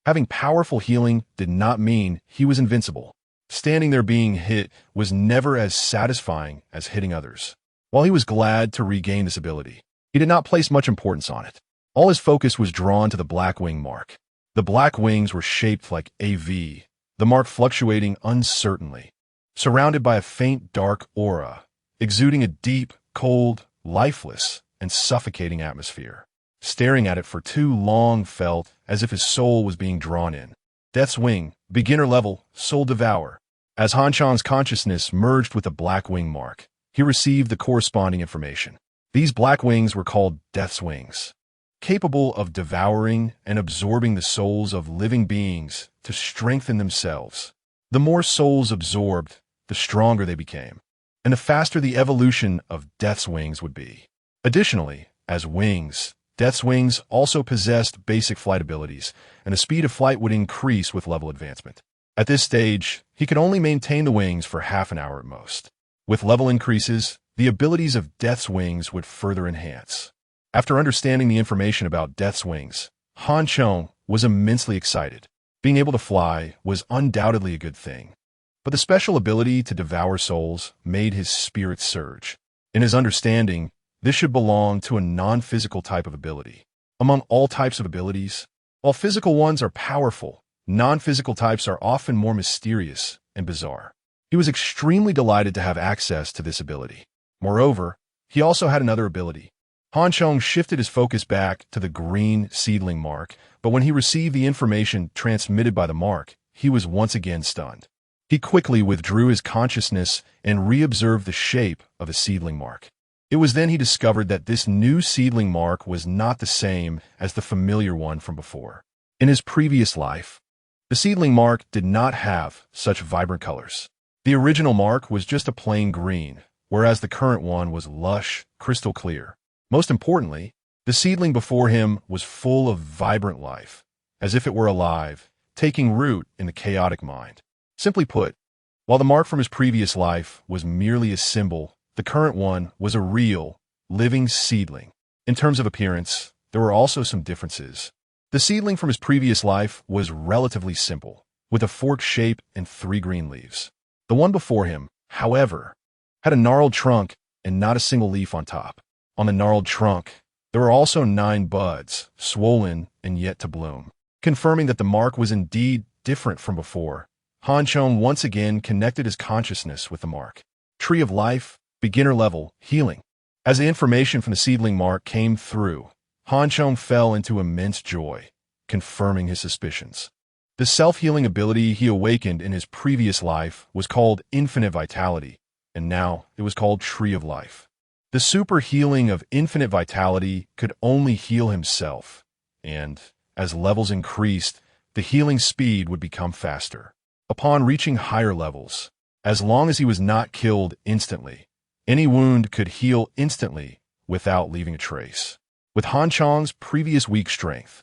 Having powerful healing did not mean he was invincible. Standing there being hit was never as satisfying as hitting others. While he was glad to regain this ability, he did not place much importance on it. All his focus was drawn to the black wing mark. The black wings were shaped like a V, the mark fluctuating uncertainly, surrounded by a faint dark aura, exuding a deep, cold, lifeless, and suffocating atmosphere. Staring at it for too long felt as if his soul was being drawn in. Death's Wing, beginner level, soul devour. As Han Chong's consciousness merged with the black wing mark, he received the corresponding information. These black wings were called Death's Wings, capable of devouring and absorbing the souls of living beings to strengthen themselves. The more souls absorbed, the stronger they became, and the faster the evolution of Death's Wings would be. Additionally, as wings, Death's Wings also possessed basic flight abilities, and the speed of flight would increase with level advancement. At this stage, he could only maintain the wings for half an hour at most. With level increases, the abilities of Death's Wings would further enhance. After understanding the information about Death's Wings, Han Chong was immensely excited. Being able to fly was undoubtedly a good thing, but the special ability to devour souls made his spirit surge. In his understanding, this should belong to a non-physical type of ability. Among all types of abilities, while physical ones are powerful, non-physical types are often more mysterious and bizarre. He was extremely delighted to have access to this ability. Moreover, he also had another ability. Han Chong shifted his focus back to the green seedling mark, but when he received the information transmitted by the mark, he was once again stunned. He quickly withdrew his consciousness and re-observed the shape of the seedling mark. It was then he discovered that this new seedling mark was not the same as the familiar one from before. In his previous life, the seedling mark did not have such vibrant colors. The original mark was just a plain green, whereas the current one was lush, crystal clear. Most importantly, the seedling before him was full of vibrant life, as if it were alive, taking root in the chaotic mind. Simply put, while the mark from his previous life was merely a symbol, the current one was a real, living seedling. In terms of appearance, there were also some differences. The seedling from his previous life was relatively simple, with a fork shape and 3 green leaves. The one before him, however, had a gnarled trunk and not a single leaf on top. On the gnarled trunk, there were also 9 buds, swollen and yet to bloom. Confirming that the mark was indeed different from before, Han Chong once again connected his consciousness with the mark. Tree of Life, beginner level, healing. As the information from the seedling mark came through, Han Chong fell into immense joy, confirming his suspicions. The self-healing ability he awakened in his previous life was called Infinite Vitality, and now it was called Tree of Life. The super healing of Infinite Vitality could only heal himself, and, as levels increased, the healing speed would become faster. Upon reaching higher levels, as long as he was not killed instantly, any wound could heal instantly without leaving a trace. With Han Chong's previous weak strength,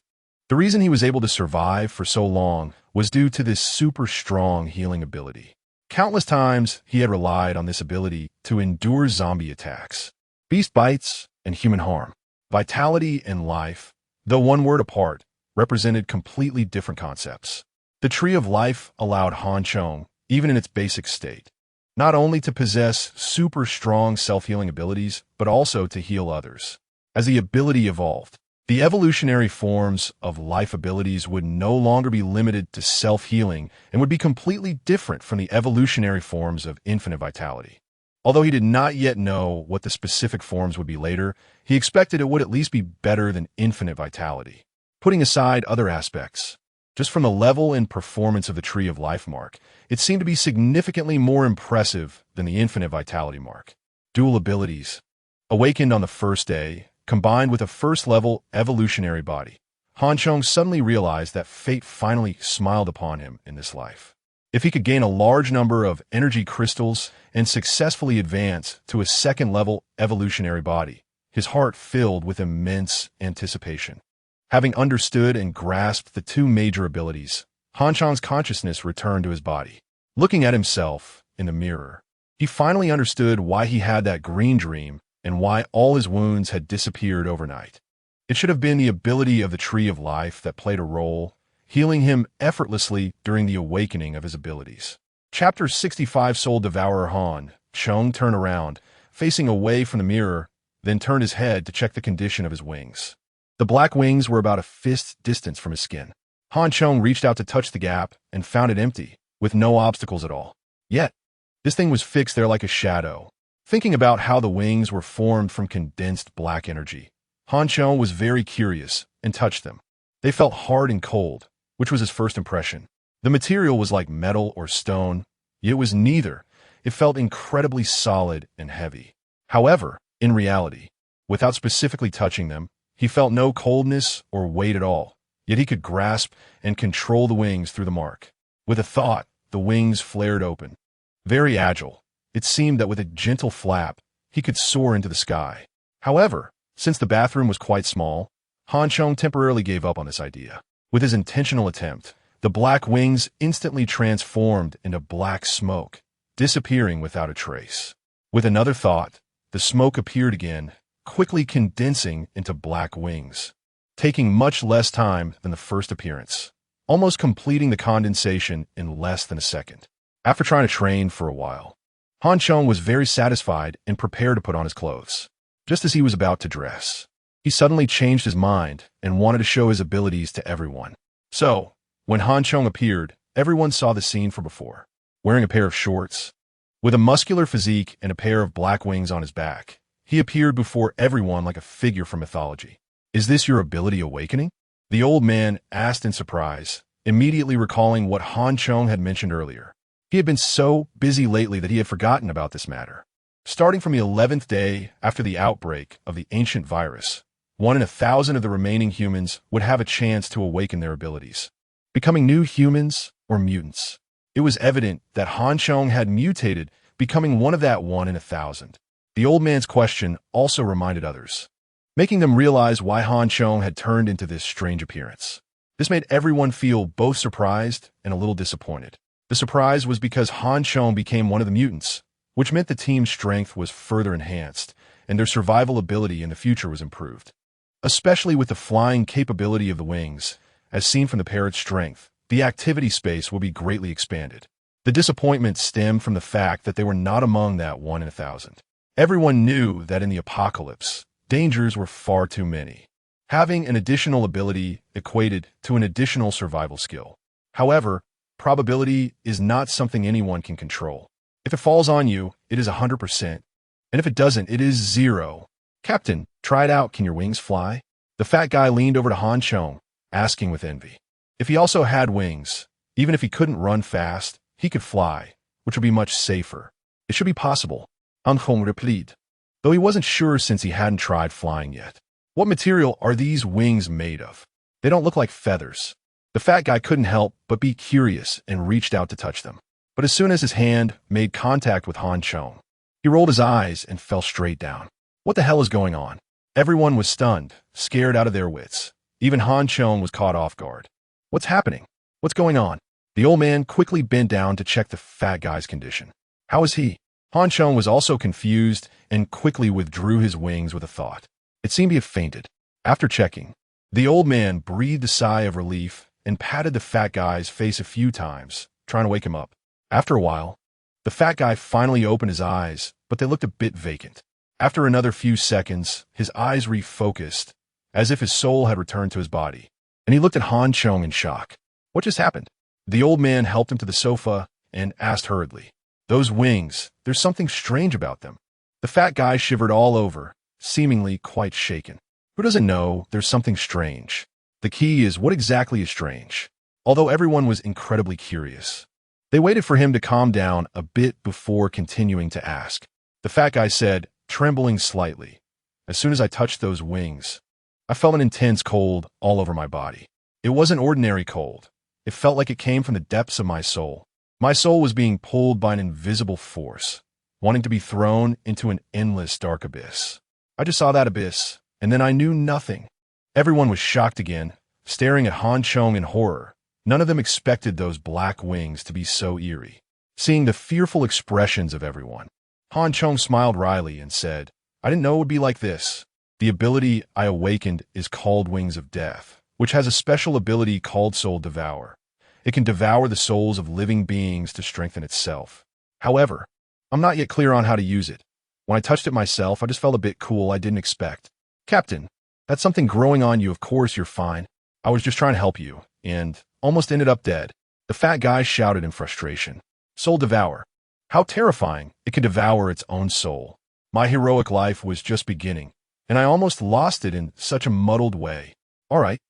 the reason he was able to survive for so long was due to this super strong healing ability. Countless times he had relied on this ability to endure zombie attacks, beast bites, and human harm. Vitality and life, though one word apart, represented completely different concepts. The Tree of Life allowed Han Chong, even in its basic state, not only to possess super strong self-healing abilities, but also to heal others. As the ability evolved, the evolutionary forms of life abilities would no longer be limited to self-healing and would be completely different from the evolutionary forms of infinite vitality. Although he did not yet know what the specific forms would be later, he expected it would at least be better than infinite vitality. Putting aside other aspects, just from the level and performance of the Tree of Life mark, it seemed to be significantly more impressive than the infinite vitality mark. Dual abilities. Awakened on the first day, combined with a first-level evolutionary body, Han Chong suddenly realized that fate finally smiled upon him in this life. If he could gain a large number of energy crystals and successfully advance to a second-level evolutionary body, his heart filled with immense anticipation. Having understood and grasped the two major abilities, Han Chong's consciousness returned to his body. Looking at himself in the mirror, he finally understood why he had that green dream and why all his wounds had disappeared overnight. It should have been the ability of the Tree of Life that played a role, healing him effortlessly during the awakening of his abilities. Chapter 65. Soul Devourer. Han Chong turned around, facing away from the mirror, then turned his head to check the condition of his wings. The black wings were about a fist's distance from his skin. Han Chong reached out to touch the gap and found it empty, with no obstacles at all. Yet, this thing was fixed there like a shadow. Thinking about how the wings were formed from condensed black energy, Han Chong was very curious and touched them. They felt hard and cold, which was his first impression. The material was like metal or stone, yet it was neither. It felt incredibly solid and heavy. However, in reality, without specifically touching them, he felt no coldness or weight at all, yet he could grasp and control the wings through the mark. With a thought, the wings flared open. Very agile, it seemed that with a gentle flap, he could soar into the sky. However, since the bathroom was quite small, Han Chong temporarily gave up on this idea. With his intentional attempt, the black wings instantly transformed into black smoke, disappearing without a trace. With another thought, the smoke appeared again, quickly condensing into black wings, taking much less time than the first appearance, almost completing the condensation in less than a second. After trying to train for a while, Han Chong was very satisfied and prepared to put on his clothes. Just as he was about to dress, he suddenly changed his mind and wanted to show his abilities to everyone. So, when Han Chong appeared, everyone saw the scene from before. Wearing a pair of shorts, with a muscular physique and a pair of black wings on his back, he appeared before everyone like a figure from mythology. "Is this your ability awakening?" the old man asked in surprise, immediately recalling what Han Chong had mentioned earlier. He had been so busy lately that he had forgotten about this matter. Starting from the 11th day after the outbreak of the ancient virus, 1 in 1,000 of the remaining humans would have a chance to awaken their abilities, becoming new humans or mutants. It was evident that Han Chong had mutated, becoming one of that 1 in 1,000. The old man's question also reminded others, making them realize why Han Chong had turned into this strange appearance. This made everyone feel both surprised and a little disappointed. The surprise was because Han Chong became one of the mutants, which meant the team's strength was further enhanced and their survival ability in the future was improved. Especially with the flying capability of the wings, as seen from the parrot's strength, the activity space will be greatly expanded. The disappointment stemmed from the fact that they were not among that 1 in 1,000. Everyone knew that in the apocalypse, dangers were far too many. Having an additional ability equated to an additional survival skill. However, probability is not something anyone can control. If it falls on you, it is 100%. And if it doesn't, it is 0. "Captain, try it out. Can your wings fly?" The fat guy leaned over to Han Chong, asking with envy. If he also had wings, even if he couldn't run fast, he could fly, which would be much safer. It should be possible. Han Chong replied, though he wasn't sure since he hadn't tried flying yet. What material are these wings made of? They don't look like feathers. The fat guy couldn't help but be curious and reached out to touch them. But as soon as his hand made contact with Han Chong, he rolled his eyes and fell straight down. What the hell is going on? Everyone was stunned, scared out of their wits. Even Han Chong was caught off guard. What's happening? What's going on? The old man quickly bent down to check the fat guy's condition. How is he? Han Chong was also confused and quickly withdrew his wings with a thought. It seemed he had fainted. After checking, the old man breathed a sigh of relief and patted the fat guy's face a few times, trying to wake him up. After a while, the fat guy finally opened his eyes, but they looked a bit vacant. After another few seconds, his eyes refocused, as if his soul had returned to his body, and he looked at Han Chong in shock. What just happened? The old man helped him to the sofa and asked hurriedly, "Those wings, there's something strange about them." The fat guy shivered all over, seemingly quite shaken. Who doesn't know there's something strange? The key is what exactly is strange. Although everyone was incredibly curious, they waited for him to calm down a bit before continuing to ask. The fat guy said, trembling slightly, "As soon as I touched those wings, I felt an intense cold all over my body. It wasn't ordinary cold. It felt like it came from the depths of my soul. My soul was being pulled by an invisible force, wanting to be thrown into an endless dark abyss. I just saw that abyss, and then I knew nothing." Everyone was shocked again, staring at Han Chong in horror. None of them expected those black wings to be so eerie. Seeing the fearful expressions of everyone, Han Chong smiled wryly and said, "I didn't know it would be like this. The ability I awakened is called Wings of Death, which has a special ability called Soul Devour. It can devour the souls of living beings to strengthen itself. However, I'm not yet clear on how to use it. When I touched it myself, I just felt a bit cool I didn't expect." "Captain, that's something growing on you. Of course you're fine. I was just trying to help you, and almost ended up dead." The fat guy shouted in frustration. "Soul Devour. How terrifying. It can devour its own soul. My heroic life was just beginning, and I almost lost it in such a muddled way. All right,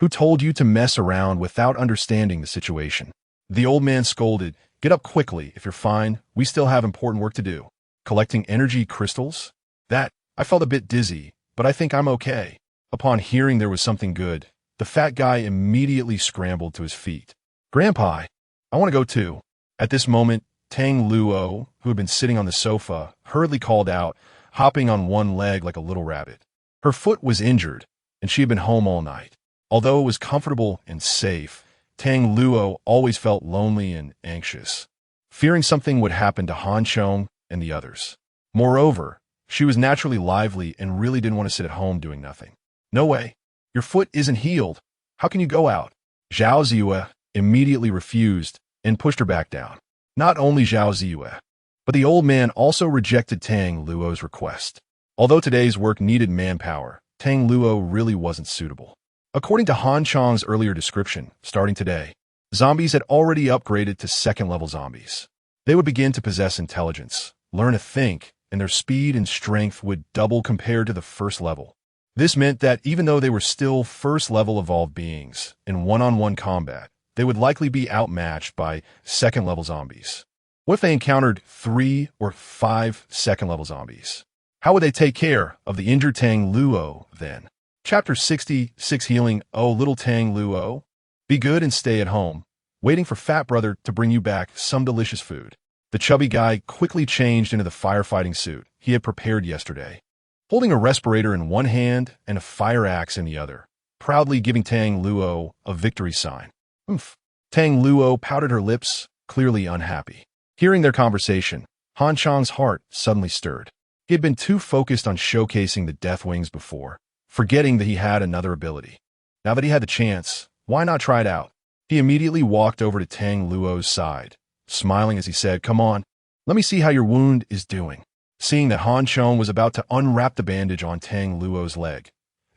who told you to mess around without understanding the situation?" The old man scolded. "Get up quickly if you're fine. We still have important work to do." "Collecting energy crystals?" I felt a bit dizzy, but I think I'm okay." Upon hearing there was something good, the fat guy immediately scrambled to his feet. "Grandpa, I want to go too." At this moment, Tang Luo, who had been sitting on the sofa, hurriedly called out, hopping on one leg like a little rabbit. Her foot was injured, and she had been home all night. Although it was comfortable and safe, Tang Luo always felt lonely and anxious, fearing something would happen to Han Chong and the others. Moreover, she was naturally lively and really didn't want to sit at home doing nothing. "No way. Your foot isn't healed. How can you go out?" Zhao Ziyue immediately refused and pushed her back down. Not only Zhao Ziyue, but the old man also rejected Tang Luo's request. Although today's work needed manpower, Tang Luo really wasn't suitable. According to Han Chong's earlier description, starting today, zombies had already upgraded to second-level zombies. They would begin to possess intelligence, learn to think, and their speed and strength would double compared to the first level. This meant that even though they were still first-level evolved beings, in one-on-one combat, they would likely be outmatched by second-level zombies. What if they encountered 3 or 5 second-level zombies? How would they take care of the injured Tang Luo then? Chapter 66 Healing. "Oh, little Tang Luo, be good and stay at home, waiting for Fat Brother to bring you back some delicious food." The chubby guy quickly changed into the firefighting suit he had prepared yesterday, holding a respirator in one hand and a fire axe in the other, proudly giving Tang Luo a victory sign. "Oomph." Tang Luo pouted her lips, clearly unhappy. Hearing their conversation, Han Chong's heart suddenly stirred. He had been too focused on showcasing the Death Wings before, forgetting that he had another ability. Now that he had the chance, why not try it out? He immediately walked over to Tang Luo's side, smiling as he said, "Come on, let me see how your wound is doing." Seeing that Han Chong was about to unwrap the bandage on Tang Luo's leg,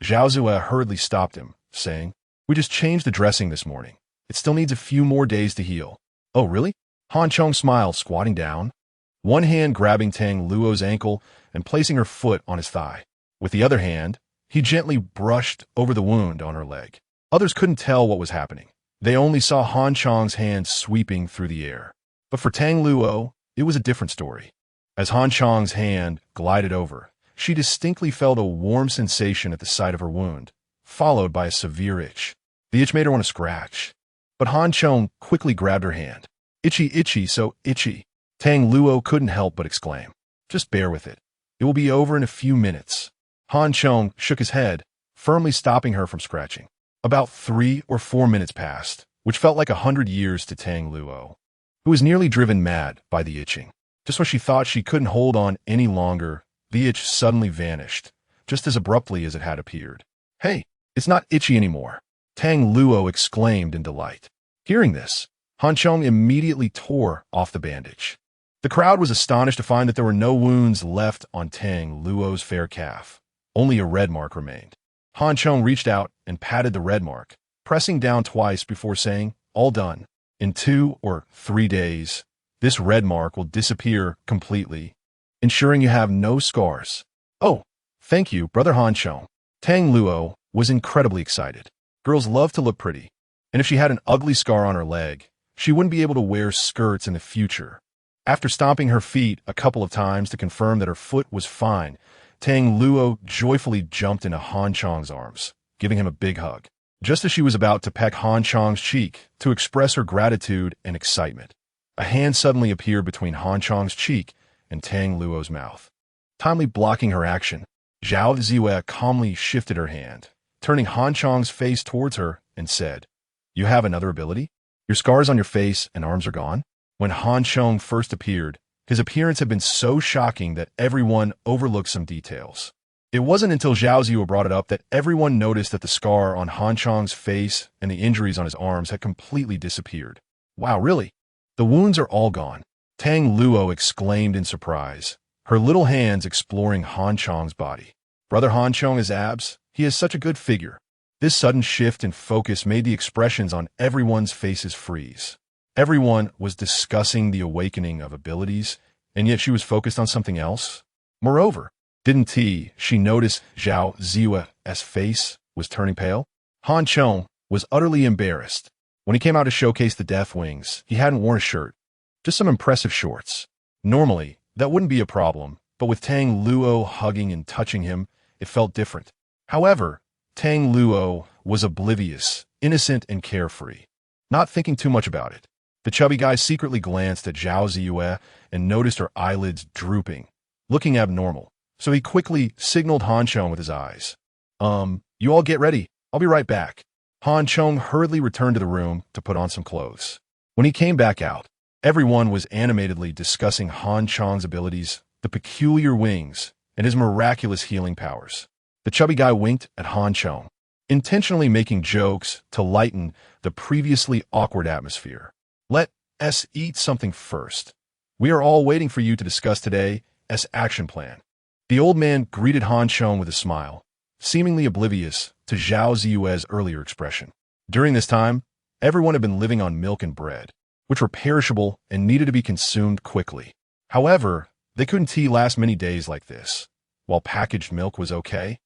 Zhao Ziyue hurriedly stopped him, saying, "We just changed the dressing this morning. It still needs a few more days to heal." "Oh, really?" Han Chong smiled, squatting down, one hand grabbing Tang Luo's ankle and placing her foot on his thigh. With the other hand, he gently brushed over the wound on her leg. Others couldn't tell what was happening. They only saw Han Chong's hand sweeping through the air. But for Tang Luo, it was a different story. As Han Chong's hand glided over, she distinctly felt a warm sensation at the site of her wound, followed by a severe itch. The itch made her want to scratch, but Han Chong quickly grabbed her hand. "Itchy, itchy, so itchy." Tang Luo couldn't help but exclaim. "Just bear with it. It will be over in a few minutes." Han Chong shook his head, firmly stopping her from scratching. About 3 or 4 minutes passed, which felt like 100 years to Tang Luo, who was nearly driven mad by the itching. Just when she thought she couldn't hold on any longer, the itch suddenly vanished, just as abruptly as it had appeared. "Hey, it's not itchy anymore." Tang Luo exclaimed in delight. Hearing this, Han Chong immediately tore off the bandage. The crowd was astonished to find that there were no wounds left on Tang Luo's fair calf. Only a red mark remained. Han Chong reached out and patted the red mark, pressing down twice before saying, "All done. In 2 or 3 days, this red mark will disappear completely, ensuring you have no scars." "Oh, thank you, Brother Han Chong." Tang Luo was incredibly excited. Girls love to look pretty, and if she had an ugly scar on her leg, she wouldn't be able to wear skirts in the future. After stomping her feet a couple of times to confirm that her foot was fine, Tang Luo joyfully jumped into Han Chong's arms, giving him a big hug. Just as she was about to peck Han Chong's cheek to express her gratitude and excitement, a hand suddenly appeared between Han Chong's cheek and Tang Luo's mouth. Timely blocking her action, Zhao Ziwei calmly shifted her hand, turning Han Chong's face towards her and said, "You have another ability? Your scars on your face and arms are gone?" When Han Chong first appeared, his appearance had been so shocking that everyone overlooked some details. It wasn't until Zhao Ziwei brought it up that everyone noticed that the scar on Han Chong's face and the injuries on his arms had completely disappeared. "Wow, really? The wounds are all gone?" Tang Luo exclaimed in surprise, her little hands exploring Han Chong's body. "Brother Han Chong has abs. He has such a good figure." This sudden shift in focus made the expressions on everyone's faces freeze. Everyone was discussing the awakening of abilities, and yet she was focused on something else. Moreover, didn't she notice Zhao Ziwei's face was turning pale? Han Chong was utterly embarrassed. When he came out to showcase the Death Wings, he hadn't worn a shirt, just some impressive shorts. Normally, that wouldn't be a problem, but with Tang Luo hugging and touching him, it felt different. However, Tang Luo was oblivious, innocent, and carefree, not thinking too much about it. The chubby guy secretly glanced at Zhao Ziwei and noticed her eyelids drooping, looking abnormal, so he quickly signaled Han Chong with his eyes. You all get ready. I'll be right back." Han Chong hurriedly returned to the room to put on some clothes. When he came back out, everyone was animatedly discussing Han Chong's abilities, the peculiar wings, and his miraculous healing powers. The chubby guy winked at Han Chong, intentionally making jokes to lighten the previously awkward atmosphere. "Let us eat something first. We are all waiting for you to discuss today's action plan." The old man greeted Han Chong with a smile, seemingly oblivious to Zhao Ziwei's earlier expression. During this time, everyone had been living on milk and bread, which were perishable and needed to be consumed quickly. However, they couldn't last many days like this. While packaged milk was okay,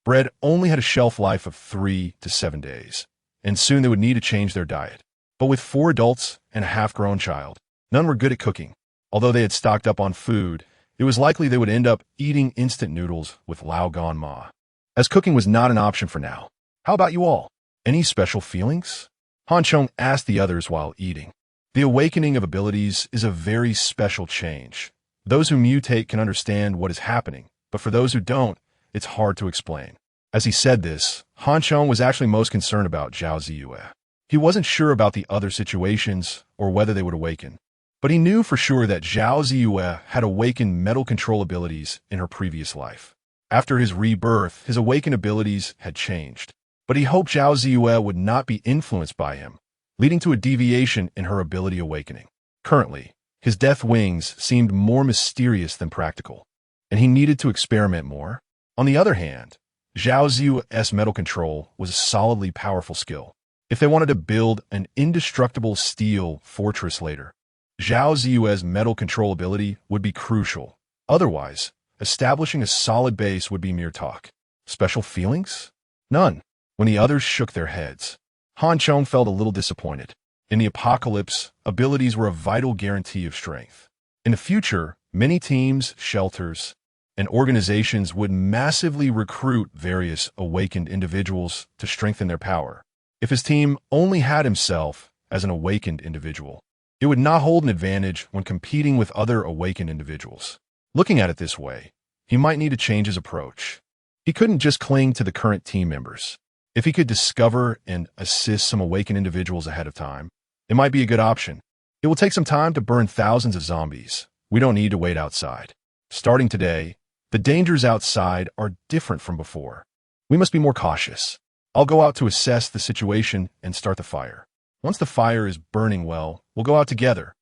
bread only had a shelf life of 3 to 7 days, and soon they would need to change their diet. But with 4 adults and a half-grown child, none were good at cooking. Although they had stocked up on food, it was likely they would end up eating instant noodles with Lao Gan Ma. As cooking was not an option for now, how about you all? Any special feelings? Han Chong asked the others while eating. The awakening of abilities is a very special change. Those who mutate can understand what is happening, but for those who don't, it's hard to explain. As he said this, Han Chong was actually most concerned about Zhao Ziwei. He wasn't sure about the other situations or whether they would awaken, but he knew for sure that Zhao Ziwei had awakened metal control abilities in her previous life. After his rebirth, his awakened abilities had changed, but he hoped Zhao Ziwei would not be influenced by him, leading to a deviation in her ability awakening. Currently, his death wings seemed more mysterious than practical, and he needed to experiment more. On the other hand, Zhao Ziwei's metal control was a solidly powerful skill. If they wanted to build an indestructible steel fortress later, Zhao Ziwei's metal control ability would be crucial. Otherwise, establishing a solid base would be mere talk. Special feelings? None. When the others shook their heads, Han Chong felt a little disappointed. In the apocalypse, abilities were a vital guarantee of strength. In the future, many teams, shelters, and organizations would massively recruit various awakened individuals to strengthen their power. If his team only had himself as an awakened individual, it would not hold an advantage when competing with other awakened individuals. Looking at it this way, he might need to change his approach. He couldn't just cling to the current team members. If he could discover and assist some awakened individuals ahead of time, it might be a good option. It will take some time to burn thousands of zombies. We don't need to wait outside. Starting today, the dangers outside are different from before. We must be more cautious. I'll go out to assess the situation and start the fire. Once the fire is burning well, we'll go out together."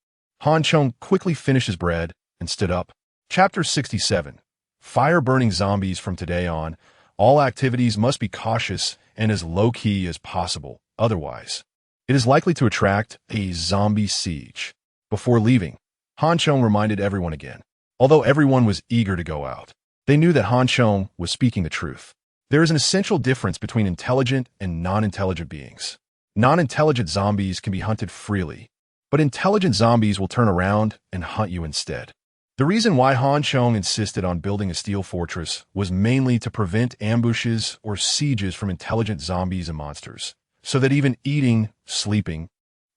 Han Chong quickly finished his bread and stood up. Chapter 67. Fire-burning zombies. From today on, all activities must be cautious and as low-key as possible. Otherwise, it is likely to attract a zombie siege. Before leaving, Han Chong reminded everyone again. Although everyone was eager to go out, they knew that Han Chong was speaking the truth. There is an essential difference between intelligent and non-intelligent beings. Non-intelligent zombies can be hunted freely, but intelligent zombies will turn around and hunt you instead. The reason why Han Chong insisted on building a steel fortress was mainly to prevent ambushes or sieges from intelligent zombies and monsters, so that even eating, sleeping,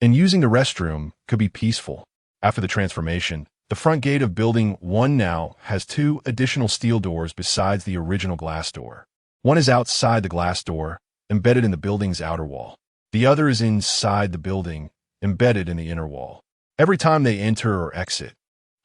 and using the restroom could be peaceful. After the transformation, the front gate of Building 1 now has 2 additional steel doors besides the original glass door. One is outside the glass door, embedded in the building's outer wall. The other is inside the building, embedded in the inner wall. Every time they enter or exit,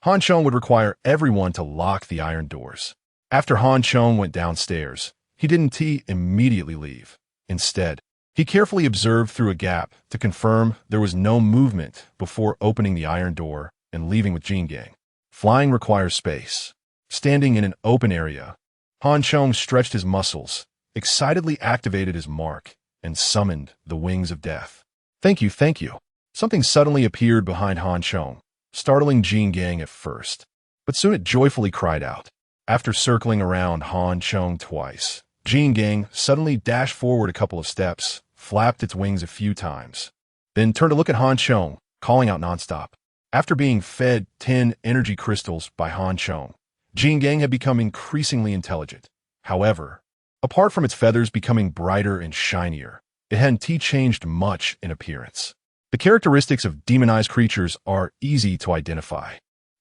Han Chong would require everyone to lock the iron doors. After Han Chong went downstairs, he didn't immediately leave. Instead, he carefully observed through a gap to confirm there was no movement before opening the iron door and leaving with Jin Gang. Flying requires space. Standing in an open area, Han Chong stretched his muscles, excitedly activated his mark, and summoned the wings of death. Thank you, thank you. Something suddenly appeared behind Han Chong, startling Jin Gang at first, but soon it joyfully cried out. After circling around Han Chong twice, Jin Gang suddenly dashed forward a couple of steps, flapped its wings a few times, then turned to look at Han Chong, calling out nonstop. After being fed 10 energy crystals by Han Chong, Jin Gang had become increasingly intelligent. However, apart from its feathers becoming brighter and shinier, it hadn't changed much in appearance. The characteristics of demonized creatures are easy to identify.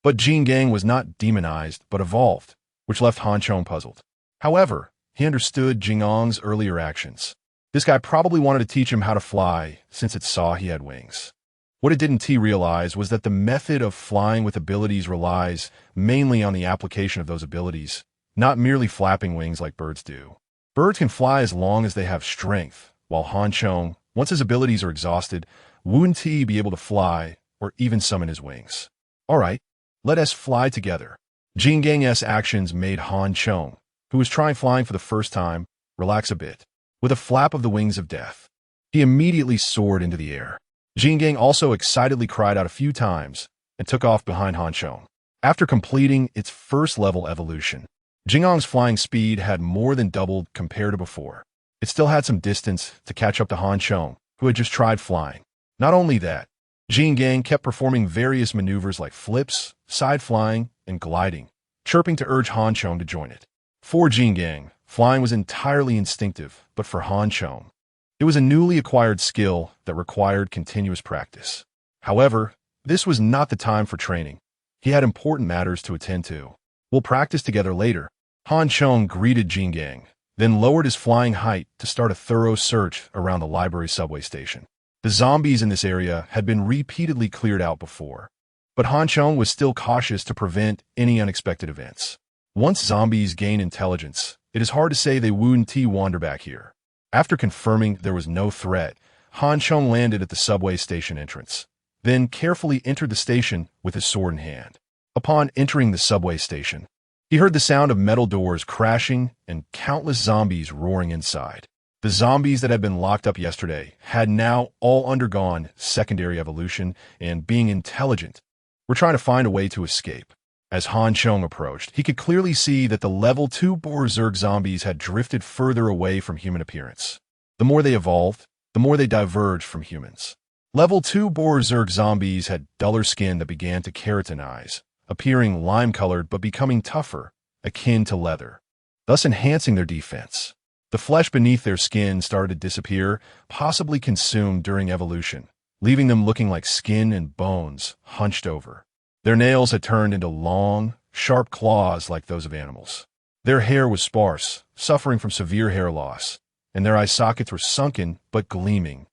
But Jin Gang was not demonized, but evolved, which left Han Chong puzzled. However, he understood Jingang's earlier actions. This guy probably wanted to teach him how to fly, since it saw he had wings. What it didn't realize was that the method of flying with abilities relies mainly on the application of those abilities, not merely flapping wings like birds do. Birds can fly as long as they have strength, while Han Chong, once his abilities are exhausted, wouldn't be able to fly or even summon his wings. All right, let us fly together. Jin Gang's actions made Han Chong, who was trying flying for the first time, relax a bit. With a flap of the wings of death, he immediately soared into the air. Jin Gang also excitedly cried out a few times and took off behind Han Chong. After completing its first level evolution, Jingang's flying speed had more than doubled compared to before. It still had some distance to catch up to Han Chong, who had just tried flying. Not only that, Jin Gang kept performing various maneuvers like flips, side flying, and gliding, chirping to urge Han Chong to join it. For Jin Gang, flying was entirely instinctive, but for Han Chong, it was a newly acquired skill that required continuous practice. However, this was not the time for training. He had important matters to attend to. We'll practice together later. Han Chong greeted Jin Gang, then lowered his flying height to start a thorough search around the library subway station. The zombies in this area had been repeatedly cleared out before, but Han Chong was still cautious to prevent any unexpected events. Once zombies gain intelligence, it is hard to say they wouldn't wander back here. After confirming there was no threat, Han Chong landed at the subway station entrance, then carefully entered the station with his sword in hand. Upon entering the subway station, he heard the sound of metal doors crashing and countless zombies roaring inside. The zombies that had been locked up yesterday had now all undergone secondary evolution and, being intelligent, were trying to find a way to escape. As Han Chong approached, he could clearly see that the level 2 Berserk zombies had drifted further away from human appearance. The more they evolved, the more they diverged from humans. Level 2 Berserk zombies had duller skin that began to keratinize, appearing lime-colored but becoming tougher, akin to leather, thus enhancing their defense. The flesh beneath their skin started to disappear, possibly consumed during evolution, leaving them looking like skin and bones hunched over. Their nails had turned into long, sharp claws like those of animals. Their hair was sparse, suffering from severe hair loss, and their eye sockets were sunken but gleaming,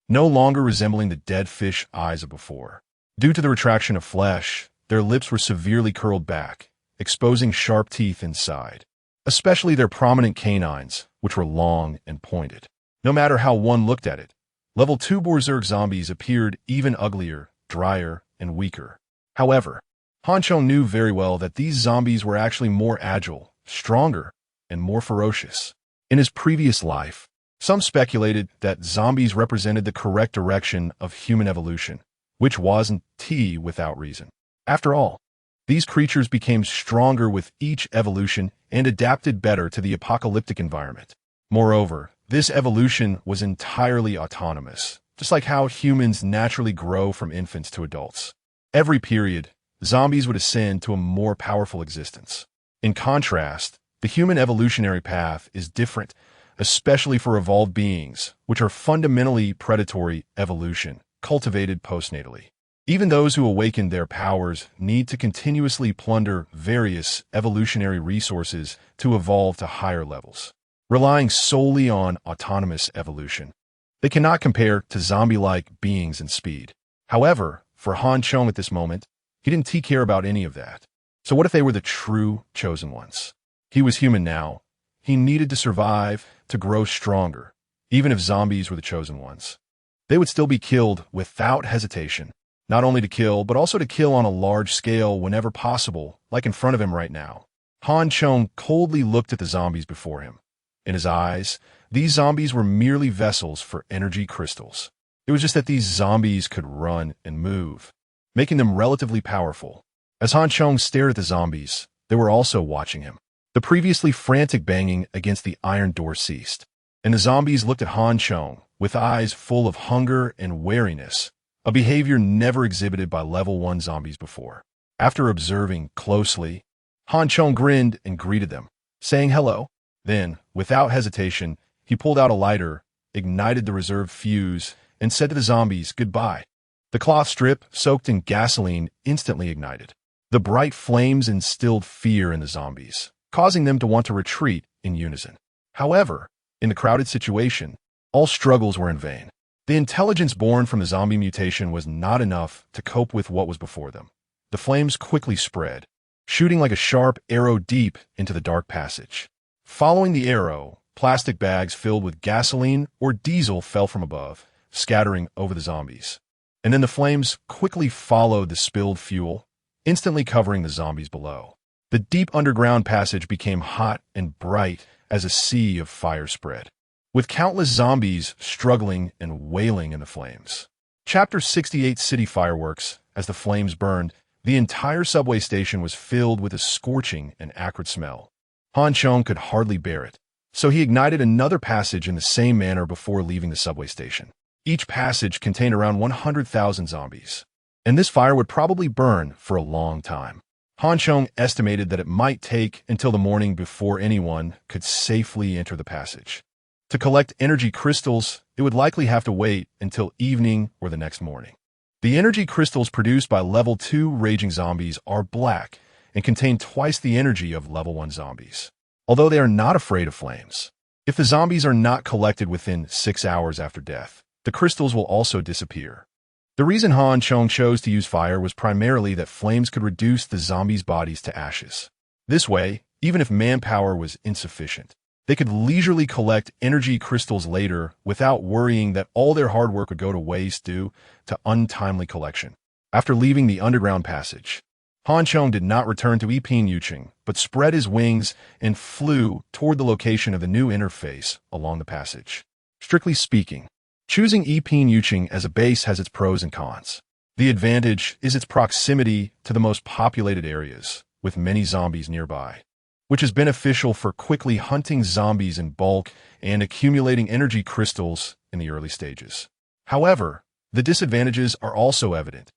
no longer resembling the dead fish eyes of before. Due to the retraction of flesh, their lips were severely curled back, exposing sharp teeth inside, especially their prominent canines, which were long and pointed. No matter how one looked at it, level 2 Berserk zombies appeared even uglier, drier, and weaker. However, Chong knew very well that these zombies were actually more agile, stronger, and more ferocious. In his previous life, some speculated that zombies represented the correct direction of human evolution, which wasn't without reason. After all, these creatures became stronger with each evolution and adapted better to the apocalyptic environment. Moreover, this evolution was entirely autonomous, just like how humans naturally grow from infants to adults. Every period, zombies would ascend to a more powerful existence. In contrast, the human evolutionary path is different, especially for evolved beings, which are fundamentally predatory evolution, cultivated postnatally. Even those who awaken their powers need to continuously plunder various evolutionary resources to evolve to higher levels, relying solely on autonomous evolution. They cannot compare to zombie-like beings in speed. However, for Chong at this moment, he didn't care about any of that. So what if they were the true chosen ones? He was human now. He needed to survive, to grow stronger. Even if zombies were the chosen ones, they would still be killed without hesitation. Not only to kill, but also to kill on a large scale whenever possible, like in front of him right now. Chong coldly looked at the zombies before him. In his eyes, these zombies were merely vessels for energy crystals. It was just that these zombies could run and move, making them relatively powerful. As Chong stared at the zombies, they were also watching him. The previously frantic banging against the iron door ceased, and the zombies looked at Chong with eyes full of hunger and wariness, a behavior never exhibited by level 1 zombies before. After observing closely, Chong grinned and greeted them, saying hello. Then, without hesitation, he pulled out a lighter, ignited the reserve fuse, and said to the zombies goodbye. The cloth strip, soaked in gasoline, instantly ignited. The bright flames instilled fear in the zombies, causing them to want to retreat in unison. However, in the crowded situation, all struggles were in vain. The intelligence born from the zombie mutation was not enough to cope with what was before them. The flames quickly spread, shooting like a sharp arrow deep into the dark passage. Following the arrow, plastic bags filled with gasoline or diesel fell from above, scattering over the zombies. And then the flames quickly followed the spilled fuel, instantly covering the zombies below. The deep underground passage became hot and bright as a sea of fire spread, with countless zombies struggling and wailing in the flames. Chapter 68 City Fireworks. As the flames burned, the entire subway station was filled with a scorching and acrid smell. Chong could hardly bear it, so he ignited another passage in the same manner before leaving the subway station. Each passage contained around 100,000 zombies, and this fire would probably burn for a long time. Chong estimated that it might take until the morning before anyone could safely enter the passage. To collect energy crystals, it would likely have to wait until evening or the next morning. The energy crystals produced by level 2 raging zombies are black and contain twice the energy of level 1 zombies, although they are not afraid of flames. If the zombies are not collected within 6 hours after death, the crystals will also disappear. The reason Chong chose to use fire was primarily that flames could reduce the zombies' bodies to ashes. This way, even if manpower was insufficient, they could leisurely collect energy crystals later without worrying that all their hard work would go to waste due to untimely collection. After leaving the underground passage, Chong did not return to Yuching, but spread his wings and flew toward the location of the new interface along the passage. Strictly speaking, choosing Yuching as a base has its pros and cons. The advantage is its proximity to the most populated areas, with many zombies nearby, which is beneficial for quickly hunting zombies in bulk and accumulating energy crystals in the early stages. However, the disadvantages are also evident.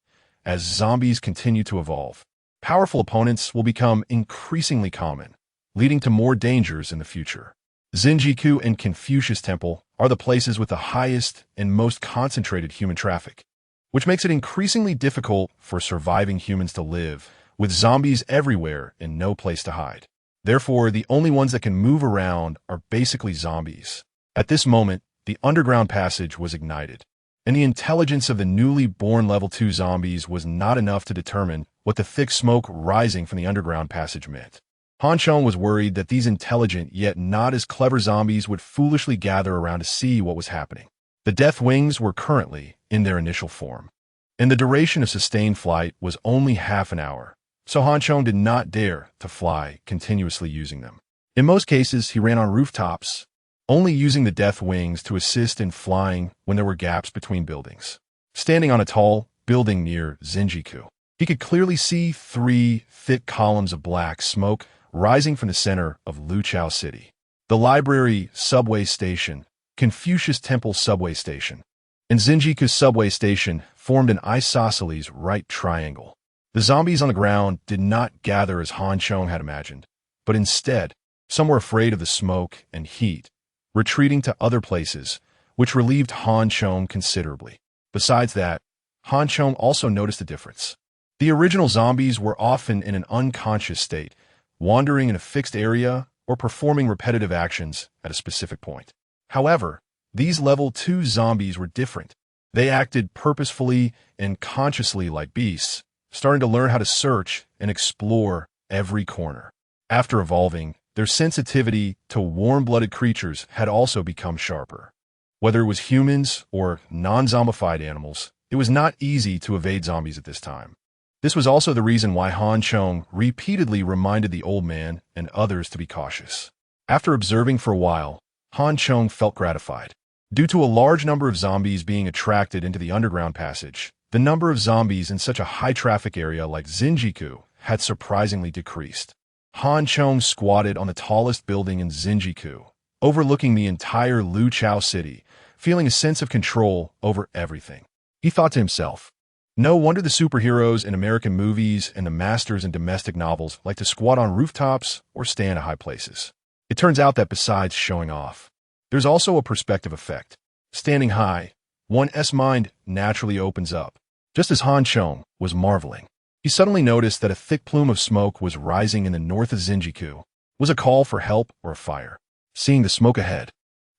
As zombies continue to evolve, powerful opponents will become increasingly common, leading to more dangers in the future. Zenjiku and Confucius Temple are the places with the highest and most concentrated human traffic, which makes it increasingly difficult for surviving humans to live, with zombies everywhere and no place to hide. Therefore, the only ones that can move around are basically zombies. At this moment, the underground passage was ignited, and the intelligence of the newly born level 2 zombies was not enough to determine what the thick smoke rising from the underground passage meant. Han Chong was worried that these intelligent yet not as clever zombies would foolishly gather around to see what was happening. The Death Wings were currently in their initial form, and the duration of sustained flight was only half an hour, so Han Chong did not dare to fly continuously using them. In most cases, he ran on rooftops, only using the Death Wings to assist in flying when there were gaps between buildings. Standing on a tall building near Zinjiku, he could clearly see 3 thick columns of black smoke rising from the center of Luqiao City. The library subway station, Confucius Temple subway station, and Zinjiku subway station formed an isosceles right triangle. The zombies on the ground did not gather as Han Chong had imagined, but instead, some were afraid of the smoke and heat, retreating to other places, which relieved Han Chong considerably. Besides that, Han Chong also noticed a difference. The original zombies were often in an unconscious state, wandering in a fixed area or performing repetitive actions at a specific point. However, these level 2 zombies were different. They acted purposefully and consciously like beasts, starting to learn how to search and explore every corner. After evolving, their sensitivity to warm-blooded creatures had also become sharper. Whether it was humans or non-zombified animals, it was not easy to evade zombies at this time. This was also the reason why Han Chong repeatedly reminded the old man and others to be cautious. After observing for a while, Han Chong felt gratified. Due to a large number of zombies being attracted into the underground passage, the number of zombies in such a high-traffic area like Zinjiku had surprisingly decreased. Han Chong squatted on the tallest building in Zinjiku, overlooking the entire Luqiao City, feeling a sense of control over everything. He thought to himself, no wonder the superheroes in American movies and the masters in domestic novels like to squat on rooftops or stand at high places. It turns out that besides showing off, there's also a perspective effect. Standing high, one's mind naturally opens up. Just as Han Chong was marveling, he suddenly noticed that a thick plume of smoke was rising in the north of Zinjiku. Was a call for help or a fire? Seeing the smoke ahead,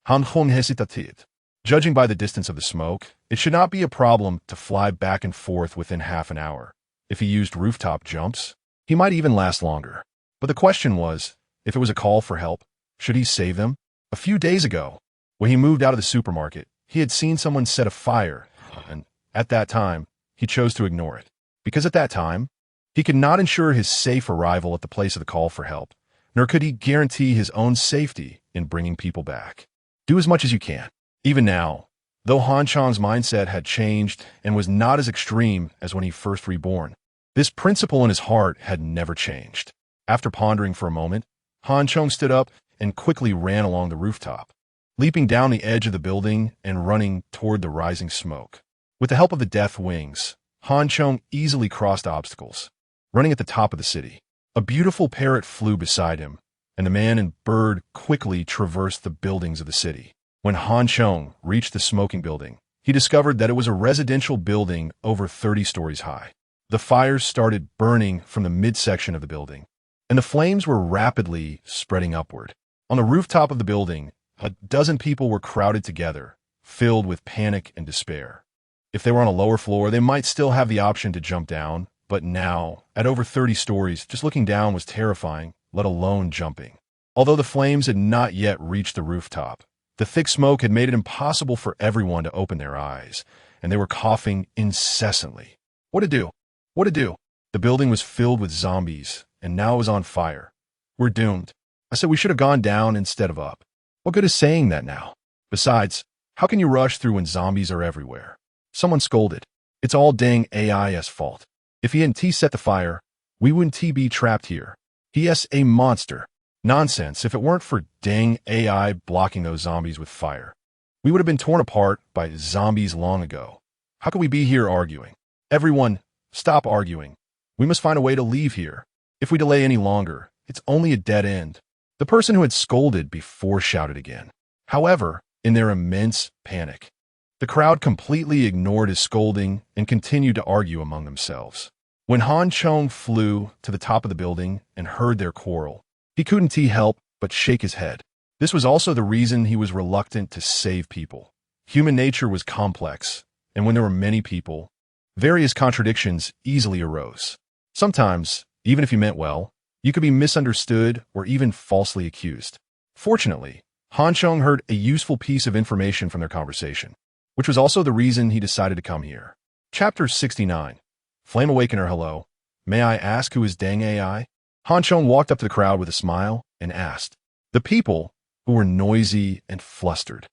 Han Chong hesitated. Judging by the distance of the smoke, it should not be a problem to fly back and forth within half an hour. If he used rooftop jumps, he might even last longer. But the question was, if it was a call for help, should he save them? A few days ago, when he moved out of the supermarket, he had seen someone set a fire, and at that time, he chose to ignore it. Because at that time, he could not ensure his safe arrival at the place of the call for help, nor could he guarantee his own safety in bringing people back. Do as much as you can. Even now, though Han Chong's mindset had changed and was not as extreme as when he first reborn, this principle in his heart had never changed. After pondering for a moment, Han Chong stood up and quickly ran along the rooftop, leaping down the edge of the building and running toward the rising smoke. With the help of the Death Wings, Han Chong easily crossed obstacles, running at the top of the city. A beautiful parrot flew beside him, and the man and bird quickly traversed the buildings of the city. When Han Chong reached the smoking building, he discovered that it was a residential building over 30 stories high. The fires started burning from the midsection of the building, and the flames were rapidly spreading upward. On the rooftop of the building, a dozen people were crowded together, filled with panic and despair. If they were on a lower floor, they might still have the option to jump down, but now, at over 30 stories, just looking down was terrifying, let alone jumping. Although the flames had not yet reached the rooftop, the thick smoke had made it impossible for everyone to open their eyes, and they were coughing incessantly. What to do? What to do? The building was filled with zombies, and now it was on fire. We're doomed. I said we should have gone down instead of up. What good is saying that now? Besides, how can you rush through when zombies are everywhere? Someone scolded. It's all dang AI's fault. If he hadn't set the fire, we wouldn't be trapped here. He's a monster. Nonsense. If it weren't for dang AI blocking those zombies with fire, we would have been torn apart by zombies long ago. How can we be here arguing? Everyone, stop arguing. We must find a way to leave here. If we delay any longer, it's only a dead end. The person who had scolded before shouted again. However, in their immense panic, the crowd completely ignored his scolding and continued to argue among themselves. When Han Chong flew to the top of the building and heard their quarrel, he couldn't help but shake his head. This was also the reason he was reluctant to save people. Human nature was complex, and when there were many people, various contradictions easily arose. Sometimes, even if you meant well, You could be misunderstood or even falsely accused. Fortunately, Han Chong heard a useful piece of information from their conversation, which was also the reason he decided to come here. Chapter 69. Flame Awakener. Hello. May I ask who is Deng Ai? Han Chong walked up to the crowd with a smile and asked. The people, who were noisy and flustered,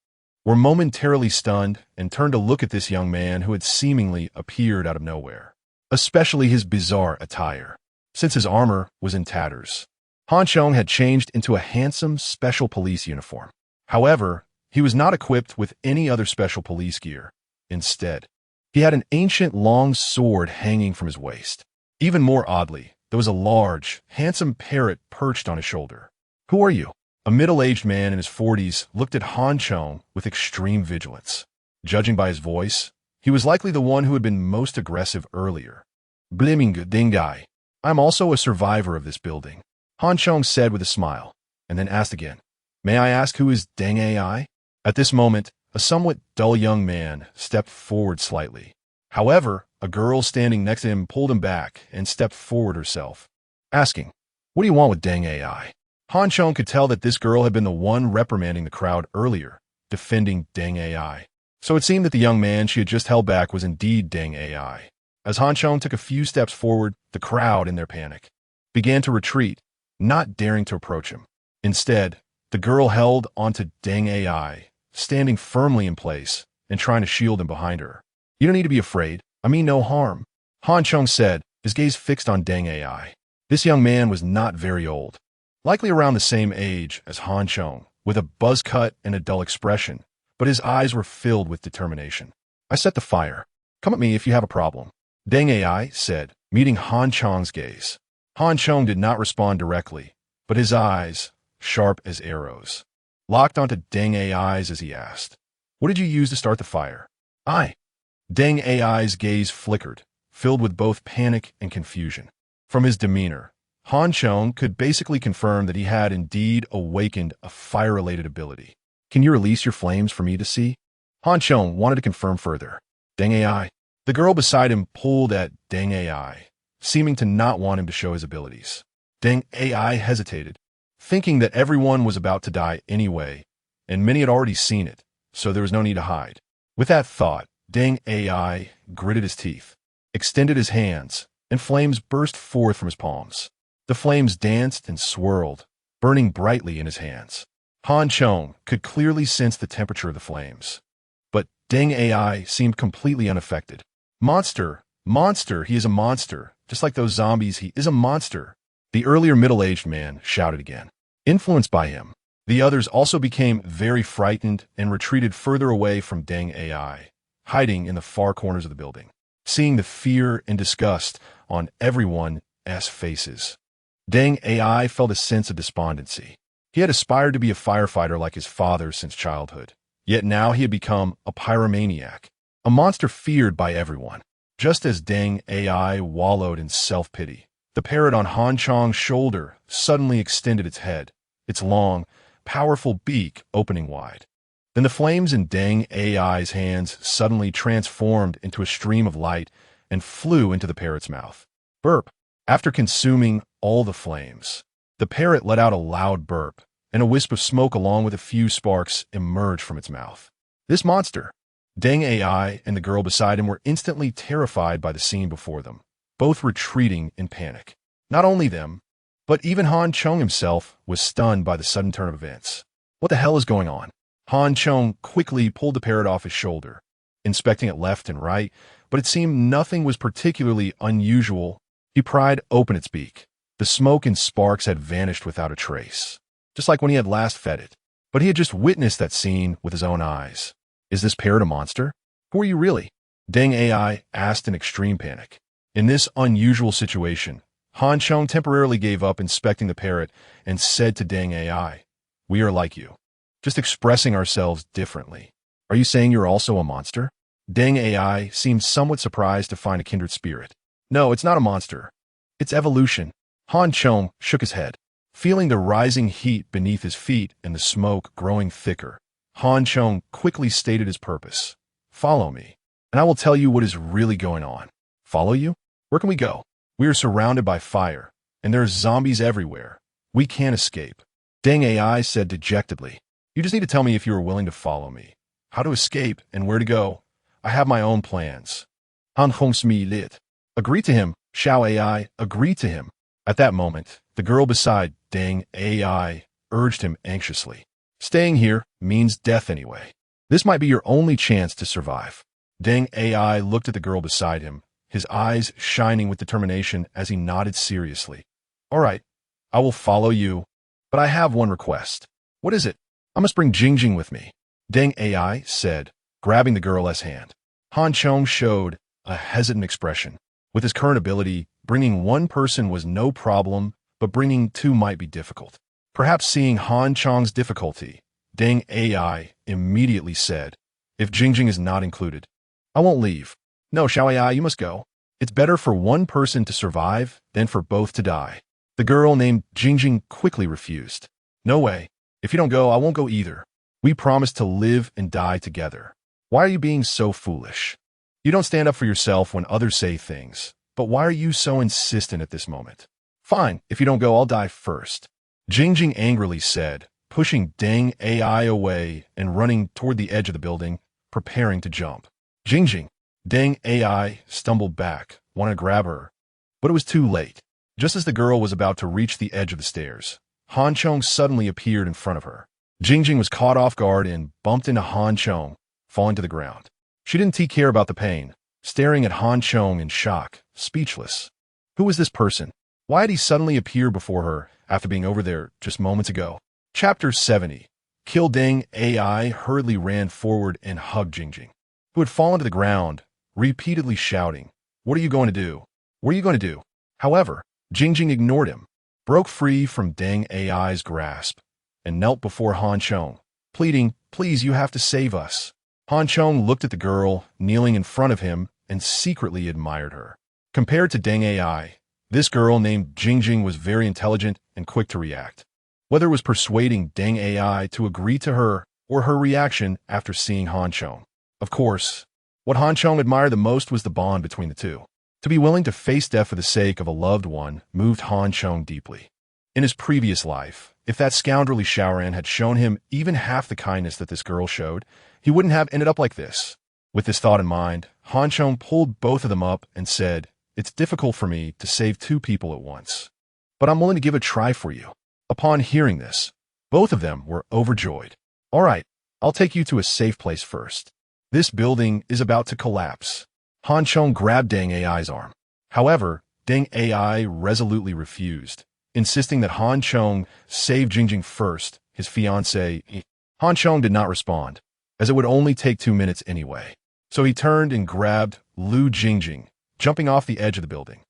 were momentarily stunned and turned to look at this young man who had seemingly appeared out of nowhere, especially his bizarre attire, since his armor was in tatters. Han Chong had changed into a handsome special police uniform. However, he was not equipped with any other special police gear. Instead, he had an ancient long sword hanging from his waist. Even more oddly, there was a large, handsome parrot perched on his shoulder. Who are you? A middle-aged man in his 40s looked at Han Chong with extreme vigilance. Judging by his voice, he was likely the one who had been most aggressive earlier. Bliming Deng Ai. I'm also a survivor of this building, Han Chong said with a smile, and then asked again, May I ask who is Deng Ai? At this moment, a somewhat dull young man stepped forward slightly. However, a girl standing next to him pulled him back and stepped forward herself, asking, What do you want with Deng Ai? Han Chong could tell that this girl had been the one reprimanding the crowd earlier, defending Deng Ai. So it seemed that the young man she had just held back was indeed Deng Ai. As Han Chong took a few steps forward, the crowd, in their panic, began to retreat, not daring to approach him. Instead, the girl held onto Deng Ai, standing firmly in place and trying to shield him behind her. You don't need to be afraid. I mean no harm, Han Chong said, his gaze fixed on Deng Ai. This young man was not very old, likely around the same age as Han Chong, with a buzz cut and a dull expression, but his eyes were filled with determination. I set the fire. Come at me if you have a problem, Deng Ai said, meeting Han Chong's gaze. Han Chong did not respond directly, but his eyes, sharp as arrows, locked onto Deng Ai's as he asked, What did you use to start the fire? Deng Ai's gaze flickered, filled with both panic and confusion. From his demeanor, Han Chong could basically confirm that he had indeed awakened a fire-related ability. Can you release your flames for me to see? Han Chong wanted to confirm further. Deng Ai. The girl beside him pulled at Deng Ai, seeming to not want him to show his abilities. Deng Ai hesitated, thinking that everyone was about to die anyway, and many had already seen it, so there was no need to hide. With that thought, Deng Ai gritted his teeth, extended his hands, and flames burst forth from his palms. The flames danced and swirled, burning brightly in his hands. Han Chong could clearly sense the temperature of the flames, but Deng Ai seemed completely unaffected. Monster, he is a monster, just like those zombies, he is a monster, the earlier middle-aged man shouted again. Influenced by him, the others also became very frightened and retreated further away from Deng Ai, hiding in the far corners of the building. Seeing the fear and disgust on everyone's faces, Deng Ai felt a sense of despondency. He had aspired to be a firefighter like his father since childhood, yet now he had become a pyromaniac, a monster feared by everyone. Just as Deng Ai wallowed in self-pity, the parrot on Han Chong's shoulder suddenly extended its head, its long, powerful beak opening wide. Then the flames in Deng Ai's hands suddenly transformed into a stream of light and flew into the parrot's mouth. Burp. After consuming all the flames, the parrot let out a loud burp, and a wisp of smoke along with a few sparks emerged from its mouth. This monster, Deng Ai and the girl beside him were instantly terrified by the scene before them, both retreating in panic. Not only them, but even Han Chong himself was stunned by the sudden turn of events. What the hell is going on? Han Chong quickly pulled the parrot off his shoulder, inspecting it left and right, but it seemed nothing was particularly unusual. He pried open its beak. The smoke and sparks had vanished without a trace, just like when he had last fed it. But he had just witnessed that scene with his own eyes. Is this parrot a monster? Who are you really? Deng Ai asked in extreme panic. In this unusual situation, Han Chong temporarily gave up inspecting the parrot and said to Deng Ai, We are like you, just expressing ourselves differently. Are you saying you're also a monster? Deng Ai seemed somewhat surprised to find a kindred spirit. No, it's not a monster. It's evolution. Han Chong shook his head. Feeling the rising heat beneath his feet and the smoke growing thicker, Han Chong quickly stated his purpose. Follow me, and I will tell you what is really going on. Follow you? Where can we go? We are surrounded by fire, and there's zombies everywhere. We can't escape. Dang AI said dejectedly. You just need to tell me if you are willing to follow me. How to escape and where to go. I have my own plans. Han Hong Smi lit. Agree to him, Xiao AI, agree to him. At that moment, the girl beside Dang AI urged him anxiously. Staying here means death anyway. This might be your only chance to survive. Dang AI looked at the girl beside him, his eyes shining with determination as he nodded seriously. All right, I will follow you, but I have one request. What is it? I must bring Jingjing with me. Dang AI said, grabbing the girl's hand. Han Chong showed a hesitant expression. With his current ability, bringing one person was no problem, but bringing two might be difficult. Perhaps seeing Han Chong's difficulty, Dang AI immediately said, if Jingjing is not included, I won't leave. No, Xiao AI, you must go. It's better for one person to survive than for both to die. The girl named Jingjing quickly refused. No way. If you don't go, I won't go either. We promised to live and die together. Why are you being so foolish? You don't stand up for yourself when others say things. But why are you so insistent at this moment? Fine, if you don't go, I'll die first. Jingjing angrily said, pushing Dang AI away and running toward the edge of the building, preparing to jump. Jingjing, Dang AI stumbled back, wanted to grab her. But it was too late. Just as the girl was about to reach the edge of the stairs, Han Chong suddenly appeared in front of her. Jingjing was caught off guard and bumped into Han Chong, falling to the ground. She didn't take care about the pain, staring at Han Chong in shock, speechless. Who was this person? Why had he suddenly appeared before her after being over there just moments ago? Chapter 70. Kill Dang AI hurriedly ran forward and hugged Jingjing, who had fallen to the ground, repeatedly shouting, What are you going to do? What are you going to do? However, Jingjing ignored him, broke free from Dang AI's grasp, and knelt before Han Chong, pleading, Please, you have to save us. Han Chong looked at the girl kneeling in front of him and secretly admired her. Compared to Dang AI, this girl named Jingjing was very intelligent and quick to react. Whether it was persuading Dang AI to agree to her or her reaction after seeing Han Chong. Of course, what Han Chong admired the most was the bond between the two. To be willing to face death for the sake of a loved one moved Han Chong deeply. In his previous life, if that scoundrelly Shaoran had shown him even half the kindness that this girl showed, he wouldn't have ended up like this. With this thought in mind, Han Chong pulled both of them up and said, It's difficult for me to save two people at once, but I'm willing to give it a try for you. Upon hearing this, both of them were overjoyed. All right, I'll take you to a safe place first. This building is about to collapse. Han Chong grabbed Dang AI's arm. However, Dang AI resolutely refused, insisting that Han Chong save Jingjing first, his fiancée. Han Chong did not respond, as it would only take 2 minutes anyway. So he turned and grabbed Lu Jingjing, jumping off the edge of the building.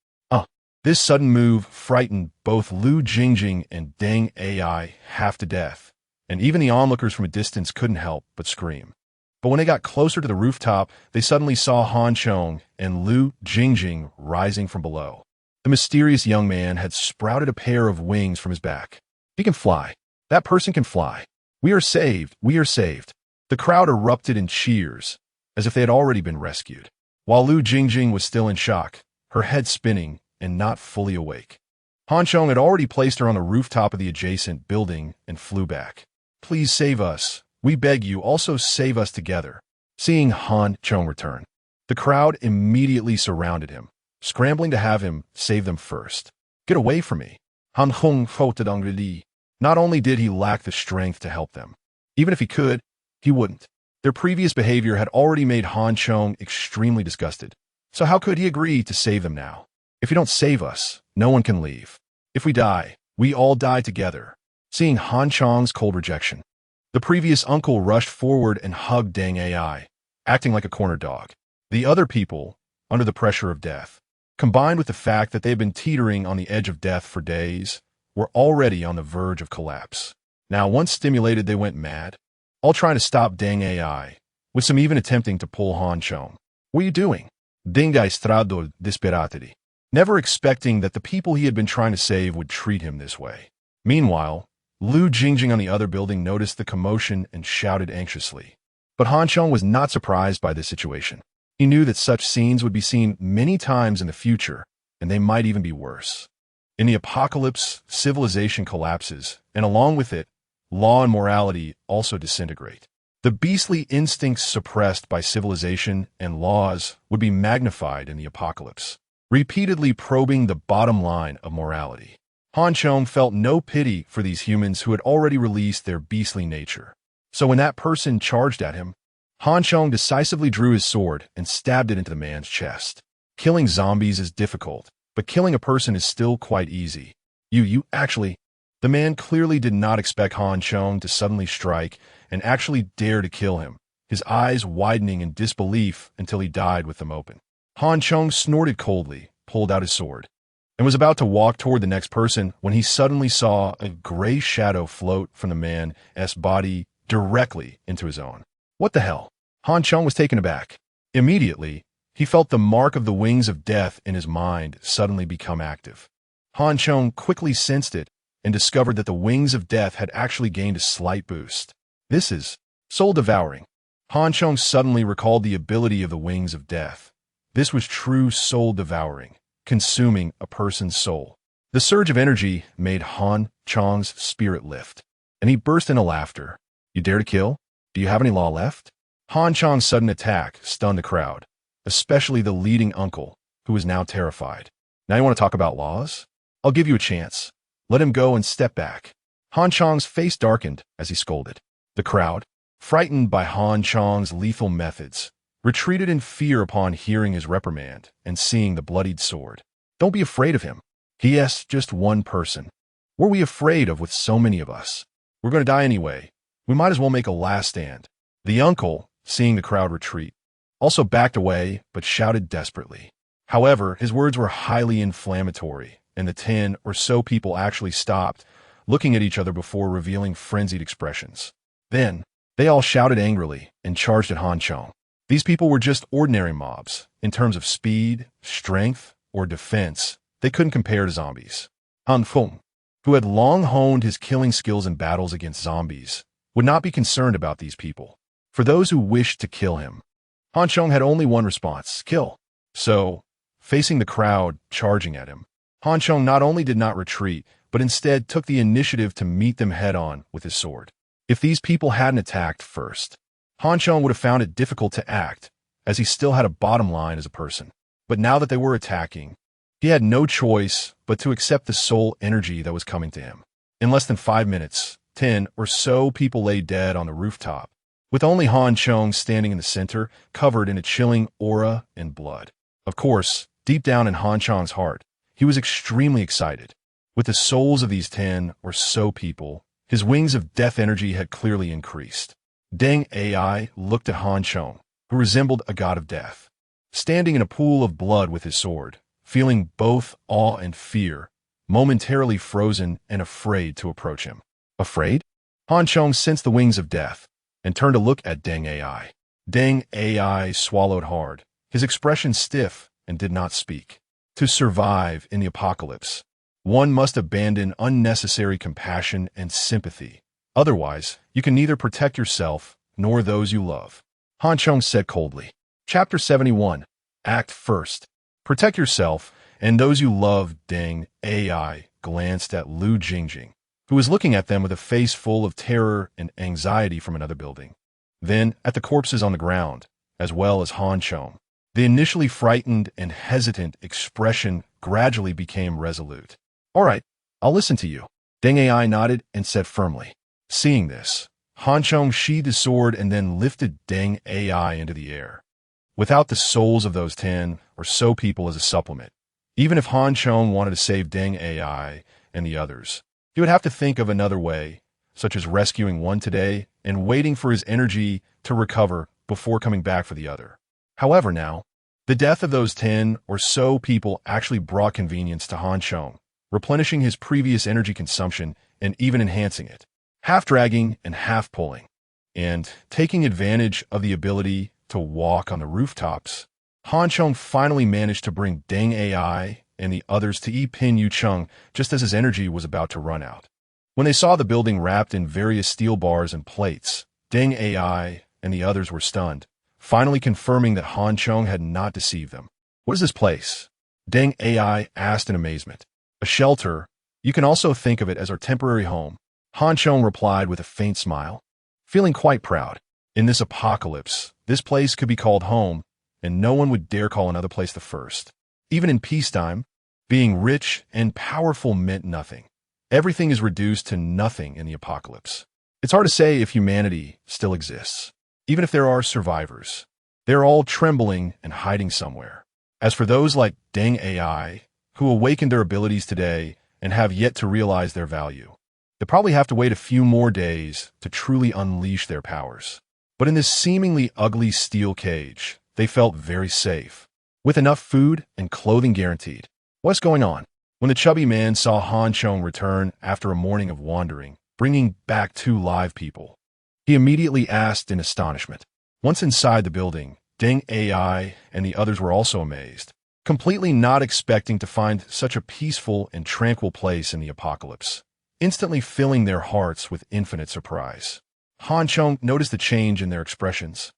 This sudden move frightened both Lu Jingjing and Dang AI half to death, and even the onlookers from a distance couldn't help but scream. But when they got closer to the rooftop, they suddenly saw Han Chong and Lu Jingjing rising from below. The mysterious young man had sprouted a pair of wings from his back. He can fly. That person can fly. We are saved. We are saved. The crowd erupted in cheers, as if they had already been rescued. While Lu Jingjing was still in shock, her head spinning and not fully awake. Han Chong had already placed her on the rooftop of the adjacent building and flew back. Please save us. We beg you, also save us together. Seeing Han Chong return, the crowd immediately surrounded him, scrambling to have him save them first. Get away from me. Han Hong Li. Not only did he lack the strength to help them, even if he could, he wouldn't. Their previous behavior had already made Han Chong extremely disgusted. So how could he agree to save them now? If you don't save us, no one can leave. If we die, we all die together. Seeing Han Chong's cold rejection, the previous uncle rushed forward and hugged Dang AI, acting like a corner dog. The other people, under the pressure of death, combined with the fact that they had been teetering on the edge of death for days, were already on the verge of collapse. Now, once stimulated, they went mad, all trying to stop Dang AI, with some even attempting to pull Han Chong. What are you doing? Dingai strado disperately. Never expecting that the people he had been trying to save would treat him this way. Meanwhile, Lu Jingjing on the other building noticed the commotion and shouted anxiously. But Han Chong was not surprised by this situation. He knew that such scenes would be seen many times in the future, and they might even be worse. In the apocalypse, civilization collapses, and along with it, law and morality also disintegrate. The beastly instincts suppressed by civilization and laws would be magnified in the apocalypse, repeatedly probing the bottom line of morality. Chong felt no pity for these humans who had already released their beastly nature. So when that person charged at him, Chong decisively drew his sword and stabbed it into the man's chest. Killing zombies is difficult, but killing a person is still quite easy. The man clearly did not expect Chong to suddenly strike and actually dare to kill him, his eyes widening in disbelief until he died with them open. Chong snorted coldly, pulled out his sword, and was about to walk toward the next person when he suddenly saw a gray shadow float from the man's body directly into his own. What the hell? Chong was taken aback. Immediately, he felt the mark of the wings of death in his mind suddenly become active. Chong quickly sensed it and discovered that the wings of death had actually gained a slight boost. This is soul-devouring. Chong suddenly recalled the ability of the wings of death. This was true soul-devouring, consuming a person's soul. The surge of energy made Chong's spirit lift, and he burst into laughter. You dare to kill? Do you have any law left? Chong's sudden attack stunned the crowd, especially the leading uncle, who was now terrified. Now you want to talk about laws? I'll give you a chance. Let him go and step back. Chong's face darkened as he scolded. The crowd, frightened by Chong's lethal methods, retreated in fear upon hearing his reprimand and seeing the bloodied sword. Don't be afraid of him. He is just one person. What are we afraid of with so many of us? We're going to die anyway. We might as well make a last stand. The uncle, seeing the crowd retreat, also backed away but shouted desperately. However, his words were highly inflammatory, and the 10 or so people actually stopped, looking at each other before revealing frenzied expressions. Then, they all shouted angrily and charged at Chong. These people were just ordinary mobs. In terms of speed, strength, or defense, they couldn't compare to zombies. Feng, who had long honed his killing skills in battles against zombies, would not be concerned about these people. For those who wished to kill him, Chong had only one response: kill. So, facing the crowd charging at him, Chong not only did not retreat, but instead took the initiative to meet them head-on with his sword. If these people hadn't attacked first, Chong would have found it difficult to act, as he still had a bottom line as a person. But now that they were attacking, he had no choice but to accept the soul energy that was coming to him. In less than 5 minutes, 10 or so people lay dead on the rooftop, with only Chong standing in the center, covered in a chilling aura and blood. Of course, deep down in Chong's heart, he was extremely excited. With the souls of these 10 or so people, his wings of death energy had clearly increased. Deng Ai looked at Chong, who resembled a god of death, standing in a pool of blood with his sword, feeling both awe and fear, momentarily frozen and afraid to approach him. Afraid? Chong sensed the wings of death and turned to look at Deng Ai. Deng Ai swallowed hard, his expression stiff, and did not speak. To survive in the apocalypse, one must abandon unnecessary compassion and sympathy. Otherwise, you can neither protect yourself nor those you love. Chong said coldly. Chapter 71. Act First. Protect yourself and those you love. Deng Ai glanced at Lu Jingjing, who was looking at them with a face full of terror and anxiety from another building. Then at the corpses on the ground, as well as Chong. The initially frightened and hesitant expression gradually became resolute. All right, I'll listen to you. Deng Ai nodded and said firmly. Seeing this, Chong sheathed his sword and then lifted Deng Ai into the air. Without the souls of those 10 or so people as a supplement, even if Chong wanted to save Deng Ai and the others, he would have to think of another way, such as rescuing one today and waiting for his energy to recover before coming back for the other. However now, the death of those 10 or so people actually brought convenience to Chong, replenishing his previous energy consumption and even enhancing it. Half dragging and half pulling, and taking advantage of the ability to walk on the rooftops, Chong finally managed to bring Deng Ai and the others to Pin Yu Chung just as his energy was about to run out. When they saw the building wrapped in various steel bars and plates, Deng Ai and the others were stunned, finally confirming that Chong had not deceived them. What is this place? Deng Ai asked in amazement. A shelter. You can also think of it as our temporary home. Han Chong replied with a faint smile, feeling quite proud. In this apocalypse, this place could be called home, and no one would dare call another place the first. Even in peacetime, being rich and powerful meant nothing. Everything is reduced to nothing in the apocalypse. It's hard to say if humanity still exists. Even if there are survivors, they're all trembling and hiding somewhere. As for those like Deng AI, who awakened their abilities today and have yet to realize their value, they probably have to wait a few more days to truly unleash their powers. But in this seemingly ugly steel cage, they felt very safe, with enough food and clothing guaranteed. What's going on? When the chubby man saw Han Chong return after a morning of wandering, bringing back 2 live people, he immediately asked in astonishment. Once inside the building, Deng AI and the others were also amazed, completely not expecting to find such a peaceful and tranquil place in the apocalypse, instantly filling their hearts with infinite surprise. Han Chong noticed the change in their expressions,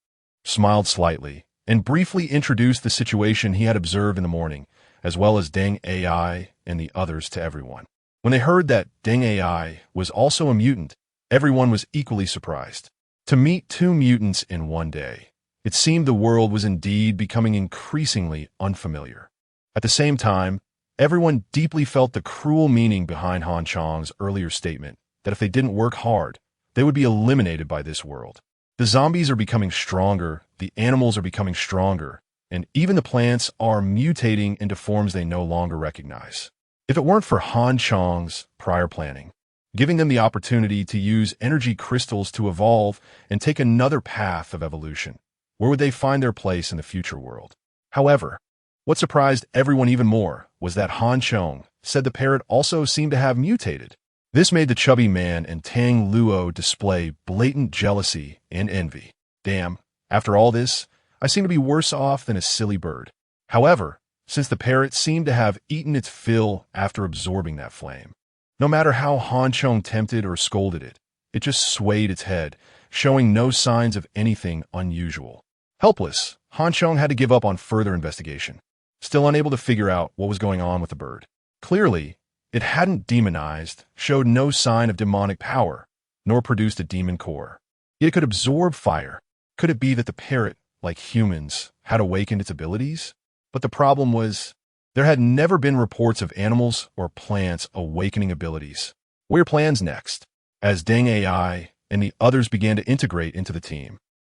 smiled slightly, and briefly introduced the situation he had observed in the morning, as well as Deng AI and the others to everyone. When they heard that Deng AI was also a mutant, everyone was equally surprised. To meet 2 mutants in one day, it seemed the world was indeed becoming increasingly unfamiliar. At the same time, everyone deeply felt the cruel meaning behind Han Chong's earlier statement that if they didn't work hard, they would be eliminated by this world. The zombies are becoming stronger, the animals are becoming stronger, and even the plants are mutating into forms they no longer recognize. If it weren't for Han Chong's prior planning, giving them the opportunity to use energy crystals to evolve and take another path of evolution, where would they find their place in the future world? However, what surprised everyone even more was that Han Chong said the parrot also seemed to have mutated. This made the chubby man and Tang Luo display blatant jealousy and envy. Damn, after all this, I seem to be worse off than a silly bird. However, since the parrot seemed to have eaten its fill after absorbing that flame, no matter how Han Chong tempted or scolded it, it just swayed its head, showing no signs of anything unusual. Helpless, Han Chong had to give up on further investigation, still unable to figure out what was going on with the bird. Clearly, it hadn't demonized, showed no sign of demonic power, nor produced a demon core. Yet it could absorb fire. Could it be that the parrot, like humans, had awakened its abilities? But the problem was, there had never been reports of animals or plants awakening abilities. What are your plans next? As Deng AI and the others began to integrate into the team,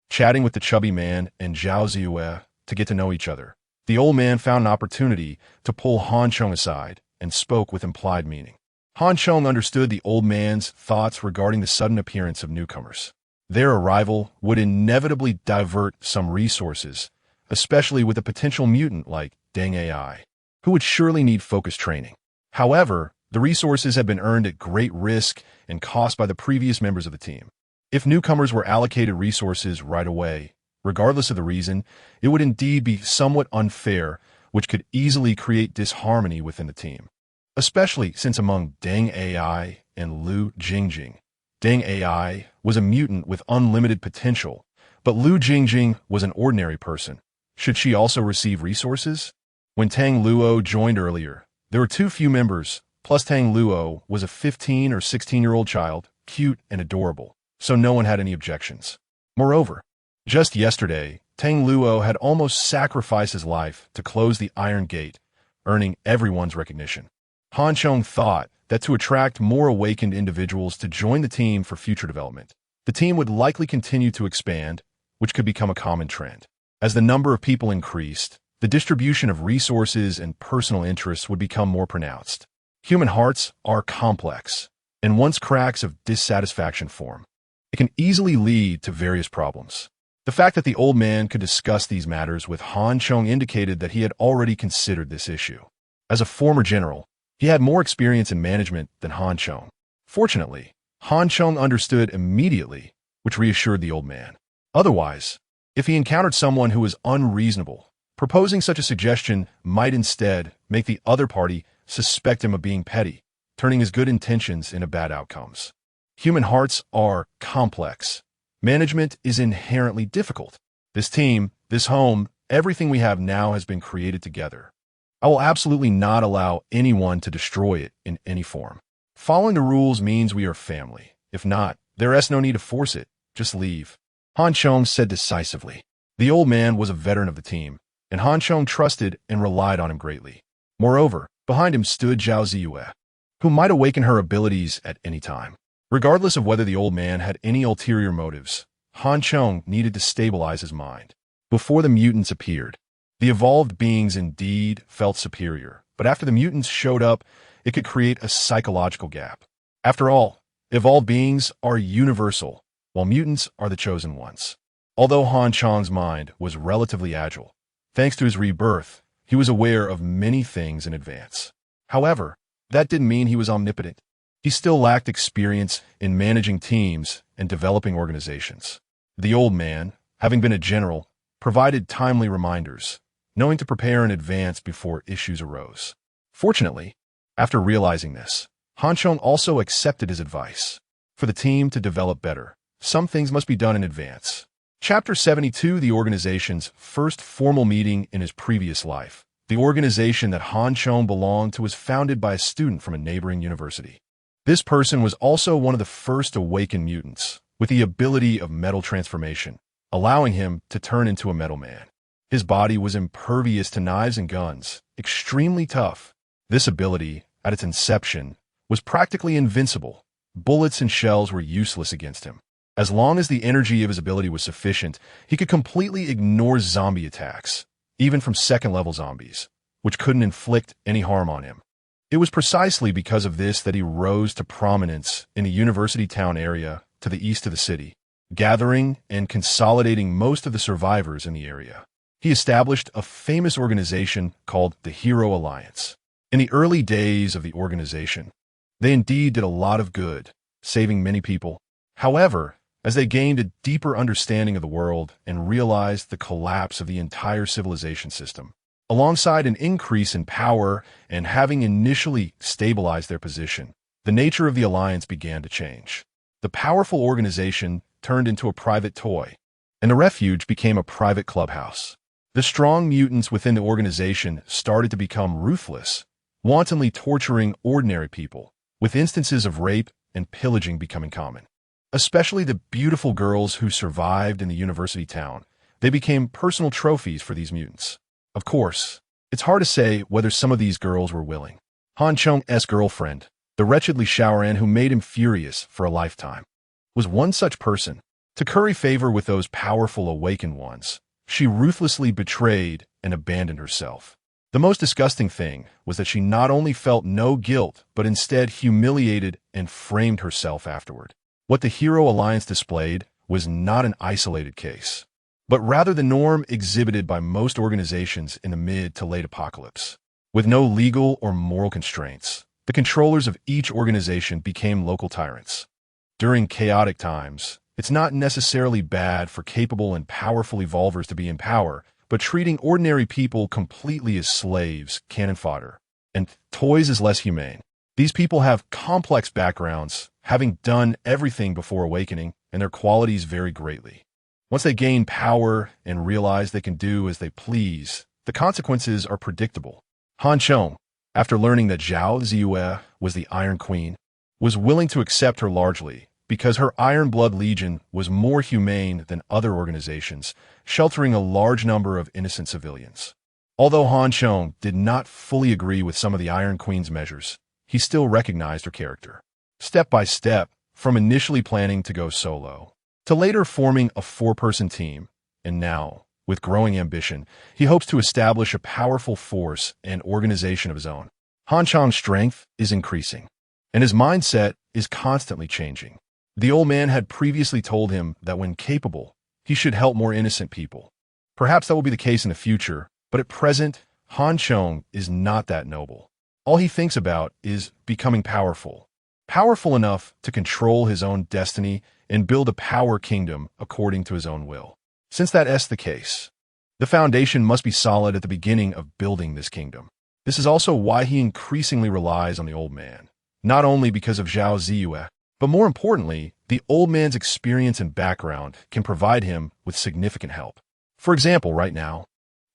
chatting with the chubby man and Zhao Ziyue to get to know each other, the old man found an opportunity to pull Han Chong aside and spoke with implied meaning. Han Chong understood the old man's thoughts regarding the sudden appearance of newcomers. Their arrival would inevitably divert some resources, especially with a potential mutant like Deng AI, who would surely need focused training. However, the resources had been earned at great risk and cost by the previous members of the team. If newcomers were allocated resources right away, regardless of the reason, it would indeed be somewhat unfair, which could easily create disharmony within the team, especially since among Deng AI and Lu Jingjing, Deng AI was a mutant with unlimited potential, but Lu Jingjing was an ordinary person. Should she also receive resources? When Tang Luo joined earlier, there were too few members, plus Tang Luo was a 15 or 16-year-old child, cute and adorable, so no one had any objections. Moreover, just yesterday, Tang Luo had almost sacrificed his life to close the Iron Gate, earning everyone's recognition. Han Chong thought that to attract more awakened individuals to join the team for future development, the team would likely continue to expand, which could become a common trend. As the number of people increased, the distribution of resources and personal interests would become more pronounced. Human hearts are complex, and once cracks of dissatisfaction form, it can easily lead to various problems. The fact that the old man could discuss these matters with Han Chong indicated that he had already considered this issue. As a former general, he had more experience in management than Han Chong. Fortunately, Han Chong understood immediately, which reassured the old man. Otherwise, if he encountered someone who was unreasonable, proposing such a suggestion might instead make the other party suspect him of being petty, turning his good intentions into bad outcomes. Human hearts are complex. Management is inherently difficult. This team, this home, everything we have now has been created together. I will absolutely not allow anyone to destroy it in any form. Following the rules means we are family. If not, there is no need to force it. Just leave. Han Chong said decisively. The old man was a veteran of the team, and Han Chong trusted and relied on him greatly. Moreover, behind him stood Zhao Ziyue, who might awaken her abilities at any time. Regardless of whether the old man had any ulterior motives, Han Chong needed to stabilize his mind. Before the mutants appeared, the evolved beings indeed felt superior, but after the mutants showed up, it could create a psychological gap. After all, evolved beings are universal, while mutants are the chosen ones. Although Han Chong's mind was relatively agile, thanks to his rebirth, he was aware of many things in advance. However, that didn't mean he was omnipotent. He still lacked experience in managing teams and developing organizations. The old man, having been a general, provided timely reminders, knowing to prepare in advance before issues arose. Fortunately, after realizing this, Han Chong also accepted his advice. For the team to develop better, some things must be done in advance. Chapter 72, the organization's first formal meeting in his previous life. The organization that Han Chong belonged to was founded by a student from a neighboring university. This person was also one of the first awakened mutants, with the ability of metal transformation, allowing him to turn into a metal man. His body was impervious to knives and guns, extremely tough. This ability, at its inception, was practically invincible. Bullets and shells were useless against him. As long as the energy of his ability was sufficient, he could completely ignore zombie attacks, even from second-level zombies, which couldn't inflict any harm on him. It was precisely because of this that he rose to prominence in the university town area to the east of the city, gathering and consolidating most of the survivors in the area. He established a famous organization called the Hero Alliance. In the early days of the organization, they indeed did a lot of good, saving many people. However, as they gained a deeper understanding of the world and realized the collapse of the entire civilization system, alongside an increase in power and having initially stabilized their position, the nature of the alliance began to change. The powerful organization turned into a private toy, and the refuge became a private clubhouse. The strong mutants within the organization started to become ruthless, wantonly torturing ordinary people, with instances of rape and pillaging becoming common. Especially the beautiful girls who survived in the university town. They became personal trophies for these mutants. Of course, it's hard to say whether some of these girls were willing. Han Chong's girlfriend, the wretchedly Shaoran who made him furious for a lifetime, was one such person. To curry favor with those powerful awakened ones, she ruthlessly betrayed and abandoned herself. The most disgusting thing was that she not only felt no guilt, but instead humiliated and framed herself afterward. What the Hero Alliance displayed was not an isolated case, but rather the norm exhibited by most organizations in the mid to late apocalypse. With no legal or moral constraints, the controllers of each organization became local tyrants. During chaotic times, it's not necessarily bad for capable and powerful evolvers to be in power, but treating ordinary people completely as slaves, cannon fodder, and toys is less humane. These people have complex backgrounds, having done everything before awakening, and their qualities vary greatly. Once they gain power and realize they can do as they please, the consequences are predictable. Han Chong, after learning that Zhao Ziyue was the Iron Queen, was willing to accept her largely because her Iron Blood Legion was more humane than other organizations, sheltering a large number of innocent civilians. Although Han Chong did not fully agree with some of the Iron Queen's measures, he still recognized her character. Step by step, from initially planning to go solo, to later forming a four-person team, and now, with growing ambition, he hopes to establish a powerful force and organization of his own. Han Chong's strength is increasing, and his mindset is constantly changing. The old man had previously told him that when capable, he should help more innocent people. Perhaps that will be the case in the future, but at present, Han Chong is not that noble. All he thinks about is becoming powerful enough to control his own destiny and build a power kingdom according to his own will. Since that is the case, the foundation must be solid at the beginning of building this kingdom. This is also why he increasingly relies on the old man, not only because of Zhao Ziyue, but more importantly, the old man's experience and background can provide him with significant help. For example, right now,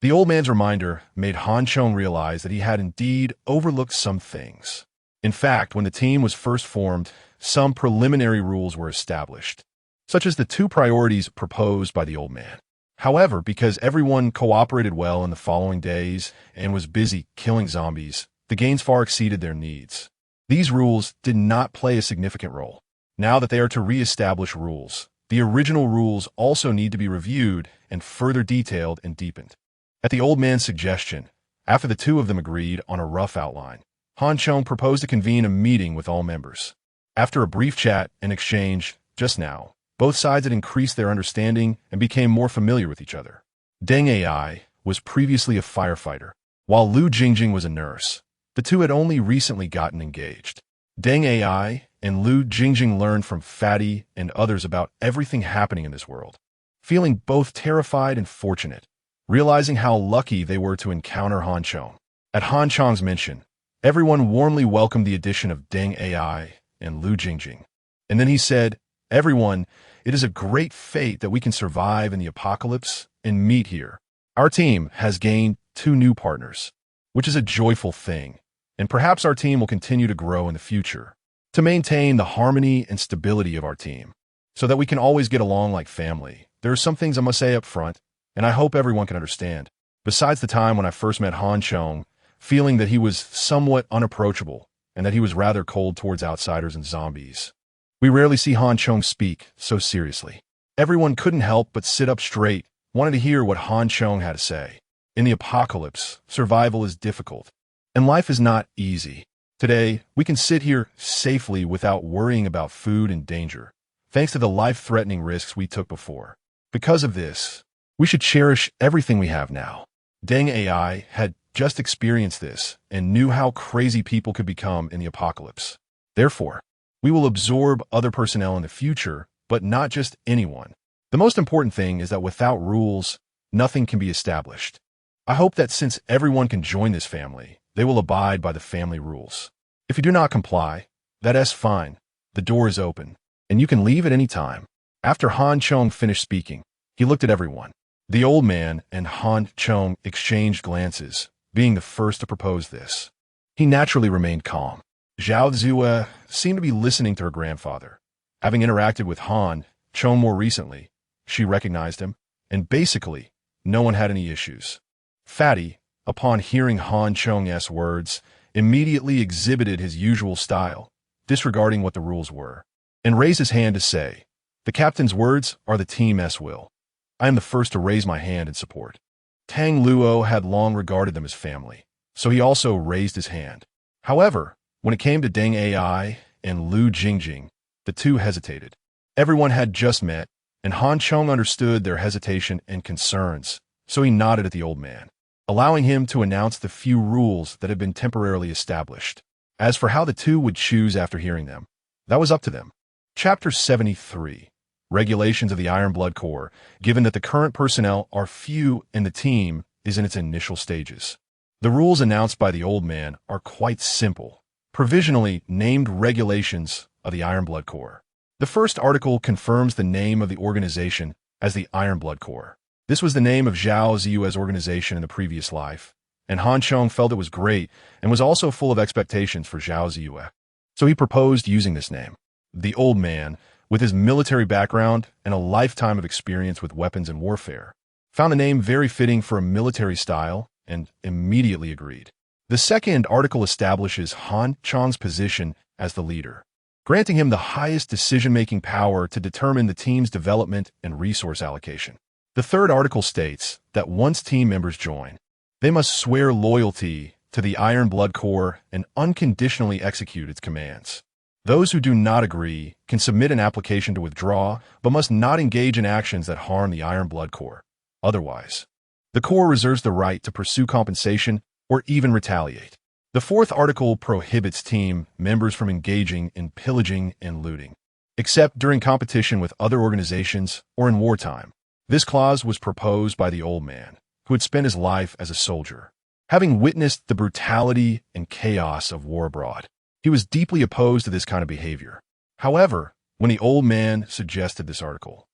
The old man's reminder made Han Chong realize that he had indeed overlooked some things. In fact, when the team was first formed, some preliminary rules were established, such as the two priorities proposed by the old man. However, because everyone cooperated well in the following days and was busy killing zombies, the gains far exceeded their needs. These rules did not play a significant role. Now that they are to re-establish rules, the original rules also need to be reviewed and further detailed and deepened. At the old man's suggestion, after the two of them agreed on a rough outline, Han Chong proposed to convene a meeting with all members. After a brief chat and exchange just now, both sides had increased their understanding and became more familiar with each other. Deng Ai was previously a firefighter, while Lu Jingjing was a nurse. The two had only recently gotten engaged. Deng Ai and Lu Jingjing learned from Fatty and others about everything happening in this world, feeling both terrified and fortunate, realizing how lucky they were to encounter Han Chong. At Han Chong's mention, everyone warmly welcomed the addition of Deng Ai and Lu Jingjing. And then he said, "Everyone, it is a great fate that we can survive in the apocalypse and meet here. Our team has gained 2 new partners, which is a joyful thing, and perhaps our team will continue to grow in the future to maintain the harmony and stability of our team, so that we can always get along like family. There are some things I must say up front, and I hope everyone can understand. Besides the time when I first met Han Chong, feeling that he was somewhat unapproachable and that he was rather cold towards outsiders and zombies, we rarely see Han Chong speak so seriously. Everyone couldn't help but sit up straight, wanted to hear what Han Chong had to say. In the apocalypse, survival is difficult, and life is not easy. Today, we can sit here safely without worrying about food and danger, thanks to the life-threatening risks we took before. Because of this, we should cherish everything we have now." Deng Ai had just experienced this and knew how crazy people could become in the apocalypse. Therefore, we will absorb other personnel in the future, but not just anyone. The most important thing is that without rules, nothing can be established. I hope that since everyone can join this family, they will abide by the family rules. If you do not comply, that's fine. The door is open, and you can leave at any time. After Han Chong finished speaking, he looked at everyone. The old man and Han Chong exchanged glances, being the first to propose this. He naturally remained calm. Zhao Zue seemed to be listening to her grandfather. Having interacted with Han Chong more recently, she recognized him, and basically, no one had any issues. Fatty, upon hearing Han Chong's words, immediately exhibited his usual style, disregarding what the rules were, and raised his hand to say, "The captain's words are the team's will. I am the first to raise my hand in support." Tang Luo had long regarded them as family, so he also raised his hand. However, when it came to Deng Ai and Lu Jingjing, the two hesitated. Everyone had just met, and Han Chong understood their hesitation and concerns, so he nodded at the old man, allowing him to announce the few rules that had been temporarily established. As for how the two would choose after hearing them, that was up to them. Chapter 73. Regulations of the Iron Blood Corps, given that the current personnel are few and the team is in its initial stages. The rules announced by the old man are quite simple, provisionally named regulations of the Iron Blood Corps. The first article confirms the name of the organization as the Iron Blood Corps. This was the name of Zhao Ziyue's organization in the previous life, and Han Chong felt it was great and was also full of expectations for Zhao Ziyue. So he proposed using this name. The old man, with his military background and a lifetime of experience with weapons and warfare, found the name very fitting for a military style and immediately agreed. The second article establishes Han Chong's position as the leader, granting him the highest decision-making power to determine the team's development and resource allocation. The third article states that once team members join, they must swear loyalty to the Iron Blood Corps and unconditionally execute its commands. Those who do not agree can submit an application to withdraw, but must not engage in actions that harm the Iron Blood Corps. Otherwise, the Corps reserves the right to pursue compensation or even retaliate. The fourth article prohibits team members from engaging in pillaging and looting, except during competition with other organizations or in wartime. This clause was proposed by the old man, who had spent his life as a soldier. Having witnessed the brutality and chaos of war abroad, he was deeply opposed to this kind of behavior. However, when the old man suggested this article,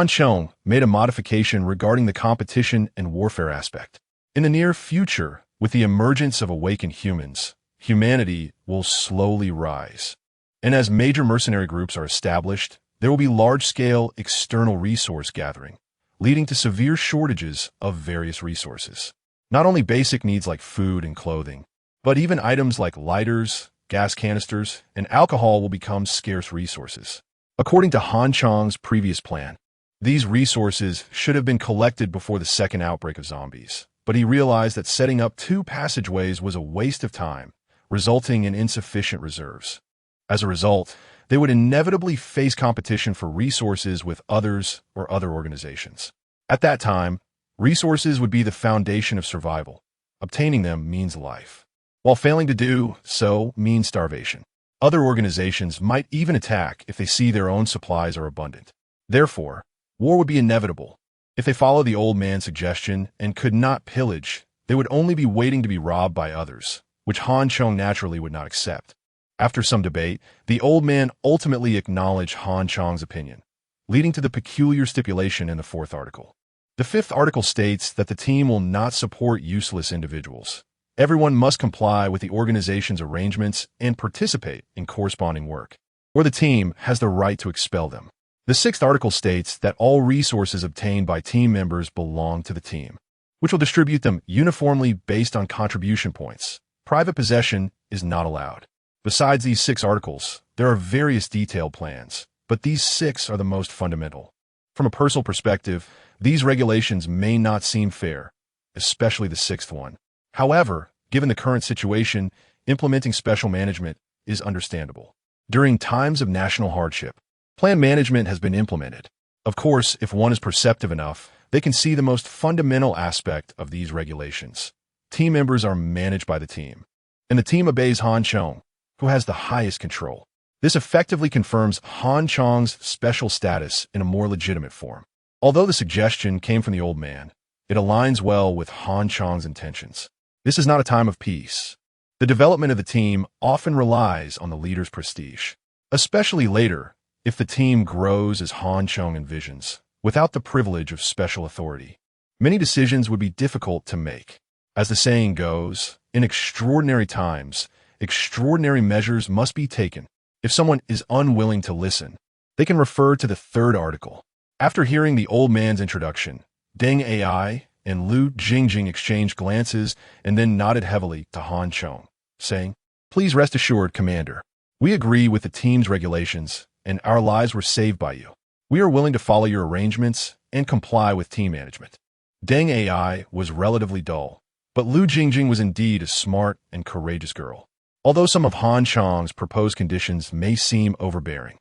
Chong made a modification regarding the competition and warfare aspect. In the near future, with the emergence of awakened humans, humanity will slowly rise. And as major mercenary groups are established, there will be large-scale external resource gathering, leading to severe shortages of various resources. Not only basic needs like food and clothing, but even items like lighters, gas canisters, and alcohol will become scarce resources. According to Chong's previous plan, these resources should have been collected before the second outbreak of zombies, but he realized that setting up 2 passageways was a waste of time, resulting in insufficient reserves. As a result, they would inevitably face competition for resources with others or other organizations. At that time, resources would be the foundation of survival. Obtaining them means life, while failing to do so means starvation. Other organizations might even attack if they see their own supplies are abundant. Therefore, war would be inevitable. If they follow the old man's suggestion and could not pillage, they would only be waiting to be robbed by others, which Chong naturally would not accept. After some debate, the old man ultimately acknowledged Chong's opinion, leading to the peculiar stipulation in the 4th article. The 5th article states that the team will not support useless individuals. Everyone must comply with the organization's arrangements and participate in corresponding work, or the team has the right to expel them. The 6th article states that all resources obtained by team members belong to the team, which will distribute them uniformly based on contribution points. Private possession is not allowed. Besides these 6 articles, there are various detailed plans, but these 6 are the most fundamental. From a personal perspective, these regulations may not seem fair, especially the 6th one. However, given the current situation, implementing special management is understandable. During times of national hardship, plan management has been implemented. Of course, if one is perceptive enough, they can see the most fundamental aspect of these regulations. Team members are managed by the team, and the team obeys Chong, who has the highest control. This effectively confirms Chong's special status in a more legitimate form. Although the suggestion came from the old man, it aligns well with Chong's intentions. This is not a time of peace. The development of the team often relies on the leader's prestige, especially later if the team grows as Chong envisions, without the privilege of special authority. Many decisions would be difficult to make. As the saying goes, in extraordinary times, extraordinary measures must be taken. If someone is unwilling to listen, they can refer to the 3rd article. After hearing the old man's introduction, Deng Ai and Lu Jingjing exchanged glances and then nodded heavily to Chong, saying, "Please rest assured, Commander. We agree with the team's regulations, and our lives were saved by you. We are willing to follow your arrangements and comply with team management." Deng Ai was relatively dull, but Lu Jingjing was indeed a smart and courageous girl. Although some of Chong's proposed conditions may seem overbearing,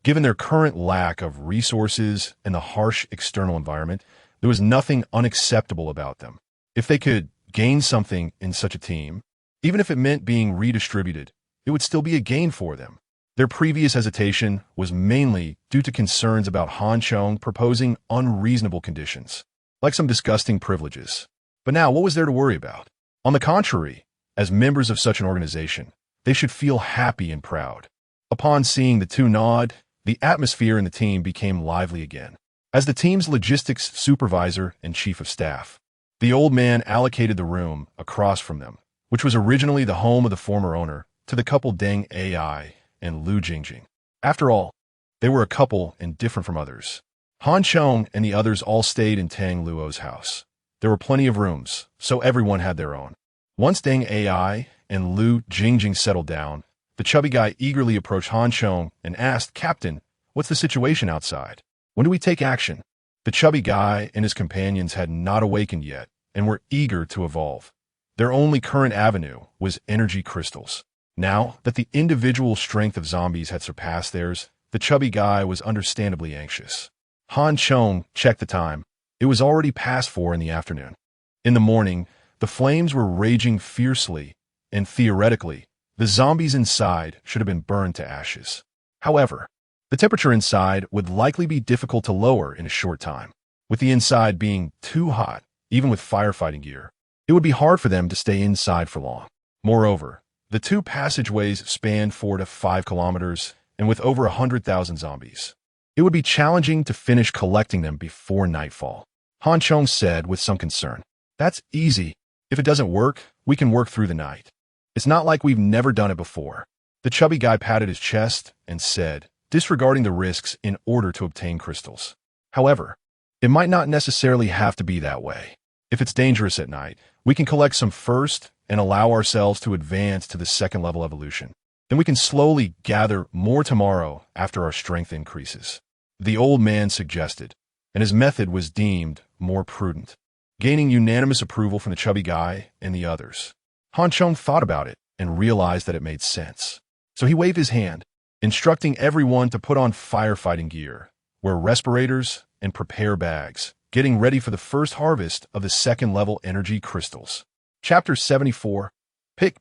given their current lack of resources and the harsh external environment, there was nothing unacceptable about them. If they could gain something in such a team, even if it meant being redistributed, it would still be a gain for them. Their previous hesitation was mainly due to concerns about Chong proposing unreasonable conditions, like some disgusting privileges. But now, what was there to worry about? On the contrary, as members of such an organization, they should feel happy and proud. Upon seeing the 2 nod, the atmosphere in the team became lively again. As the team's logistics supervisor and chief of staff, the old man allocated the room across from them, which was originally the home of the former owner, to the couple Deng Ai and Lu Jingjing. After all, they were a couple and different from others. Chong and the others all stayed in Tang Luo's house. There were plenty of rooms, so everyone had their own. Once Deng Ai and Lu Jingjing settled down, the chubby guy eagerly approached Chong and asked, "Captain, what's the situation outside? When do we take action?" The chubby guy and his companions had not awakened yet and were eager to evolve. Their only current avenue was energy crystals. Now that the individual strength of zombies had surpassed theirs, the chubby guy was understandably anxious. Chong checked the time. It was already past 4 in the afternoon. In the morning, the flames were raging fiercely, and theoretically, the zombies inside should have been burned to ashes. However, the temperature inside would likely be difficult to lower in a short time. With the inside being too hot, even with firefighting gear, it would be hard for them to stay inside for long. Moreover, the 2 passageways spanned 4 to 5 kilometers, and with over 100,000 zombies, It would be challenging to finish collecting them before nightfall. Han Chong said with some concern. That's easy. If it doesn't work, we can work through the night. It's not like we've never done it before. The chubby guy patted his chest and said, disregarding the risks in order to obtain crystals. However, it might not necessarily have to be that way. If it's dangerous at night, we can collect some first and allow ourselves to advance to the second level evolution. Then we can slowly gather more tomorrow after our strength increases. The old man suggested, and his method was deemed more prudent, gaining unanimous approval from the chubby guy and the others. Han Chong thought about it and realized that it made sense. So he waved his hand, instructing everyone to put on firefighting gear, wear respirators, and prepare bags, getting ready for the first harvest of the second-level energy crystals. Chapter 74. Pick.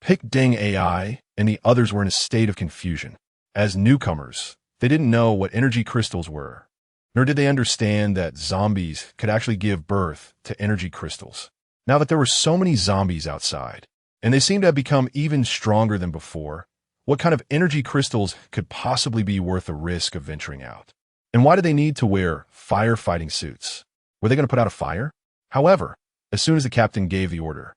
Deng AI and the others were in a state of confusion. As newcomers, they didn't know what energy crystals were, nor did they understand that zombies could actually give birth to energy crystals. Now that there were so many zombies outside, and they seemed to have become even stronger than before, what kind of energy crystals could possibly be worth the risk of venturing out? And why do they need to wear firefighting suits? Were they going to put out a fire? However, as soon as the captain gave the order,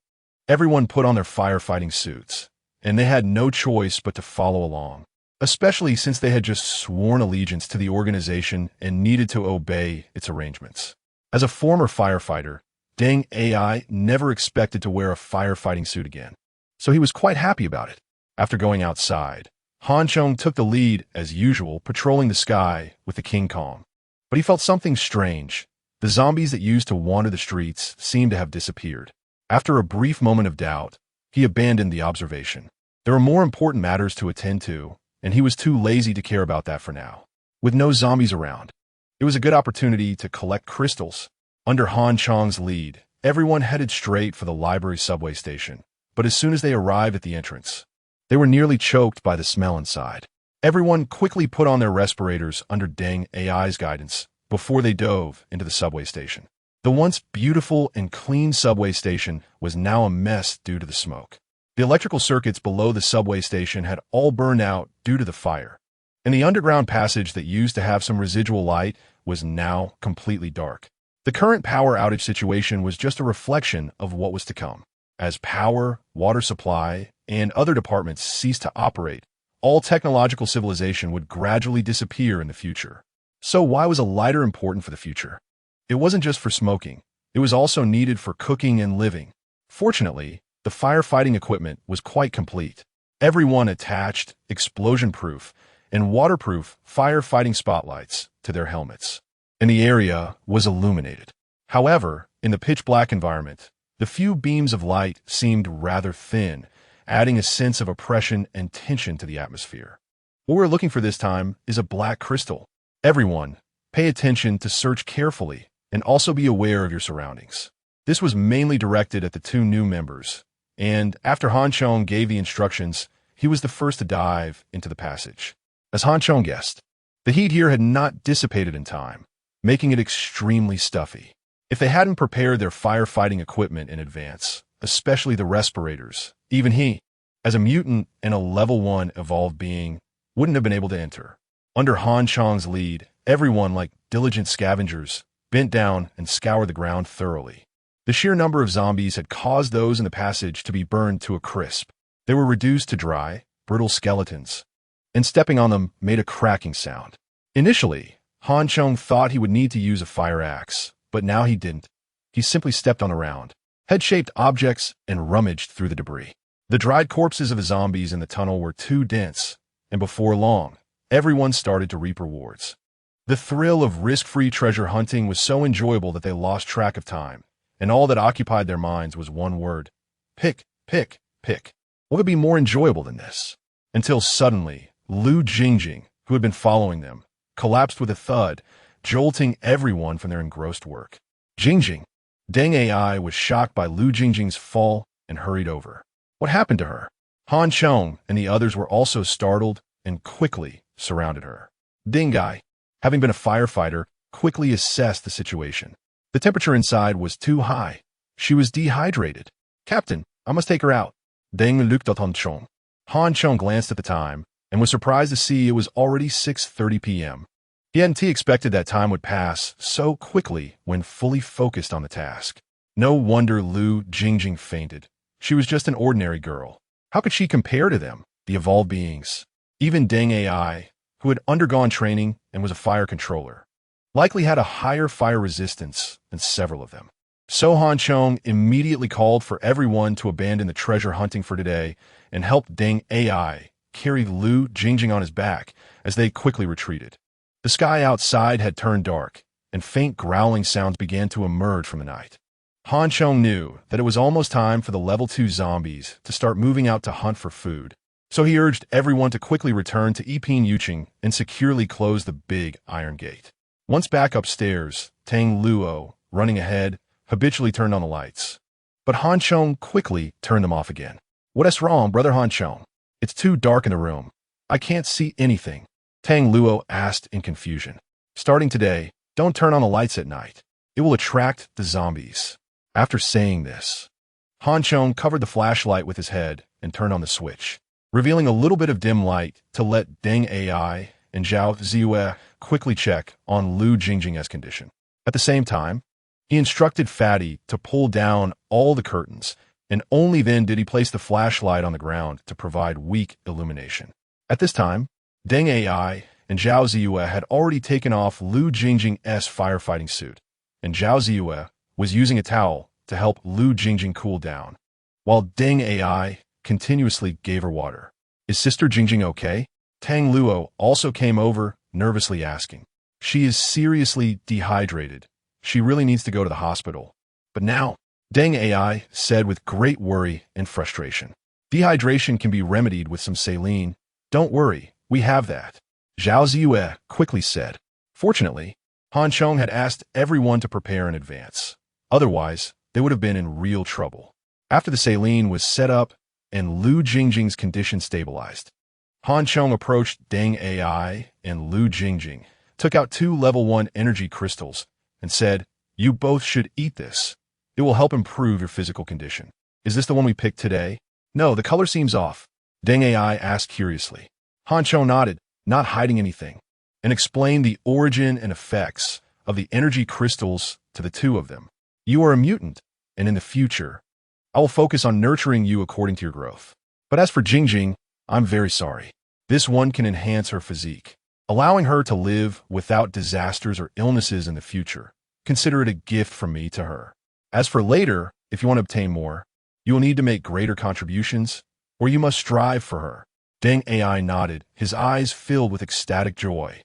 everyone put on their firefighting suits, and they had no choice but to follow along, especially since they had just sworn allegiance to the organization and needed to obey its arrangements. As a former firefighter, Deng AI never expected to wear a firefighting suit again, so he was quite happy about it. After going outside, Han Chong took the lead as usual, patrolling the sky with the King Kong. But he felt something strange. The zombies that used to wander the streets seemed to have disappeared. After a brief moment of doubt, he abandoned the observation. There were more important matters to attend to, and he was too lazy to care about that for now. With no zombies around, it was a good opportunity to collect crystals. Under Han Chong's lead, everyone headed straight for the library subway station. But as soon as they arrived at the entrance, they were nearly choked by the smell inside. Everyone quickly put on their respirators under Deng AI's guidance before they dove into the subway station. The once beautiful and clean subway station was now a mess due to the smoke. The electrical circuits below the subway station had all burned out due to the fire, and the underground passage that used to have some residual light was now completely dark. The current power outage situation was just a reflection of what was to come. As power, water supply, and other departments ceased to operate, all technological civilization would gradually disappear in the future. So why was a lighter important for the future? It wasn't just for smoking. It was also needed for cooking and living. Fortunately, the firefighting equipment was quite complete. Everyone attached explosion-proof and waterproof firefighting spotlights to their helmets, and the area was illuminated. However, in the pitch-black environment, the few beams of light seemed rather thin, adding a sense of oppression and tension to the atmosphere. What we're looking for this time is a black crystal. Everyone, pay attention to search carefully and also be aware of your surroundings. This was mainly directed at the two new members, and after Han Chong gave the instructions, he was the first to dive into the passage. As Han Chong guessed, the heat here had not dissipated in time, making it extremely stuffy. If they hadn't prepared their firefighting equipment in advance, especially the respirators, even he, as a mutant and a level 1 evolved being, wouldn't have been able to enter. Under Han Chong's lead, everyone, like diligent scavengers, bent down and scoured the ground thoroughly. The sheer number of zombies had caused those in the passage to be burned to a crisp. They were reduced to dry, brittle skeletons, and stepping on them made a cracking sound. Initially, Han Chong thought he would need to use a fire axe, but now he didn't. He simply stepped on the round, head-shaped objects, and rummaged through the debris. The dried corpses of the zombies in the tunnel were too dense, and before long, everyone started to reap rewards. The thrill of risk-free treasure hunting was so enjoyable that they lost track of time, and all that occupied their minds was one word: pick. What could be more enjoyable than this? Until suddenly, Lu Jingjing, who had been following them, collapsed with a thud, jolting everyone from their engrossed work. Jingjing. Deng AI was shocked by Lu Jingjing's fall and hurried over. What happened to her? Han Chong and the others were also startled and quickly surrounded her. Deng Ai, having been a firefighter, quickly assessed the situation. The temperature inside was too high. She was dehydrated. Captain, I must take her out. Deng looked at Han Chong. Han Chong glanced at the time and was surprised to see it was already 6:30 p.m. He hadn't expected that time would pass so quickly when fully focused on the task. No wonder Lu Jingjing fainted. She was just an ordinary girl. How could she compare to them, the evolved beings? Even Deng Ai, who had undergone training and was a fire controller, likely had a higher fire resistance than several of them. So Han Chong immediately called for everyone to abandon the treasure hunting for today and helped Deng Ai carry Lu Jingjing on his back as they quickly retreated. The sky outside had turned dark, and faint growling sounds began to emerge from the night. Han Chong knew that it was almost time for the level 2 zombies to start moving out to hunt for food, so he urged everyone to quickly return to Yiping Yuqing and securely close the big iron gate. Once back upstairs, Tang Luo, running ahead, habitually turned on the lights. But Han Chong quickly turned them off again. "What's wrong, brother Han Chong? It's too dark in the room. I can't see anything," Tang Luo asked in confusion. "Starting today, don't turn on the lights at night. It will attract the zombies." After saying this, Han Chong covered the flashlight with his head and turned on the switch, revealing a little bit of dim light to let Deng Ai and Zhao Ziyue quickly check on Lu Jingjing's condition. At the same time, he instructed Fatty to pull down all the curtains, and only then did he place the flashlight on the ground to provide weak illumination. At this time, Deng Ai and Zhao Ziyue had already taken off Lu Jingjing's firefighting suit, and Zhao Ziyue was using a towel to help Lu Jingjing cool down, while Deng Ai continuously gave her water. "Is Sister Jingjing okay?" Tang Luo also came over, nervously asking. "She is seriously dehydrated. She really needs to go to the hospital." "But now," Deng Ai said with great worry and frustration, "dehydration can be remedied with some saline. Don't worry, we have that," Zhao Ziyue quickly said. Fortunately, Han Chong had asked everyone to prepare in advance. Otherwise, they would have been in real trouble. After the saline was set up and Lu Jingjing's condition stabilized, Han Chong approached Deng Ai and Lu Jingjing, took out 2 level 1 energy crystals, and said, "You both should eat this. It will help improve your physical condition." "Is this the one we picked today?" "No, the color seems off," Deng Ai asked curiously. Han Chong nodded, not hiding anything, and explained the origin and effects of the energy crystals to the 2 of them. "You are a mutant, and in the future, I will focus on nurturing you according to your growth. But as for Jingjing, I'm very sorry. This one can enhance her physique, allowing her to live without disasters or illnesses in the future. Consider it a gift from me to her. As for later, if you want to obtain more, you will need to make greater contributions, or you must strive for her." Deng Ai nodded, his eyes filled with ecstatic joy.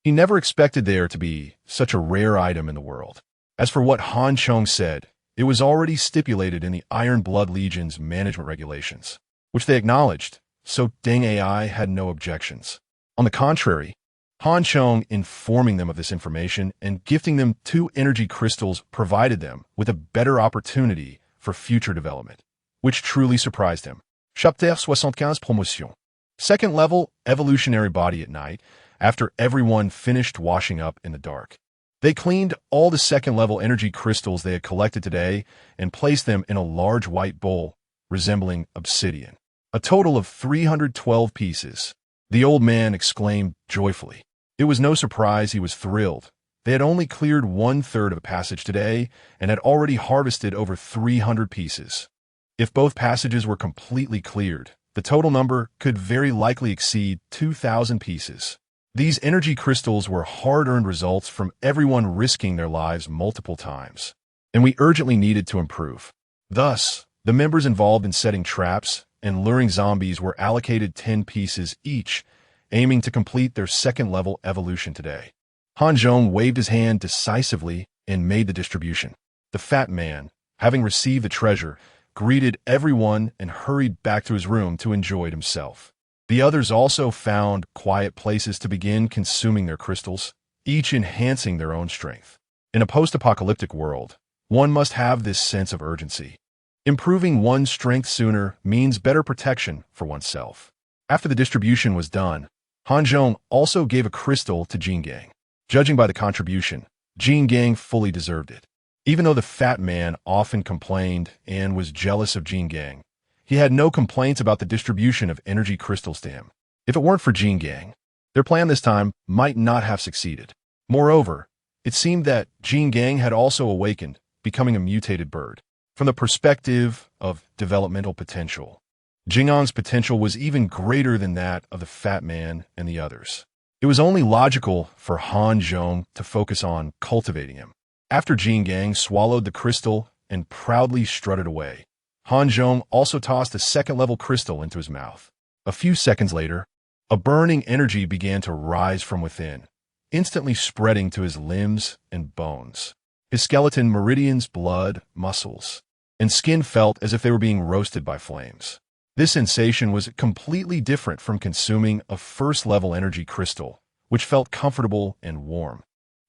He never expected there to be such a rare item in the world. As for what Han Chong said, it was already stipulated in the Iron Blood Legion's management regulations, which they acknowledged, so Deng Ai had no objections. On the contrary, Han Chong informing them of this information and gifting them 2 energy crystals provided them with a better opportunity for future development, which truly surprised him. Chapitre 75 Promotion. Second level evolutionary body at night, after everyone finished washing up in the dark. They cleaned all the second level energy crystals they had collected today and placed them in a large white bowl resembling obsidian. A total of 312 pieces. The old man exclaimed joyfully. It was no surprise he was thrilled. They had only cleared 1/3 of a passage today and had already harvested over 300 pieces. If both passages were completely cleared, the total number could very likely exceed 2,000 pieces. These energy crystals were hard-earned results from everyone risking their lives multiple times, and we urgently needed to improve. Thus, the members involved in setting traps and luring zombies were allocated 10 pieces each, aiming to complete their second-level evolution today. Han Zhong waved his hand decisively and made the distribution. The fat man, having received the treasure, greeted everyone and hurried back to his room to enjoy it himself. The others also found quiet places to begin consuming their crystals, each enhancing their own strength. In a post-apocalyptic world, one must have this sense of urgency. Improving one's strength sooner means better protection for oneself. After the distribution was done, Han Zhong also gave a crystal to Jin Gang. Judging by the contribution, Jin Gang fully deserved it. Even though the fat man often complained and was jealous of Jin Gang, he had no complaints about the distribution of energy crystals to him. If it weren't for Jin Gang, their plan this time might not have succeeded. Moreover, it seemed that Jin Gang had also awakened, becoming a mutated bird. From the perspective of developmental potential, Jingang's potential was even greater than that of the Fat Man and the others. It was only logical for Han Zhong to focus on cultivating him. After Jin Gang swallowed the crystal and proudly strutted away, Han Zhong also tossed a second-level crystal into his mouth. A few seconds later, a burning energy began to rise from within, instantly spreading to his limbs and bones. His skeleton, meridians, blood, muscles, and skin felt as if they were being roasted by flames. This sensation was completely different from consuming a first-level energy crystal, which felt comfortable and warm,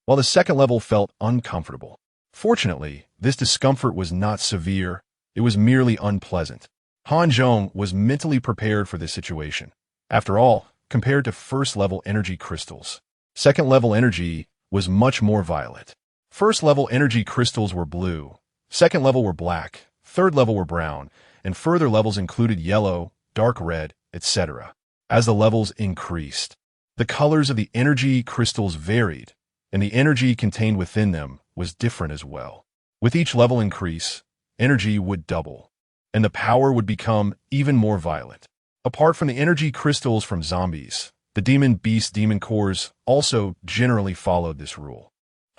while the second level felt uncomfortable. Fortunately, this discomfort was not severe, it was merely unpleasant. Han Zhong was mentally prepared for this situation. After all, compared to first-level energy crystals, second-level energy was much more violet. First-level energy crystals were blue, second level were black, third level were brown, and further levels included yellow, dark red, etc. As the levels increased, the colors of the energy crystals varied, and the energy contained within them was different as well. With each level increase, energy would double, and the power would become even more violent. Apart from the energy crystals from zombies, the demon beast demon cores also generally followed this rule.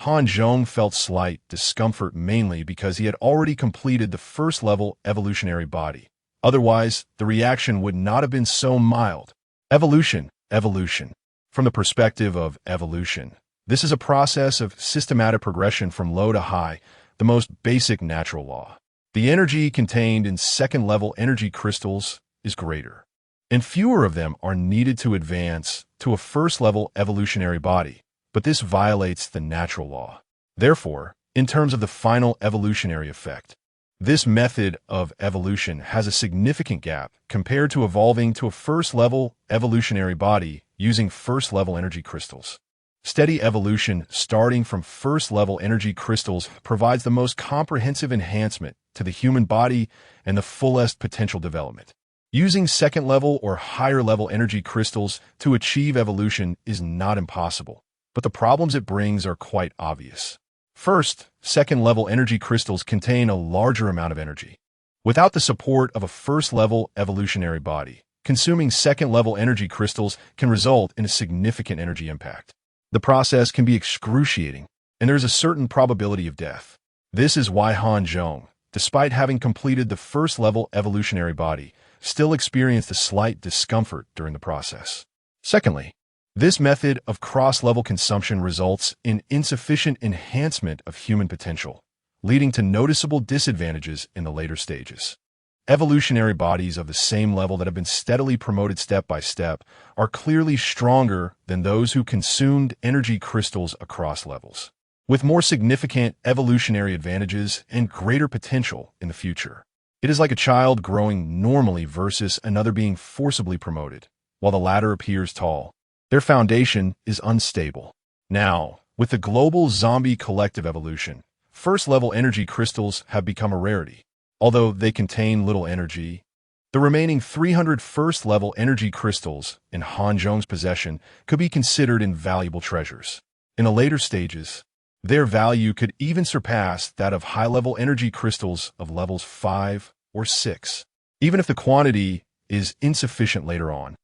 Han Zhong felt slight discomfort mainly because he had already completed the first-level evolutionary body. Otherwise, the reaction would not have been so mild. Evolution. From the perspective of evolution, this is a process of systematic progression from low to high, the most basic natural law. The energy contained in second-level energy crystals is greater, and fewer of them are needed to advance to a first-level evolutionary body. But this violates the natural law. Therefore, in terms of the final evolutionary effect, this method of evolution has a significant gap compared to evolving to a first-level evolutionary body using first-level energy crystals. Steady evolution starting from first-level energy crystals provides the most comprehensive enhancement to the human body and the fullest potential development. Using second-level or higher-level energy crystals to achieve evolution is not impossible, but the problems it brings are quite obvious. First, second-level energy crystals contain a larger amount of energy. Without the support of a first-level evolutionary body, consuming second-level energy crystals can result in a significant energy impact. The process can be excruciating, and there is a certain probability of death. This is why Han Zhong, despite having completed the first-level evolutionary body, still experienced a slight discomfort during the process. Secondly, this method of cross-level consumption results in insufficient enhancement of human potential, leading to noticeable disadvantages in the later stages. Evolutionary bodies of the same level that have been steadily promoted step by step are clearly stronger than those who consumed energy crystals across levels, with more significant evolutionary advantages and greater potential in the future. It is like a child growing normally versus another being forcibly promoted, while the latter appears tall. Their foundation is unstable. Now, with the global zombie collective evolution, first-level energy crystals have become a rarity. Although they contain little energy, the remaining 300 first-level energy crystals in Han Zhong's possession could be considered invaluable treasures. In the later stages, their value could even surpass that of high-level energy crystals of levels 5 or 6, even if the quantity is insufficient later on.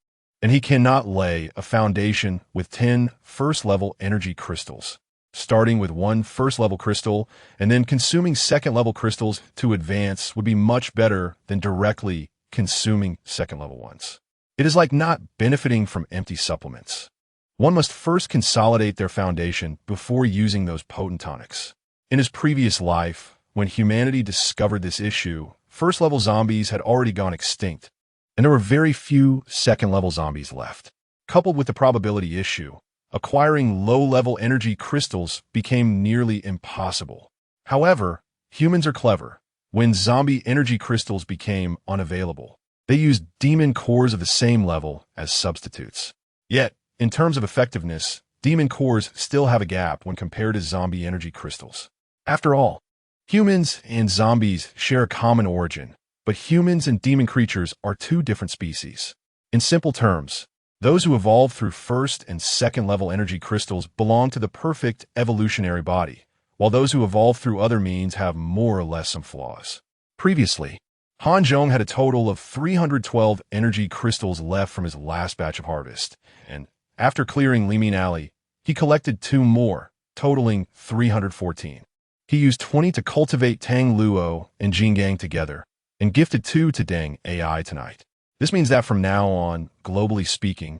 And he cannot lay a foundation with 10 first-level energy crystals, starting with one first-level crystal and then consuming second-level crystals to advance would be much better than directly consuming second-level ones. It is like not benefiting from empty supplements. One must first consolidate their foundation before using those potent tonics. In his previous life, when humanity discovered this issue, first-level zombies had already gone extinct, and there were very few second-level zombies left. Coupled with the probability issue, acquiring low-level energy crystals became nearly impossible. However, humans are clever. When zombie energy crystals became unavailable, they used demon cores of the same level as substitutes. Yet, in terms of effectiveness, demon cores still have a gap when compared to zombie energy crystals. After all, humans and zombies share a common origin, but humans and demon creatures are two different species. In simple terms, Those who evolve through first and second level energy crystals belong to the perfect evolutionary body, while those who evolve through other means have more or less some flaws. Previously, Han Zhong had a total of 312 energy crystals left from his last batch of harvest, and after clearing Limin Alley, he collected 2 more, totaling 314. He used 20 to cultivate Tang Luo and Jingang together, and gifted 2 to Deng AI tonight. This means that from now on, globally speaking,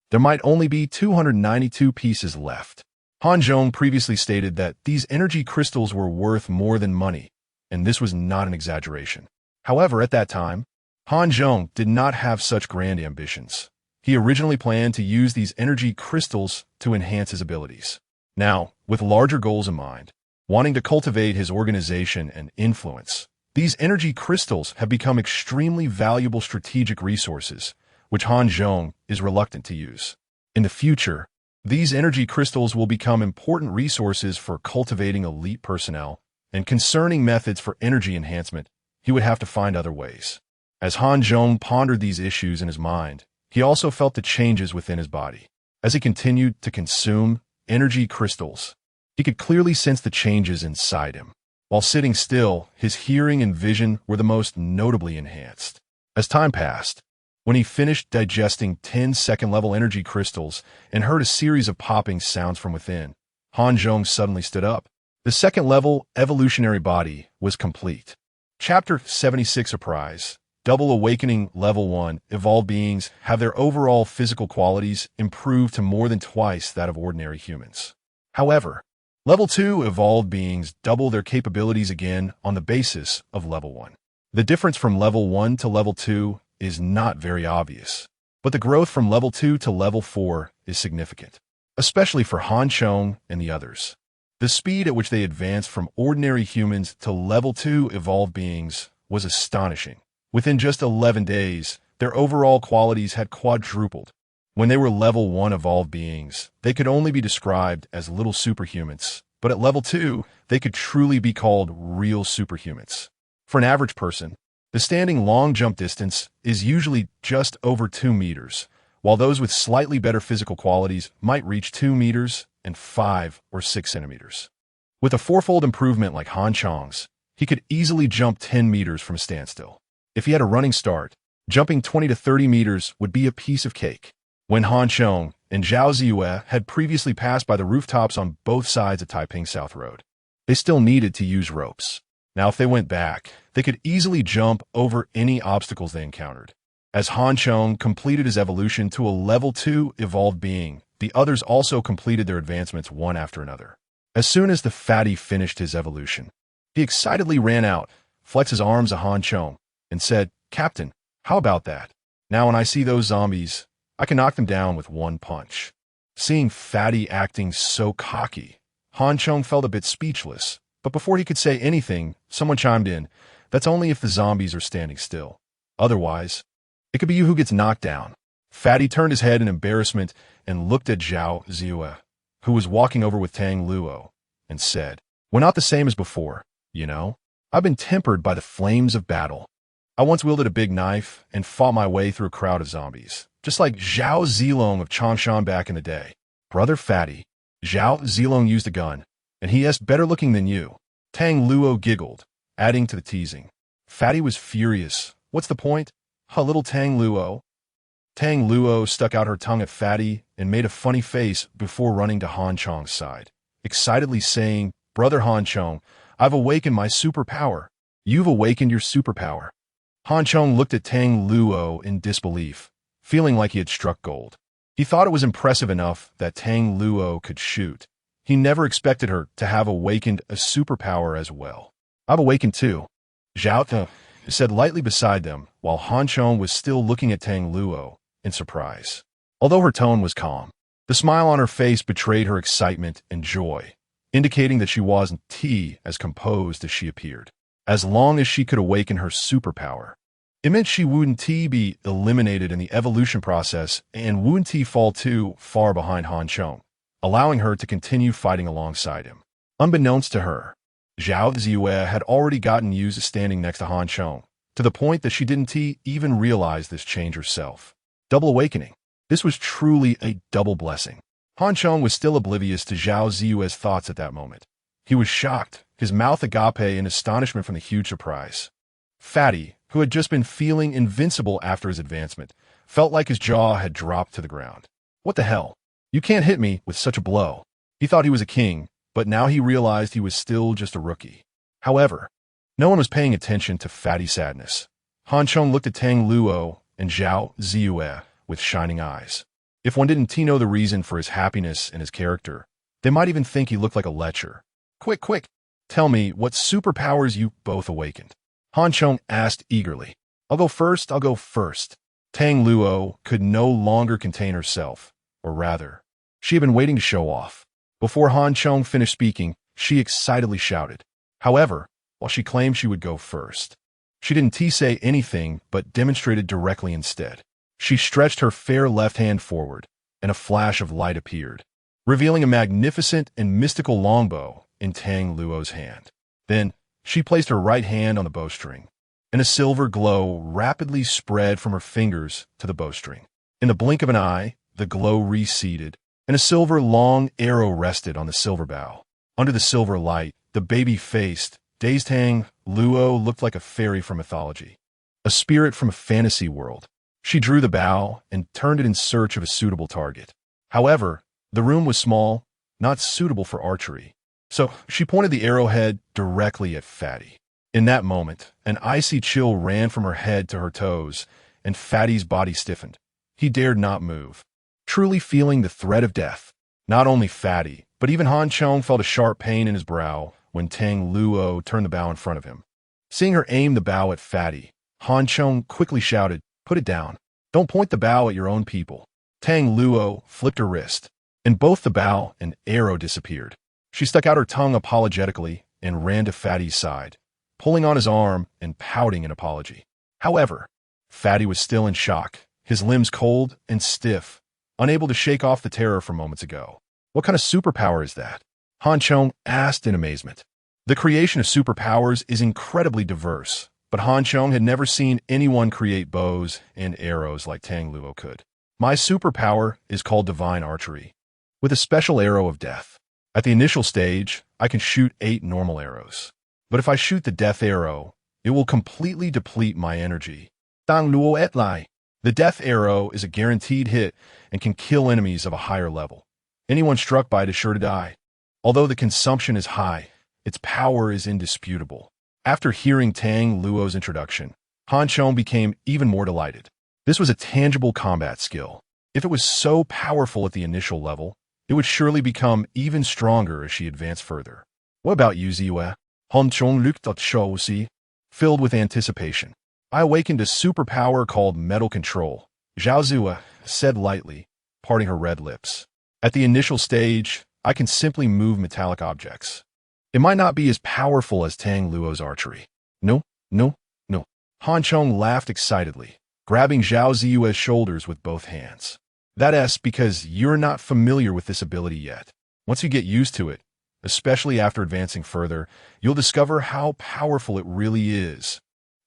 there might only be 292 pieces left. Han Zhong previously stated that these energy crystals were worth more than money, and this was not an exaggeration. However, at that time, Han Zhong did not have such grand ambitions. He originally planned to use these energy crystals to enhance his abilities. Now, with larger goals in mind, wanting to cultivate his organization and influence, these energy crystals have become extremely valuable strategic resources, which Han Zhong is reluctant to use. In the future, these energy crystals will become important resources for cultivating elite personnel, and concerning methods for energy enhancement, he would have to find other ways. As Han Zhong pondered these issues in his mind, he also felt the changes within his body. As he continued to consume energy crystals, he could clearly sense the changes inside him. While sitting still, his hearing and vision were the most notably enhanced. As time passed, when he finished digesting 10 second-level energy crystals and heard a series of popping sounds from within, Han Zhong suddenly stood up. The second-level evolutionary body was complete. Chapter 76 Surprise. Double Awakening Level 1. Evolved beings have their overall physical qualities improved to more than twice that of ordinary humans. However, Level 2 evolved beings double their capabilities again on the basis of Level 1. The difference from Level 1 to Level 2 is not very obvious, but the growth from Level 2 to Level 4 is significant, especially for Han Chong and the others. The speed at which they advanced from ordinary humans to Level 2 evolved beings was astonishing. Within just 11 days, their overall qualities had quadrupled. When they were Level 1 evolved beings, they could only be described as little superhumans, but at Level 2, they could truly be called real superhumans. For an average person, the standing long jump distance is usually just over 2 meters, while those with slightly better physical qualities might reach 2 meters and 5 or 6 centimeters. With a fourfold improvement like Han Chong's, he could easily jump 10 meters from a standstill. If he had a running start, jumping 20 to 30 meters would be a piece of cake. When Han Chong and Zhao Ziyue had previously passed by the rooftops on both sides of Taiping South Road, they still needed to use ropes. Now, if they went back, they could easily jump over any obstacles they encountered. As Han Chong completed his evolution to a Level 2 evolved being, the others also completed their advancements one after another. As soon as the fatty finished his evolution, he excitedly ran out, flexed his arms at Han Chong, and said, "Captain, how about that? Now when I see those zombies, I can knock them down with one punch." Seeing Fatty acting so cocky, Han Chong felt a bit speechless, but before he could say anything, someone chimed in, "That's only if the zombies are standing still. Otherwise, it could be you who gets knocked down." Fatty turned his head in embarrassment and looked at Zhao Ziyue, who was walking over with Tang Luo, and said, "We're not the same as before, you know? I've been tempered by the flames of battle. I once wielded a big knife and fought my way through a crowd of zombies, just like Zhao Zilong of Changshan back in the day. Brother Fatty, Zhao Zilong used a gun, and he is better looking than you." Tang Luo giggled, adding to the teasing. Fatty was furious. "What's the point? A little Tang Luo." Tang Luo stuck out her tongue at Fatty and made a funny face before running to Han Chong's side, excitedly saying, "Brother Han Chong, I've awakened my superpower." "You've awakened your superpower." Han Chong looked at Tang Luo in disbelief, feeling like he had struck gold. He thought it was impressive enough that Tang Luo could shoot. He never expected her to have awakened a superpower as well. "I've awakened too," Zhao Te said lightly beside them, while Han Chong was still looking at Tang Luo in surprise. Although her tone was calm, the smile on her face betrayed her excitement and joy, indicating that she wasn't as composed as she appeared. As long as she could awaken her superpower, it meant she wouldn't be eliminated in the evolution process and wouldn't fall too far behind Han Chong, allowing her to continue fighting alongside him. Unbeknownst to her, Zhao Ziyue had already gotten used to standing next to Han Chong, to the point that she didn't even realize this change herself. Double awakening. This was truly a double blessing. Han Chong was still oblivious to Zhao Ziyue's thoughts at that moment. He was shocked, his mouth agape in astonishment from the huge surprise. Fatty, who had just been feeling invincible after his advancement, felt like his jaw had dropped to the ground. What the hell? You can't hit me with such a blow. He thought he was a king, but now he realized he was still just a rookie. However, no one was paying attention to Fatty's sadness. Han Chong looked at Tang Luo and Zhao Ziyue with shining eyes. If one didn't know the reason for his happiness and his character, they might even think he looked like a lecher. Quick, tell me what superpowers you both awakened. Han Chong asked eagerly. I'll go first. Tang Luo could no longer contain herself, or rather, she had been waiting to show off. Before Han Chong finished speaking, she excitedly shouted. However, while she claimed she would go first, she didn't say anything but demonstrated directly instead. She stretched her fair left hand forward, and a flash of light appeared, revealing a magnificent and mystical longbow in Tang Luo's hand. Then, she placed her right hand on the bowstring, and a silver glow rapidly spread from her fingers to the bowstring. In the blink of an eye, the glow receded, and a silver long arrow rested on the silver bow. Under the silver light, the baby-faced, dazed Tang Luo looked like a fairy from mythology, a spirit from a fantasy world. She drew the bow and turned it in search of a suitable target. However, the room was small, not suitable for archery, so she pointed the arrowhead directly at Fatty. In that moment, an icy chill ran from her head to her toes, and Fatty's body stiffened. He dared not move, truly feeling the threat of death. Not only Fatty, but even Han Chong felt a sharp pain in his brow when Tang Luo turned the bow in front of him. Seeing her aim the bow at Fatty, Han Chong quickly shouted, "Put it down. Don't point the bow at your own people." Tang Luo flipped her wrist, and both the bow and arrow disappeared. She stuck out her tongue apologetically and ran to Fatty's side, pulling on his arm and pouting in apology. However, Fatty was still in shock, his limbs cold and stiff, unable to shake off the terror from moments ago. What kind of superpower is that? Han Chong asked in amazement. The creation of superpowers is incredibly diverse, but Han Chong had never seen anyone create bows and arrows like Tang Luo could. My superpower is called divine archery, with a special arrow of death. At the initial stage, I can shoot 8 normal arrows. But if I shoot the death arrow, it will completely deplete my energy. Tang Luo et lai. The death arrow is a guaranteed hit and can kill enemies of a higher level. Anyone struck by it is sure to die. Although the consumption is high, its power is indisputable. After hearing Tang Luo's introduction, Han Chong became even more delighted. This was a tangible combat skill. If it was so powerful at the initial level, it would surely become even stronger as she advanced further. What about you, Ziyue? Han Chong looked at Shousi, filled with anticipation. I awakened a superpower called metal control, Zhao Ziyue said lightly, parting her red lips. At the initial stage, I can simply move metallic objects. It might not be as powerful as Tang Luo's archery. No. Han Chong laughed excitedly, grabbing Zhao Ziyue's shoulders with both hands. That's because you're not familiar with this ability yet. Once you get used to it, especially after advancing further, you'll discover how powerful it really is.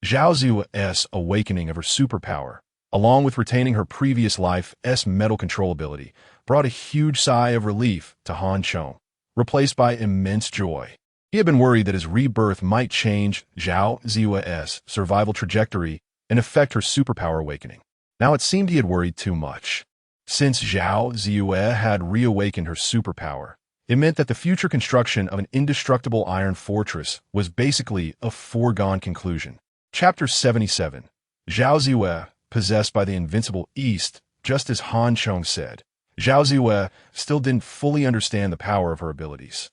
Zhao Ziyue's awakening of her superpower, along with retaining her previous life's metal control ability, brought a huge sigh of relief to Han Chong, replaced by immense joy. He had been worried that his rebirth might change Zhao Ziyue's survival trajectory and affect her superpower awakening. Now it seemed he had worried too much. Since Zhao Ziyue had reawakened her superpower, it meant that the future construction of an indestructible iron fortress was basically a foregone conclusion. Chapter 77. Zhao Ziyue, possessed by the invincible East, just as Han Chong said. Zhao Ziyue still didn't fully understand the power of her abilities,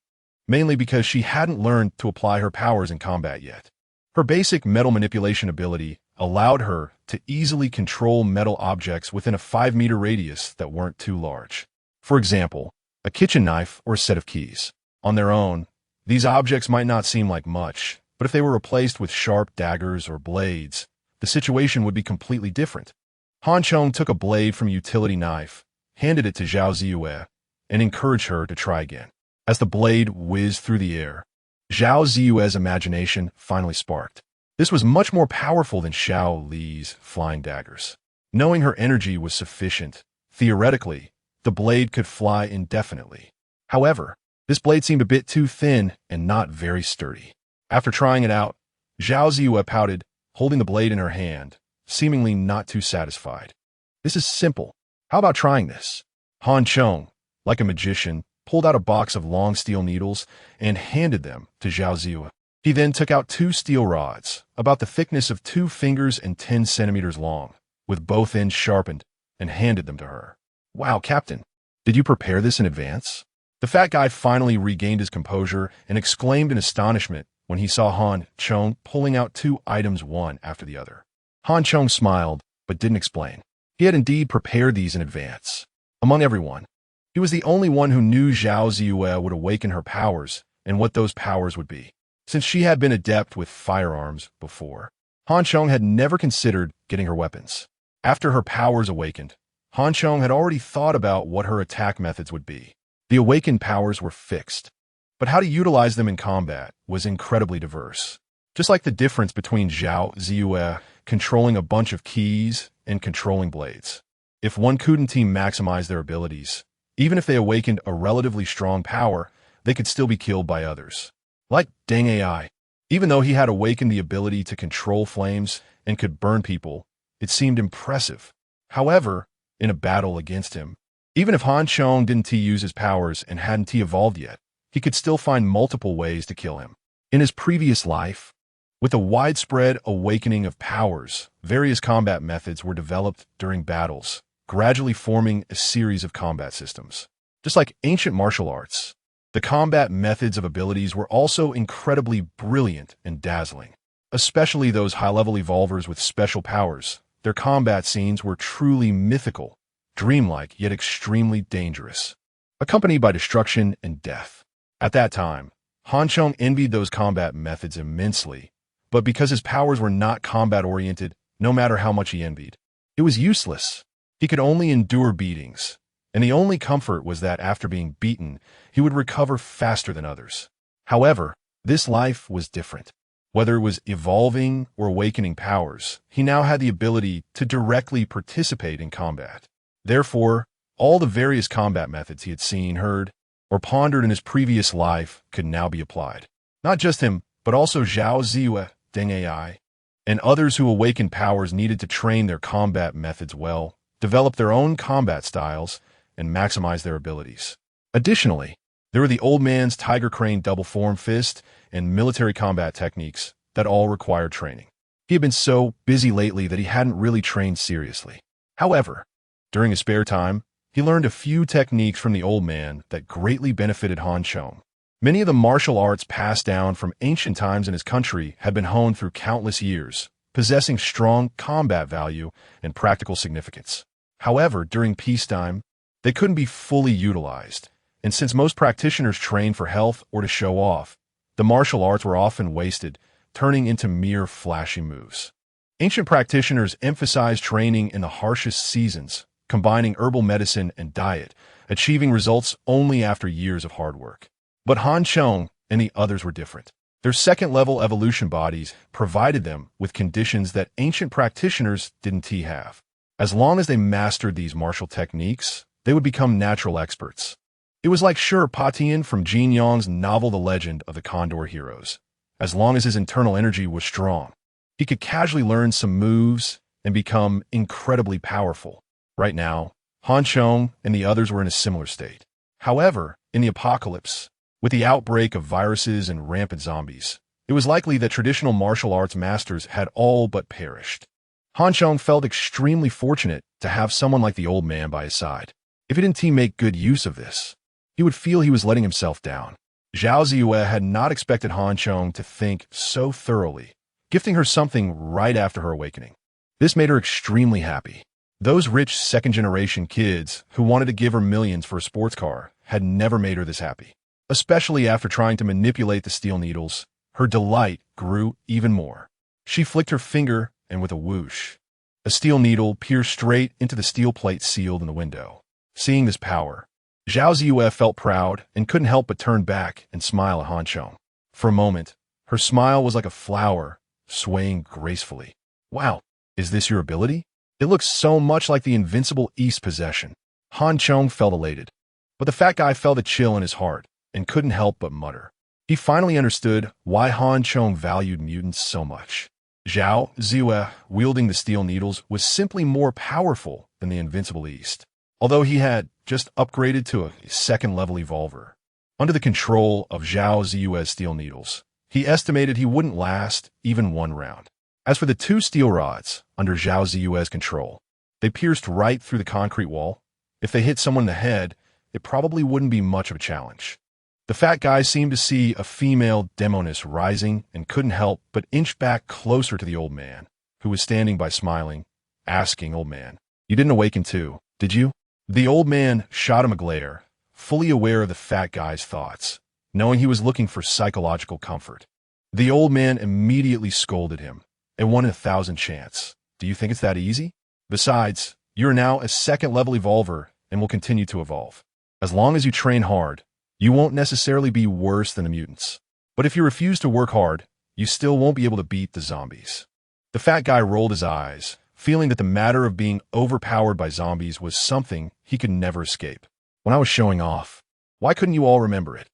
mainly because she hadn't learned to apply her powers in combat yet. Her basic metal manipulation ability allowed her to easily control metal objects within a 5-meter radius that weren't too large. For example, a kitchen knife or a set of keys. On their own, these objects might not seem like much, but if they were replaced with sharp daggers or blades, the situation would be completely different. Han Chong took a blade from a utility knife, handed it to Zhao Ziyue, and encouraged her to try again. As the blade whizzed through the air, Zhao Ziyue's imagination finally sparked. This was much more powerful than Xiao Li's flying daggers. Knowing her energy was sufficient, Theoretically, the blade could fly indefinitely. However, this blade seemed a bit too thin and not very sturdy. After trying it out, Zhao Ziyue pouted, holding the blade in her hand, seemingly not too satisfied. This is simple. How about trying this? Han Chong, like a magician, pulled out a box of long steel needles and handed them to Zhao Ziyue. He then took out 2 steel rods, about the thickness of 2 fingers and 10 centimeters long, with both ends sharpened, and handed them to her. Wow, Captain, did you prepare this in advance? The fat guy finally regained his composure and exclaimed in astonishment when he saw Han Chong pulling out 2 items one after the other. Han Chong smiled, but didn't explain. He had indeed prepared these in advance. Among everyone, he was the only one who knew Zhao Ziyue would awaken her powers and what those powers would be. Since she had been adept with firearms before, Han Chong had never considered getting her weapons. After her powers awakened, Han Chong had already thought about what her attack methods would be. The awakened powers were fixed, but how to utilize them in combat was incredibly diverse. Just like the difference between Zhao Ziyue controlling a bunch of keys and controlling blades. If one couldn't team maximize their abilities, even if they awakened a relatively strong power, they could still be killed by others. Like Deng Ai, even though he had awakened the ability to control flames and could burn people, it seemed impressive. However, in a battle against him, even if Han Chong didn't use his powers and hadn't evolved yet, he could still find multiple ways to kill him. In his previous life, with a widespread awakening of powers, various combat methods were developed during battles, gradually forming a series of combat systems. Just like ancient martial arts, the combat methods of abilities were also incredibly brilliant and dazzling. Especially those high-level evolvers with special powers, their combat scenes were truly mythical, dreamlike yet extremely dangerous, accompanied by destruction and death. At that time, Han Chong envied those combat methods immensely, but because his powers were not combat-oriented, no matter how much he envied, it was useless. He could only endure beatings, and the only comfort was that after being beaten, he would recover faster than others. However, this life was different. Whether it was evolving or awakening powers, he now had the ability to directly participate in combat. Therefore, all the various combat methods he had seen, heard, or pondered in his previous life could now be applied. Not just him, but also Zhao Ziyue, Deng Ai, and others who awakened powers needed to train their combat methods well, develop their own combat styles, and maximize their abilities. Additionally, there were the old man's tiger crane double form fist and military combat techniques that all required training. He had been so busy lately that he hadn't really trained seriously. However, during his spare time, he learned a few techniques from the old man that greatly benefited Han Chong. Many of the martial arts passed down from ancient times in his country had been honed through countless years, possessing strong combat value and practical significance. However, during peacetime, they couldn't be fully utilized, and since most practitioners trained for health or to show off, the martial arts were often wasted, turning into mere flashy moves. Ancient practitioners emphasized training in the harshest seasons, combining herbal medicine and diet, achieving results only after years of hard work. But Han Chong and the others were different. Their second-level evolution bodies provided them with conditions that ancient practitioners didn't have. As long as they mastered these martial techniques, they would become natural experts. It was like Sher Patian from Jin Yong's novel The Legend of the Condor Heroes. As long as his internal energy was strong, he could casually learn some moves and become incredibly powerful. Right now, Han Chong and the others were in a similar state. However, in the apocalypse, with the outbreak of viruses and rampant zombies, it was likely that traditional martial arts masters had all but perished. Han Chong felt extremely fortunate to have someone like the old man by his side. If he didn't make good use of this, he would feel he was letting himself down. Zhao Ziyue had not expected Han Chong to think so thoroughly, gifting her something right after her awakening. This made her extremely happy. Those rich second-generation kids who wanted to give her millions for a sports car had never made her this happy. Especially after trying to manipulate the steel needles, her delight grew even more. She flicked her finger, and with a whoosh, a steel needle pierced straight into the steel plate sealed in the window. Seeing this power, Zhao Ziyue felt proud and couldn't help but turn back and smile at Han Chong. For a moment, her smile was like a flower, swaying gracefully. Wow, is this your ability? It looks so much like the invincible East possession. Han Chong felt elated. But the fat guy felt a chill in his heart and couldn't help but mutter. He finally understood why Han Chong valued mutants so much. Zhao Ziwei, wielding the steel needles, was simply more powerful than the invincible East, although he had just upgraded to a second-level evolver. Under the control of Zhao Ziwei's steel needles, he estimated he wouldn't last even one round. As for the two steel rods under Zhao Ziwei's control, they pierced right through the concrete wall. If they hit someone in the head, it probably wouldn't be much of a challenge. The fat guy seemed to see a female demoness rising and couldn't help but inch back closer to the old man, who was standing by smiling, asking, "Old man, you didn't awaken too, did you?" The old man shot him a glare, fully aware of the fat guy's thoughts, knowing he was looking for psychological comfort. The old man immediately scolded him. "A 1 in 1,000 chance. Do you think it's that easy? Besides, you're now a second-level evolver and will continue to evolve. As long as you train hard, you won't necessarily be worse than the mutants. But if you refuse to work hard, you still won't be able to beat the zombies." The fat guy rolled his eyes, feeling that the matter of being overpowered by zombies was something he could never escape. "When I was showing off, why couldn't you all remember it?"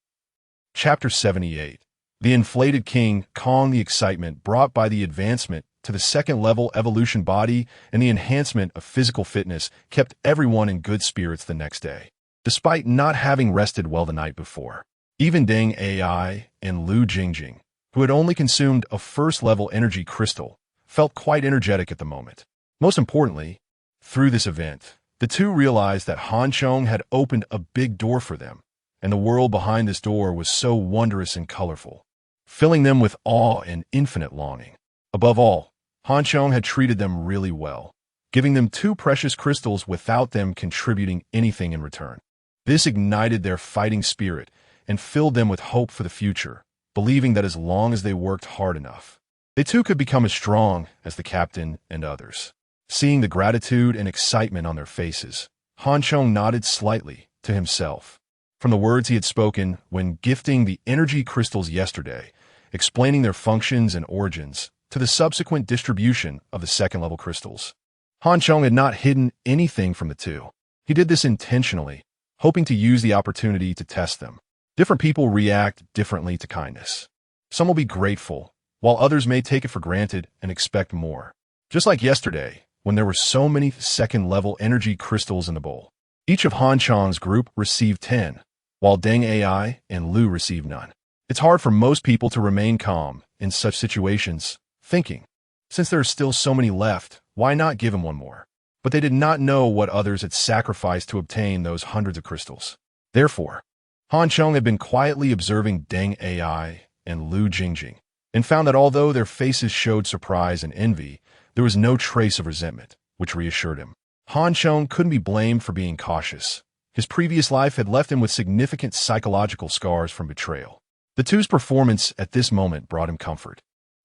Chapter 78. The inflated king, Chong. The excitement brought by the advancement to the second-level evolution body and the enhancement of physical fitness kept everyone in good spirits the next day, despite not having rested well the night before. Even Deng Ai and Lu Jingjing, who had only consumed a first-level energy crystal, felt quite energetic at the moment. Most importantly, through this event, the two realized that Han Chong had opened a big door for them, and the world behind this door was so wondrous and colorful, filling them with awe and infinite longing. Above all, Han Chong had treated them really well, giving them 2 precious crystals without them contributing anything in return. This ignited their fighting spirit and filled them with hope for the future, believing that as long as they worked hard enough, they too could become as strong as the captain and others. Seeing the gratitude and excitement on their faces, Han Chong nodded slightly to himself. From the words he had spoken when gifting the energy crystals yesterday, explaining their functions and origins, to the subsequent distribution of the second-level crystals, Han Chong had not hidden anything from the two. He did this intentionally, hoping to use the opportunity to test them. Different people react differently to kindness. Some will be grateful, while others may take it for granted and expect more. Just like yesterday, when there were so many second-level energy crystals in the bowl. Each of Han Chong's group received 10, while Deng Ai and Lu received none. It's hard for most people to remain calm in such situations, thinking, since there are still so many left, why not give him one more? But they did not know what others had sacrificed to obtain those hundreds of crystals. Therefore, Han Chong had been quietly observing Deng Ai and Lu Jingjing, and found that although their faces showed surprise and envy, there was no trace of resentment, which reassured him. Han Chong couldn't be blamed for being cautious. His previous life had left him with significant psychological scars from betrayal. The two's performance at this moment brought him comfort.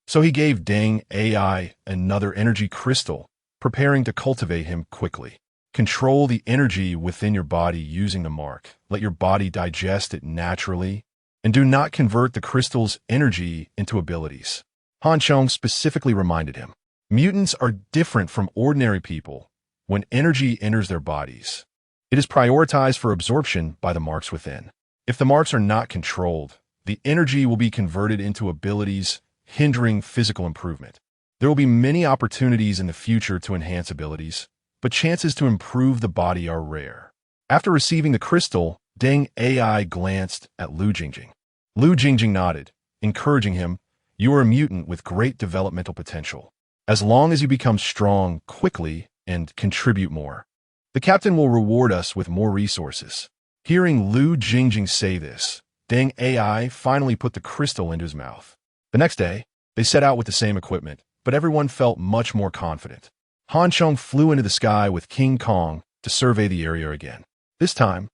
So he gave Deng Ai another energy crystal, preparing to cultivate him quickly. Control the energy within your body using the mark. Let your body digest it naturally, and do not convert the crystal's energy into abilities. Han Chong specifically reminded him, mutants are different from ordinary people when energy enters their bodies. It is prioritized for absorption by the marks within. If the marks are not controlled, the energy will be converted into abilities, hindering physical improvement. There will be many opportunities in the future to enhance abilities, but chances to improve the body are rare. After receiving the crystal, Deng Ai glanced at Lu Jingjing. Lu Jingjing nodded, encouraging him, "You are a mutant with great developmental potential. As long as you become strong quickly and contribute more, the captain will reward us with more resources." Hearing Lu Jingjing say this, Deng Ai finally put the crystal into his mouth. The next day, they set out with the same equipment, but everyone felt much more confident. Han Chong flew into the sky with King Chong to survey the area again. This time,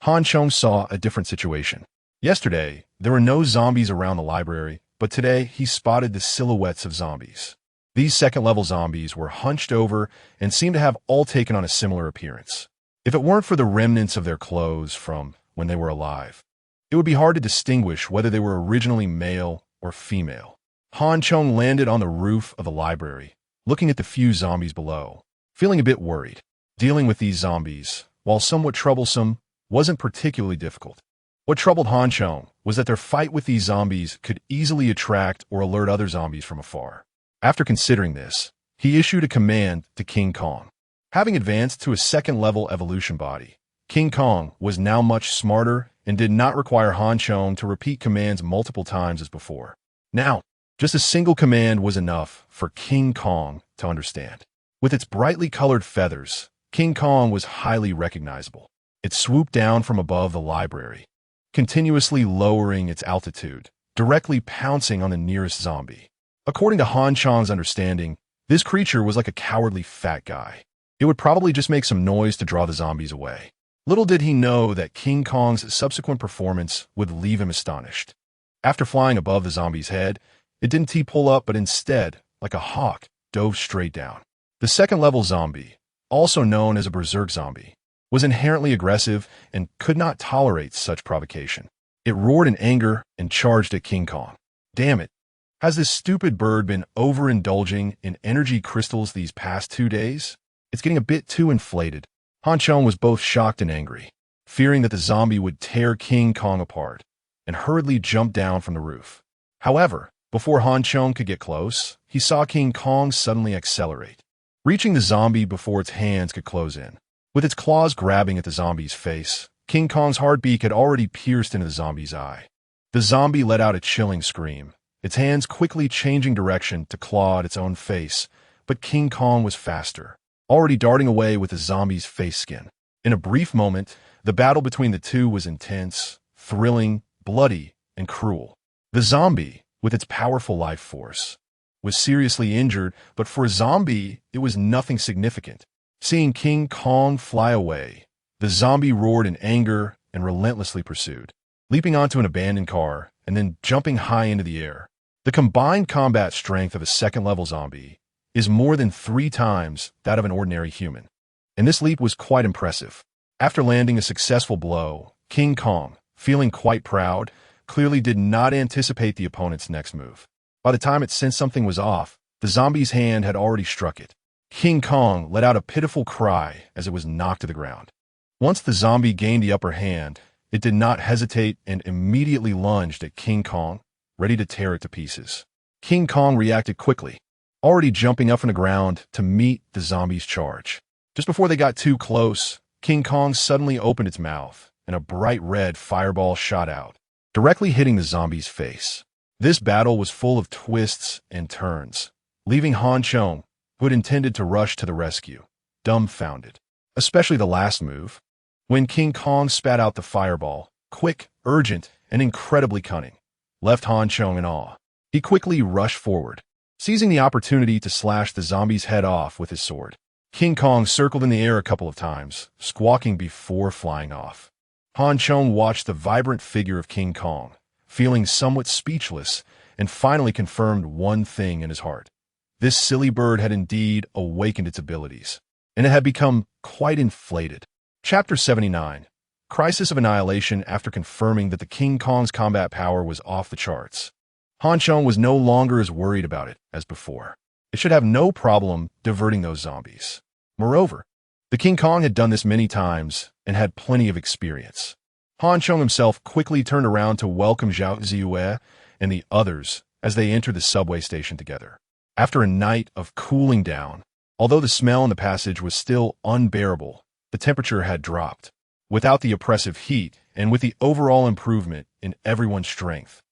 Han Chong saw a different situation. Yesterday, there were no zombies around the library, but today he spotted the silhouettes of zombies. These second-level zombies were hunched over and seemed to have all taken on a similar appearance. If it weren't for the remnants of their clothes from when they were alive, it would be hard to distinguish whether they were originally male or female. Han Chong landed on the roof of the library, looking at the few zombies below, feeling a bit worried. Dealing with these zombies while somewhat troublesome, wasn't particularly difficult. What troubled Han Chong was that their fight with these zombies could easily attract or alert other zombies from afar. After considering this, he issued a command to King Kong. Having advanced to a second-level evolution body, King Kong was now much smarter and did not require Han Chong to repeat commands multiple times as before. Now, just a single command was enough for King Kong to understand. With its brightly colored feathers, King Kong was highly recognizable. It swooped down from above the library, continuously lowering its altitude, directly pouncing on the nearest zombie. According to Han Chong's understanding, this creature was like a cowardly fat guy. It would probably just make some noise to draw the zombies away. Little did he know that King Kong's subsequent performance would leave him astonished. After flying above the zombie's head, it didn't T-pull up, but instead, like a hawk, dove straight down. The second-level zombie, also known as a berserk zombie, was inherently aggressive and could not tolerate such provocation. It roared in anger and charged at King Kong. Damn it. Has this stupid bird been overindulging in energy crystals these past 2 days? It's getting a bit too inflated. Han Chong was both shocked and angry, fearing that the zombie would tear King Kong apart, and hurriedly jumped down from the roof. However, before Han Chong could get close, he saw King Kong suddenly accelerate, reaching the zombie before its hands could close in. With its claws grabbing at the zombie's face, King Kong's hard beak had already pierced into the zombie's eye. The zombie let out a chilling scream, its hands quickly changing direction to claw at its own face, but King Kong was faster, already darting away with the zombie's face skin. In a brief moment, the battle between the two was intense, thrilling, bloody, and cruel. The zombie, with its powerful life force, was seriously injured, but for a zombie, it was nothing significant. Seeing King Kong fly away, the zombie roared in anger and relentlessly pursued, leaping onto an abandoned car and then jumping high into the air. The combined combat strength of a second-level zombie is more than 3 times that of an ordinary human, and this leap was quite impressive. After landing a successful blow, King Kong, feeling quite proud, clearly did not anticipate the opponent's next move. By the time it sensed something was off, the zombie's hand had already struck it. King Kong let out a pitiful cry as it was knocked to the ground. Once the zombie gained the upper hand, it did not hesitate and immediately lunged at King Kong, ready to tear it to pieces. King Kong reacted quickly, already jumping up from the ground to meet the zombie's charge. Just before they got too close, King Kong suddenly opened its mouth, and a bright red fireball shot out, directly hitting the zombie's face. This battle was full of twists and turns, leaving Han Chong, who had intended to rush to the rescue, dumbfounded. Especially the last move, when King Kong spat out the fireball, quick, urgent, and incredibly cunning, left Han Chong in awe. He quickly rushed forward, seizing the opportunity to slash the zombie's head off with his sword. King Kong circled in the air a couple of times, squawking before flying off. Han Chong watched the vibrant figure of King Kong, feeling somewhat speechless, and finally confirmed one thing in his heart. This silly bird had indeed awakened its abilities, and it had become quite inflated. Chapter 79, Crisis of Annihilation. After confirming that the King Kong's combat power was off the charts, Han Chong was no longer as worried about it as before. It should have no problem diverting those zombies. Moreover, the King Kong had done this many times and had plenty of experience. Han Chong himself quickly turned around to welcome Zhao Ziyue and the others as they entered the subway station together. After a night of cooling down, although the smell in the passage was still unbearable, the temperature had dropped. Without the oppressive heat and with the overall improvement in everyone's strength,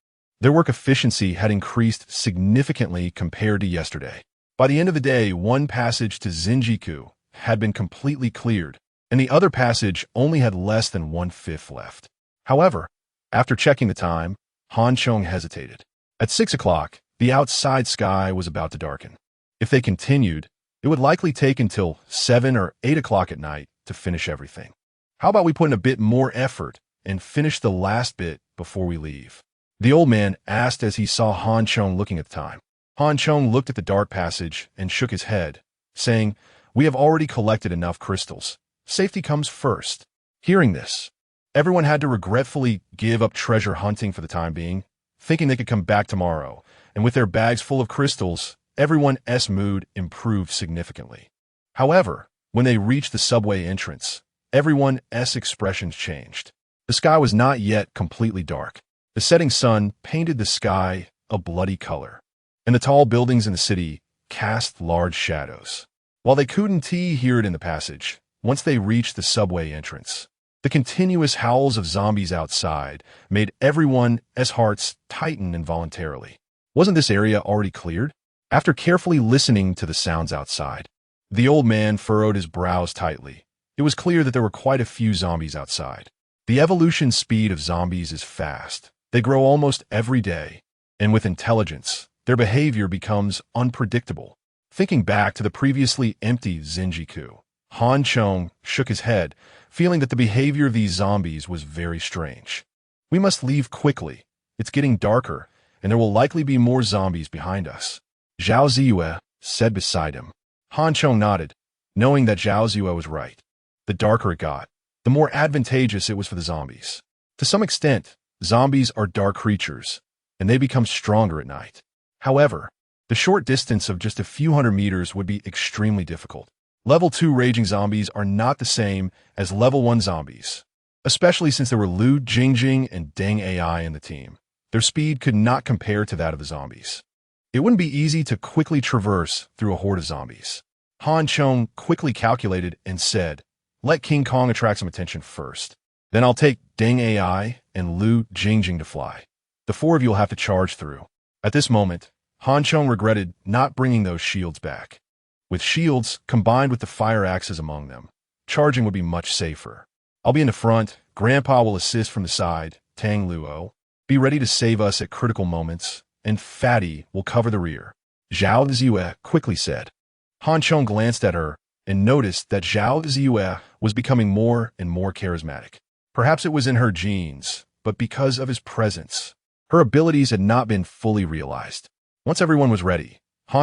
their work efficiency had increased significantly compared to yesterday. By the end of the day, one passage to Zinjiku had been completely cleared, and the other passage only had less than 1/5 left. However, after checking the time, Han Chong hesitated. At 6 o'clock, the outside sky was about to darken. If they continued, it would likely take until 7 or 8 o'clock at night to finish everything. How about we put in a bit more effort and finish the last bit before we leave? The old man asked as he saw Han Chong looking at the time. Han Chong looked at the dark passage and shook his head, saying, "We have already collected enough crystals. Safety comes first." Hearing this, everyone had to regretfully give up treasure hunting for the time being, thinking they could come back tomorrow, and with their bags full of crystals, everyone's mood improved significantly. However, when they reached the subway entrance, everyone's expressions changed. The sky was not yet completely dark. The setting sun painted the sky a bloody color, and the tall buildings in the city cast large shadows. While they couldn't hear it in the passage, once they reached the subway entrance, the continuous howls of zombies outside made everyone's hearts tighten involuntarily. Wasn't this area already cleared? After carefully listening to the sounds outside, the old man furrowed his brows tightly. It was clear that there were quite a few zombies outside. The evolution speed of zombies is fast. They grow almost every day, and with intelligence, their behavior becomes unpredictable. Thinking back to the previously empty Zenjiku, Chong shook his head, feeling that the behavior of these zombies was very strange. We must leave quickly. It's getting darker, and there will likely be more zombies behind us. Zhao Ziyue said beside him. Chong nodded, knowing that Zhao Ziyue was right. The darker it got, the more advantageous it was for the zombies. To some extent, zombies are dark creatures, and they become stronger at night. However, the short distance of just a few hundred meters would be extremely difficult. Level 2 raging zombies are not the same as level 1 zombies, especially since there were Lu Jingjing and Deng AI in the team. Their speed could not compare to that of the zombies. It wouldn't be easy to quickly traverse through a horde of zombies. Chong quickly calculated and said, "Let King Kong attract some attention first. Then I'll take Deng AI and Lu Jingjing to fly. The four of you will have to charge through." At this moment, Chong regretted not bringing those shields back. With shields combined with the fire axes among them, charging would be much safer. "I'll be in the front. Grandpa will assist from the side. Tang Luo, be ready to save us at critical moments, and Fatty will cover the rear," Zhao Ziyue quickly said. Chong glanced at her and noticed that Zhao Ziyue was becoming more and more charismatic. Perhaps it was in her genes, but because of his presence, her abilities had not been fully realized. Once everyone was ready,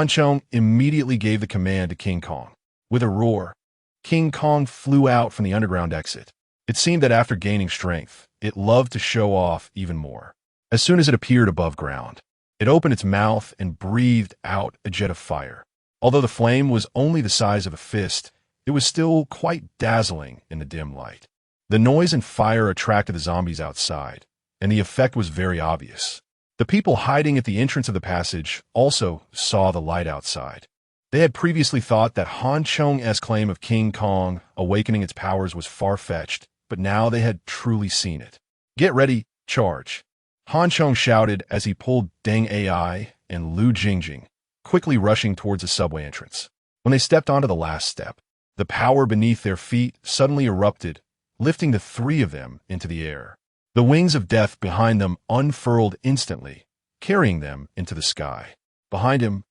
Chong immediately gave the command to King Kong. With a roar, King Kong flew out from the underground exit. It seemed that after gaining strength, it loved to show off even more. As soon as it appeared above ground, it opened its mouth and breathed out a jet of fire. Although the flame was only the size of a fist, it was still quite dazzling in the dim light. The noise and fire attracted the zombies outside, and the effect was very obvious. The people hiding at the entrance of the passage also saw the light outside. They had previously thought that Chong's claim of King Kong awakening its powers was far-fetched, but now they had truly seen it. "Get ready, charge!" Chong shouted as he pulled Deng AI and Lu Jingjing, quickly rushing towards the subway entrance. When they stepped onto the last step, the power beneath their feet suddenly erupted, lifting the three of them into the air. The wings of death behind them unfurled instantly, carrying them into the sky. Behind him,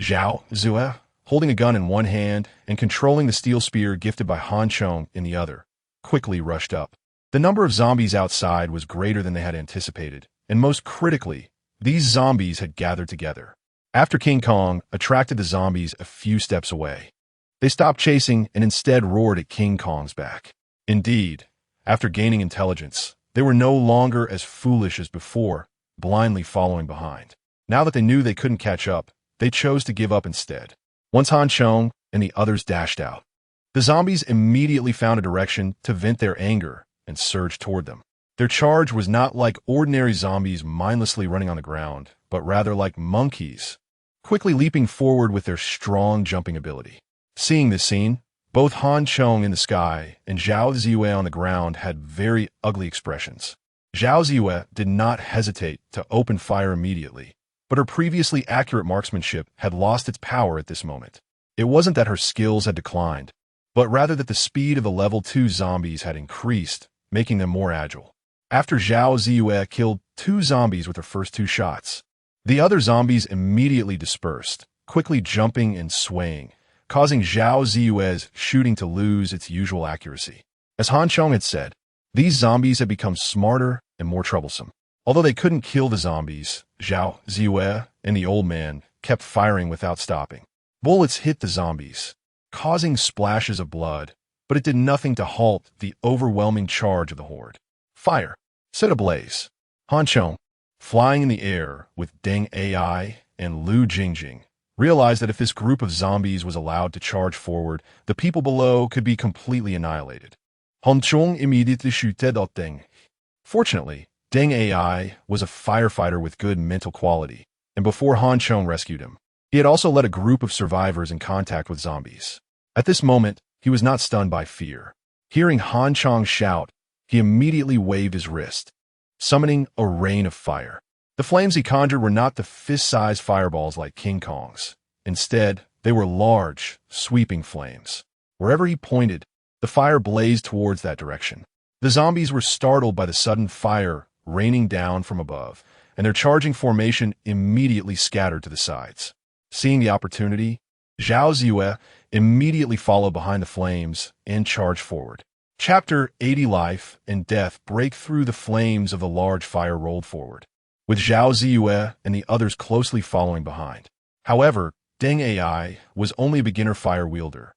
Zhao Ziyue, holding a gun in one hand and controlling the steel spear gifted by Chong in the other, quickly rushed up. The number of zombies outside was greater than they had anticipated, and most critically, these zombies had gathered together. After King Kong attracted the zombies a few steps away, they stopped chasing and instead roared at King Kong's back. Indeed, after gaining intelligence, they were no longer as foolish as before, blindly following behind. Now that they knew they couldn't catch up, they chose to give up instead. Once Chong and the others dashed out, the zombies immediately found a direction to vent their anger and surged toward them. Their charge was not like ordinary zombies mindlessly running on the ground, but rather like monkeys, quickly leaping forward with their strong jumping ability. Seeing this scene, both Chong in the sky and Zhao Ziyue on the ground had very ugly expressions. Zhao Ziyue did not hesitate to open fire immediately, but her previously accurate marksmanship had lost its power at this moment. It wasn't that her skills had declined, but rather that the speed of the level 2 zombies had increased, making them more agile. After Zhao Ziyue killed 2 zombies with her first 2 shots, the other zombies immediately dispersed, quickly jumping and swaying, causing Zhao Ziyue's shooting to lose its usual accuracy. As Chong had said, these zombies had become smarter and more troublesome. Although they couldn't kill the zombies, Zhao Ziyue and the old man kept firing without stopping. Bullets hit the zombies, causing splashes of blood, but it did nothing to halt the overwhelming charge of the horde. "Fire!" set ablaze. Chong, flying in the air with Deng AI and Lu Jingjing, realized that if this group of zombies was allowed to charge forward, the people below could be completely annihilated. Chong immediately shooted at Deng. Fortunately, Deng AI was a firefighter with good mental quality, and before Chong rescued him, he had also led a group of survivors in contact with zombies. At this moment, he was not stunned by fear. Hearing Chong shout, he immediately waved his wrist, summoning a rain of fire. The flames he conjured were not the fist-sized fireballs like King Kong's. Instead, they were large, sweeping flames. Wherever he pointed, the fire blazed towards that direction. The zombies were startled by the sudden fire raining down from above, and their charging formation immediately scattered to the sides. Seeing the opportunity, Zhao Ziyue immediately followed behind the flames and charged forward. Chapter 80 Life and Death break through the flames of the large fire rolled forward, with Zhao Ziyue and the others closely following behind. However, Deng AI was only a beginner fire wielder,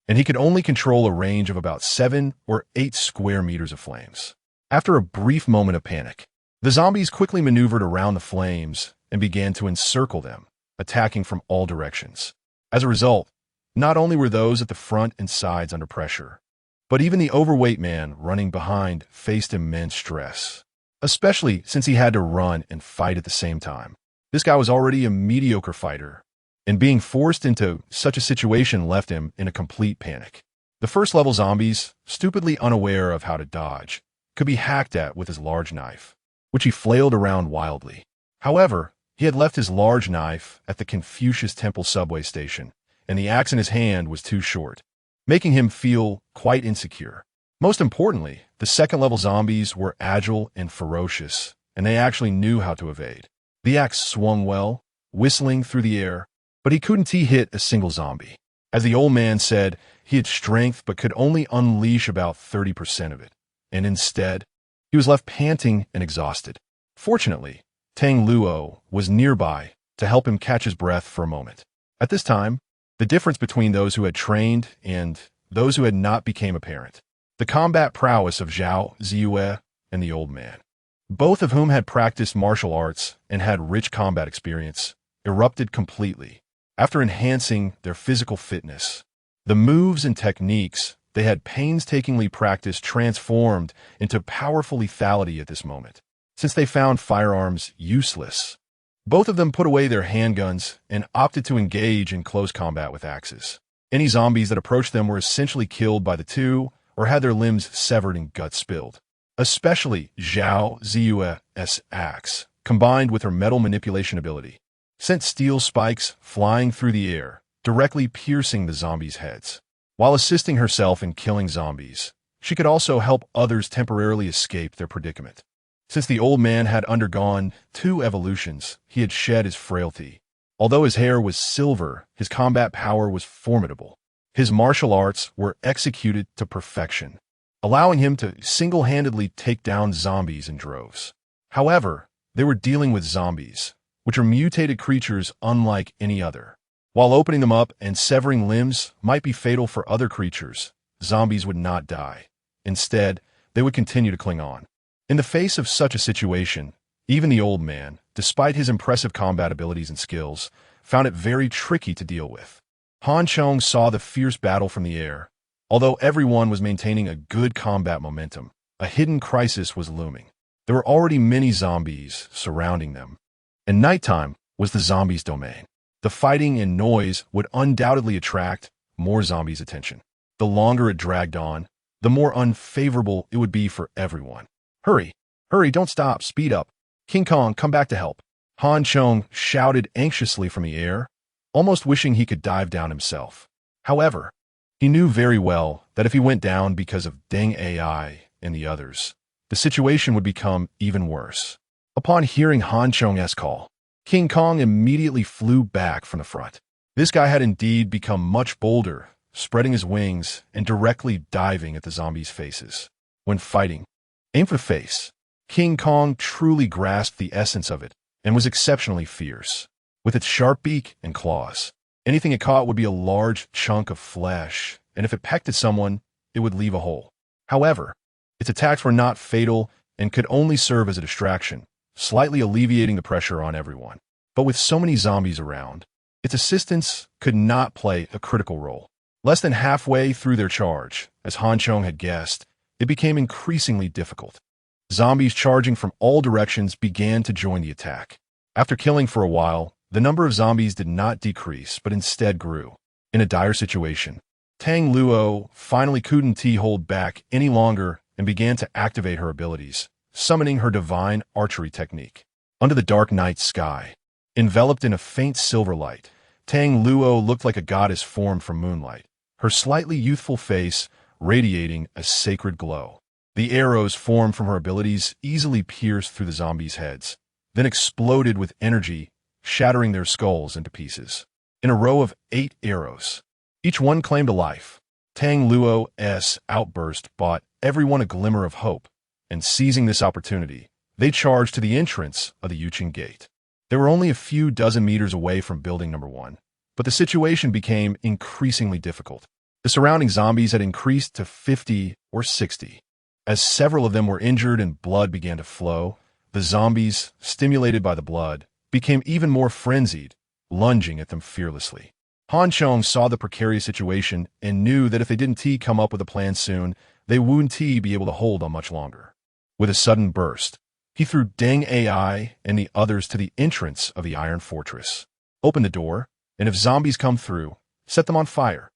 and he could only control a range of about 7 or 8 square meters of flames. After a brief moment of panic, the zombies quickly maneuvered around the flames and began to encircle them, attacking from all directions. As a result, not only were those at the front and sides under pressure, but even the overweight man running behind faced immense stress, especially since he had to run and fight at the same time. This guy was already a mediocre fighter, and being forced into such a situation left him in a complete panic. The first-level zombies, stupidly unaware of how to dodge, could be hacked at with his large knife, which he flailed around wildly. However, he had left his large knife at the Confucius Temple subway station, and the axe in his hand was too short, making him feel quite insecure. Most importantly, the second-level zombies were agile and ferocious, and they actually knew how to evade. The axe swung well, whistling through the air, but he couldn't hit a single zombie. As the old man said, he had strength but could only unleash about 30% of it, and instead, he was left panting and exhausted. Fortunately, Tang Luo was nearby to help him catch his breath for a moment. At this time, the difference between those who had trained and those who had not became apparent. The combat prowess of Zhao Ziyue and the old man, both of whom had practiced martial arts and had rich combat experience, erupted completely. After enhancing their physical fitness, the moves and techniques they had painstakingly practiced transformed into powerful lethality at this moment. Since they found firearms useless, both of them put away their handguns and opted to engage in close combat with axes. Any zombies that approached them were essentially killed by the two or had their limbs severed and guts spilled. Especially Zhao Ziyue's axe, combined with her metal manipulation ability, sent steel spikes flying through the air, directly piercing the zombies' heads. While assisting herself in killing zombies, she could also help others temporarily escape their predicament. Since the old man had undergone 2 evolutions, he had shed his frailty. Although his hair was silver, his combat power was formidable. His martial arts were executed to perfection, allowing him to single-handedly take down zombies in droves. However, they were dealing with zombies, which are mutated creatures unlike any other. While opening them up and severing limbs might be fatal for other creatures, zombies would not die. Instead, they would continue to cling on. In the face of such a situation, even the old man, despite his impressive combat abilities and skills, found it very tricky to deal with. Chong saw the fierce battle from the air. Although everyone was maintaining a good combat momentum, a hidden crisis was looming. There were already many zombies surrounding them, and nighttime was the zombies' domain. The fighting and noise would undoubtedly attract more zombies' attention. The longer it dragged on, the more unfavorable it would be for everyone. Hurry, hurry, don't stop, speed up. King Kong, come back to help. Chong shouted anxiously from the air, almost wishing he could dive down himself. However, he knew very well that if he went down because of Deng AI and the others, the situation would become even worse. Upon hearing Chong's call, King Kong immediately flew back from the front. This guy had indeed become much bolder, spreading his wings and directly diving at the zombies' faces. When fighting, aim for the face. King Kong truly grasped the essence of it and was exceptionally fierce. With its sharp beak and claws, anything it caught would be a large chunk of flesh, and if it pecked at someone, it would leave a hole. However, its attacks were not fatal and could only serve as a distraction, slightly alleviating the pressure on everyone. But with so many zombies around, its assistance could not play a critical role. Less than halfway through their charge, as Chong had guessed, it became increasingly difficult. Zombies charging from all directions began to join the attack. After killing for a while, the number of zombies did not decrease, but instead grew. In a dire situation, Tang Luo finally couldn't hold back any longer and began to activate her abilities, summoning her divine archery technique. Under the dark night sky, enveloped in a faint silver light, Tang Luo looked like a goddess formed from moonlight, her slightly youthful face radiating a sacred glow. The arrows formed from her abilities easily pierced through the zombies' heads, then exploded with energy, shattering their skulls into pieces. In a row of 8 arrows, each one claimed a life. Tang Luo's outburst brought everyone a glimmer of hope, and seizing this opportunity, they charged to the entrance of the Yuqing Gate. They were only a few dozen meters away from building number 1, but the situation became increasingly difficult. The surrounding zombies had increased to 50 or 60. As several of them were injured and blood began to flow, the zombies, stimulated by the blood, became even more frenzied, lunging at them fearlessly. Han Chong saw the precarious situation and knew that if they didn't come up with a plan soon, they wouldn't be able to hold on much longer. With a sudden burst, he threw Deng Ai and the others to the entrance of the Iron Fortress. Open the door, and if zombies come through, set them on fire.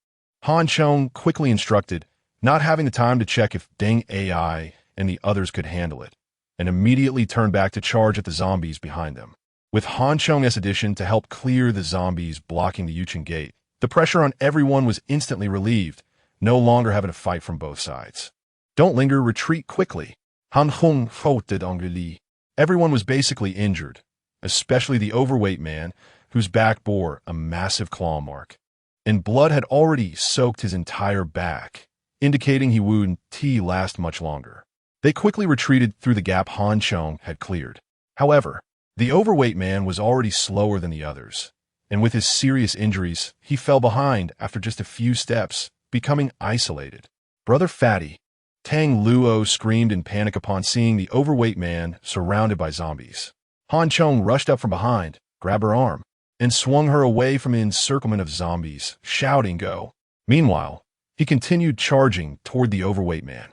Han Chong quickly instructed, not having the time to check if Deng Ai and the others could handle it, and immediately turned back to charge at the zombies behind them. With Han Chong's addition to help clear the zombies blocking the Yuqing Gate, the pressure on everyone was instantly relieved, no longer having to fight from both sides. Don't linger, retreat quickly. Han Hong foughted Angeli. Everyone was basically injured, especially the overweight man, whose back bore a massive claw mark, and blood had already soaked his entire back, indicating he wouldn't last much longer. They quickly retreated through the gap Han Chong had cleared. However, the overweight man was already slower than the others, and with his serious injuries, he fell behind after just a few steps, becoming isolated. Brother Fatty, Tang Luo screamed in panic upon seeing the overweight man surrounded by zombies. Han Chong rushed up from behind, grabbed her arm, and swung her away from the encirclement of zombies, shouting, "Go!" Meanwhile, he continued charging toward the overweight man.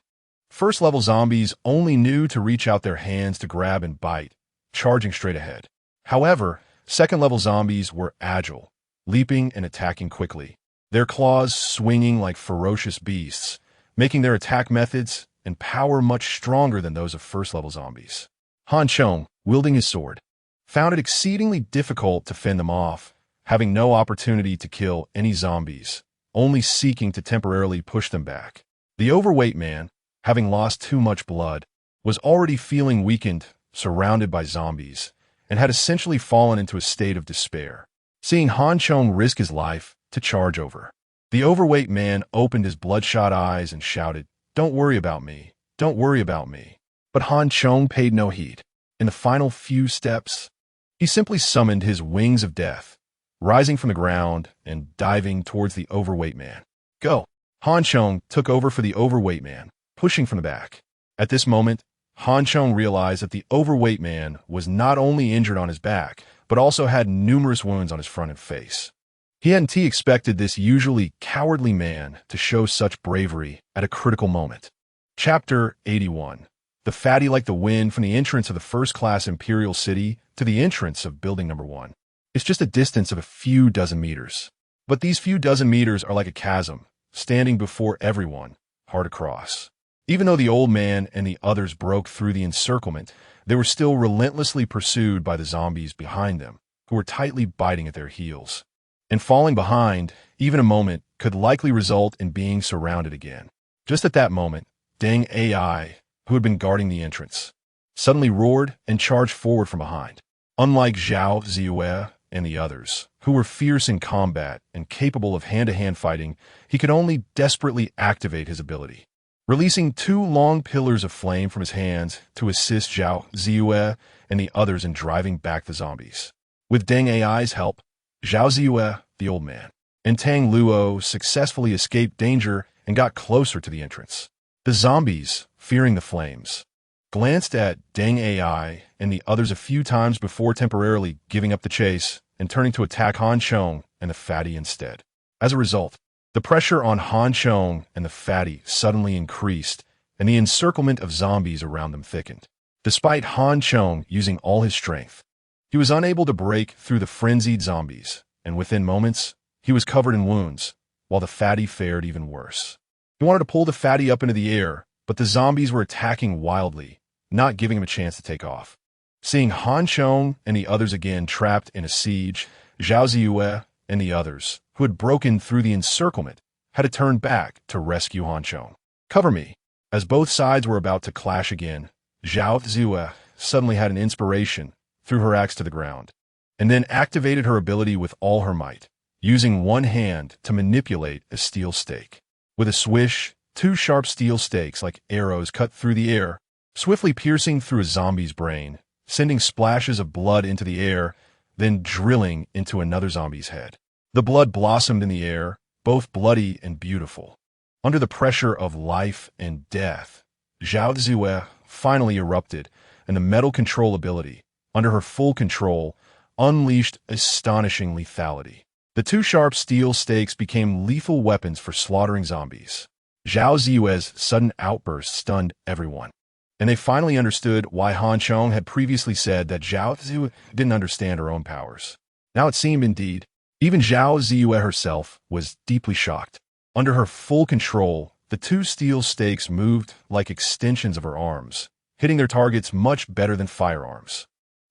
First-level zombies only knew to reach out their hands to grab and bite, charging straight ahead. However, second-level zombies were agile, leaping and attacking quickly, their claws swinging like ferocious beasts, making their attack methods and power much stronger than those of first-level zombies. Han Chong, wielding his sword, found it exceedingly difficult to fend them off, having no opportunity to kill any zombies, only seeking to temporarily push them back. The overweight man, having lost too much blood, was already feeling weakened, surrounded by zombies, and had essentially fallen into a state of despair. Seeing Han Chong risk his life to charge over, the overweight man opened his bloodshot eyes and shouted, "Don't worry about me, don't worry about me." But Han Chong paid no heed. In the final few steps, he simply summoned his wings of death, rising from the ground and diving towards the overweight man. "Go!" Han Chong took over for the overweight man, pushing from the back. At this moment, Han Chong realized that the overweight man was not only injured on his back, but also had numerous wounds on his front and face. He hadn't expected this usually cowardly man to show such bravery at a critical moment. Chapter 81. The fatty like the wind from the entrance of the first-class Imperial City to the entrance of Building Number 1. It's just a distance of a few dozen meters. But these few dozen meters are like a chasm, standing before everyone, hard across. Even though the old man and the others broke through the encirclement, they were still relentlessly pursued by the zombies behind them, who were tightly biting at their heels. And falling behind, even a moment, could likely result in being surrounded again. Just at that moment, Deng Ai, who had been guarding the entrance, suddenly roared and charged forward from behind. Unlike Zhao Ziyue and the others, who were fierce in combat and capable of hand-to-hand fighting, he could only desperately activate his ability. Releasing 2 long pillars of flame from his hands to assist Zhao Ziyue and the others in driving back the zombies. With Deng Ai's help, Zhao Ziyue, the old man, and Tang Luo successfully escaped danger and got closer to the entrance. The zombies, fearing the flames, glanced at Deng Ai and the others a few times before temporarily giving up the chase and turning to attack Han Chong and the fatty instead. As a result, the pressure on Han Chong and the fatty suddenly increased, and the encirclement of zombies around them thickened. Despite Han Chong using all his strength, he was unable to break through the frenzied zombies, and within moments, he was covered in wounds, while the fatty fared even worse. He wanted to pull the fatty up into the air, but the zombies were attacking wildly, not giving him a chance to take off. Seeing Han Chong and the others again trapped in a siege, Zhao Ziyue and the others, who had broken through the encirclement, had to turn back to rescue Han Chong. "Cover me." As both sides were about to clash again, Zhao Ziyue suddenly had an inspiration, threw her axe to the ground, and then activated her ability with all her might, using one hand to manipulate a steel stake. With a swish, two sharp steel stakes like arrows cut through the air, swiftly piercing through a zombie's brain, sending splashes of blood into the air, then drilling into another zombie's head. The blood blossomed in the air, both bloody and beautiful. Under the pressure of life and death, Zhao Ziyue finally erupted, and the metal control ability, under her full control, unleashed astonishing lethality. The two sharp steel stakes became lethal weapons for slaughtering zombies. Zhao Ziyue's sudden outburst stunned everyone, and they finally understood why Han Chong had previously said that Zhao Ziyue didn't understand her own powers. Now it seemed, indeed, even Zhao Ziyue herself was deeply shocked. Under her full control, the two steel stakes moved like extensions of her arms, hitting their targets much better than firearms.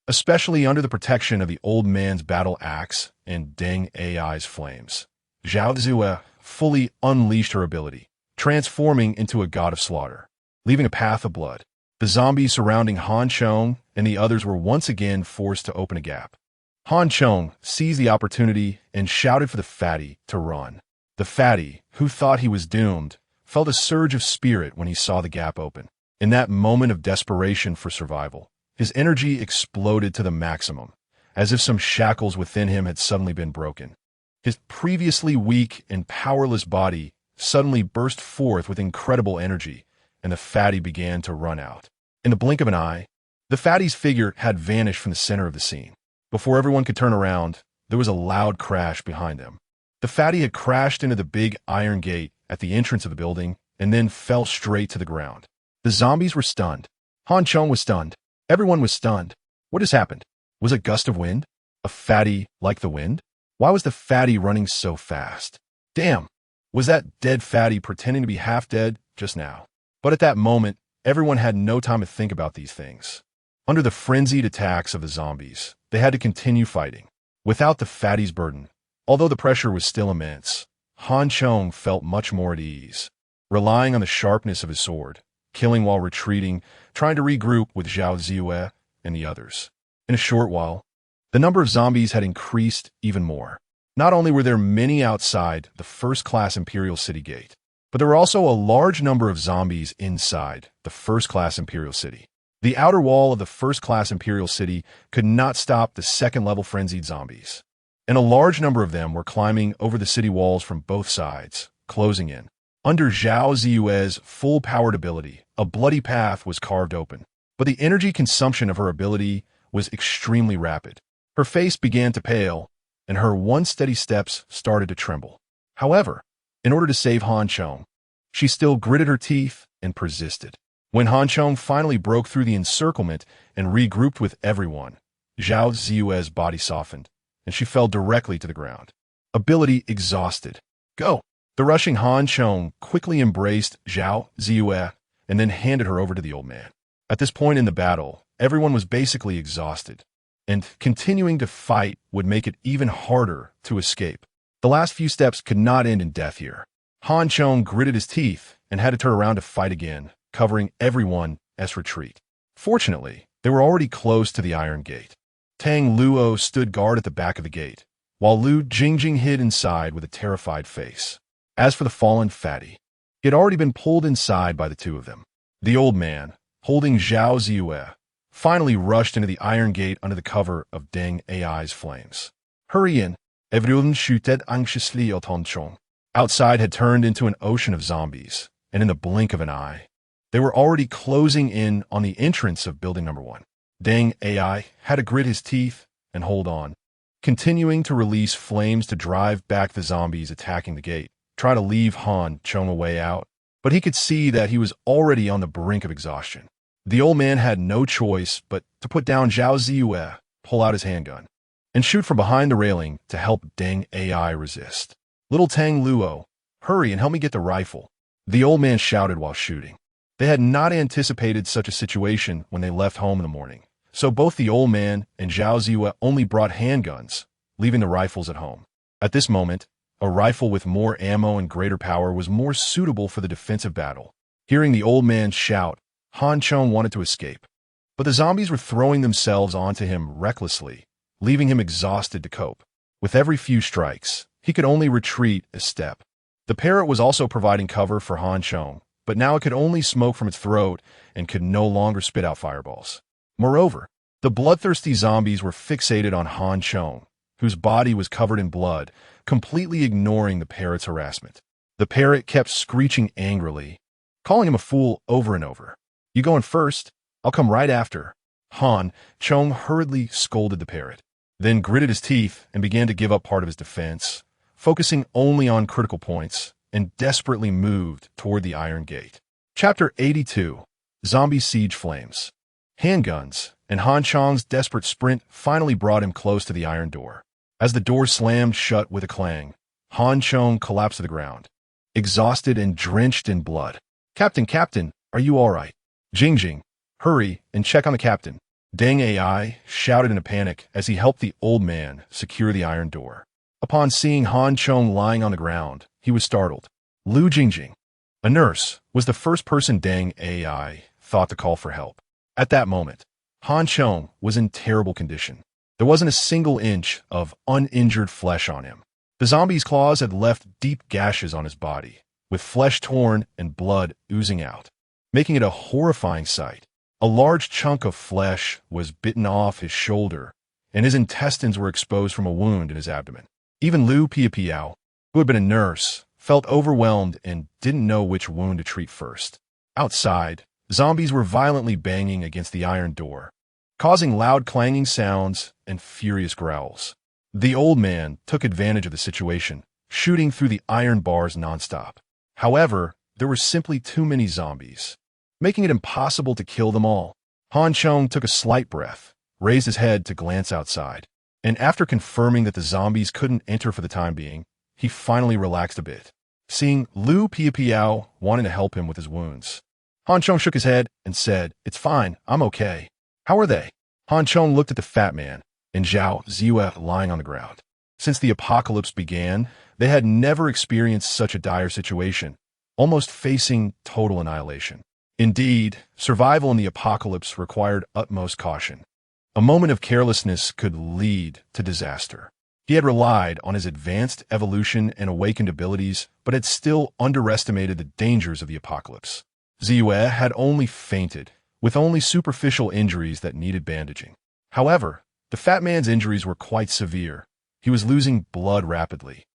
Especially under the protection of the old man's battle axe and Deng Ai's flames. Zhao Ziyue fully unleashed her ability, transforming into a god of slaughter, leaving a path of blood. The zombies surrounding Han Chong and the others were once again forced to open a gap. Han Chong seized the opportunity and shouted for the fatty to run. The fatty, who thought he was doomed, felt a surge of spirit when he saw the gap open. In that moment of desperation for survival, his energy exploded to the maximum, as if some shackles within him had suddenly been broken. His previously weak and powerless body suddenly burst forth with incredible energy, and the fatty began to run out. In the blink of an eye, the fatty's figure had vanished from the center of the scene. Before everyone could turn around, there was a loud crash behind them. The fatty had crashed into the big iron gate at the entrance of the building and then fell straight to the ground. The zombies were stunned. Han Chong was stunned. Everyone was stunned. What has happened? Was a gust of wind? A fatty like the wind? Why was the fatty running so fast? Damn! Was that dead fatty pretending to be half dead just now? But at that moment, everyone had no time to think about these things. Under the frenzied attacks of the zombies, they had to continue fighting. Without the fatty's burden, although the pressure was still immense, Han Chong felt much more at ease, relying on the sharpness of his sword, killing while retreating, trying to regroup with Zhao Ziyue and the others. In a short while, the number of zombies had increased even more. Not only were there many outside the first-class Imperial City gate, but there were also a large number of zombies inside the first-class Imperial City. The outer wall of the first-class Imperial City could not stop the second-level frenzied zombies, and a large number of them were climbing over the city walls from both sides, closing in. Under Zhao Ziyue's full-powered ability, a bloody path was carved open, but the energy consumption of her ability was extremely rapid. Her face began to pale, and her once steady steps started to tremble. However, in order to save Han Chong, she still gritted her teeth and persisted. When Han Chong finally broke through the encirclement and regrouped with everyone, Zhao Ziyue's body softened, and she fell directly to the ground. Ability exhausted. Go! The rushing Han Chong quickly embraced Zhao Ziyue and then handed her over to the old man. At this point in the battle, everyone was basically exhausted, and continuing to fight would make it even harder to escape. The last few steps could not end in death here. Han Chong gritted his teeth and had to turn around to fight again, covering everyone as retreat. Fortunately, they were already close to the iron gate. Tang Luo stood guard at the back of the gate, while Lu Jingjing hid inside with a terrified face. As for the fallen fatty, he had already been pulled inside by the two of them. The old man, holding Zhao Ziyue, finally rushed into the iron gate under the cover of Deng Ai's flames. Hurry in! Everyone shouted anxiously at Han Chong. Outside had turned into an ocean of zombies, and in the blink of an eye, they were already closing in on the entrance of building number 1. Deng Ai had to grit his teeth and hold on, continuing to release flames to drive back the zombies attacking the gate, try to leave Han Chong a way out. but he could see that he was already on the brink of exhaustion. The old man had no choice but to put down Zhao Ziyue, pull out his handgun, and shoot from behind the railing to help Deng Ai resist. "Little Tang Luo, hurry and help me get the rifle," the old man shouted while shooting. They had not anticipated such a situation when they left home in the morning, so both the old man and Zhao Ziyue only brought handguns, leaving the rifles at home. At this moment, a rifle with more ammo and greater power was more suitable for the defensive battle. Hearing the old man shout, Han Chong wanted to escape, but the zombies were throwing themselves onto him recklessly, leaving him exhausted to cope. With every few strikes, he could only retreat a step. The parrot was also providing cover for Han Chong, but now it could only smoke from its throat and could no longer spit out fireballs. Moreover, the bloodthirsty zombies were fixated on Han Chong, whose body was covered in blood, completely ignoring the parrot's harassment. The parrot kept screeching angrily, calling him a fool over and over. "You going first? I'll come right after." Han Chong hurriedly scolded the parrot, then gritted his teeth and began to give up part of his defense, focusing only on critical points, and desperately moved toward the Iron Gate. Chapter 82. Zombie Siege Flames. Handguns and Han Chong's desperate sprint finally brought him close to the iron door. As the door slammed shut with a clang, Han Chong collapsed to the ground, exhausted and drenched in blood. Captain, are you all right?" "Jing, hurry and check on the captain," Deng Ai shouted in a panic as he helped the old man secure the iron door. Upon seeing Han Chong lying on the ground, he was startled. Lu Jingjing, a nurse, was the first person Deng Ai thought to call for help. At that moment, Han Chong was in terrible condition. There wasn't a single inch of uninjured flesh on him. The zombie's claws had left deep gashes on his body, with flesh torn and blood oozing out, making it a horrifying sight. A large chunk of flesh was bitten off his shoulder, and his intestines were exposed from a wound in his abdomen. Even Lu Piapiao, who had been a nurse, felt overwhelmed and didn't know which wound to treat first. Outside, zombies were violently banging against the iron door, causing loud clanging sounds and furious growls. The old man took advantage of the situation, shooting through the iron bars nonstop. However, there were simply too many zombies, making it impossible to kill them all. Han Chong took a slight breath, raised his head to glance outside, and after confirming that the zombies couldn't enter for the time being, he finally relaxed a bit, seeing Lu Piapiao wanting to help him with his wounds. Han Chong shook his head and said, "It's fine, I'm okay." "How are they?" Han Chong looked at the fat man and Zhao Ziyue lying on the ground. Since the apocalypse began, they had never experienced such a dire situation, almost facing total annihilation. Indeed, survival in the apocalypse required utmost caution. A moment of carelessness could lead to disaster. He had relied on his advanced evolution and awakened abilities, but had still underestimated the dangers of the apocalypse. Ziyue had only fainted, with only superficial injuries that needed bandaging. However, the fat man's injuries were quite severe. He was losing blood rapidly,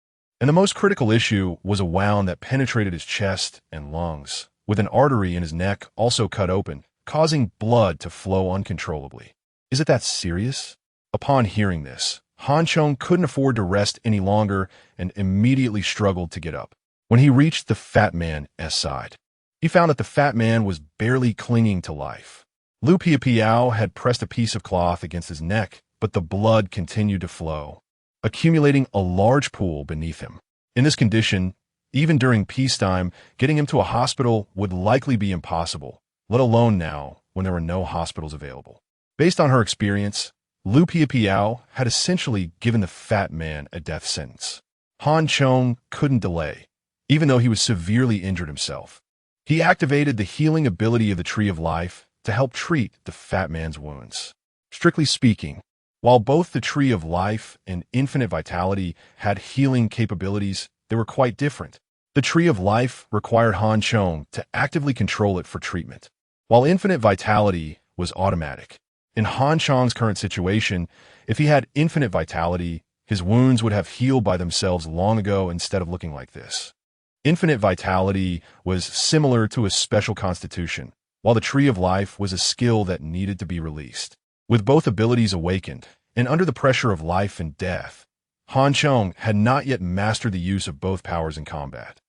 and the most critical issue was a wound that penetrated his chest and lungs, with an artery in his neck also cut open, causing blood to flow uncontrollably. "Is it that serious?" Upon hearing this, Han Chong couldn't afford to rest any longer and immediately struggled to get up. When he reached the fat man's side, he found that the fat man was barely clinging to life. Lu Piapiao had pressed a piece of cloth against his neck, but the blood continued to flow, accumulating a large pool beneath him. In this condition, even during peacetime, getting him to a hospital would likely be impossible, let alone now when there were no hospitals available. Based on her experience, Lu Piapiao had essentially given the fat man a death sentence. Han Chong couldn't delay, even though he was severely injured himself. He activated the healing ability of the Tree of Life to help treat the fat man's wounds. Strictly speaking, while both the Tree of Life and Infinite Vitality had healing capabilities, they were quite different. The Tree of Life required Han Chong to actively control it for treatment, while Infinite Vitality was automatic. In Han Chong's current situation, if he had infinite vitality, his wounds would have healed by themselves long ago instead of looking like this. Infinite vitality was similar to a special constitution, while the Tree of Life was a skill that needed to be released. With both abilities awakened, and under the pressure of life and death, Han Chong had not yet mastered the use of both powers in combat.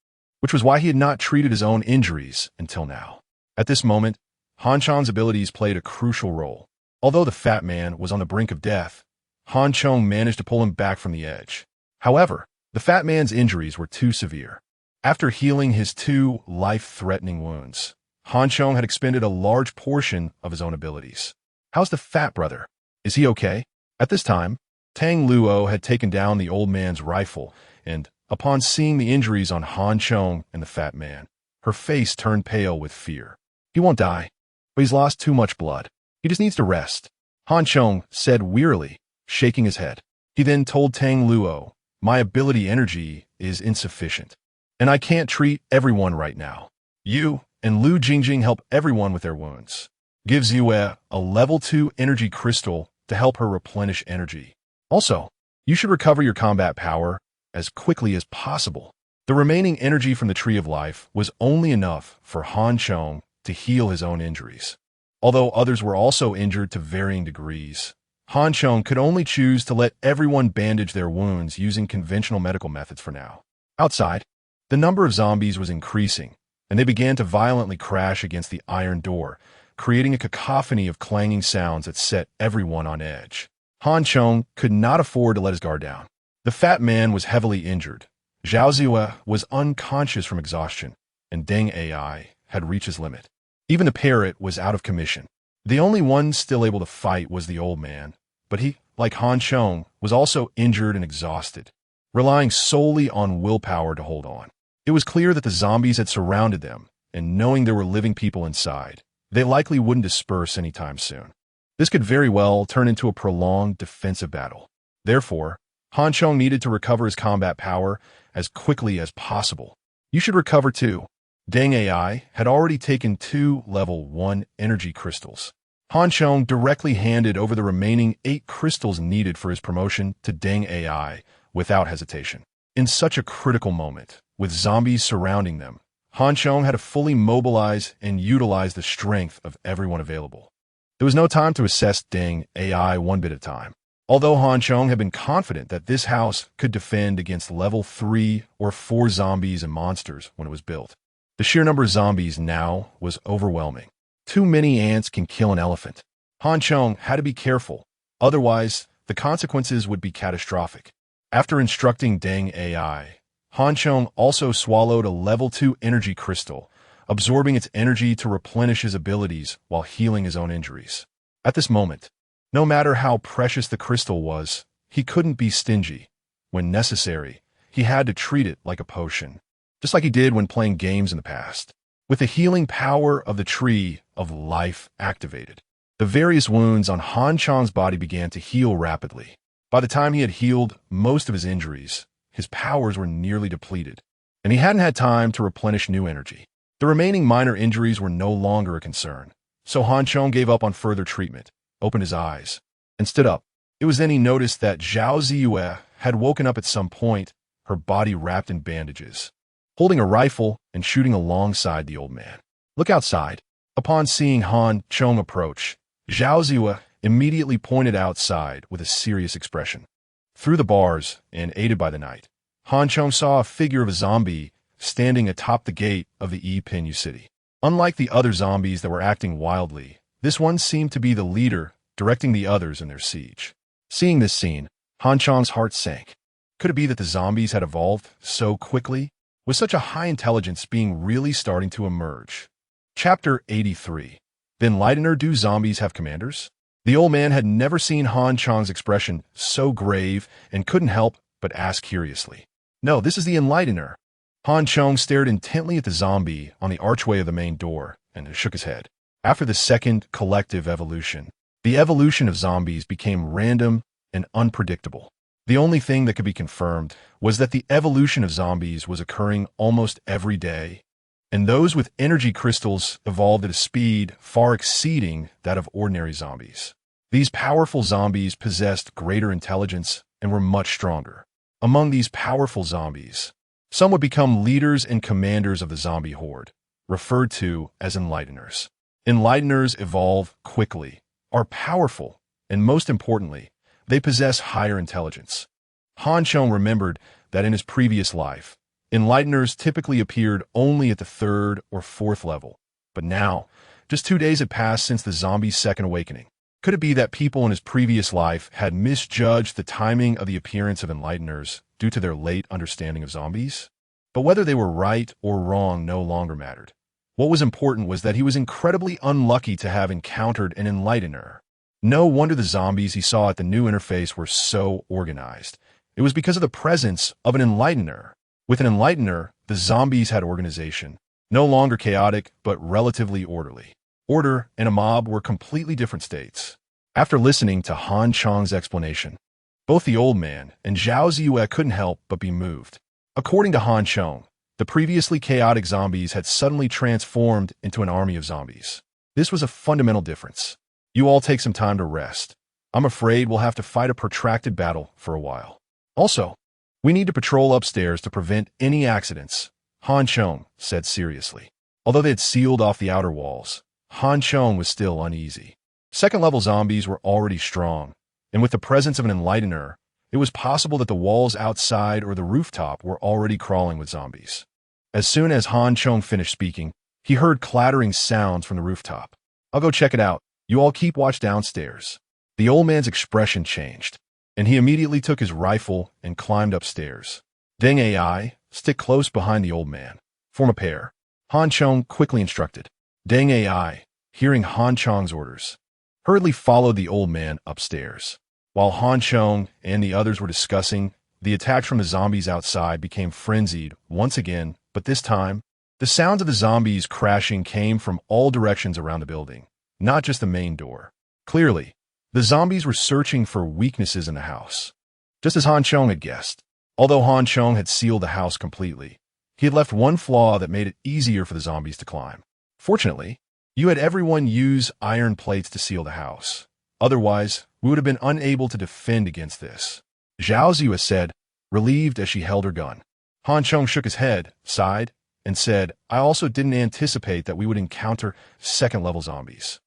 which was why he had not treated his own injuries until now. At this moment, Han Chong's abilities played a crucial role. Although the fat man was on the brink of death, Han Chong managed to pull him back from the edge. However, the fat man's injuries were too severe. After healing his two life-threatening wounds, Han Chong had expended a large portion of his own abilities. "How's the fat brother? Is he okay?" At this time, Tang Luo had taken down the old man's rifle, and, upon seeing the injuries on Han Chong and the fat man, her face turned pale with fear. "He won't die, but he's lost too much blood. He just needs to rest," Han Chong said wearily, shaking his head. He then told Tang Luo, "My ability energy is insufficient, and I can't treat everyone right now. You and Lu Jingjing help everyone with their wounds. Give Ziyue a level 2 energy crystal to help her replenish energy. Also, you should recover your combat power as quickly as possible." The remaining energy from the Tree of Life was only enough for Han Chong to heal his own injuries. Although others were also injured to varying degrees, Han Chong could only choose to let everyone bandage their wounds using conventional medical methods for now. Outside, the number of zombies was increasing, and they began to violently crash against the iron door, creating a cacophony of clanging sounds that set everyone on edge. Han Chong could not afford to let his guard down. The fat man was heavily injured. Zhao Ziyue was unconscious from exhaustion, and Deng Ai had reached his limit. Even the parrot was out of commission. The only one still able to fight was the old man, but he, like Han Chong, was also injured and exhausted, relying solely on willpower to hold on. It was clear that the zombies had surrounded them, and knowing there were living people inside, they likely wouldn't disperse anytime soon. This could very well turn into a prolonged defensive battle. Therefore, Han Chong needed to recover his combat power as quickly as possible. "You should recover too." Deng Ai had already taken 2 level 1 energy crystals. Han Chong directly handed over the remaining 8 crystals needed for his promotion to Deng Ai without hesitation. In such a critical moment, with zombies surrounding them, Han Chong had to fully mobilize and utilize the strength of everyone available. There was no time to assess Deng Ai one bit at a time. Although Han Chong had been confident that this house could defend against level 3 or 4 zombies and monsters when it was built, the sheer number of zombies now was overwhelming. Too many ants can kill an elephant. Han Chong had to be careful, otherwise the consequences would be catastrophic. After instructing Deng Ai, Han Chong also swallowed a level 2 energy crystal, absorbing its energy to replenish his abilities while healing his own injuries. At this moment, no matter how precious the crystal was, he couldn't be stingy. When necessary, he had to treat it like a potion, just like he did when playing games in the past. With the healing power of the Tree of Life activated, the various wounds on Han Chong's body began to heal rapidly. By the time he had healed most of his injuries, his powers were nearly depleted, and he hadn't had time to replenish new energy. The remaining minor injuries were no longer a concern, so Han Chong gave up on further treatment, opened his eyes, and stood up. It was then he noticed that Zhao Ziyue had woken up at some point, her body wrapped in bandages, holding a rifle and shooting alongside the old man. "Look outside." Upon seeing Han Chong approach, Zhao Ziyue immediately pointed outside with a serious expression. Through the bars, and aided by the night, Han Chong saw a figure of a zombie standing atop the gate of the Yi-Pinyu city. Unlike the other zombies that were acting wildly, this one seemed to be the leader, directing the others in their siege. Seeing this scene, Han Chong's heart sank. Could it be that the zombies had evolved so quickly? Was such a high intelligence being really starting to emerge? Chapter 83. The Enlightener. Do zombies have commanders? The old man had never seen Han Chong's expression so grave and couldn't help but ask curiously. "No, this is the Enlightener." Han Chong stared intently at the zombie on the archway of the main door and shook his head. After the second collective evolution, the evolution of zombies became random and unpredictable. The only thing that could be confirmed was that the evolution of zombies was occurring almost every day, and those with energy crystals evolved at a speed far exceeding that of ordinary zombies. These powerful zombies possessed greater intelligence and were much stronger. Among these powerful zombies, some would become leaders and commanders of the zombie horde, referred to as Enlighteners. Enlighteners evolve quickly, are powerful, and most importantly, they possess higher intelligence. Han Chong remembered that in his previous life, Enlighteners typically appeared only at the 3rd or 4th level. But now, just 2 days had passed since the zombie's second awakening. Could it be that people in his previous life had misjudged the timing of the appearance of Enlighteners due to their late understanding of zombies? But whether they were right or wrong no longer mattered. What was important was that he was incredibly unlucky to have encountered an Enlightener. No wonder the zombies he saw at the new interface were so organized. It was because of the presence of an Enlightener. With an Enlightener, the zombies had organization. No longer chaotic, but relatively orderly. Order and a mob were completely different states. After listening to Han Chong's explanation, both the old man and Zhao Ziyue couldn't help but be moved. According to Han Chong, the previously chaotic zombies had suddenly transformed into an army of zombies. This was a fundamental difference. You all take some time to rest. I'm afraid we'll have to fight a protracted battle for a while. Also, we need to patrol upstairs to prevent any accidents, Han Chong said seriously. Although they had sealed off the outer walls, Han Chong was still uneasy. Second-level zombies were already strong, and with the presence of an Enlightener, it was possible that the walls outside or the rooftop were already crawling with zombies. As soon as Han Chong finished speaking, he heard clattering sounds from the rooftop. I'll go check it out. You all keep watch downstairs. The old man's expression changed, and he immediately took his rifle and climbed upstairs. Deng Ai, stick close behind the old man. Form a pair. Han Chong quickly instructed. Deng Ai, hearing Han Chong's orders, hurriedly followed the old man upstairs. While Han Chong and the others were discussing, the attacks from the zombies outside became frenzied once again, but this time, the sounds of the zombies crashing came from all directions around the building, not just the main door. Clearly, the zombies were searching for weaknesses in the house. Just as Han Chong had guessed, although Han Chong had sealed the house completely, he had left one flaw that made it easier for the zombies to climb. Fortunately, you had everyone use iron plates to seal the house. Otherwise, we would have been unable to defend against this. Zhao Ziyue said, relieved as she held her gun. Han Chong shook his head, sighed, and said, I also didn't anticipate that we would encounter second-level zombies.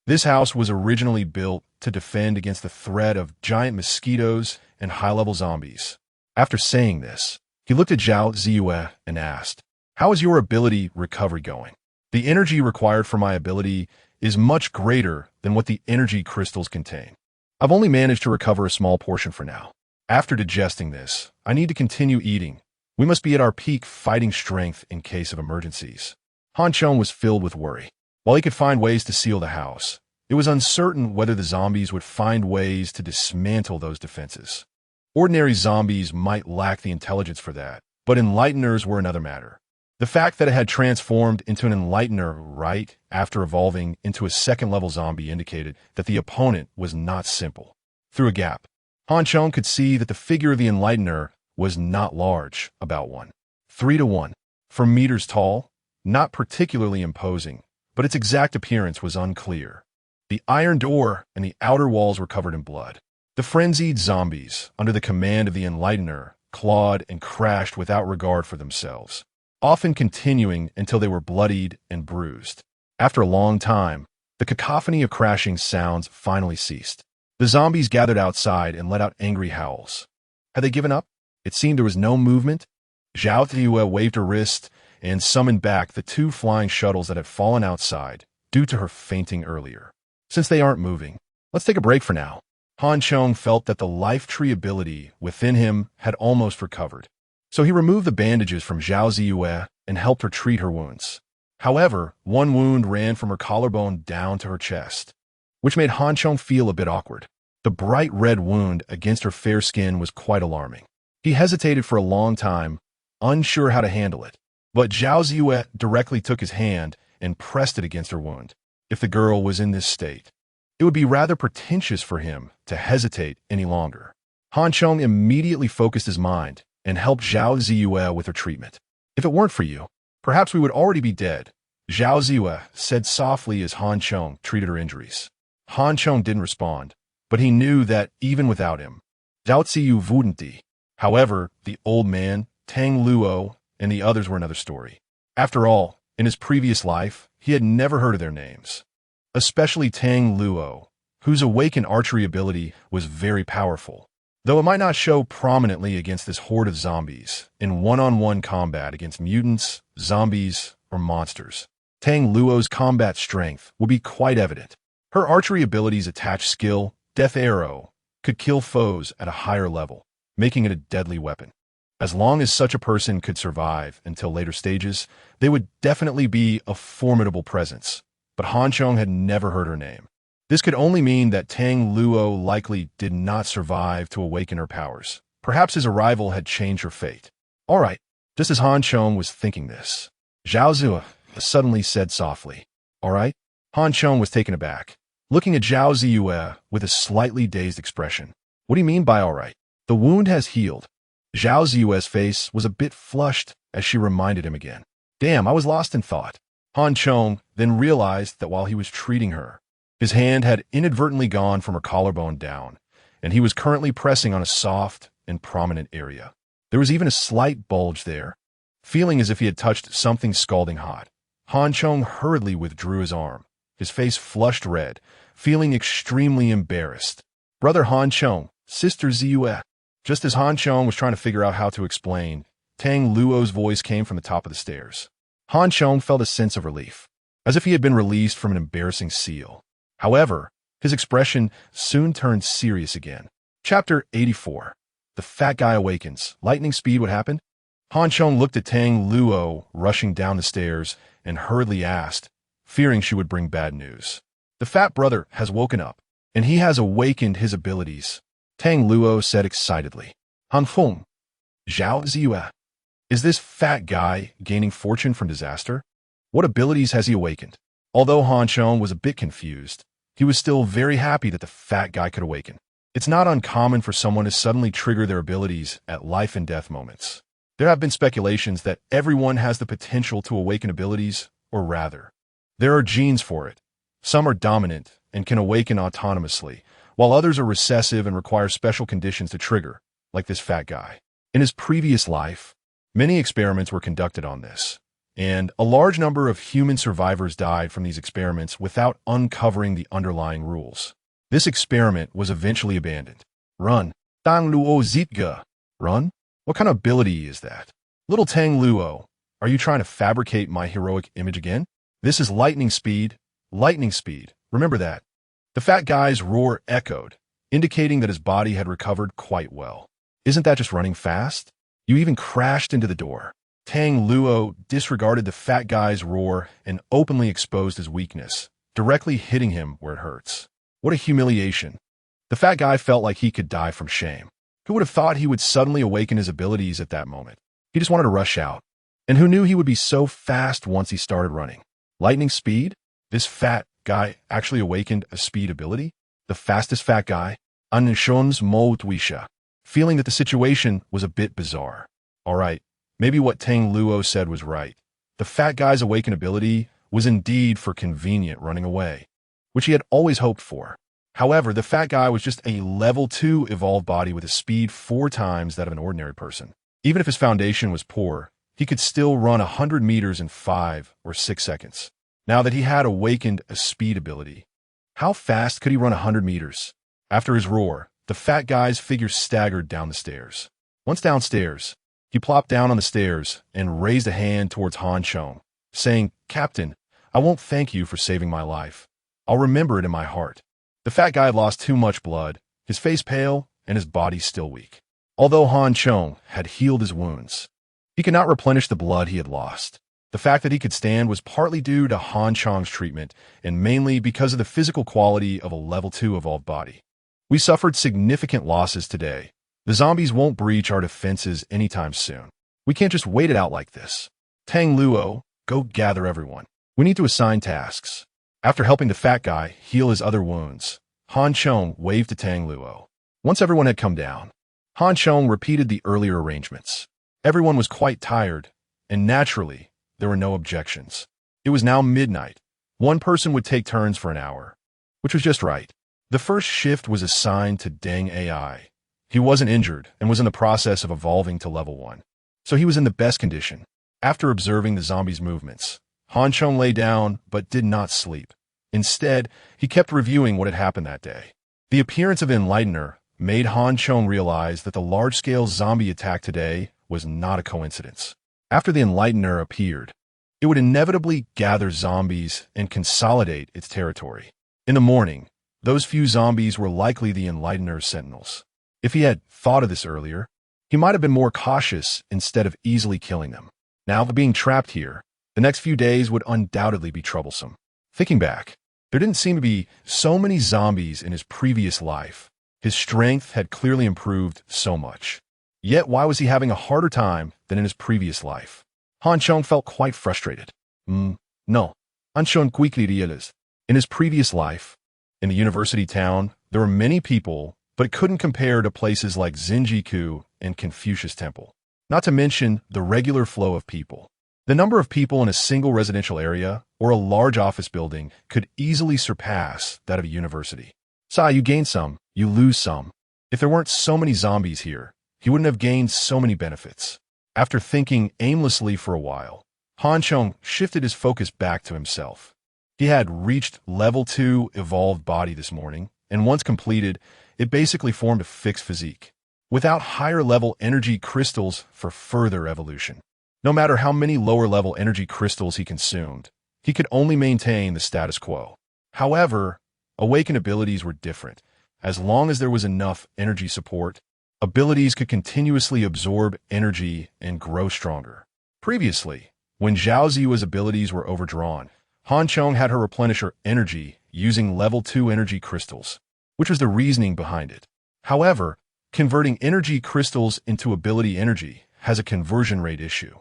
This house was originally built to defend against the threat of giant mosquitoes and high-level zombies. After saying this, he looked at Zhao Ziyue and asked, how is your ability recovery going? The energy required for my ability is much greater than what the energy crystals contain. I've only managed to recover a small portion for now. After digesting this, I need to continue eating. We must be at our peak fighting strength in case of emergencies. Han Chong was filled with worry. While he could find ways to seal the house, it was uncertain whether the zombies would find ways to dismantle those defenses. Ordinary zombies might lack the intelligence for that, but Enlighteners were another matter. The fact that it had transformed into an Enlightener right after evolving into a second-level zombie indicated that the opponent was not simple. Through a gap, Han Chong could see that the figure of the Enlightener was not large, about 3 to 1. From meters tall, not particularly imposing, but its exact appearance was unclear. The iron door and the outer walls were covered in blood. The frenzied zombies, under the command of the Enlightener, clawed and crashed without regard for themselves, often continuing until they were bloodied and bruised. After a long time, the cacophony of crashing sounds finally ceased. The zombies gathered outside and let out angry howls. Had they given up? It seemed there was no movement. Zhao Ziyue waved her wrist and summoned back the 2 flying shuttles that had fallen outside due to her fainting earlier. Since they aren't moving, let's take a break for now. Han Chong felt that the life tree ability within him had almost recovered. So he removed the bandages from Zhao Ziyue and helped her treat her wounds. However, one wound ran from her collarbone down to her chest, which made Han Chong feel a bit awkward. The bright red wound against her fair skin was quite alarming. He hesitated for a long time, unsure how to handle it, but Zhao Ziyue directly took his hand and pressed it against her wound. If the girl was in this state, it would be rather pretentious for him to hesitate any longer. Han Chong immediately focused his mind and helped Zhao Ziyue with her treatment. If it weren't for you, perhaps we would already be dead, Zhao Ziyue said softly as Han Chong treated her injuries. Han Chong didn't respond, but he knew that even without him, Zhao Ziyu wouldn't be. However, the old man, Tang Luo, and the others were another story. After all, in his previous life, he had never heard of their names. Especially Tang Luo, whose awakened archery ability was very powerful. though it might not show prominently against this horde of zombies in one-on-one combat against mutants, zombies, or monsters. Tang Luo's combat strength will be quite evident. Her archery abilities attach skill, Death Arrow, could kill foes at a higher level, making it a deadly weapon. As long as such a person could survive until later stages, they would definitely be a formidable presence. But Han Chong had never heard her name. This could only mean that Tang Luo likely did not survive to awaken her powers. Perhaps his arrival had changed her fate. All right, just as Han Chong was thinking this, Zhao Zue suddenly said softly, "All right?" Han Chong was taken aback, looking at Zhao Ziyue with a slightly dazed expression. "What do you mean by all right?" "The wound has healed." Zhao Ziyue's face was a bit flushed as she reminded him again. "Damn, I was lost in thought." Han Chong then realized that while he was treating her, his hand had inadvertently gone from her collarbone down, and he was currently pressing on a soft and prominent area. There was even a slight bulge there. Feeling as if he had touched something scalding hot, Han Chong hurriedly withdrew his arm, his face flushed red, feeling extremely embarrassed. "Brother Han Chong, Sister Ziyue." Just as Han Chong was trying to figure out how to explain, Tang Luo's voice came from the top of the stairs. Han Chong felt a sense of relief, as if he had been released from an embarrassing seal. However, his expression soon turned serious again. Chapter 84. The Fat Guy Awakens. Lightning speed, what happened? Han Chong looked at Tang Luo rushing down the stairs and hurriedly asked, fearing she would bring bad news. "The fat brother has woken up, and he has awakened his abilities," Tang Luo said excitedly. "Han Feng, Zhao Ziyue, is this fat guy gaining fortune from disaster? What abilities has he awakened?" Although Han Chong was a bit confused, he was still very happy that the fat guy could awaken. It's not uncommon for someone to suddenly trigger their abilities at life and death moments. There have been speculations that everyone has the potential to awaken abilities, or rather, there are genes for it. Some are dominant and can awaken autonomously, while others are recessive and require special conditions to trigger, like this fat guy. In his previous life, many experiments were conducted on this, and a large number of human survivors died from these experiments without uncovering the underlying rules. This experiment was eventually abandoned. Run. Tang Luo Zitge. Run? What kind of ability is that? Little Tang Luo, are you trying to fabricate my heroic image again? This is lightning speed. Lightning speed. Remember that. The fat guy's roar echoed, indicating that his body had recovered quite well. Isn't that just running fast? You even crashed into the door. Tang Luo disregarded the fat guy's roar and openly exposed his weakness, directly hitting him where it hurts. What a humiliation. The fat guy felt like he could die from shame. Who would have thought he would suddenly awaken his abilities at that moment? He just wanted to rush out. And who knew he would be so fast once he started running? Lightning speed? This fat guy actually awakened a speed ability? The fastest fat guy? Anishon's Moutwisha. Feeling that the situation was a bit bizarre. All right, maybe what Tang Luo said was right. The fat guy's awakened ability was indeed for convenient running away, which he had always hoped for. However, the fat guy was just a level 2 evolved body with a speed 4 times that of an ordinary person. Even if his foundation was poor, he could still run 100 meters in 5 or 6 seconds. Now that he had awakened a speed ability, how fast could he run 100 meters? After his roar, the fat guy's figure staggered down the stairs. Once downstairs, he plopped down on the stairs and raised a hand towards Han Chong, saying, "Captain, I won't thank you for saving my life. I'll remember it in my heart." The fat guy had lost too much blood, his face pale and his body still weak. Although Han Chong had healed his wounds, he could not replenish the blood he had lost. The fact that he could stand was partly due to Han Chong's treatment and mainly because of the physical quality of a level 2 evolved body. "We suffered significant losses today. The zombies won't breach our defenses anytime soon. We can't just wait it out like this. Tang Luo, go gather everyone. We need to assign tasks." After helping the fat guy heal his other wounds, Han Chong waved to Tang Luo. Once everyone had come down, Han Chong repeated the earlier arrangements. Everyone was quite tired, and naturally, there were no objections. It was now midnight. One person would take turns for an hour, which was just right. The first shift was assigned to Deng AI. He wasn't injured and was in the process of evolving to level 1, so he was in the best condition. After observing the zombies' movements, Han Chong lay down but did not sleep. Instead, he kept reviewing what had happened that day. The appearance of Enlightener made Han Chong realize that the large-scale zombie attack today was not a coincidence. After the Enlightener appeared, it would inevitably gather zombies and consolidate its territory. In the morning, those few zombies were likely the Enlightener's sentinels. If he had thought of this earlier, he might have been more cautious instead of easily killing them. Now, being trapped here, the next few days would undoubtedly be troublesome. Thinking back, there didn't seem to be so many zombies in his previous life. His strength had clearly improved so much. Yet why was he having a harder time than in his previous life? Han Chong felt quite frustrated. No. Han Chong quickly realized. In his previous life, in the university town, there were many people, but it couldn't compare to places like Zinjiku and Confucius Temple. Not to mention the regular flow of people. The number of people in a single residential area or a large office building could easily surpass that of a university. You gain some, you lose some. If there weren't so many zombies here, he wouldn't have gained so many benefits. After thinking aimlessly for a while, Han Chong shifted his focus back to himself. He had reached level 2 evolved body this morning, and once completed, it basically formed a fixed physique, without higher level energy crystals for further evolution. No matter how many lower level energy crystals he consumed, he could only maintain the status quo. However, awakened abilities were different. As long as there was enough energy support, abilities could continuously absorb energy and grow stronger. Previously, when Zhao Zihua's abilities were overdrawn, Han Chong had her replenish her energy using level 2 energy crystals, which was the reasoning behind it. However, converting energy crystals into ability energy has a conversion rate issue.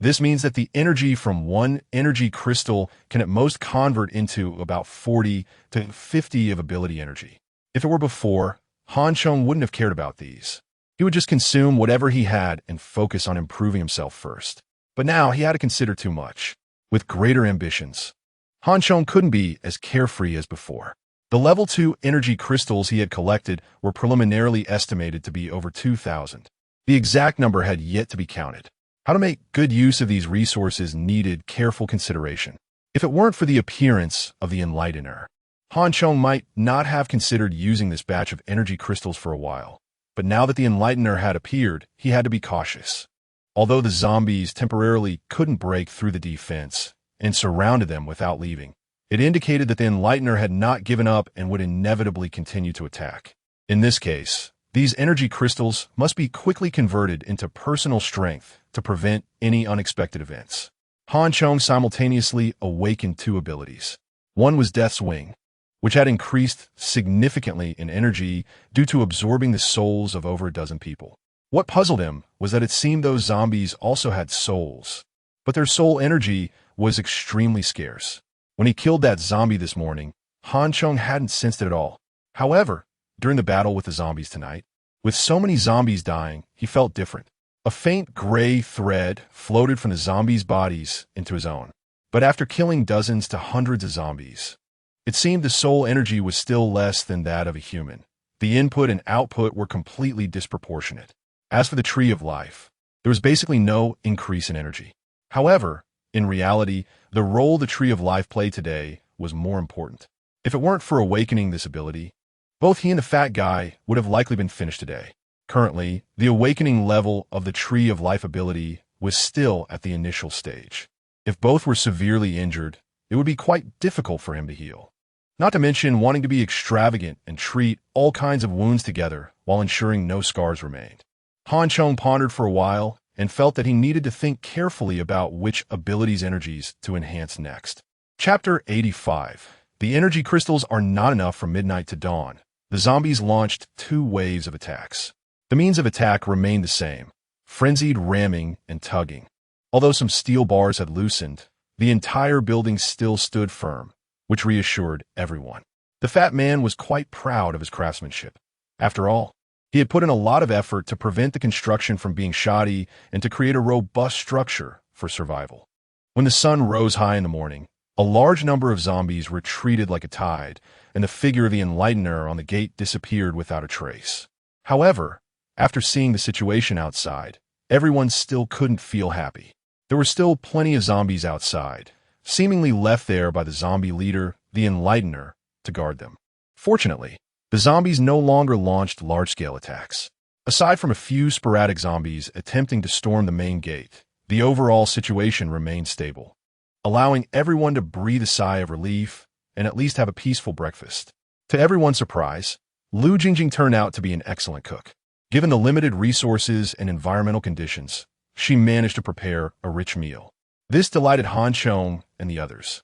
This means that the energy from one energy crystal can at most convert into about 40 to 50 of ability energy. If it were before, Han Chong wouldn't have cared about these. He would just consume whatever he had and focus on improving himself first. But now he had to consider too much. With greater ambitions, Han Chong couldn't be as carefree as before. The level 2 energy crystals he had collected were preliminarily estimated to be over 2,000. The exact number had yet to be counted. How to make good use of these resources needed careful consideration. If it weren't for the appearance of the Enlightener, Han Chong might not have considered using this batch of energy crystals for a while. But now that the Enlightener had appeared, he had to be cautious. Although the zombies temporarily couldn't break through the defense and surrounded them without leaving, it indicated that the Enlightener had not given up and would inevitably continue to attack. In this case, these energy crystals must be quickly converted into personal strength to prevent any unexpected events. Han Chong simultaneously awakened 2 abilities. One was Death's Wing, which had increased significantly in energy due to absorbing the souls of over a dozen people. What puzzled him was that it seemed those zombies also had souls, but their soul energy was extremely scarce. When he killed that zombie this morning, Han Chong hadn't sensed it at all. However, during the battle with the zombies tonight, with so many zombies dying, he felt different. A faint gray thread floated from the zombies' bodies into his own. But after killing dozens to hundreds of zombies, it seemed the soul energy was still less than that of a human. The input and output were completely disproportionate. As for the Tree of Life, there was basically no increase in energy. However, in reality, the role the Tree of Life played today was more important. If it weren't for awakening this ability, both he and the fat guy would have likely been finished today. Currently, the awakening level of the Tree of Life ability was still at the initial stage. If both were severely injured, it would be quite difficult for him to heal. Not to mention wanting to be extravagant and treat all kinds of wounds together while ensuring no scars remained. Han Chong pondered for a while and felt that he needed to think carefully about which abilities' energies to enhance next. Chapter 85. The energy crystals are not enough from midnight to dawn. The zombies launched 2 waves of attacks. The means of attack remained the same, frenzied ramming and tugging. Although some steel bars had loosened, the entire building still stood firm, which reassured everyone. The fat man was quite proud of his craftsmanship. After all, he had put in a lot of effort to prevent the construction from being shoddy and to create a robust structure for survival. When the sun rose high in the morning, a large number of zombies retreated like a tide, and the figure of the Enlightener on the gate disappeared without a trace. However, after seeing the situation outside, everyone still couldn't feel happy. There were still plenty of zombies outside, seemingly left there by the zombie leader, the Enlightener, to guard them. Fortunately, The zombies no longer launched large-scale attacks. Aside from a few sporadic zombies attempting to storm the main gate, the overall situation remained stable, allowing everyone to breathe a sigh of relief and at least have a peaceful breakfast. To everyone's surprise, Lu Jingjing turned out to be an excellent cook. Given the limited resources and environmental conditions, she managed to prepare a rich meal. This delighted Han Chong and the others,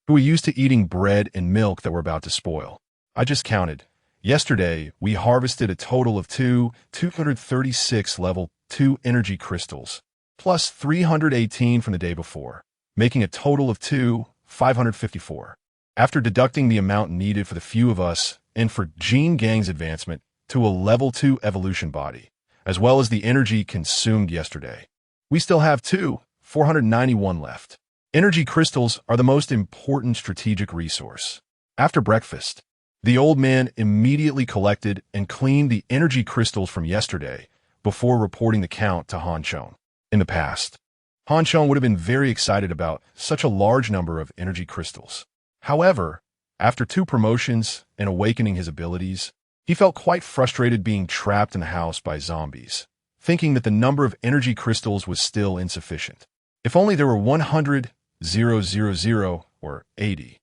who were used to eating bread and milk that were about to spoil. I just counted. Yesterday, we harvested a total of 236 level 2 energy crystals, plus 318 from the day before, making a total of 554. After deducting the amount needed for the few of us and for Jean Gang's advancement to a level 2 evolution body, as well as the energy consumed yesterday, we still have 491 left. Energy crystals are the most important strategic resource. After breakfast, the old man immediately collected and cleaned the energy crystals from yesterday before reporting the count to Han Chong. In the past, Han Chong would have been very excited about such a large number of energy crystals. However, after 2 promotions and awakening his abilities, he felt quite frustrated being trapped in the house by zombies, thinking that the number of energy crystals was still insufficient. If only there were 100,000 or 80,000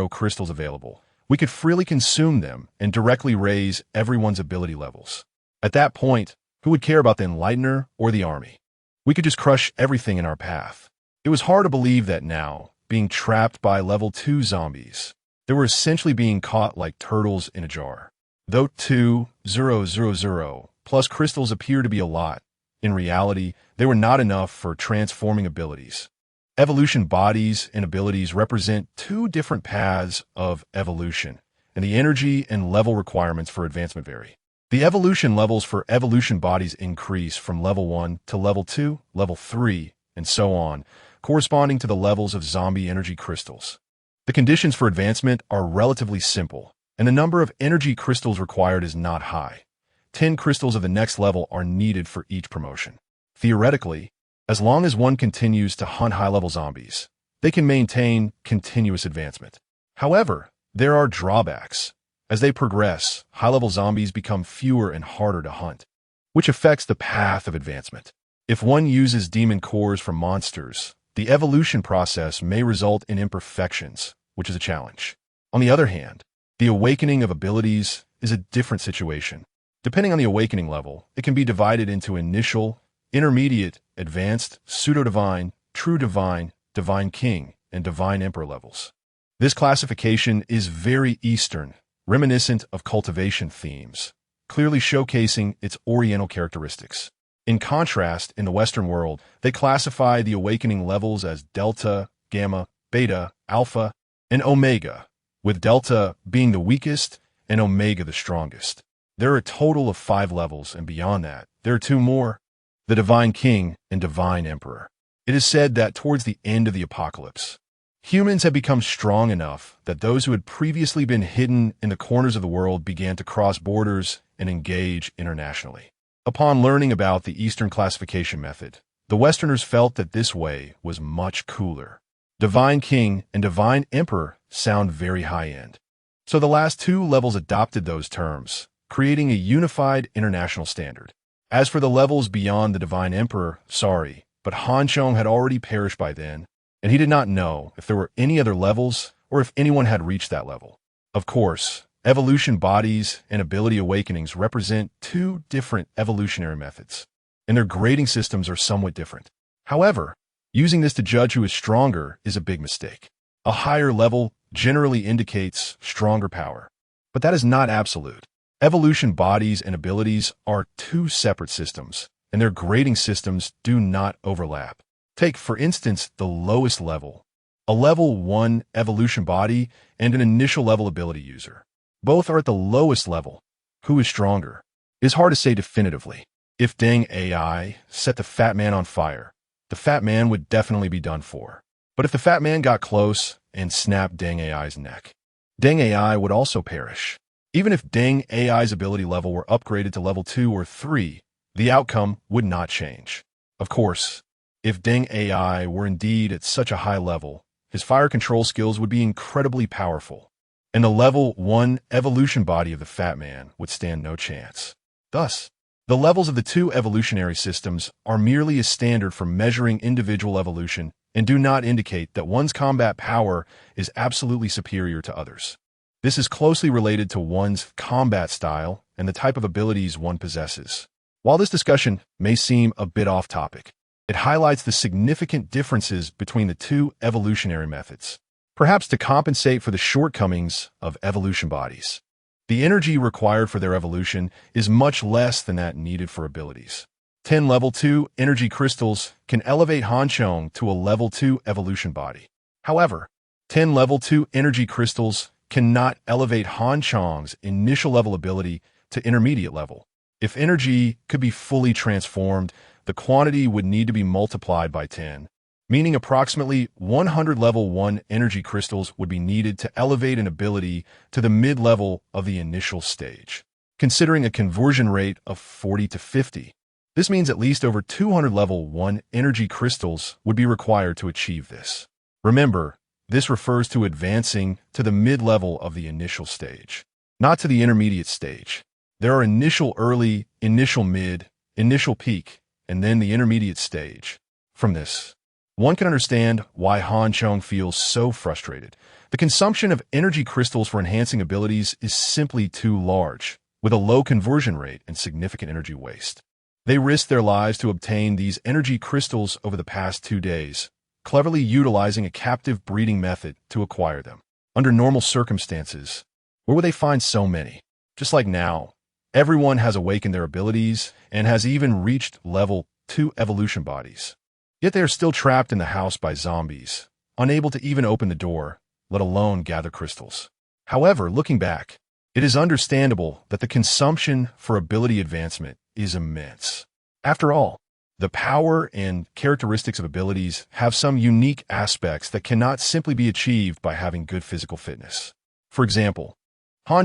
crystals available, we could freely consume them and directly raise everyone's ability levels. At that point, who would care about the Enlightener or the army? We could just crush everything in our path. It was hard to believe that now, being trapped by level 2 zombies, they were essentially being caught like turtles in a jar. Though 2,000 plus crystals appear to be a lot, in reality, they were not enough for transforming abilities. Evolution bodies and abilities represent 2 different paths of evolution, and the energy and level requirements for advancement vary. The evolution levels for evolution bodies increase from level 1 to level 2, level 3, and so on, corresponding to the levels of zombie energy crystals. The conditions for advancement are relatively simple, and the number of energy crystals required is not high. 10 crystals of the next level are needed for each promotion. Theoretically, as long as one continues to hunt high-level zombies, they can maintain continuous advancement. However, there are drawbacks. As they progress, high-level zombies become fewer and harder to hunt, which affects the path of advancement. If one uses demon cores from monsters, the evolution process may result in imperfections, which is a challenge. On the other hand, the awakening of abilities is a different situation. Depending on the awakening level, it can be divided into initial, intermediate, advanced, pseudo-divine, true divine, divine king, and divine emperor levels. This classification is very Eastern, reminiscent of cultivation themes, clearly showcasing its Oriental characteristics. In contrast, in the Western world, they classify the awakening levels as Delta, Gamma, Beta, Alpha, and Omega, with Delta being the weakest and Omega the strongest. There are a total of 5 levels, and beyond that, there are 2 more, the Divine King and Divine Emperor. It is said that towards the end of the apocalypse, humans have become strong enough that those who had previously been hidden in the corners of the world began to cross borders and engage internationally. Upon learning about the Eastern classification method, the Westerners felt that this way was much cooler. Divine King and Divine Emperor sound very high-end. So the last 2 levels adopted those terms, creating a unified international standard. As for the levels beyond the Divine Emperor, sorry, but Han Chong had already perished by then, and he did not know if there were any other levels or if anyone had reached that level. Of course, evolution bodies and ability awakenings represent 2 different evolutionary methods, and their grading systems are somewhat different. However, using this to judge who is stronger is a big mistake. A higher level generally indicates stronger power, but that is not absolute. Evolution bodies and abilities are 2 separate systems, and their grading systems do not overlap. Take, for instance, the lowest level, a level 1 evolution body and an initial level ability user. Both are at the lowest level. Who is stronger? It is hard to say definitively. If Deng AI set the Fat Man on fire, the Fat Man would definitely be done for. But if the Fat Man got close and snapped Deng AI's neck, Deng AI would also perish. Even if Deng AI's ability level were upgraded to level 2 or 3, the outcome would not change. Of course, if Deng AI were indeed at such a high level, his fire control skills would be incredibly powerful. and the level 1 evolution body of the Fat Man would stand no chance. Thus, the levels of the two evolutionary systems are merely a standard for measuring individual evolution and do not indicate that one's combat power is absolutely superior to others. This is closely related to one's combat style and the type of abilities one possesses. While this discussion may seem a bit off topic, it highlights the significant differences between the two evolutionary methods, perhaps to compensate for the shortcomings of evolution bodies. The energy required for their evolution is much less than that needed for abilities. 10 level 2 energy crystals can elevate Chong to a level 2 evolution body. However, 10 level 2 energy crystals cannot elevate Chong's initial level ability to intermediate level. If energy could be fully transformed, the quantity would need to be multiplied by 10, meaning approximately 100 level 1 energy crystals would be needed to elevate an ability to the mid-level of the initial stage. Considering a conversion rate of 40 to 50, this means at least over 200 level 1 energy crystals would be required to achieve this. Remember, this refers to advancing to the mid-level of the initial stage, not to the intermediate stage. There are initial early, initial mid, initial peak, and then the intermediate stage. From this, one can understand why Chong feels so frustrated. The consumption of energy crystals for enhancing abilities is simply too large, with a low conversion rate and significant energy waste. They risked their lives to obtain these energy crystals over the past 2 days, cleverly utilizing a captive breeding method to acquire them. Under normal circumstances, where would they find so many? Just like now, everyone has awakened their abilities and has even reached level 2 evolution bodies. Yet they are still trapped in the house by zombies, unable to even open the door, let alone gather crystals. However, looking back, it is understandable that the consumption for ability advancement is immense. After all, the power and characteristics of abilities have some unique aspects that cannot simply be achieved by having good physical fitness. For example,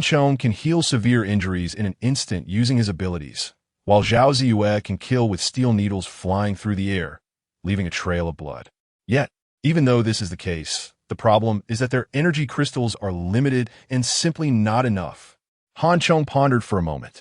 Chong can heal severe injuries in an instant using his abilities, while Zhao Ziyue can kill with steel needles flying through the air, leaving a trail of blood. Yet, even though this is the case, the problem is that their energy crystals are limited and simply not enough. Chong pondered for a moment,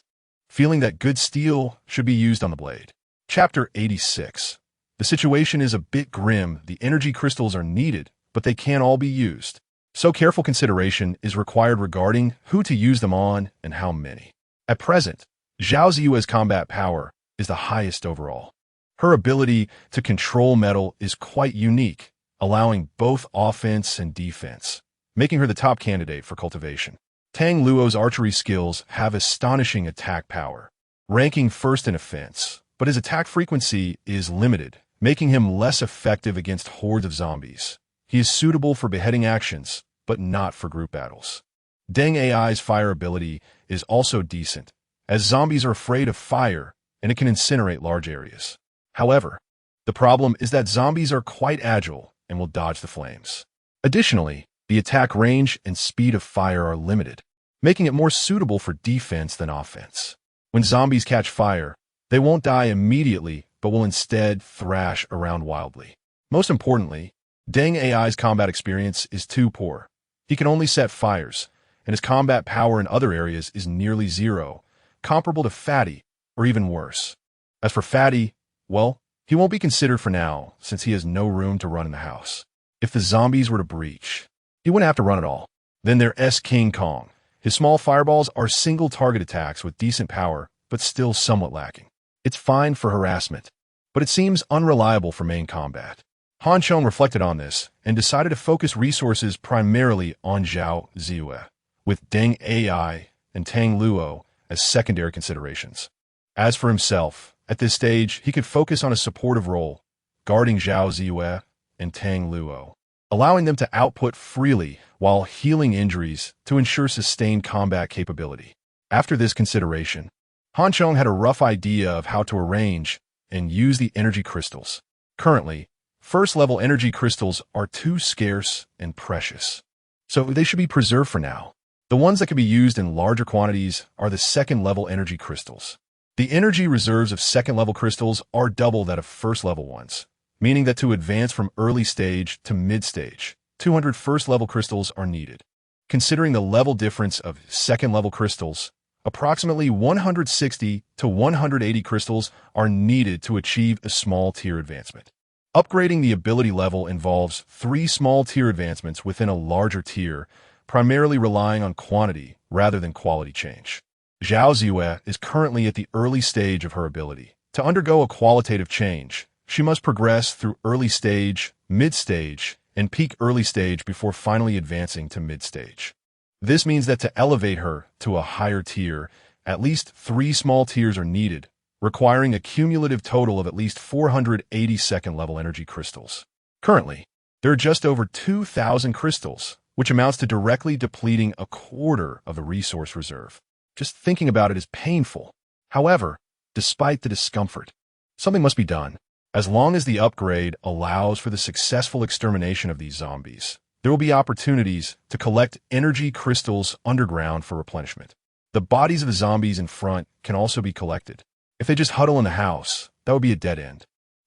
feeling that good steel should be used on the blade. Chapter 86. The situation is a bit grim. The energy crystals are needed, but they can't all be used. So careful consideration is required regarding who to use them on and how many. At present, Zhao Ziyue's combat power is the highest overall. Her ability to control metal is quite unique, allowing both offense and defense, making her the top candidate for cultivation. Tang Luo's archery skills have astonishing attack power, ranking first in offense, but his attack frequency is limited, making him less effective against hordes of zombies. He is suitable for beheading actions, but not for group battles. Deng Ai's fire ability is also decent, as zombies are afraid of fire and it can incinerate large areas. However, the problem is that zombies are quite agile and will dodge the flames. Additionally, the attack range and speed of fire are limited, making it more suitable for defense than offense. When zombies catch fire, they won't die immediately, but will instead thrash around wildly. Most importantly, Deng Ai's combat experience is too poor. He can only set fires, and his combat power in other areas is nearly zero, comparable to Fatty, or even worse. As for Fatty, well, he won't be considered for now, since he has no room to run in the house. If the zombies were to breach, he wouldn't have to run at all. Then there's King Chong. His small fireballs are single-target attacks with decent power, but still somewhat lacking. It's fine for harassment, but it seems unreliable for main combat. Chong reflected on this and decided to focus resources primarily on Zhao Ziyue, with Deng Ai and Tang Luo as secondary considerations. As for himself, at this stage, he could focus on a supportive role, guarding Zhao Ziyue and Tang Luo, allowing them to output freely while healing injuries to ensure sustained combat capability. After this consideration, Chong had a rough idea of how to arrange and use the energy crystals. Currently, first-level energy crystals are too scarce and precious, so they should be preserved for now. The ones that can be used in larger quantities are the second-level energy crystals. The energy reserves of second-level crystals are double that of first-level ones, meaning that to advance from early stage to mid-stage, 200 first-level crystals are needed. Considering the level difference of second-level crystals, approximately 160 to 180 crystals are needed to achieve a small tier advancement. Upgrading the ability level involves 3 small tier advancements within a larger tier, primarily relying on quantity rather than quality change. Zhao Ziyue is currently at the early stage of her ability. To undergo a qualitative change, she must progress through early stage, mid-stage, and peak early stage before finally advancing to mid-stage. This means that to elevate her to a higher tier, at least 3 small tiers are needed, requiring a cumulative total of at least 480 second-level energy crystals. Currently, there are just over 2,000 crystals, which amounts to directly depleting a quarter of the resource reserve. Just thinking about it is painful. However, despite the discomfort, something must be done. As long as the upgrade allows for the successful extermination of these zombies, there will be opportunities to collect energy crystals underground for replenishment. The bodies of the zombies in front can also be collected. If they just huddle in the house, that would be a dead end.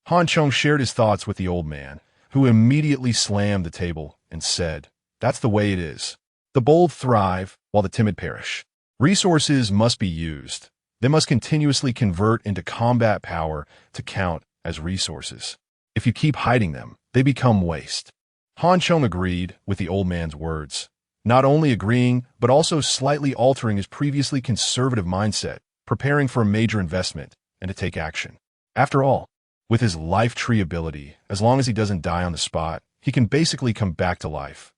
Chong shared his thoughts with the old man, who immediately slammed the table and said, "That's the way it is. The bold thrive while the timid perish. Resources must be used. They must continuously convert into combat power to count as resources. If you keep hiding them, they become waste." Chong agreed with the old man's words, not only agreeing, but also slightly altering his previously conservative mindset, preparing for a major investment and to take action. After all, with his life tree ability, as long as he doesn't die on the spot, he can basically come back to life.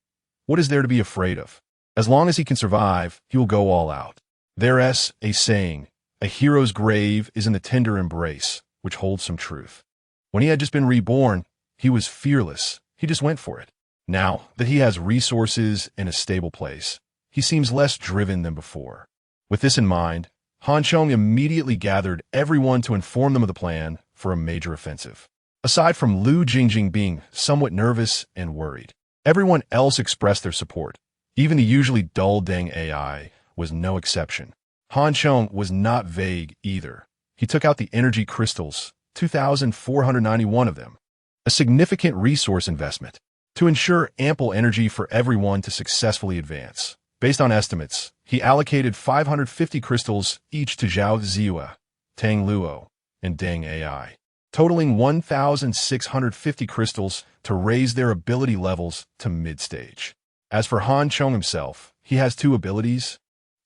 What is there to be afraid of? As long as he can survive, he will go all out. There's a saying, "A hero's grave is in the tender embrace," which holds some truth. When he had just been reborn, he was fearless. He just went for it. Now that he has resources and a stable place, he seems less driven than before. With this in mind, Chong immediately gathered everyone to inform them of the plan for a major offensive. Aside from Lu Jingjing being somewhat nervous and worried, everyone else expressed their support. Even the usually dull Deng AI was no exception. Chong was not vague either. He took out the energy crystals, 2,491 of them, a significant resource investment, to ensure ample energy for everyone to successfully advance. Based on estimates, he allocated 550 crystals each to Zhao Ziyue, Tang Luo, and Deng AI, totaling 1,650 crystals to raise their ability levels to mid-stage. As for Chong himself, he has 2 abilities,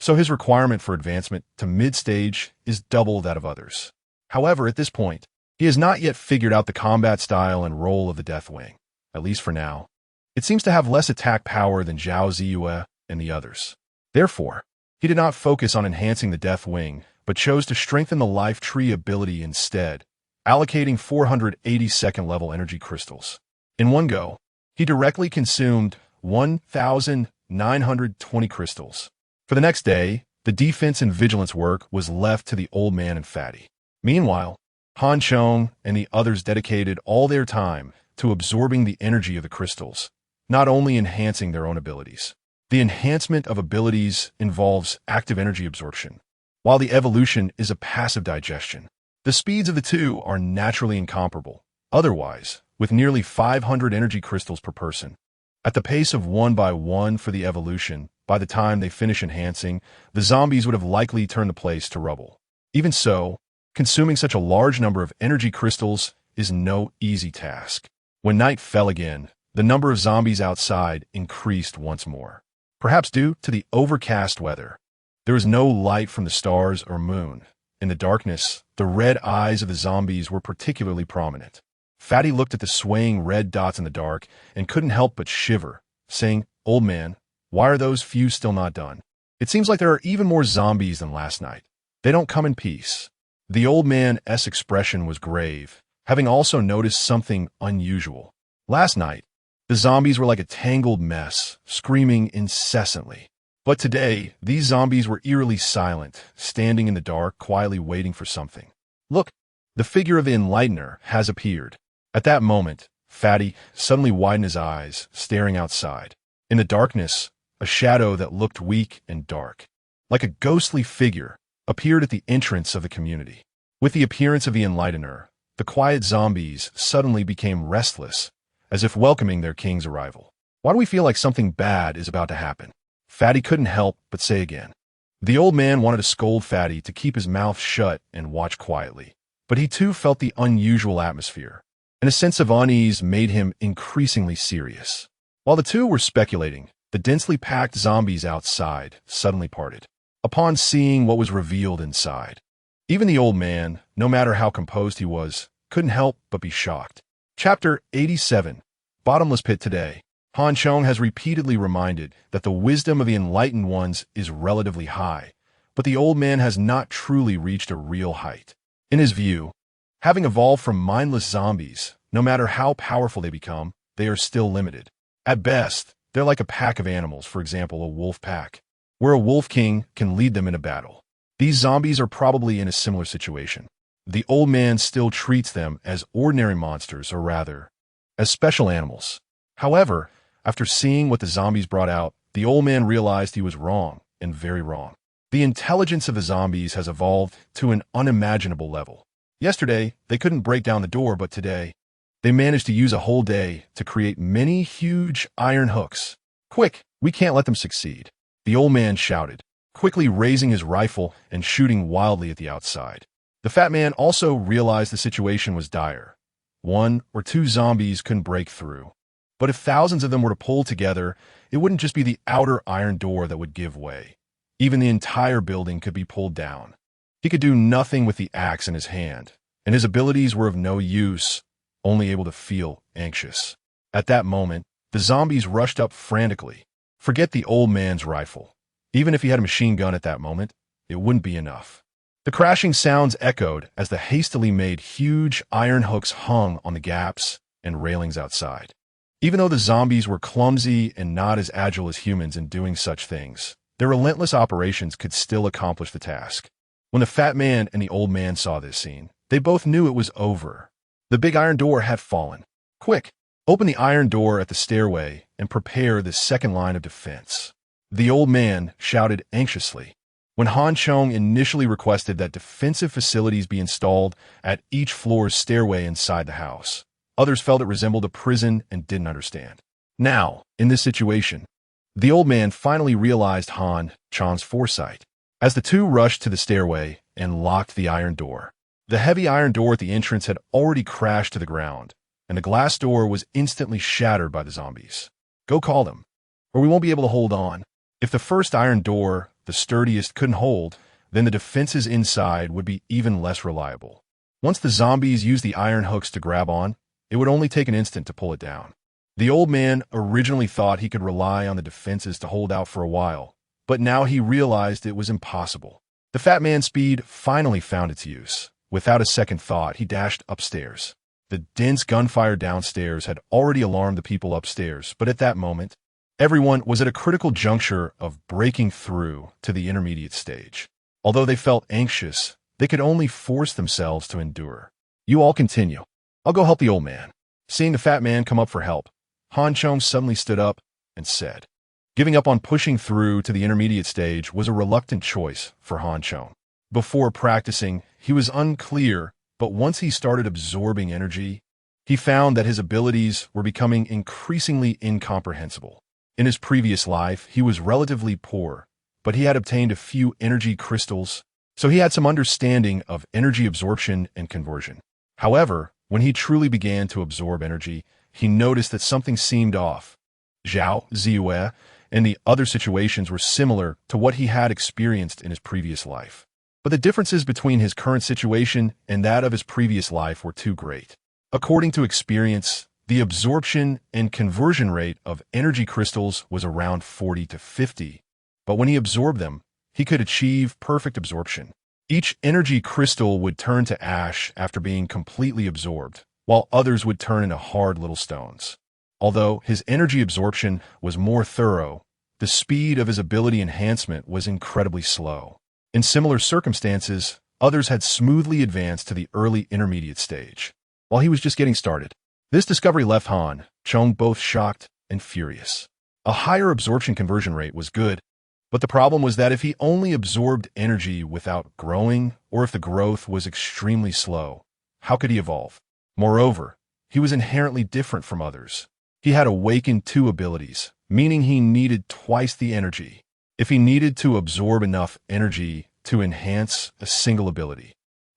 so his requirement for advancement to mid-stage is double that of others. However, at this point, he has not yet figured out the combat style and role of the Deathwing, at least for now. It seems to have less attack power than Zhao Ziyue and the others. Therefore, he did not focus on enhancing the Deathwing, but chose to strengthen the life tree ability instead, allocating 480 second-level energy crystals. In one go, he directly consumed 1,920 crystals. For the next day, the defense and vigilance work was left to the old man and Fatty. Meanwhile, Chong and the others dedicated all their time to absorbing the energy of the crystals, not only enhancing their own abilities. The enhancement of abilities involves active energy absorption, while the evolution is a passive digestion. The speeds of the two are naturally incomparable. Otherwise, with nearly 500 energy crystals per person, at the pace of 1 by 1 for the evolution, by the time they finish enhancing, the zombies would have likely turned the place to rubble. Even so, consuming such a large number of energy crystals is no easy task. When night fell again, the number of zombies outside increased once more. Perhaps due to the overcast weather, there was no light from the stars or moon. In the darkness, the red eyes of the zombies were particularly prominent. Fatty looked at the swaying red dots in the dark and couldn't help but shiver, saying, "Old man, why are those few still not done? It seems like there are even more zombies than last night. They don't come in peace." The old man's expression was grave, having also noticed something unusual. Last night, the zombies were like a tangled mess, screaming incessantly. But today, these zombies were eerily silent, standing in the dark, quietly waiting for something. "Look, the figure of the Enlightener has appeared." At that moment, Fatty suddenly widened his eyes, staring outside. In the darkness, a shadow that looked weak and dark, like a ghostly figure, appeared at the entrance of the community. With the appearance of the Enlightener, the quiet zombies suddenly became restless, as if welcoming their king's arrival. Why do we feel like something bad is about to happen? Fatty couldn't help but say again. The old man wanted to scold Fatty to keep his mouth shut and watch quietly, but he too felt the unusual atmosphere, and a sense of unease made him increasingly serious. While the two were speculating, the densely packed zombies outside suddenly parted, upon seeing what was revealed inside. Even the old man, no matter how composed he was, couldn't help but be shocked. Chapter 87. Bottomless Pit. Today, Chong has repeatedly reminded that the wisdom of the enlightened ones is relatively high, but the old man has not truly reached a real height. In his view, having evolved from mindless zombies, no matter how powerful they become, they are still limited. At best, they're like a pack of animals, for example, a wolf pack, where a wolf king can lead them in a battle. These zombies are probably in a similar situation. The old man still treats them as ordinary monsters, or rather, as special animals. However, after seeing what the zombies brought out, the old man realized he was wrong, and very wrong. The intelligence of the zombies has evolved to an unimaginable level. Yesterday, they couldn't break down the door, but today, they managed to use a whole day to create many huge iron hooks. Quick, we can't let them succeed, the old man shouted, quickly raising his rifle and shooting wildly at the outside. The fat man also realized the situation was dire. 1 or 2 zombies couldn't break through. But if thousands of them were to pull together, it wouldn't just be the outer iron door that would give way. Even the entire building could be pulled down. He could do nothing with the axe in his hand, and his abilities were of no use, only able to feel anxious. At that moment, the zombies rushed up frantically. Forget the old man's rifle. Even if he had a machine gun at that moment, it wouldn't be enough. The crashing sounds echoed as the hastily made huge iron hooks hung on the gaps and railings outside. Even though the zombies were clumsy and not as agile as humans in doing such things, their relentless operations could still accomplish the task. When the fat man and the old man saw this scene, they both knew it was over. The big iron door had fallen. Quick, open the iron door at the stairway and prepare the second line of defense, the old man shouted anxiously. When Chong initially requested that defensive facilities be installed at each floor's stairway inside the house, others felt it resembled a prison and didn't understand. Now, in this situation, the old man finally realized Chong's foresight. As the two rushed to the stairway and locked the iron door, the heavy iron door at the entrance had already crashed to the ground, and the glass door was instantly shattered by the zombies. Go call them, or we won't be able to hold on. If the first iron door, the sturdiest, couldn't hold, then the defenses inside would be even less reliable. Once the zombies used the iron hooks to grab on, it would only take an instant to pull it down. The old man originally thought he could rely on the defenses to hold out for a while, but now he realized it was impossible. The fat man's speed finally found its use. Without a second thought, he dashed upstairs. The dense gunfire downstairs had already alarmed the people upstairs, but at that moment, everyone was at a critical juncture of breaking through to the intermediate stage. Although they felt anxious, they could only force themselves to endure. You all continue. I'll go help the old man. Seeing the fat man come up for help, Chong suddenly stood up and said. Giving up on pushing through to the intermediate stage was a reluctant choice for Chong. Before practicing, he was unclear, but once he started absorbing energy, he found that his abilities were becoming increasingly incomprehensible. In his previous life, he was relatively poor, but he had obtained a few energy crystals, so he had some understanding of energy absorption and conversion. However, when he truly began to absorb energy, he noticed that something seemed off. Zhao Ziyue and the other situations were similar to what he had experienced in his previous life. But the differences between his current situation and that of his previous life were too great. According to experience, the absorption and conversion rate of energy crystals was around 40 to 50, but when he absorbed them, he could achieve perfect absorption. Each energy crystal would turn to ash after being completely absorbed, while others would turn into hard little stones. Although his energy absorption was more thorough, the speed of his ability enhancement was incredibly slow. In similar circumstances, others had smoothly advanced to the early intermediate stage, while he was just getting started. This discovery left Chong both shocked and furious. A higher absorption conversion rate was good, but the problem was that if he only absorbed energy without growing, or if the growth was extremely slow, how could he evolve? Moreover, he was inherently different from others. He had awakened 2 abilities, meaning he needed twice the energy. If he needed to absorb enough energy to enhance a single ability,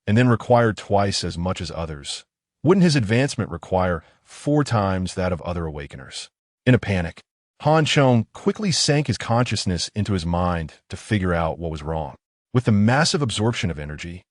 and then required twice as much as others, wouldn't his advancement require 4 times that of other awakeners? In a panic, Chong quickly sank his consciousness into his mind to figure out what was wrong. With the massive absorption of energy,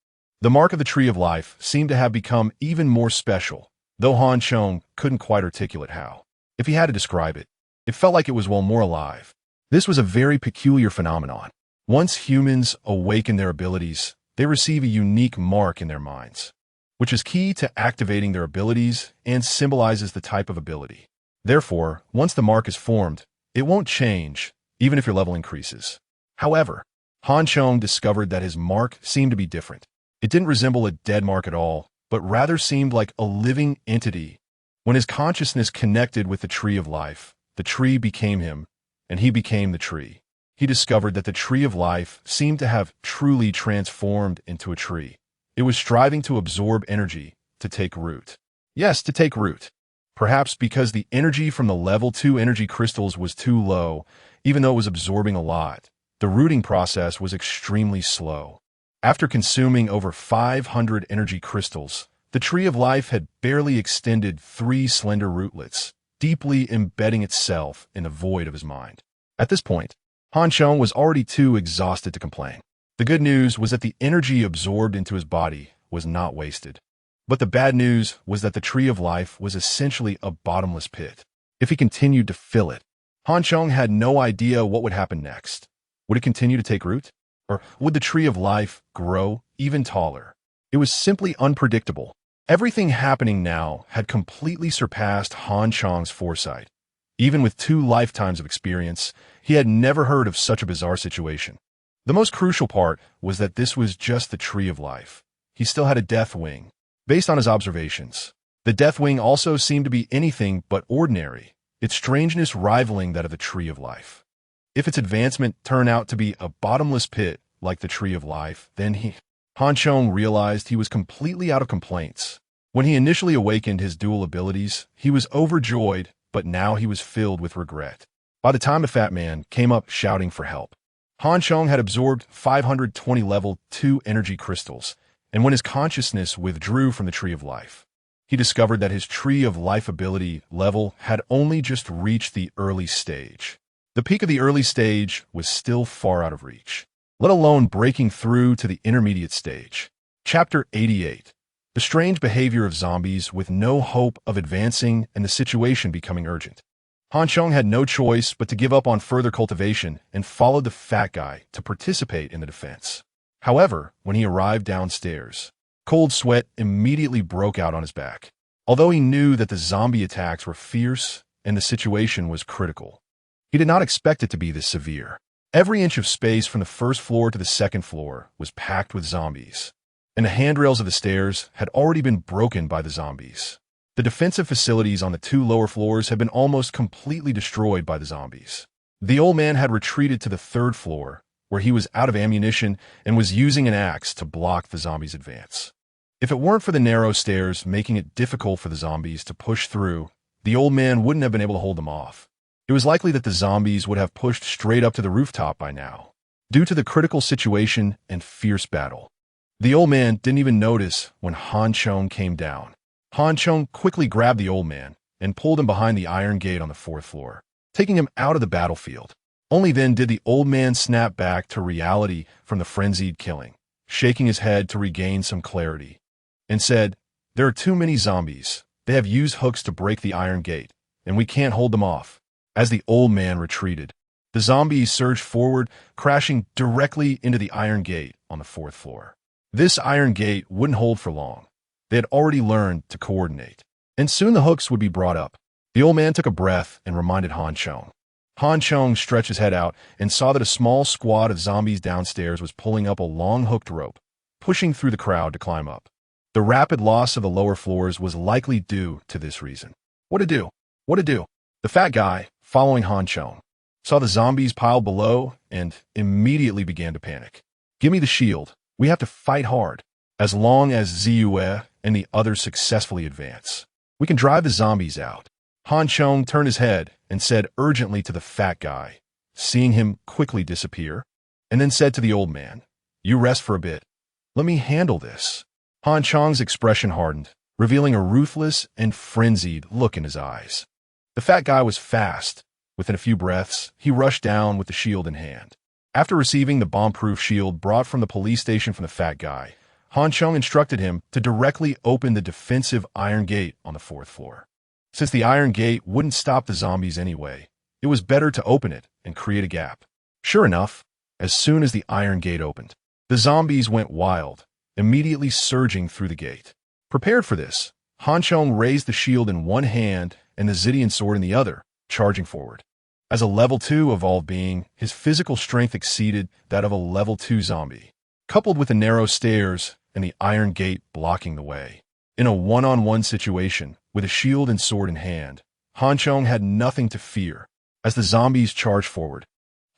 the mark of the Tree of Life seemed to have become even more special, though Chong couldn't quite articulate how. If he had to describe it, it felt like it was more alive. This was a very peculiar phenomenon. Once humans awaken their abilities, they receive a unique mark in their minds, which is key to activating their abilities and symbolizes the type of ability. Therefore, once the mark is formed, it won't change, even if your level increases. However, Chong discovered that his mark seemed to be different. It didn't resemble a dead mark at all, but rather seemed like a living entity. When his consciousness connected with the Tree of Life, the tree became him, and he became the tree. He discovered that the Tree of Life seemed to have truly transformed into a tree. It was striving to absorb energy, to take root. Yes, to take root. Perhaps because the energy from the level 2 energy crystals was too low, even though it was absorbing a lot, the rooting process was extremely slow. After consuming over 500 energy crystals, the Tree of Life had barely extended 3 slender rootlets, deeply embedding itself in the void of his mind. At this point, Chong was already too exhausted to complain. The good news was that the energy absorbed into his body was not wasted. But the bad news was that the Tree of Life was essentially a bottomless pit. If he continued to fill it, Chong had no idea what would happen next. Would it continue to take root? Or would the Tree of Life grow even taller? It was simply unpredictable. Everything happening now had completely surpassed Chong's foresight. Even with 2 lifetimes of experience, he had never heard of such a bizarre situation. The most crucial part was that this was just the Tree of Life. He still had a death wing. Based on his observations, the death wing also seemed to be anything but ordinary, its strangeness rivaling that of the Tree of Life. If its advancement turned out to be a bottomless pit like the Tree of Life, then Chong realized he was completely out of complaints. When he initially awakened his dual abilities, he was overjoyed, but now he was filled with regret. By the time the fat man came up shouting for help, Chong had absorbed 520 level 2 energy crystals, and when his consciousness withdrew from the Tree of Life, he discovered that his Tree of Life ability level had only just reached the early stage. The peak of the early stage was still far out of reach, let alone breaking through to the intermediate stage. Chapter 88. The strange behavior of zombies with no hope of advancing and the situation becoming urgent. Chong had no choice but to give up on further cultivation and followed the fat guy to participate in the defense. However, when he arrived downstairs, cold sweat immediately broke out on his back. Although he knew that the zombie attacks were fierce and the situation was critical, he did not expect it to be this severe. Every inch of space from the first floor to the second floor was packed with zombies, and the handrails of the stairs had already been broken by the zombies. The defensive facilities on the 2 lower floors had been almost completely destroyed by the zombies. The old man had retreated to the 3rd floor, where he was out of ammunition and was using an axe to block the zombies' advance. If it weren't for the narrow stairs making it difficult for the zombies to push through, the old man wouldn't have been able to hold them off. It was likely that the zombies would have pushed straight up to the rooftop by now, due to the critical situation and fierce battle. The old man didn't even notice when Chong came down. Chong quickly grabbed the old man and pulled him behind the iron gate on the 4th floor, taking him out of the battlefield. Only then did the old man snap back to reality from the frenzied killing, shaking his head to regain some clarity, and said, "There are too many zombies. They have used hooks to break the iron gate, and we can't hold them off." As the old man retreated, the zombies surged forward, crashing directly into the iron gate on the 4th floor. This iron gate wouldn't hold for long. They had already learned to coordinate, and soon the hooks would be brought up. The old man took a breath and reminded Chong. Chong stretched his head out and saw that a small squad of zombies downstairs was pulling up a long hooked rope, pushing through the crowd to climb up. The rapid loss of the lower floors was likely due to this reason. What to do? What to do? The fat guy, following Chong, saw the zombies piled below and immediately began to panic. "Give me the shield. We have to fight hard. As long as Ziyue and the others successfully advance, we can drive the zombies out. Han Chong turned his head and said urgently to the fat guy, seeing him quickly disappear, and then said to the old man, "You rest for a bit. Let me handle this." Han Chong's expression hardened, revealing a ruthless and frenzied look in his eyes. The fat guy was fast. Within a few breaths, he rushed down with the shield in hand. After receiving the bomb-proof shield brought from the police station from the fat guy, Han Chong instructed him to directly open the defensive iron gate on the 4th floor. Since the iron gate wouldn't stop the zombies anyway, it was better to open it and create a gap. Sure enough, as soon as the iron gate opened, the zombies went wild, immediately surging through the gate. Prepared for this, Han Chong raised the shield in one hand and the Xidian sword in the other, charging forward. As a level 2 evolved being, his physical strength exceeded that of a level 2 zombie. Coupled with the narrow stairs and the iron gate blocking the way. In a one-on-one situation, with a shield and sword in hand, Han Chong had nothing to fear. As the zombies charged forward,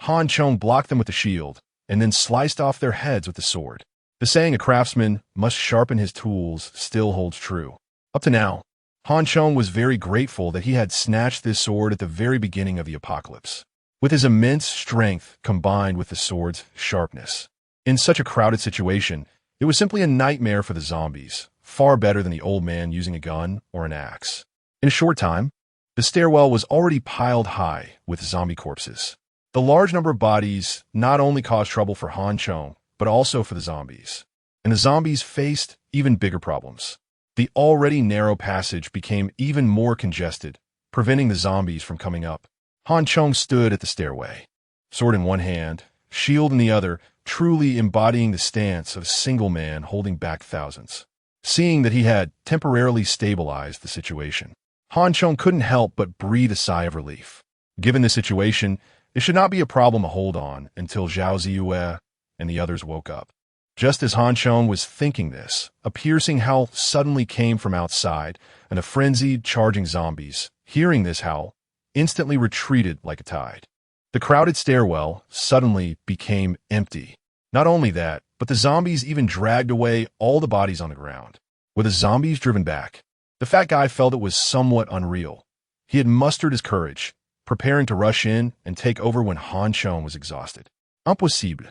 Han Chong blocked them with the shield, and then sliced off their heads with the sword. The saying a craftsman must sharpen his tools still holds true. Up to now, Han Chong was very grateful that he had snatched this sword at the very beginning of the apocalypse. With his immense strength combined with the sword's sharpness. In such a crowded situation, it was simply a nightmare for the zombies, far better than the old man using a gun or an axe. In a short time, the stairwell was already piled high with zombie corpses. The large number of bodies not only caused trouble for Han Chong, but also for the zombies. And the zombies faced even bigger problems. The already narrow passage became even more congested, preventing the zombies from coming up. Han Chong stood at the stairway, sword in one hand, shield in the other, truly embodying the stance of a single man holding back thousands. Seeing that he had temporarily stabilized the situation, Han Chong couldn't help but breathe a sigh of relief. Given the situation, it should not be a problem to hold on until Zhao Ziyue and the others woke up. Just as Han Chong was thinking this, a piercing howl suddenly came from outside, and the frenzied, charging zombies, hearing this howl, instantly retreated like a tide. The crowded stairwell suddenly became empty. Not only that, but the zombies even dragged away all the bodies on the ground. With the zombies driven back, the fat guy felt it was somewhat unreal. He had mustered his courage, preparing to rush in and take over when Han Chong was exhausted. Impossible.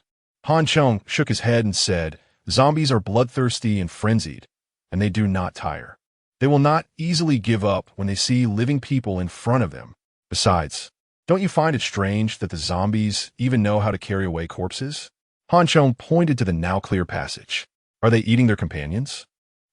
Han Chong shook his head and said, "Zombies are bloodthirsty and frenzied, and they do not tire. They will not easily give up when they see living people in front of them. Besides, don't you find it strange that the zombies even know how to carry away corpses?" Han Chong pointed to the now clear passage. Are they eating their companions?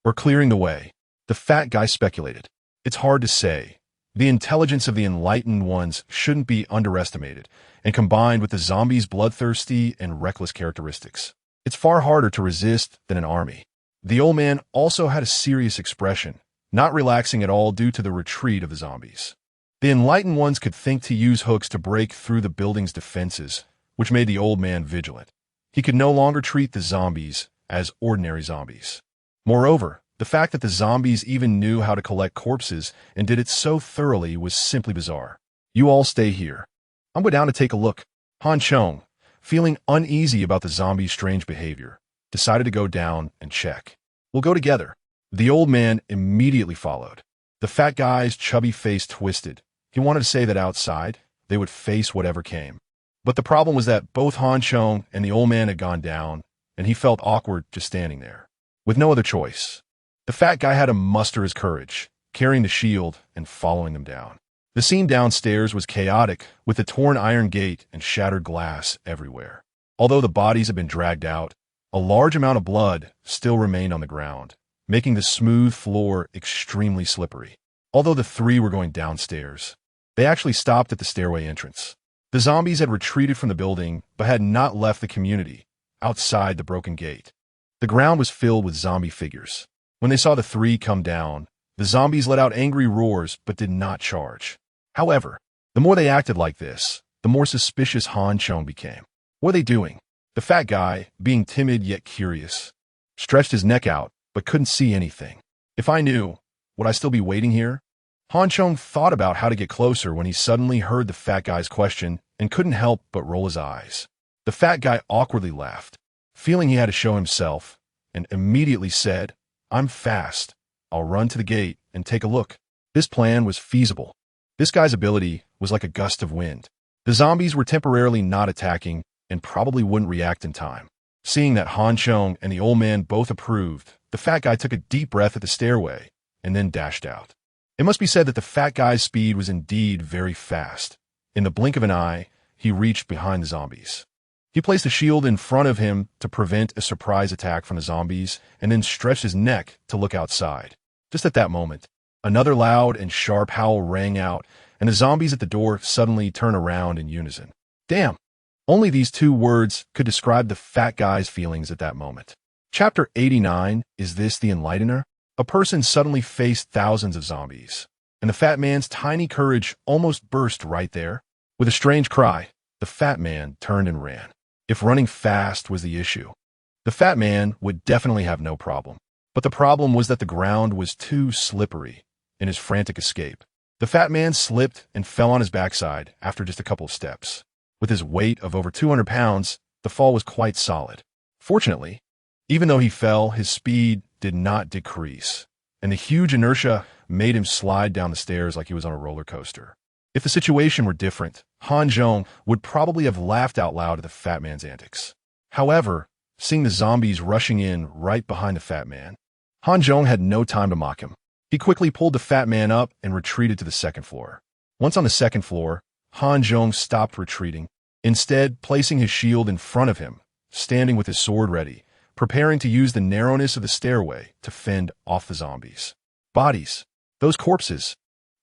Or clearing the way? The fat guy speculated. It's hard to say. The intelligence of the enlightened ones shouldn't be underestimated, and combined with the zombies' bloodthirsty and reckless characteristics, it's far harder to resist than an army. The old man also had a serious expression, not relaxing at all due to the retreat of the zombies. The enlightened ones could think to use hooks to break through the building's defenses, which made the old man vigilant. He could no longer treat the zombies as ordinary zombies. Moreover, the fact that the zombies even knew how to collect corpses and did it so thoroughly was simply bizarre. You all stay here. I'm going down to take a look. Han Chong, feeling uneasy about the zombies' strange behavior, decided to go down and check. We'll go together. The old man immediately followed. The fat guy's chubby face twisted. He wanted to say that outside, they would face whatever came. But the problem was that both Han Chong and the old man had gone down, and he felt awkward just standing there, with no other choice. The fat guy had to muster his courage, carrying the shield and following them down. The scene downstairs was chaotic, with the torn iron gate and shattered glass everywhere. Although the bodies had been dragged out, a large amount of blood still remained on the ground, making the smooth floor extremely slippery. Although the three were going downstairs, they actually stopped at the stairway entrance. The zombies had retreated from the building, but had not left the community, outside the broken gate. The ground was filled with zombie figures. When they saw the three come down, the zombies let out angry roars but did not charge. However, the more they acted like this, the more suspicious Han Chong became. What are they doing? The fat guy, being timid yet curious, stretched his neck out but couldn't see anything. If I knew, would I still be waiting here? Han Chong thought about how to get closer when he suddenly heard the fat guy's question and couldn't help but roll his eyes. The fat guy awkwardly laughed, feeling he had to show himself, and immediately said, "I'm fast. I'll run to the gate and take a look." This plan was feasible. This guy's ability was like a gust of wind. The zombies were temporarily not attacking and probably wouldn't react in time. Seeing that Chong and the old man both approved, the fat guy took a deep breath at the stairway and then dashed out. It must be said that the fat guy's speed was indeed very fast. In the blink of an eye, he reached behind the zombies. He placed a shield in front of him to prevent a surprise attack from the zombies and then stretched his neck to look outside. Just at that moment, another loud and sharp howl rang out, and the zombies at the door suddenly turned around in unison. Damn! Only these two words could describe the fat guy's feelings at that moment. Chapter 89, Is This the Enlightener? A person suddenly faced thousands of zombies, and the fat man's tiny courage almost burst right there. With a strange cry, the fat man turned and ran. If running fast was the issue, the fat man would definitely have no problem. But the problem was that the ground was too slippery in his frantic escape. The fat man slipped and fell on his backside after just a couple of steps. With his weight of over 200 pounds, the fall was quite solid. Fortunately, even though he fell, his speed did not decrease, and the huge inertia made him slide down the stairs like he was on a roller coaster. If the situation were different, Chong would probably have laughed out loud at the fat man's antics. However, seeing the zombies rushing in right behind the fat man, Chong had no time to mock him. He quickly pulled the fat man up and retreated to the second floor. Once on the second floor, Chong stopped retreating, instead placing his shield in front of him, standing with his sword ready, preparing to use the narrowness of the stairway to fend off the zombies. Bodies. Those corpses.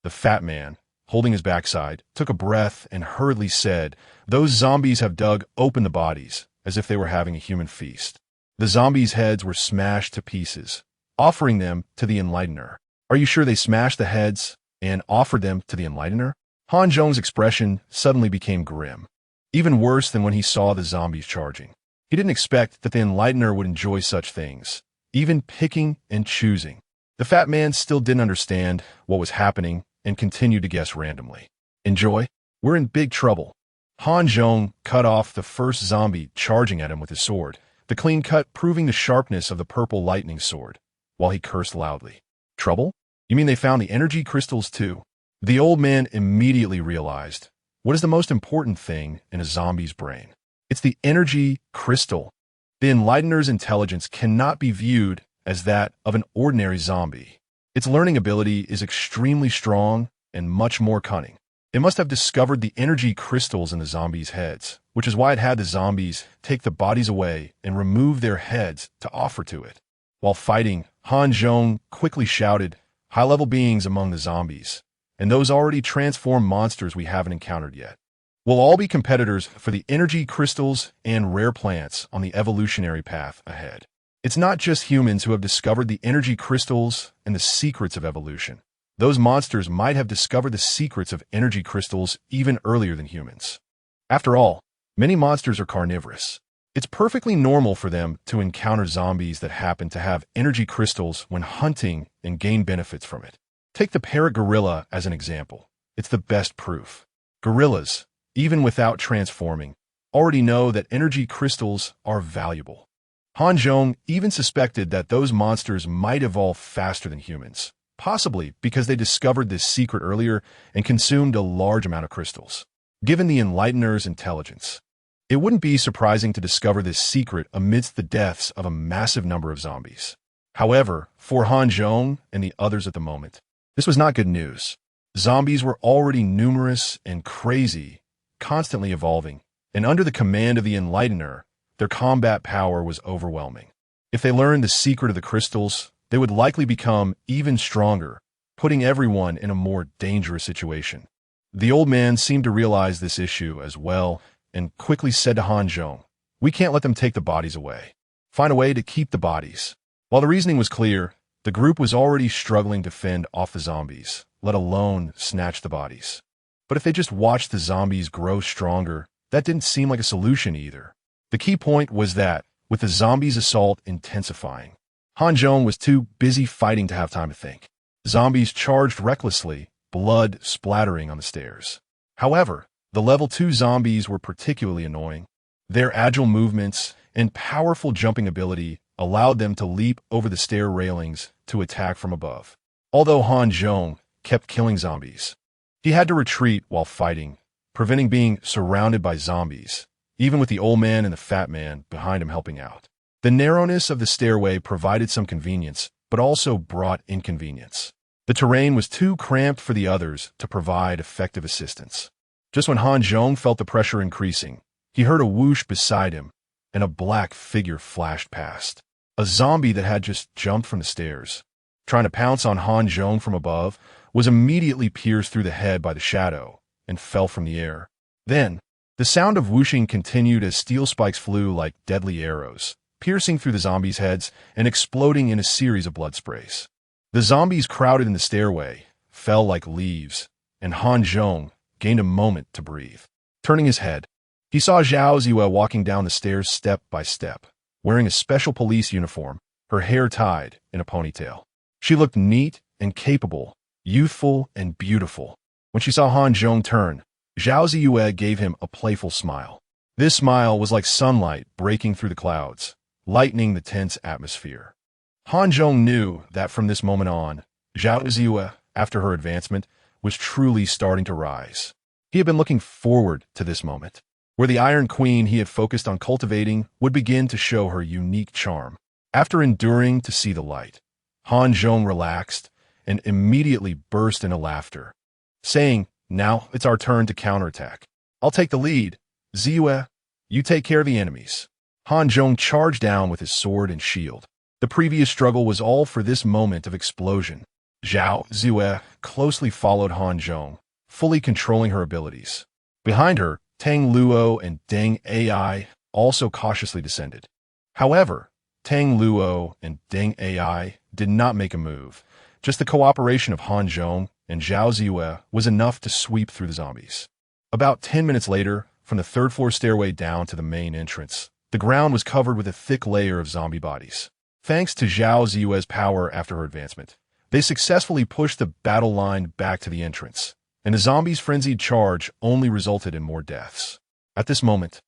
The fat man, holding his backside, took a breath and hurriedly said, "Those zombies have dug open the bodies, as if they were having a human feast." The zombies' heads were smashed to pieces, offering them to the Enlightener. Are you sure they smashed the heads and offered them to the Enlightener? Chong's expression suddenly became grim, even worse than when he saw the zombies charging. He didn't expect that the Enlightener would enjoy such things, even picking and choosing. The fat man still didn't understand what was happening and continued to guess randomly. Enjoy? We're in big trouble. Chong cut off the first zombie charging at him with his sword, the clean cut proving the sharpness of the purple lightning sword, while he cursed loudly. Trouble? You mean they found the energy crystals too? The old man immediately realized what is the most important thing in a zombie's brain. It's the energy crystal. The Enlightener's intelligence cannot be viewed as that of an ordinary zombie. Its learning ability is extremely strong and much more cunning. It must have discovered the energy crystals in the zombies' heads, which is why it had the zombies take the bodies away and remove their heads to offer to it. While fighting, Chong quickly shouted, "High-level beings among the zombies, and those already transformed monsters we haven't encountered yet. We'll all be competitors for the energy crystals and rare plants on the evolutionary path ahead." It's not just humans who have discovered the energy crystals and the secrets of evolution. Those monsters might have discovered the secrets of energy crystals even earlier than humans. After all, many monsters are carnivorous. It's perfectly normal for them to encounter zombies that happen to have energy crystals when hunting and gain benefits from it. Take the parrot gorilla as an example. It's the best proof. Gorillas, even without transforming, already know that energy crystals are valuable. Chong even suspected that those monsters might evolve faster than humans, possibly because they discovered this secret earlier and consumed a large amount of crystals. Given the Enlightener's intelligence, it wouldn't be surprising to discover this secret amidst the deaths of a massive number of zombies. However, for Chong and the others at the moment, this was not good news. Zombies were already numerous and crazy, constantly evolving, and under the command of the Enlightener, their combat power was overwhelming. If they learned the secret of the crystals, they would likely become even stronger, putting everyone in a more dangerous situation. The old man seemed to realize this issue as well and quickly said to Chong, "We can't let them take the bodies away. Find a way to keep the bodies." While the reasoning was clear, the group was already struggling to fend off the zombies, let alone snatch the bodies. But if they just watched the zombies grow stronger, that didn't seem like a solution either. The key point was that, with the zombies' assault intensifying, Chong was too busy fighting to have time to think. Zombies charged recklessly, blood splattering on the stairs. However, the level 2 zombies were particularly annoying. Their agile movements and powerful jumping ability allowed them to leap over the stair railings to attack from above. Although Chong kept killing zombies, He had to retreat while fighting, preventing being surrounded by zombies, even with the old man and the fat man behind him helping out. The narrowness of the stairway provided some convenience, but also brought inconvenience. The terrain was too cramped for the others to provide effective assistance. Just when Han Zhong felt the pressure increasing, he heard a whoosh beside him, and a black figure flashed past. A zombie that had just jumped from the stairs, trying to pounce on Han Zhong from above, was immediately pierced through the head by the shadow and fell from the air. Then, the sound of whooshing continued as steel spikes flew like deadly arrows, piercing through the zombies' heads and exploding in a series of blood sprays. The zombies crowded in the stairway, fell like leaves, and Han Zhong gained a moment to breathe. Turning his head, he saw Zhao Ziyue walking down the stairs step by step, wearing a special police uniform, her hair tied in a ponytail. She looked neat and capable, youthful and beautiful. When she saw Han Zhong turn, Zhao Ziyue gave him a playful smile. This smile was like sunlight breaking through the clouds, lightening the tense atmosphere. Han Zhong knew that from this moment on, Zhao Ziyue, after her advancement, was truly starting to rise. He had been looking forward to this moment, where the Iron Queen he had focused on cultivating would begin to show her unique charm. After enduring to see the light, Han Zhong relaxed and immediately burst into laughter, saying, "Now it's our turn to counterattack. I'll take the lead. Ziyue, you take care of the enemies." Han Zhong charged down with his sword and shield. The previous struggle was all for this moment of explosion. Zhao Ziyue closely followed Han Zhong, fully controlling her abilities. Behind her, Tang Luo and Deng Ai also cautiously descended. However, Tang Luo and Deng Ai did not make a move. Just the cooperation of Han Zhong and Zhao Ziyue was enough to sweep through the zombies. About 10 minutes later, from the third-floor stairway down to the main entrance, the ground was covered with a thick layer of zombie bodies. Thanks to Zhao Ziyue's power after her advancement, they successfully pushed the battle line back to the entrance, and the zombies' frenzied charge only resulted in more deaths. At this moment,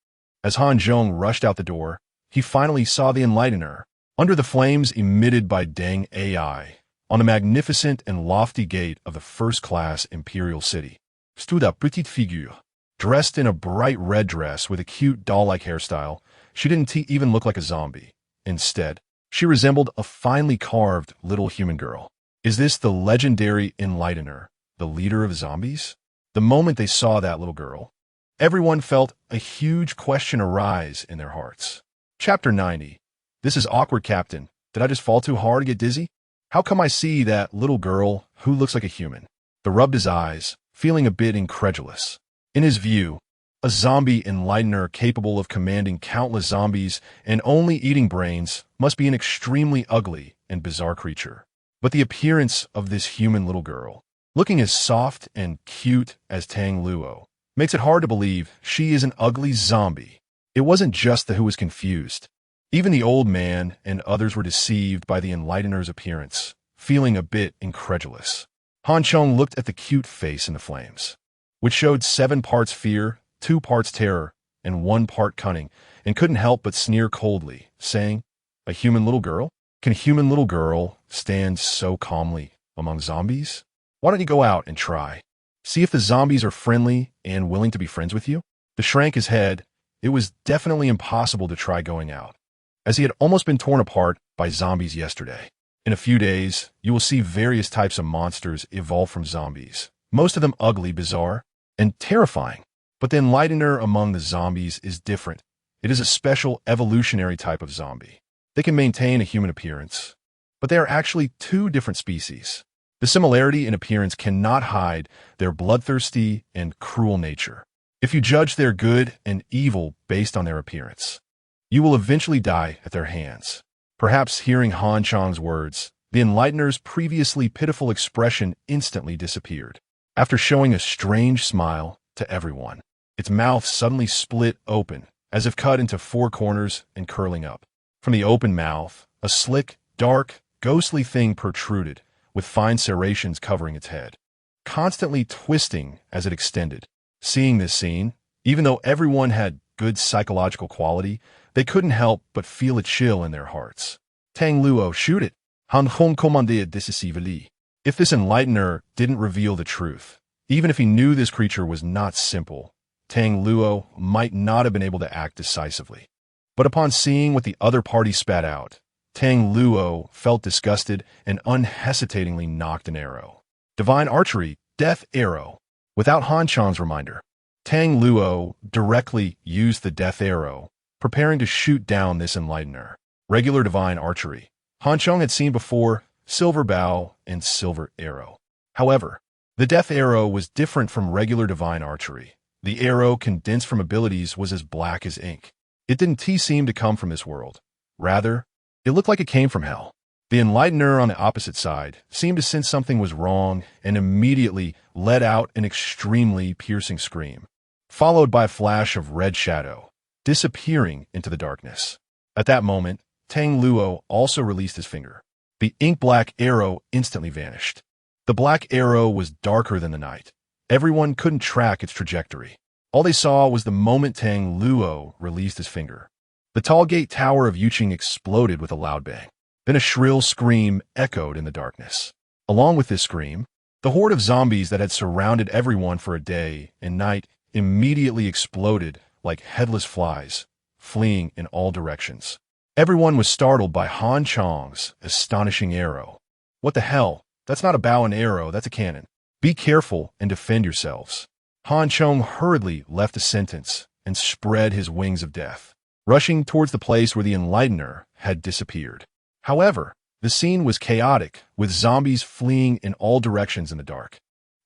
as Han Zhong rushed out the door, he finally saw the Enlightener, under the flames emitted by Deng Ai, on the magnificent and lofty gate of the first-class imperial city, stood a petite figure. Dressed in a bright red dress with a cute doll-like hairstyle, she didn't even look like a zombie. Instead, she resembled a finely carved little human girl. Is this the legendary Enlightener, the leader of zombies? The moment they saw that little girl, everyone felt a huge question arise in their hearts. Chapter 90. This is awkward, Captain. Did I just fall too hard to get dizzy? How come I see that little girl who looks like a human? The rubbed his eyes, feeling a bit incredulous. In his view, a zombie Enlightener capable of commanding countless zombies and only eating brains must be an extremely ugly and bizarre creature. But the appearance of this human little girl, looking as soft and cute as Tang Luo, makes it hard to believe she is an ugly zombie. It wasn't just the who was confused. Even the old man and others were deceived by the Enlightener's appearance, feeling a bit incredulous. Han Chong looked at the cute face in the flames, which showed 7 parts fear, 2 parts terror, and 1 part cunning, and couldn't help but sneer coldly, saying, "A human little girl? Can a human little girl stand so calmly among zombies? Why don't you go out and try? See if the zombies are friendly and willing to be friends with you?" To shrank his head, it was definitely impossible to try going out, as he had almost been torn apart by zombies yesterday. In a few days, you will see various types of monsters evolve from zombies, most of them ugly, bizarre, and terrifying. But the Enlightener among the zombies is different. It is a special evolutionary type of zombie. They can maintain a human appearance, but they are actually 2 different species. The similarity in appearance cannot hide their bloodthirsty and cruel nature. If you judge their good and evil based on their appearance, you will eventually die at their hands. Perhaps hearing Han Chong's words, the Enlightener's previously pitiful expression instantly disappeared. After showing a strange smile to everyone, its mouth suddenly split open, as if cut into 4 corners and curling up. From the open mouth, a slick, dark, ghostly thing protruded, with fine serrations covering its head, constantly twisting as it extended. Seeing this scene, even though everyone had good psychological quality, they couldn't help but feel a chill in their hearts. Tang Luo, shoot it. Han Hong commanded decisively. If this Enlightener didn't reveal the truth, Even if he knew this creature was not simple, Tang Luo might not have been able to act decisively. But upon seeing what the other party spat out, Tang Luo felt disgusted and unhesitatingly nocked an arrow. Divine archery, death arrow. Without Han Chong's reminder, Tang Luo directly used the death arrow, preparing to shoot down this enlightener. Regular divine archery. Han Chong had seen before silver bow and silver arrow. However, the death arrow was different from regular divine archery. The arrow condensed from abilities was as black as ink. It didn't seem to come from this world. Rather, it looked like it came from hell. The enlightener on the opposite side seemed to sense something was wrong and immediately let out an extremely piercing scream, followed by a flash of red shadow, disappearing into the darkness. At that moment, Tang Luo also released his finger. The ink-black arrow instantly vanished. The black arrow was darker than the night. Everyone couldn't track its trajectory. All they saw was the moment Tang Luo released his finger. The tall gate tower of Yuqing exploded with a loud bang. Then a shrill scream echoed in the darkness. Along with this scream, the horde of zombies that had surrounded everyone for a day and night immediately exploded like headless flies, fleeing in all directions. Everyone was startled by Han Chong's astonishing arrow. What the hell? That's not a bow and arrow, that's a cannon. Be careful and defend yourselves. Han Chong hurriedly left the sentence and spread his wings of death, rushing towards the place where the enlightener had disappeared. However, the scene was chaotic, with zombies fleeing in all directions in the dark.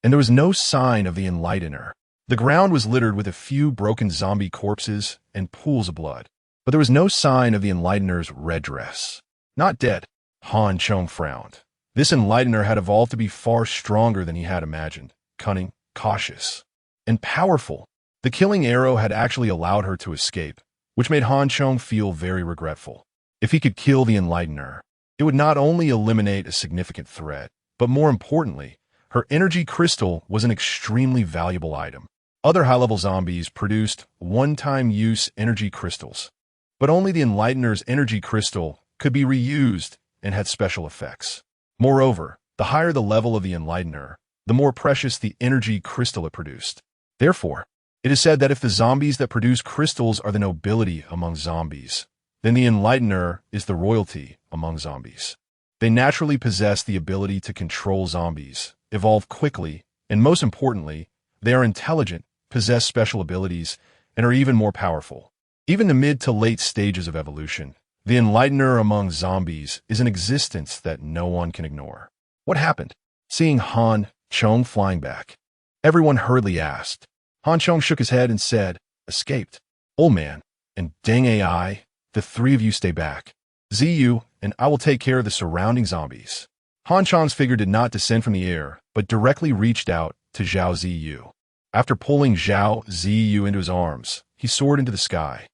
And there was no sign of the enlightener. The ground was littered with a few broken zombie corpses and pools of blood. But there was no sign of the enlightener's red dress. Not dead. Han Chong frowned. This enlightener had evolved to be far stronger than he had imagined, cunning, cautious, and powerful. The killing arrow had actually allowed her to escape, which made Han Chong feel very regretful. If he could kill the enlightener, it would not only eliminate a significant threat, but more importantly, her energy crystal was an extremely valuable item. Other high-level zombies produced one-time use energy crystals, but only the enlightener's energy crystal could be reused and had special effects. Moreover, the higher the level of the enlightener, the more precious the energy crystal it produced. Therefore, it is said that if the zombies that produce crystals are the nobility among zombies, then the enlightener is the royalty among zombies. They naturally possess the ability to control zombies, evolve quickly, and most importantly, they are intelligent, possess special abilities, and are even more powerful. Even the mid to late stages of evolution, the enlightener among zombies is an existence that no one can ignore. What happened? Seeing Han Chong flying back, everyone hurriedly asked. Han Chong shook his head and said, "Escaped. Old man, and Deng Ai, the three of you stay back. Ziyu and I will take care of the surrounding zombies." Han Chong's figure did not descend from the air, but directly reached out to Zhao Ziyu. After pulling Zhao Ziyu into his arms, he soared into the sky.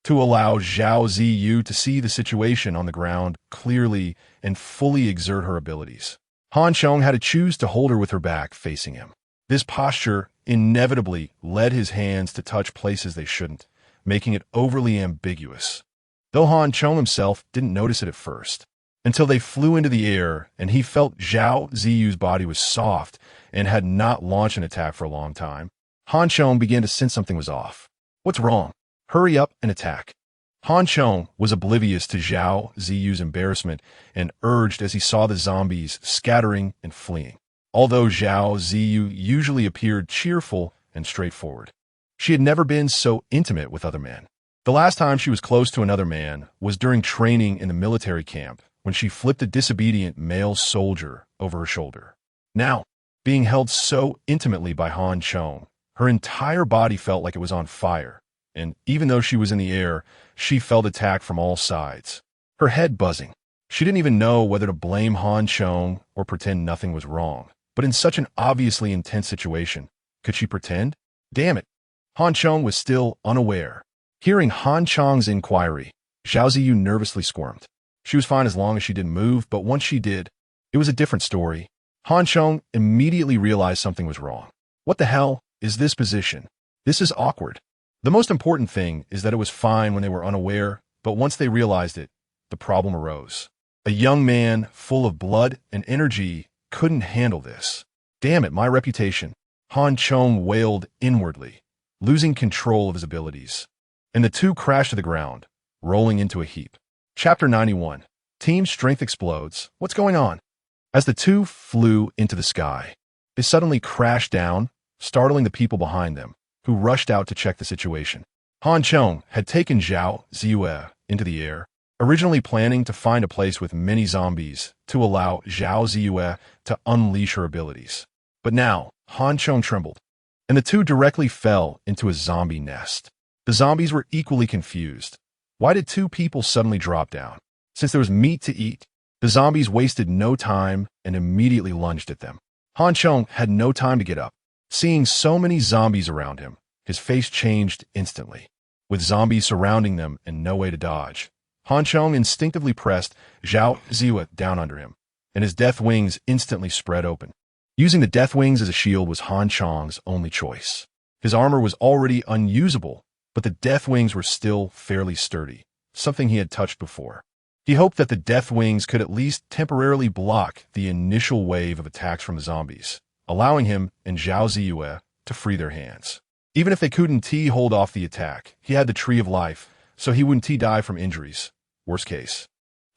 To allow Zhao Ziyu to see the situation on the ground clearly and fully exert her abilities, Han Chong had to choose to hold her with her back facing him. This posture inevitably led his hands to touch places they shouldn't, making it overly ambiguous. Though Han Chong himself didn't notice it at first, until they flew into the air and he felt Zhao Ziyu's body was soft and had not launched an attack for a long time, Han Chong began to sense something was off. What's wrong? Hurry up and attack. Han Chong was oblivious to Zhao Ziyu's embarrassment and urged as he saw the zombies scattering and fleeing. Although Zhao Ziyu usually appeared cheerful and straightforward, she had never been so intimate with other men. The last time she was close to another man was during training in the military camp when she flipped a disobedient male soldier over her shoulder. Now, being held so intimately by Han Chong, her entire body felt like it was on fire, and even though she was in the air, she felt attacked from all sides. Her head buzzing. She didn't even know whether to blame Han Chong or pretend nothing was wrong. But in such an obviously intense situation, could she pretend? Damn it. Han Chong was still unaware. Hearing Han Chong's inquiry, Zhao Ziyu nervously squirmed. She was fine as long as she didn't move, but once she did, it was a different story. Han Chong immediately realized something was wrong. What the hell is this position? This is awkward. The most important thing is that it was fine when they were unaware, but once they realized it, the problem arose. A young man full of blood and energy couldn't handle this. Damn it, my reputation. Han Chong wailed inwardly, losing control of his abilities. And the two crashed to the ground, rolling into a heap. Chapter 91. Team strength explodes. What's going on? As the two flew into the sky, they suddenly crashed down, startling the people behind them, who rushed out to check the situation. Han Chong had taken Zhao Ziyue into the air, originally planning to find a place with many zombies to allow Zhao Ziyue to unleash her abilities. But now, Han Chong trembled, and the two directly fell into a zombie nest. The zombies were equally confused. Why did two people suddenly drop down? Since there was meat to eat, the zombies wasted no time and immediately lunged at them. Han Chong had no time to get up. Seeing so many zombies around him, his face changed instantly. With zombies surrounding them and no way to dodge, Han Chong instinctively pressed Zhao Ziyue down under him, and his death wings instantly spread open. Using the death wings as a shield was Han Chong's only choice. His armor was already unusable, but the death wings were still fairly sturdy, something he had touched before. He hoped that the death wings could at least temporarily block the initial wave of attacks from the zombies, allowing him and Zhao Ziyue to free their hands. Even if they couldn't hold off the attack, he had the Tree of Life, so he wouldn't die from injuries. Worst case,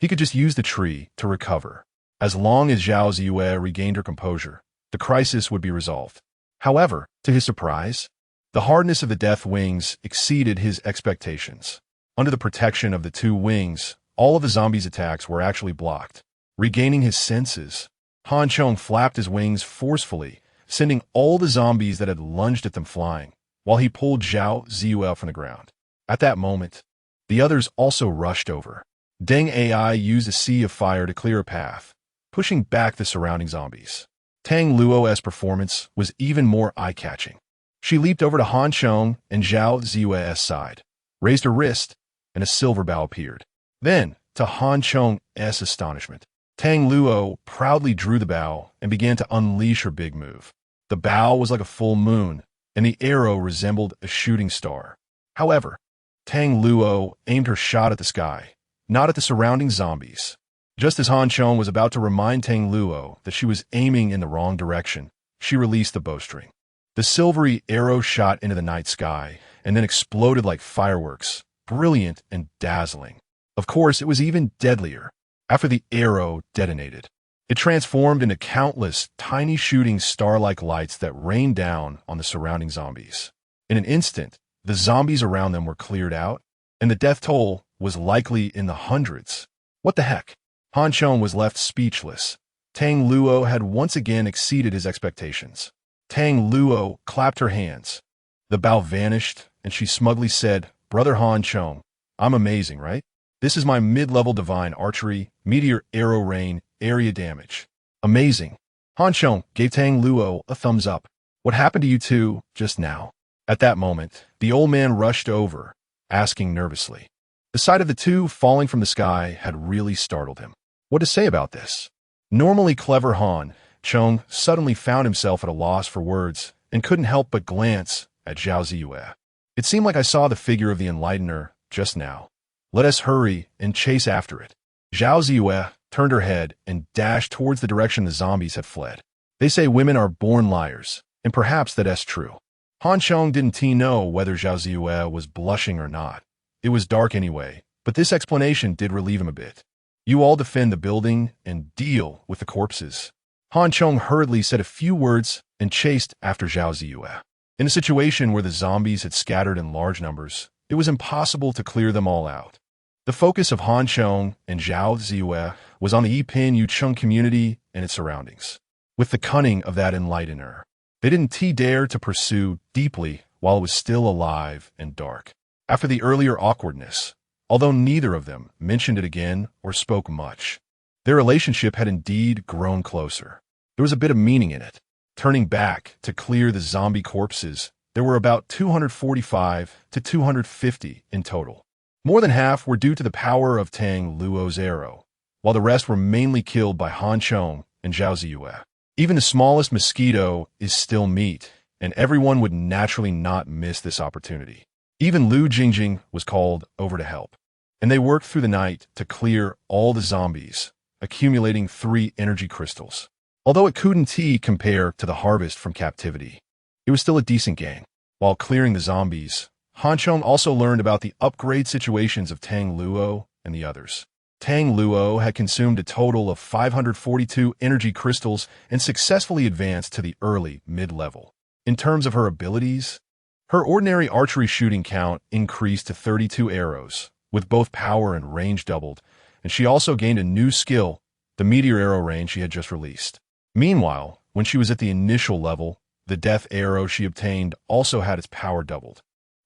he could just use the tree to recover. As long as Zhao Ziyue regained her composure, the crisis would be resolved. However, to his surprise, the hardness of the death wings exceeded his expectations. Under the protection of the two wings, all of the zombies' attacks were actually blocked. Regaining his senses, Han Chong flapped his wings forcefully, sending all the zombies that had lunged at them flying, while he pulled Zhao Ziyue from the ground. At that moment, the others also rushed over. Deng Ai used a sea of fire to clear a path, pushing back the surrounding zombies. Tang Luo's performance was even more eye-catching. She leaped over to Han Chong and Zhao Ziyue's side, raised her wrist, and a silver bow appeared. Then, to Han Chong's astonishment, Tang Luo proudly drew the bow and began to unleash her big move. The bow was like a full moon, and the arrow resembled a shooting star. However, Tang Luo aimed her shot at the sky, not at the surrounding zombies. Just as Han Chong was about to remind Tang Luo that she was aiming in the wrong direction, she released the bowstring. The silvery arrow shot into the night sky and then exploded like fireworks, brilliant and dazzling. Of course, it was even deadlier after the arrow detonated. It transformed into countless tiny shooting star-like lights that rained down on the surrounding zombies. In an instant, the zombies around them were cleared out, and the death toll was likely in the hundreds. What the heck? Han Chong was left speechless. Tang Luo had once again exceeded his expectations. Tang Luo clapped her hands. The bow vanished, and she smugly said, "Brother Han Chong, I'm amazing, right? This is my mid-level divine archery, meteor arrow rain, area damage. Amazing." Han Chong gave Tang Luo a thumbs up. "What happened to you two just now?" At that moment, the old man rushed over, asking nervously. The sight of the two falling from the sky had really startled him. What to say about this? Normally clever Han Chong suddenly found himself at a loss for words and couldn't help but glance at Zhao Ziyue. "It seemed like I saw the figure of the Enlightener just now. Let us hurry and chase after it." Zhao Ziyue turned her head and dashed towards the direction the zombies had fled. They say women are born liars, and perhaps that's true. Han Chong didn't know whether Zhao Ziyue was blushing or not. It was dark anyway, but this explanation did relieve him a bit. "You all defend the building and deal with the corpses." Han Chong hurriedly said a few words and chased after Zhao Ziyue. In a situation where the zombies had scattered in large numbers, it was impossible to clear them all out. The focus of Han Chong and Zhao Ziyue was on the Yipin Yucheng community and its surroundings. With the cunning of that enlightener, they didn't dare to pursue deeply while it was still alive and dark. After the earlier awkwardness, although neither of them mentioned it again or spoke much, their relationship had indeed grown closer. There was a bit of meaning in it. Turning back to clear the zombie corpses, there were about 245 to 250 in total. More than half were due to the power of Tang Luo's arrow, while the rest were mainly killed by Han Chong and Zhao Ziyue. Even the smallest mosquito is still meat, and everyone would naturally not miss this opportunity. Even Lu Jingjing was called over to help, and they worked through the night to clear all the zombies, accumulating 3 energy crystals. Although it couldn't compare to the harvest from captivity, it was still a decent gain. While clearing the zombies, Han Chong also learned about the upgrade situations of Tang Luo and the others. Tang Luo had consumed a total of 542 energy crystals and successfully advanced to the early mid-level. In terms of her abilities, her ordinary archery shooting count increased to 32 arrows, with both power and range doubled, and she also gained a new skill, the meteor arrow range she had just released. Meanwhile, when she was at the initial level, the death arrow she obtained also had its power doubled.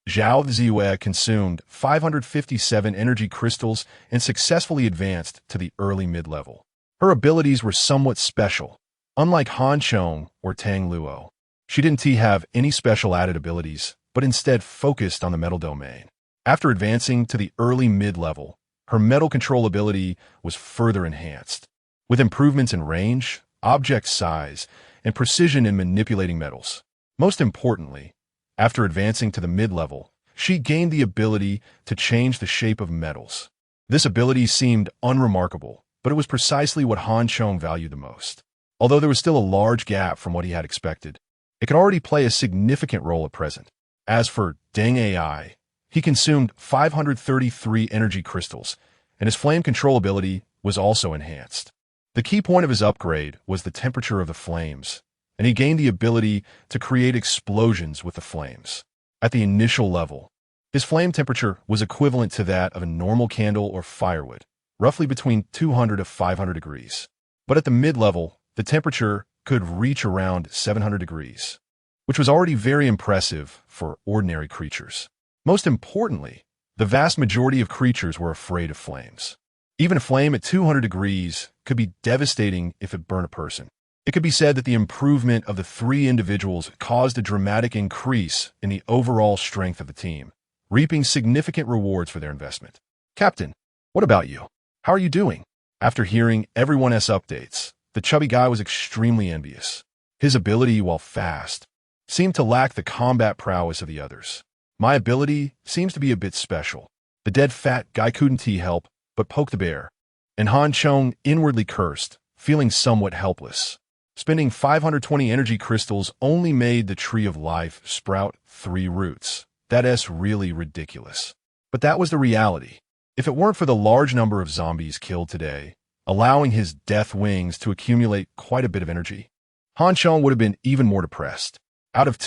Zhao Ziwei consumed 557 energy crystals and successfully advanced to the early mid-level. Her abilities were somewhat special. Unlike Han Chong or Tang Luo, she didn't have any special added abilities, but instead focused on the metal domain. After advancing to the early mid-level, her metal control ability was further enhanced, with improvements in range, object size, and precision in manipulating metals. Most importantly, after advancing to the mid-level, she gained the ability to change the shape of metals. This ability seemed unremarkable, but it was precisely what Han Chong valued the most. Although there was still a large gap from what he had expected, it could already play a significant role at present. As for Deng Ai, he consumed 533 energy crystals, and his flame control ability was also enhanced. The key point of his upgrade was the temperature of the flames, and he gained the ability to create explosions with the flames. At the initial level, his flame temperature was equivalent to that of a normal candle or firewood, roughly between 200 to 500 degrees. But at the mid-level, the temperature could reach around 700 degrees, which was already very impressive for ordinary creatures. Most importantly, the vast majority of creatures were afraid of flames. Even a flame at 200 degrees could be devastating if it burned a person. It could be said that the improvement of the three individuals caused a dramatic increase in the overall strength of the team, reaping significant rewards for their investment. Captain, what about you? How are you doing? After hearing everyone else's updates, the chubby guy was extremely envious. His ability, while fast, seemed to lack the combat prowess of the others. My ability seems to be a bit special. The dead fat guy couldn't help but poke the bear, and Han Chong inwardly cursed, feeling somewhat helpless. Spending 520 energy crystals only made the tree of life sprout 3 roots. That's really ridiculous. But that was the reality. If it weren't for the large number of zombies killed today, allowing his death wings to accumulate quite a bit of energy, Han Chong would have been even more depressed. Out of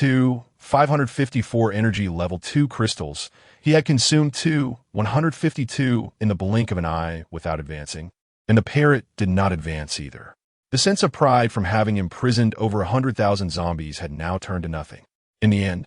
554 energy level 2 crystals, he had consumed 152 in the blink of an eye without advancing, and the parrot did not advance either. The sense of pride from having imprisoned over 100,000 zombies had now turned to nothing. In the end,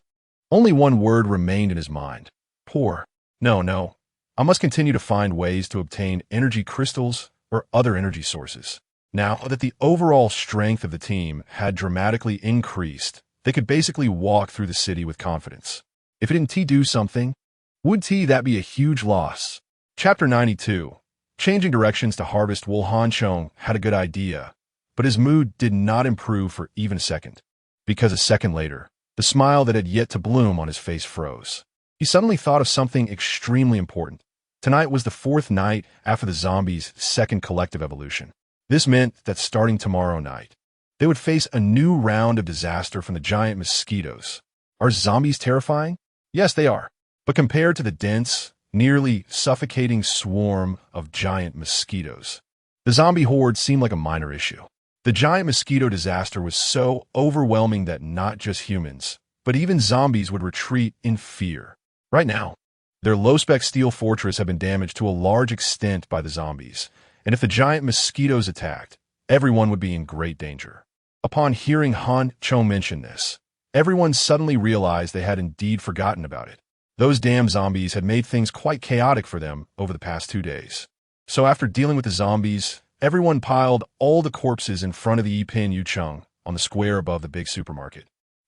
only one word remained in his mind. Poor. No. I must continue to find ways to obtain energy crystals or other energy sources. Now that the overall strength of the team had dramatically increased, they could basically walk through the city with confidence. If it didn't do something, would that be a huge loss? Chapter 92. Changing directions to harvest wool. Han Chong had a good idea, but his mood did not improve for even a second. Because a second later, the smile that had yet to bloom on his face froze. He suddenly thought of something extremely important. Tonight was the 4th night after the zombies' second collective evolution. This meant that starting tomorrow night, they would face a new round of disaster from the giant mosquitoes. Are zombies terrifying? Yes, they are. But compared to the dense, nearly suffocating swarm of giant mosquitoes, the zombie horde seemed like a minor issue. The giant mosquito disaster was so overwhelming that not just humans, but even zombies would retreat in fear. Right now, their low-spec steel fortress had been damaged to a large extent by the zombies, and if the giant mosquitoes attacked, everyone would be in great danger. Upon hearing Han Chong mention this, everyone suddenly realized they had indeed forgotten about it. Those damn zombies had made things quite chaotic for them over the past 2 days. So after dealing with the zombies, everyone piled all the corpses in front of the Yipin Yucheng on the square above the big supermarket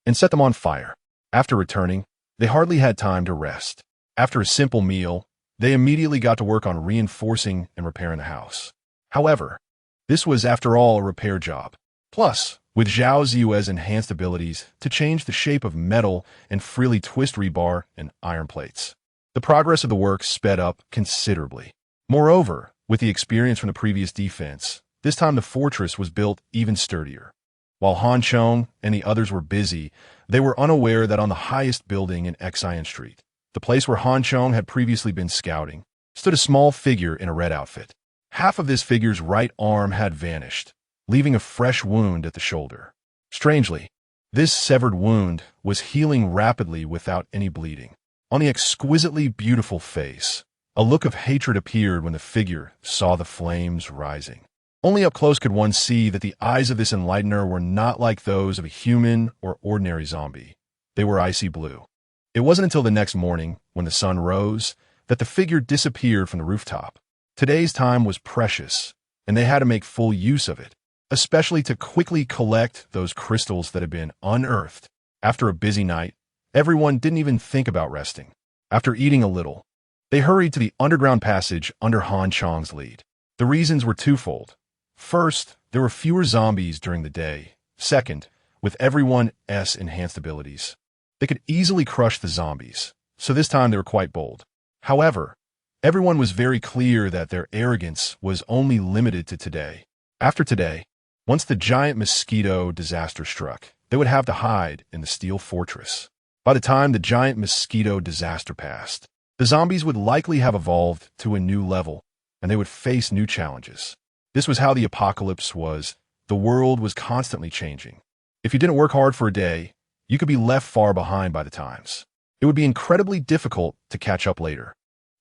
and set them on fire. After returning, they hardly had time to rest. After a simple meal, they immediately got to work on reinforcing and repairing the house. However, this was after all a repair job. Plus, with Zhao Ziwei's enhanced abilities to change the shape of metal and freely twist rebar and iron plates, the progress of the work sped up considerably. Moreover, with the experience from the previous defense, this time the fortress was built even sturdier. While Han Chong and the others were busy They were unaware that on the highest building in Xian Street, the place where Han Chong had previously been scouting, stood a small figure in a red outfit. Half of this figure's right arm had vanished, leaving a fresh wound at the shoulder. Strangely, this severed wound was healing rapidly without any bleeding. On the exquisitely beautiful face, a look of hatred appeared when the figure saw the flames rising. Only up close could one see that the eyes of this enlightener were not like those of a human or ordinary zombie. They were icy blue. It wasn't until the next morning, when the sun rose, that the figure disappeared from the rooftop. Today's time was precious, and they had to make full use of it, especially to quickly collect those crystals that had been unearthed. After a busy night, everyone didn't even think about resting. After eating a little, they hurried to the underground passage under Han Chong's lead. The reasons were twofold. First, there were fewer zombies during the day. Second, with everyone's enhanced abilities, they could easily crush the zombies, so this time they were quite bold. However, everyone was very clear that their arrogance was only limited to today. After today, once the giant mosquito disaster struck, they would have to hide in the steel fortress. By the time the giant mosquito disaster passed, the zombies would likely have evolved to a new level, and they would face new challenges. This was how the apocalypse was. The world was constantly changing. If you didn't work hard for a day, you could be left far behind by the times. It would be incredibly difficult to catch up later.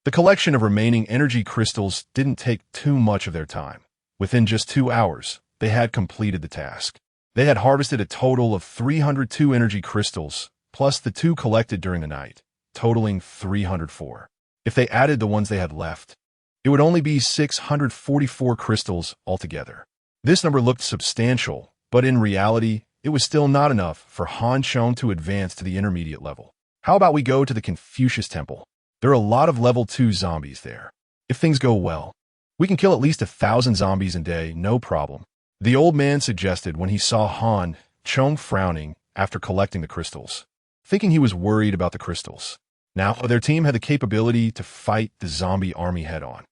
The collection of remaining energy crystals didn't take too much of their time. Within just 2 hours, they had completed the task. They had harvested a total of 302 energy crystals, plus the 2 collected during the night, totaling 304. If they added the ones they had left, it would only be 644 crystals altogether. This number looked substantial, but in reality, it was still not enough for Han Chong to advance to the intermediate level. How about we go to the Confucius Temple? There are a lot of level 2 zombies there. If things go well, we can kill at least 1,000 zombies a day, no problem. The old man suggested when he saw Han Chong frowning after collecting the crystals, thinking he was worried about the crystals. Now, their team had the capability to fight the zombie army head-on.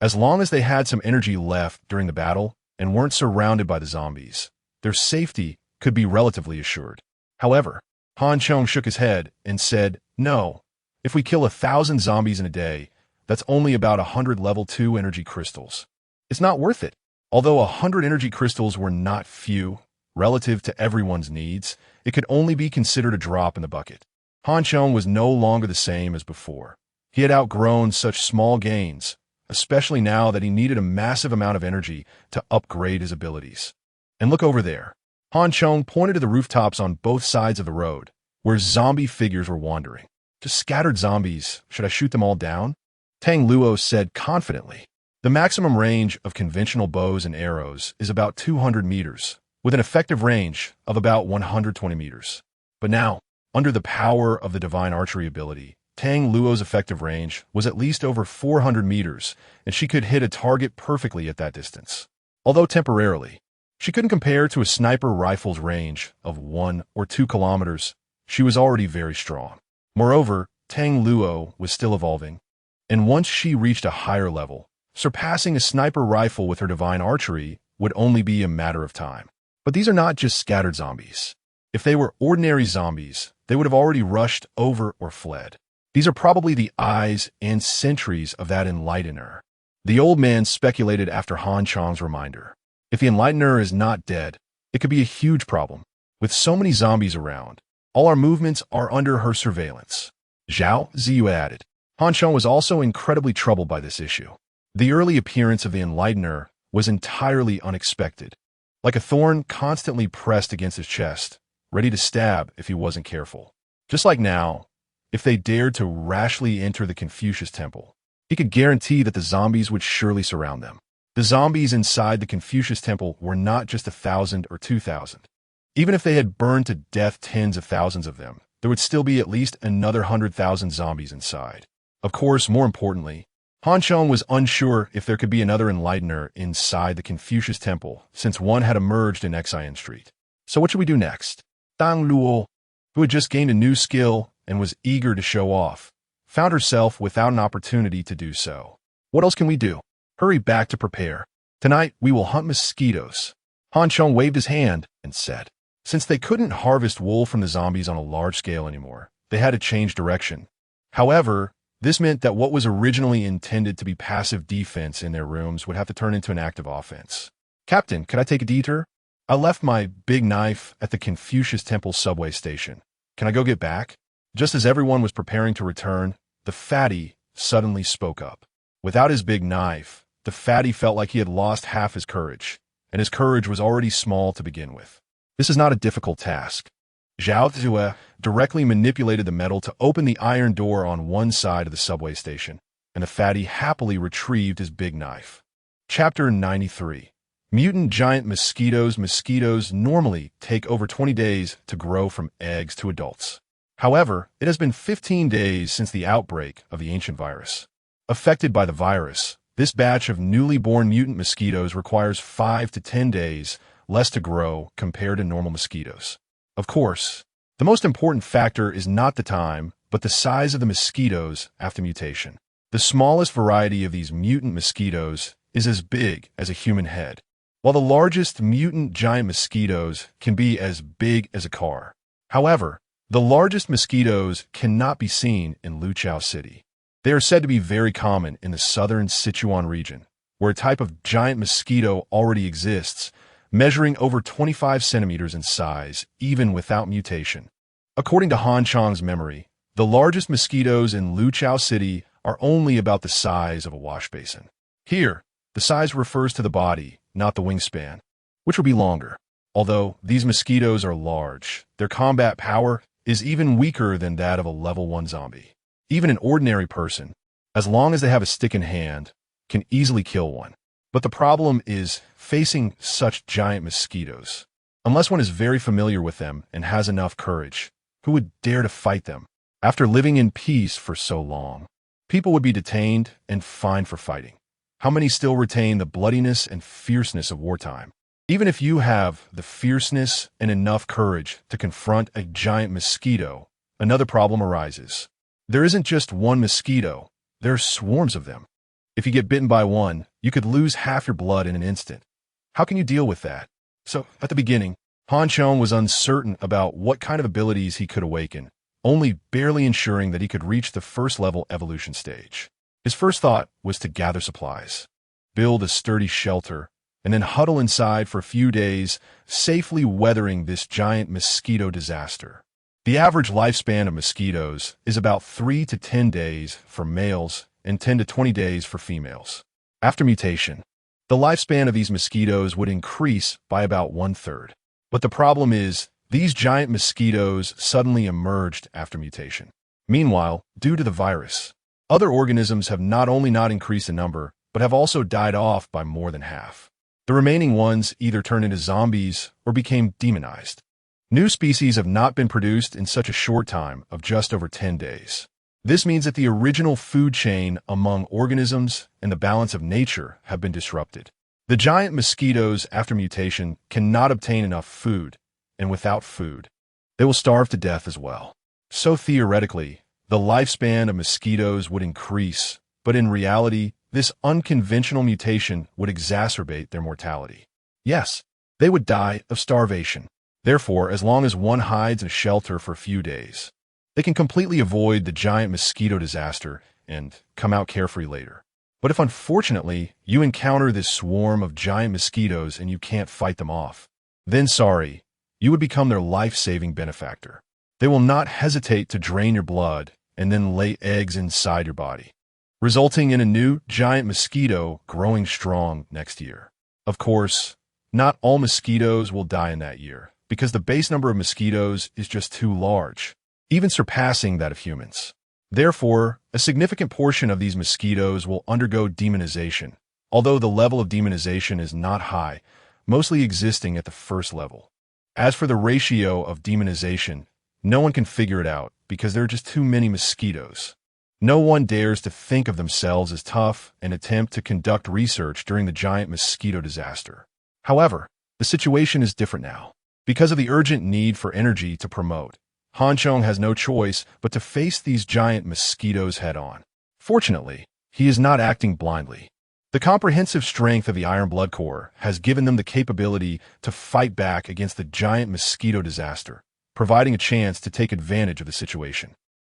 As long as they had some energy left during the battle and weren't surrounded by the zombies, their safety could be relatively assured. However, Han Chong shook his head and said, "No, if we kill 1,000 zombies in a day, that's only about 100 level 2 energy crystals. It's not worth it." Although 100 energy crystals were not few, relative to everyone's needs, it could only be considered a drop in the bucket. Han Chong was no longer the same as before. He had outgrown such small gains, especially now that he needed a massive amount of energy to upgrade his abilities. And look over there. Han Chong pointed to the rooftops on both sides of the road, where zombie figures were wandering. Just scattered zombies. Should I shoot them all down? Tang Luo said confidently. The maximum range of conventional bows and arrows is about 200 meters, with an effective range of about 120 meters. But now, under the power of the divine archery ability, Tang Luo's effective range was at least over 400 meters, and she could hit a target perfectly at that distance. Although temporarily, she couldn't compare to a sniper rifle's range of 1 or 2 kilometers. She was already very strong. Moreover, Tang Luo was still evolving, and once she reached a higher level, surpassing a sniper rifle with her divine archery would only be a matter of time. But these are not just scattered zombies. If they were ordinary zombies, they would have already rushed over or fled. These are probably the eyes and sentries of that enlightener. The old man speculated after Han Chong's reminder. If the enlightener is not dead, it could be a huge problem. With so many zombies around, all our movements are under her surveillance. Zhao Ziyu added. Han Chong was also incredibly troubled by this issue. The early appearance of the enlightener was entirely unexpected, like a thorn constantly pressed against his chest, ready to stab if he wasn't careful. Just like now, if they dared to rashly enter the Confucius Temple, he could guarantee that the zombies would surely surround them. The zombies inside the Confucius Temple were not just 1,000 or 2,000. Even if they had burned to death tens of thousands of them, there would still be at least another 100,000 zombies inside. Of course, more importantly, Han Chong was unsure if there could be another enlightener inside the Confucius Temple, since one had emerged in Xian Street. So what should we do next? Tang Luo, who had just gained a new skill and was eager to show off, found herself without an opportunity to do so. What else can we do? Hurry back to prepare. Tonight, we will hunt mosquitoes. Han Chong waved his hand and said. Since they couldn't harvest wool from the zombies on a large scale anymore, they had to change direction. However, this meant that what was originally intended to be passive defense in their rooms would have to turn into an active offense. Captain, could I take a detour? I left my big knife at the Confucius Temple subway station. Can I go get back? Just as everyone was preparing to return, the fatty suddenly spoke up. Without his big knife, the fatty felt like he had lost half his courage, and his courage was already small to begin with. This is not a difficult task. Zhao Zue directly manipulated the metal to open the iron door on one side of the subway station, and the fatty happily retrieved his big knife. Chapter 93. Mutant giant mosquitoes. Mosquitoes normally take over 20 days to grow from eggs to adults. However, it has been 15 days since the outbreak of the ancient virus. Affected by the virus, this batch of newly born mutant mosquitoes requires 5 to 10 days less to grow compared to normal mosquitoes. Of course, the most important factor is not the time, but the size of the mosquitoes after mutation. The smallest variety of these mutant mosquitoes is as big as a human head, while the largest mutant giant mosquitoes can be as big as a car. However, the largest mosquitoes cannot be seen in Luqiao City. They are said to be very common in the southern Sichuan region, where a type of giant mosquito already exists, measuring over 25 centimeters in size, even without mutation. According to Han Chong's memory, the largest mosquitoes in Luqiao City are only about the size of a wash basin. Here, the size refers to the body, not the wingspan, which will be longer. Although these mosquitoes are large, their combat power is even weaker than that of a level 1 zombie. Even an ordinary person, as long as they have a stick in hand, can easily kill one. But the problem is facing such giant mosquitoes. Unless one is very familiar with them and has enough courage, who would dare to fight them? After living in peace for so long, people would be detained and fined for fighting. How many still retain the bloodiness and fierceness of wartime? Even if you have the fierceness and enough courage to confront a giant mosquito, another problem arises. There isn't just one mosquito, there are swarms of them. If you get bitten by one, you could lose half your blood in an instant. How can you deal with that? So, at the beginning, Han Chong was uncertain about what kind of abilities he could awaken, only barely ensuring that he could reach the first level evolution stage. His first thought was to gather supplies, build a sturdy shelter, and then huddle inside for a few days, safely weathering this giant mosquito disaster. The average lifespan of mosquitoes is about 3 to 10 days for males and 10 to 20 days for females. After mutation, the lifespan of these mosquitoes would increase by about 1/3. But the problem is, these giant mosquitoes suddenly emerged after mutation. Meanwhile, due to the virus, other organisms have not only not increased in number, but have also died off by more than half. The remaining ones either turned into zombies or became demonized. New species have not been produced in such a short time of just over 10 days. This means that the original food chain among organisms and the balance of nature have been disrupted. The giant mosquitoes after mutation cannot obtain enough food, and without food, they will starve to death as well. So theoretically, the lifespan of mosquitoes would increase, but in reality, this unconventional mutation would exacerbate their mortality. Yes, they would die of starvation. Therefore, as long as one hides in a shelter for a few days, they can completely avoid the giant mosquito disaster and come out carefree later. But if unfortunately you encounter this swarm of giant mosquitoes and you can't fight them off, then sorry, you would become their life-saving benefactor. They will not hesitate to drain your blood and then lay eggs inside your body, resulting in a new giant mosquito growing strong next year. Of course, not all mosquitoes will die in that year, because the base number of mosquitoes is just too large, even surpassing that of humans. Therefore, a significant portion of these mosquitoes will undergo demonization, although the level of demonization is not high, mostly existing at the first level. As for the ratio of demonization, no one can figure it out because there are just too many mosquitoes. No one dares to think of themselves as tough and attempt to conduct research during the giant mosquito disaster. However, the situation is different now. Because of the urgent need for energy to promote, Han Chong has no choice but to face these giant mosquitoes head-on. Fortunately, he is not acting blindly. The comprehensive strength of the Iron Blood Corps has given them the capability to fight back against the giant mosquito disaster, providing a chance to take advantage of the situation.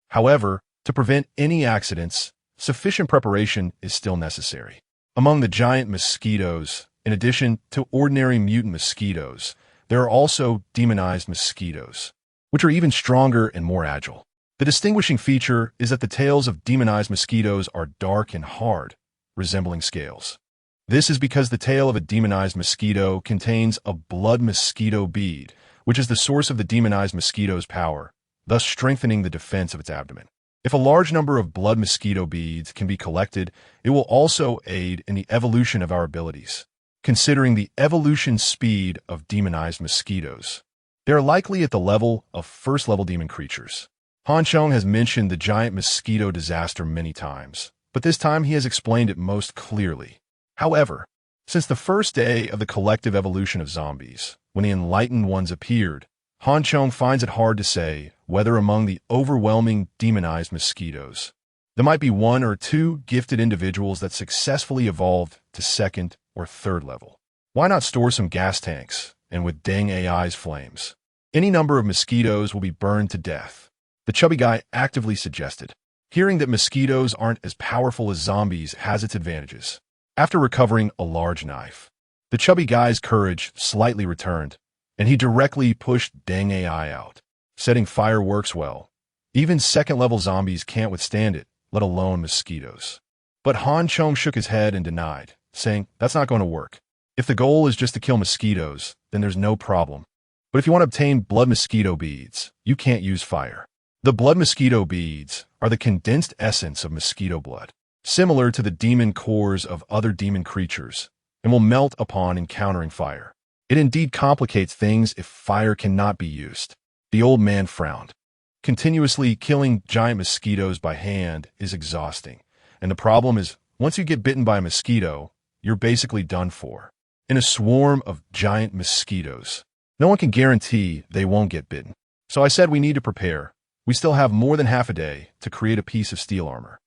However, to prevent any accidents, sufficient preparation is still necessary. Among the giant mosquitoes, in addition to ordinary mutant mosquitoes, there are also demonized mosquitoes, which are even stronger and more agile. The distinguishing feature is that the tails of demonized mosquitoes are dark and hard, resembling scales. This is because the tail of a demonized mosquito contains a blood mosquito bead, which is the source of the demonized mosquito's power, thus strengthening the defense of its abdomen. If a large number of blood mosquito beads can be collected, it will also aid in the evolution of our abilities. Considering the evolution speed of demonized mosquitoes, they are likely at the level of first-level demon creatures. Chong has mentioned the giant mosquito disaster many times, but this time he has explained it most clearly. However, since the first day of the collective evolution of zombies, when the enlightened ones appeared, Chong finds it hard to say whether among the overwhelming demonized mosquitoes, there might be one or two gifted individuals that successfully evolved to second or third level. Why not store some gas tanks, and with Deng AI's flames? Any number of mosquitoes will be burned to death, the chubby guy actively suggested. Hearing that mosquitoes aren't as powerful as zombies has its advantages. After recovering a large knife, the chubby guy's courage slightly returned, and he directly pushed Deng AI out. Setting fire works well. Even second-level zombies can't withstand it, let alone mosquitoes. But Chong shook his head and denied, saying, that's not going to work. If the goal is just to kill mosquitoes, then there's no problem. But if you want to obtain blood mosquito beads, you can't use fire. The blood mosquito beads are the condensed essence of mosquito blood, similar to the demon cores of other demon creatures, and will melt upon encountering fire. It indeed complicates things if fire cannot be used. The old man frowned. Continuously killing giant mosquitoes by hand is exhausting, and the problem is, once you get bitten by a mosquito, you're basically done for. In a swarm of giant mosquitoes, no one can guarantee they won't get bitten. So I said we need to prepare. We still have more than half a day to create a piece of steel armor.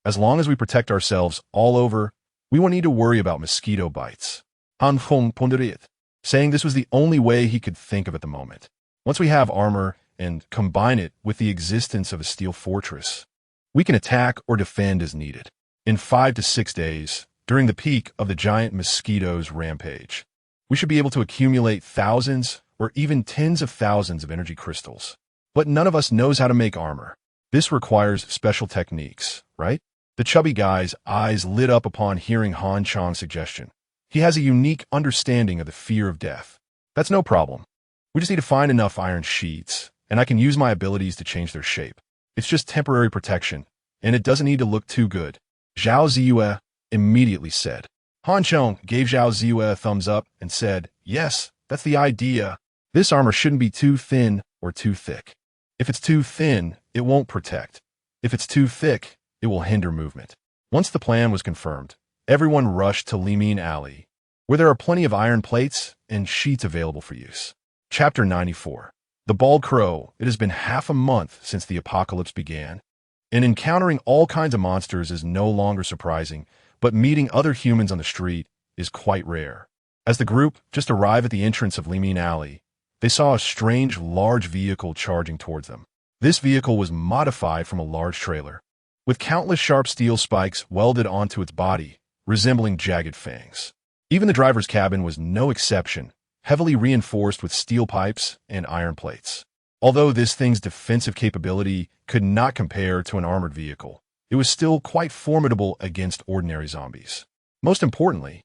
As long as we protect ourselves all over, we won't need to worry about mosquito bites. Han Feng pondered it, saying this was the only way he could think of at the moment. Once we have armor and combine it with the existence of a steel fortress, we can attack or defend as needed. In 5 to 6 days, during the peak of the giant mosquito's rampage, we should be able to accumulate thousands or even tens of thousands of energy crystals. But none of us knows how to make armor. This requires special techniques, right? The chubby guy's eyes lit up upon hearing Chong's suggestion. He has a unique understanding of the fear of death. That's no problem. We just need to find enough iron sheets, and I can use my abilities to change their shape. It's just temporary protection, and it doesn't need to look too good. Zhao Ziyue immediately said. Chong gave Zhao Ziyue a thumbs up and said, yes, that's the idea. This armor shouldn't be too thin or too thick. If it's too thin, it won't protect. If it's too thick, it will hinder movement. Once the plan was confirmed, everyone rushed to Limin Alley, where there are plenty of iron plates and sheets available for use. Chapter 94. The Bald Crow. It has been half a month since the apocalypse began, and encountering all kinds of monsters is no longer surprising, but meeting other humans on the street is quite rare. As the group just arrived at the entrance of Limin Alley, they saw a strange large vehicle charging towards them. This vehicle was modified from a large trailer, with countless sharp steel spikes welded onto its body, resembling jagged fangs. Even the driver's cabin was no exception, heavily reinforced with steel pipes and iron plates. Although this thing's defensive capability could not compare to an armored vehicle, it was still quite formidable against ordinary zombies. Most importantly,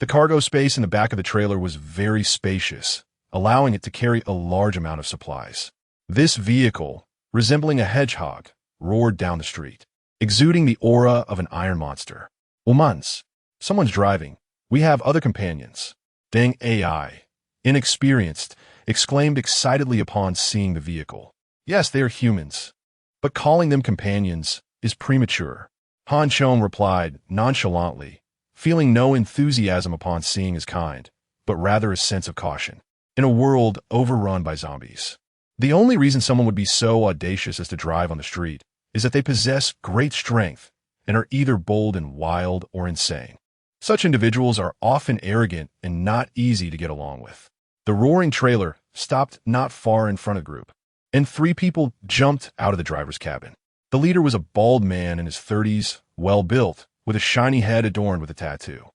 the cargo space in the back of the trailer was very spacious, allowing it to carry a large amount of supplies. This vehicle, resembling a hedgehog, roared down the street, exuding the aura of an iron monster. Mutants. Someone's driving. We have other companions. Deng AI, inexperienced, exclaimed excitedly upon seeing the vehicle. Yes, they are humans, but calling them companions is premature. Chong replied nonchalantly, feeling no enthusiasm upon seeing his kind, but rather a sense of caution. In a world overrun by zombies, the only reason someone would be so audacious as to drive on the street is that they possess great strength and are either bold and wild or insane. Such individuals are often arrogant and not easy to get along with. The roaring trailer stopped not far in front of the group, and three people jumped out of the driver's cabin. The leader was a bald man in his 30s, well-built, with a shiny head adorned with a tattoo.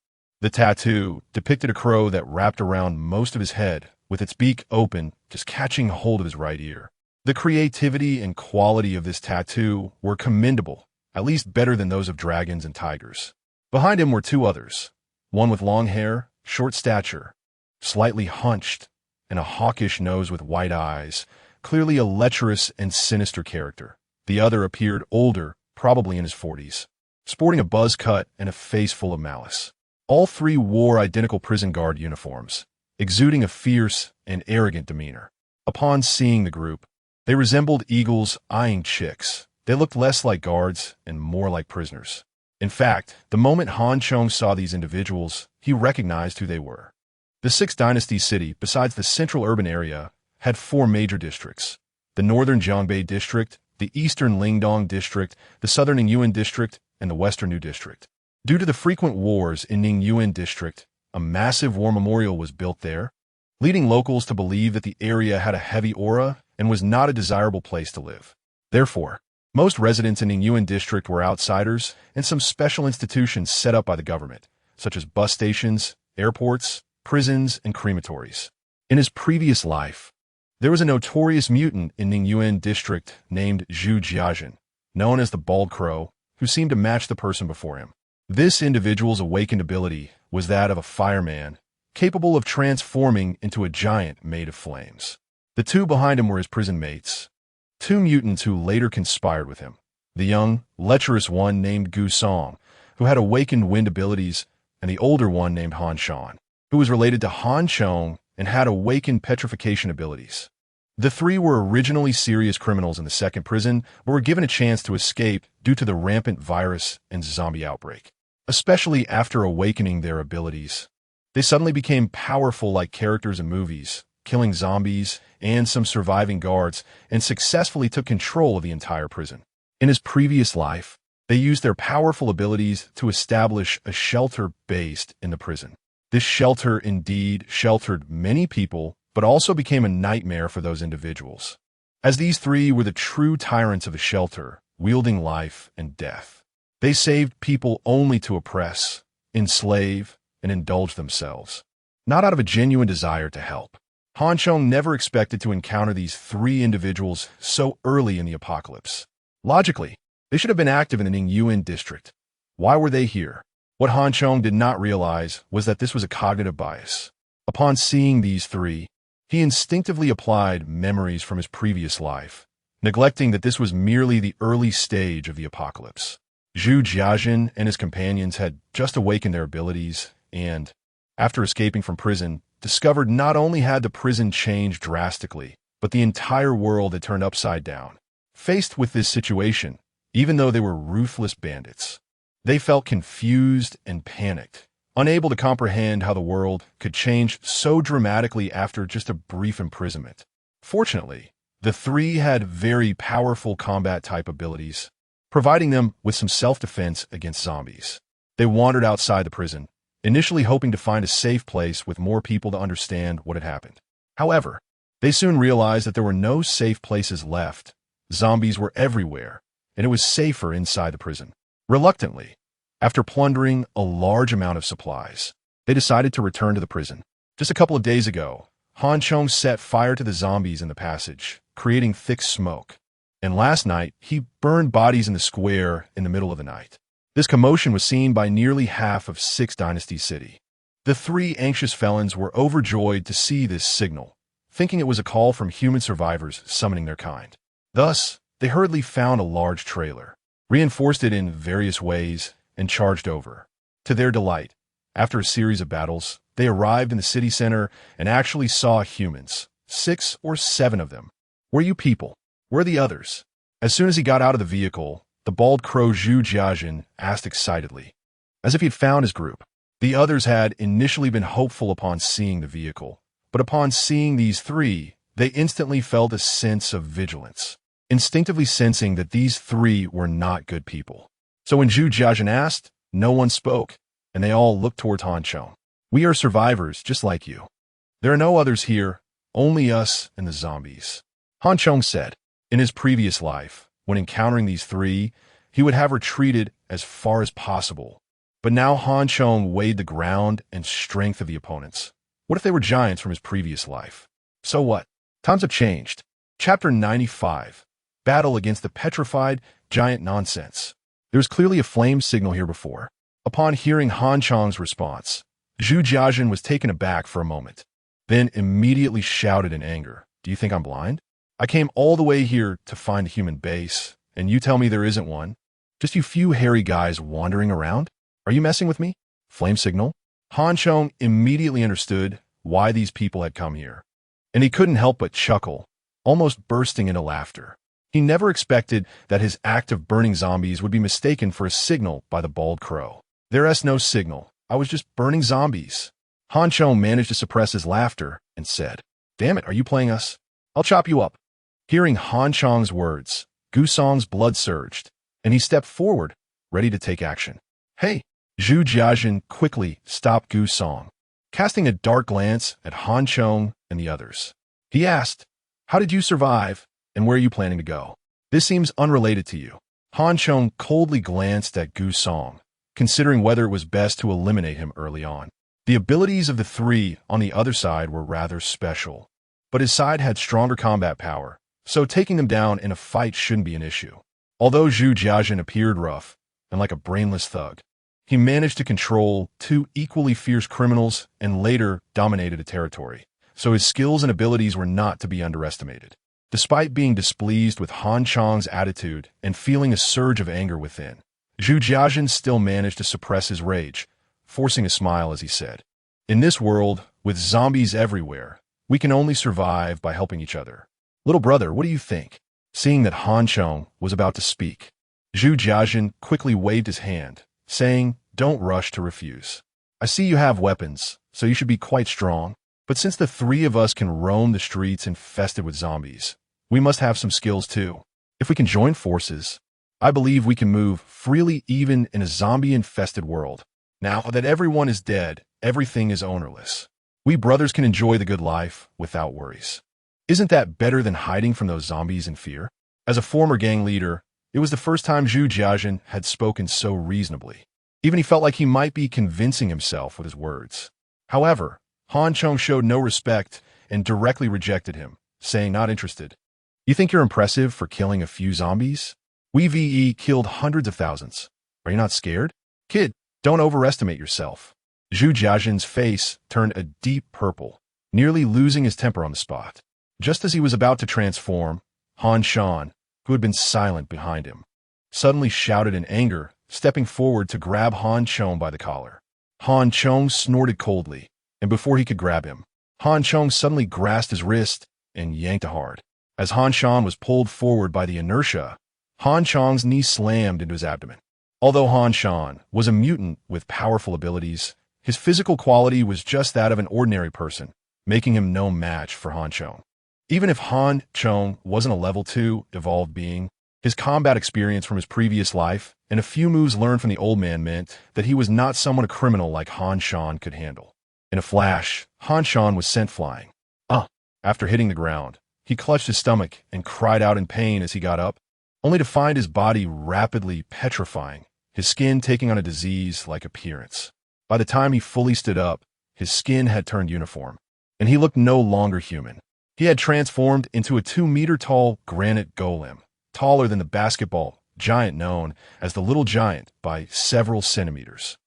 The tattoo depicted a crow that wrapped around most of his head, with its beak open, just catching hold of his right ear. The creativity and quality of this tattoo were commendable, at least better than those of dragons and tigers. Behind him were two others, one with long hair, short stature, slightly hunched, and a hawkish nose with white eyes, clearly a lecherous and sinister character. The other appeared older, probably in his 40s, sporting a buzz cut and a face full of malice. All three wore identical prison guard uniforms, exuding a fierce and arrogant demeanor. Upon seeing the group, they resembled eagles eyeing chicks. They looked less like guards and more like prisoners. In fact, the moment Chong saw these individuals, he recognized who they were. The Sixth Dynasty city, besides the central urban area, had four major districts: the northern Jiangbei district, the eastern Lingdong district, the southern Ningyuan district, and the western New district. Due to the frequent wars in Ningyuan district, a massive war memorial was built there, leading locals to believe that the area had a heavy aura and was not a desirable place to live. Therefore, most residents in Ningyuan district were outsiders, and some special institutions set up by the government, such as bus stations, airports, prisons, and crematories. In his previous life, there was a notorious mutant in Ningyuan district named Zhu Jiajin, known as the Bald Crow, who seemed to match the person before him. This individual's awakened ability was that of a fireman, capable of transforming into a giant made of flames. The two behind him were his prison mates, two mutants who later conspired with him. The young, lecherous one named Gu Song, who had awakened wind abilities, and the older one named Han Shan, who was related to Han Chong and had awakened petrification abilities. The three were originally serious criminals in the second prison, but were given a chance to escape due to the rampant virus and zombie outbreak. Especially after awakening their abilities, they suddenly became powerful like characters in movies, killing zombies and some surviving guards, and successfully took control of the entire prison. In his previous life, they used their powerful abilities to establish a shelter based in the prison. This shelter indeed sheltered many people, but also became a nightmare for those individuals, as these three were the true tyrants of the shelter, wielding life and death. They saved people only to oppress, enslave, and indulge themselves, not out of a genuine desire to help. Han Chong never expected to encounter these three individuals so early in the apocalypse. Logically, they should have been active in the Ningyuan district. Why were they here? What Han Chong did not realize was that this was a cognitive bias. Upon seeing these three, he instinctively applied memories from his previous life, neglecting that this was merely the early stage of the apocalypse. Zhu Jiajin and his companions had just awakened their abilities and, after escaping from prison, discovered not only had the prison changed drastically, but the entire world had turned upside down. Faced with this situation, even though they were ruthless bandits, they felt confused and panicked, unable to comprehend how the world could change so dramatically after just a brief imprisonment. Fortunately, the three had very powerful combat-type abilities, providing them with some self-defense against zombies. They wandered outside the prison, initially hoping to find a safe place with more people to understand what had happened. However, they soon realized that there were no safe places left. Zombies were everywhere, and it was safer inside the prison. Reluctantly, after plundering a large amount of supplies, they decided to return to the prison. Just a couple of days ago, Han Chong set fire to the zombies in the passage, creating thick smoke. And last night, he burned bodies in the square in the middle of the night. This commotion was seen by nearly half of Sixth Dynasty City. The three anxious felons were overjoyed to see this signal, thinking it was a call from human survivors summoning their kind. Thus, they hurriedly found a large trailer, reinforced it in various ways, and charged over. To their delight, after a series of battles, they arrived in the city center and actually saw humans, 6 or 7 of them. "Where are you people? Where are the others?" As soon as he got out of the vehicle, the bald crow Zhu Jiajin asked excitedly, as if he had found his group. The others had initially been hopeful upon seeing the vehicle, but upon seeing these three, they instantly felt a sense of vigilance, instinctively sensing that these three were not good people. So when Zhu Jiajin asked, no one spoke, and they all looked towards Han Chong. "We are survivors, just like you. There are no others here, only us and the zombies," Han Chong said. In his previous life, when encountering these three, he would have retreated as far as possible. But now Han Chong weighed the ground and strength of the opponents. What if they were giants from his previous life? So what? Times have changed. Chapter 95. Battle against the petrified giant nonsense. There was clearly a flame signal here before. Upon hearing Han Chong's response, Zhu Jiajin was taken aback for a moment, then immediately shouted in anger, "Do you think I'm blind? I came all the way here to find a human base, and you tell me there isn't one? Just you few hairy guys wandering around? Are you messing with me?" Flame signal? Han Chong immediately understood why these people had come here, and he couldn't help but chuckle, almost bursting into laughter. He never expected that his act of burning zombies would be mistaken for a signal by the bald crow. "There's no signal. I was just burning zombies." Han Chong managed to suppress his laughter and said, "Damn it, are you playing us? I'll chop you up." Hearing Han Chong's words, Gu Song's blood surged, and he stepped forward, ready to take action. "Hey!" Zhu Jiajin quickly stopped Gu Song, casting a dark glance at Han Chong and the others. He asked, "How did you survive, and where are you planning to go? This seems unrelated to you." Han Chong coldly glanced at Gu Song, considering whether it was best to eliminate him early on. The abilities of the three on the other side were rather special, but his side had stronger combat power, so taking them down in a fight shouldn't be an issue. Although Zhu Jiajin appeared rough and like a brainless thug, he managed to control two equally fierce criminals and later dominated a territory, so his skills and abilities were not to be underestimated. Despite being displeased with Han Chong's attitude and feeling a surge of anger within, Zhu Jiajin still managed to suppress his rage, forcing a smile as he said, "In this world, with zombies everywhere, we can only survive by helping each other. Little brother, what do you think?" Seeing that Han Chong was about to speak, Zhu Jiajin quickly waved his hand, saying, "Don't rush to refuse. I see you have weapons, so you should be quite strong. But since the three of us can roam the streets infested with zombies, we must have some skills too. If we can join forces, I believe we can move freely even in a zombie-infested world. Now that everyone is dead, everything is ownerless. We brothers can enjoy the good life without worries. Isn't that better than hiding from those zombies in fear?" As a former gang leader, it was the first time Zhu Jiajin had spoken so reasonably. Even he felt like he might be convincing himself with his words. However, Han Chong showed no respect and directly rejected him, saying not interested. "You think you're impressive for killing a few zombies? We killed hundreds of thousands. Are you not scared? Kid, don't overestimate yourself." Zhu Jiajin's face turned a deep purple, nearly losing his temper on the spot. Just as he was about to transform, Han Shan, who had been silent behind him, suddenly shouted in anger, stepping forward to grab Han Chong by the collar. Han Chong snorted coldly, and before he could grab him, Han Chong suddenly grasped his wrist and yanked hard. As Han Shan was pulled forward by the inertia, Han Chong's knee slammed into his abdomen. Although Han Shan was a mutant with powerful abilities, his physical quality was just that of an ordinary person, making him no match for Han Chong. Even if Han Chong wasn't a level 2 evolved being, his combat experience from his previous life and a few moves learned from the old man meant that he was not someone a criminal like Han Shan could handle. In a flash, Han Shan was sent flying. After hitting the ground, he clutched his stomach and cried out in pain as he got up, only to find his body rapidly petrifying, his skin taking on a disease-like appearance. By the time he fully stood up, his skin had turned uniform, and he looked no longer human. He had transformed into a 2-meter-tall granite golem, taller than the basketball giant known as the Little Giant by several centimeters.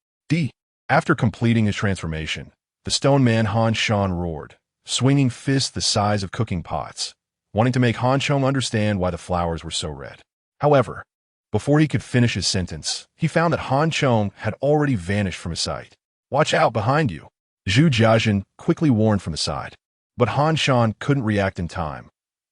After completing his transformation, the stone man Han Shan roared, swinging fists the size of cooking pots, wanting to make Han Chong understand why the flowers were so red. However, before he could finish his sentence, he found that Han Chong had already vanished from his sight. "Watch out behind you," Zhu Jiajin quickly warned from the side. But Han Shan couldn't react in time.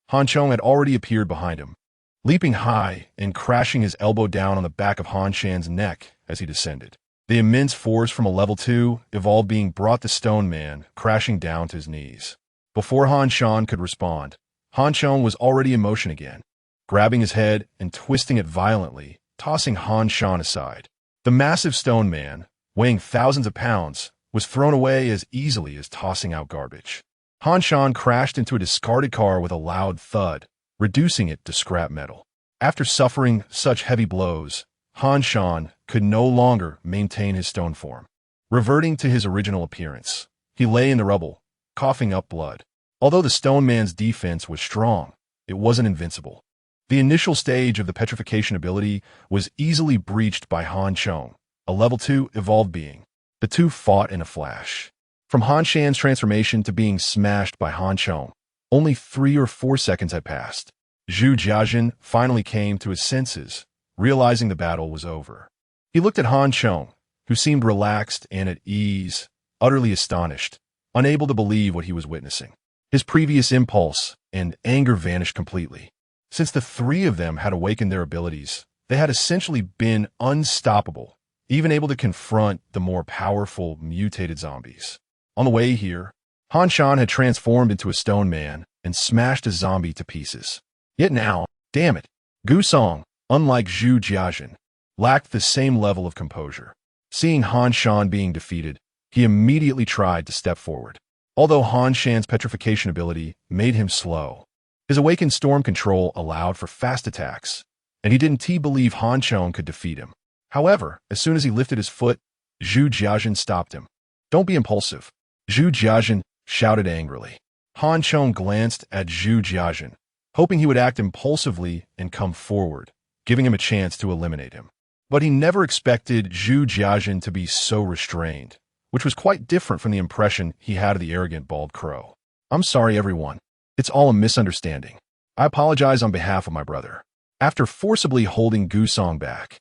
Han Chong had already appeared behind him, leaping high and crashing his elbow down on the back of Han Shan's neck as he descended. The immense force from a level 2 evolved being brought the stone man crashing down to his knees. Before Han Shan could respond, Han Chong was already in motion again, grabbing his head and twisting it violently, tossing Han Shan aside. The massive stone man, weighing thousands of pounds, was thrown away as easily as tossing out garbage. Han Shan crashed into a discarded car with a loud thud, reducing it to scrap metal. After suffering such heavy blows, Han Shan could no longer maintain his stone form. Reverting to his original appearance, he lay in the rubble, coughing up blood. Although the stone man's defense was strong, it wasn't invincible. The initial stage of the petrification ability was easily breached by Han Chong, a level 2 evolved being. The two fought in a flash. From Han Shan's transformation to being smashed by Han Chong, only 3 or 4 seconds had passed. Zhu Jiajin finally came to his senses, realizing the battle was over. He looked at Han Chong, who seemed relaxed and at ease, utterly astonished, unable to believe what he was witnessing. His previous impulse and anger vanished completely. Since the three of them had awakened their abilities, they had essentially been unstoppable, even able to confront the more powerful mutated zombies. On the way here, Han Shan had transformed into a stone man and smashed a zombie to pieces. Yet now, damn it, Gu Song, unlike Zhu Jiajin, lacked the same level of composure. Seeing Han Shan being defeated, he immediately tried to step forward. Although Han Shan's petrification ability made him slow, his awakened storm control allowed for fast attacks, and he didn't believe Han Chong could defeat him. However, as soon as he lifted his foot, Zhu Jiajin stopped him. "Don't be impulsive," Zhu Jiajin shouted angrily. Han Chong glanced at Zhu Jiajin, hoping he would act impulsively and come forward, giving him a chance to eliminate him. But he never expected Zhu Jiajin to be so restrained, which was quite different from the impression he had of the arrogant bald crow. "I'm sorry, everyone. It's all a misunderstanding. I apologize on behalf of my brother." After forcibly holding Gu Song back,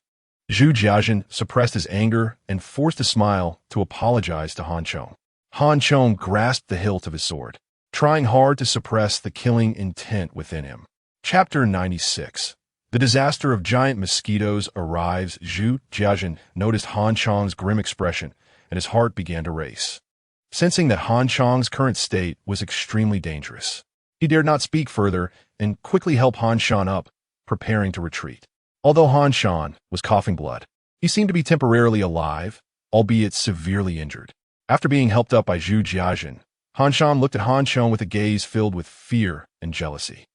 Zhu Jiajin suppressed his anger and forced a smile to apologize to Han Chong. Han Chong grasped the hilt of his sword, trying hard to suppress the killing intent within him. Chapter 96. The disaster of giant mosquitoes arrives. Zhu Jiajin noticed Han Chong's grim expression, and his heart began to race. Sensing that Han Chong's current state was extremely dangerous, he dared not speak further and quickly helped Han Shan up, preparing to retreat. Although Han Shan was coughing blood, he seemed to be temporarily alive, albeit severely injured. After being helped up by Zhu Jiajin, Han Shan looked at Han Chong with a gaze filled with fear and jealousy.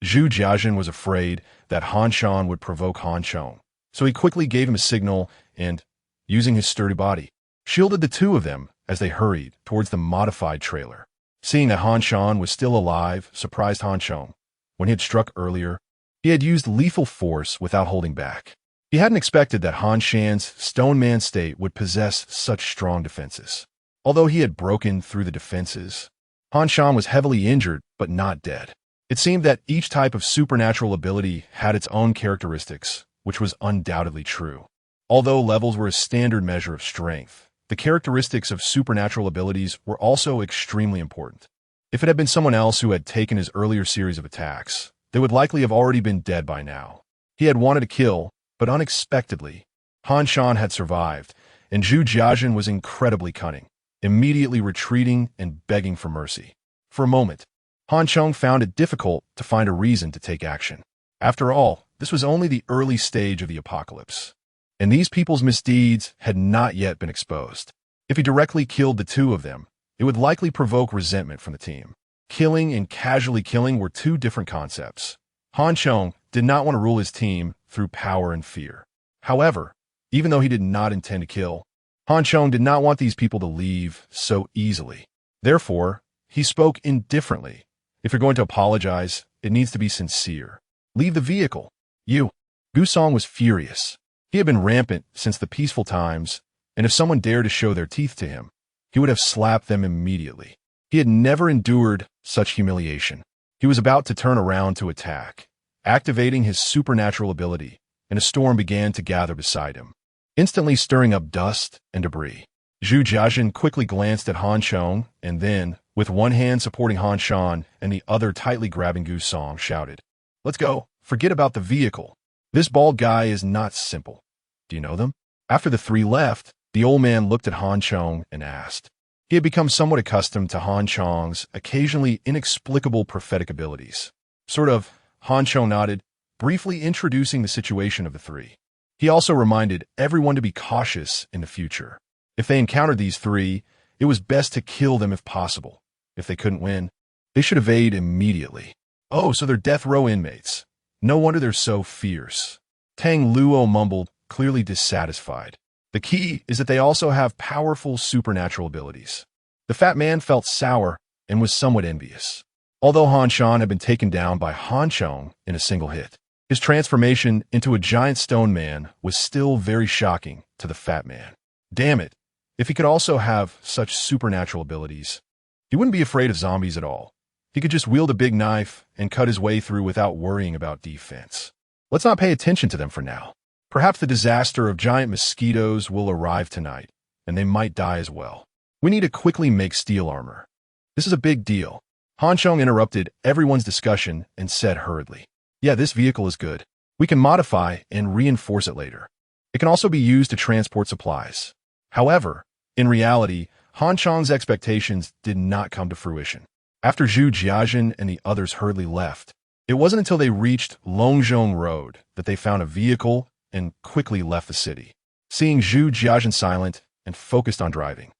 Zhu Jiajin was afraid that Han Shan would provoke Han Chong, so he quickly gave him a signal and, using his sturdy body, shielded the two of them as they hurried towards the modified trailer. Seeing that Han Shan was still alive surprised Han Chong. When he had struck earlier, he had used lethal force without holding back. He hadn't expected that Han Shan's stone man state would possess such strong defenses. Although he had broken through the defenses, Han Shan was heavily injured but not dead. It seemed that each type of supernatural ability had its own characteristics, which was undoubtedly true. Although levels were a standard measure of strength, the characteristics of supernatural abilities were also extremely important. If it had been someone else who had taken his earlier series of attacks, they would likely have already been dead by now. He had wanted to kill, but unexpectedly, Han Shan had survived, and Zhu Jiajin was incredibly cunning, immediately retreating and begging for mercy. For a moment, Han Chong found it difficult to find a reason to take action. After all, this was only the early stage of the apocalypse, and these people's misdeeds had not yet been exposed. If he directly killed the two of them, it would likely provoke resentment from the team. Killing and casually killing were two different concepts. Han Chong did not want to rule his team through power and fear. However, even though he did not intend to kill, Han Chong did not want these people to leave so easily. Therefore, he spoke indifferently. "If you're going to apologize, it needs to be sincere. Leave the vehicle." "You." Gu Song was furious. He had been rampant since the peaceful times, and if someone dared to show their teeth to him, he would have slapped them immediately. He had never endured such humiliation. He was about to turn around to attack, activating his supernatural ability, and a storm began to gather beside him, instantly stirring up dust and debris. Zhu Jiajin quickly glanced at Han Chong and then, with one hand supporting Han Shan and the other tightly grabbing Gu Song, shouted, "Let's go. Forget about the vehicle. This bald guy is not simple. Do you know them?" After the three left, the old man looked at Han Chong and asked. He had become somewhat accustomed to Han Chong's occasionally inexplicable prophetic abilities. Sort of, Han Chong nodded, briefly introducing the situation of the three. He also reminded everyone to be cautious in the future. If they encountered these three, it was best to kill them if possible. If they couldn't win, they should evade immediately. Oh, so they're death row inmates. No wonder they're so fierce. Tang Luo mumbled, clearly dissatisfied. The key is that they also have powerful supernatural abilities. The fat man felt sour and was somewhat envious. Although Han Shan had been taken down by Han Chong in a single hit, his transformation into a giant stone man was still very shocking to the fat man. Damn it, if he could also have such supernatural abilities, he wouldn't be afraid of zombies at all. He could just wield a big knife and cut his way through without worrying about defense. Let's not pay attention to them for now. Perhaps the disaster of giant mosquitoes will arrive tonight, and they might die as well. We need to quickly make steel armor. This is a big deal. Han Chong interrupted everyone's discussion and said hurriedly, "Yeah, this vehicle is good. We can modify and reinforce it later. It can also be used to transport supplies." However, in reality, Han Chong's expectations did not come to fruition. After Zhu Jiajin and the others hurriedly left, it wasn't until they reached Longzhong Road that they found a vehicle and quickly left the city. Seeing Zhu Jiajin silent and focused on driving,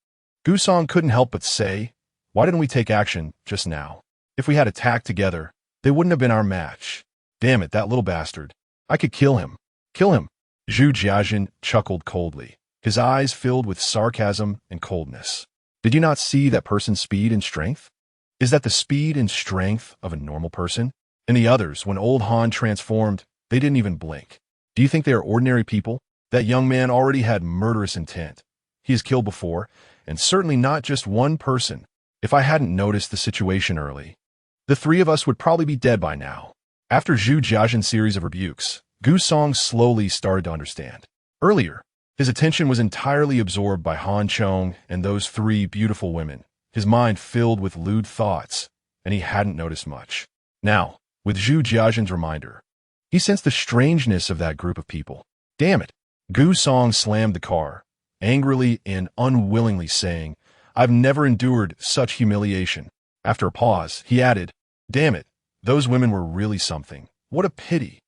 Gu Song couldn't help but say, "Why didn't we take action just now? If we had attacked together, they wouldn't have been our match. Damn it, that little bastard. I could kill him. Kill him." Zhu Jiajin chuckled coldly, his eyes filled with sarcasm and coldness. "Did you not see that person's speed and strength? Is that the speed and strength of a normal person?" And the others, when old Han transformed, they didn't even blink. "Do you think they are ordinary people? That young man already had murderous intent. He has killed before, and certainly not just one person. If I hadn't noticed the situation early, the three of us would probably be dead by now." After Zhu Jiajin's series of rebukes, Gu Song slowly started to understand. Earlier, his attention was entirely absorbed by Han Chong and those three beautiful women, his mind filled with lewd thoughts, and he hadn't noticed much. Now, with Zhu Jiajin's reminder, he sensed the strangeness of that group of people. Damn it! Gu Song slammed the car, angrily and unwillingly saying, "I've never endured such humiliation." After a pause, he added, "Damn it, those women were really something. What a pity.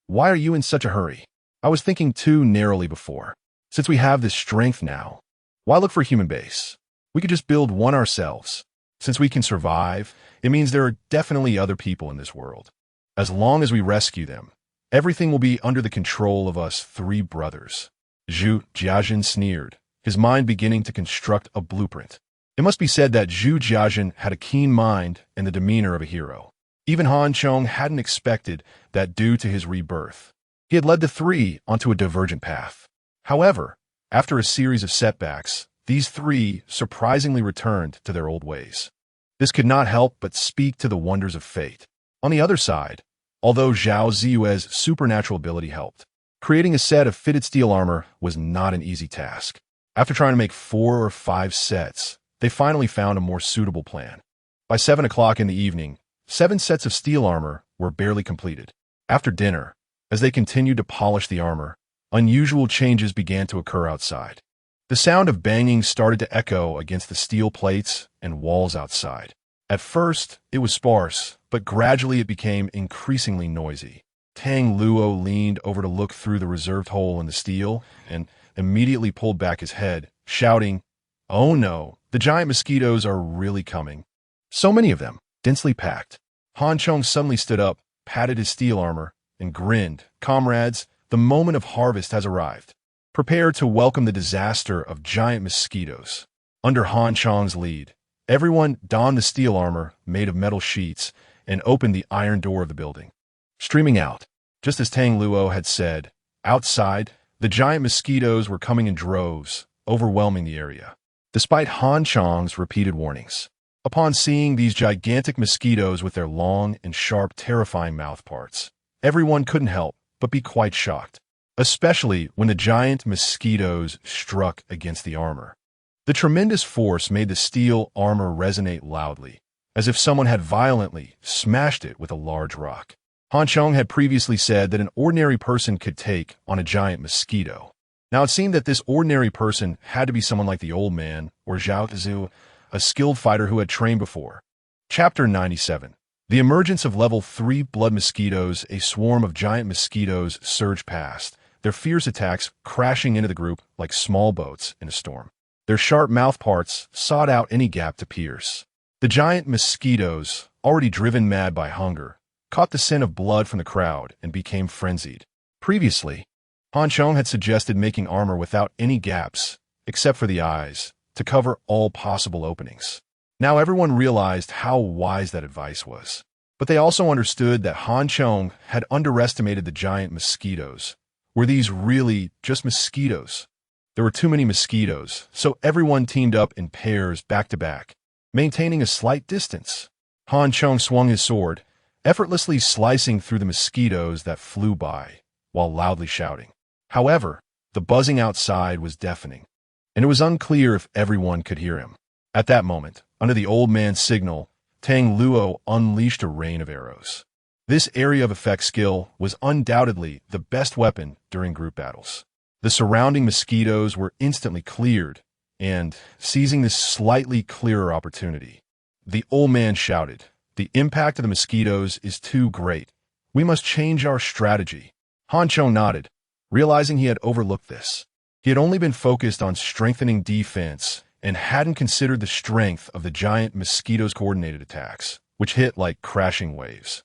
Why are you in such a hurry? I was thinking too narrowly before. Since we have this strength now, why look for a human base? We could just build one ourselves. Since we can survive, it means there are definitely other people in this world. As long as we rescue them, everything will be under the control of us three brothers." Zhu Jiajin sneered, his mind beginning to construct a blueprint. It must be said that Zhu Jiajin had a keen mind and the demeanor of a hero. Even Han Chong hadn't expected that due to his rebirth. He had led the three onto a divergent path. However, after a series of setbacks, these three surprisingly returned to their old ways. This could not help but speak to the wonders of fate. On the other side, although Zhao Ziyue's supernatural ability helped, creating a set of fitted steel armor was not an easy task. After trying to make 4 or 5 sets, they finally found a more suitable plan. By 7 o'clock in the evening, 7 sets of steel armor were barely completed. After dinner, as they continued to polish the armor, unusual changes began to occur outside. The sound of banging started to echo against the steel plates and walls outside. At first, it was sparse, but gradually it became increasingly noisy. Tang Luo leaned over to look through the reserved hole in the steel and immediately pulled back his head, shouting, "Oh no, the giant mosquitoes are really coming. So many of them, densely packed." Han Chong suddenly stood up, patted his steel armor, and grinned. "Comrades, the moment of harvest has arrived. Prepare to welcome the disaster of giant mosquitoes." Under Han Chong's lead, everyone donned the steel armor made of metal sheets and opened the iron door of the building. Streaming out, just as Tang Luo had said, outside, the giant mosquitoes were coming in droves, overwhelming the area. Despite Han Chong's repeated warnings, upon seeing these gigantic mosquitoes with their long and sharp, terrifying mouth parts, everyone couldn't help but be quite shocked, especially when the giant mosquitoes struck against the armor. The tremendous force made the steel armor resonate loudly, as if someone had violently smashed it with a large rock. Han Chong had previously said that an ordinary person could take on a giant mosquito. Now it seemed that this ordinary person had to be someone like the old man, or Zhao Zhu, a skilled fighter who had trained before. Chapter 97. The emergence of level 3 blood mosquitoes. A swarm of giant mosquitoes surged past, their fierce attacks crashing into the group like small boats in a storm. Their sharp mouthparts sought out any gap to pierce. The giant mosquitoes, already driven mad by hunger, caught the scent of blood from the crowd and became frenzied. Previously, Chong had suggested making armor without any gaps, except for the eyes, to cover all possible openings. Now everyone realized how wise that advice was. But they also understood that Chong had underestimated the giant mosquitoes. Were these really just mosquitoes? There were too many mosquitoes, so everyone teamed up in pairs back to back, maintaining a slight distance. Chong swung his sword, effortlessly slicing through the mosquitoes that flew by, while loudly shouting. However, the buzzing outside was deafening, and it was unclear if everyone could hear him. At that moment, under the old man's signal, Tang Luo unleashed a rain of arrows. This area of effect skill was undoubtedly the best weapon during group battles. The surrounding mosquitoes were instantly cleared, and, seizing this slightly clearer opportunity, the old man shouted, "The impact of the mosquitoes is too great. We must change our strategy." Chong nodded, realizing he had overlooked this. He had only been focused on strengthening defense and hadn't considered the strength of the giant mosquitoes' coordinated attacks, which hit like crashing waves.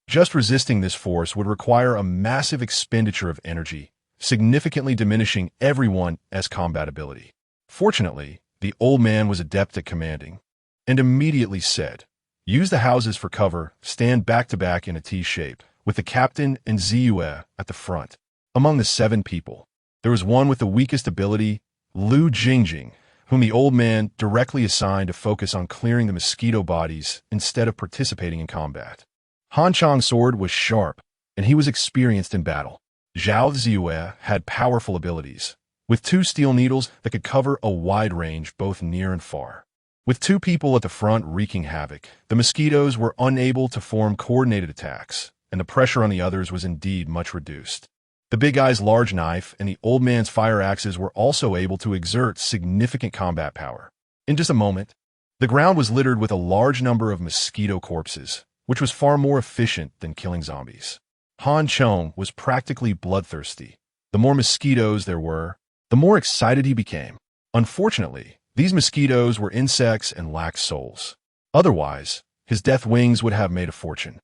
Just resisting this force would require a massive expenditure of energy, significantly diminishing everyone's combat ability. Fortunately, the old man was adept at commanding, and immediately said, "Use the houses for cover, stand back to back in a T shape, with the captain and Ziyue at the front." Among the 7 people, there was one with the weakest ability, Lu Jingjing, whom the old man directly assigned to focus on clearing the mosquito bodies instead of participating in combat. Chong's sword was sharp, and he was experienced in battle. Zhao Ziyue had powerful abilities, with 2 steel needles that could cover a wide range both near and far. With 2 people at the front wreaking havoc, the mosquitoes were unable to form coordinated attacks, and the pressure on the others was indeed much reduced. The big guy's large knife and the old man's fire axes were also able to exert significant combat power. In just a moment, the ground was littered with a large number of mosquito corpses, which was far more efficient than killing zombies. Chong was practically bloodthirsty. The more mosquitoes there were, the more excited he became. Unfortunately, these mosquitoes were insects and lacked souls. Otherwise, his death wings would have made a fortune.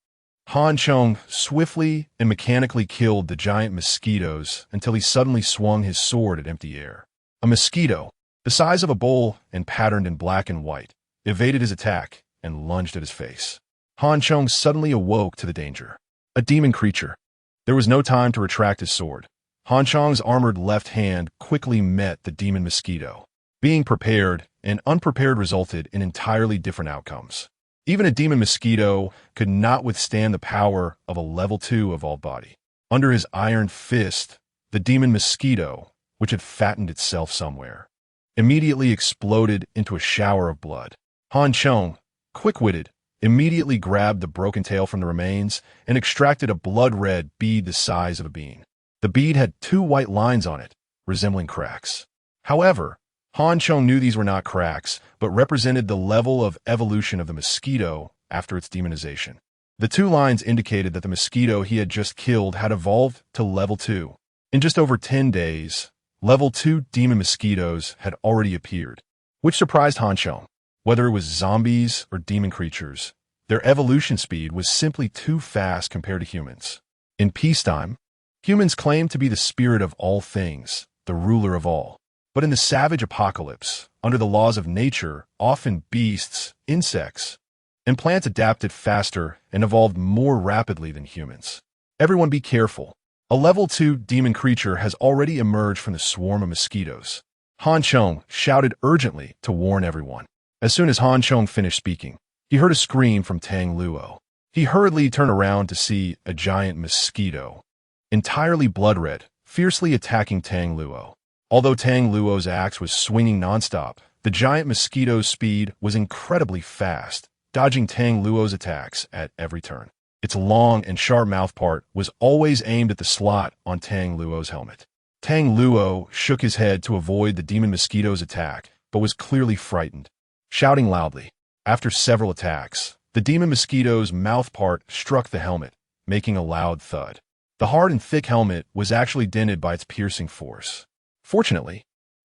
Chong swiftly and mechanically killed the giant mosquitoes until he suddenly swung his sword at empty air. A mosquito, the size of a bowl and patterned in black and white, evaded his attack and lunged at his face. Chong suddenly awoke to the danger. A demon creature. There was no time to retract his sword. Chong's armored left hand quickly met the demon mosquito. Being prepared and unprepared resulted in entirely different outcomes. Even a demon mosquito could not withstand the power of a level 2 evolved body. Under his iron fist, the demon mosquito, which had fattened itself somewhere, immediately exploded into a shower of blood. Chong, quick-witted, immediately grabbed the broken tail from the remains and extracted a blood-red bead the size of a bean. The bead had 2 white lines on it, resembling cracks. However, Chong knew these were not cracks, but represented the level of evolution of the mosquito after its demonization. The 2 lines indicated that the mosquito he had just killed had evolved to level 2. In just over 10 days, level 2 demon mosquitoes had already appeared, which surprised Chong. Whether it was zombies or demon creatures, their evolution speed was simply too fast compared to humans. In peacetime, humans claimed to be the spirit of all things, the ruler of all. But in the savage apocalypse, under the laws of nature, often beasts, insects, and plants adapted faster and evolved more rapidly than humans. Everyone be careful. A level 2 demon creature has already emerged from the swarm of mosquitoes. Chong shouted urgently to warn everyone. As soon as Chong finished speaking, he heard a scream from Tang Luo. He hurriedly turned around to see a giant mosquito, entirely blood-red, fiercely attacking Tang Luo. Although Tang Luo's axe was swinging nonstop, the giant mosquito's speed was incredibly fast, dodging Tang Luo's attacks at every turn. Its long and sharp mouthpart was always aimed at the slot on Tang Luo's helmet. Tang Luo shook his head to avoid the demon mosquito's attack, but was clearly frightened. Shouting loudly, after several attacks, the demon mosquito's mouthpart struck the helmet, making a loud thud. The hard and thick helmet was actually dented by its piercing force. Fortunately,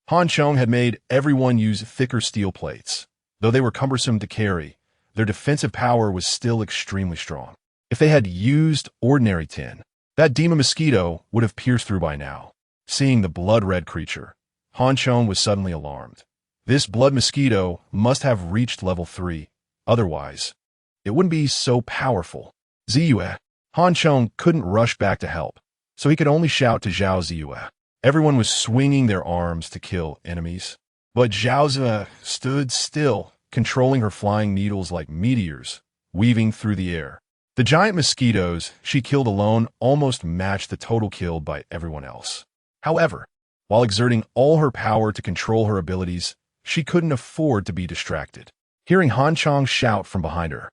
Chong had made everyone use thicker steel plates. Though they were cumbersome to carry, their defensive power was still extremely strong. If they had used ordinary tin, that demon mosquito would have pierced through by now. Seeing the blood-red creature, Chong was suddenly alarmed. This blood mosquito must have reached level 3, otherwise, it wouldn't be so powerful. Ziyue. Chong couldn't rush back to help, so he could only shout to Zhao Ziyue. Everyone was swinging their arms to kill enemies, but Zhao Ziyue stood still, controlling her flying needles like meteors, weaving through the air. The giant mosquitoes she killed alone almost matched the total killed by everyone else. However, while exerting all her power to control her abilities, she couldn't afford to be distracted. Hearing Chong shout from behind her,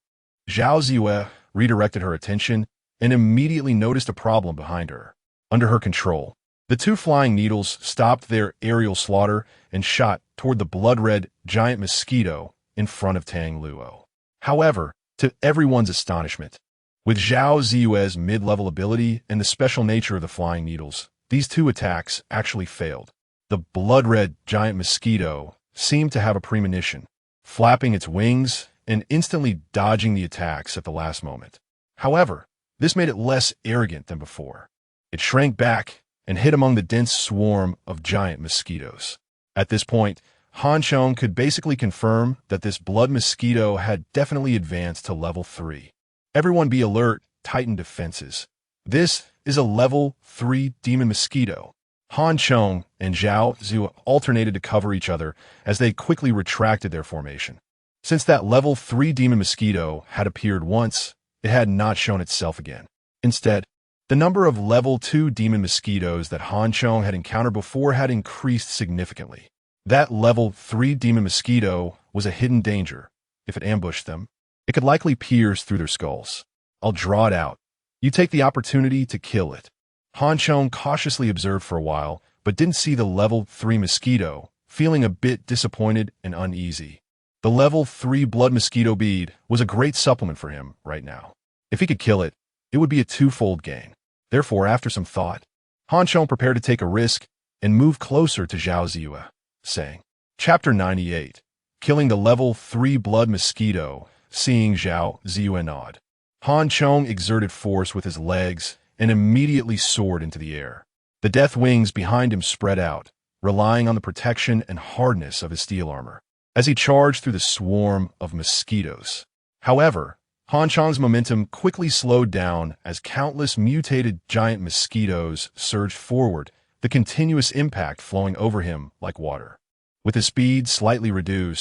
Zhao Ziyue redirected her attention and immediately noticed a problem behind her. Under her control, the two flying needles stopped their aerial slaughter and shot toward the blood-red giant mosquito in front of Tang Luo. However, to everyone's astonishment, with Zhao Ziyue's mid-level ability and the special nature of the flying needles, these two attacks actually failed. The blood-red giant mosquito seemed to have a premonition, flapping its wings and instantly dodging the attacks at the last moment. However, this made it less arrogant than before. It shrank back and hid among the dense swarm of giant mosquitoes. At this point, Chong could basically confirm that this blood mosquito had definitely advanced to level 3. Everyone be alert, tighten defenses. This is a level 3 demon mosquito. Chong and Zhao Ziyue alternated to cover each other as they quickly retracted their formation. Since that level 3 demon mosquito had appeared once, it had not shown itself again. Instead, the number of level 2 demon mosquitoes that Chong had encountered before had increased significantly. That level 3 demon mosquito was a hidden danger. If it ambushed them, it could likely pierce through their skulls. I'll draw it out. You take the opportunity to kill it. Chong cautiously observed for a while, but didn't see the level 3 mosquito, feeling a bit disappointed and uneasy. The level 3 blood mosquito bead was a great supplement for him right now. If he could kill it, it would be a twofold gain. Therefore, after some thought, Chong prepared to take a risk and move closer to Zhao Ziyue, saying, Chapter 98, Killing the Level 3 Blood Mosquito. Seeing Zhao Ziyue nod, Chong exerted force with his legs and immediately soared into the air. The death wings behind him spread out, relying on the protection and hardness of his steel armor, as he charged through the swarm of mosquitoes. However, Chong's momentum quickly slowed down as countless mutated giant mosquitoes surged forward, the continuous impact flowing over him like water. With his speed slightly reduced,